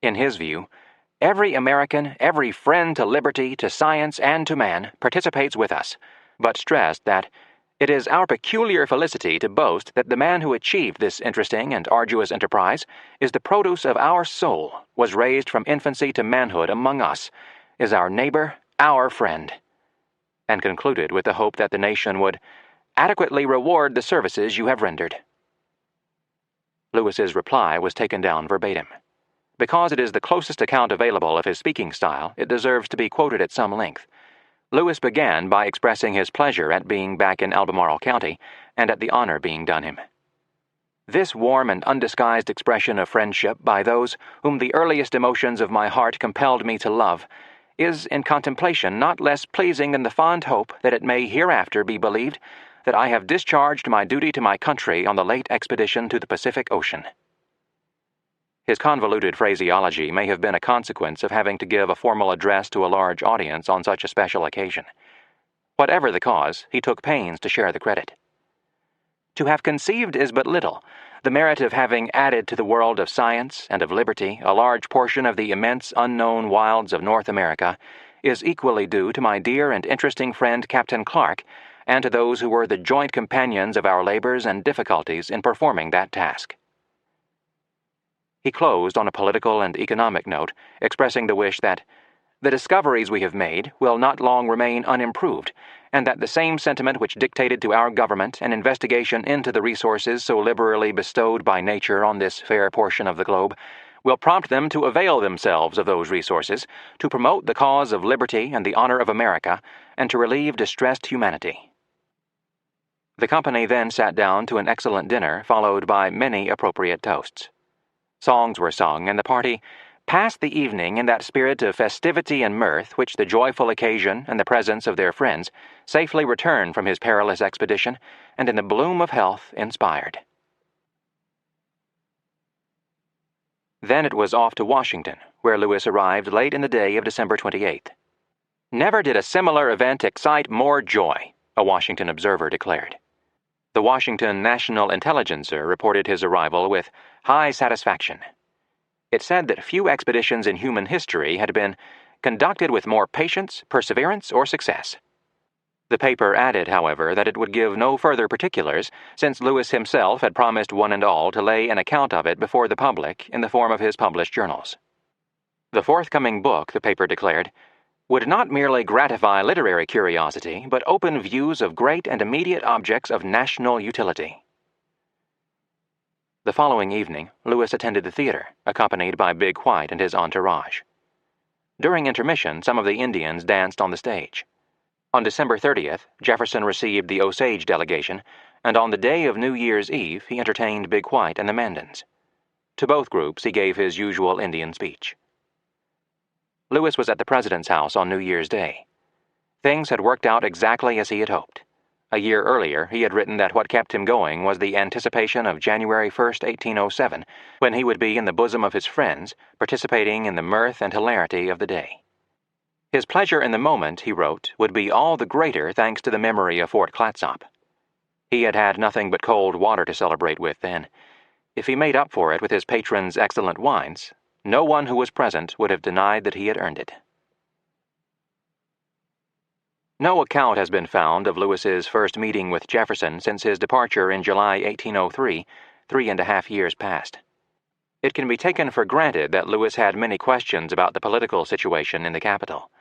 In his view, every American, every friend to liberty, to science, and to man participates with us, but stressed that it is our peculiar felicity to boast that the man who achieved this interesting and arduous enterprise is the produce of our soul, was raised from infancy to manhood among us, is our neighbor, our friend, and concluded with the hope that the nation would adequately reward the services you have rendered. Lewis's reply was taken down verbatim. Because it is the closest account available of his speaking style, it deserves to be quoted at some length. Lewis began by expressing his pleasure at being back in Albemarle County and at the honor being done him. This warm and undisguised expression of friendship by those whom the earliest emotions of my heart compelled me to love is, in contemplation, not less pleasing than the fond hope that it may hereafter be believed that I have discharged my duty to my country on the late expedition to the Pacific Ocean. His convoluted phraseology may have been a consequence of having to give a formal address to a large audience on such a special occasion. Whatever the cause, he took pains to share the credit. To have conceived is but little. The merit of having added to the world of science and of liberty a large portion of the immense unknown wilds of North America is equally due to my dear and interesting friend Captain Clark, and to those who were the joint companions of our labors and difficulties in performing that task. He closed on a political and economic note, expressing the wish that the discoveries we have made will not long remain unimproved, and that the same sentiment which dictated to our government an investigation into the resources so liberally bestowed by nature on this fair portion of the globe will prompt them to avail themselves of those resources to promote the cause of liberty and the honor of America, and to relieve distressed humanity." The company then sat down to an excellent dinner, followed by many appropriate toasts. Songs were sung, and the party passed the evening in that spirit of festivity and mirth which the joyful occasion and the presence of their friends safely returned from his perilous expedition, and in the bloom of health inspired. Then it was off to Washington, where Lewis arrived late in the day of December 28th. "Never did a similar event excite more joy," a Washington observer declared. The Washington National Intelligencer reported his arrival with high satisfaction. It said that few expeditions in human history had been conducted with more patience, perseverance, or success. The paper added, however, that it would give no further particulars, since Lewis himself had promised one and all to lay an account of it before the public in the form of his published journals. The forthcoming book, the paper declared, would not merely gratify literary curiosity, but open views of great and immediate objects of national utility. The following evening, Lewis attended the theater, accompanied by Big White and his entourage. During intermission, some of the Indians danced on the stage. On December 30th, Jefferson received the Osage delegation, and on the day of New Year's Eve he entertained Big White and the Mandans. To both groups he gave his usual Indian speech. Lewis was at the President's house on New Year's Day. Things had worked out exactly as he had hoped. A year earlier, he had written that what kept him going was the anticipation of January 1st, 1807, when he would be in the bosom of his friends, participating in the mirth and hilarity of the day. His pleasure in the moment, he wrote, would be all the greater thanks to the memory of Fort Clatsop. He had had nothing but cold water to celebrate with then. If he made up for it with his patron's excellent wines, no one who was present would have denied that he had earned it. No account has been found of Lewis's first meeting with Jefferson since his departure in July 1803, 3.5 years past. It can be taken for granted that Lewis had many questions about the political situation in the capital,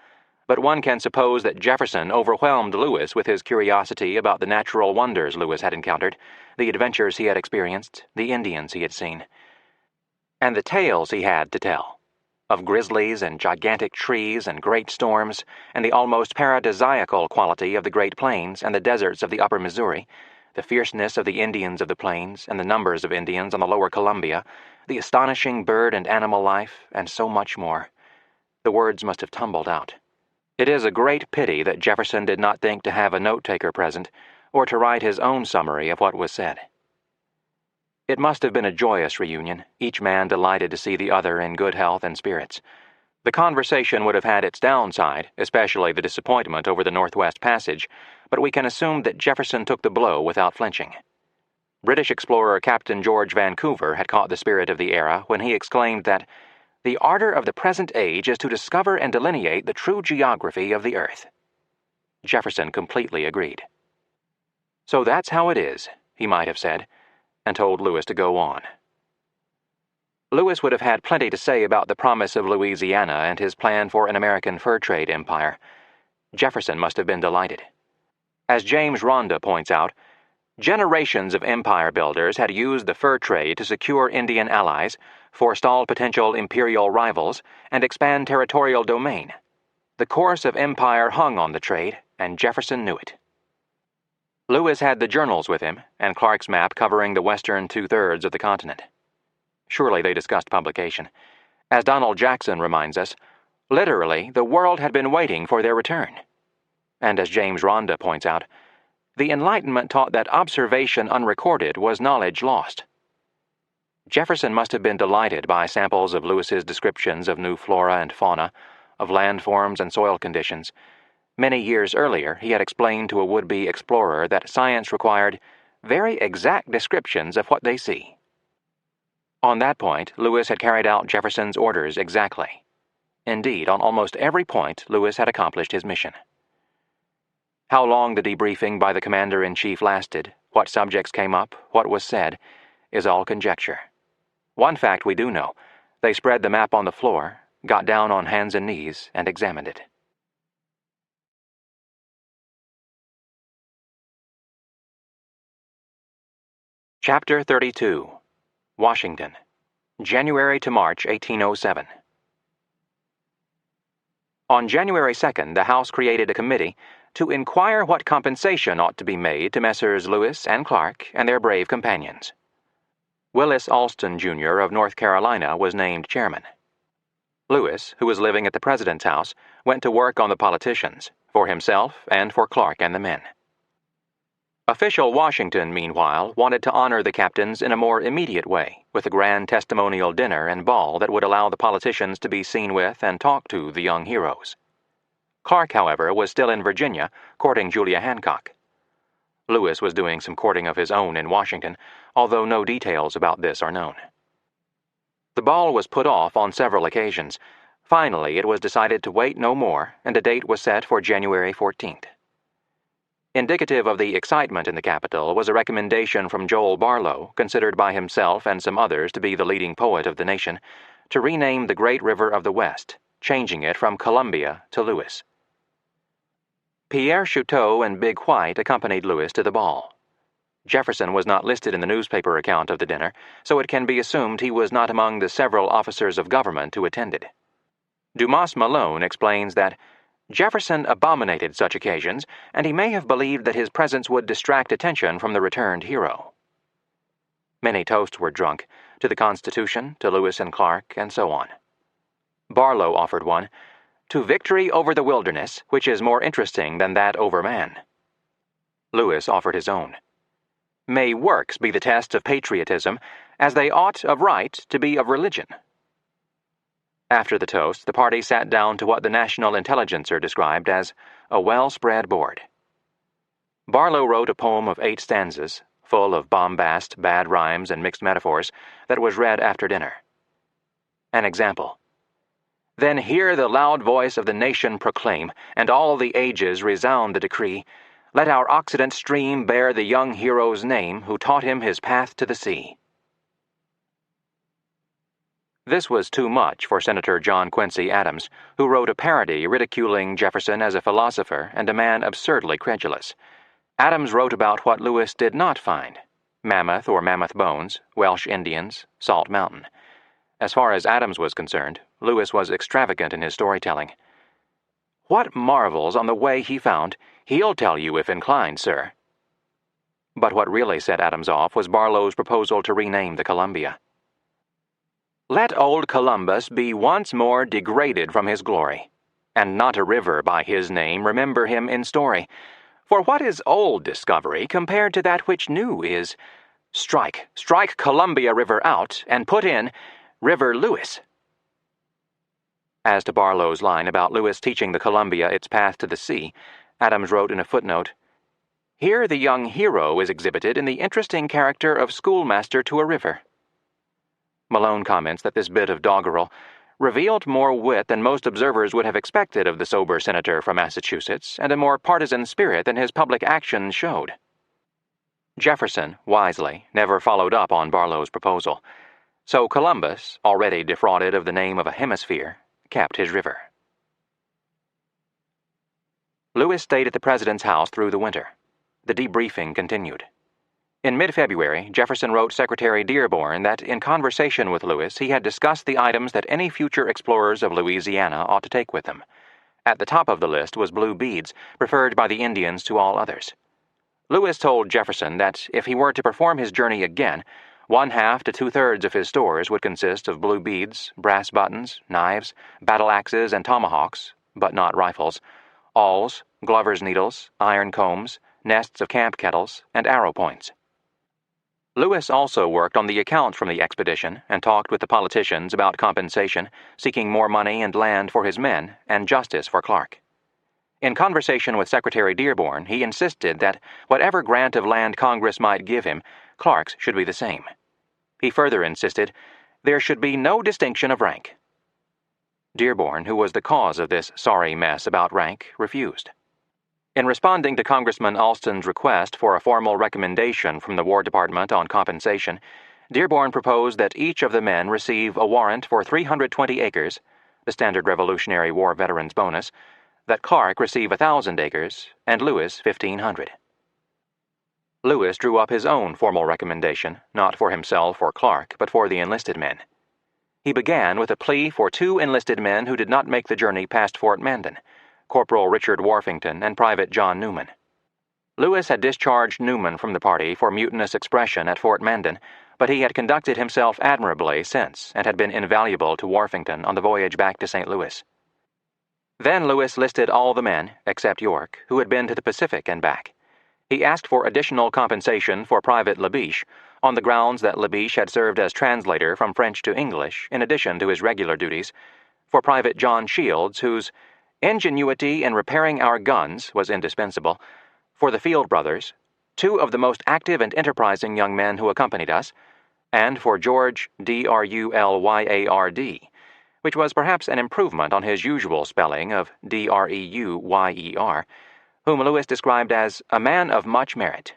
but one can suppose that Jefferson overwhelmed Lewis with his curiosity about the natural wonders Lewis had encountered, the adventures he had experienced, the Indians he had seen, and the tales he had to tell, of grizzlies and gigantic trees and great storms, and the almost paradisiacal quality of the Great Plains and the deserts of the upper Missouri, the fierceness of the Indians of the plains and the numbers of Indians on the lower Columbia, the astonishing bird and animal life, and so much more. The words must have tumbled out. It is a great pity that Jefferson did not think to have a note-taker present, or to write his own summary of what was said. It must have been a joyous reunion, each man delighted to see the other in good health and spirits. The conversation would have had its downside, especially the disappointment over the Northwest Passage, but we can assume that Jefferson took the blow without flinching. British explorer Captain George Vancouver had caught the spirit of the era when he exclaimed that the ardor of the present age is to discover and delineate the true geography of the earth. Jefferson completely agreed. "So that's how it is," he might have said, and told Lewis to go on. Lewis would have had plenty to say about the promise of Louisiana and his plan for an American fur trade empire. Jefferson must have been delighted. As James Ronda points out, generations of empire builders had used the fur trade to secure Indian allies, forestall potential imperial rivals, and expand territorial domain. The course of empire hung on the trade, and Jefferson knew it. Lewis had the journals with him, and Clark's map covering the western two-thirds of the continent. Surely they discussed publication. As Donald Jackson reminds us, literally, the world had been waiting for their return. And as James Ronda points out, the Enlightenment taught that observation unrecorded was knowledge lost. Jefferson must have been delighted by samples of Lewis's descriptions of new flora and fauna, of landforms and soil conditions. Many years earlier, he had explained to a would-be explorer that science required very exact descriptions of what they see. On that point, Lewis had carried out Jefferson's orders exactly. Indeed, on almost every point, Lewis had accomplished his mission. How long the debriefing by the commander-in-chief lasted, what subjects came up, what was said, is all conjecture. One fact we do know: they spread the map on the floor, got down on hands and knees, and examined it. Chapter 32. Washington, January to March 1807. On January 2nd, the House created a committee to inquire what compensation ought to be made to Messrs. Lewis and Clark and their brave companions. Willis Alston, Jr. of North Carolina was named chairman. Lewis, who was living at the president's house, went to work on the politicians, for himself and for Clark and the men. Official Washington, meanwhile, wanted to honor the captains in a more immediate way, with a grand testimonial dinner and ball that would allow the politicians to be seen with and talk to the young heroes. Clark, however, was still in Virginia, courting Julia Hancock. Lewis was doing some courting of his own in Washington, although no details about this are known. The ball was put off on several occasions. Finally, it was decided to wait no more, and a date was set for January 14th. Indicative of the excitement in the capital was a recommendation from Joel Barlow, considered by himself and some others to be the leading poet of the nation, to rename the great river of the West, changing it from Columbia to Lewis. Pierre Chouteau and Big White accompanied Lewis to the ball. Jefferson was not listed in the newspaper account of the dinner, so it can be assumed he was not among the several officers of government who attended. Dumas Malone explains that Jefferson abominated such occasions, and he may have believed that his presence would distract attention from the returned hero. Many toasts were drunk, to the Constitution, to Lewis and Clark, and so on. Barlow offered one, "To victory over the wilderness, which is more interesting than that over man." Lewis offered his own. "May works be the test of patriotism, as they ought of right to be of religion." After the toast, the party sat down to what the National Intelligencer described as a well-spread board. Barlow wrote a poem of 8 stanzas, full of bombast, bad rhymes, and mixed metaphors, that was read after dinner. An example. "Then hear the loud voice of the nation proclaim, and all the ages resound the decree. Let our Occident stream bear the young hero's name who taught him his path to the sea." This was too much for Senator John Quincy Adams, who wrote a parody ridiculing Jefferson as a philosopher and a man absurdly credulous. Adams wrote about what Lewis did not find: mammoth or mammoth bones, Welsh Indians, Salt Mountain. As far as Adams was concerned, Lewis was extravagant in his storytelling. "What marvels on the way he found, he'll tell you if inclined, sir." But what really set Adams off was Barlow's proposal to rename the Columbia. "Let old Columbus be once more degraded from his glory, and not a river by his name remember him in story. For what is old discovery compared to that which new is? Strike Columbia River out, and put in River Lewis." As to Barlow's line about Lewis teaching the Columbia its path to the sea, Adams wrote in a footnote, "Here the young hero is exhibited in the interesting character of schoolmaster to a river." Malone comments that this bit of doggerel revealed more wit than most observers would have expected of the sober senator from Massachusetts, and a more partisan spirit than his public actions showed. Jefferson, wisely, never followed up on Barlow's proposal, so Columbus, already defrauded of the name of a hemisphere, kept his river. Lewis stayed at the president's house through the winter. The debriefing continued. In mid-February, Jefferson wrote Secretary Dearborn that in conversation with Lewis he had discussed the items that any future explorers of Louisiana ought to take with them. At the top of the list was blue beads, preferred by the Indians to all others. Lewis told Jefferson that if he were to perform his journey again, 1/2 to 2/3 of his stores would consist of blue beads, brass buttons, knives, battle axes, and tomahawks, but not rifles, awls, glover's needles, iron combs, nests of camp kettles, and arrow points. Lewis also worked on the accounts from the expedition and talked with the politicians about compensation, seeking more money and land for his men, and justice for Clark. In conversation with Secretary Dearborn, he insisted that whatever grant of land Congress might give him, Clark's should be the same. He further insisted there should be no distinction of rank. Dearborn, who was the cause of this sorry mess about rank, refused. In responding to Congressman Alston's request for a formal recommendation from the War Department on compensation, Dearborn proposed that each of the men receive a warrant for 320 acres, the standard Revolutionary War veterans bonus, that Clark receive 1,000 acres, and Lewis 1,500. Lewis drew up his own formal recommendation, not for himself or Clark, but for the enlisted men. He began with a plea for 2 enlisted men who did not make the journey past Fort Mandan, Corporal Richard Warfington and Private John Newman. Lewis had discharged Newman from the party for mutinous expression at Fort Mandan, but he had conducted himself admirably since and had been invaluable to Warfington on the voyage back to St. Louis. Then Lewis listed all the men, except York, who had been to the Pacific and back. He asked for additional compensation for Private Labiche, on the grounds that Labiche had served as translator from French to English in addition to his regular duties, for Private John Shields, whose ingenuity in repairing our guns was indispensable, for the Field brothers, 2 of the most active and enterprising young men who accompanied us, and for George Drulyard, which was perhaps an improvement on his usual spelling of Dreuyer, whom Lewis described as a man of much merit.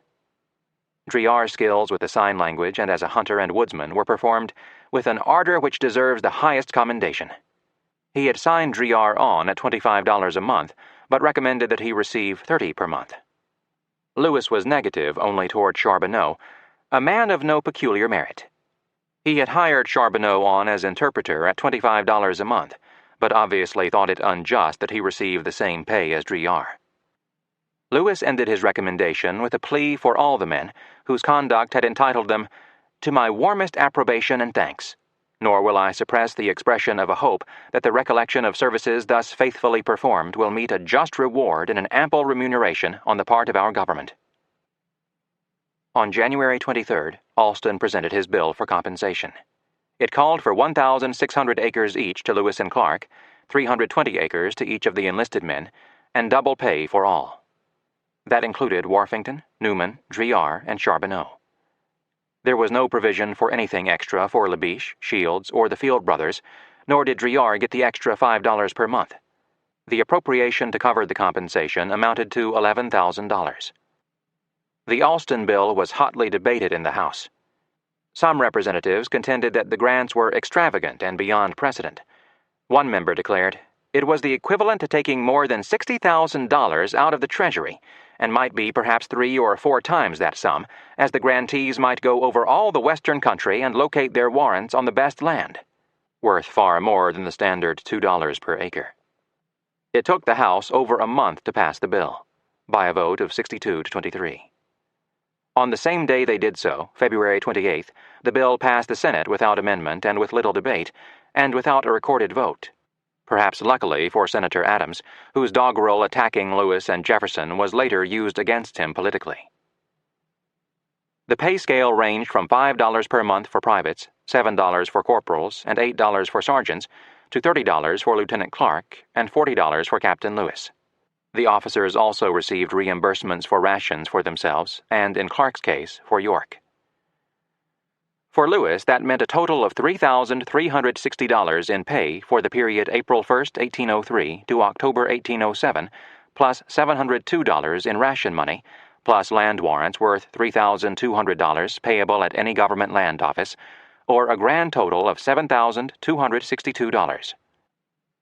Dreyar's skills with the sign language and as a hunter and woodsman were performed with an ardor which deserves the highest commendation. He had signed Dreyar on at $25 a month, but recommended that he receive $30 per month. Lewis was negative only toward Charbonneau, a man of no peculiar merit. He had hired Charbonneau on as interpreter at $25 a month, but obviously thought it unjust that he receive the same pay as Dreyar. Lewis ended his recommendation with a plea for all the men whose conduct had entitled them to my warmest approbation and thanks, nor will I suppress the expression of a hope that the recollection of services thus faithfully performed will meet a just reward and an ample remuneration on the part of our government. On January 23rd, Alston presented his bill for compensation. It called for 1,600 acres each to Lewis and Clark, 320 acres to each of the enlisted men, and double pay for all. That included Warfington, Newman, Dreyar, and Charbonneau. There was no provision for anything extra for Labiche, Shields, or the Field brothers, nor did Dreyar get the extra $5 per month. The appropriation to cover the compensation amounted to $11,000. The Alston bill was hotly debated in the House. Some representatives contended that the grants were extravagant and beyond precedent. One member declared, "It was the equivalent to taking more than $60,000 out of the Treasury, and might be perhaps 3 or 4 times that sum, as the grantees might go over all the western country and locate their warrants on the best land," worth far more than the standard $2 per acre. It took the House over a month to pass the bill, by a vote of 62 to 23. On the same day they did so, February 28th, the bill passed the Senate without amendment and with little debate, and without a recorded vote. Perhaps luckily for Senator Adams, whose doggerel attacking Lewis and Jefferson was later used against him politically. The pay scale ranged from $5 per month for privates, $7 for corporals, and $8 for sergeants, to $30 for Lieutenant Clark and $40 for Captain Lewis. The officers also received reimbursements for rations for themselves, and in Clark's case, for York. For Lewis, that meant a total of $3,360 in pay for the period April 1, 1803 to October 1807, plus $702 in ration money, plus land warrants worth $3,200 payable at any government land office, or a grand total of $7,262.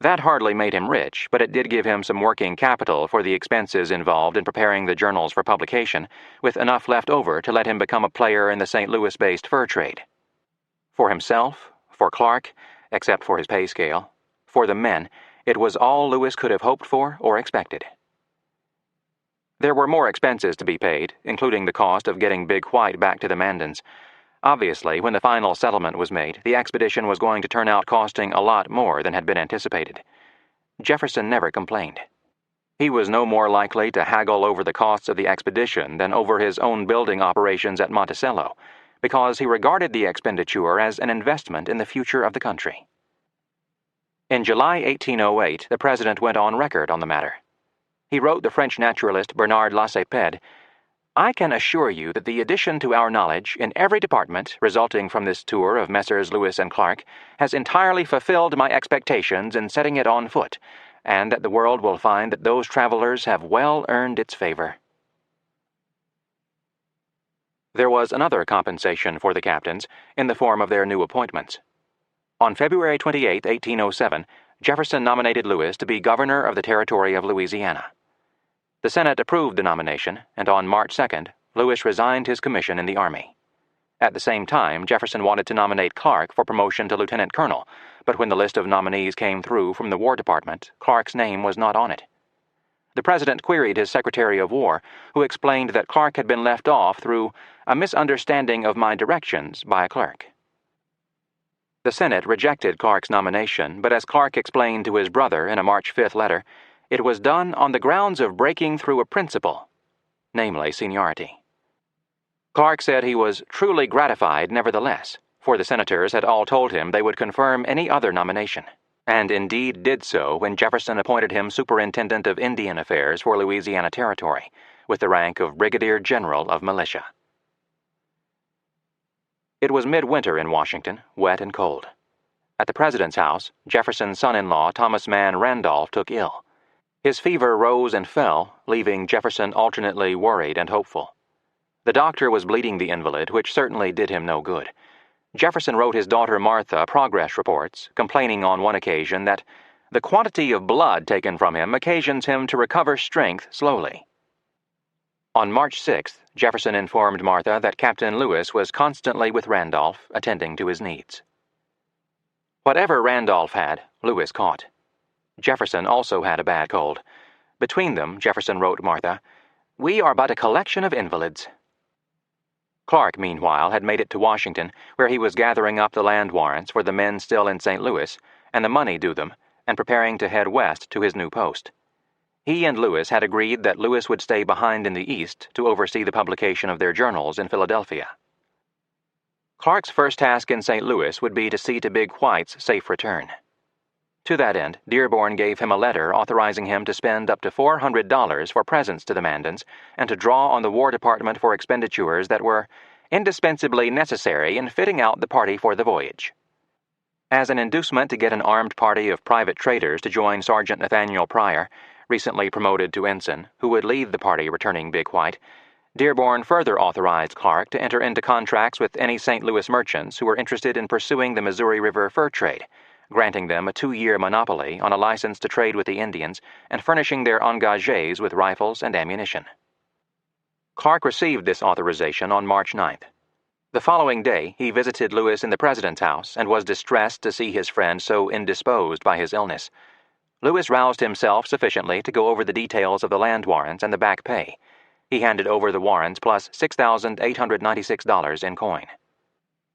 That hardly made him rich, but it did give him some working capital for the expenses involved in preparing the journals for publication, with enough left over to let him become a player in the St. Louis-based fur trade. For himself, for Clark, except for his pay scale, for the men, it was all Lewis could have hoped for or expected. There were more expenses to be paid, including the cost of getting Big White back to the Mandans. Obviously, when the final settlement was made, the expedition was going to turn out costing a lot more than had been anticipated. Jefferson never complained. He was no more likely to haggle over the costs of the expedition than over his own building operations at Monticello, because he regarded the expenditure as an investment in the future of the country. In July 1808, the president went on record on the matter. He wrote the French naturalist Bernard Lacépède, "I can assure you that the addition to our knowledge in every department resulting from this tour of Messrs. Lewis and Clark has entirely fulfilled my expectations in setting it on foot, and that the world will find that those travelers have well earned its favor." There was another compensation for the captains in the form of their new appointments. On February 28, 1807, Jefferson nominated Lewis to be governor of the territory of Louisiana. The Senate approved the nomination, and on March 2nd, Lewis resigned his commission in the Army. At the same time, Jefferson wanted to nominate Clark for promotion to lieutenant colonel, but when the list of nominees came through from the War Department, Clark's name was not on it. The President queried his Secretary of War, who explained that Clark had been left off through a misunderstanding of my directions by a clerk. The Senate rejected Clark's nomination, but as Clark explained to his brother in a March 5th letter, it was done on the grounds of breaking through a principle, namely seniority. Clark said he was truly gratified nevertheless, for the senators had all told him they would confirm any other nomination, and indeed did so when Jefferson appointed him Superintendent of Indian Affairs for Louisiana Territory, with the rank of Brigadier General of Militia. It was midwinter in Washington, wet and cold. At the President's house, Jefferson's son-in-law Thomas Mann Randolph took ill. His fever rose and fell, leaving Jefferson alternately worried and hopeful. The doctor was bleeding the invalid, which certainly did him no good. Jefferson wrote his daughter Martha progress reports, complaining on one occasion that the quantity of blood taken from him occasions him to recover strength slowly. On March 6th, Jefferson informed Martha that Captain Lewis was constantly with Randolph, attending to his needs. Whatever Randolph had, Lewis caught. Jefferson also had a bad cold. Between them, Jefferson wrote Martha, "We are but a collection of invalids." Clark, meanwhile, had made it to Washington, where he was gathering up the land warrants for the men still in St. Louis and the money due them, and preparing to head west to his new post. He and Lewis had agreed that Lewis would stay behind in the East to oversee the publication of their journals in Philadelphia. Clark's first task in St. Louis would be to see to Big White's safe return. To that end, Dearborn gave him a letter authorizing him to spend up to $400 for presents to the Mandans and to draw on the War Department for expenditures that were indispensably necessary in fitting out the party for the voyage. As an inducement to get an armed party of private traders to join Sergeant Nathaniel Pryor, recently promoted to ensign, who would lead the party returning Big White, Dearborn further authorized Clark to enter into contracts with any St. Louis merchants who were interested in pursuing the Missouri River fur trade, granting them a 2-year monopoly on a license to trade with the Indians and furnishing their engagés with rifles and ammunition. Clark received this authorization on March 9th. The following day, he visited Lewis in the President's house and was distressed to see his friend so indisposed by his illness. Lewis roused himself sufficiently to go over the details of the land warrants and the back pay. He handed over the warrants plus $6,896 in coin.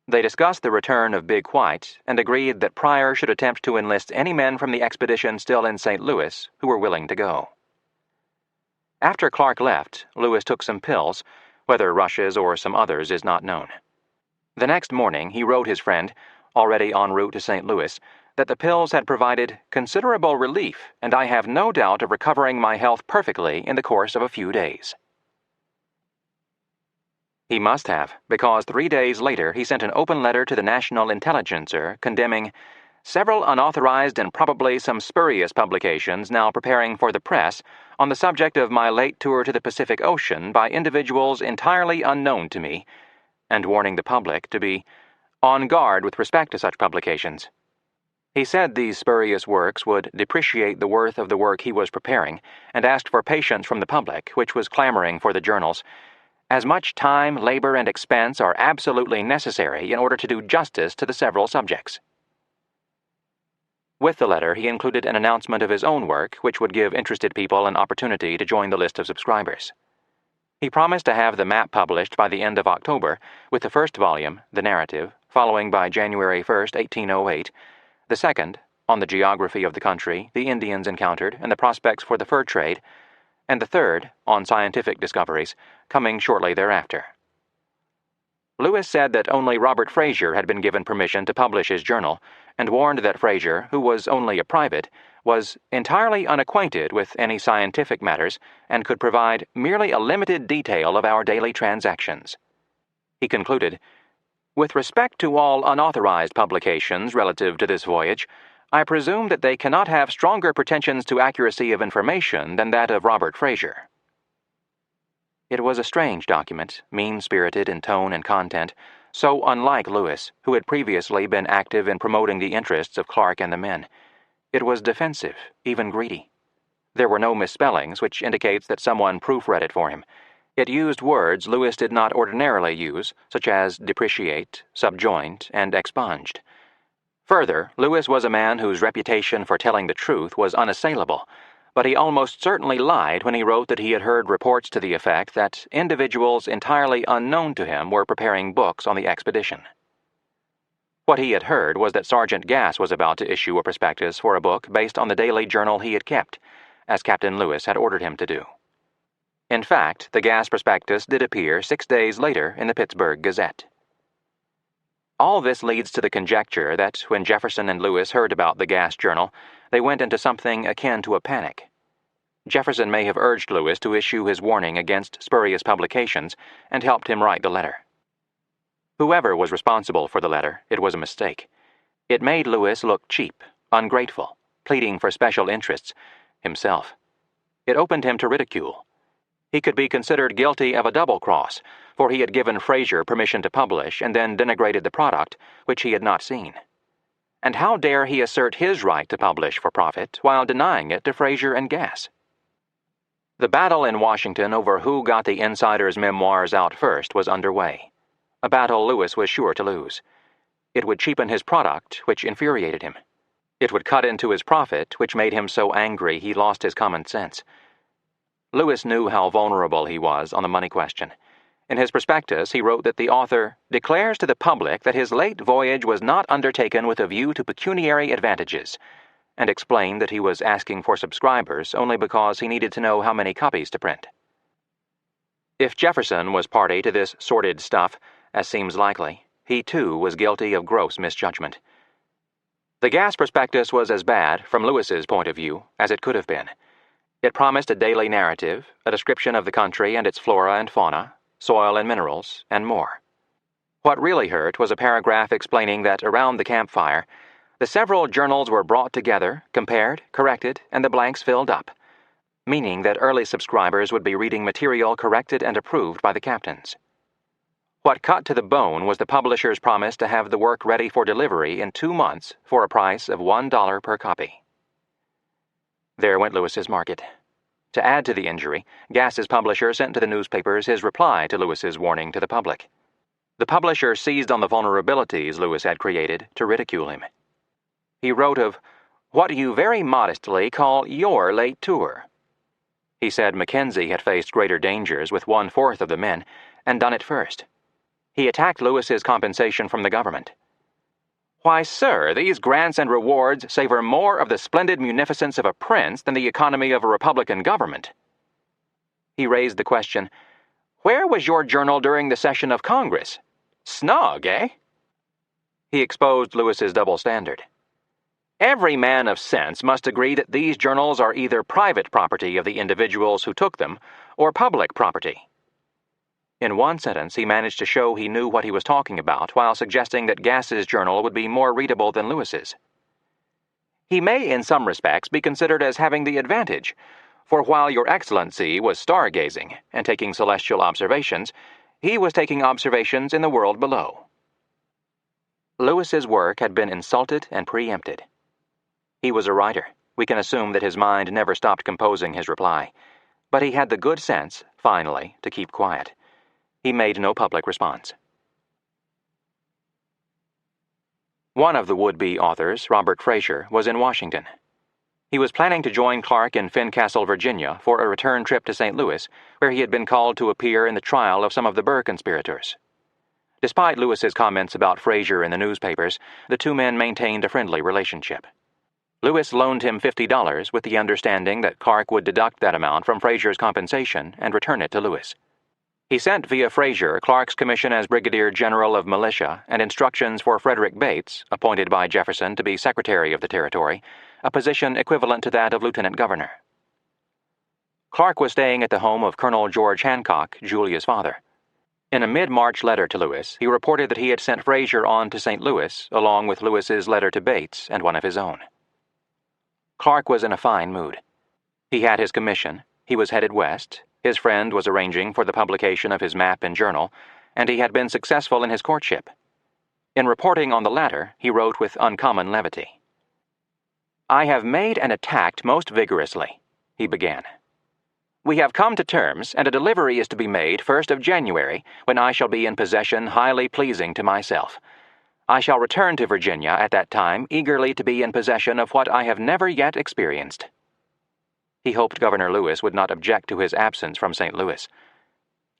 They discussed the return of Big White and agreed that Pryor should attempt to enlist any men from the expedition still in St. Louis who were willing to go. After Clark left, Lewis took some pills, whether rushes or some others is not known. The next morning, he wrote his friend, already en route to St. Louis, that the pills had provided considerable relief, and I have no doubt of recovering my health perfectly in the course of a few days. He must have, because 3 days later he sent an open letter to the National Intelligencer condemning several unauthorized and probably some spurious publications now preparing for the press on the subject of my late tour to the Pacific Ocean by individuals entirely unknown to me, and warning the public to be on guard with respect to such publications. He said these spurious works would depreciate the worth of the work he was preparing, and asked for patience from the public, which was clamoring for the journals. As much time, labor, and expense are absolutely necessary in order to do justice to the several subjects. With the letter, he included an announcement of his own work, which would give interested people an opportunity to join the list of subscribers. He promised to have the map published by the end of October, with the first volume, the narrative, following by January 1st, 1808, the second, on the geography of the country, the Indians encountered, and the prospects for the fur trade, and the third, on scientific discoveries, coming shortly thereafter. Lewis said that only Robert Fraser had been given permission to publish his journal, and warned that Fraser, who was only a private, was entirely unacquainted with any scientific matters and could provide merely a limited detail of our daily transactions. He concluded, "With respect to all unauthorized publications relative to this voyage, I presume that they cannot have stronger pretensions to accuracy of information than that of Robert Fraser." It was a strange document, mean-spirited in tone and content, so unlike Lewis, who had previously been active in promoting the interests of Clark and the men. It was defensive, even greedy. There were no misspellings, which indicates that someone proofread it for him. It used words Lewis did not ordinarily use, such as depreciate, subjoined, and expunged. Further, Lewis was a man whose reputation for telling the truth was unassailable, but he almost certainly lied when he wrote that he had heard reports to the effect that individuals entirely unknown to him were preparing books on the expedition. What he had heard was that Sergeant Gass was about to issue a prospectus for a book based on the daily journal he had kept, as Captain Lewis had ordered him to do. In fact, the Gass prospectus did appear 6 days later in the Pittsburgh Gazette. All this leads to the conjecture that when Jefferson and Lewis heard about the Gass journal, they went into something akin to a panic. Jefferson may have urged Lewis to issue his warning against spurious publications and helped him write the letter. Whoever was responsible for the letter, it was a mistake. It made Lewis look cheap, ungrateful, pleading for special interests, himself. It opened him to ridicule. He could be considered guilty of a double cross, for he had given Fraser permission to publish and then denigrated the product, which he had not seen. And how dare he assert his right to publish for profit while denying it to Fraser and Gass? The battle in Washington over who got the insider's memoirs out first was underway, a battle Lewis was sure to lose. It would cheapen his product, which infuriated him. It would cut into his profit, which made him so angry he lost his common sense. Lewis knew how vulnerable he was on the money question. In his prospectus, he wrote that the author declares to the public that his late voyage was not undertaken with a view to pecuniary advantages, and explained that he was asking for subscribers only because he needed to know how many copies to print. If Jefferson was party to this sordid stuff, as seems likely, he too was guilty of gross misjudgment. The Gass prospectus was as bad, from Lewis's point of view, as it could have been. It promised a daily narrative, a description of the country and its flora and fauna, soil and minerals, and more. What really hurt was a paragraph explaining that around the campfire, the several journals were brought together, compared, corrected, and the blanks filled up, meaning that early subscribers would be reading material corrected and approved by the captains. What cut to the bone was the publisher's promise to have the work ready for delivery in 2 months for a price of $1 per copy. There went Lewis's market. To add to the injury, Gass's publisher sent to the newspapers his reply to Lewis's warning to the public. The publisher seized on the vulnerabilities Lewis had created to ridicule him. He wrote of what you very modestly call your late tour. He said Mackenzie had faced greater dangers with 1/4 of the men and done it first. He attacked Lewis's compensation from the government. Why, sir, these grants and rewards savor more of the splendid munificence of a prince than the economy of a Republican government. He raised the question, where was your journal during the session of Congress? Snug, eh? He exposed Lewis's double standard. Every man of sense must agree that these journals are either private property of the individuals who took them or public property. In one sentence, he managed to show he knew what he was talking about while suggesting that Gass's journal would be more readable than Lewis's. He may in some respects be considered as having the advantage, for while Your Excellency was stargazing and taking celestial observations, he was taking observations in the world below. Lewis's work had been insulted and preempted. He was a writer. We can assume that his mind never stopped composing his reply. But he had the good sense, finally, to keep quiet. He made no public response. One of the would-be authors, Robert Fraser, was in Washington. He was planning to join Clark in Fincastle, Virginia, for a return trip to St. Louis, where he had been called to appear in the trial of some of the Burr conspirators. Despite Lewis's comments about Fraser in the newspapers, the two men maintained a friendly relationship. Lewis loaned him $50 with the understanding that Clark would deduct that amount from Fraser's compensation and return it to Lewis. He sent via Fraser Clark's commission as Brigadier General of Militia and instructions for Frederick Bates, appointed by Jefferson to be Secretary of the Territory, a position equivalent to that of Lieutenant Governor. Clark was staying at the home of Colonel George Hancock, Julia's father. In a mid-March letter to Lewis, he reported that he had sent Fraser on to St. Louis, along with Lewis's letter to Bates and one of his own. Clark was in a fine mood. He had his commission, he was headed west, his friend was arranging for the publication of his map and journal, and he had been successful in his courtship. In reporting on the latter, he wrote with uncommon levity. "I have made and attacked most vigorously," he began. We have come to terms, and a delivery is to be made 1st of January, when I shall be in possession highly pleasing to myself. I shall return to Virginia at that time, eagerly to be in possession of what I have never yet experienced. He hoped Governor Lewis would not object to his absence from St. Louis.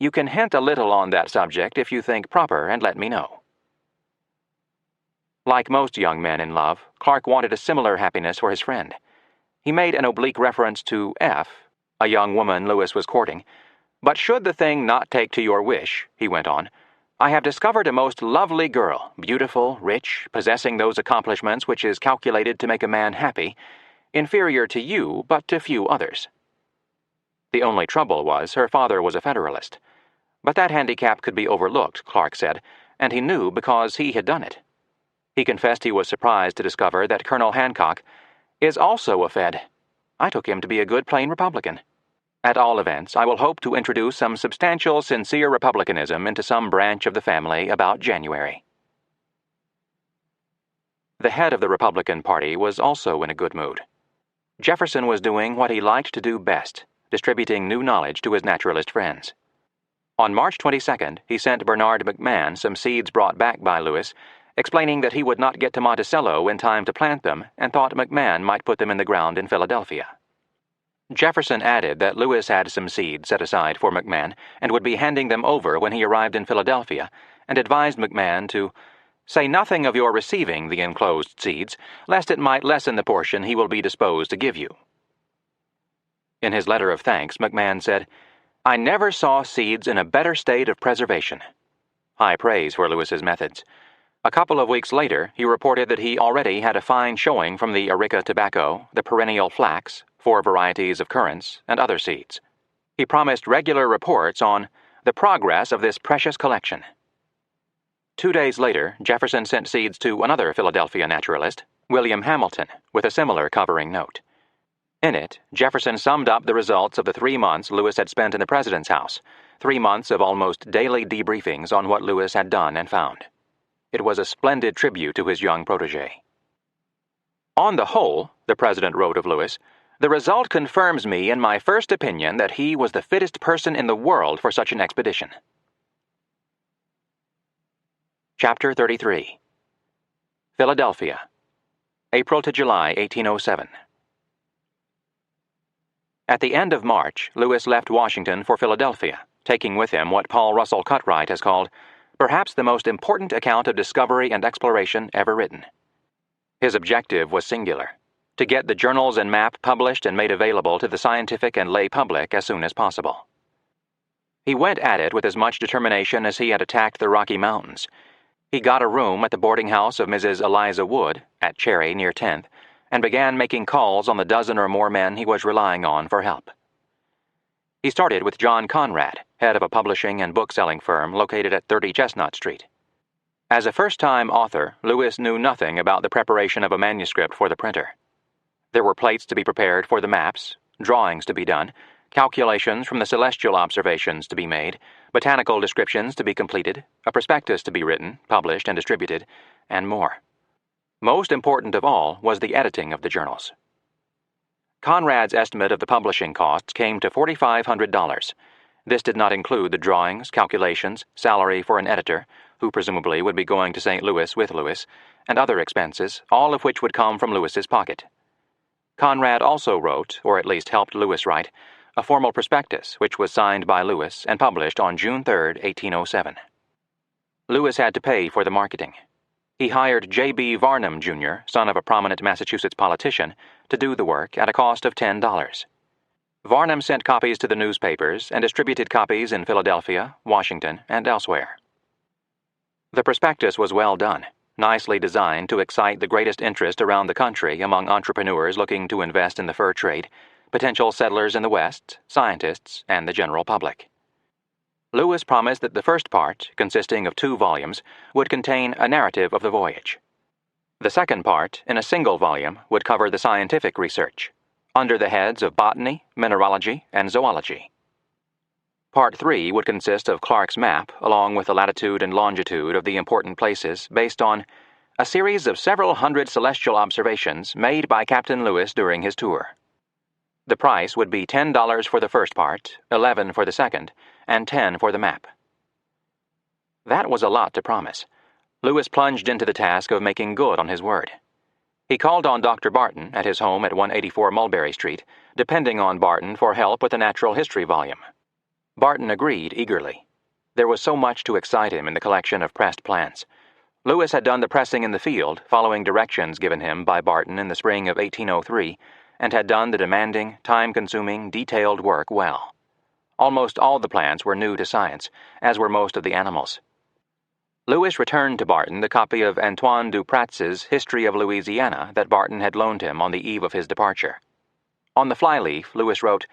You can hint a little on that subject if you think proper, and let me know. Like most young men in love, Clark wanted a similar happiness for his friend. He made an oblique reference to F, a young woman Lewis was courting. But should the thing not take to your wish, he went on, I have discovered a most lovely girl, beautiful, rich, possessing those accomplishments which is calculated to make a man happy, inferior to you, but to few others. The only trouble was her father was a Federalist. But that handicap could be overlooked, Clark said, and he knew because he had done it. He confessed he was surprised to discover that Colonel Hancock is also a Fed. I took him to be a good plain Republican. At all events, I will hope to introduce some substantial, sincere Republicanism into some branch of the family about January. The head of the Republican Party was also in a good mood. Jefferson was doing what he liked to do best, distributing new knowledge to his naturalist friends. On March 22nd, he sent Bernard McMahon some seeds brought back by Lewis, explaining that he would not get to Monticello in time to plant them and thought McMahon might put them in the ground in Philadelphia. Jefferson added that Lewis had some seeds set aside for McMahon and would be handing them over when he arrived in Philadelphia, and advised McMahon to say nothing of your receiving the enclosed seeds, lest it might lessen the portion he will be disposed to give you. In his letter of thanks, McMahon said, I never saw seeds in a better state of preservation. High praise for Lewis's methods. A couple of weeks later, he reported that he already had a fine showing from the Areca tobacco, the perennial flax, 4 varieties of currants, and other seeds. He promised regular reports on the progress of this precious collection. 2 days later, Jefferson sent seeds to another Philadelphia naturalist, William Hamilton, with a similar covering note. In it, Jefferson summed up the results of the 3 months Lewis had spent in the president's house, 3 months of almost daily debriefings on what Lewis had done and found. It was a splendid tribute to his young protege. On the whole, the president wrote of Lewis, the result confirms me in my first opinion that he was the fittest person in the world for such an expedition. Chapter 33. Philadelphia, April to July 1807. At the end of March, Lewis left Washington for Philadelphia, taking with him what Paul Russell Cutright has called perhaps the most important account of discovery and exploration ever written. His objective was singular, to get the journals and map published and made available to the scientific and lay public as soon as possible. He went at it with as much determination as he had attacked the Rocky Mountains. He got a room at the boarding house of Mrs. Eliza Wood, at Cherry near 10th, and began making calls on the dozen or more men he was relying on for help. He started with John Conrad, head of a publishing and book-selling firm located at 30 Chestnut Street. As a first-time author, Lewis knew nothing about the preparation of a manuscript for the printer. There were plates to be prepared for the maps, drawings to be done, calculations from the celestial observations to be made, botanical descriptions to be completed, a prospectus to be written, published, and distributed, and more. Most important of all was the editing of the journals. Conrad's estimate of the publishing costs came to $4,500. This did not include the drawings, calculations, salary for an editor, who presumably would be going to St. Louis with Lewis, and other expenses, all of which would come from Lewis's pocket. Conrad also wrote, or at least helped Lewis write, a formal prospectus which was signed by Lewis and published on June 3, 1807. Lewis had to pay for the marketing. He hired J.B. Varnum, Jr., son of a prominent Massachusetts politician, to do the work at a cost of $10. Varnum sent copies to the newspapers and distributed copies in Philadelphia, Washington, and elsewhere. The prospectus was well done, nicely designed to excite the greatest interest around the country among entrepreneurs looking to invest in the fur trade, potential settlers in the West, scientists, and the general public. Lewis promised that the first part, consisting of 2 volumes, would contain a narrative of the voyage. The second part, in a single volume, would cover the scientific research, under the heads of botany, mineralogy, and zoology. Part 3 would consist of Clark's map, along with the latitude and longitude of the important places, based on a series of several hundred celestial observations made by Captain Lewis during his tour. The price would be $10 for the first part, $11 for the second, and $10 for the map. That was a lot to promise. Lewis plunged into the task of making good on his word. He called on Dr. Barton at his home at 184 Mulberry Street, depending on Barton for help with the natural history volume. Barton agreed eagerly. There was so much to excite him in the collection of pressed plants. Lewis had done the pressing in the field, following directions given him by Barton in the spring of 1803, and had done the demanding, time-consuming, detailed work well. Almost all the plants were new to science, as were most of the animals. Lewis returned to Barton the copy of Antoine Dupratz's History of Louisiana that Barton had loaned him on the eve of his departure. On the flyleaf, Lewis wrote,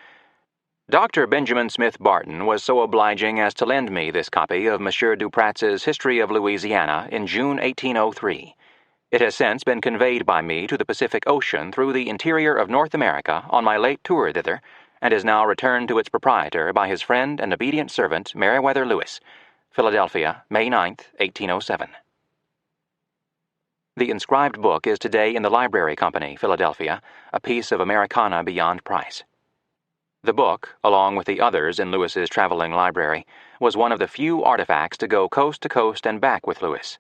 "Dr. Benjamin Smith Barton was so obliging as to lend me this copy of Monsieur Dupratz's History of Louisiana in June 1803. It has since been conveyed by me to the Pacific Ocean through the interior of North America on my late tour thither, and is now returned to its proprietor by his friend and obedient servant Meriwether Lewis, Philadelphia, May 9, 1807. The inscribed book is today in the Library Company, Philadelphia, a piece of Americana beyond price. The book, along with the others in Lewis's traveling library, was one of the few artifacts to go coast to coast and back with Lewis.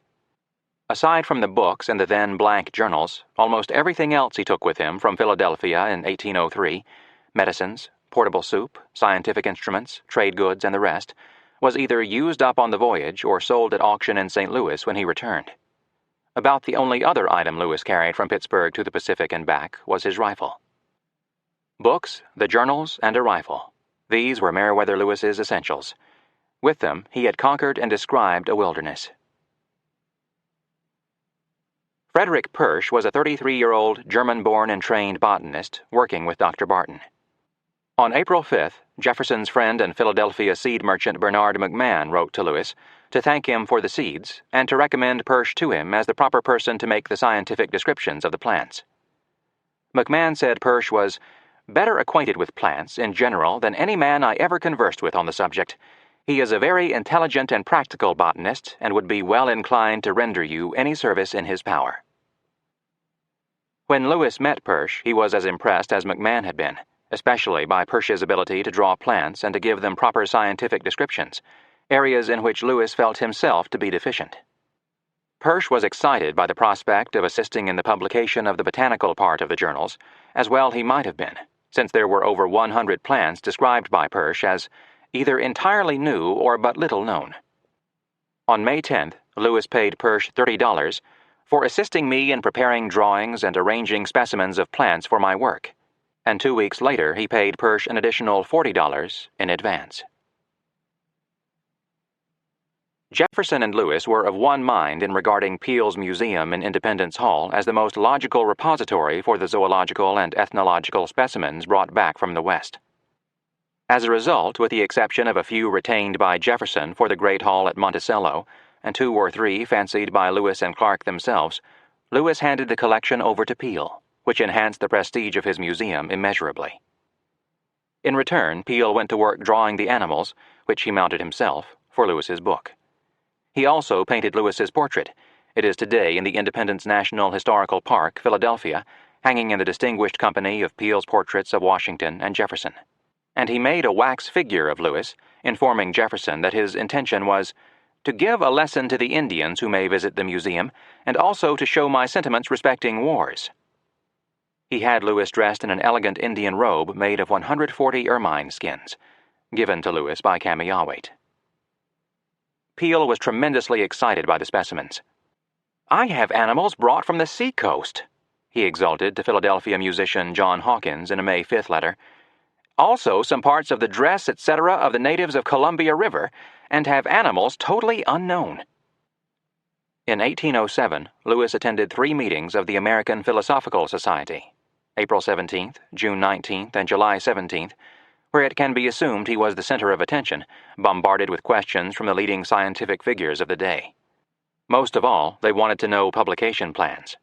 Aside from the books and the then blank journals, almost everything else he took with him from Philadelphia in 1803, medicines, portable soup, scientific instruments, trade goods, and the rest, was either used up on the voyage or sold at auction in St. Louis when he returned. About the only other item Lewis carried from Pittsburgh to the Pacific and back was his rifle. Books, the journals, and a rifle. These were Meriwether Lewis's essentials. With them, he had conquered and described a wilderness. Frederick Persh was a 33-year-old German-born and trained botanist working with Dr. Barton. On April 5th, Jefferson's friend and Philadelphia seed merchant Bernard McMahon wrote to Lewis to thank him for the seeds and to recommend Persh to him as the proper person to make the scientific descriptions of the plants. McMahon said Persh was better acquainted with plants in general than any man I ever conversed with on the subject. He is a very intelligent and practical botanist and would be well inclined to render you any service in his power. When Lewis met Persh, he was as impressed as McMahon had been, especially by Persh's ability to draw plants and to give them proper scientific descriptions, areas in which Lewis felt himself to be deficient. Persh was excited by the prospect of assisting in the publication of the botanical part of the journals, as well he might have been, since there were over 100 plants described by Persh as either entirely new or but little known. On May 10th, Lewis paid Persh $30 for assisting me in preparing drawings and arranging specimens of plants for my work, and 2 weeks later he paid Persh an additional $40 in advance. Jefferson and Lewis were of one mind in regarding Peale's Museum in Independence Hall as the most logical repository for the zoological and ethnological specimens brought back from the West. As a result, with the exception of a few retained by Jefferson for the Great Hall at Monticello, and 2 or 3 fancied by Lewis and Clark themselves, Lewis handed the collection over to Peale, which enhanced the prestige of his museum immeasurably. In return, Peale went to work drawing the animals, which he mounted himself, for Lewis's book. He also painted Lewis's portrait. It is today in the Independence National Historical Park, Philadelphia, hanging in the distinguished company of Peale's portraits of Washington and Jefferson. And he made a wax figure of Lewis, informing Jefferson that his intention was to give a lesson to the Indians who may visit the museum, and also to show my sentiments respecting wars. He had Lewis dressed in an elegant Indian robe made of 140 ermine skins, given to Lewis by Cameahwait. Peale was tremendously excited by the specimens. "I have animals brought from the seacoast," he exulted to Philadelphia musician John Hawkins in a May 5th letter. "Also some parts of the dress, etc. of the natives of Columbia River, and have animals totally unknown." In 1807, Lewis attended 3 meetings of the American Philosophical Society, April 17th, June 19th, and July 17th, where it can be assumed he was the center of attention, bombarded with questions from the leading scientific figures of the day. Most of all, they wanted to know publication plans.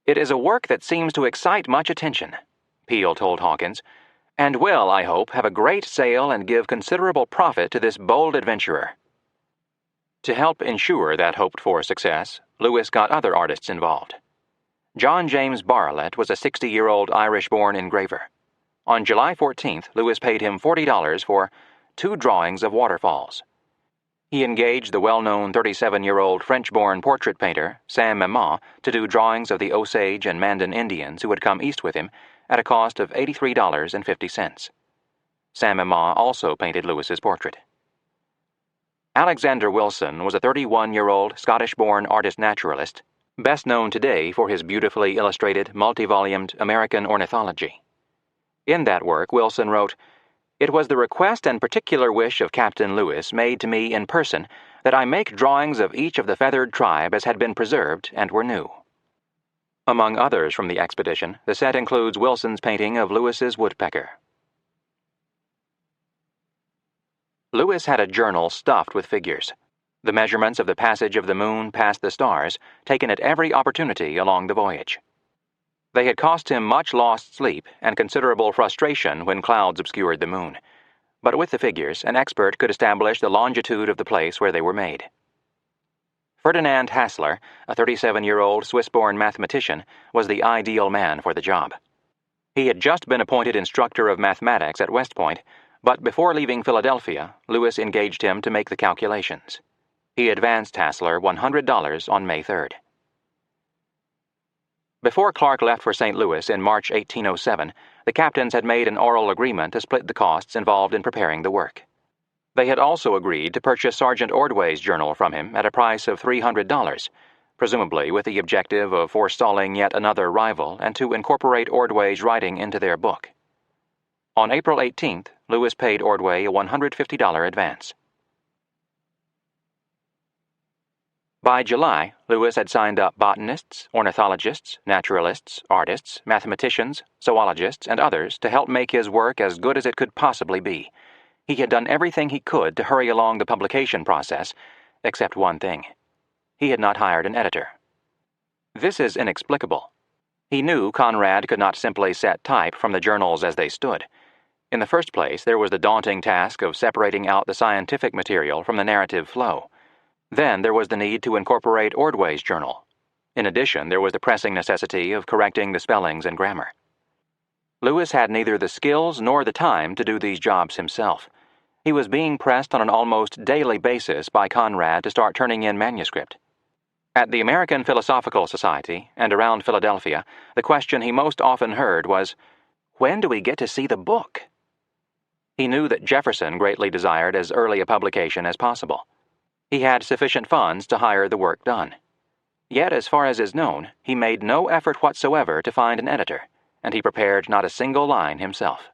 "It is a work that seems to excite much attention," Peale told Hawkins, "and will, I hope, have a great sale and give considerable profit to this bold adventurer." To help ensure that hoped-for success, Lewis got other artists involved. John James Barlett was a 60-year-old Irish-born engraver. On July 14th, Lewis paid him $40 for 2 drawings of waterfalls. He engaged the well-known 37-year-old French-born portrait painter Sam Memant to do drawings of the Osage and Mandan Indians who had come east with him at a cost of $83.50. Sam Memant also painted Lewis's portrait. Alexander Wilson was a 31-year-old Scottish-born artist-naturalist, best known today for his beautifully illustrated, multi-volumed American Ornithology. In that work, Wilson wrote, "It was the request and particular wish of Captain Lewis made to me in person that I make drawings of each of the feathered tribe as had been preserved and were new." Among others from the expedition, the set includes Wilson's painting of Lewis's woodpecker. Lewis had a journal stuffed with figures, the measurements of the passage of the moon past the stars, taken at every opportunity along the voyage. They had cost him much lost sleep and considerable frustration when clouds obscured the moon, but with the figures, an expert could establish the longitude of the place where they were made. Ferdinand Hassler, a 37-year-old Swiss-born mathematician, was the ideal man for the job. He had just been appointed instructor of mathematics at West Point, but before leaving Philadelphia, Lewis engaged him to make the calculations. He advanced Hassler $100 on May 3rd. Before Clark left for St. Louis in March 1807, the captains had made an oral agreement to split the costs involved in preparing the work. They had also agreed to purchase Sergeant Ordway's journal from him at a price of $300, presumably with the objective of forestalling yet another rival and to incorporate Ordway's writing into their book. On April 18th, Lewis paid Ordway a $150 advance. By July, Lewis had signed up botanists, ornithologists, naturalists, artists, mathematicians, zoologists, and others to help make his work as good as it could possibly be. He had done everything he could to hurry along the publication process, except one thing. He had not hired an editor. This is inexplicable. He knew Conrad could not simply set type from the journals as they stood. In the first place, there was the daunting task of separating out the scientific material from the narrative flow. Then there was the need to incorporate Ordway's journal. In addition, there was the pressing necessity of correcting the spellings and grammar. Lewis had neither the skills nor the time to do these jobs himself. He was being pressed on an almost daily basis by Conrad to start turning in manuscript. At the American Philosophical Society and around Philadelphia, the question he most often heard was, "When do we get to see the book?" He knew that Jefferson greatly desired as early a publication as possible. He had sufficient funds to hire the work done. Yet, as far as is known, he made no effort whatsoever to find an editor, and he prepared not a single line himself.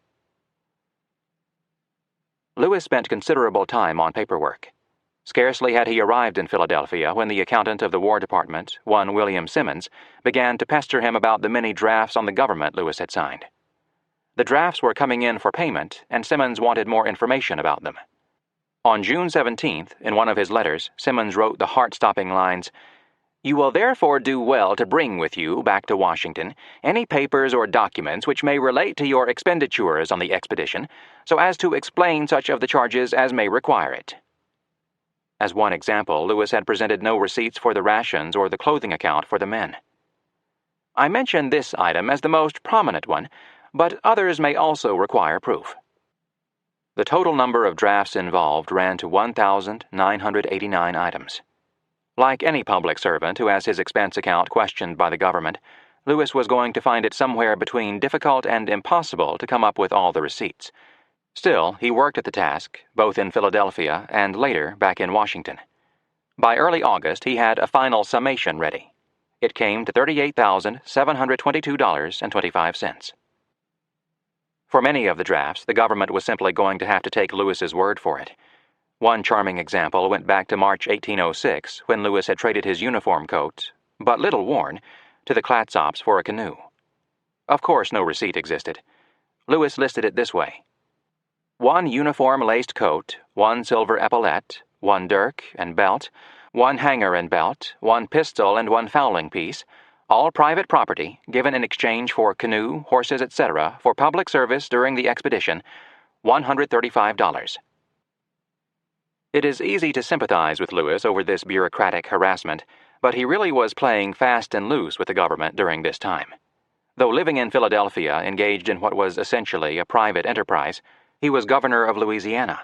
Lewis spent considerable time on paperwork. Scarcely had he arrived in Philadelphia when the accountant of the War Department, one William Simmons, began to pester him about the many drafts on the government Lewis had signed. The drafts were coming in for payment, and Simmons wanted more information about them. On June 17th, in one of his letters, Simmons wrote the heart-stopping lines, "You will therefore do well to bring with you back to Washington any papers or documents which may relate to your expenditures on the expedition, so as to explain such of the charges as may require it." As one example, Lewis had presented no receipts for the rations or the clothing account for the men. I mention this item as the most prominent one, but others may also require proof. The total number of drafts involved ran to 1,989 items. Like any public servant who has his expense account questioned by the government, Lewis was going to find it somewhere between difficult and impossible to come up with all the receipts. Still, he worked at the task, both in Philadelphia and later back in Washington. By early August, he had a final summation ready. It came to $38,722.25. For many of the drafts, the government was simply going to have to take Lewis's word for it. One charming example went back to March 1806, when Lewis had traded his uniform coat, but little worn, to the Clatsops for a canoe. Of course, no receipt existed. Lewis listed it this way: 1 uniform laced coat, 1 silver epaulette, 1 dirk and belt, 1 hanger and belt, 1 pistol and 1 fowling piece, all private property, given in exchange for canoe, horses, etc., for public service during the expedition, $135. It is easy to sympathize with Lewis over this bureaucratic harassment, but he really was playing fast and loose with the government during this time. Though living in Philadelphia, engaged in what was essentially a private enterprise, he was governor of Louisiana.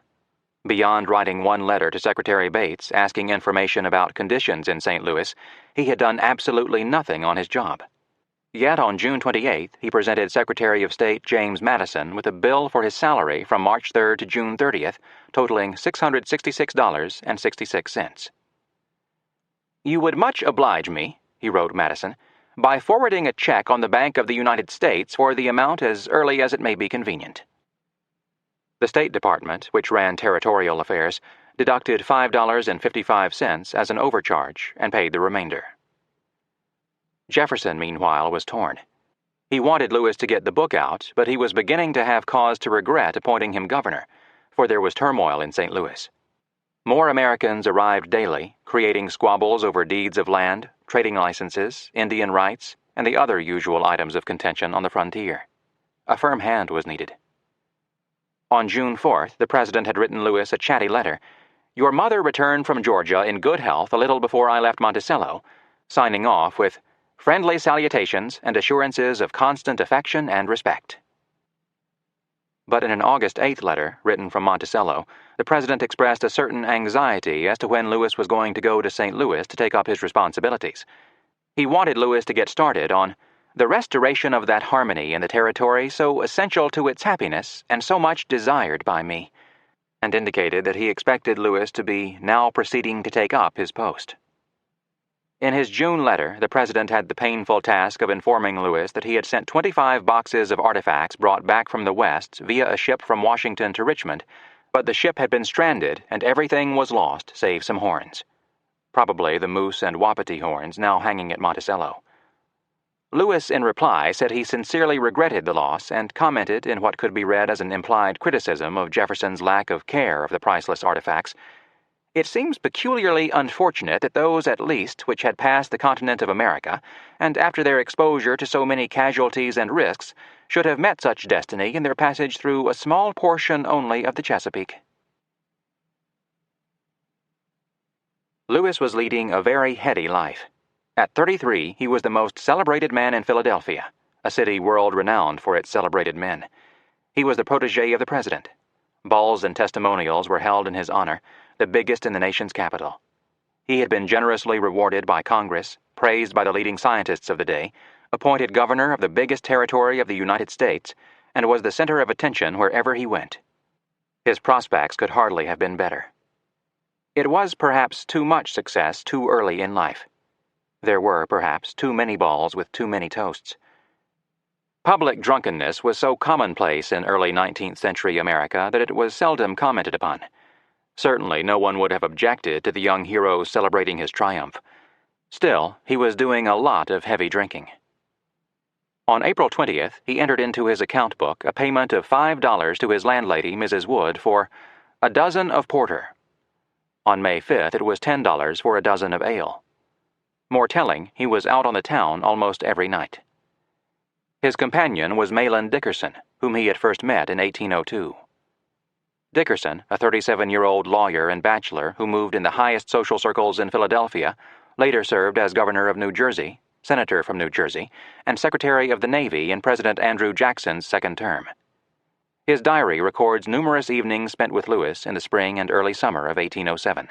Beyond writing one letter to Secretary Bates asking information about conditions in St. Louis, he had done absolutely nothing on his job. Yet on June 28th, he presented Secretary of State James Madison with a bill for his salary from March 3rd to June 30th, totaling $666.66. "You would much oblige me," he wrote Madison, "by forwarding a check on the Bank of the United States for the amount as early as it may be convenient." The State Department, which ran territorial affairs, deducted $5.55 as an overcharge and paid the remainder. Jefferson, meanwhile, was torn. He wanted Lewis to get the book out, but he was beginning to have cause to regret appointing him governor, for there was turmoil in St. Louis. More Americans arrived daily, creating squabbles over deeds of land, trading licenses, Indian rights, and the other usual items of contention on the frontier. A firm hand was needed. On June 4th, the president had written Lewis a chatty letter. "Your mother returned from Georgia in good health a little before I left Monticello," signing off with "friendly salutations and assurances of constant affection and respect." But in an August 8th letter, written from Monticello, the president expressed a certain anxiety as to when Lewis was going to go to St. Louis to take up his responsibilities. He wanted Lewis to get started on the restoration of that harmony in the territory so essential to its happiness and so much desired by me, and indicated that he expected Lewis to be now proceeding to take up his post. In his June letter, the president had the painful task of informing Lewis that he had sent 25 boxes of artifacts brought back from the West via a ship from Washington to Richmond, but the ship had been stranded and everything was lost save some horns. Probably the moose and wapiti horns now hanging at Monticello. Lewis, in reply, said he sincerely regretted the loss and commented in what could be read as an implied criticism of Jefferson's lack of care of the priceless artifacts. "It seems peculiarly unfortunate that those, at least, which had passed the continent of America, and after their exposure to so many casualties and risks, should have met such destiny in their passage through a small portion only of the Chesapeake." Lewis was leading a very heady life. At 33, he was the most celebrated man in Philadelphia, a city world-renowned for its celebrated men. He was the protégé of the president. Balls and testimonials were held in his honor, the biggest in the nation's capital. He had been generously rewarded by Congress, praised by the leading scientists of the day, appointed governor of the biggest territory of the United States, and was the center of attention wherever he went. His prospects could hardly have been better. It was perhaps too much success too early in life. There were, perhaps, too many balls with too many toasts. Public drunkenness was so commonplace in early 19th century America that it was seldom commented upon. Certainly no one would have objected to the young hero celebrating his triumph. Still, he was doing a lot of heavy drinking. On April 20th, he entered into his account book a payment of $5 to his landlady, Mrs. Wood, for a dozen of porter. On May 5th, it was $10 for a dozen of ale. More telling, he was out on the town almost every night. His companion was Mahlon Dickerson, whom he had first met in 1802. Dickerson, a 37-year-old lawyer and bachelor who moved in the highest social circles in Philadelphia, later served as governor of New Jersey, senator from New Jersey, and Secretary of the Navy in President Andrew Jackson's second term. His diary records numerous evenings spent with Lewis in the spring and early summer of 1807.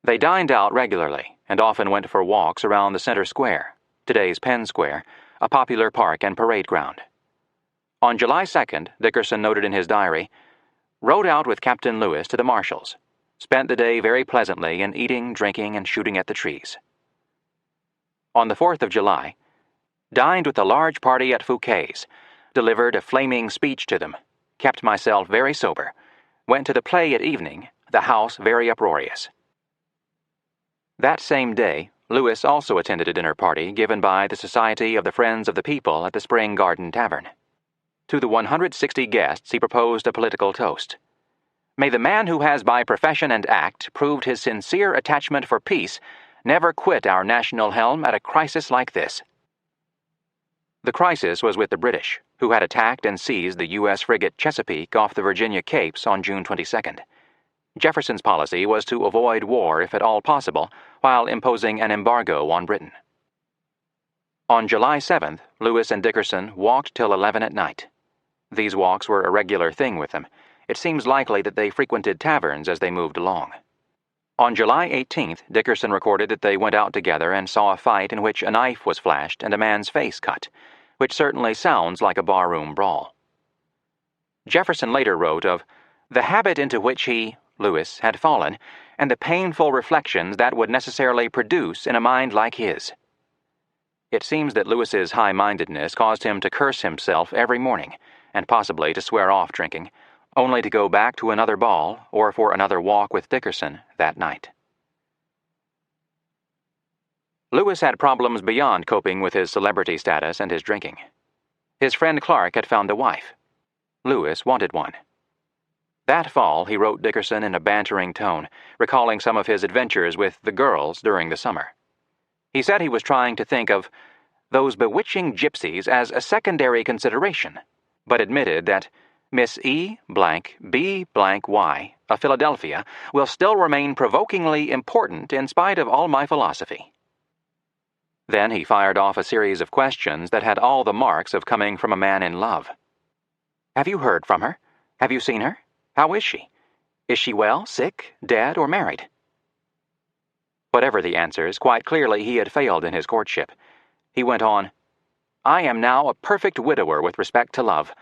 They dined out regularly and often went for walks around the Center Square, today's Penn Square, a popular park and parade ground. On July 2nd, Dickerson noted in his diary, "Rode out with Captain Lewis to the Marshalls. Spent the day very pleasantly in eating, drinking, and shooting at the trees." On the 4th of July, dined with a large party at Fouquet's, delivered a flaming speech to them, kept myself very sober, went to the play at evening, the house very uproarious. That same day, Lewis also attended a dinner party given by the Society of the Friends of the People at the Spring Garden Tavern. To the 160 guests he proposed a political toast. "May the man who has by profession and act proved his sincere attachment for peace never quit our national helm at a crisis like this." The crisis was with the British, who had attacked and seized the U.S. frigate Chesapeake off the Virginia Capes on June 22nd. Jefferson's policy was to avoid war if at all possible, while imposing an embargo on Britain. On July 7th, Lewis and Dickerson walked till 11 at night. These walks were a regular thing with them. It seems likely that they frequented taverns as they moved along. On July 18th, Dickerson recorded that they went out together and saw a fight in which a knife was flashed and a man's face cut, which certainly sounds like a barroom brawl. Jefferson later wrote of the habit into which he, Lewis, had fallen, and the painful reflections that would necessarily produce in a mind like his. It seems that Lewis's high-mindedness caused him to curse himself every morning, and possibly to swear off drinking, only to go back to another ball or for another walk with Dickerson that night. Lewis had problems beyond coping with his celebrity status and his drinking. His friend Clark had found a wife. Lewis wanted one. That fall, he wrote Dickerson in a bantering tone, recalling some of his adventures with the girls during the summer. He said he was trying to think of those bewitching gypsies as a secondary consideration, but admitted that Miss E. B. Y. of Philadelphia will still remain provokingly important in spite of all my philosophy. Then he fired off a series of questions that had all the marks of coming from a man in love. Have you heard from her? Have you seen her? How is she? Is she well, sick, dead, or married? Whatever the answers, quite clearly he had failed in his courtship. He went on, I am now a perfect widower with respect to love.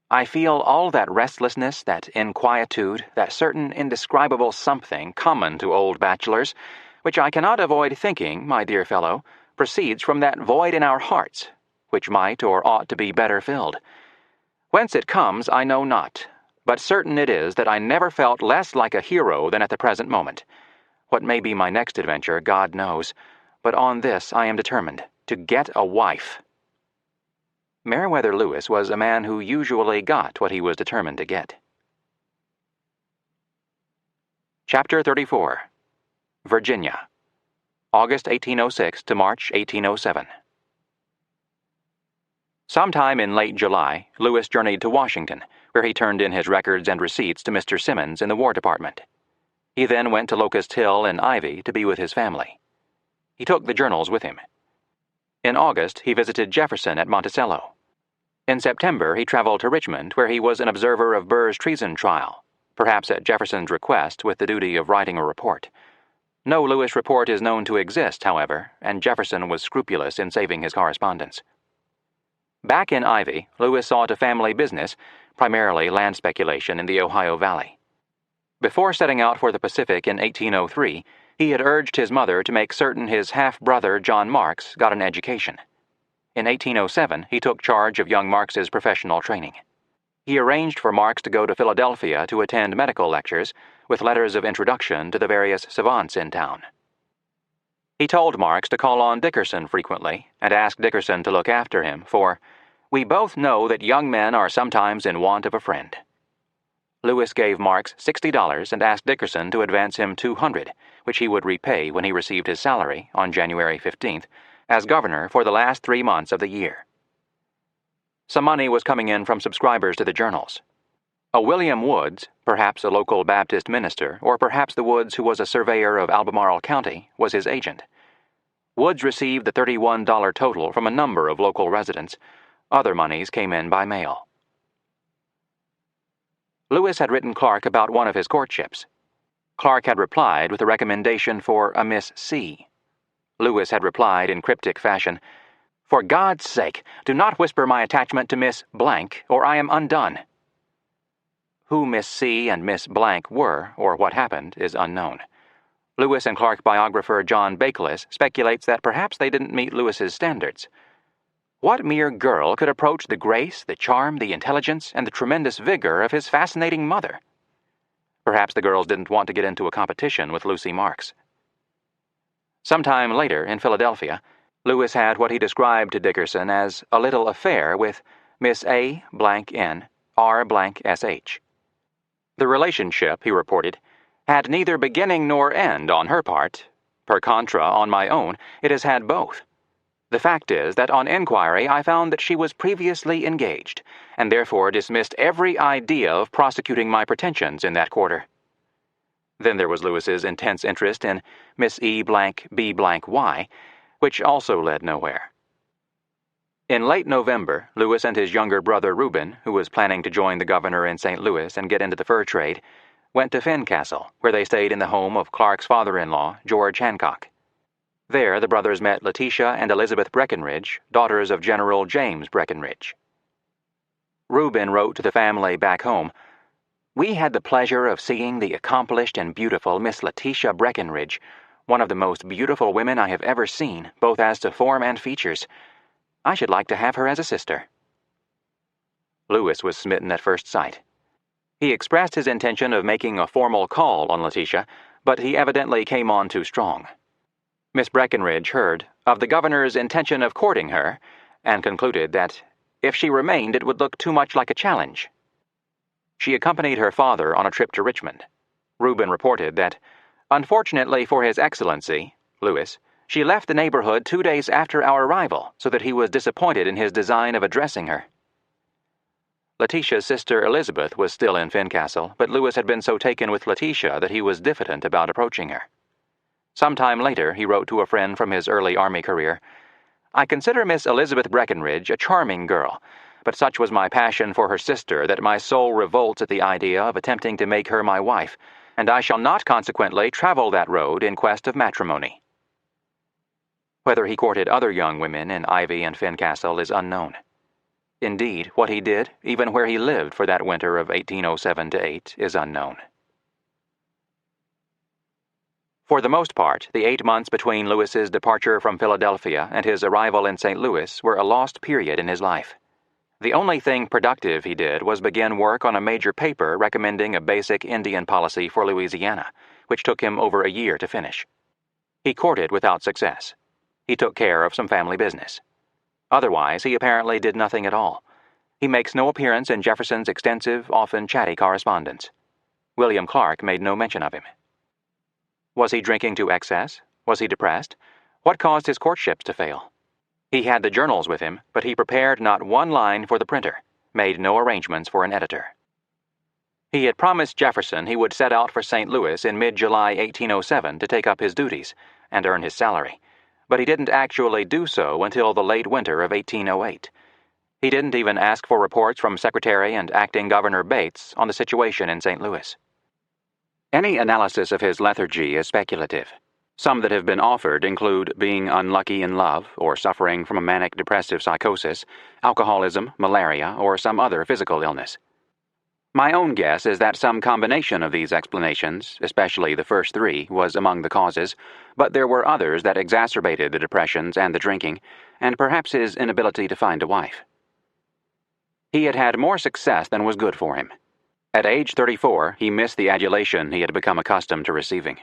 I feel all that restlessness, that inquietude, that certain indescribable something common to old bachelors, which I cannot avoid thinking, my dear fellow, proceeds from that void in our hearts, which might or ought to be better filled. Whence it comes I know not, but certain it is that I never felt less like a hero than at the present moment. What may be my next adventure, God knows, but on this I am determined, to get a wife. Meriwether Lewis was a man who usually got what he was determined to get. Chapter 34. Virginia, August 1806 to March 1807. Sometime in late July, Lewis journeyed to Washington, where he turned in his records and receipts to Mr. Simmons in the War Department. He then went to Locust Hill and Ivy to be with his family. He took the journals with him. In August, he visited Jefferson at Monticello. In September, he traveled to Richmond, where he was an observer of Burr's treason trial, perhaps at Jefferson's request with the duty of writing a report. No Lewis report is known to exist, however, and Jefferson was scrupulous in saving his correspondence. Back in Ivy, Lewis saw to family business, primarily land speculation in the Ohio Valley. Before setting out for the Pacific in 1803, he had urged his mother to make certain his half-brother John Marks got an education. In 1807, he took charge of young Marks's professional training. He arranged for Marks to go to Philadelphia to attend medical lectures, with letters of introduction to the various savants in town. He told Marks to call on Dickerson frequently and ask Dickerson to look after him, for we both know that young men are sometimes in want of a friend. Lewis gave Marks $60 and asked Dickerson to advance him $200, which he would repay when he received his salary on January 15th, as governor for the last 3 months of the year. Some money was coming in from subscribers to the journals. A William Woods, perhaps a local Baptist minister, or perhaps the Woods who was a surveyor of Albemarle County, was his agent. Woods received the $31 total from a number of local residents. Other monies came in by mail. Lewis had written Clark about one of his courtships. Clark had replied with a recommendation for a Miss C. Lewis had replied in cryptic fashion, For God's sake, do not whisper my attachment to Miss Blank, or I am undone. Who Miss C and Miss Blank were, or what happened, is unknown. Lewis and Clark biographer John Bakeless speculates that perhaps they didn't meet Lewis's standards. What mere girl could approach the grace, the charm, the intelligence, and the tremendous vigor of his fascinating mother? Perhaps the girls didn't want to get into a competition with Lucy Marks. Sometime later, in Philadelphia, Lewis had what he described to Dickerson as a little affair with Miss A. N. R. Sh. The relationship, he reported, had neither beginning nor end on her part. Per contra, on my own, it has had both. The fact is that on inquiry I found that she was previously engaged, and therefore dismissed every idea of prosecuting my pretensions in that quarter. Then there was Lewis's intense interest in Miss E. B. Y., which also led nowhere. In late November, Lewis and his younger brother Reuben, who was planning to join the governor in St. Louis and get into the fur trade, went to Fincastle, where they stayed in the home of Clark's father-in-law, George Hancock. There, the brothers met Letitia and Elizabeth Breckinridge, daughters of General James Breckinridge. Reuben wrote to the family back home, "We had the pleasure of seeing the accomplished and beautiful Miss Letitia Breckinridge, one of the most beautiful women I have ever seen, both as to form and features. I should like to have her as a sister." Lewis was smitten at first sight. He expressed his intention of making a formal call on Letitia, but he evidently came on too strong. Miss Breckinridge heard of the governor's intention of courting her, and concluded that if she remained it would look too much like a challenge. She accompanied her father on a trip to Richmond. Reuben reported that, unfortunately for His Excellency, Lewis, she left the neighborhood 2 days after our arrival, so that he was disappointed in his design of addressing her. Letitia's sister Elizabeth was still in Fincastle, but Lewis had been so taken with Letitia that he was diffident about approaching her. Some time later, he wrote to a friend from his early Army career, "I consider Miss Elizabeth Breckinridge a charming girl, but such was my passion for her sister that my soul revolts at the idea of attempting to make her my wife, and I shall not consequently travel that road in quest of matrimony." Whether he courted other young women in Ivy and Fincastle is unknown. Indeed, what he did, even where he lived for that winter of 1807-8, is unknown. For the most part, the 8 months between Lewis's departure from Philadelphia and his arrival in St. Louis were a lost period in his life. The only thing productive he did was begin work on a major paper recommending a basic Indian policy for Louisiana, which took him over a year to finish. He courted without success. He took care of some family business. Otherwise, he apparently did nothing at all. He makes no appearance in Jefferson's extensive, often chatty correspondence. William Clark made no mention of him. Was he drinking to excess? Was he depressed? What caused his courtships to fail? He had the journals with him, but he prepared not one line for the printer, made no arrangements for an editor. He had promised Jefferson he would set out for St. Louis in mid-July 1807 to take up his duties and earn his salary, but he didn't actually do so until the late winter of 1808. He didn't even ask for reports from Secretary and Acting Governor Bates on the situation in St. Louis. Any analysis of his lethargy is speculative. Some that have been offered include being unlucky in love or suffering from a manic depressive psychosis, alcoholism, malaria, or some other physical illness. My own guess is that some combination of these explanations, especially the first three, was among the causes, but there were others that exacerbated the depressions and the drinking, and perhaps his inability to find a wife. He had had more success than was good for him. At age 34, he missed the adulation he had become accustomed to receiving.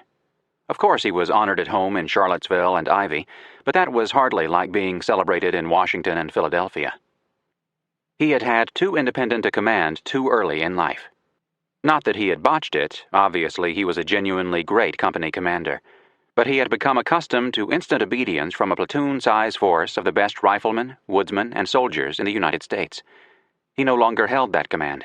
Of course, he was honored at home in Charlottesville and Ivy, but that was hardly like being celebrated in Washington and Philadelphia. He had had too independent a command too early in life. Not that he had botched it, obviously he was a genuinely great company commander, but he had become accustomed to instant obedience from a platoon-size force of the best riflemen, woodsmen, and soldiers in the United States. He no longer held that command.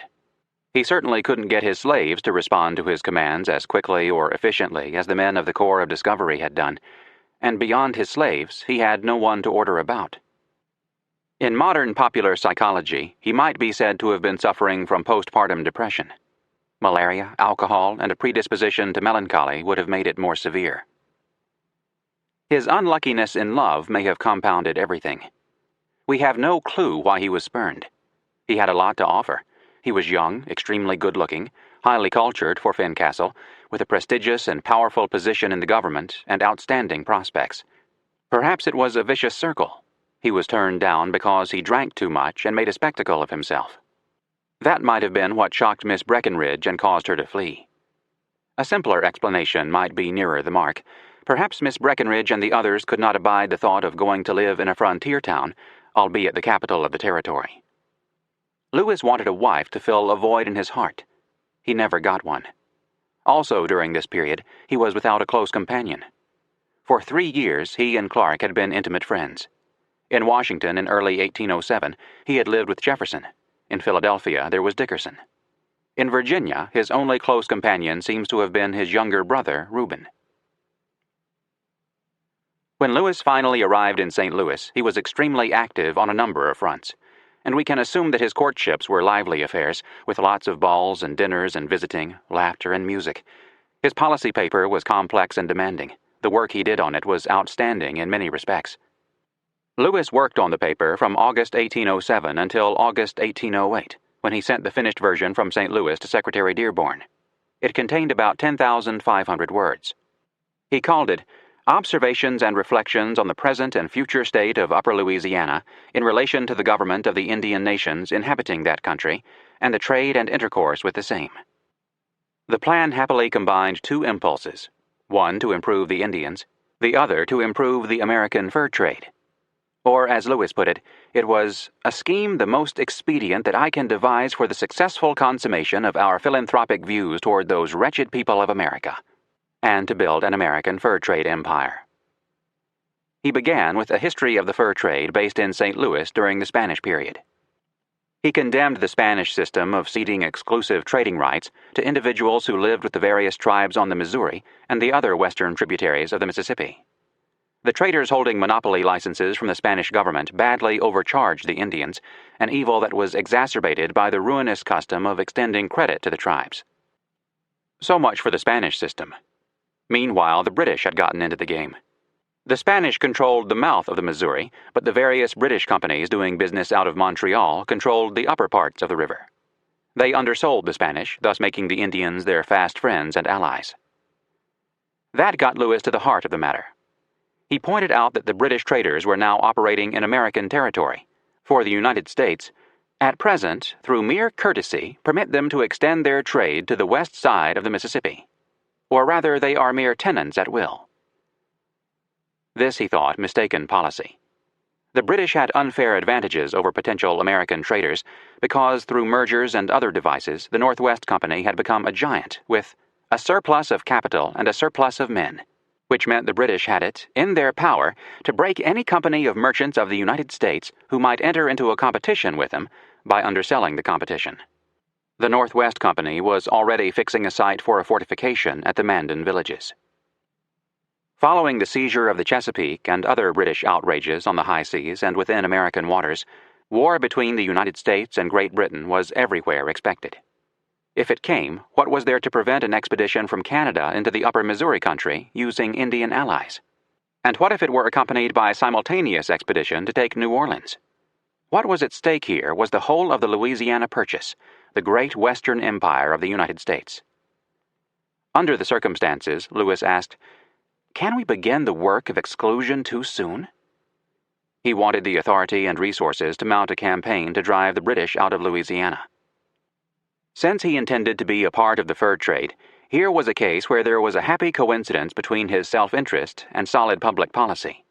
He certainly couldn't get his slaves to respond to his commands as quickly or efficiently as the men of the Corps of Discovery had done, and beyond his slaves, he had no one to order about. In modern popular psychology, he might be said to have been suffering from postpartum depression. Malaria, alcohol, and a predisposition to melancholy would have made it more severe. His unluckiness in love may have compounded everything. We have no clue why he was spurned. He had a lot to offer. He was young, extremely good-looking, highly cultured for Fincastle, with a prestigious and powerful position in the government and outstanding prospects. Perhaps it was a vicious circle. He was turned down because he drank too much and made a spectacle of himself. That might have been what shocked Miss Breckinridge and caused her to flee. A simpler explanation might be nearer the mark. Perhaps Miss Breckinridge and the others could not abide the thought of going to live in a frontier town, albeit the capital of the territory. Lewis wanted a wife to fill a void in his heart. He never got one. Also during this period, he was without a close companion. For 3 years, he and Clark had been intimate friends. In Washington in early 1807, he had lived with Jefferson. In Philadelphia, there was Dickerson. In Virginia, his only close companion seems to have been his younger brother, Reuben. When Lewis finally arrived in St. Louis, he was extremely active on a number of fronts, and we can assume that his courtships were lively affairs, with lots of balls and dinners and visiting, laughter and music. His policy paper was complex and demanding. The work he did on it was outstanding in many respects. Lewis worked on the paper from August 1807 until August 1808, when he sent the finished version from St. Louis to Secretary Dearborn. It contained about 10,500 words. He called it Observations and Reflections on the Present and Future State of Upper Louisiana in relation to the government of the Indian nations inhabiting that country and the trade and intercourse with the same. The plan happily combined two impulses, one to improve the Indians, the other to improve the American fur trade. Or, as Lewis put it was a scheme the most expedient that I can devise for the successful consummation of our philanthropic views toward those wretched people of America, and to build an American fur trade empire. He began with a history of the fur trade based in St. Louis during the Spanish period. He condemned the Spanish system of ceding exclusive trading rights to individuals who lived with the various tribes on the Missouri and the other western tributaries of the Mississippi. The traders holding monopoly licenses from the Spanish government badly overcharged the Indians, an evil that was exacerbated by the ruinous custom of extending credit to the tribes. So much for the Spanish system. Meanwhile, the British had gotten into the game. The Spanish controlled the mouth of the Missouri, but the various British companies doing business out of Montreal controlled the upper parts of the river. They undersold the Spanish, thus making the Indians their fast friends and allies. That got Lewis to the heart of the matter. He pointed out that the British traders were now operating in American territory. For the United States, at present, through mere courtesy, permit them to extend their trade to the west side of the Mississippi. Or rather, they are mere tenants at will. This, he thought, mistaken policy. The British had unfair advantages over potential American traders because, through mergers and other devices, the Northwest Company had become a giant with a surplus of capital and a surplus of men, which meant the British had it in their power to break any company of merchants of the United States who might enter into a competition with them by underselling the competition. The Northwest Company was already fixing a site for a fortification at the Mandan villages. Following the seizure of the Chesapeake and other British outrages on the high seas and within American waters, war between the United States and Great Britain was everywhere expected. If it came, what was there to prevent an expedition from Canada into the upper Missouri country using Indian allies? And what if it were accompanied by a simultaneous expedition to take New Orleans? What was at stake here was the whole of the Louisiana Purchase, the great Western Empire of the United States. Under the circumstances, Lewis asked, "Can we begin the work of exclusion too soon?" He wanted the authority and resources to mount a campaign to drive the British out of Louisiana. Since he intended to be a part of the fur trade, here was a case where there was a happy coincidence between his self-interest and solid public policy.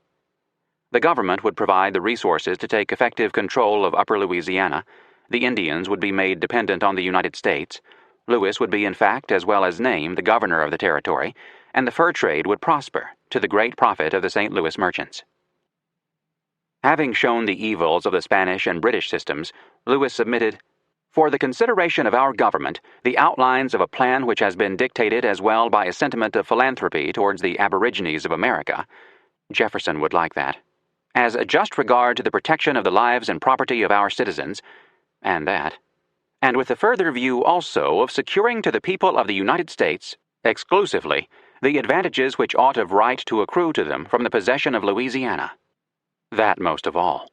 The government would provide the resources to take effective control of Upper Louisiana. The Indians would be made dependent on the United States. Lewis would be in fact as well as name the governor of the territory, and the fur trade would prosper to the great profit of the St. Louis merchants. Having shown the evils of the Spanish and British systems, Lewis submitted, "For the consideration of our government, the outlines of a plan which has been dictated as well by a sentiment of philanthropy towards the aborigines of America," Jefferson would like that, "as a just regard to the protection of the lives and property of our citizens," and with the further view also of securing to the people of the United States, exclusively, the advantages which ought of right to accrue to them from the possession of Louisiana. That most of all.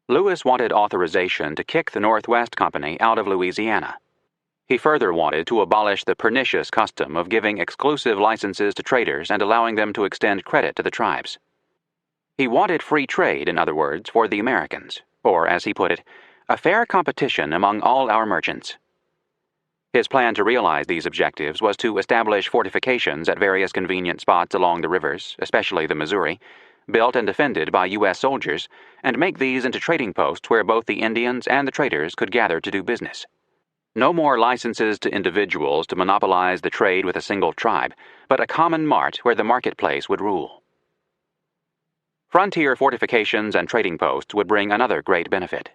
Lewis wanted authorization to kick the Northwest Company out of Louisiana. He further wanted to abolish the pernicious custom of giving exclusive licenses to traders and allowing them to extend credit to the tribes. He wanted free trade, in other words, for the Americans, or, as he put it, a fair competition among all our merchants. His plan to realize these objectives was to establish fortifications at various convenient spots along the rivers, especially the Missouri, built and defended by U.S. soldiers, and make these into trading posts where both the Indians and the traders could gather to do business. No more licenses to individuals to monopolize the trade with a single tribe, but a common mart where the marketplace would rule. Frontier fortifications and trading posts would bring another great benefit.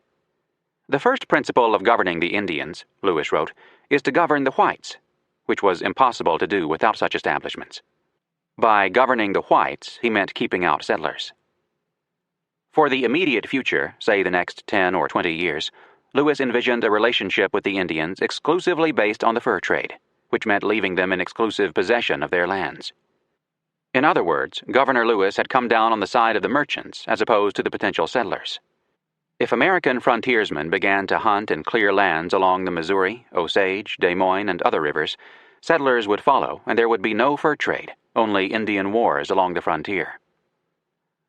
"The first principle of governing the Indians," Lewis wrote, "is to govern the whites," which was impossible to do without such establishments. By governing the whites, he meant keeping out settlers. For the immediate future, say the next 10 or 20 years, Lewis envisioned a relationship with the Indians exclusively based on the fur trade, which meant leaving them in exclusive possession of their lands. In other words, Governor Lewis had come down on the side of the merchants as opposed to the potential settlers. If American frontiersmen began to hunt and clear lands along the Missouri, Osage, Des Moines, and other rivers, settlers would follow, and there would be no fur trade, only Indian wars along the frontier.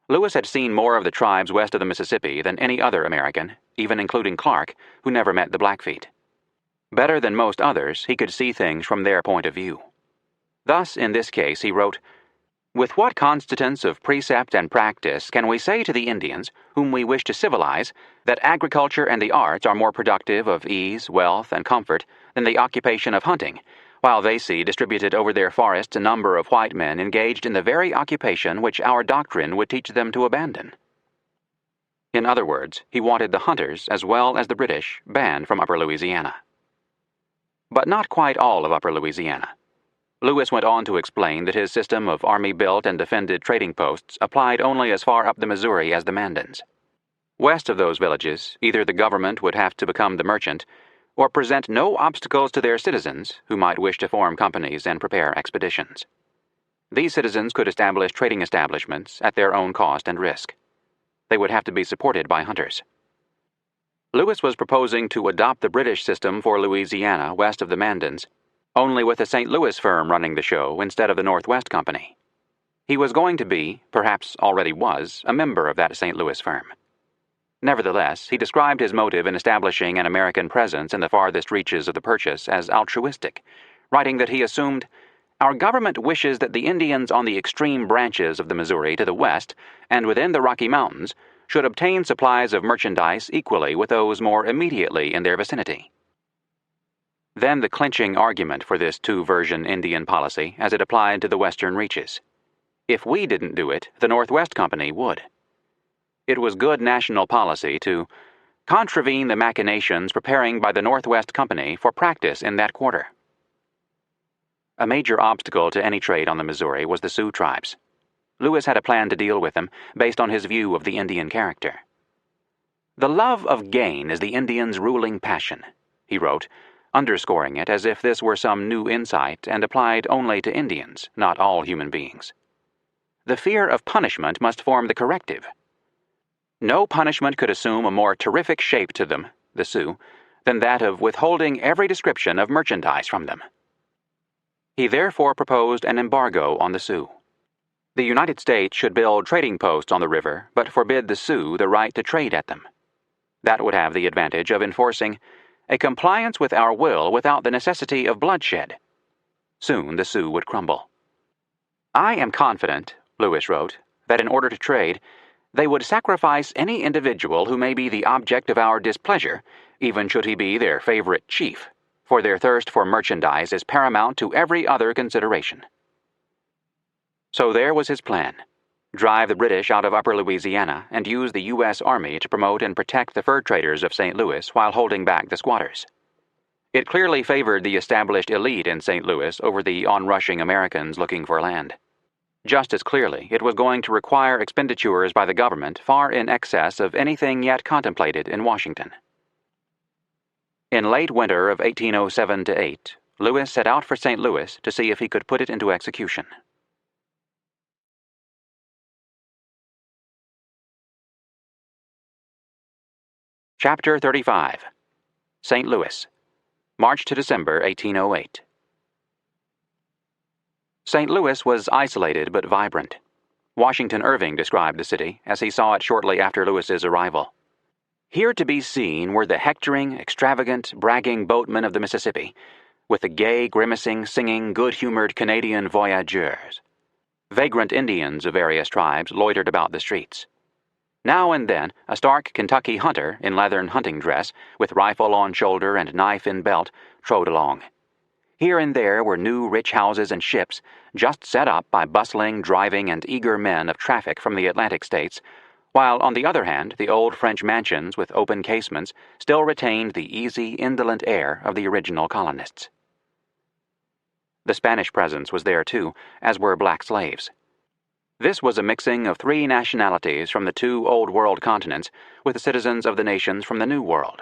Lewis had seen more of the tribes west of the Mississippi than any other American, even including Clark, who never met the Blackfeet. Better than most others, he could see things from their point of view. Thus, in this case, he wrote, "With what constance of precept and practice can we say to the Indians, whom we wish to civilize, that agriculture and the arts are more productive of ease, wealth, and comfort than the occupation of hunting, while they see distributed over their forests a number of white men engaged in the very occupation which our doctrine would teach them to abandon?" In other words, he wanted the hunters, as well as the British, banned from Upper Louisiana. But not quite all of Upper Louisiana. Lewis went on to explain that his system of army-built and defended trading posts applied only as far up the Missouri as the Mandans. West of those villages, either the government would have to become the merchant, or present no obstacles to their citizens who might wish to form companies and prepare expeditions. These citizens could establish trading establishments at their own cost and risk. They would have to be supported by hunters. Lewis was proposing to adopt the British system for Louisiana west of the Mandans, only with a St. Louis firm running the show instead of the Northwest Company. He was going to be, perhaps already was, a member of that St. Louis firm. Nevertheless, he described his motive in establishing an American presence in the farthest reaches of the Purchase as altruistic, writing that he assumed, "Our government wishes that the Indians on the extreme branches of the Missouri to the west and within the Rocky Mountains should obtain supplies of merchandise equally with those more immediately in their vicinity." Then the clinching argument for this two-version Indian policy as it applied to the western reaches. If we didn't do it, the Northwest Company would. It was good national policy to contravene the machinations preparing by the Northwest Company for practice in that quarter. A major obstacle to any trade on the Missouri was the Sioux tribes. Lewis had a plan to deal with them based on his view of the Indian character. "The love of gain is the Indian's ruling passion," he wrote, underscoring it as if this were some new insight and applied only to Indians, not all human beings. "The fear of punishment must form the corrective. No punishment could assume a more terrific shape to them, the Sioux, than that of withholding every description of merchandise from them." He therefore proposed an embargo on the Sioux. The United States should build trading posts on the river, but forbid the Sioux the right to trade at them. That would have the advantage of enforcing a compliance with our will without the necessity of bloodshed. Soon the Sioux would crumble. "I am confident," Lewis wrote, "that in order to trade, they would sacrifice any individual who may be the object of our displeasure, even should he be their favorite chief, for their thirst for merchandise is paramount to every other consideration." So there was his plan. Drive the British out of Upper Louisiana and use the U.S. Army to promote and protect the fur traders of St. Louis while holding back the squatters. It clearly favored the established elite in St. Louis over the onrushing Americans looking for land. Just as clearly, it was going to require expenditures by the government far in excess of anything yet contemplated in Washington. In late winter of 1807-8, Lewis set out for St. Louis to see if he could put it into execution. Chapter 35. St. Louis, March to December 1808. St. Louis was isolated but vibrant. Washington Irving described the city as he saw it shortly after Lewis's arrival. "Here to be seen were the hectoring, extravagant, bragging boatmen of the Mississippi, with the gay, grimacing, singing, good-humored Canadian voyageurs. Vagrant Indians of various tribes loitered about the streets. Now and then, a stark Kentucky hunter in leathern hunting dress, with rifle on shoulder and knife in belt, trode along. Here and there were new rich houses and ships, just set up by bustling, driving, and eager men of traffic from the Atlantic states, while on the other hand the old French mansions with open casements still retained the easy, indolent air of the original colonists. The Spanish presence was there too, as were black slaves. This was a mixing of 3 nationalities from the 2 Old World continents with the citizens of the nations from the New World.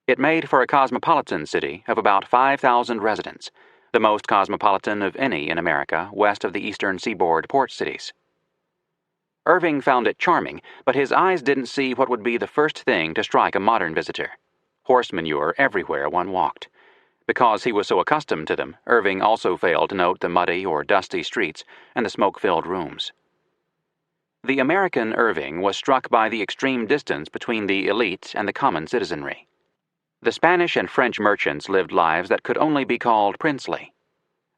It made for a cosmopolitan city of about 5,000 residents, the most cosmopolitan of any in America west of the eastern seaboard port cities. Irving found it charming, but his eyes didn't see what would be the first thing to strike a modern visitor: horse manure everywhere one walked. Because he was so accustomed to them, Irving also failed to note the muddy or dusty streets and the smoke-filled rooms. The American Irving was struck by the extreme distance between the elite and the common citizenry. The Spanish and French merchants lived lives that could only be called princely.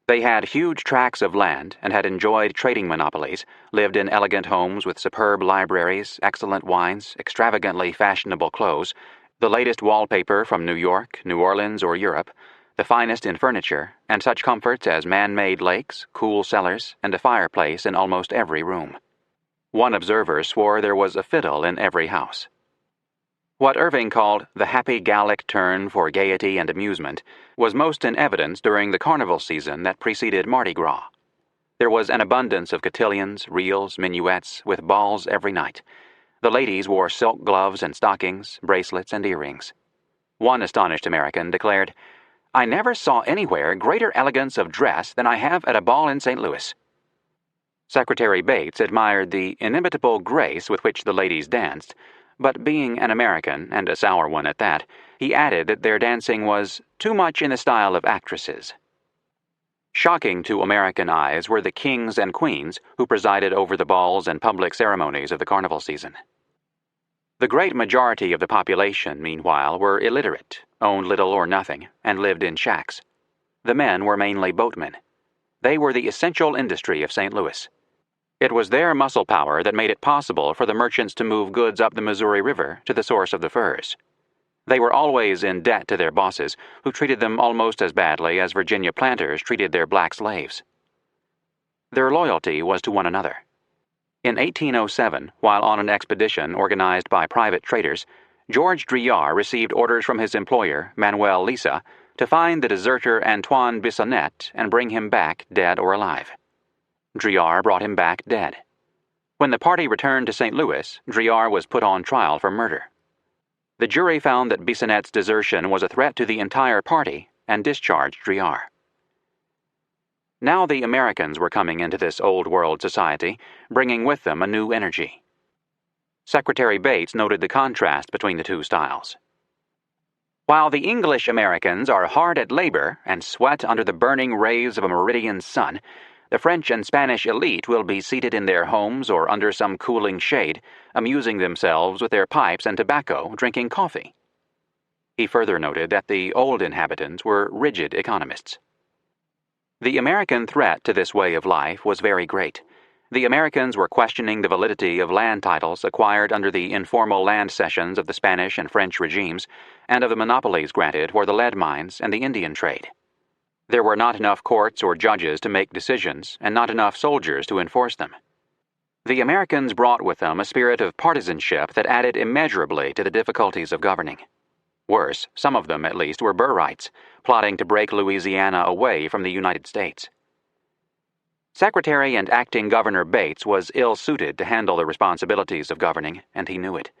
They had huge tracts of land and had enjoyed trading monopolies, lived in elegant homes with superb libraries, excellent wines, extravagantly fashionable clothes, the latest wallpaper from New York, New Orleans, or Europe, the finest in furniture, and such comforts as man-made lakes, cool cellars, and a fireplace in almost every room. One observer swore there was a fiddle in every house. What Irving called the happy Gallic turn for gaiety and amusement was most in evidence during the carnival season that preceded Mardi Gras. There was an abundance of cotillions, reels, minuets, with balls every night. The ladies wore silk gloves and stockings, bracelets and earrings. One astonished American declared, "I never saw anywhere greater elegance of dress than I have at a ball in St. Louis." Secretary Bates admired the inimitable grace with which the ladies danced, but being an American, and a sour one at that, he added that their dancing was too much in the style of actresses. Shocking to American eyes were the kings and queens who presided over the balls and public ceremonies of the carnival season. The great majority of the population, meanwhile, were illiterate, owned little or nothing, and lived in shacks. The men were mainly boatmen. They were the essential industry of St. Louis. It was their muscle power that made it possible for the merchants to move goods up the Missouri River to the source of the furs. They were always in debt to their bosses, who treated them almost as badly as Virginia planters treated their black slaves. Their loyalty was to one another. In 1807, while on an expedition organized by private traders, George Driard received orders from his employer, Manuel Lisa, to find the deserter Antoine Bissonnette and bring him back dead or alive. Driard brought him back dead. When the party returned to St. Louis, Driard was put on trial for murder. The jury found that Bissonnette's desertion was a threat to the entire party and discharged Driard. Now the Americans were coming into this old world society, bringing with them a new energy. Secretary Bates noted the contrast between the 2 styles. While the English Americans are hard at labor and sweat under the burning rays of a meridian sun, the French and Spanish elite will be seated in their homes or under some cooling shade, amusing themselves with their pipes and tobacco, drinking coffee. He further noted that the old inhabitants were rigid economists. The American threat to this way of life was very great. The Americans were questioning the validity of land titles acquired under the informal land cessions of the Spanish and French regimes, and of the monopolies granted for the lead mines and the Indian trade. There were not enough courts or judges to make decisions, and not enough soldiers to enforce them. The Americans brought with them a spirit of partisanship that added immeasurably to the difficulties of governing. Worse, some of them at least were Burrites, plotting to break Louisiana away from the United States. Secretary and Acting Governor Bates was ill-suited to handle the responsibilities of governing, and he knew it.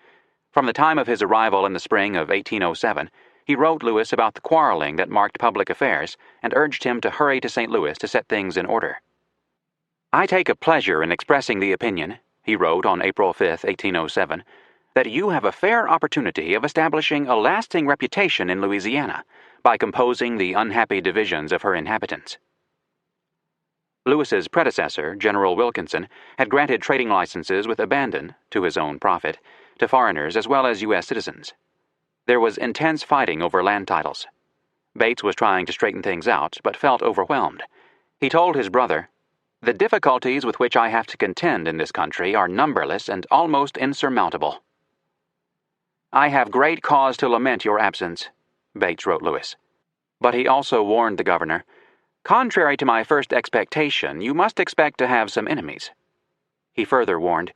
From the time of his arrival in the spring of 1807, he wrote Lewis about the quarreling that marked public affairs and urged him to hurry to St. Louis to set things in order. "I take a pleasure in expressing the opinion," he wrote on April 5, 1807, "that you have a fair opportunity of establishing a lasting reputation in Louisiana by composing the unhappy divisions of her inhabitants." Lewis's predecessor, General Wilkinson, had granted trading licenses with abandon, to his own profit, to foreigners as well as U.S. citizens. There was intense fighting over land titles. Bates was trying to straighten things out, but felt overwhelmed. He told his brother, "The difficulties with which I have to contend in this country are numberless and almost insurmountable." "I have great cause to lament your absence," Bates wrote Lewis. But he also warned the governor, "Contrary to my first expectation, you must expect to have some enemies." He further warned,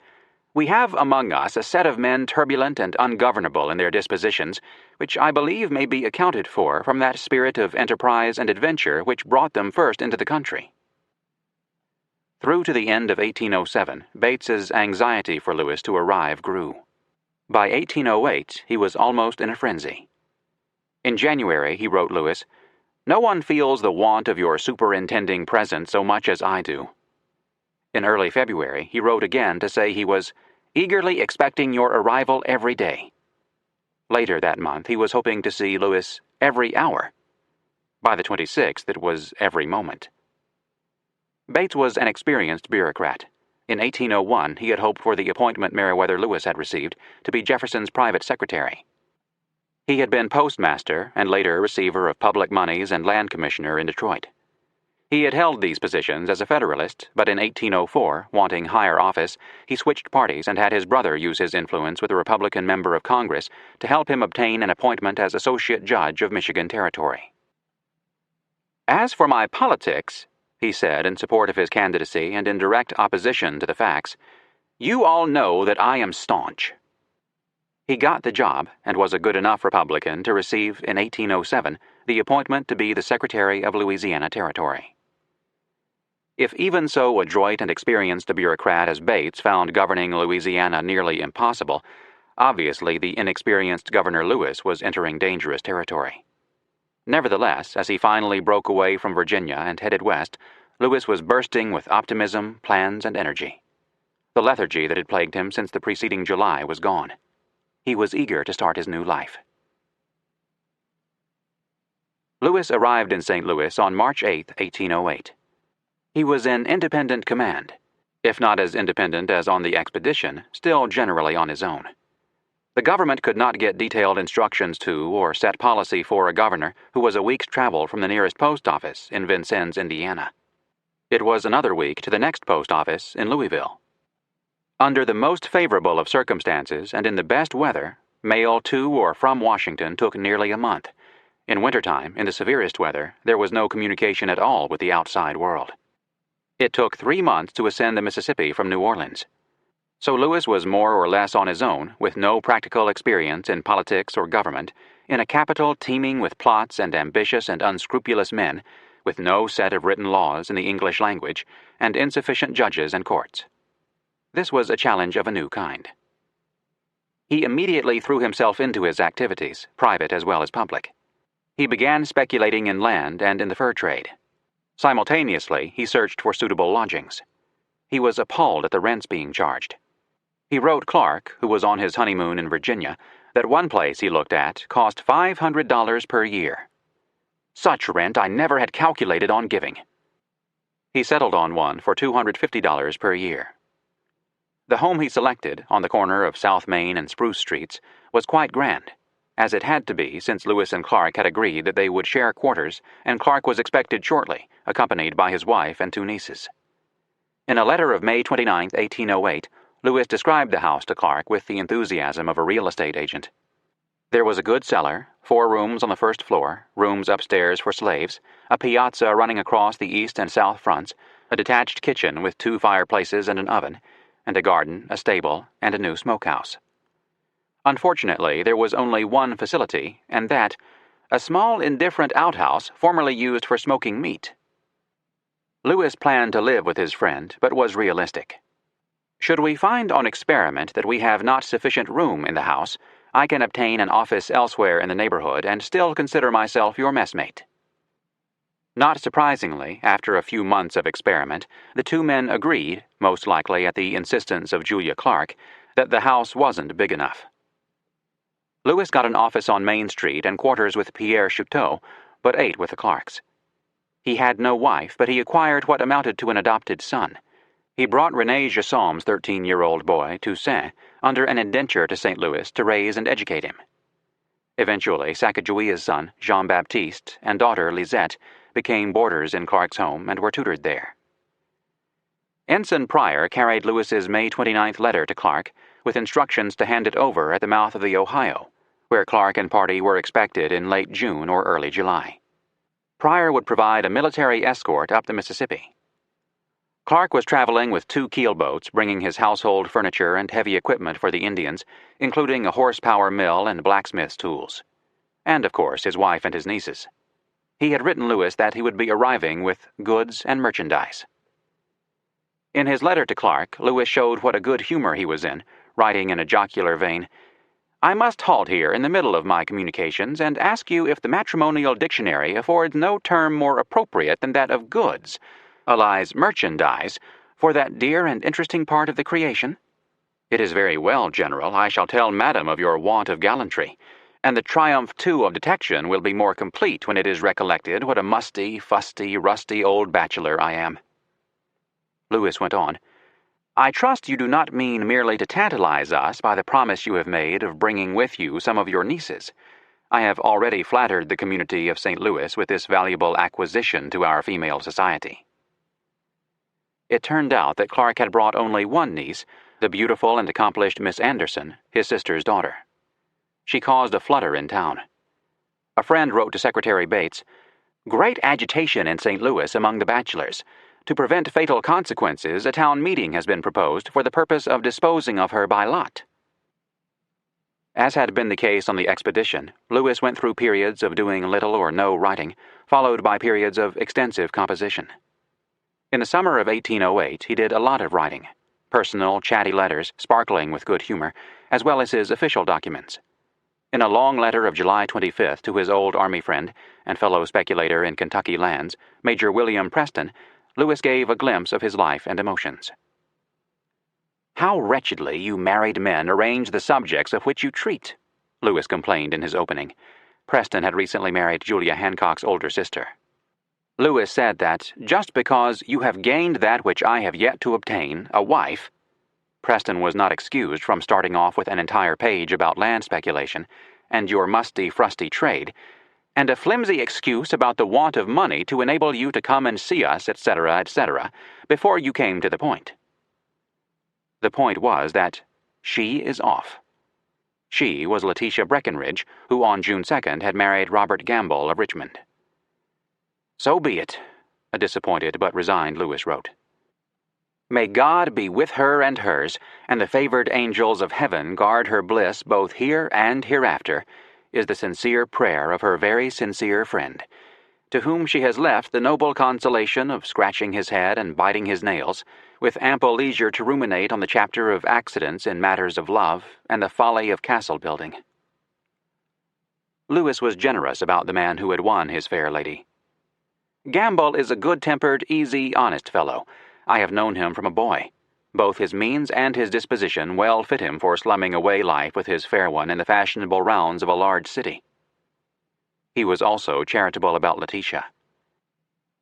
We have among us a set of men turbulent and ungovernable in their dispositions, which I believe may be accounted for from that spirit of enterprise and adventure which brought them first into the country. Through to the end of 1807, Bates's anxiety for Lewis to arrive grew. By 1808, he was almost in a frenzy. In January, he wrote Lewis, "No one feels the want of your superintending presence so much as I do." In early February, he wrote again to say he was eagerly expecting your arrival every day. Later that month, he was hoping to see Lewis every hour. By the 26th, it was every moment. Bates was an experienced bureaucrat. In 1801, he had hoped for the appointment Meriwether Lewis had received to be Jefferson's private secretary. He had been postmaster and later receiver of public moneys and land commissioner in Detroit. He had held these positions as a Federalist, but in 1804, wanting higher office, he switched parties and had his brother use his influence with a Republican member of Congress to help him obtain an appointment as Associate Judge of Michigan Territory. "As for my politics," he said in support of his candidacy and in direct opposition to the facts, "you all know that I am staunch." He got the job and was a good enough Republican to receive, in 1807, the appointment to be the Secretary of Louisiana Territory. If even so adroit and experienced a bureaucrat as Bates found governing Louisiana nearly impossible, obviously the inexperienced Governor Lewis was entering dangerous territory. Nevertheless, as he finally broke away from Virginia and headed west, Lewis was bursting with optimism, plans, and energy. The lethargy that had plagued him since the preceding July was gone. He was eager to start his new life. Lewis arrived in St. Louis on March 8, 1808. He was in independent command, if not as independent as on the expedition, still generally on his own. The government could not get detailed instructions to or set policy for a governor who was a week's travel from the nearest post office in Vincennes, Indiana. It was another week to the next post office in Louisville. Under the most favorable of circumstances and in the best weather, mail to or from Washington took nearly a month. In wintertime, in the severest weather, there was no communication at all with the outside world. It took 3 months to ascend the Mississippi from New Orleans. So Lewis was more or less on his own, with no practical experience in politics or government, in a capital teeming with plots and ambitious and unscrupulous men, with no set of written laws in the English language, and insufficient judges and courts. This was a challenge of a new kind. He immediately threw himself into his activities, private as well as public. He began speculating in land and in the fur trade. Simultaneously, he searched for suitable lodgings. He was appalled at the rents being charged. He wrote Clark, who was on his honeymoon in Virginia, that one place he looked at cost $500 per year. Such rent I never had calculated on giving. He settled on one for $250 per year. The home he selected, on the corner of South Main and Spruce Streets, was quite grand, as it had to be since Lewis and Clark had agreed that they would share quarters, and Clark was expected shortly, accompanied by his wife and 2 nieces. In a letter of May 29, 1808, Lewis described the house to Clark with the enthusiasm of a real estate agent. There was a good cellar, 4 rooms on the first floor, rooms upstairs for slaves, a piazza running across the east and south fronts, a detached kitchen with 2 fireplaces and an oven, and a garden, a stable, and a new smokehouse. Unfortunately, there was only one facility, and that, a small indifferent outhouse formerly used for smoking meat. Lewis planned to live with his friend, but was realistic. Should we find on experiment that we have not sufficient room in the house, I can obtain an office elsewhere in the neighborhood and still consider myself your messmate. Not surprisingly, after a few months of experiment, the 2 men agreed, most likely at the insistence of Julia Clark, that the house wasn't big enough. Lewis got an office on Main Street and quarters with Pierre Chouteau, but ate with the Clarks. He had no wife, but he acquired what amounted to an adopted son. He brought René Jassom's 13-year-old boy, Toussaint, under an indenture to St. Louis to raise and educate him. Eventually, Sacagawea's son, Jean-Baptiste, and daughter, Lisette, became boarders in Clark's home and were tutored there. Ensign Pryor carried Lewis's May 29th letter to Clark, with instructions to hand it over at the mouth of the Ohio, where Clark and party were expected in late June or early July. Pryor would provide a military escort up the Mississippi. Clark was traveling with 2 keelboats, bringing his household furniture and heavy equipment for the Indians, including a horsepower mill and blacksmith's tools. And, of course, his wife and his nieces. He had written Lewis that he would be arriving with goods and merchandise. In his letter to Clark, Lewis showed what a good humor he was in, writing in a jocular vein, "I must halt here in the middle of my communications and ask you if the matrimonial dictionary affords no term more appropriate than that of goods, alias merchandise, for that dear and interesting part of the creation? It is very well, General. I shall tell Madam of your want of gallantry, and the triumph, too, of detection will be more complete when it is recollected what a musty, fusty, rusty old bachelor I am." Lewis went on, "I trust you do not mean merely to tantalize us by the promise you have made of bringing with you some of your nieces. I have already flattered the community of St. Louis with this valuable acquisition to our female society." It turned out that Clark had brought only one niece, the beautiful and accomplished Miss Anderson, his sister's daughter. She caused a flutter in town. A friend wrote to Secretary Bates, "Great agitation in St. Louis among the bachelors. To prevent fatal consequences, a town meeting has been proposed for the purpose of disposing of her by lot." As had been the case on the expedition, Lewis went through periods of doing little or no writing, followed by periods of extensive composition. In the summer of 1808, he did a lot of writing, personal, chatty letters, sparkling with good humor, as well as his official documents. In a long letter of July 25th to his old Army friend and fellow speculator in Kentucky lands, Major William Preston, Lewis gave a glimpse of his life and emotions. "How wretchedly you married men arrange the subjects of which you treat," Lewis complained in his opening. Preston had recently married Julia Hancock's older sister. Lewis said that, "just because you have gained that which I have yet to obtain, a wife," Preston was not excused from starting off with an entire page about land speculation and your musty, frusty trade, "and a flimsy excuse about the want of money to enable you to come and see us, etc., etc., before you came to the point." The point was that she is off. She was Letitia Breckenridge, who on June 2nd had married Robert Gamble of Richmond. "So be it," a disappointed but resigned Lewis wrote. "May God be with her and hers, and the favored angels of heaven guard her bliss both here and hereafter, is the sincere prayer of her very sincere friend, to whom she has left the noble consolation of scratching his head and biting his nails, with ample leisure to ruminate on the chapter of accidents in matters of love and the folly of castle building." Lewis was generous about the man who had won his fair lady. "Gamble is a good-tempered, easy, honest fellow. I have known him from a boy. Both his means and his disposition well fit him for slumming away life with his fair one in the fashionable rounds of a large city." He was also charitable about Letitia.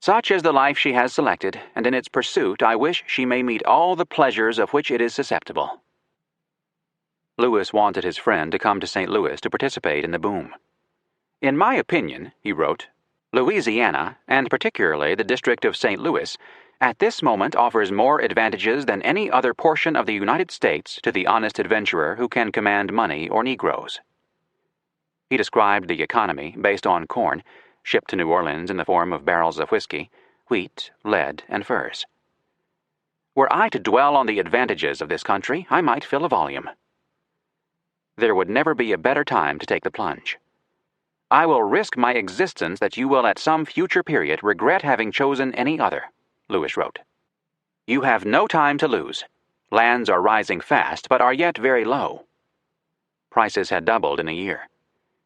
"Such is the life she has selected, and in its pursuit I wish she may meet all the pleasures of which it is susceptible." Lewis wanted his friend to come to St. Louis to participate in the boom. "In my opinion," he wrote, "Louisiana, and particularly the district of St. Louis, at this moment offers more advantages than any other portion of the United States to the honest adventurer who can command money or Negroes." He described the economy based on corn, shipped to New Orleans in the form of barrels of whiskey, wheat, lead, and furs. "Were I to dwell on the advantages of this country, I might fill a volume." There would never be a better time to take the plunge. "I will risk my existence that you will at some future period regret having chosen any other," Lewis wrote. "You have no time to lose. Lands are rising fast, but are yet very low." Prices had doubled in a year.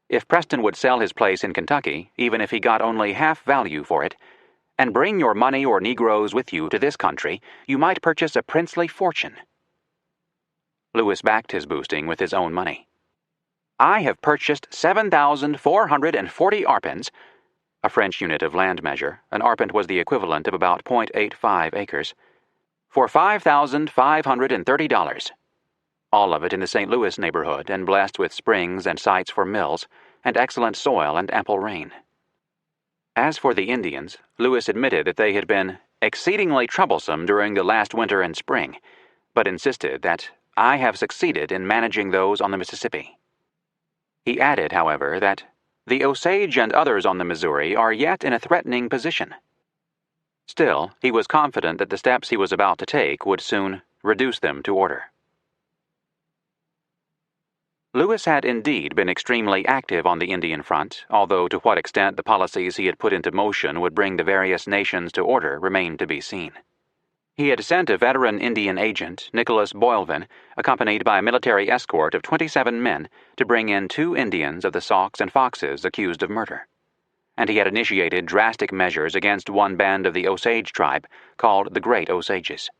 If Preston would sell his place in Kentucky, even if he got only half value for it, and bring your money or Negroes with you to this country, you might purchase a princely fortune. Lewis backed his boosting with his own money. "I have purchased 7,440 arpents," a French unit of land measure. An arpent was the equivalent of about 0.85 acres, "for $5,530. All of it in the St. Louis neighborhood and blessed with springs and sites for mills, and excellent soil and ample rain." As for the Indians, Lewis admitted that they had been "exceedingly troublesome during the last winter and spring," but insisted that "I have succeeded in managing those on the Mississippi." He added, however, that "the Osage and others on the Missouri are yet in a threatening position." Still, he was confident that the steps he was about to take would soon reduce them to order. Lewis had indeed been extremely active on the Indian front, although to what extent the policies he had put into motion would bring the various nations to order remained to be seen. He had sent a veteran Indian agent, Nicholas Boylvin, accompanied by a military escort of 27 men, to bring in 2 Indians of the Sauks and Foxes accused of murder. And he had initiated drastic measures against one band of the Osage tribe, called the Great Osages.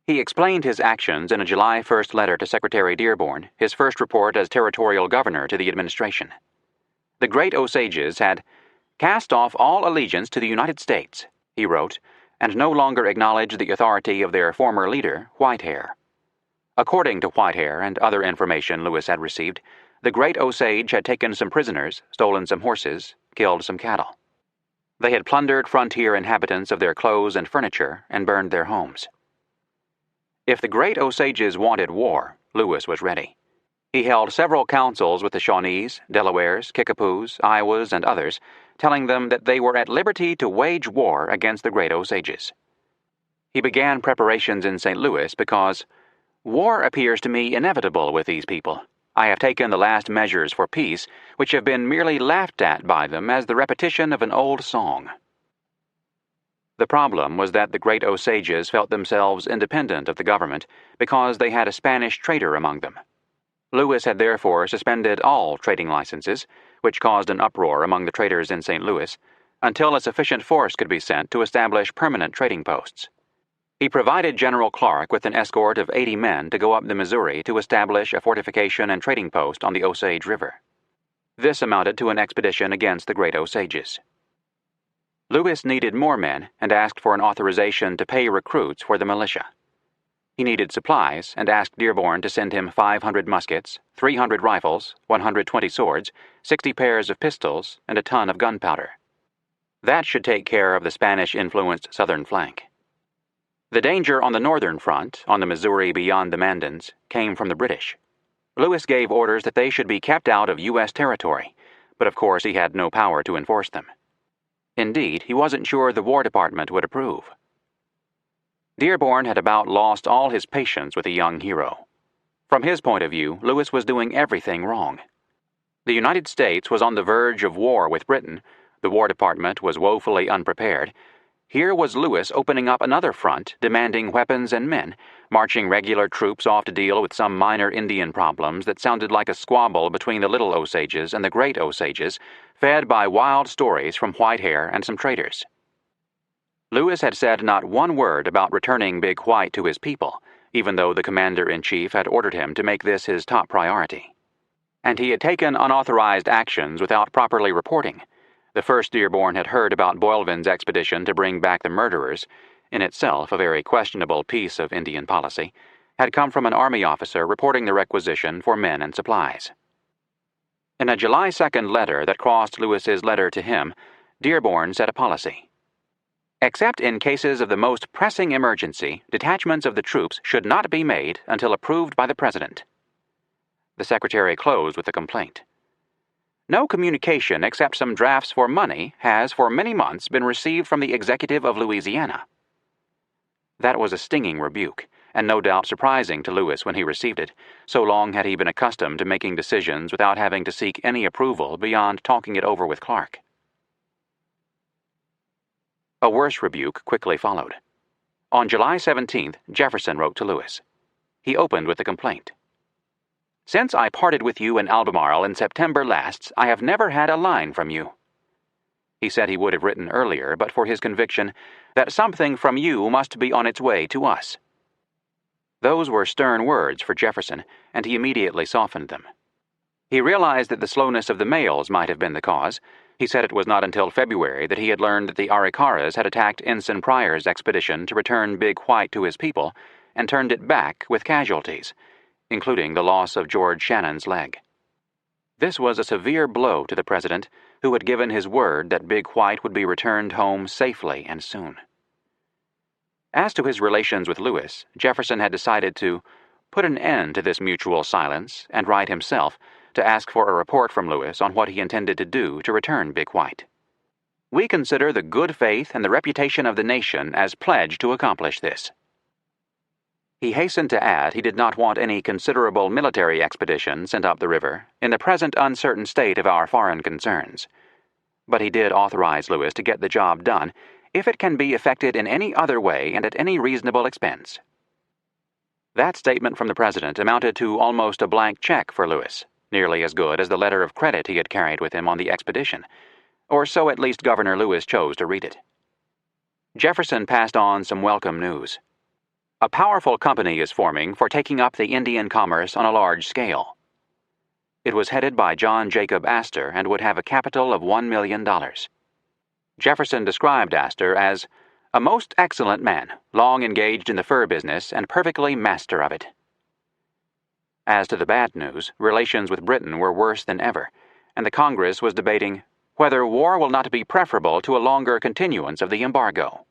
He explained his actions in a July 1st letter to Secretary Dearborn, his first report as territorial governor to the administration. The Great Osages had cast off all allegiance to the United States, he wrote, and no longer acknowledged the authority of their former leader, Whitehair. According to Whitehair and other information Lewis had received, the Great Osage had taken some prisoners, stolen some horses, killed some cattle. They had plundered frontier inhabitants of their clothes and furniture and burned their homes. If the Great Osages wanted war, Lewis was ready. He held several councils with the Shawnees, Delawares, Kickapoos, Iowas, and others, telling them that they were at liberty to wage war against the Great Osages. He began preparations in St. Louis because, "War appears to me inevitable with these people. I have taken the last measures for peace, which have been merely laughed at by them as the repetition of an old song." The problem was that the Great Osages felt themselves independent of the government because they had a Spanish trader among them. Lewis had therefore suspended all trading licenses, which caused an uproar among the traders in St. Louis, until a sufficient force could be sent to establish permanent trading posts. He provided General Clark with an escort of 80 men to go up the Missouri to establish a fortification and trading post on the Osage River. This amounted to an expedition against the Great Osages. Lewis needed more men and asked for an authorization to pay recruits for the militia. He needed supplies and asked Dearborn to send him 500 muskets, 300 rifles, 120 swords, 60 pairs of pistols, and a ton of gunpowder. That should take care of the Spanish-influenced southern flank. The danger on the northern front, on the Missouri beyond the Mandans, came from the British. Lewis gave orders that they should be kept out of U.S. territory, but of course he had no power to enforce them. Indeed, he wasn't sure the War Department would approve. Dearborn had about lost all his patience with the young hero. From his point of view, Lewis was doing everything wrong. The United States was on the verge of war with Britain, the War Department was woefully unprepared. Here was Lewis opening up another front, demanding weapons and men, marching regular troops off to deal with some minor Indian problems that sounded like a squabble between the Little Osages and the Great Osages, fed by wild stories from Whitehair and some traders. Lewis had said not one word about returning Big White to his people, even though the commander-in-chief had ordered him to make this his top priority. And he had taken unauthorized actions without properly reporting. The first Dearborn had heard about Boylvin's expedition to bring back the murderers, in itself a very questionable piece of Indian policy, had come from an army officer reporting the requisition for men and supplies. In a July 2nd letter that crossed Lewis's letter to him, Dearborn set a policy. Except in cases of the most pressing emergency, detachments of the troops should not be made until approved by the President. The Secretary closed with a complaint. No communication except some drafts for money has for many months been received from the executive of Louisiana. That was a stinging rebuke, and no doubt surprising to Lewis when he received it, so long had he been accustomed to making decisions without having to seek any approval beyond talking it over with Clark. A worse rebuke quickly followed. On July 17th, Jefferson wrote to Lewis. He opened with a complaint. "Since I parted with you in Albemarle in September last, I have never had a line from you." He said he would have written earlier, but for his conviction that something from you must be on its way to us. Those were stern words for Jefferson, and he immediately softened them. He realized that the slowness of the mails might have been the cause. He said it was not until February that he had learned that the Arikaras had attacked Ensign Pryor's expedition to return Big White to his people and turned it back with casualties, including the loss of George Shannon's leg. This was a severe blow to the President, who had given his word that Big White would be returned home safely and soon. As to his relations with Lewis, Jefferson had decided to put an end to this mutual silence and write himself to ask for a report from Lewis on what he intended to do to return Big White. We consider the good faith and the reputation of the nation as pledged to accomplish this." He hastened to add he did not want any considerable military expedition sent up the river in the present uncertain state of our foreign concerns. But he did authorize Lewis to get the job done if it can be effected in any other way and at any reasonable expense. That statement from the President amounted to almost a blank check for Lewis, nearly as good as the letter of credit he had carried with him on the expedition, or so at least Governor Lewis chose to read it. Jefferson passed on some welcome news. A powerful company is forming for taking up the Indian commerce on a large scale. It was headed by John Jacob Astor and would have a capital of $1 million. Jefferson described Astor as a most excellent man, long engaged in the fur business and perfectly master of it. As to the bad news, relations with Britain were worse than ever, and the Congress was debating whether war will not be preferable to a longer continuance of the embargo.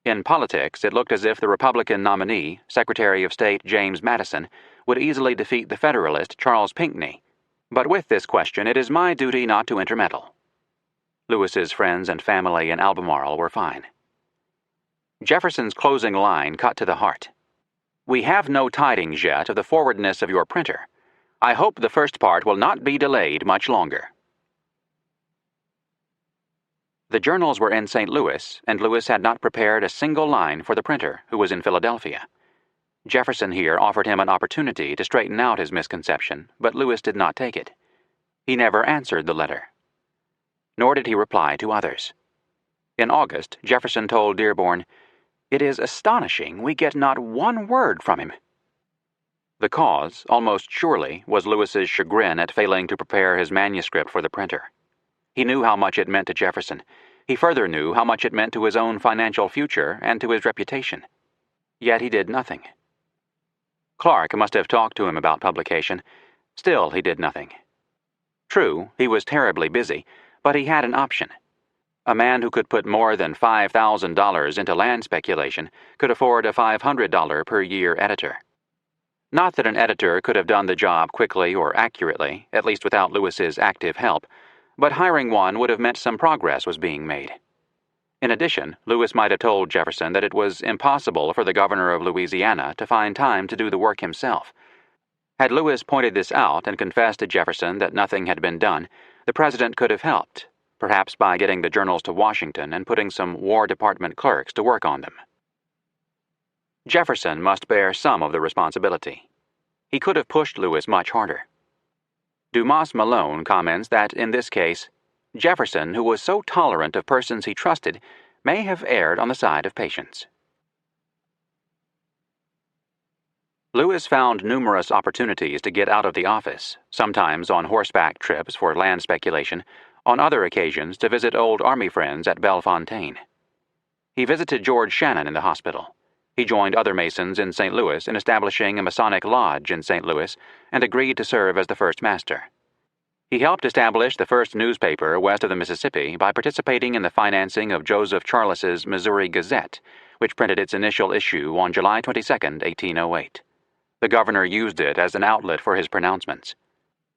In politics, it looked as if the Republican nominee, Secretary of State James Madison, would easily defeat the Federalist Charles Pinckney, but with this question it is my duty not to intermeddle. Lewis's friends and family in Albemarle were fine. Jefferson's closing line cut to the heart. "We have no tidings yet of the forwardness of your printer. I hope the first part will not be delayed much longer." The journals were in St. Louis, and Lewis had not prepared a single line for the printer, who was in Philadelphia. Jefferson here offered him an opportunity to straighten out his misconception, but Lewis did not take it. He never answered the letter. Nor did he reply to others. In August, Jefferson told Dearborn, "It is astonishing we get not one word from him." The cause, almost surely, was Lewis's chagrin at failing to prepare his manuscript for the printer. He knew how much it meant to Jefferson. He further knew how much it meant to his own financial future and to his reputation. Yet he did nothing. Clark must have talked to him about publication. Still, he did nothing. True, he was terribly busy, but he had an option. A man who could put more than $5,000 into land speculation could afford a $500 per year editor. Not that an editor could have done the job quickly or accurately, at least without Lewis's active help, but hiring one would have meant some progress was being made. In addition, Lewis might have told Jefferson that it was impossible for the governor of Louisiana to find time to do the work himself. Had Lewis pointed this out and confessed to Jefferson that nothing had been done, the president could have helped, perhaps by getting the journals to Washington and putting some War Department clerks to work on them. Jefferson must bear some of the responsibility. He could have pushed Lewis much harder. Dumas Malone comments that, in this case, Jefferson, who was so tolerant of persons he trusted, may have erred on the side of patience. Lewis found numerous opportunities to get out of the office, sometimes on horseback trips for land speculation, on other occasions to visit old Army friends at Bellefontaine. He visited George Shannon in the hospital. He joined other Masons in St. Louis in establishing a Masonic lodge in St. Louis and agreed to serve as the first master. He helped establish the first newspaper west of the Mississippi by participating in the financing of Joseph Charles's Missouri Gazette, which printed its initial issue on July 22, 1808. The governor used it as an outlet for his pronouncements.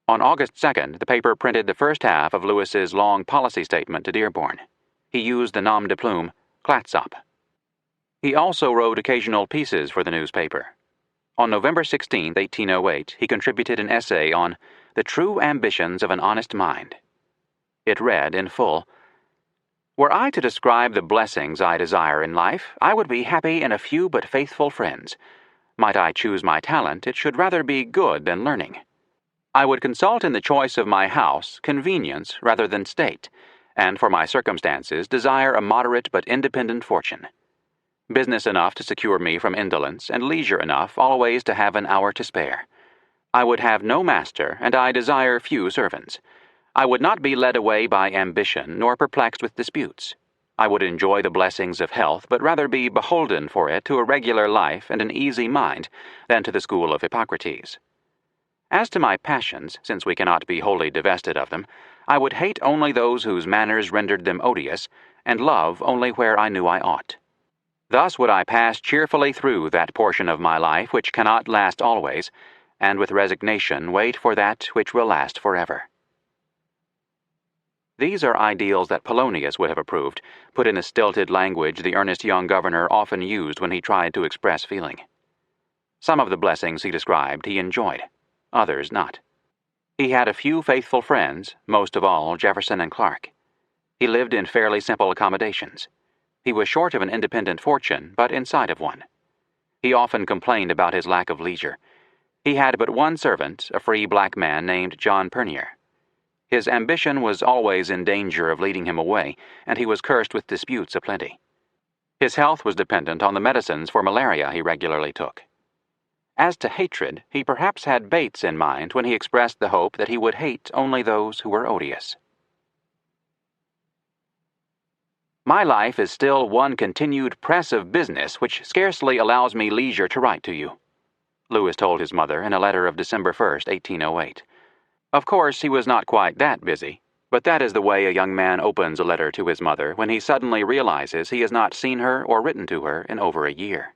On August 2nd, the paper printed the first half of Lewis's long policy statement to Dearborn. He used the nom de plume, Clatsop. He also wrote occasional pieces for the newspaper. On November 16, 1808, he contributed an essay on The True Ambitions of an Honest Mind. It read in full, "Were I to describe the blessings I desire in life, I would be happy in a few but faithful friends. Might I choose my talent, it should rather be good than learning. I would consult in the choice of my house convenience rather than state, and for my circumstances desire a moderate but independent fortune. Business enough to secure me from indolence, and leisure enough always to have an hour to spare. I would have no master, and I desire few servants. I would not be led away by ambition, nor perplexed with disputes. I would enjoy the blessings of health, but rather be beholden for it to a regular life and an easy mind, than to the school of Hippocrates. As to my passions, since we cannot be wholly divested of them, I would hate only those whose manners rendered them odious, and love only where I knew I ought. Thus would I pass cheerfully through that portion of my life which cannot last always, and with resignation wait for that which will last forever." These are ideals that Polonius would have approved, put in the stilted language the earnest young governor often used when he tried to express feeling. Some of the blessings he described he enjoyed, others not. He had a few faithful friends, most of all Jefferson and Clark. He lived in fairly simple accommodations. He was short of an independent fortune, but in sight of one. He often complained about his lack of leisure. He had but one servant, a free black man named John Pernier. His ambition was always in danger of leading him away, and he was cursed with disputes aplenty. His health was dependent on the medicines for malaria he regularly took. As to hatred, he perhaps had Bates in mind when he expressed the hope that he would hate only those who were odious. My life is still one continued press of business which scarcely allows me leisure to write to you, Lewis told his mother in a letter of December 1st, 1808. Of course, he was not quite that busy, but that is the way a young man opens a letter to his mother when he suddenly realizes he has not seen her or written to her in over a year.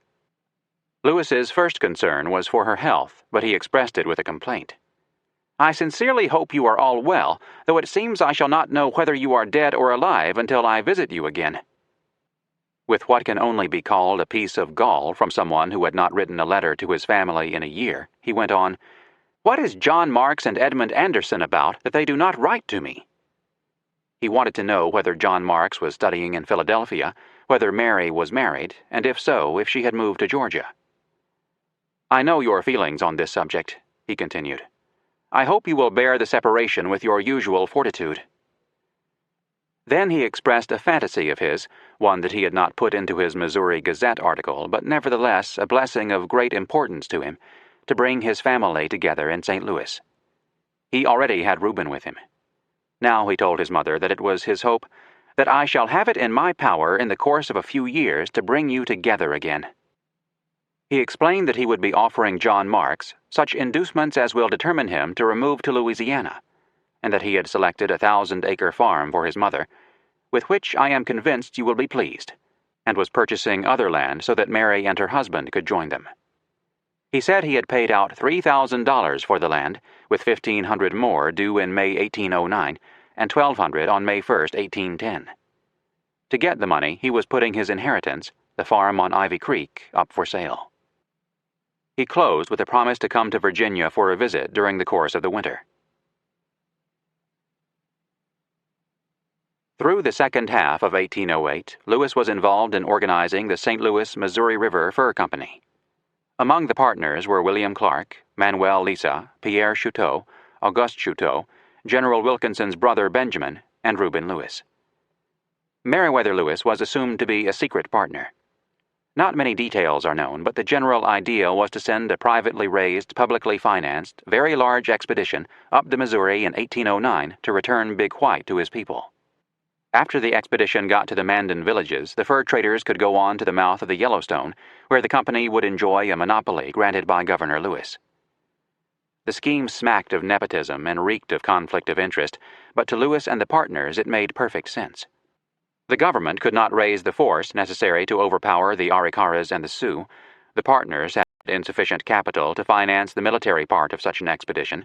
Lewis's first concern was for her health, but he expressed it with a complaint. I sincerely hope you are all well, though it seems I shall not know whether you are dead or alive until I visit you again. With what can only be called a piece of gall from someone who had not written a letter to his family in a year, he went on, What is John Marks and Edmund Anderson about that they do not write to me? He wanted to know whether John Marks was studying in Philadelphia, whether Mary was married, and if so, if she had moved to Georgia. I know your feelings on this subject, he continued. I hope you will bear the separation with your usual fortitude. Then he expressed a fantasy of his, one that he had not put into his Missouri Gazette article, but nevertheless a blessing of great importance to him, to bring his family together in St. Louis. He already had Reuben with him. Now he told his mother that it was his hope that I shall have it in my power in the course of a few years to bring you together again. He explained that he would be offering John Marks such inducements as will determine him to remove to Louisiana, and that he had selected a 1,000-acre farm for his mother, with which I am convinced you will be pleased, and was purchasing other land so that Mary and her husband could join them. He said he had paid out $3,000 for the land, with $1,500 more due in May 1809, and $1,200 on May 1st, 1810. To get the money, he was putting his inheritance, the farm on Ivy Creek, up for sale. He closed with a promise to come to Virginia for a visit during the course of the winter. Through the second half of 1808, Lewis was involved in organizing the St. Louis, Missouri River Fur Company. Among the partners were William Clark, Manuel Lisa, Pierre Chouteau, Auguste Chouteau, General Wilkinson's brother Benjamin, and Reuben Lewis. Meriwether Lewis was assumed to be a secret partner. Not many details are known, but the general idea was to send a privately raised, publicly financed, very large expedition up the Missouri in 1809 to return Big White to his people. After the expedition got to the Mandan villages, the fur traders could go on to the mouth of the Yellowstone, where the company would enjoy a monopoly granted by Governor Lewis. The scheme smacked of nepotism and reeked of conflict of interest, but to Lewis and the partners it made perfect sense. The government could not raise the force necessary to overpower the Arikaras and the Sioux. The partners had insufficient capital to finance the military part of such an expedition.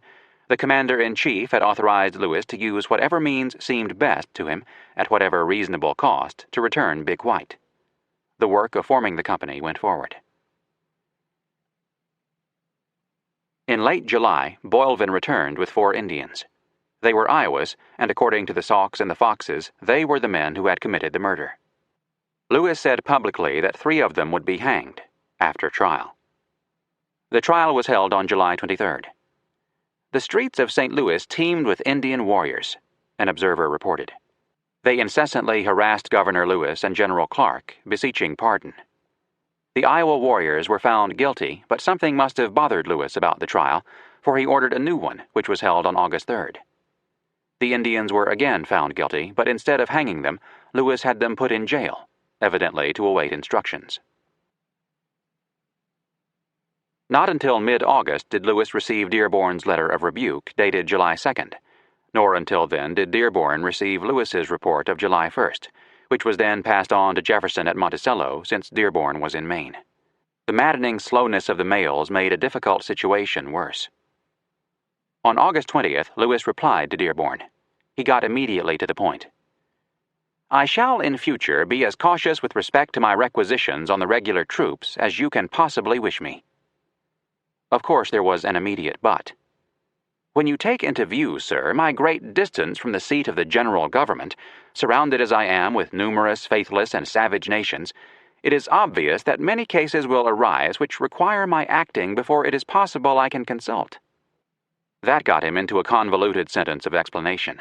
The commander-in-chief had authorized Lewis to use whatever means seemed best to him, at whatever reasonable cost, to return Big White. The work of forming the company went forward. In late July, Boylvin returned with 4 Indians. They were Iowas, and according to the Saukes and the Foxes, they were the men who had committed the murder. Lewis said publicly that 3 of them would be hanged, after trial. The trial was held on July 23rd. The streets of St. Louis teemed with Indian warriors, an observer reported. They incessantly harassed Governor Lewis and General Clark, beseeching pardon. The Iowa warriors were found guilty, but something must have bothered Lewis about the trial, for he ordered a new one, which was held on August 3rd. The Indians were again found guilty, but instead of hanging them, Lewis had them put in jail, evidently to await instructions. Not until mid-August did Lewis receive Dearborn's letter of rebuke, dated July 2nd, nor until then did Dearborn receive Lewis's report of July 1st, which was then passed on to Jefferson at Monticello since Dearborn was in Maine. The maddening slowness of the mails made a difficult situation worse. On August 20th, Lewis replied to Dearborn. He got immediately to the point. I shall in future be as cautious with respect to my requisitions on the regular troops as you can possibly wish me. Of course there was an immediate but. When you take into view, sir, my great distance from the seat of the general government, surrounded as I am with numerous faithless and savage nations, it is obvious that many cases will arise which require my acting before it is possible I can consult. That got him into a convoluted sentence of explanation.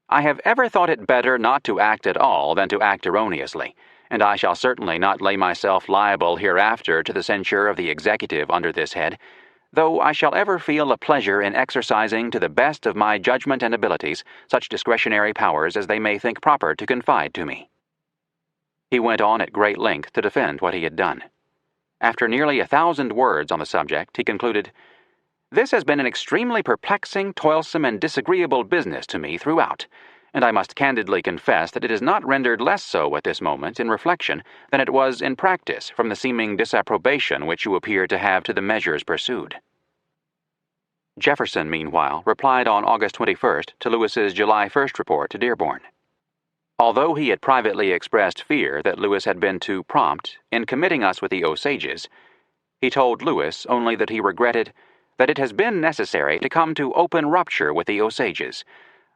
I have ever thought it better not to act at all than to act erroneously, and I shall certainly not lay myself liable hereafter to the censure of the executive under this head, though I shall ever feel a pleasure in exercising to the best of my judgment and abilities such discretionary powers as they may think proper to confide to me. He went on at great length to defend what he had done. After nearly 1,000 words on the subject, he concluded, This has been an extremely perplexing, toilsome, and disagreeable business to me throughout, and I must candidly confess that it is not rendered less so at this moment in reflection than it was in practice from the seeming disapprobation which you appear to have to the measures pursued. Jefferson, meanwhile, replied on August 21st to Lewis's July 1st report to Dearborn. Although he had privately expressed fear that Lewis had been too prompt in committing us with the Osages, he told Lewis only that he regretted that it has been necessary to come to open rupture with the Osages,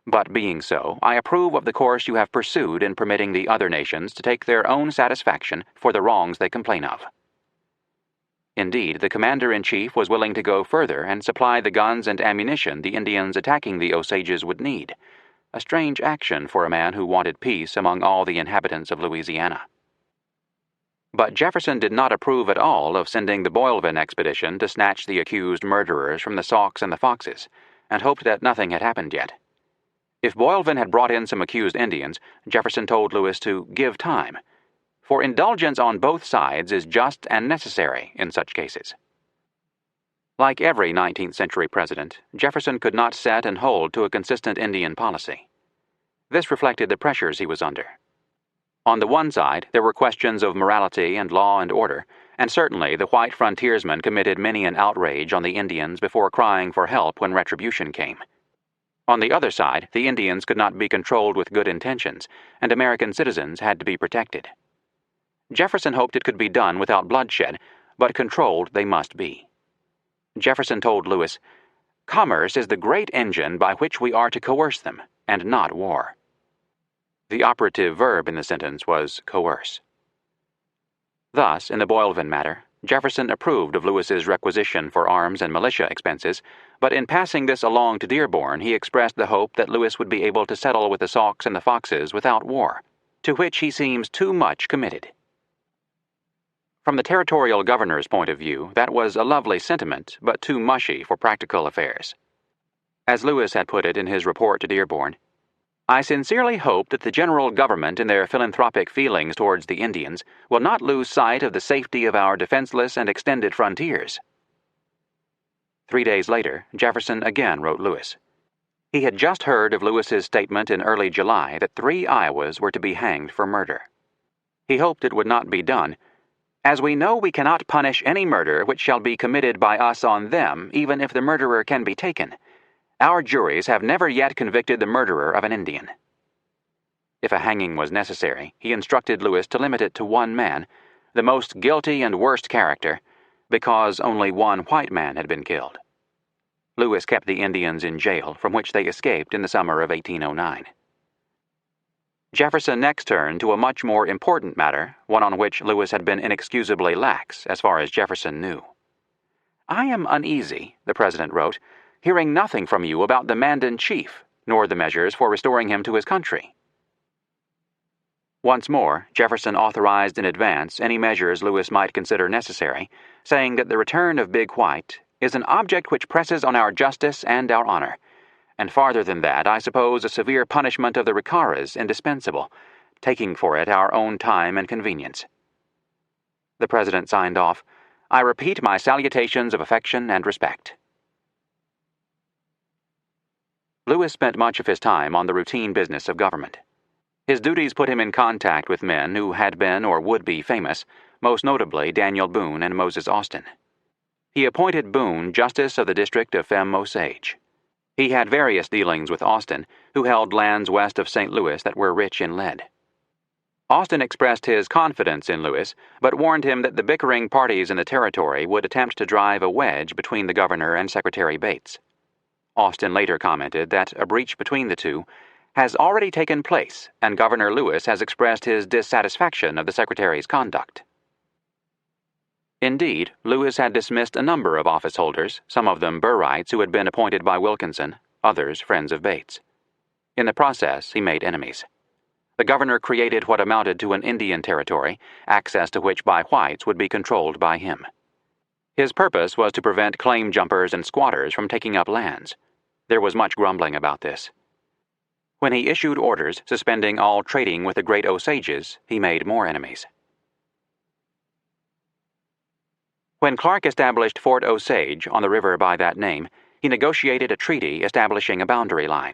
but being so, I approve of the course you have pursued in permitting the other nations to take their own satisfaction for the wrongs they complain of. Indeed, the commander-in-chief was willing to go further and supply the guns and ammunition the Indians attacking the Osages would need, a strange action for a man who wanted peace among all the inhabitants of Louisiana. But Jefferson did not approve at all of sending the Boylven expedition to snatch the accused murderers from the Sauks and the Foxes, and hoped that nothing had happened yet. If Boylven had brought in some accused Indians, Jefferson told Lewis to give time, for indulgence on both sides is just and necessary in such cases. Like every 19th century president, Jefferson could not set and hold to a consistent Indian policy. This reflected the pressures he was under. On the one side, there were questions of morality and law and order, and certainly the white frontiersmen committed many an outrage on the Indians before crying for help when retribution came. On the other side, the Indians could not be controlled with good intentions, and American citizens had to be protected. Jefferson hoped it could be done without bloodshed, but controlled they must be. Jefferson told Lewis, Commerce is the great engine by which we are to coerce them, and not war. The operative verb in the sentence was coerce. Thus, in the Boylven matter, Jefferson approved of Lewis's requisition for arms and militia expenses, but in passing this along to Dearborn he expressed the hope that Lewis would be able to settle with the Sauks and the Foxes without war, to which he seems too much committed. From the territorial governor's point of view, that was a lovely sentiment, but too mushy for practical affairs. As Lewis had put it in his report to Dearborn, I sincerely hope that the general government in their philanthropic feelings towards the Indians will not lose sight of the safety of our defenseless and extended frontiers. 3 days later, Jefferson again wrote Lewis. He had just heard of Lewis's statement in early July that 3 Iowas were to be hanged for murder. He hoped it would not be done, as we know we cannot punish any murder which shall be committed by us on them, even if the murderer can be taken. Our juries have never yet convicted the murderer of an Indian. If a hanging was necessary, he instructed Lewis to limit it to 1 man, the most guilty and worst character, because only 1 white man had been killed. Lewis kept the Indians in jail, from which they escaped in the summer of 1809. Jefferson next turned to a much more important matter, one on which Lewis had been inexcusably lax, as far as Jefferson knew. I am uneasy, the president wrote, hearing nothing from you about the Mandan chief, nor the measures for restoring him to his country. Once more, Jefferson authorized in advance any measures Lewis might consider necessary, saying that the return of Big White is an object which presses on our justice and our honor, and farther than that, I suppose a severe punishment of the Ricaras indispensable, taking for it our own time and convenience. The president signed off, I repeat my salutations of affection and respect. Lewis spent much of his time on the routine business of government. His duties put him in contact with men who had been or would be famous, most notably Daniel Boone and Moses Austin. He appointed Boone Justice of the District of Femme Osage. He had various dealings with Austin, who held lands west of St. Louis that were rich in lead. Austin expressed his confidence in Lewis, but warned him that the bickering parties in the territory would attempt to drive a wedge between the governor and Secretary Bates. Austin later commented that a breach between the two has already taken place, and Governor Lewis has expressed his dissatisfaction of the Secretary's conduct. Indeed, Lewis had dismissed a number of office holders, some of them Burrites who had been appointed by Wilkinson, others friends of Bates. In the process, he made enemies. The governor created what amounted to an Indian territory, access to which by whites would be controlled by him. His purpose was to prevent claim jumpers and squatters from taking up lands. There was much grumbling about this. When he issued orders suspending all trading with the Great Osages, he made more enemies. When Clark established Fort Osage on the river by that name, he negotiated a treaty establishing a boundary line.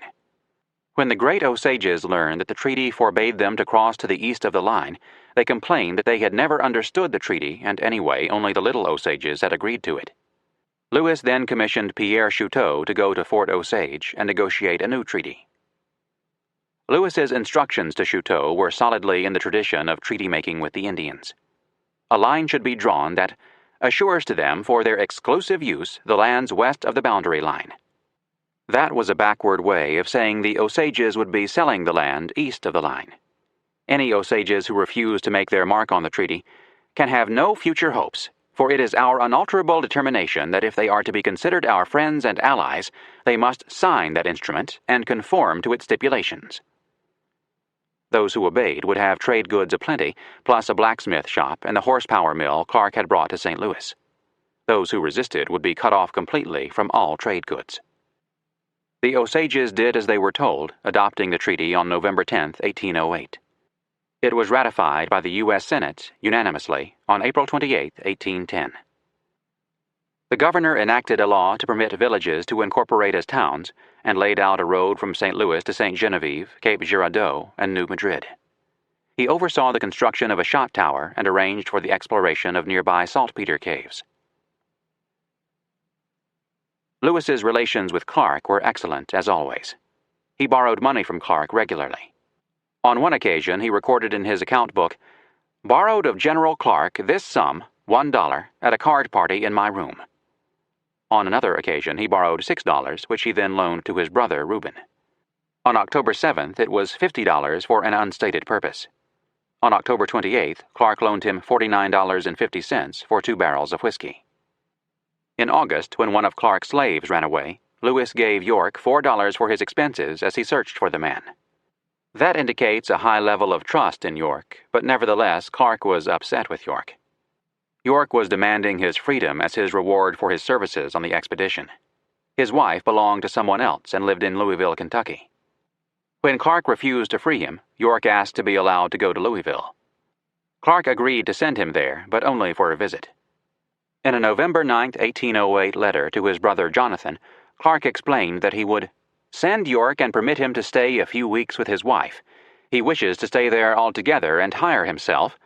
When the Great Osages learned that the treaty forbade them to cross to the east of the line, they complained that they had never understood the treaty, and anyway only the Little Osages had agreed to it. Lewis then commissioned Pierre Chouteau to go to Fort Osage and negotiate a new treaty. Lewis's instructions to Chouteau were solidly in the tradition of treaty-making with the Indians. A line should be drawn that assures to them for their exclusive use the lands west of the boundary line. That was a backward way of saying the Osages would be selling the land east of the line. Any Osages who refuse to make their mark on the treaty can have no future hopes, for it is our unalterable determination that if they are to be considered our friends and allies, they must sign that instrument and conform to its stipulations. Those who obeyed would have trade goods aplenty, plus a blacksmith shop and the horsepower mill Clark had brought to St. Louis. Those who resisted would be cut off completely from all trade goods. The Osages did as they were told, adopting the treaty on November 10, 1808. It was ratified by the U.S. Senate unanimously on April 28, 1810. The governor enacted a law to permit villages to incorporate as towns and laid out a road from St. Louis to St. Genevieve, Cape Girardeau, and New Madrid. He oversaw the construction of a shot tower and arranged for the exploration of nearby saltpeter caves. Lewis's relations with Clark were excellent, as always. He borrowed money from Clark regularly. On one occasion, he recorded in his account book, "Borrowed of General Clark this sum, $1, at a card party in my room." On another occasion, he borrowed $6, which he then loaned to his brother, Reuben. On October 7th, it was $50 for an unstated purpose. On October 28th, Clark loaned him $49.50 for 2 barrels of whiskey. In August, when one of Clark's slaves ran away, Lewis gave York $4 for his expenses as he searched for the man. That indicates a high level of trust in York, but nevertheless, Clark was upset with York. York was demanding his freedom as his reward for his services on the expedition. His wife belonged to someone else and lived in Louisville, Kentucky. When Clark refused to free him, York asked to be allowed to go to Louisville. Clark agreed to send him there, but only for a visit. In a November 9, 1808 letter to his brother Jonathan, Clark explained that he would send York and permit him to stay a few weeks with his wife. He wishes to stay there altogether and hire himself.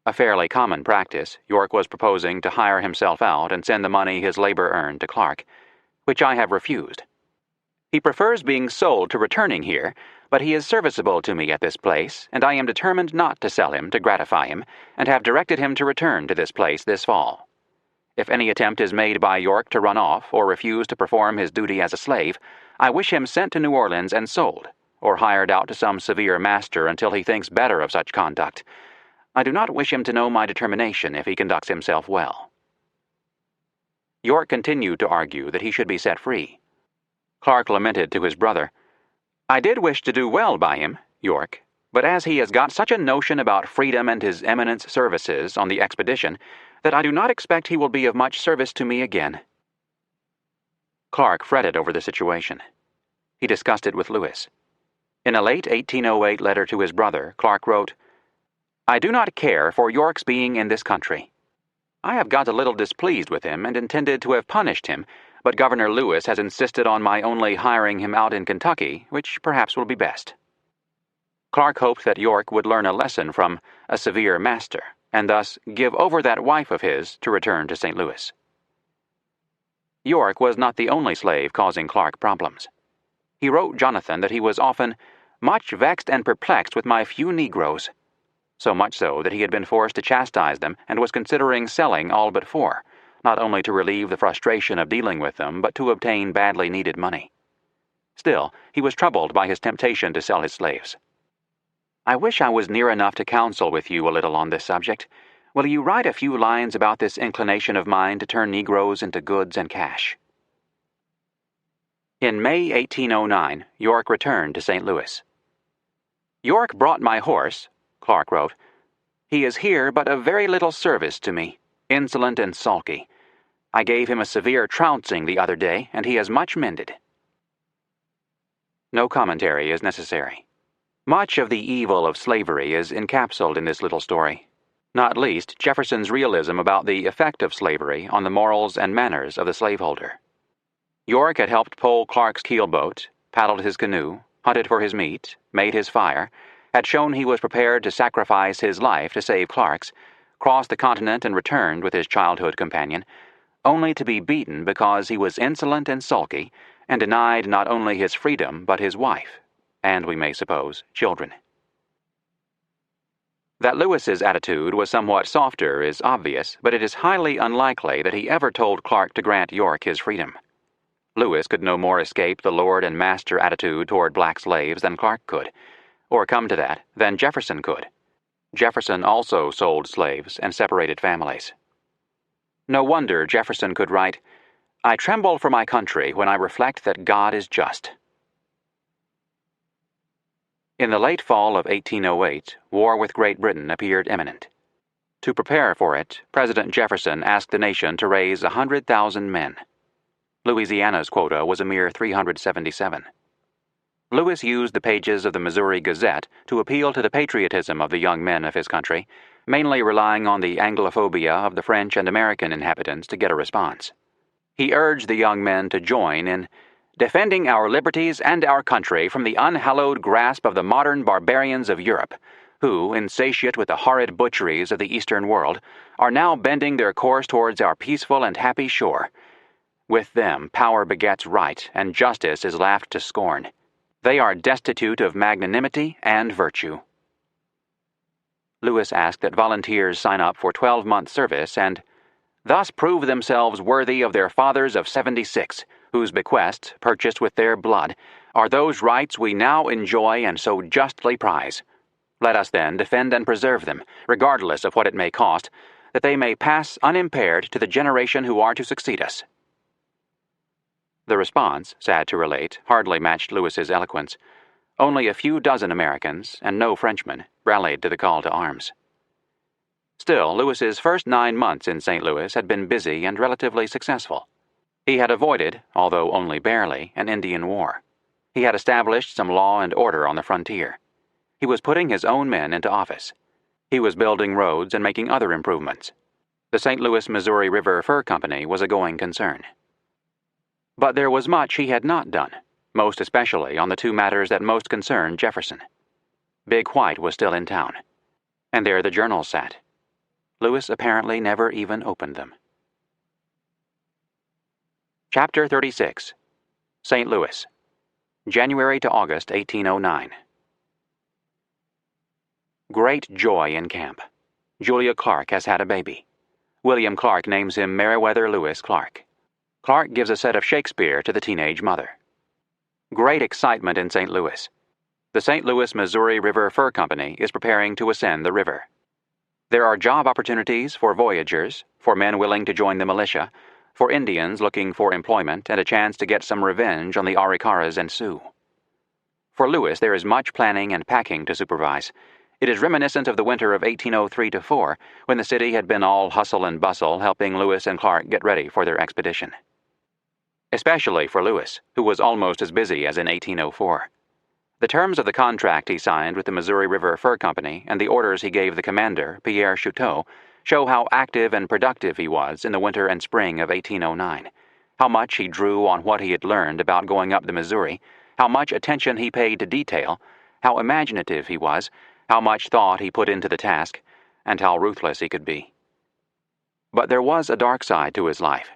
A fairly common practice, York was proposing to hire himself out and send the money his labor earned to Clark, which I have refused. He prefers being sold to returning here, but he is serviceable to me at this place, and I am determined not to sell him to gratify him, and have directed him to return to this place this fall. If any attempt is made by York to run off or refuse to perform his duty as a slave, I wish him sent to New Orleans and sold, or hired out to some severe master until he thinks better of such conduct. I do not wish him to know my determination if he conducts himself well." York continued to argue that he should be set free. Clark lamented to his brother, "I did wish to do well by him, York, but as he has got such a notion about freedom and his eminence services on the expedition, that I do not expect he will be of much service to me again." Clark fretted over the situation. He discussed it with Lewis. In a late 1808 letter to his brother, Clark wrote, "I do not care for York's being in this country. I have got a little displeased with him and intended to have punished him, but Governor Lewis has insisted on my only hiring him out in Kentucky, which perhaps will be best." Clark hoped that York would learn a lesson from a severe master, and thus give over that wife of his to return to St. Louis. York was not the only slave causing Clark problems. He wrote Jonathan that he was often much vexed and perplexed with my few Negroes, so much so that he had been forced to chastise them and was considering selling all but 4, not only to relieve the frustration of dealing with them, but to obtain badly needed money. Still, he was troubled by his temptation to sell his slaves. I wish I was near enough to counsel with you a little on this subject. Will you write a few lines about this inclination of mine to turn Negroes into goods and cash? In May 1809, York returned to St. Louis. York brought my horse, Clark wrote. He is here but of very little service to me, insolent and sulky. I gave him a severe trouncing the other day, and he has much mended. No commentary is necessary. Much of the evil of slavery is encapsulated in this little story, not least Jefferson's realism about the effect of slavery on the morals and manners of the slaveholder. York had helped pole Clark's keelboat, paddled his canoe, hunted for his meat, made his fire, had shown he was prepared to sacrifice his life to save Clark's, crossed the continent and returned with his childhood companion, only to be beaten because he was insolent and sulky, and denied not only his freedom but his wife, and, we may suppose, children. That Lewis's attitude was somewhat softer is obvious, but it is highly unlikely that he ever told Clark to grant York his freedom. Lewis could no more escape the lord and master attitude toward black slaves than Clark could, or come to that, than Jefferson could. Jefferson also sold slaves and separated families. No wonder Jefferson could write, "I tremble for my country when I reflect that God is just." In the late fall of 1808, war with Great Britain appeared imminent. To prepare for it, President Jefferson asked the nation to raise 100,000 men. Louisiana's quota was a mere 377. Lewis used the pages of the Missouri Gazette to appeal to the patriotism of the young men of his country, mainly relying on the Anglophobia of the French and American inhabitants to get a response. He urged the young men to join in defending our liberties and our country from the unhallowed grasp of the modern barbarians of Europe, who, insatiate with the horrid butcheries of the Eastern world, are now bending their course towards our peaceful and happy shore. With them, power begets right, and justice is laughed to scorn. They are destitute of magnanimity and virtue. Lewis asked that volunteers sign up for 12-month service and thus prove themselves worthy of their fathers of '76, whose bequests, purchased with their blood, are those rights we now enjoy and so justly prize. Let us then defend and preserve them, regardless of what it may cost, that they may pass unimpaired to the generation who are to succeed us. The response, sad to relate, hardly matched Lewis's eloquence. Only a few dozen Americans, and no Frenchmen, rallied to the call to arms. Still, Lewis's first 9 months in St. Louis had been busy and relatively successful. He had avoided, although only barely, an Indian war. He had established some law and order on the frontier. He was putting his own men into office. He was building roads and making other improvements. The St. Louis, Missouri River Fur Company was a going concern. But there was much he had not done, most especially on the 2 matters that most concerned Jefferson. Big White was still in town, and there the journals sat. Lewis apparently never even opened them. Chapter 36. St. Louis, January to August 1809. Great joy in camp. Julia Clark has had a baby. William Clark names him Meriwether Lewis Clark. Clark gives a set of Shakespeare to the teenage mother. Great excitement in St. Louis. The St. Louis, Missouri River Fur Company is preparing to ascend the river. There are job opportunities for voyagers, for men willing to join the militia, for Indians looking for employment and a chance to get some revenge on the Arikaras and Sioux. For Lewis, there is much planning and packing to supervise. It is reminiscent of the winter of 1803-4, when the city had been all hustle and bustle helping Lewis and Clark get ready for their expedition. Especially for Lewis, who was almost as busy as in 1804. The terms of the contract he signed with the Missouri River Fur Company and the orders he gave the commander, Pierre Chouteau, show how active and productive he was in the winter and spring of 1809, how much he drew on what he had learned about going up the Missouri, how much attention he paid to detail, how imaginative he was, how much thought he put into the task, and how ruthless he could be. But there was a dark side to his life.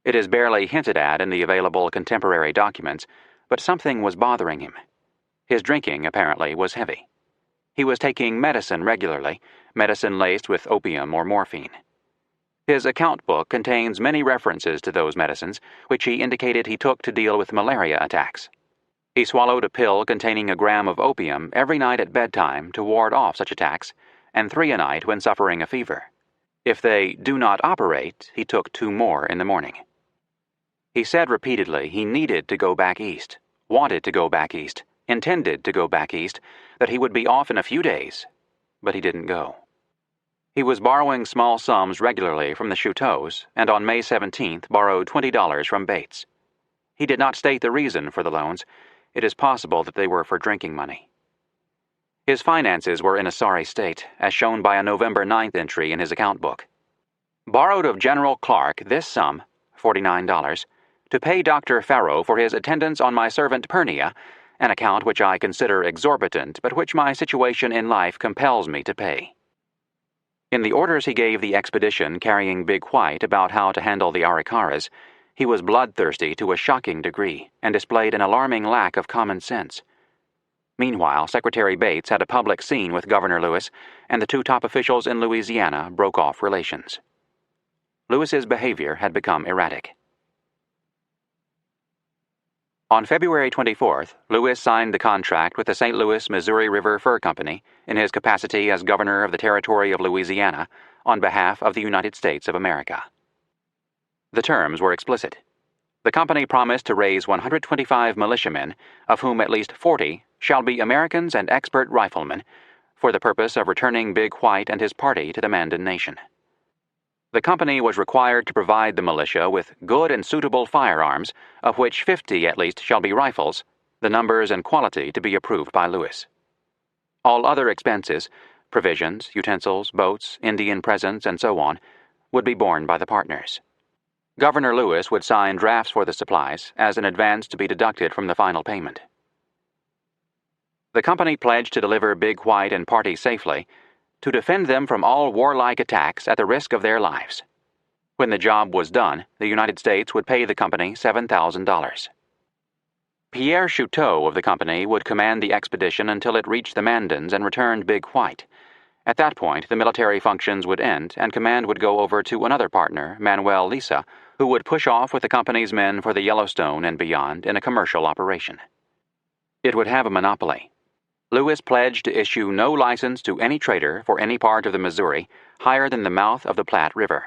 It is barely hinted at in the available contemporary documents, but something was bothering him. His drinking, apparently, was heavy. He was taking medicine regularly, medicine laced with opium or morphine. His account book contains many references to those medicines, which he indicated he took to deal with malaria attacks. He swallowed a pill containing a gram of opium every night at bedtime to ward off such attacks, and 3 a night when suffering a fever. If they do not operate, he took 2 more in the morning. He said repeatedly he needed to go back east, wanted to go back east, intended to go back east, that he would be off in a few days, but he didn't go. He was borrowing small sums regularly from the Chouteaus, and on May 17th borrowed $20 from Bates. He did not state the reason for the loans. It is possible that they were for drinking money. His finances were in a sorry state, as shown by a November 9th entry in his account book. Borrowed of General Clark this sum, $49, to pay Dr. Farrow for his attendance on my servant Pernia, an account which I consider exorbitant, but which my situation in life compels me to pay. In the orders he gave the expedition carrying Big White about how to handle the Arikaras, he was bloodthirsty to a shocking degree and displayed an alarming lack of common sense. Meanwhile, Secretary Bates had a public scene with Governor Lewis, and the 2 top officials in Louisiana broke off relations. Lewis's behavior had become erratic. On February 24th, Lewis signed the contract with the St. Louis, Missouri River Fur Company in his capacity as governor of the territory of Louisiana on behalf of the United States of America. The terms were explicit. The company promised to raise 125 militiamen, of whom at least 40 shall be Americans and expert riflemen, for the purpose of returning Big White and his party to the Mandan Nation. The company was required to provide the militia with good and suitable firearms, of which 50 at least shall be rifles, the numbers and quality to be approved by Lewis. All other expenses, provisions, utensils, boats, Indian presents, and so on, would be borne by the partners. Governor Lewis would sign drafts for the supplies as an advance to be deducted from the final payment. The company pledged to deliver Big White and party safely, to defend them from all warlike attacks at the risk of their lives. When the job was done, the United States would pay the company $7,000. Pierre Chouteau of the company would command the expedition until it reached the Mandans and returned Big White. At that point, the military functions would end and command would go over to another partner, Manuel Lisa, who would push off with the company's men for the Yellowstone and beyond in a commercial operation. It would have a monopoly. Lewis pledged to issue no license to any trader for any part of the Missouri higher than the mouth of the Platte River.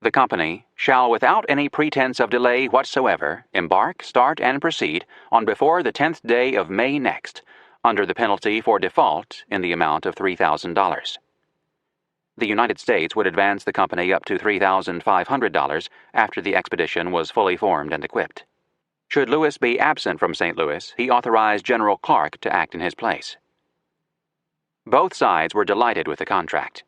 The company shall, without any pretense of delay whatsoever, embark, start, and proceed on before the 10th day of May next, under the penalty for default in the amount of $3,000. The United States would advance the company up to $3,500 after the expedition was fully formed and equipped. Should Lewis be absent from St. Louis, he authorized General Clark to act in his place. Both sides were delighted with the contract.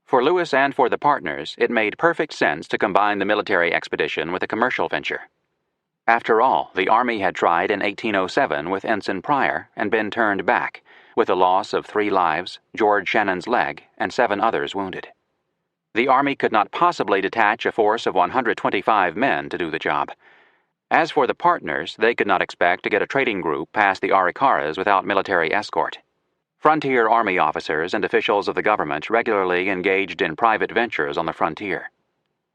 For Lewis and for the partners, it made perfect sense to combine the military expedition with a commercial venture. After all, the Army had tried in 1807 with Ensign Pryor and been turned back, with the loss of 3 lives, George Shannon's leg, and 7 others wounded. The Army could not possibly detach a force of 125 men to do the job. As for the partners, they could not expect to get a trading group past the Arikaras without military escort. Frontier Army officers and officials of the government regularly engaged in private ventures on the frontier.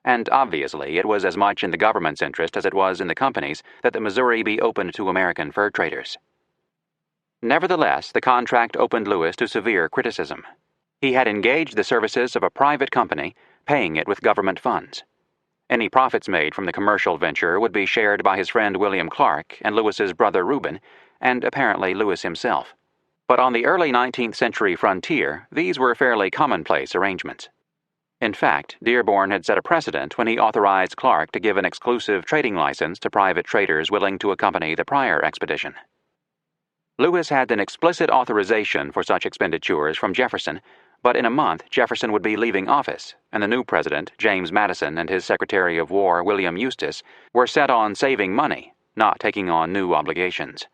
And obviously, it was as much in the government's interest as it was in the company's that the Missouri be opened to American fur traders. Nevertheless, the contract opened Lewis to severe criticism. He had engaged the services of a private company, paying it with government funds. Any profits made from the commercial venture would be shared by his friend William Clark and Lewis's brother Reuben, and apparently Lewis himself. But on the early 19th century frontier, these were fairly commonplace arrangements. In fact, Dearborn had set a precedent when he authorized Clark to give an exclusive trading license to private traders willing to accompany the Pryor expedition. Lewis had an explicit authorization for such expenditures from Jefferson, but in a month Jefferson would be leaving office, and the new president, James Madison, and his Secretary of War, William Eustis, were set on saving money, not taking on new obligations.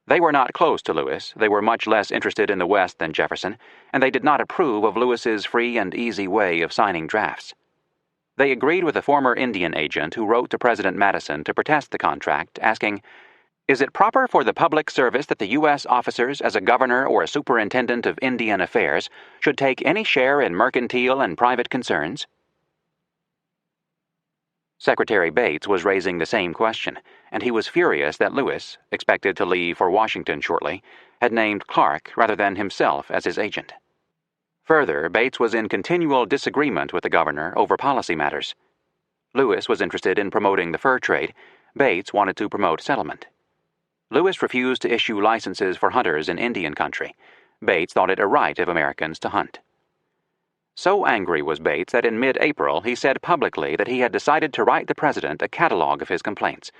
They were not close to Lewis, they were much less interested in the West than Jefferson, and they did not approve of Lewis's free and easy way of signing drafts. They agreed with a former Indian agent who wrote to President Madison to protest the contract, asking, Is it proper for the public service that the U.S. officers, as a governor or a superintendent of Indian affairs, should take any share in mercantile and private concerns? Secretary Bates was raising the same question, and he was furious that Lewis, expected to leave for Washington shortly, had named Clark rather than himself as his agent. Further, Bates was in continual disagreement with the governor over policy matters. Lewis was interested in promoting the fur trade. Bates wanted to promote settlement. Lewis refused to issue licenses for hunters in Indian country. Bates thought it a right of Americans to hunt. So angry was Bates that in mid-April he said publicly that he had decided to write the president a catalog of his complaints,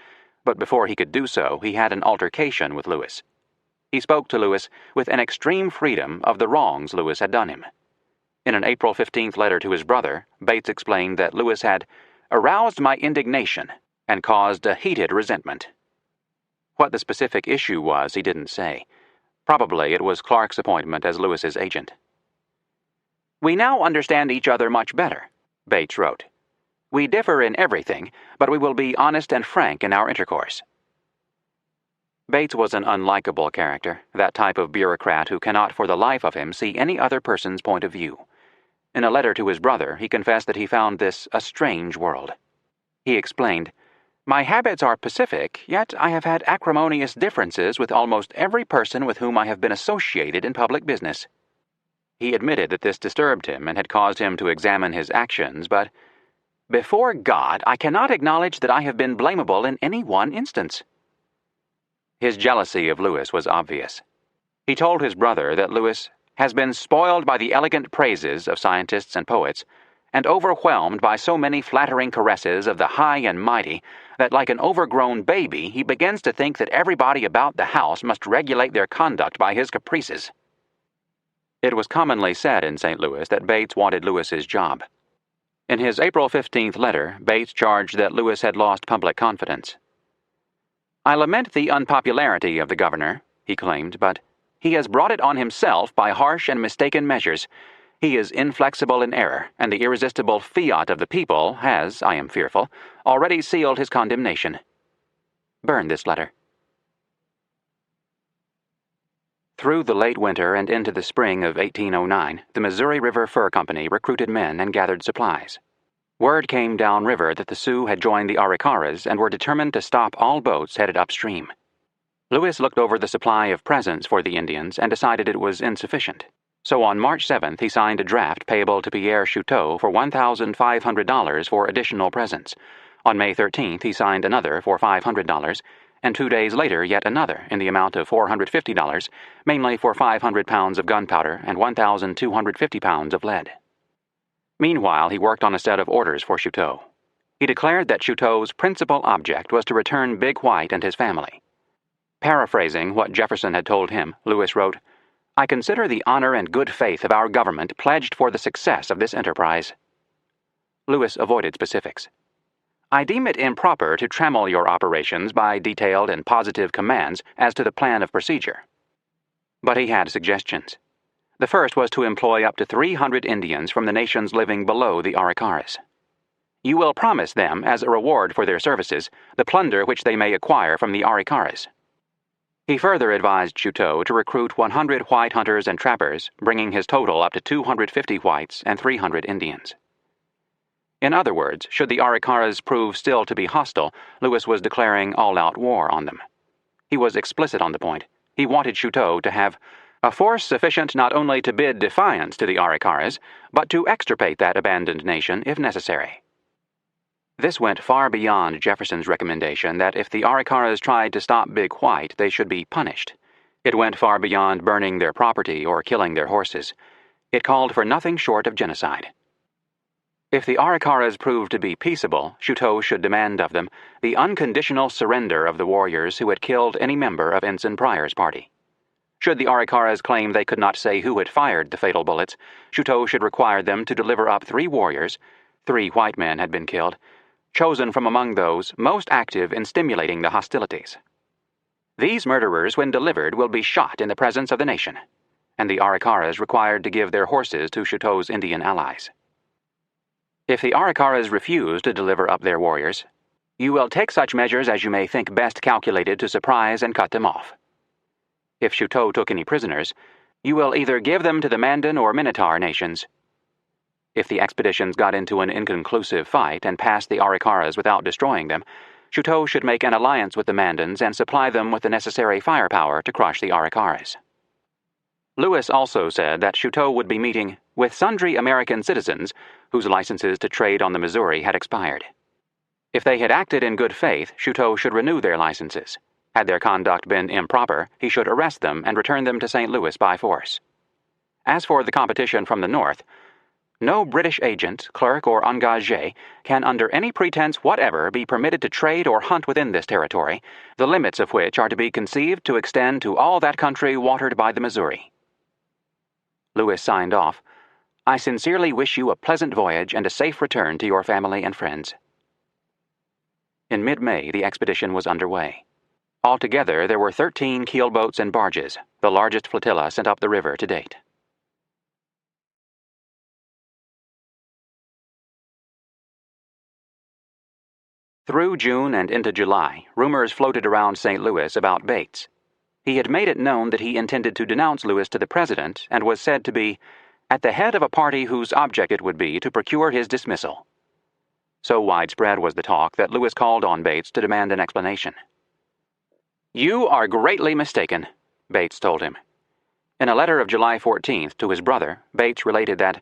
but before he could do so, he had an altercation with Lewis. He spoke to Lewis with an extreme freedom of the wrongs Lewis had done him. In an April 15th letter to his brother, Bates explained that Lewis had aroused my indignation and caused a heated resentment. What the specific issue was, he didn't say. Probably it was Clark's appointment as Lewis's agent. We now understand each other much better, Bates wrote. We differ in everything, but we will be honest and frank in our intercourse. Bates was an unlikable character, that type of bureaucrat who cannot for the life of him see any other person's point of view. In a letter to his brother, he confessed that he found this a strange world. He explained, My habits are pacific, yet I have had acrimonious differences with almost every person with whom I have been associated in public business. He admitted that this disturbed him and had caused him to examine his actions, but, Before God, I cannot acknowledge that I have been blamable in any one instance. His jealousy of Lewis was obvious. He told his brother that Lewis has been spoiled by the elegant praises of scientists and poets, and overwhelmed by so many flattering caresses of the high and mighty that, like an overgrown baby, he begins to think that everybody about the house must regulate their conduct by his caprices. It was commonly said in St. Louis that Bates wanted Lewis's job. In his April 15th letter, Bates charged that Lewis had lost public confidence. I lament the unpopularity of the governor, he claimed, but he has brought it on himself by harsh and mistaken measures. He is inflexible in error, and the irresistible fiat of the people has, I am fearful, already sealed his condemnation. Burn this letter. Through the late winter and into the spring of 1809, the Missouri River Fur Company recruited men and gathered supplies. Word came downriver that the Sioux had joined the Arikaras and were determined to stop all boats headed upstream. Lewis looked over the supply of presents for the Indians and decided it was insufficient. So on March 7th, he signed a draft payable to Pierre Chouteau for $1,500 for additional presents. On May 13th, he signed another for $500, and 2 days later yet another in the amount of $450, mainly for 500 pounds of gunpowder and 1,250 pounds of lead. Meanwhile, he worked on a set of orders for Chouteau. He declared that Chouteau's principal object was to return Big White and his family. Paraphrasing what Jefferson had told him, Lewis wrote, I consider the honor and good faith of our government pledged for the success of this enterprise. Lewis avoided specifics. I deem it improper to trammel your operations by detailed and positive commands as to the plan of procedure. But he had suggestions. The first was to employ up to 300 Indians from the nations living below the Arikaras. You will promise them, as a reward for their services, the plunder which they may acquire from the Arikaras. He further advised Chouteau to recruit 100 white hunters and trappers, bringing his total up to 250 whites and 300 Indians. In other words, should the Arikaras prove still to be hostile, Lewis was declaring all-out war on them. He was explicit on the point. He wanted Chouteau to have a force sufficient not only to bid defiance to the Arikaras, but to extirpate that abandoned nation if necessary. This went far beyond Jefferson's recommendation that if the Arikaras tried to stop Big White, they should be punished. It went far beyond burning their property or killing their horses. It called for nothing short of genocide. If the Arikaras proved to be peaceable, Chouteau should demand of them the unconditional surrender of the warriors who had killed any member of Ensign Pryor's party. Should the Arikaras claim they could not say who had fired the fatal bullets, Chouteau should require them to deliver up 3 warriors, 3 white men had been killed, chosen from among those most active in stimulating the hostilities. These murderers, when delivered, will be shot in the presence of the nation, and the Arikaras required to give their horses to Chouteau's Indian allies. If the Arikaras refused to deliver up their warriors, You will take such measures as you may think best calculated to surprise and cut them off. If Chouteau took any prisoners, you will either give them to the Mandan or Minotaur nations. If the expeditions got into an inconclusive fight and passed the Arikaras without destroying them, Chouteau should make an alliance with the Mandans and supply them with the necessary firepower to crush the Arikaras. Lewis also said that Chouteau would be meeting with sundry American citizens whose licenses to trade on the Missouri had expired. If they had acted in good faith, Chouteau should renew their licenses. Had their conduct been improper, he should arrest them and return them to St. Louis by force. As for the competition from the north, no British agent, clerk, or engagé can under any pretense whatever be permitted to trade or hunt within this territory, the limits of which are to be conceived to extend to all that country watered by the Missouri. Lewis signed off, I sincerely wish you a pleasant voyage and a safe return to your family and friends. In mid-May, the expedition was underway. Altogether, there were 13 keelboats and barges, the largest flotilla sent up the river to date. Through June and into July, rumors floated around St. Louis about Bates. He had made it known that he intended to denounce Lewis to the president and was said to be at the head of a party whose object it would be to procure his dismissal. So widespread was the talk that Lewis called on Bates to demand an explanation. You are greatly mistaken, Bates told him. In a letter of July 14th to his brother, Bates related that,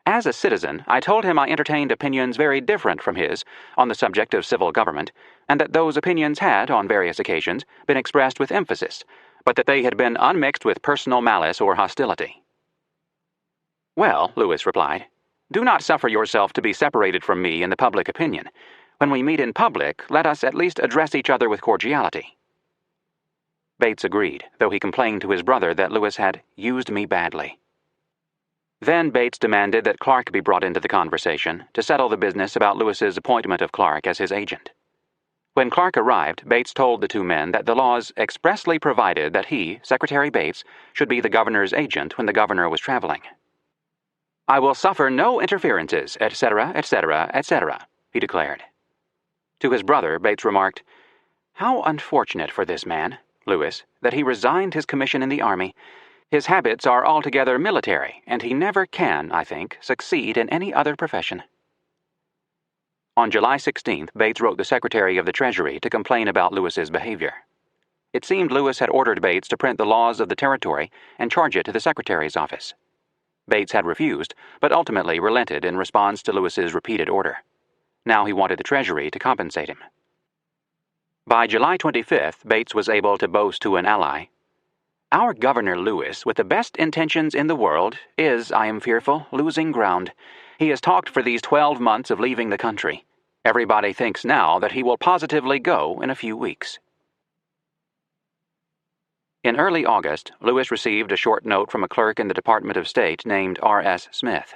as a citizen, I told him I entertained opinions very different from his on the subject of civil government, and that those opinions had, on various occasions, been expressed with emphasis, but that they had been unmixed with personal malice or hostility. Well, Lewis replied, do not suffer yourself to be separated from me in the public opinion. When we meet in public, let us at least address each other with cordiality. Bates agreed, though he complained to his brother that Lewis had used me badly. Then Bates demanded that Clark be brought into the conversation to settle the business about Lewis's appointment of Clark as his agent. When Clark arrived, Bates told the two men that the laws expressly provided that he, Secretary Bates, should be the governor's agent when the governor was traveling. I will suffer no interferences, etc., etc., etc., he declared. To his brother, Bates remarked, How unfortunate for this man, Lewis, that he resigned his commission in the army. His habits are altogether military, and he never can, I think, succeed in any other profession. On July 16th, Bates wrote the Secretary of the Treasury to complain about Lewis's behavior. It seemed Lewis had ordered Bates to print the laws of the territory and charge it to the Secretary's office. Bates had refused, but ultimately relented in response to Lewis's repeated order. Now he wanted the Treasury to compensate him. By July 25th, Bates was able to boast to an ally, Our Governor Lewis, with the best intentions in the world, is, I am fearful, losing ground. He has talked for these 12 months of leaving the country. Everybody thinks now that he will positively go in a few weeks. In early August, Lewis received a short note from a clerk in the Department of State named R.S. Smith.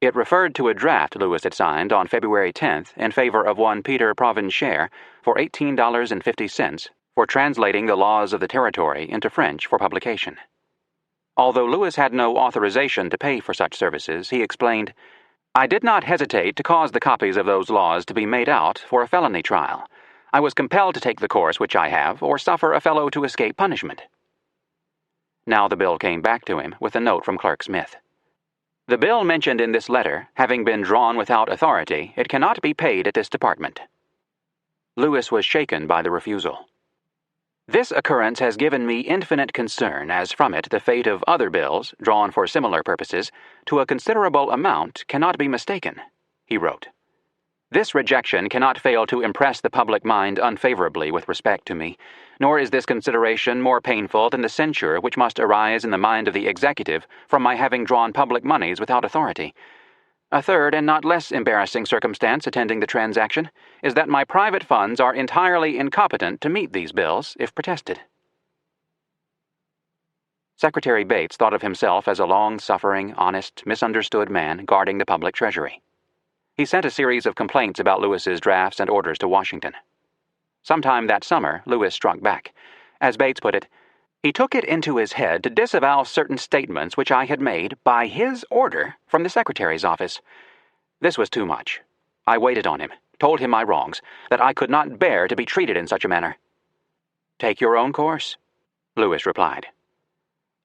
It referred to a draft Lewis had signed on February 10th in favor of one Peter Provencher for $18.50 for translating the laws of the territory into French for publication. Although Lewis had no authorization to pay for such services, he explained, I did not hesitate to cause the copies of those laws to be made out for a felony trial. I was compelled to take the course which I have, or suffer a fellow to escape punishment. Now the bill came back to him with a note from Clerk Smith. The bill mentioned in this letter, having been drawn without authority, it cannot be paid at this department. Lewis was shaken by the refusal. This occurrence has given me infinite concern, as from it the fate of other bills, drawn for similar purposes, to a considerable amount, cannot be mistaken, he wrote. This rejection cannot fail to impress the public mind unfavorably with respect to me, nor is this consideration more painful than the censure which must arise in the mind of the executive from my having drawn public moneys without authority. A third and not less embarrassing circumstance attending the transaction is that my private funds are entirely incompetent to meet these bills if protested. Secretary Bates thought of himself as a long-suffering, honest, misunderstood man guarding the public treasury. He sent a series of complaints about Lewis's drafts and orders to Washington. Sometime that summer, Lewis struck back. As Bates put it, he took it into his head to disavow certain statements which I had made by his order from the Secretary's office. This was too much. I waited on him, told him my wrongs, that I could not bear to be treated in such a manner. "Take your own course," Lewis replied.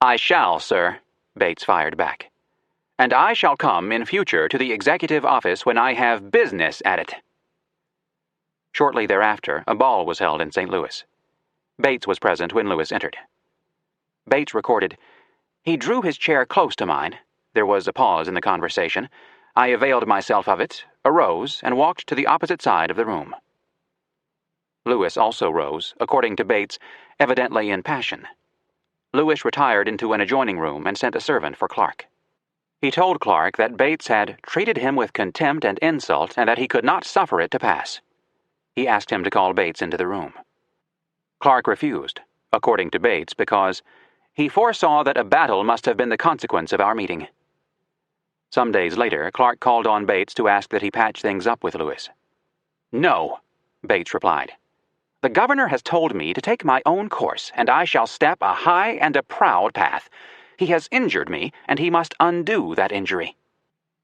"I shall, sir," Bates fired back. "And I shall come in future to the executive office when I have business at it." Shortly thereafter, a ball was held in St. Louis. Bates was present when Lewis entered. Bates recorded, "He drew his chair close to mine. There was a pause in the conversation. I availed myself of it, arose, and walked to the opposite side of the room." Lewis also rose, according to Bates, evidently in passion. Lewis retired into an adjoining room and sent a servant for Clark. He told Clark that Bates had treated him with contempt and insult and that he could not suffer it to pass. He asked him to call Bates into the room. Clark refused, according to Bates, because he foresaw that a battle must have been the consequence of our meeting. Some days later, Clark called on Bates to ask that he patch things up with Lewis. "No," Bates replied. "The governor has told me to take my own course, and I shall step a high and a proud path. He has injured me, and he must undo that injury."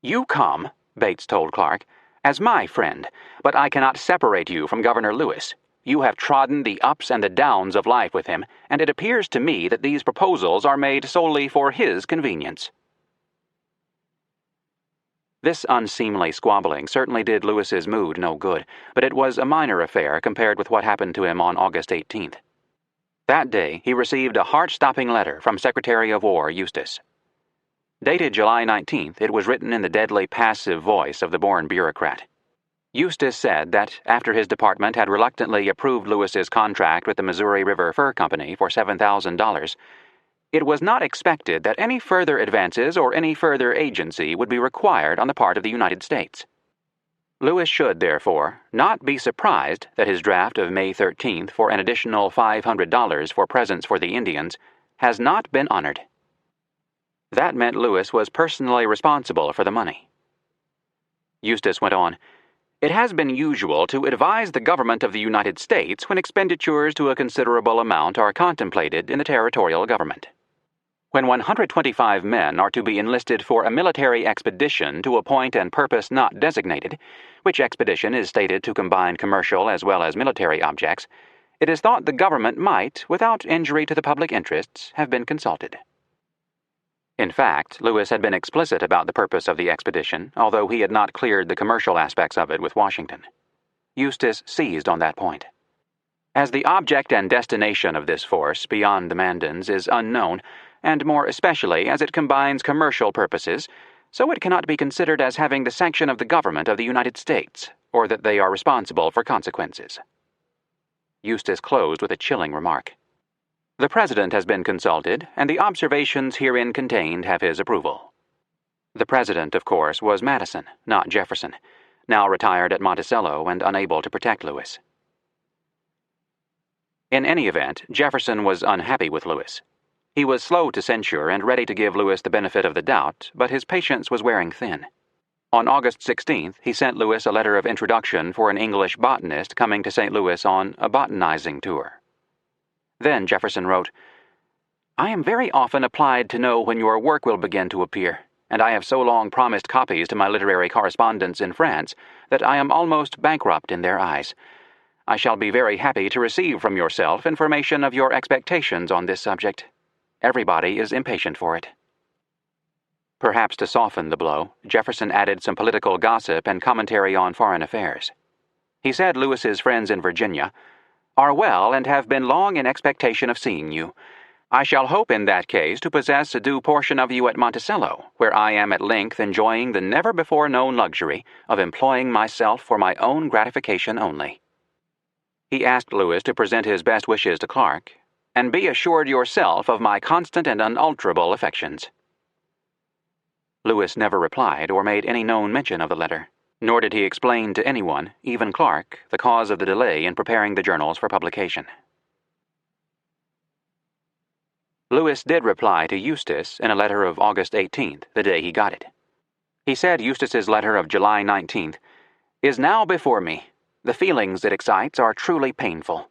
"You come," Bates told Clark, "as my friend, but I cannot separate you from Governor Lewis. You have trodden the ups and the downs of life with him, and it appears to me that these proposals are made solely for his convenience." This unseemly squabbling certainly did Lewis's mood no good, but it was a minor affair compared with what happened to him on August 18th. That day, he received a heart-stopping letter from Secretary of War Eustis. Dated July 19th, it was written in the deadly passive voice of the born bureaucrat. Eustis said that after his department had reluctantly approved Lewis's contract with the Missouri River Fur Company for $7,000, it was not expected that any further advances or any further agency would be required on the part of the United States. Lewis should, therefore, not be surprised that his draft of May 13th for an additional $500 for presents for the Indians has not been honored. That meant Lewis was personally responsible for the money. Eustis went on, "It has been usual to advise the government of the United States when expenditures to a considerable amount are contemplated in the territorial government. When 125 men are to be enlisted for a military expedition to a point and purpose not designated, which expedition is stated to combine commercial as well as military objects, it is thought the government might, without injury to the public interests, have been consulted." In fact, Lewis had been explicit about the purpose of the expedition, although he had not cleared the commercial aspects of it with Washington. Eustis seized on that point. As the object and destination of this force beyond the Mandans is unknown, and more especially as it combines commercial purposes, so it cannot be considered as having the sanction of the government of the United States, or that they are responsible for consequences. Eustis closed with a chilling remark. "The President has been consulted, and the observations herein contained have his approval." The President, of course, was Madison, not Jefferson, now retired at Monticello and unable to protect Lewis. In any event, Jefferson was unhappy with Lewis. He was slow to censure and ready to give Lewis the benefit of the doubt, but his patience was wearing thin. On August 16th, he sent Lewis a letter of introduction for an English botanist coming to St. Louis on a botanizing tour. Then Jefferson wrote, "I am very often applied to know when your work will begin to appear, and I have so long promised copies to my literary correspondents in France that I am almost bankrupt in their eyes. I shall be very happy to receive from yourself information of your expectations on this subject. Everybody is impatient for it." Perhaps to soften the blow, Jefferson added some political gossip and commentary on foreign affairs. He said Lewis's friends in Virginia are well and have been long in expectation of seeing you. I shall hope in that case to possess a due portion of you at Monticello, where I am at length enjoying the never-before-known luxury of employing myself for my own gratification only. He asked Lewis to present his best wishes to Clark, and be assured yourself of my constant and unalterable affections. Lewis never replied or made any known mention of the letter, nor did he explain to anyone, even Clark, the cause of the delay in preparing the journals for publication. Lewis did reply to Eustis in a letter of August 18th, the day he got it. He said Eustis's letter of July 19th is now before me. The feelings it excites are truly painful.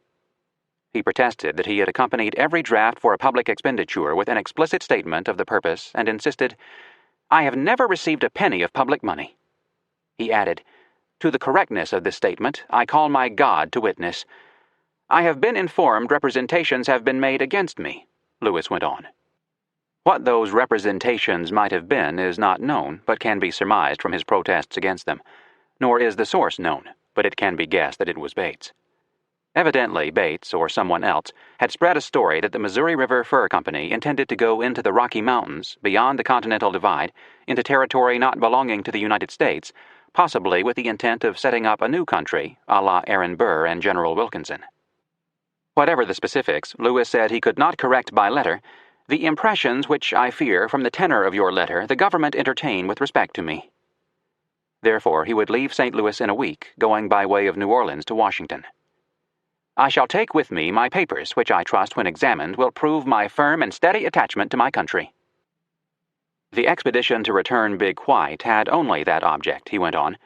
He protested that he had accompanied every draft for a public expenditure with an explicit statement of the purpose and insisted, "I have never received a penny of public money." He added, To the correctness of this statement, I call my God to witness. I have been informed representations have been made against me, Lewis went on. What those representations might have been is not known, but can be surmised from his protests against them. Nor is the source known, but it can be guessed that it was Bates. Evidently, Bates, or someone else, had spread a story that the Missouri River Fur Company intended to go into the Rocky Mountains, beyond the Continental Divide, into territory not belonging to the United States, possibly with the intent of setting up a new country, a la Aaron Burr and General Wilkinson. Whatever the specifics, Lewis said he could not correct by letter the impressions which I fear from the tenor of your letter the government entertain with respect to me. Therefore, he would leave St. Louis in a week, going by way of New Orleans to Washington. I shall take with me my papers, which I trust, when examined, will prove my firm and steady attachment to my country. The expedition to return Big White had only that object, he went on,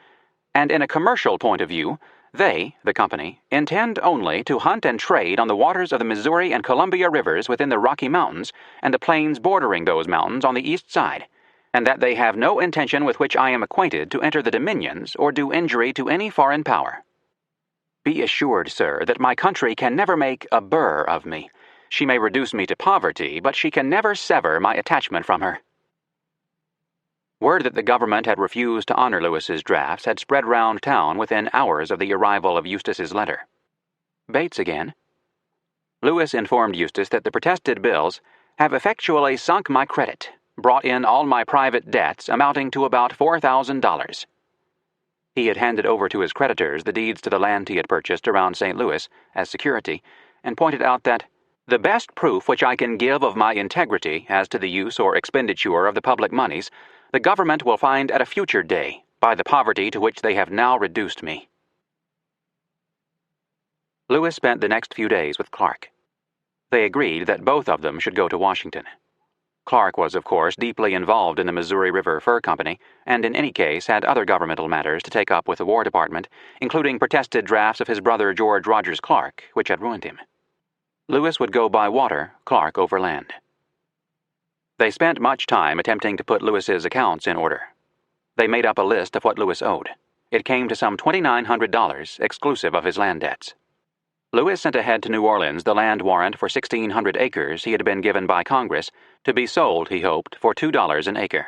and in a commercial point of view, they, the company, intend only to hunt and trade on the waters of the Missouri and Columbia rivers within the Rocky Mountains and the plains bordering those mountains on the east side, and that they have no intention with which I am acquainted to enter the dominions or do injury to any foreign power. Be assured, sir, that my country can never make a Burr of me. She may reduce me to poverty, but she can never sever my attachment from her. Word that the government had refused to honor Lewis's drafts had spread round town within hours of the arrival of Eustis's letter. Bates again. Lewis informed Eustis that the protested bills have effectually sunk my credit, brought in all my private debts amounting to about $4,000. He had handed over to his creditors the deeds to the land he had purchased around St. Louis as security, and pointed out that the best proof which I can give of my integrity as to the use or expenditure of the public moneys, the government will find at a future day, by the poverty to which they have now reduced me. Lewis spent the next few days with Clark. They agreed that both of them should go to Washington. Clark was, of course, deeply involved in the Missouri River Fur Company, and in any case had other governmental matters to take up with the War Department, including protested drafts of his brother George Rogers Clark, which had ruined him. Lewis would go by water, Clark over land. They spent much time attempting to put Lewis's accounts in order. They made up a list of what Lewis owed. It came to some $2,900, exclusive of his land debts. Lewis sent ahead to New Orleans the land warrant for 1,600 acres he had been given by Congress, to be sold, he hoped, for $2 an acre.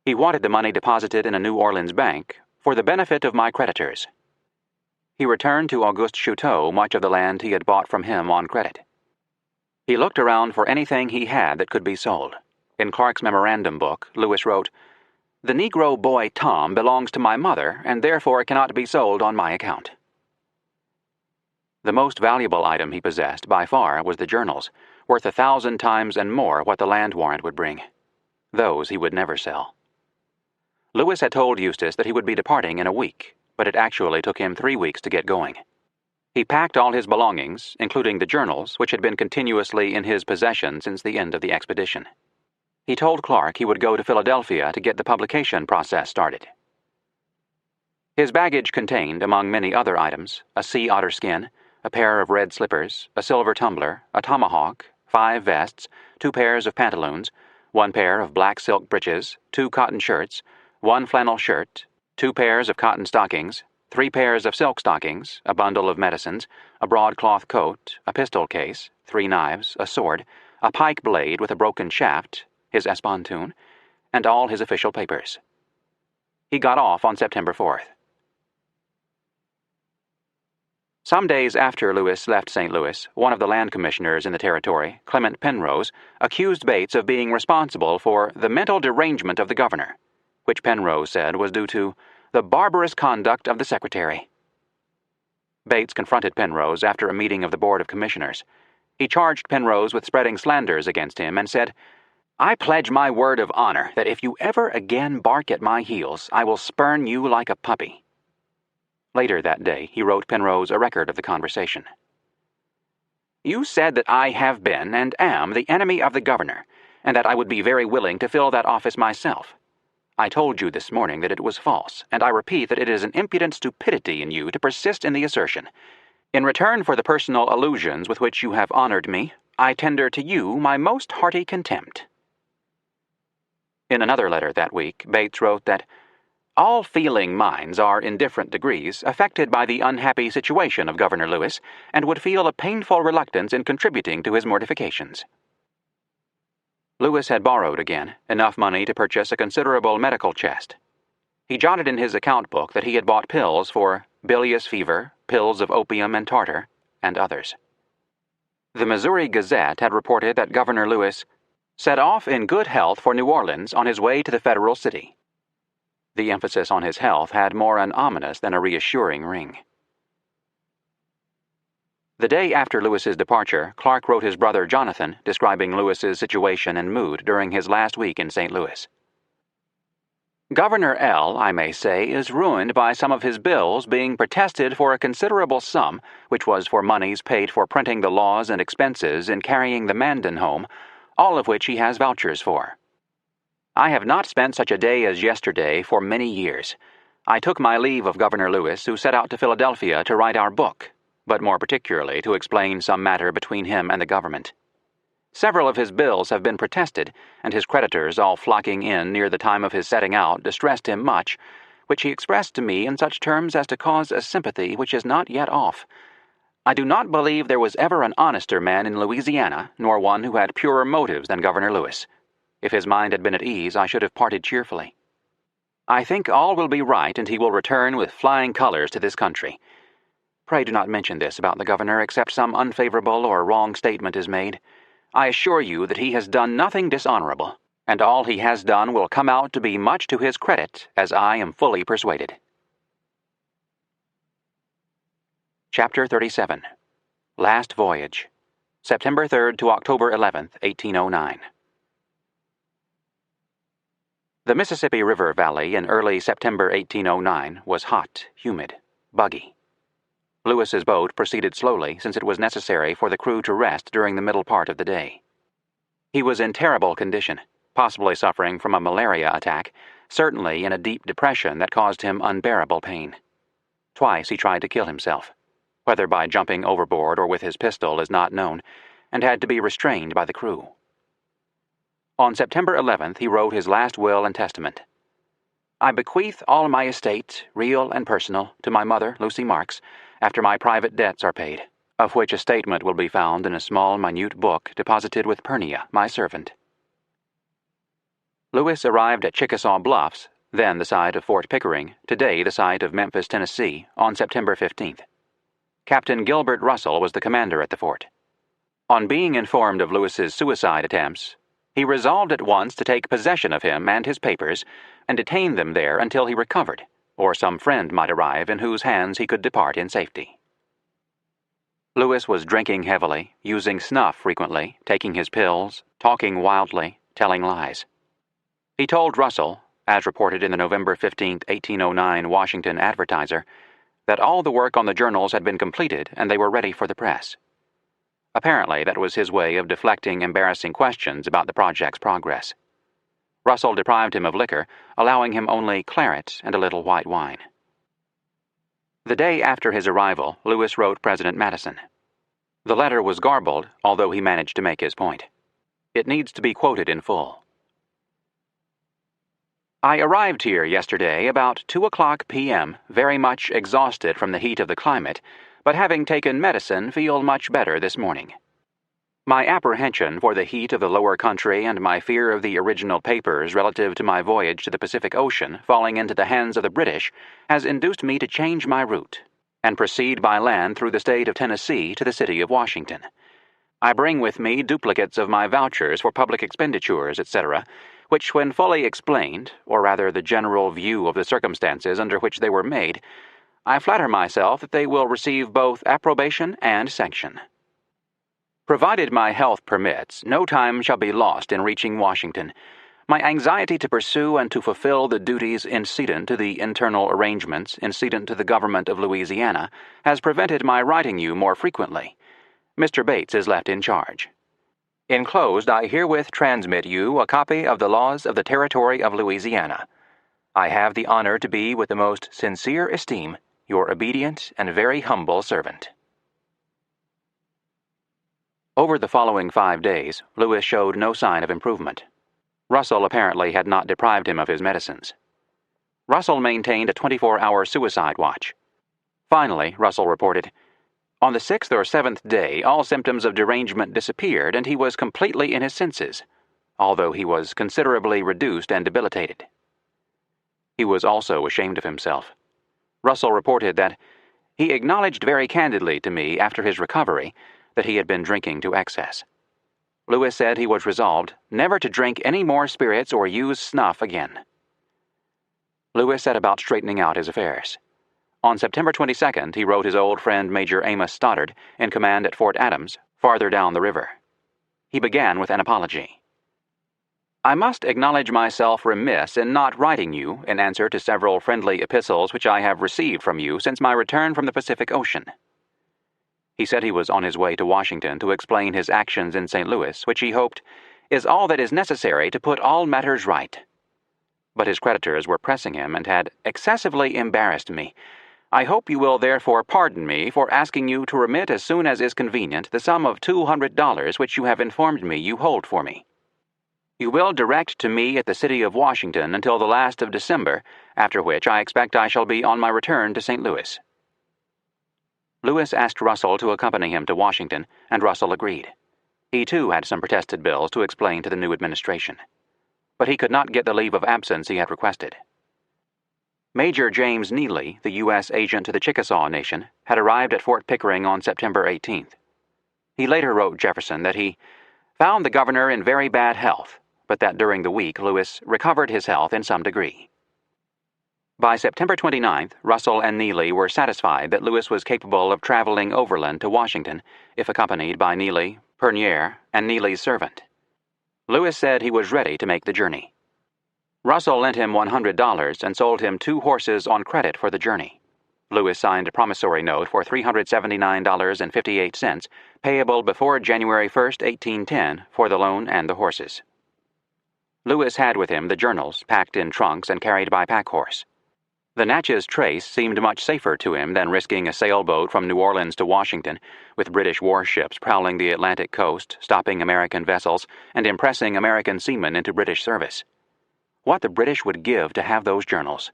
He wanted the money deposited in a New Orleans bank for the benefit of my creditors. He returned to Auguste Chouteau much of the land he had bought from him on credit. He looked around for anything he had that could be sold. In Clark's memorandum book, Lewis wrote, "The Negro boy Tom belongs to my mother and therefore cannot be sold on my account." The most valuable item he possessed, by far, was the journals, worth 1,000 times and more what the land warrant would bring. Those he would never sell. Lewis had told Eustis that he would be departing in a week, but it actually took him 3 weeks to get going. He packed all his belongings, including the journals, which had been continuously in his possession since the end of the expedition. He told Clark he would go to Philadelphia to get the publication process started. His baggage contained, among many other items, a sea otter skin, a pair of red slippers, a silver tumbler, a tomahawk, 5 vests, 2 pairs of pantaloons, 1 pair of black silk breeches, 2 cotton shirts, 1 flannel shirt, 2 pairs of cotton stockings, 3 pairs of silk stockings, a bundle of medicines, a broadcloth coat, a pistol case, 3 knives, a sword, a pike blade with a broken shaft, his espontoon, and all his official papers. He got off on September 4th. Some days after Lewis left St. Louis, one of the land commissioners in the territory, Clement Penrose, accused Bates of being responsible for the mental derangement of the governor, which Penrose said was due to the barbarous conduct of the secretary. Bates confronted Penrose after a meeting of the Board of Commissioners. He charged Penrose with spreading slanders against him and said, "I pledge my word of honor that if you ever again bark at my heels, I will spurn you like a puppy." Later that day, he wrote Penrose a record of the conversation. "You said that I have been and am the enemy of the governor, and that I would be very willing to fill that office myself. I told you this morning that it was false, and I repeat that it is an impudent stupidity in you to persist in the assertion. In return for the personal allusions with which you have honored me, I tender to you my most hearty contempt." In another letter that week, Bates wrote that, All feeling minds are in different degrees affected by the unhappy situation of Governor Lewis and would feel a painful reluctance in contributing to his mortifications. Lewis had borrowed again enough money to purchase a considerable medical chest. He jotted in his account book that he had bought pills for bilious fever, pills of opium and tartar, and others. The Missouri Gazette had reported that Governor Lewis set off in good health for New Orleans on his way to the federal city. The emphasis on his health had more an ominous than a reassuring ring. The day after Lewis's departure, Clark wrote his brother Jonathan describing Lewis's situation and mood during his last week in St. Louis. Governor L., I may say, is ruined by some of his bills being protested for a considerable sum, which was for moneys paid for printing the laws and expenses in carrying the Mandan home, all of which he has vouchers for. I have not spent such a day as yesterday for many years. I took my leave of Governor Lewis, who set out to Philadelphia to write our book, but more particularly to explain some matter between him and the government. Several of his bills have been protested, and his creditors all flocking in near the time of his setting out distressed him much, which he expressed to me in such terms as to cause a sympathy which is not yet off. I do not believe there was ever an honester man in Louisiana, nor one who had purer motives than Governor Lewis. If his mind had been at ease, I should have parted cheerfully. I think all will be right, and he will return with flying colors to this country. Pray do not mention this about the governor except some unfavorable or wrong statement is made. I assure you that he has done nothing dishonorable, and all he has done will come out to be much to his credit, as I am fully persuaded. Chapter 37. Last Voyage. September 3rd to October 11th, 1809. The Mississippi River Valley in early September 1809 was hot, humid, buggy. Lewis's boat proceeded slowly since it was necessary for the crew to rest during the middle part of the day. He was in terrible condition, possibly suffering from a malaria attack, certainly in a deep depression that caused him unbearable pain. Twice he tried to kill himself, whether by jumping overboard or with his pistol is not known, and had to be restrained by the crew. On September 11th he wrote his last will and testament. I bequeath all my estate, real and personal, to my mother, Lucy Marks, after my private debts are paid, of which a statement will be found in a small, minute book deposited with Pernia, my servant. Lewis arrived at Chickasaw Bluffs, then the site of Fort Pickering, today the site of Memphis, Tennessee, on September 15th. Captain Gilbert Russell was the commander at the fort. On being informed of Lewis's suicide attempts, he resolved at once to take possession of him and his papers and detain them there until he recovered, or some friend might arrive in whose hands he could depart in safety. Lewis was drinking heavily, using snuff frequently, taking his pills, talking wildly, telling lies. He told Russell, as reported in the November 15, 1809 Washington Advertiser, that all the work on the journals had been completed and they were ready for the press. Apparently, that was his way of deflecting embarrassing questions about the project's progress. Russell deprived him of liquor, allowing him only claret and a little white wine. The day after his arrival, Lewis wrote President Madison. The letter was garbled, although he managed to make his point. It needs to be quoted in full. I arrived here yesterday about 2:00 p.m., very much exhausted from the heat of the climate, but having taken medicine feel much better this morning. My apprehension for the heat of the lower country and my fear of the original papers relative to my voyage to the Pacific Ocean falling into the hands of the British has induced me to change my route and proceed by land through the state of Tennessee to the city of Washington. I bring with me duplicates of my vouchers for public expenditures, etc., which, when fully explained, or rather the general view of the circumstances under which they were made, I flatter myself that they will receive both approbation and sanction. Provided my health permits, no time shall be lost in reaching Washington. My anxiety to pursue and to fulfill the duties incident to the internal arrangements incident to the government of Louisiana has prevented my writing you more frequently. Mr. Bates is left in charge. Enclosed, I herewith transmit you a copy of the laws of the territory of Louisiana. I have the honor to be, with the most sincere esteem, your obedient and very humble servant. Over the following 5 days, Lewis showed no sign of improvement. Russell apparently had not deprived him of his medicines. Russell maintained a 24-hour suicide watch. Finally, Russell reported, "On the 6th or 7th day, all symptoms of derangement disappeared and he was completely in his senses, although he was considerably reduced and debilitated." He was also ashamed of himself. Russell reported that he acknowledged very candidly to me after his recovery that he had been drinking to excess. Lewis said he was resolved never to drink any more spirits or use snuff again. Lewis set about straightening out his affairs. On September 22nd, he wrote his old friend Major Amos Stoddard, in command at Fort Adams, farther down the river. He began with an apology. "I must acknowledge myself remiss in not writing you in answer to several friendly epistles which I have received from you since my return from the Pacific Ocean." He said he was on his way to Washington to explain his actions in St. Louis, which he hoped is all that is necessary to put all matters right. But his creditors were pressing him and had excessively embarrassed me. I hope you will therefore pardon me for asking you to remit as soon as is convenient the sum of $200 which you have informed me you hold for me. You will direct to me at the city of Washington until the last of December, after which I expect I shall be on my return to St. Louis." Lewis asked Russell to accompany him to Washington, and Russell agreed. He too had some protested bills to explain to the new administration. But he could not get the leave of absence he had requested. Major James Neely, the U.S. agent to the Chickasaw Nation, had arrived at Fort Pickering on September 18th. He later wrote Jefferson that he found the governor in very bad health, but that during the week Lewis recovered his health in some degree. By September 29th, Russell and Neely were satisfied that Lewis was capable of traveling overland to Washington if accompanied by Neely, Pernier, and Neely's servant. Lewis said he was ready to make the journey. Russell lent him $100 and sold him 2 horses on credit for the journey. Lewis signed a promissory note for $379.58, payable before January 1st, 1810, for the loan and the horses. Lewis had with him the journals, packed in trunks and carried by pack horse. The Natchez Trace seemed much safer to him than risking a sailboat from New Orleans to Washington, with British warships prowling the Atlantic coast, stopping American vessels, and impressing American seamen into British service. What the British would give to have those journals!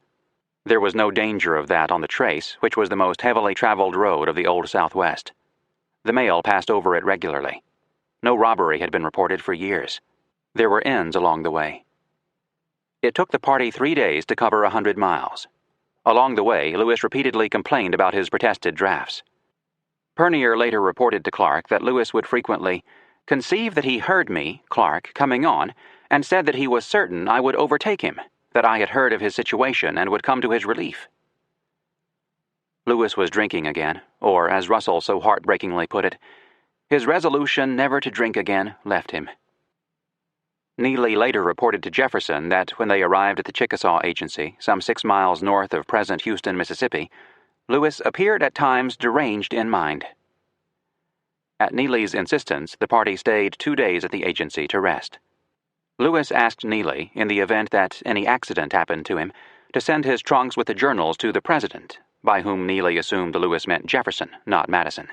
There was no danger of that on the Trace, which was the most heavily traveled road of the Old Southwest. The mail passed over it regularly. No robbery had been reported for years. There were inns along the way. It took the party 3 days to cover 100 miles. Along the way, Lewis repeatedly complained about his protested drafts. Pernier later reported to Clark that Lewis would frequently conceive that he heard me, Clark, coming on, and said that he was certain I would overtake him, that I had heard of his situation and would come to his relief. Lewis was drinking again, or, as Russell so heartbreakingly put it, his resolution never to drink again left him. Neely later reported to Jefferson that when they arrived at the Chickasaw Agency, some 6 miles north of present Houston, Mississippi, Lewis appeared at times deranged in mind. At Neely's insistence, the party stayed 2 days at the agency to rest. Lewis asked Neely, in the event that any accident happened to him, to send his trunks with the journals to the president, by whom Neely assumed Lewis meant Jefferson, not Madison.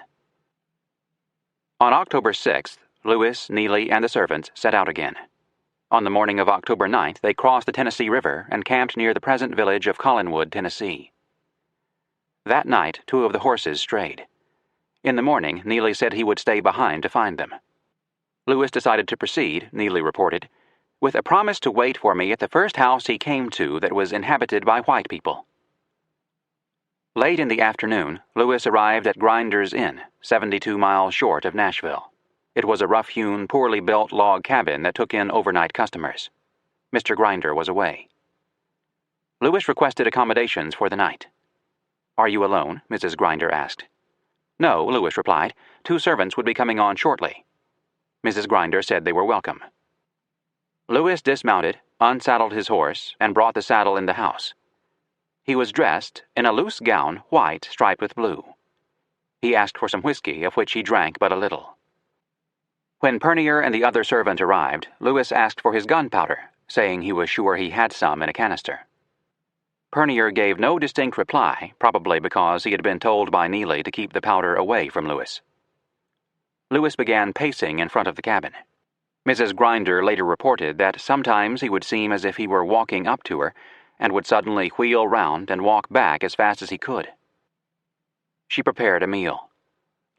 On October 6th, Lewis, Neely, and the servants set out again. On the morning of October 9th, they crossed the Tennessee River and camped near the present village of Collinwood, Tennessee. That night, 2 of the horses strayed. In the morning, Neely said he would stay behind to find them. Lewis decided to proceed, Neely reported, with a promise to wait for me at the first house he came to that was inhabited by white people. Late in the afternoon, Lewis arrived at Grinder's Inn, 72 miles short of Nashville. It was a rough-hewn, poorly built log cabin that took in overnight customers. Mr. Grinder was away. Lewis requested accommodations for the night. "Are you alone?" Mrs. Grinder asked. "No," Lewis replied. 2 servants would be coming on shortly." Mrs. Grinder said they were welcome. Lewis dismounted, unsaddled his horse, and brought the saddle in the house. He was dressed in a loose gown, white, striped with blue. He asked for some whiskey, of which he drank but a little. When Pernier and the other servant arrived, Lewis asked for his gunpowder, saying he was sure he had some in a canister. Pernier gave no distinct reply, probably because he had been told by Neely to keep the powder away from Lewis. Lewis began pacing in front of the cabin. Mrs. Grinder later reported that sometimes he would seem as if he were walking up to her, and would suddenly wheel round and walk back as fast as he could. She prepared a meal.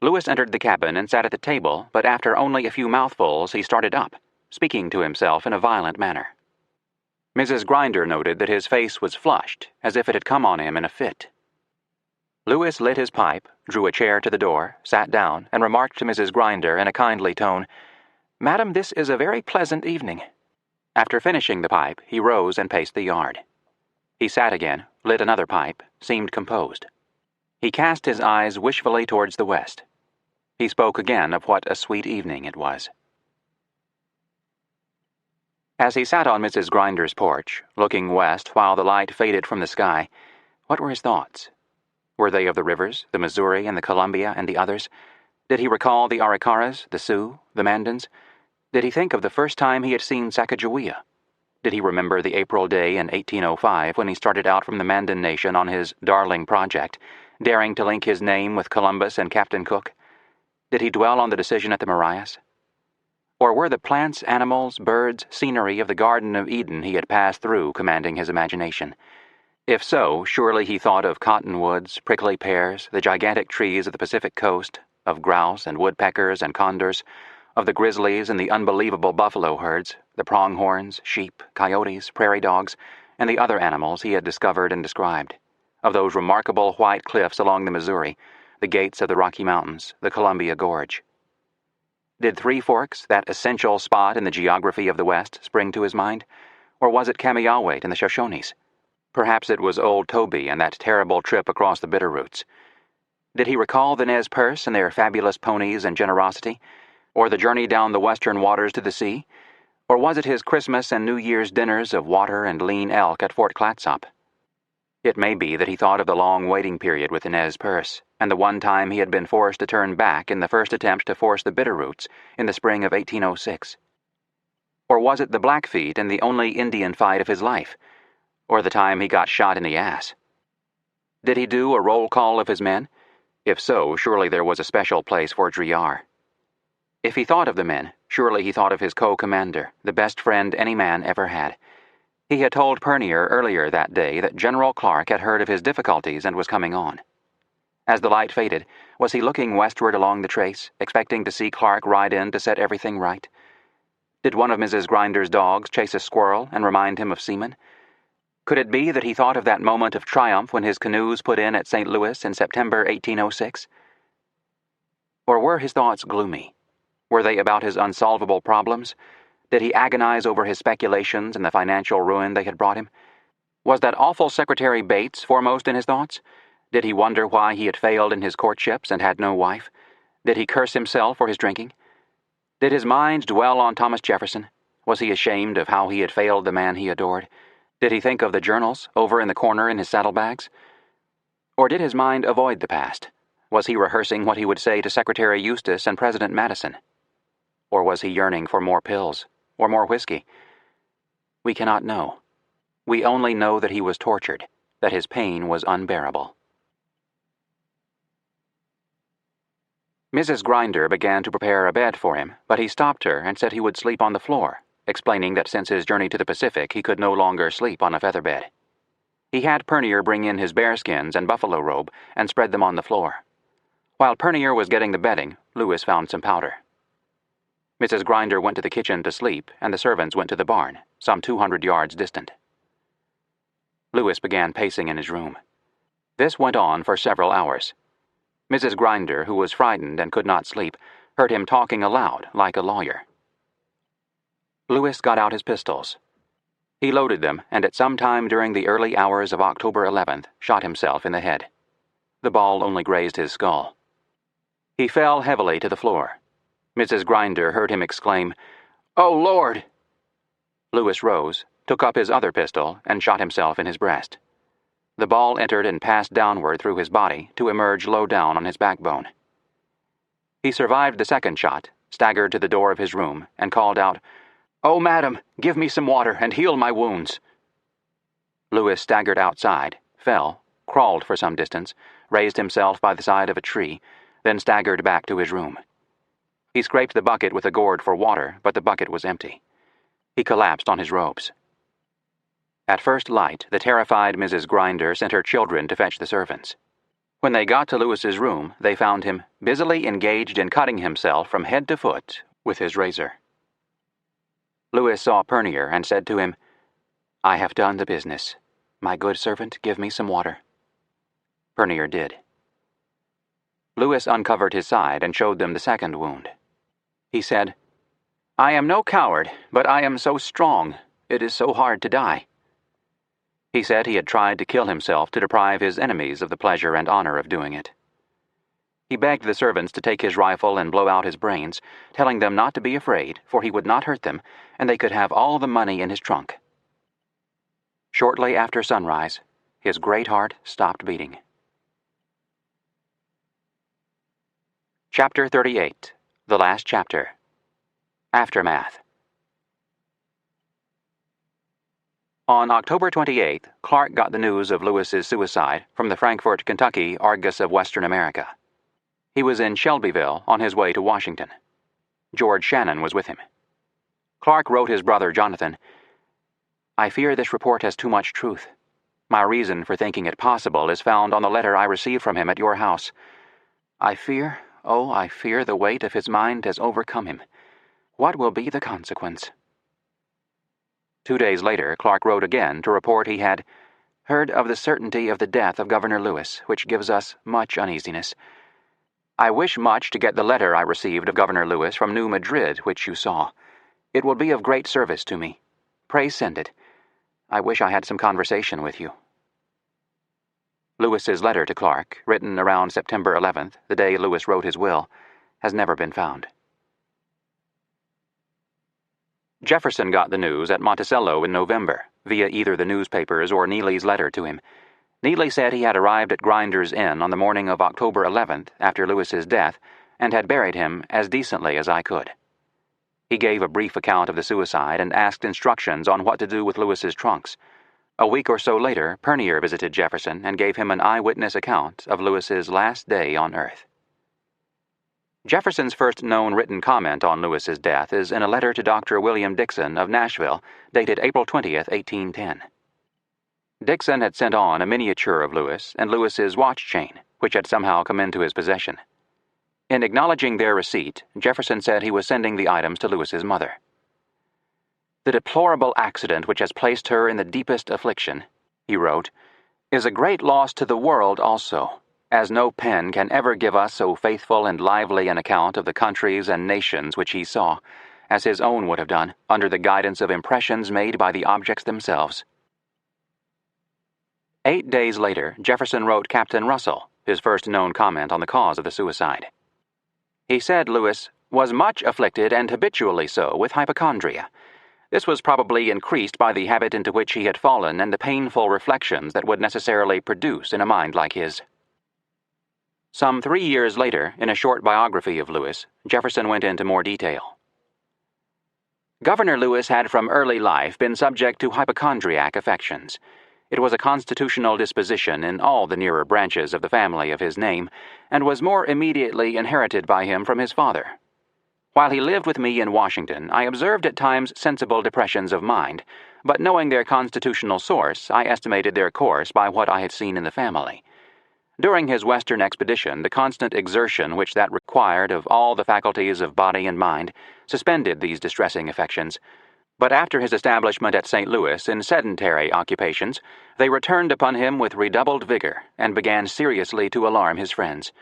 Lewis entered the cabin and sat at the table, but after only a few mouthfuls he started up, speaking to himself in a violent manner. Mrs. Grinder noted that his face was flushed, as if it had come on him in a fit. Lewis lit his pipe, drew a chair to the door, sat down, and remarked to Mrs. Grinder in a kindly tone, "Madam, this is a very pleasant evening." After finishing the pipe, he rose and paced the yard. He sat again, lit another pipe, seemed composed. He cast his eyes wishfully towards the west. He spoke again of what a sweet evening it was. As he sat on Mrs. Grinder's porch, looking west while the light faded from the sky, what were his thoughts? Were they of the rivers, the Missouri and the Columbia and the others? Did he recall the Arikaras, the Sioux, the Mandans? Did he think of the first time he had seen Sacagawea? Did he remember the April day in 1805 when he started out from the Mandan Nation on his darling project, daring to link his name with Columbus and Captain Cook? Did he dwell on the decision at the Marias? Or were the plants, animals, birds, scenery of the Garden of Eden he had passed through commanding his imagination? If so, surely he thought of cottonwoods, prickly pears, the gigantic trees of the Pacific coast, of grouse and woodpeckers and condors, of the grizzlies and the unbelievable buffalo herds, the pronghorns, sheep, coyotes, prairie dogs, and the other animals he had discovered and described, of those remarkable white cliffs along the Missouri, the gates of the Rocky Mountains, the Columbia Gorge. Did Three Forks, that essential spot in the geography of the West, spring to his mind? Or was it Kamiawait and the Shoshones? Perhaps it was Old Toby and that terrible trip across the Bitterroots. Did he recall the Nez Perce and their fabulous ponies and generosity? Or the journey down the western waters to the sea? Or was it his Christmas and New Year's dinners of water and lean elk at Fort Clatsop? It may be that he thought of the long waiting period with the Nez Perce, and the one time he had been forced to turn back in the first attempt to force the Bitterroots in the spring of 1806. Or was it the Blackfeet and the only Indian fight of his life? Or the time he got shot in the ass? Did he do a roll call of his men? If so, surely there was a special place for Driar. If he thought of the men, surely he thought of his co-commander, the best friend any man ever had. He had told Pernier earlier that day that General Clark had heard of his difficulties and was coming on. As the light faded, was he looking westward along the trace, expecting to see Clark ride in to set everything right? Did one of Mrs. Grinder's dogs chase a squirrel and remind him of seamen? Could it be that he thought of that moment of triumph when his canoes put in at St. Louis in September 1806? Or were his thoughts gloomy? Were they about his unsolvable problems? Did he agonize over his speculations and the financial ruin they had brought him? Was that awful Secretary Bates foremost in his thoughts? Did he wonder why he had failed in his courtships and had no wife? Did he curse himself for his drinking? Did his mind dwell on Thomas Jefferson? Was he ashamed of how he had failed the man he adored? Did he think of the journals over in the corner in his saddlebags? Or did his mind avoid the past? Was he rehearsing what he would say to Secretary Eustis and President Madison? Or was he yearning for more pills? Or more whiskey? We cannot know. We only know that he was tortured, that his pain was unbearable. Mrs. Grinder began to prepare a bed for him, but he stopped her and said he would sleep on the floor, explaining that since his journey to the Pacific he could no longer sleep on a feather bed. He had Pernier bring in his bearskins and buffalo robe and spread them on the floor. While Pernier was getting the bedding, Lewis found some powder. Mrs. Grinder went to the kitchen to sleep, and the servants went to the barn, some 200 yards distant. Lewis began pacing in his room. This went on for several hours. Mrs. Grinder, who was frightened and could not sleep, heard him talking aloud like a lawyer. Lewis got out his pistols. He loaded them, and at some time during the early hours of October 11th, shot himself in the head. The ball only grazed his skull. He fell heavily to the floor. Mrs. Grinder heard him exclaim, "Oh, Lord!" Lewis rose, took up his other pistol, and shot himself in his breast. The ball entered and passed downward through his body to emerge low down on his backbone. He survived the second shot, staggered to the door of his room, and called out, "Oh, madam, give me some water and heal my wounds." Lewis staggered outside, fell, crawled for some distance, raised himself by the side of a tree, then staggered back to his room. He scraped the bucket with a gourd for water, but the bucket was empty. He collapsed on his robes. At first light, the terrified Mrs. Grinder sent her children to fetch the servants. When they got to Lewis's room, they found him busily engaged in cutting himself from head to foot with his razor. Lewis saw Pernier and said to him, "I have done the business. My good servant, give me some water." Pernier did. Lewis uncovered his side and showed them the second wound. He said, "I am no coward, but I am so strong. It is so hard to die." He said he had tried to kill himself to deprive his enemies of the pleasure and honor of doing it. He begged the servants to take his rifle and blow out his brains, telling them not to be afraid, for he would not hurt them, and they could have all the money in his trunk. Shortly after sunrise, his great heart stopped beating. Chapter 38, the last chapter. Aftermath. On October 28th, Clark got the news of Lewis's suicide from the Frankfort, Kentucky Argus of Western America. He was in Shelbyville on his way to Washington. George Shannon was with him. Clark wrote his brother Jonathan, "I fear this report has too much truth. My reason for thinking it possible is found on the letter I received from him at your house. I fear the weight of his mind has overcome him. What will be the consequence?" 2 days later, Clark wrote again to report he had heard of the certainty of the death of Governor Lewis, which gives us much uneasiness. I wish much to get the letter I received of Governor Lewis from New Madrid, which you saw. It will be of great service to me. Pray send it. I wish I had some conversation with you. Lewis's letter to Clark, written around September 11th, the day Lewis wrote his will, has never been found. Jefferson got the news at Monticello in November, via either the newspapers or Neely's letter to him. Neely said he had arrived at Grinder's Inn on the morning of October 11th, after Lewis's death, and had buried him as decently as I could. He gave a brief account of the suicide and asked instructions on what to do with Lewis's trunks. A week or so later, Pernier visited Jefferson and gave him an eyewitness account of Lewis's last day on Earth. Jefferson's first known written comment on Lewis's death is in a letter to Dr. William Dixon of Nashville, dated April 20th, 1810. Dixon had sent on a miniature of Lewis and Lewis's watch chain, which had somehow come into his possession. In acknowledging their receipt, Jefferson said he was sending the items to Lewis's mother. "The deplorable accident which has placed her in the deepest affliction," he wrote, "is a great loss to the world also, as no pen can ever give us so faithful and lively an account of the countries and nations which he saw, as his own would have done, under the guidance of impressions made by the objects themselves." 8 days later, Jefferson wrote Captain Russell his first known comment on the cause of the suicide. He said Lewis was much afflicted and habitually so with hypochondria. This was probably increased by the habit into which he had fallen and the painful reflections that would necessarily produce in a mind like his. Some 3 years later, in a short biography of Lewis, Jefferson went into more detail. Governor Lewis had from early life been subject to hypochondriac affections. It was a constitutional disposition in all the nearer branches of the family of his name, and was more immediately inherited by him from his father. While he lived with me in Washington, I observed at times sensible depressions of mind, but knowing their constitutional source, I estimated their course by what I had seen in the family. During his Western expedition, the constant exertion which that required of all the faculties of body and mind suspended these distressing affections. But after his establishment at St. Louis in sedentary occupations, they returned upon him with redoubled vigor and began seriously to alarm his friends.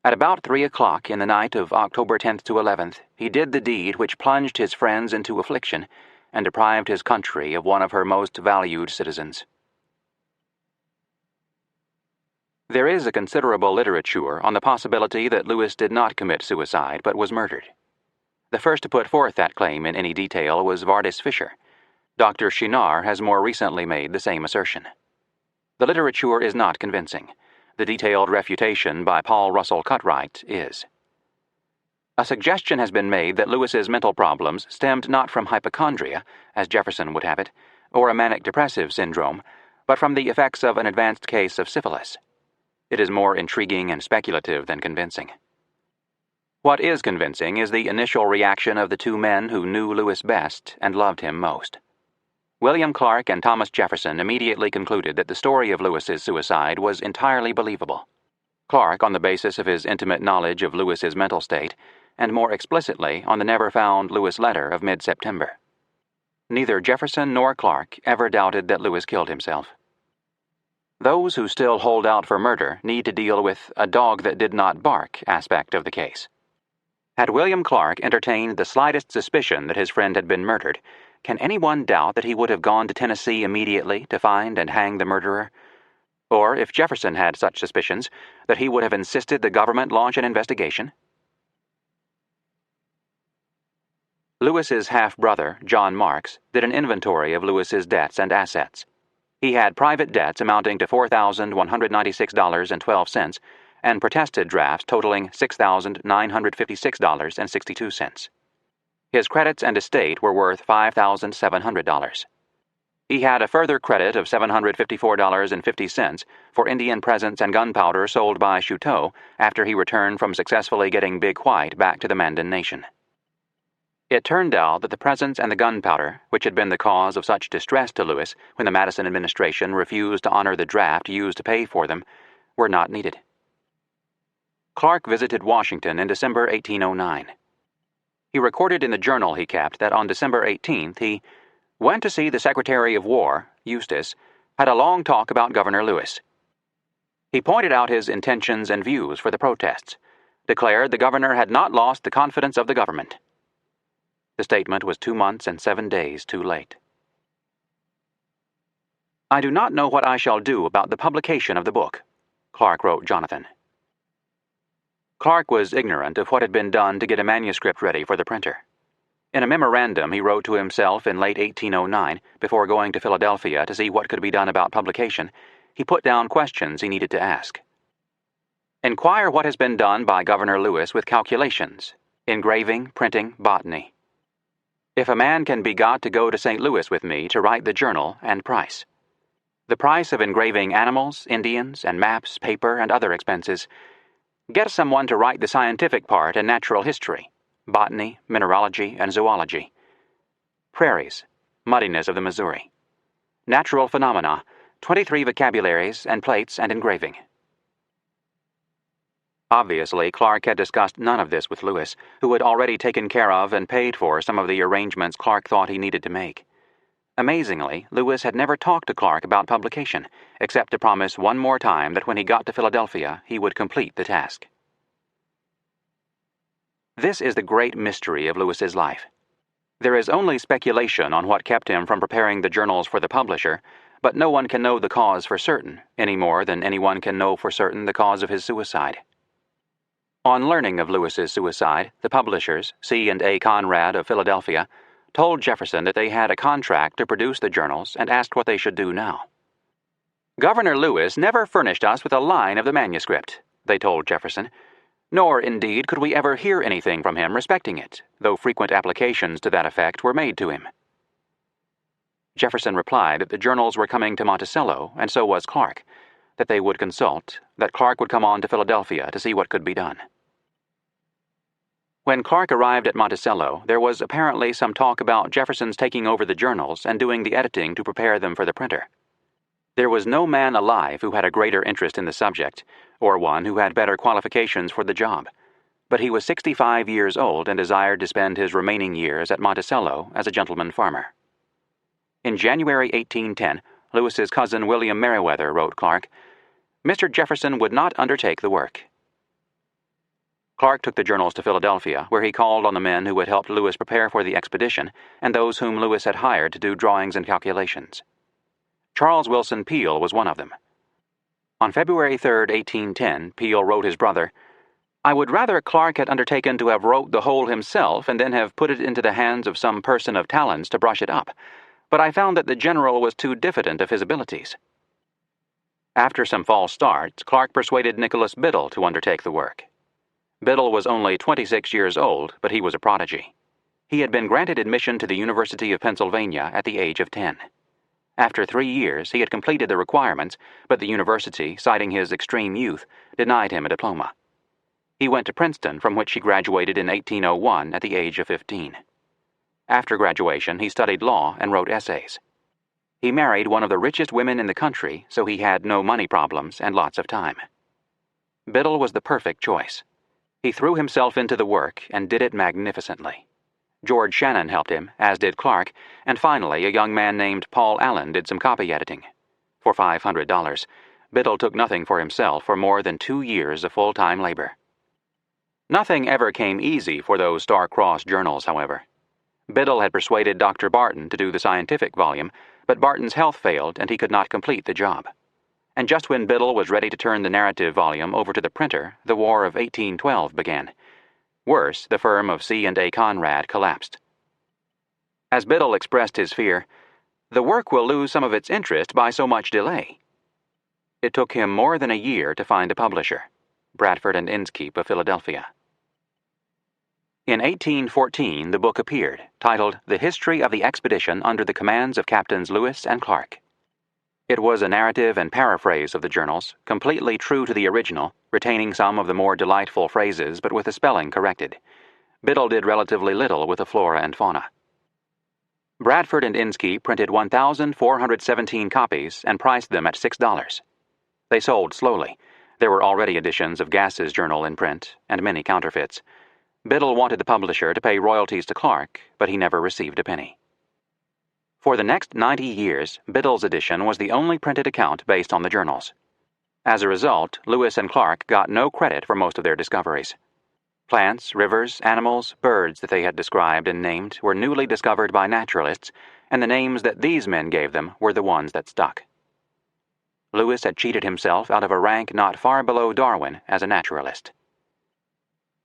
At about 3 o'clock in the night of October 10th to 11th, he did the deed which plunged his friends into affliction and deprived his country of one of her most valued citizens. There is a considerable literature on the possibility that Lewis did not commit suicide but was murdered. The first to put forth that claim in any detail was Vardis Fisher. Dr. Shinar has more recently made the same assertion. The literature is not convincing. The detailed refutation by Paul Russell Cutright is. A suggestion has been made that Lewis's mental problems stemmed not from hypochondria, as Jefferson would have it, or a manic-depressive syndrome, but from the effects of an advanced case of syphilis. It is more intriguing and speculative than convincing. What is convincing is the initial reaction of the two men who knew Lewis best and loved him most. William Clark and Thomas Jefferson immediately concluded that the story of Lewis's suicide was entirely believable. Clark, on the basis of his intimate knowledge of Lewis's mental state, and more explicitly on the never-found Lewis letter of mid-September. Neither Jefferson nor Clark ever doubted that Lewis killed himself. Those who still hold out for murder need to deal with a dog that did not bark aspect of the case. Had William Clark entertained the slightest suspicion that his friend had been murdered, can anyone doubt that he would have gone to Tennessee immediately to find and hang the murderer? Or, if Jefferson had such suspicions, that he would have insisted the government launch an investigation? Lewis's half-brother, John Marks, did an inventory of Lewis's debts and assets. He had private debts amounting to $4,196.12 and protested drafts totaling $6,956.62. His credits and estate were worth $5,700. He had a further credit of $754.50 for Indian presents and gunpowder sold by Chouteau after he returned from successfully getting Big White back to the Mandan Nation. It turned out that the presents and the gunpowder, which had been the cause of such distress to Lewis when the Madison administration refused to honor the draft used to pay for them, were not needed. Clark visited Washington in December 1809. He recorded in the journal he kept that on December 18th he went to see the Secretary of War, Eustis, had a long talk about Governor Lewis. He pointed out his intentions and views for the protests, declared the governor had not lost the confidence of the government. The statement was 2 months and 7 days too late. I do not know what I shall do about the publication of the book, Clark wrote Jonathan. Clark was ignorant of what had been done to get a manuscript ready for the printer. In a memorandum he wrote to himself in late 1809, before going to Philadelphia to see what could be done about publication, he put down questions he needed to ask. Inquire what has been done by Governor Lewis with calculations, engraving, printing, botany. If a man can be got to go to St. Louis with me to write the journal, and price. The price of engraving animals, Indians, and maps, paper, and other expenses. Get someone to write the scientific part and natural history, botany, mineralogy, and zoology. Prairies, muddiness of the Missouri. Natural phenomena, 23 vocabularies and plates and engraving. Obviously, Clark had discussed none of this with Lewis, who had already taken care of and paid for some of the arrangements Clark thought he needed to make. Amazingly, Lewis had never talked to Clark about publication, except to promise one more time that when he got to Philadelphia, he would complete the task. This is the great mystery of Lewis's life. There is only speculation on what kept him from preparing the journals for the publisher, but no one can know the cause for certain, any more than anyone can know for certain the cause of his suicide. On learning of Lewis's suicide, the publishers, C&A Conrad of Philadelphia, told Jefferson that they had a contract to produce the journals and asked what they should do now. Governor Lewis never furnished us with a line of the manuscript, they told Jefferson, nor, indeed, could we ever hear anything from him respecting it, though frequent applications to that effect were made to him. Jefferson replied that the journals were coming to Monticello, and so was Clark, that they would consult, that Clark would come on to Philadelphia to see what could be done. When Clark arrived at Monticello, there was apparently some talk about Jefferson's taking over the journals and doing the editing to prepare them for the printer. There was no man alive who had a greater interest in the subject, or one who had better qualifications for the job, but he was 65 years old and desired to spend his remaining years at Monticello as a gentleman farmer. In January 1810, Lewis's cousin William Meriwether wrote Clark, Mr. Jefferson would not undertake the work. Clark took the journals to Philadelphia, where he called on the men who had helped Lewis prepare for the expedition and those whom Lewis had hired to do drawings and calculations. Charles Wilson Peale was one of them. On February 3, 1810, Peale wrote his brother, I would rather Clark had undertaken to have wrote the whole himself and then have put it into the hands of some person of talents to brush it up, but I found that the general was too diffident of his abilities. After some false starts, Clark persuaded Nicholas Biddle to undertake the work. Biddle was only 26 years old, but he was a prodigy. He had been granted admission to the University of Pennsylvania at the age of 10. After 3 years, he had completed the requirements, but the university, citing his extreme youth, denied him a diploma. He went to Princeton, from which he graduated in 1801 at the age of 15. After graduation, he studied law and wrote essays. He married one of the richest women in the country, so he had no money problems and lots of time. Biddle was the perfect choice. He threw himself into the work and did it magnificently. George Shannon helped him, as did Clark, and finally a young man named Paul Allen did some copy editing. For $500, Biddle took nothing for himself for more than 2 years of full-time labor. Nothing ever came easy for those star-crossed journals, however. Biddle had persuaded Dr. Barton to do the scientific volume, but Barton's health failed and he could not complete the job. And just when Biddle was ready to turn the narrative volume over to the printer, the War of 1812 began. Worse, the firm of C&A Conrad collapsed. As Biddle expressed his fear, "The work will lose some of its interest by so much delay." It took him more than a year to find a publisher, Bradford and Inskeep of Philadelphia. In 1814, the book appeared, titled The History of the Expedition under the Commands of Captains Lewis and Clark. It was a narrative and paraphrase of the journals, completely true to the original, retaining some of the more delightful phrases but with the spelling corrected. Biddle did relatively little with the flora and fauna. Bradford and Inskeep printed 1,417 copies and priced them at $6. They sold slowly. There were already editions of Gass's journal in print, and many counterfeits. Biddle wanted the publisher to pay royalties to Clark, but he never received a penny. For the next 90 years, Biddle's edition was the only printed account based on the journals. As a result, Lewis and Clark got no credit for most of their discoveries. Plants, rivers, animals, birds that they had described and named were newly discovered by naturalists, and the names that these men gave them were the ones that stuck. Lewis had cheated himself out of a rank not far below Darwin as a naturalist.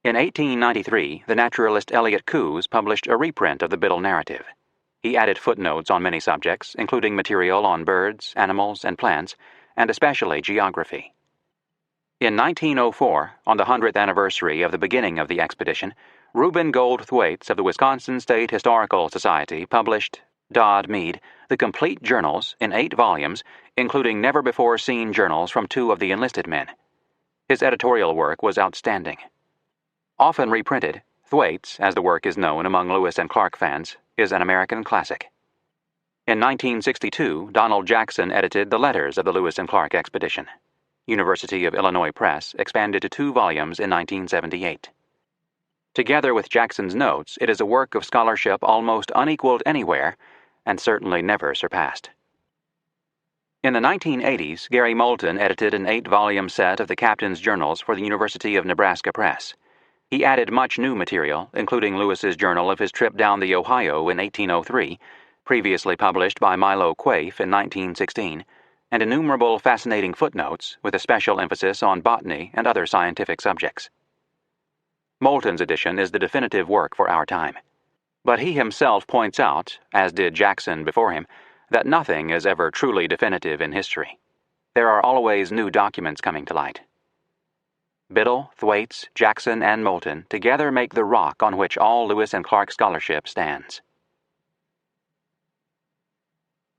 In 1893, the naturalist Elliott Coues published a reprint of the Biddle narrative. He added footnotes on many subjects, including material on birds, animals, and plants, and especially geography. In 1904, on the 100th anniversary of the beginning of the expedition, Reuben Gold Thwaites of the Wisconsin State Historical Society published Dodd Mead, The Complete Journals, in 8 volumes, including never-before-seen journals from 2 of the enlisted men. His editorial work was outstanding. Often reprinted, Thwaites, as the work is known among Lewis and Clark fans, is an American classic. In 1962, Donald Jackson edited the letters of the Lewis and Clark expedition. University of Illinois Press expanded to 2 volumes in 1978. Together with Jackson's notes, it is a work of scholarship almost unequaled anywhere, and certainly never surpassed. In the 1980s, Gary Moulton edited an 8-volume set of the Captain's Journals for the University of Nebraska Press. He added much new material, including Lewis's journal of his trip down the Ohio in 1803, previously published by Milo Quaife in 1916, and innumerable fascinating footnotes with a special emphasis on botany and other scientific subjects. Moulton's edition is the definitive work for our time. But he himself points out, as did Jackson before him, that nothing is ever truly definitive in history. There are always new documents coming to light. Biddle, Thwaites, Jackson, and Moulton together make the rock on which all Lewis and Clark scholarship stands.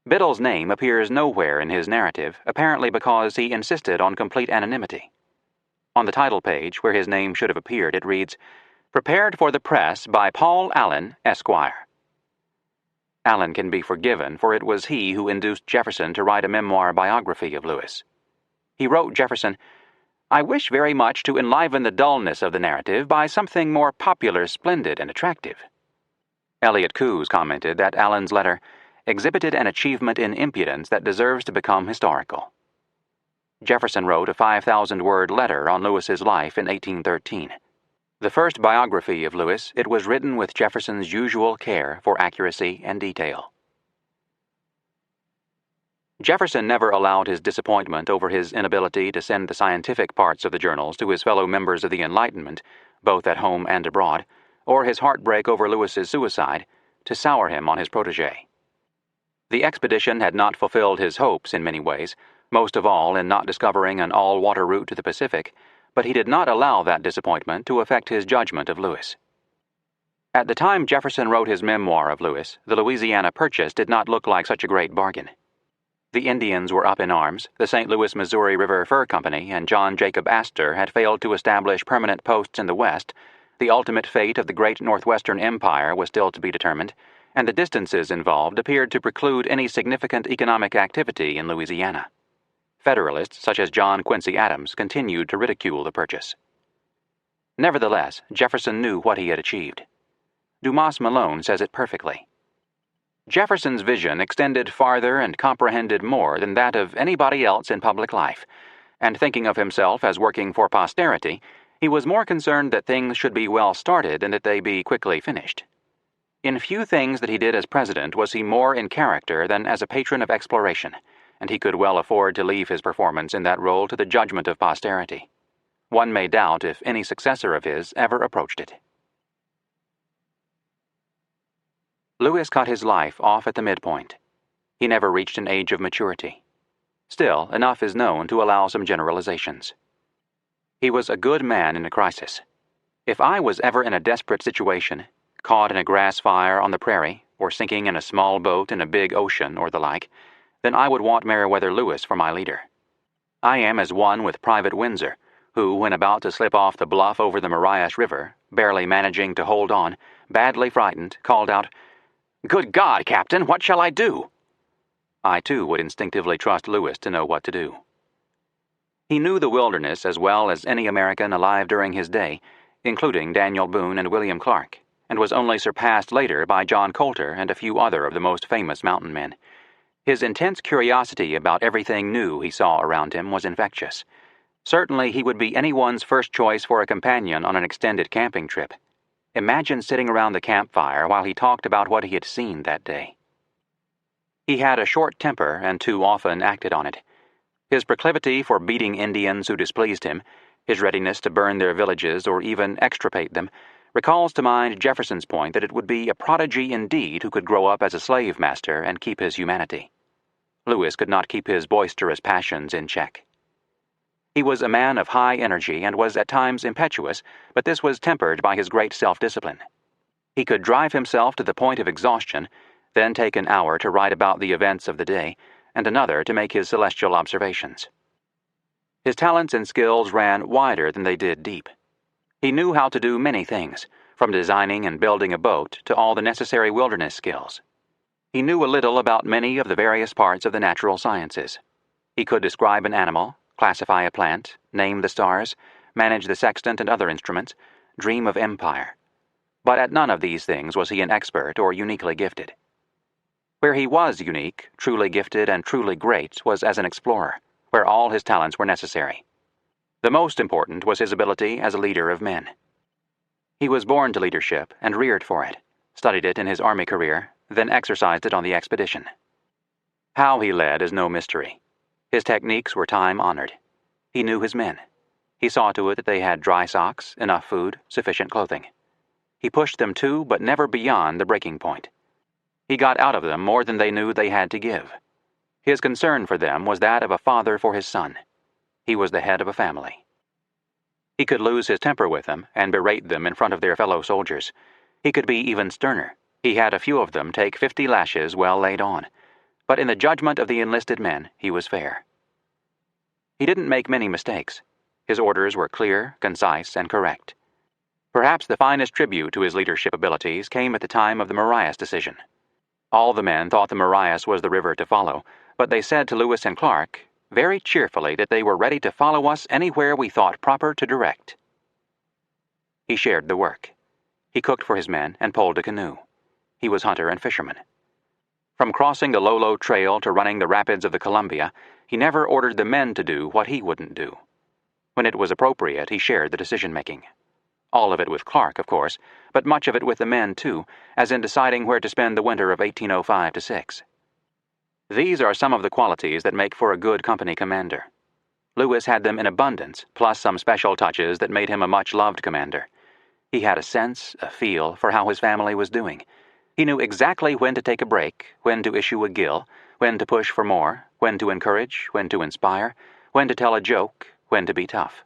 Biddle's name appears nowhere in his narrative, apparently because he insisted on complete anonymity. On the title page, where his name should have appeared, it reads, "Prepared for the press by Paul Allen, Esquire." Allen can be forgiven, for it was he who induced Jefferson to write a memoir biography of Lewis. He wrote Jefferson, "I wish very much to enliven the dullness of the narrative by something more popular, splendid, and attractive." Elliott Coues commented that Allen's letter exhibited an achievement in impudence that deserves to become historical. Jefferson wrote a 5,000-word letter on Lewis's life in 1813. The first biography of Lewis, it was written with Jefferson's usual care for accuracy and detail. Jefferson never allowed his disappointment over his inability to send the scientific parts of the journals to his fellow members of the Enlightenment, both at home and abroad, or his heartbreak over Lewis's suicide, to sour him on his protege. The expedition had not fulfilled his hopes in many ways, most of all in not discovering an all-water route to the Pacific, but he did not allow that disappointment to affect his judgment of Lewis. At the time Jefferson wrote his memoir of Lewis, the Louisiana Purchase did not look like such a great bargain. The Indians were up in arms, the St. Louis, Missouri River Fur Company and John Jacob Astor had failed to establish permanent posts in the West, the ultimate fate of the great Northwestern Empire was still to be determined, and the distances involved appeared to preclude any significant economic activity in Louisiana. Federalists such as John Quincy Adams continued to ridicule the purchase. Nevertheless, Jefferson knew what he had achieved. Dumas Malone says it perfectly. Jefferson's vision extended farther and comprehended more than that of anybody else in public life, and thinking of himself as working for posterity, he was more concerned that things should be well started and that they be quickly finished. In few things that he did as president was he more in character than as a patron of exploration, and he could well afford to leave his performance in that role to the judgment of posterity. One may doubt if any successor of his ever approached it. Lewis cut his life off at the midpoint. He never reached an age of maturity. Still, enough is known to allow some generalizations. He was a good man in a crisis. If I was ever in a desperate situation, caught in a grass fire on the prairie, or sinking in a small boat in a big ocean or the like, then I would want Meriwether Lewis for my leader. I am as one with Private Windsor, who, when about to slip off the bluff over the Marias River, barely managing to hold on, badly frightened, called out, "Good God, Captain, what shall I do?" I, too, would instinctively trust Lewis to know what to do. He knew the wilderness as well as any American alive during his day, including Daniel Boone and William Clark, and was only surpassed later by John Colter and a few other of the most famous mountain men. His intense curiosity about everything new he saw around him was infectious. Certainly he would be anyone's first choice for a companion on an extended camping trip. Imagine sitting around the campfire while he talked about what he had seen that day. He had a short temper and too often acted on it. His proclivity for beating Indians who displeased him, his readiness to burn their villages or even extirpate them, recalls to mind Jefferson's point that it would be a prodigy indeed who could grow up as a slave master and keep his humanity. Lewis could not keep his boisterous passions in check. He was a man of high energy and was at times impetuous, but this was tempered by his great self-discipline. He could drive himself to the point of exhaustion, then take an hour to write about the events of the day, and another to make his celestial observations. His talents and skills ran wider than they did deep. He knew how to do many things, from designing and building a boat to all the necessary wilderness skills. He knew a little about many of the various parts of the natural sciences. He could describe an animal, classify a plant, name the stars, manage the sextant and other instruments, dream of empire. But at none of these things was he an expert or uniquely gifted. Where he was unique, truly gifted, and truly great was as an explorer, where all his talents were necessary. The most important was his ability as a leader of men. He was born to leadership and reared for it, studied it in his army career, then exercised it on the expedition. How he led is no mystery. His techniques were time-honored. He knew his men. He saw to it that they had dry socks, enough food, sufficient clothing. He pushed them to, but never beyond, the breaking point. He got out of them more than they knew they had to give. His concern for them was that of a father for his son. He was the head of a family. He could lose his temper with them and berate them in front of their fellow soldiers. He could be even sterner. He had a few of them take 50 lashes well laid on. But in the judgment of the enlisted men, he was fair. He didn't make many mistakes. His orders were clear, concise, and correct. Perhaps the finest tribute to his leadership abilities came at the time of the Marias decision. All the men thought the Marias was the river to follow, but they said to Lewis and Clark very cheerfully that they were ready to follow us anywhere we thought proper to direct. He shared the work. He cooked for his men and poled a canoe. He was hunter and fisherman. From crossing the Lolo Trail to running the rapids of the Columbia, he never ordered the men to do what he wouldn't do. When it was appropriate, he shared the decision-making. All of it with Clark, of course, but much of it with the men, too, as in deciding where to spend the winter of 1805-6. These are some of the qualities that make for a good company commander. Lewis had them in abundance, plus some special touches that made him a much-loved commander. He had a sense, a feel, for how his family was doing. He knew exactly when to take a break, when to issue a gill, when to push for more, when to encourage, when to inspire, when to tell a joke, when to be tough.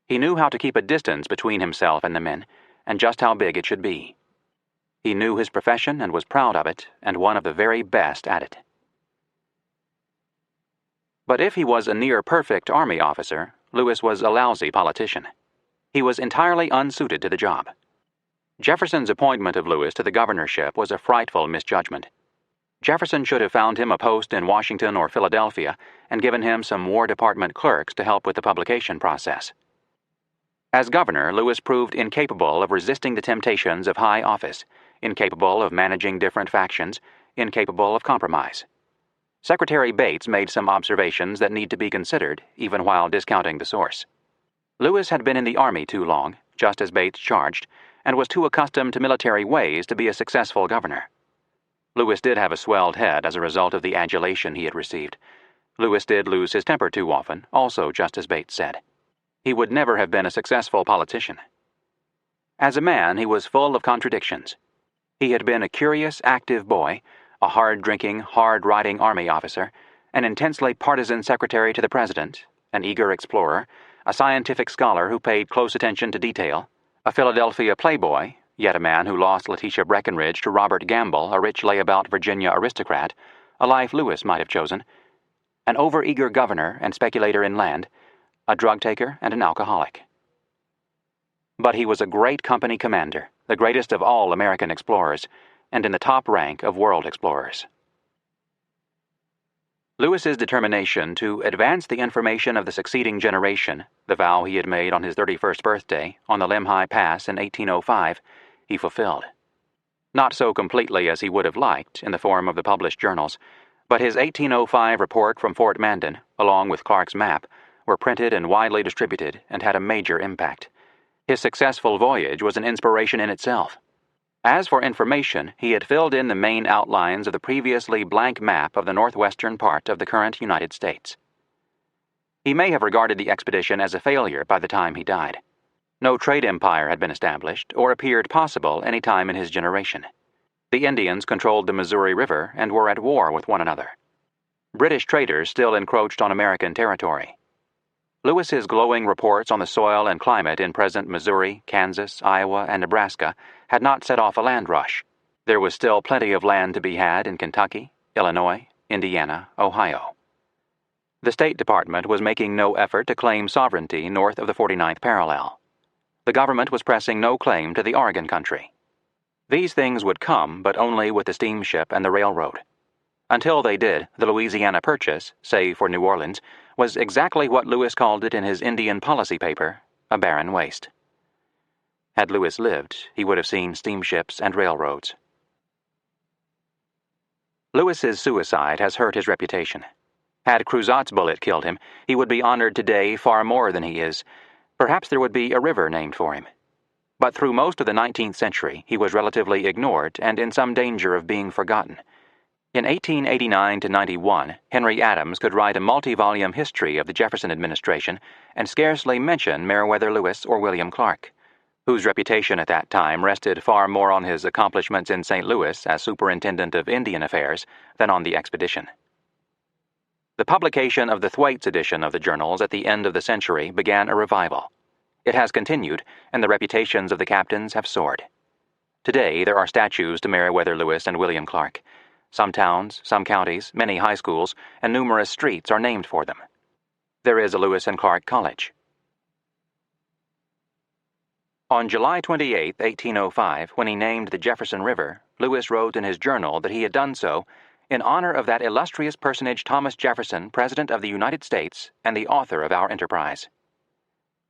He knew how to keep a distance between himself and the men, and just how big it should be. He knew his profession and was proud of it, and one of the very best at it. But if he was a near-perfect army officer, Lewis was a lousy politician. He was entirely unsuited to the job. Jefferson's appointment of Lewis to the governorship was a frightful misjudgment. Jefferson should have found him a post in Washington or Philadelphia and given him some War Department clerks to help with the publication process. As governor, Lewis proved incapable of resisting the temptations of high office, incapable of managing different factions, incapable of compromise. Secretary Bates made some observations that need to be considered, even while discounting the source. Lewis had been in the Army too long, just as Bates charged, and was too accustomed to military ways to be a successful governor. Lewis did have a swelled head as a result of the adulation he had received. Lewis did lose his temper too often, also just as Bates said. He would never have been a successful politician. As a man, he was full of contradictions. He had been a curious, active boy, a hard-drinking, hard-riding Army officer, an intensely partisan secretary to the president, an eager explorer, a scientific scholar who paid close attention to detail, a Philadelphia playboy, yet a man who lost Letitia Breckinridge to Robert Gamble, a rich layabout Virginia aristocrat, a life Lewis might have chosen, an overeager governor and speculator in land, a drug taker and an alcoholic. But he was a great company commander, the greatest of all American explorers, and in the top rank of world explorers. Lewis's determination to advance the information of the succeeding generation, the vow he had made on his 31st birthday on the Lemhi Pass in 1805, he fulfilled. Not so completely as he would have liked in the form of the published journals, but his 1805 report from Fort Mandan, along with Clark's map, were printed and widely distributed and had a major impact. His successful voyage was an inspiration in itself. As for information, he had filled in the main outlines of the previously blank map of the northwestern part of the current United States. He may have regarded the expedition as a failure by the time he died. No trade empire had been established or appeared possible any time in his generation. The Indians controlled the Missouri River and were at war with one another. British traders still encroached on American territory. Lewis's glowing reports on the soil and climate in present Missouri, Kansas, Iowa, and Nebraska had not set off a land rush. There was still plenty of land to be had in Kentucky, Illinois, Indiana, Ohio. The State Department was making no effort to claim sovereignty north of the 49th parallel. The government was pressing no claim to the Oregon country. These things would come, but only with the steamship and the railroad. Until they did, the Louisiana Purchase, save for New Orleans, was exactly what Lewis called it in his Indian policy paper, a barren waste. Had Lewis lived, he would have seen steamships and railroads. Lewis's suicide has hurt his reputation. Had Cruzat's bullet killed him, he would be honored today far more than he is. Perhaps there would be a river named for him. But through most of the 19th century, he was relatively ignored and in some danger of being forgotten. In 1889 to 91, Henry Adams could write a multi-volume history of the Jefferson administration and scarcely mention Meriwether Lewis or William Clark, whose reputation at that time rested far more on his accomplishments in St. Louis as superintendent of Indian affairs than on the expedition. The publication of the Thwaites edition of the journals at the end of the century began a revival. It has continued, and the reputations of the captains have soared. Today there are statues to Meriwether Lewis and William Clark. Some towns, some counties, many high schools, and numerous streets are named for them. There is a Lewis and Clark College. On July 28, 1805, when he named the Jefferson River, Lewis wrote in his journal that he had done so in honor of that illustrious personage Thomas Jefferson, President of the United States and the author of our enterprise.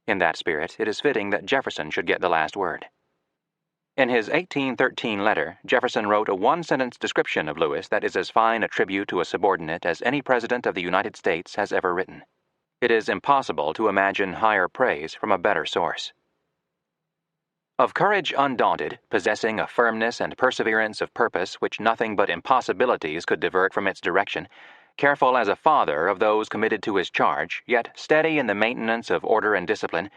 In that spirit, it is fitting that Jefferson should get the last word. In his 1813 letter, Jefferson wrote a one-sentence description of Lewis that is as fine a tribute to a subordinate as any president of the United States has ever written. It is impossible to imagine higher praise from a better source. Of courage undaunted, possessing a firmness and perseverance of purpose which nothing but impossibilities could divert from its direction, careful as a father of those committed to his charge, yet steady in the maintenance of order and discipline,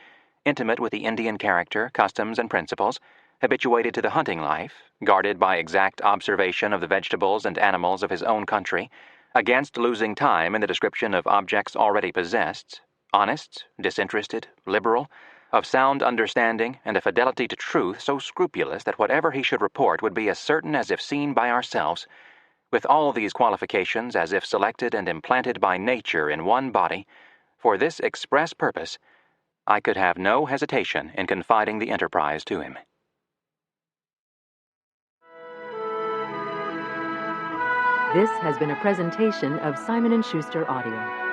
intimate with the Indian character, customs, and principles, habituated to the hunting life, guarded by exact observation of the vegetables and animals of his own country, against losing time in the description of objects already possessed, honest, disinterested, liberal, of sound understanding and a fidelity to truth so scrupulous that whatever he should report would be as certain as if seen by ourselves, with all these qualifications as if selected and implanted by nature in one body, for this express purpose, I could have no hesitation in confiding the enterprise to him. This has been a presentation of Simon & Schuster Audio.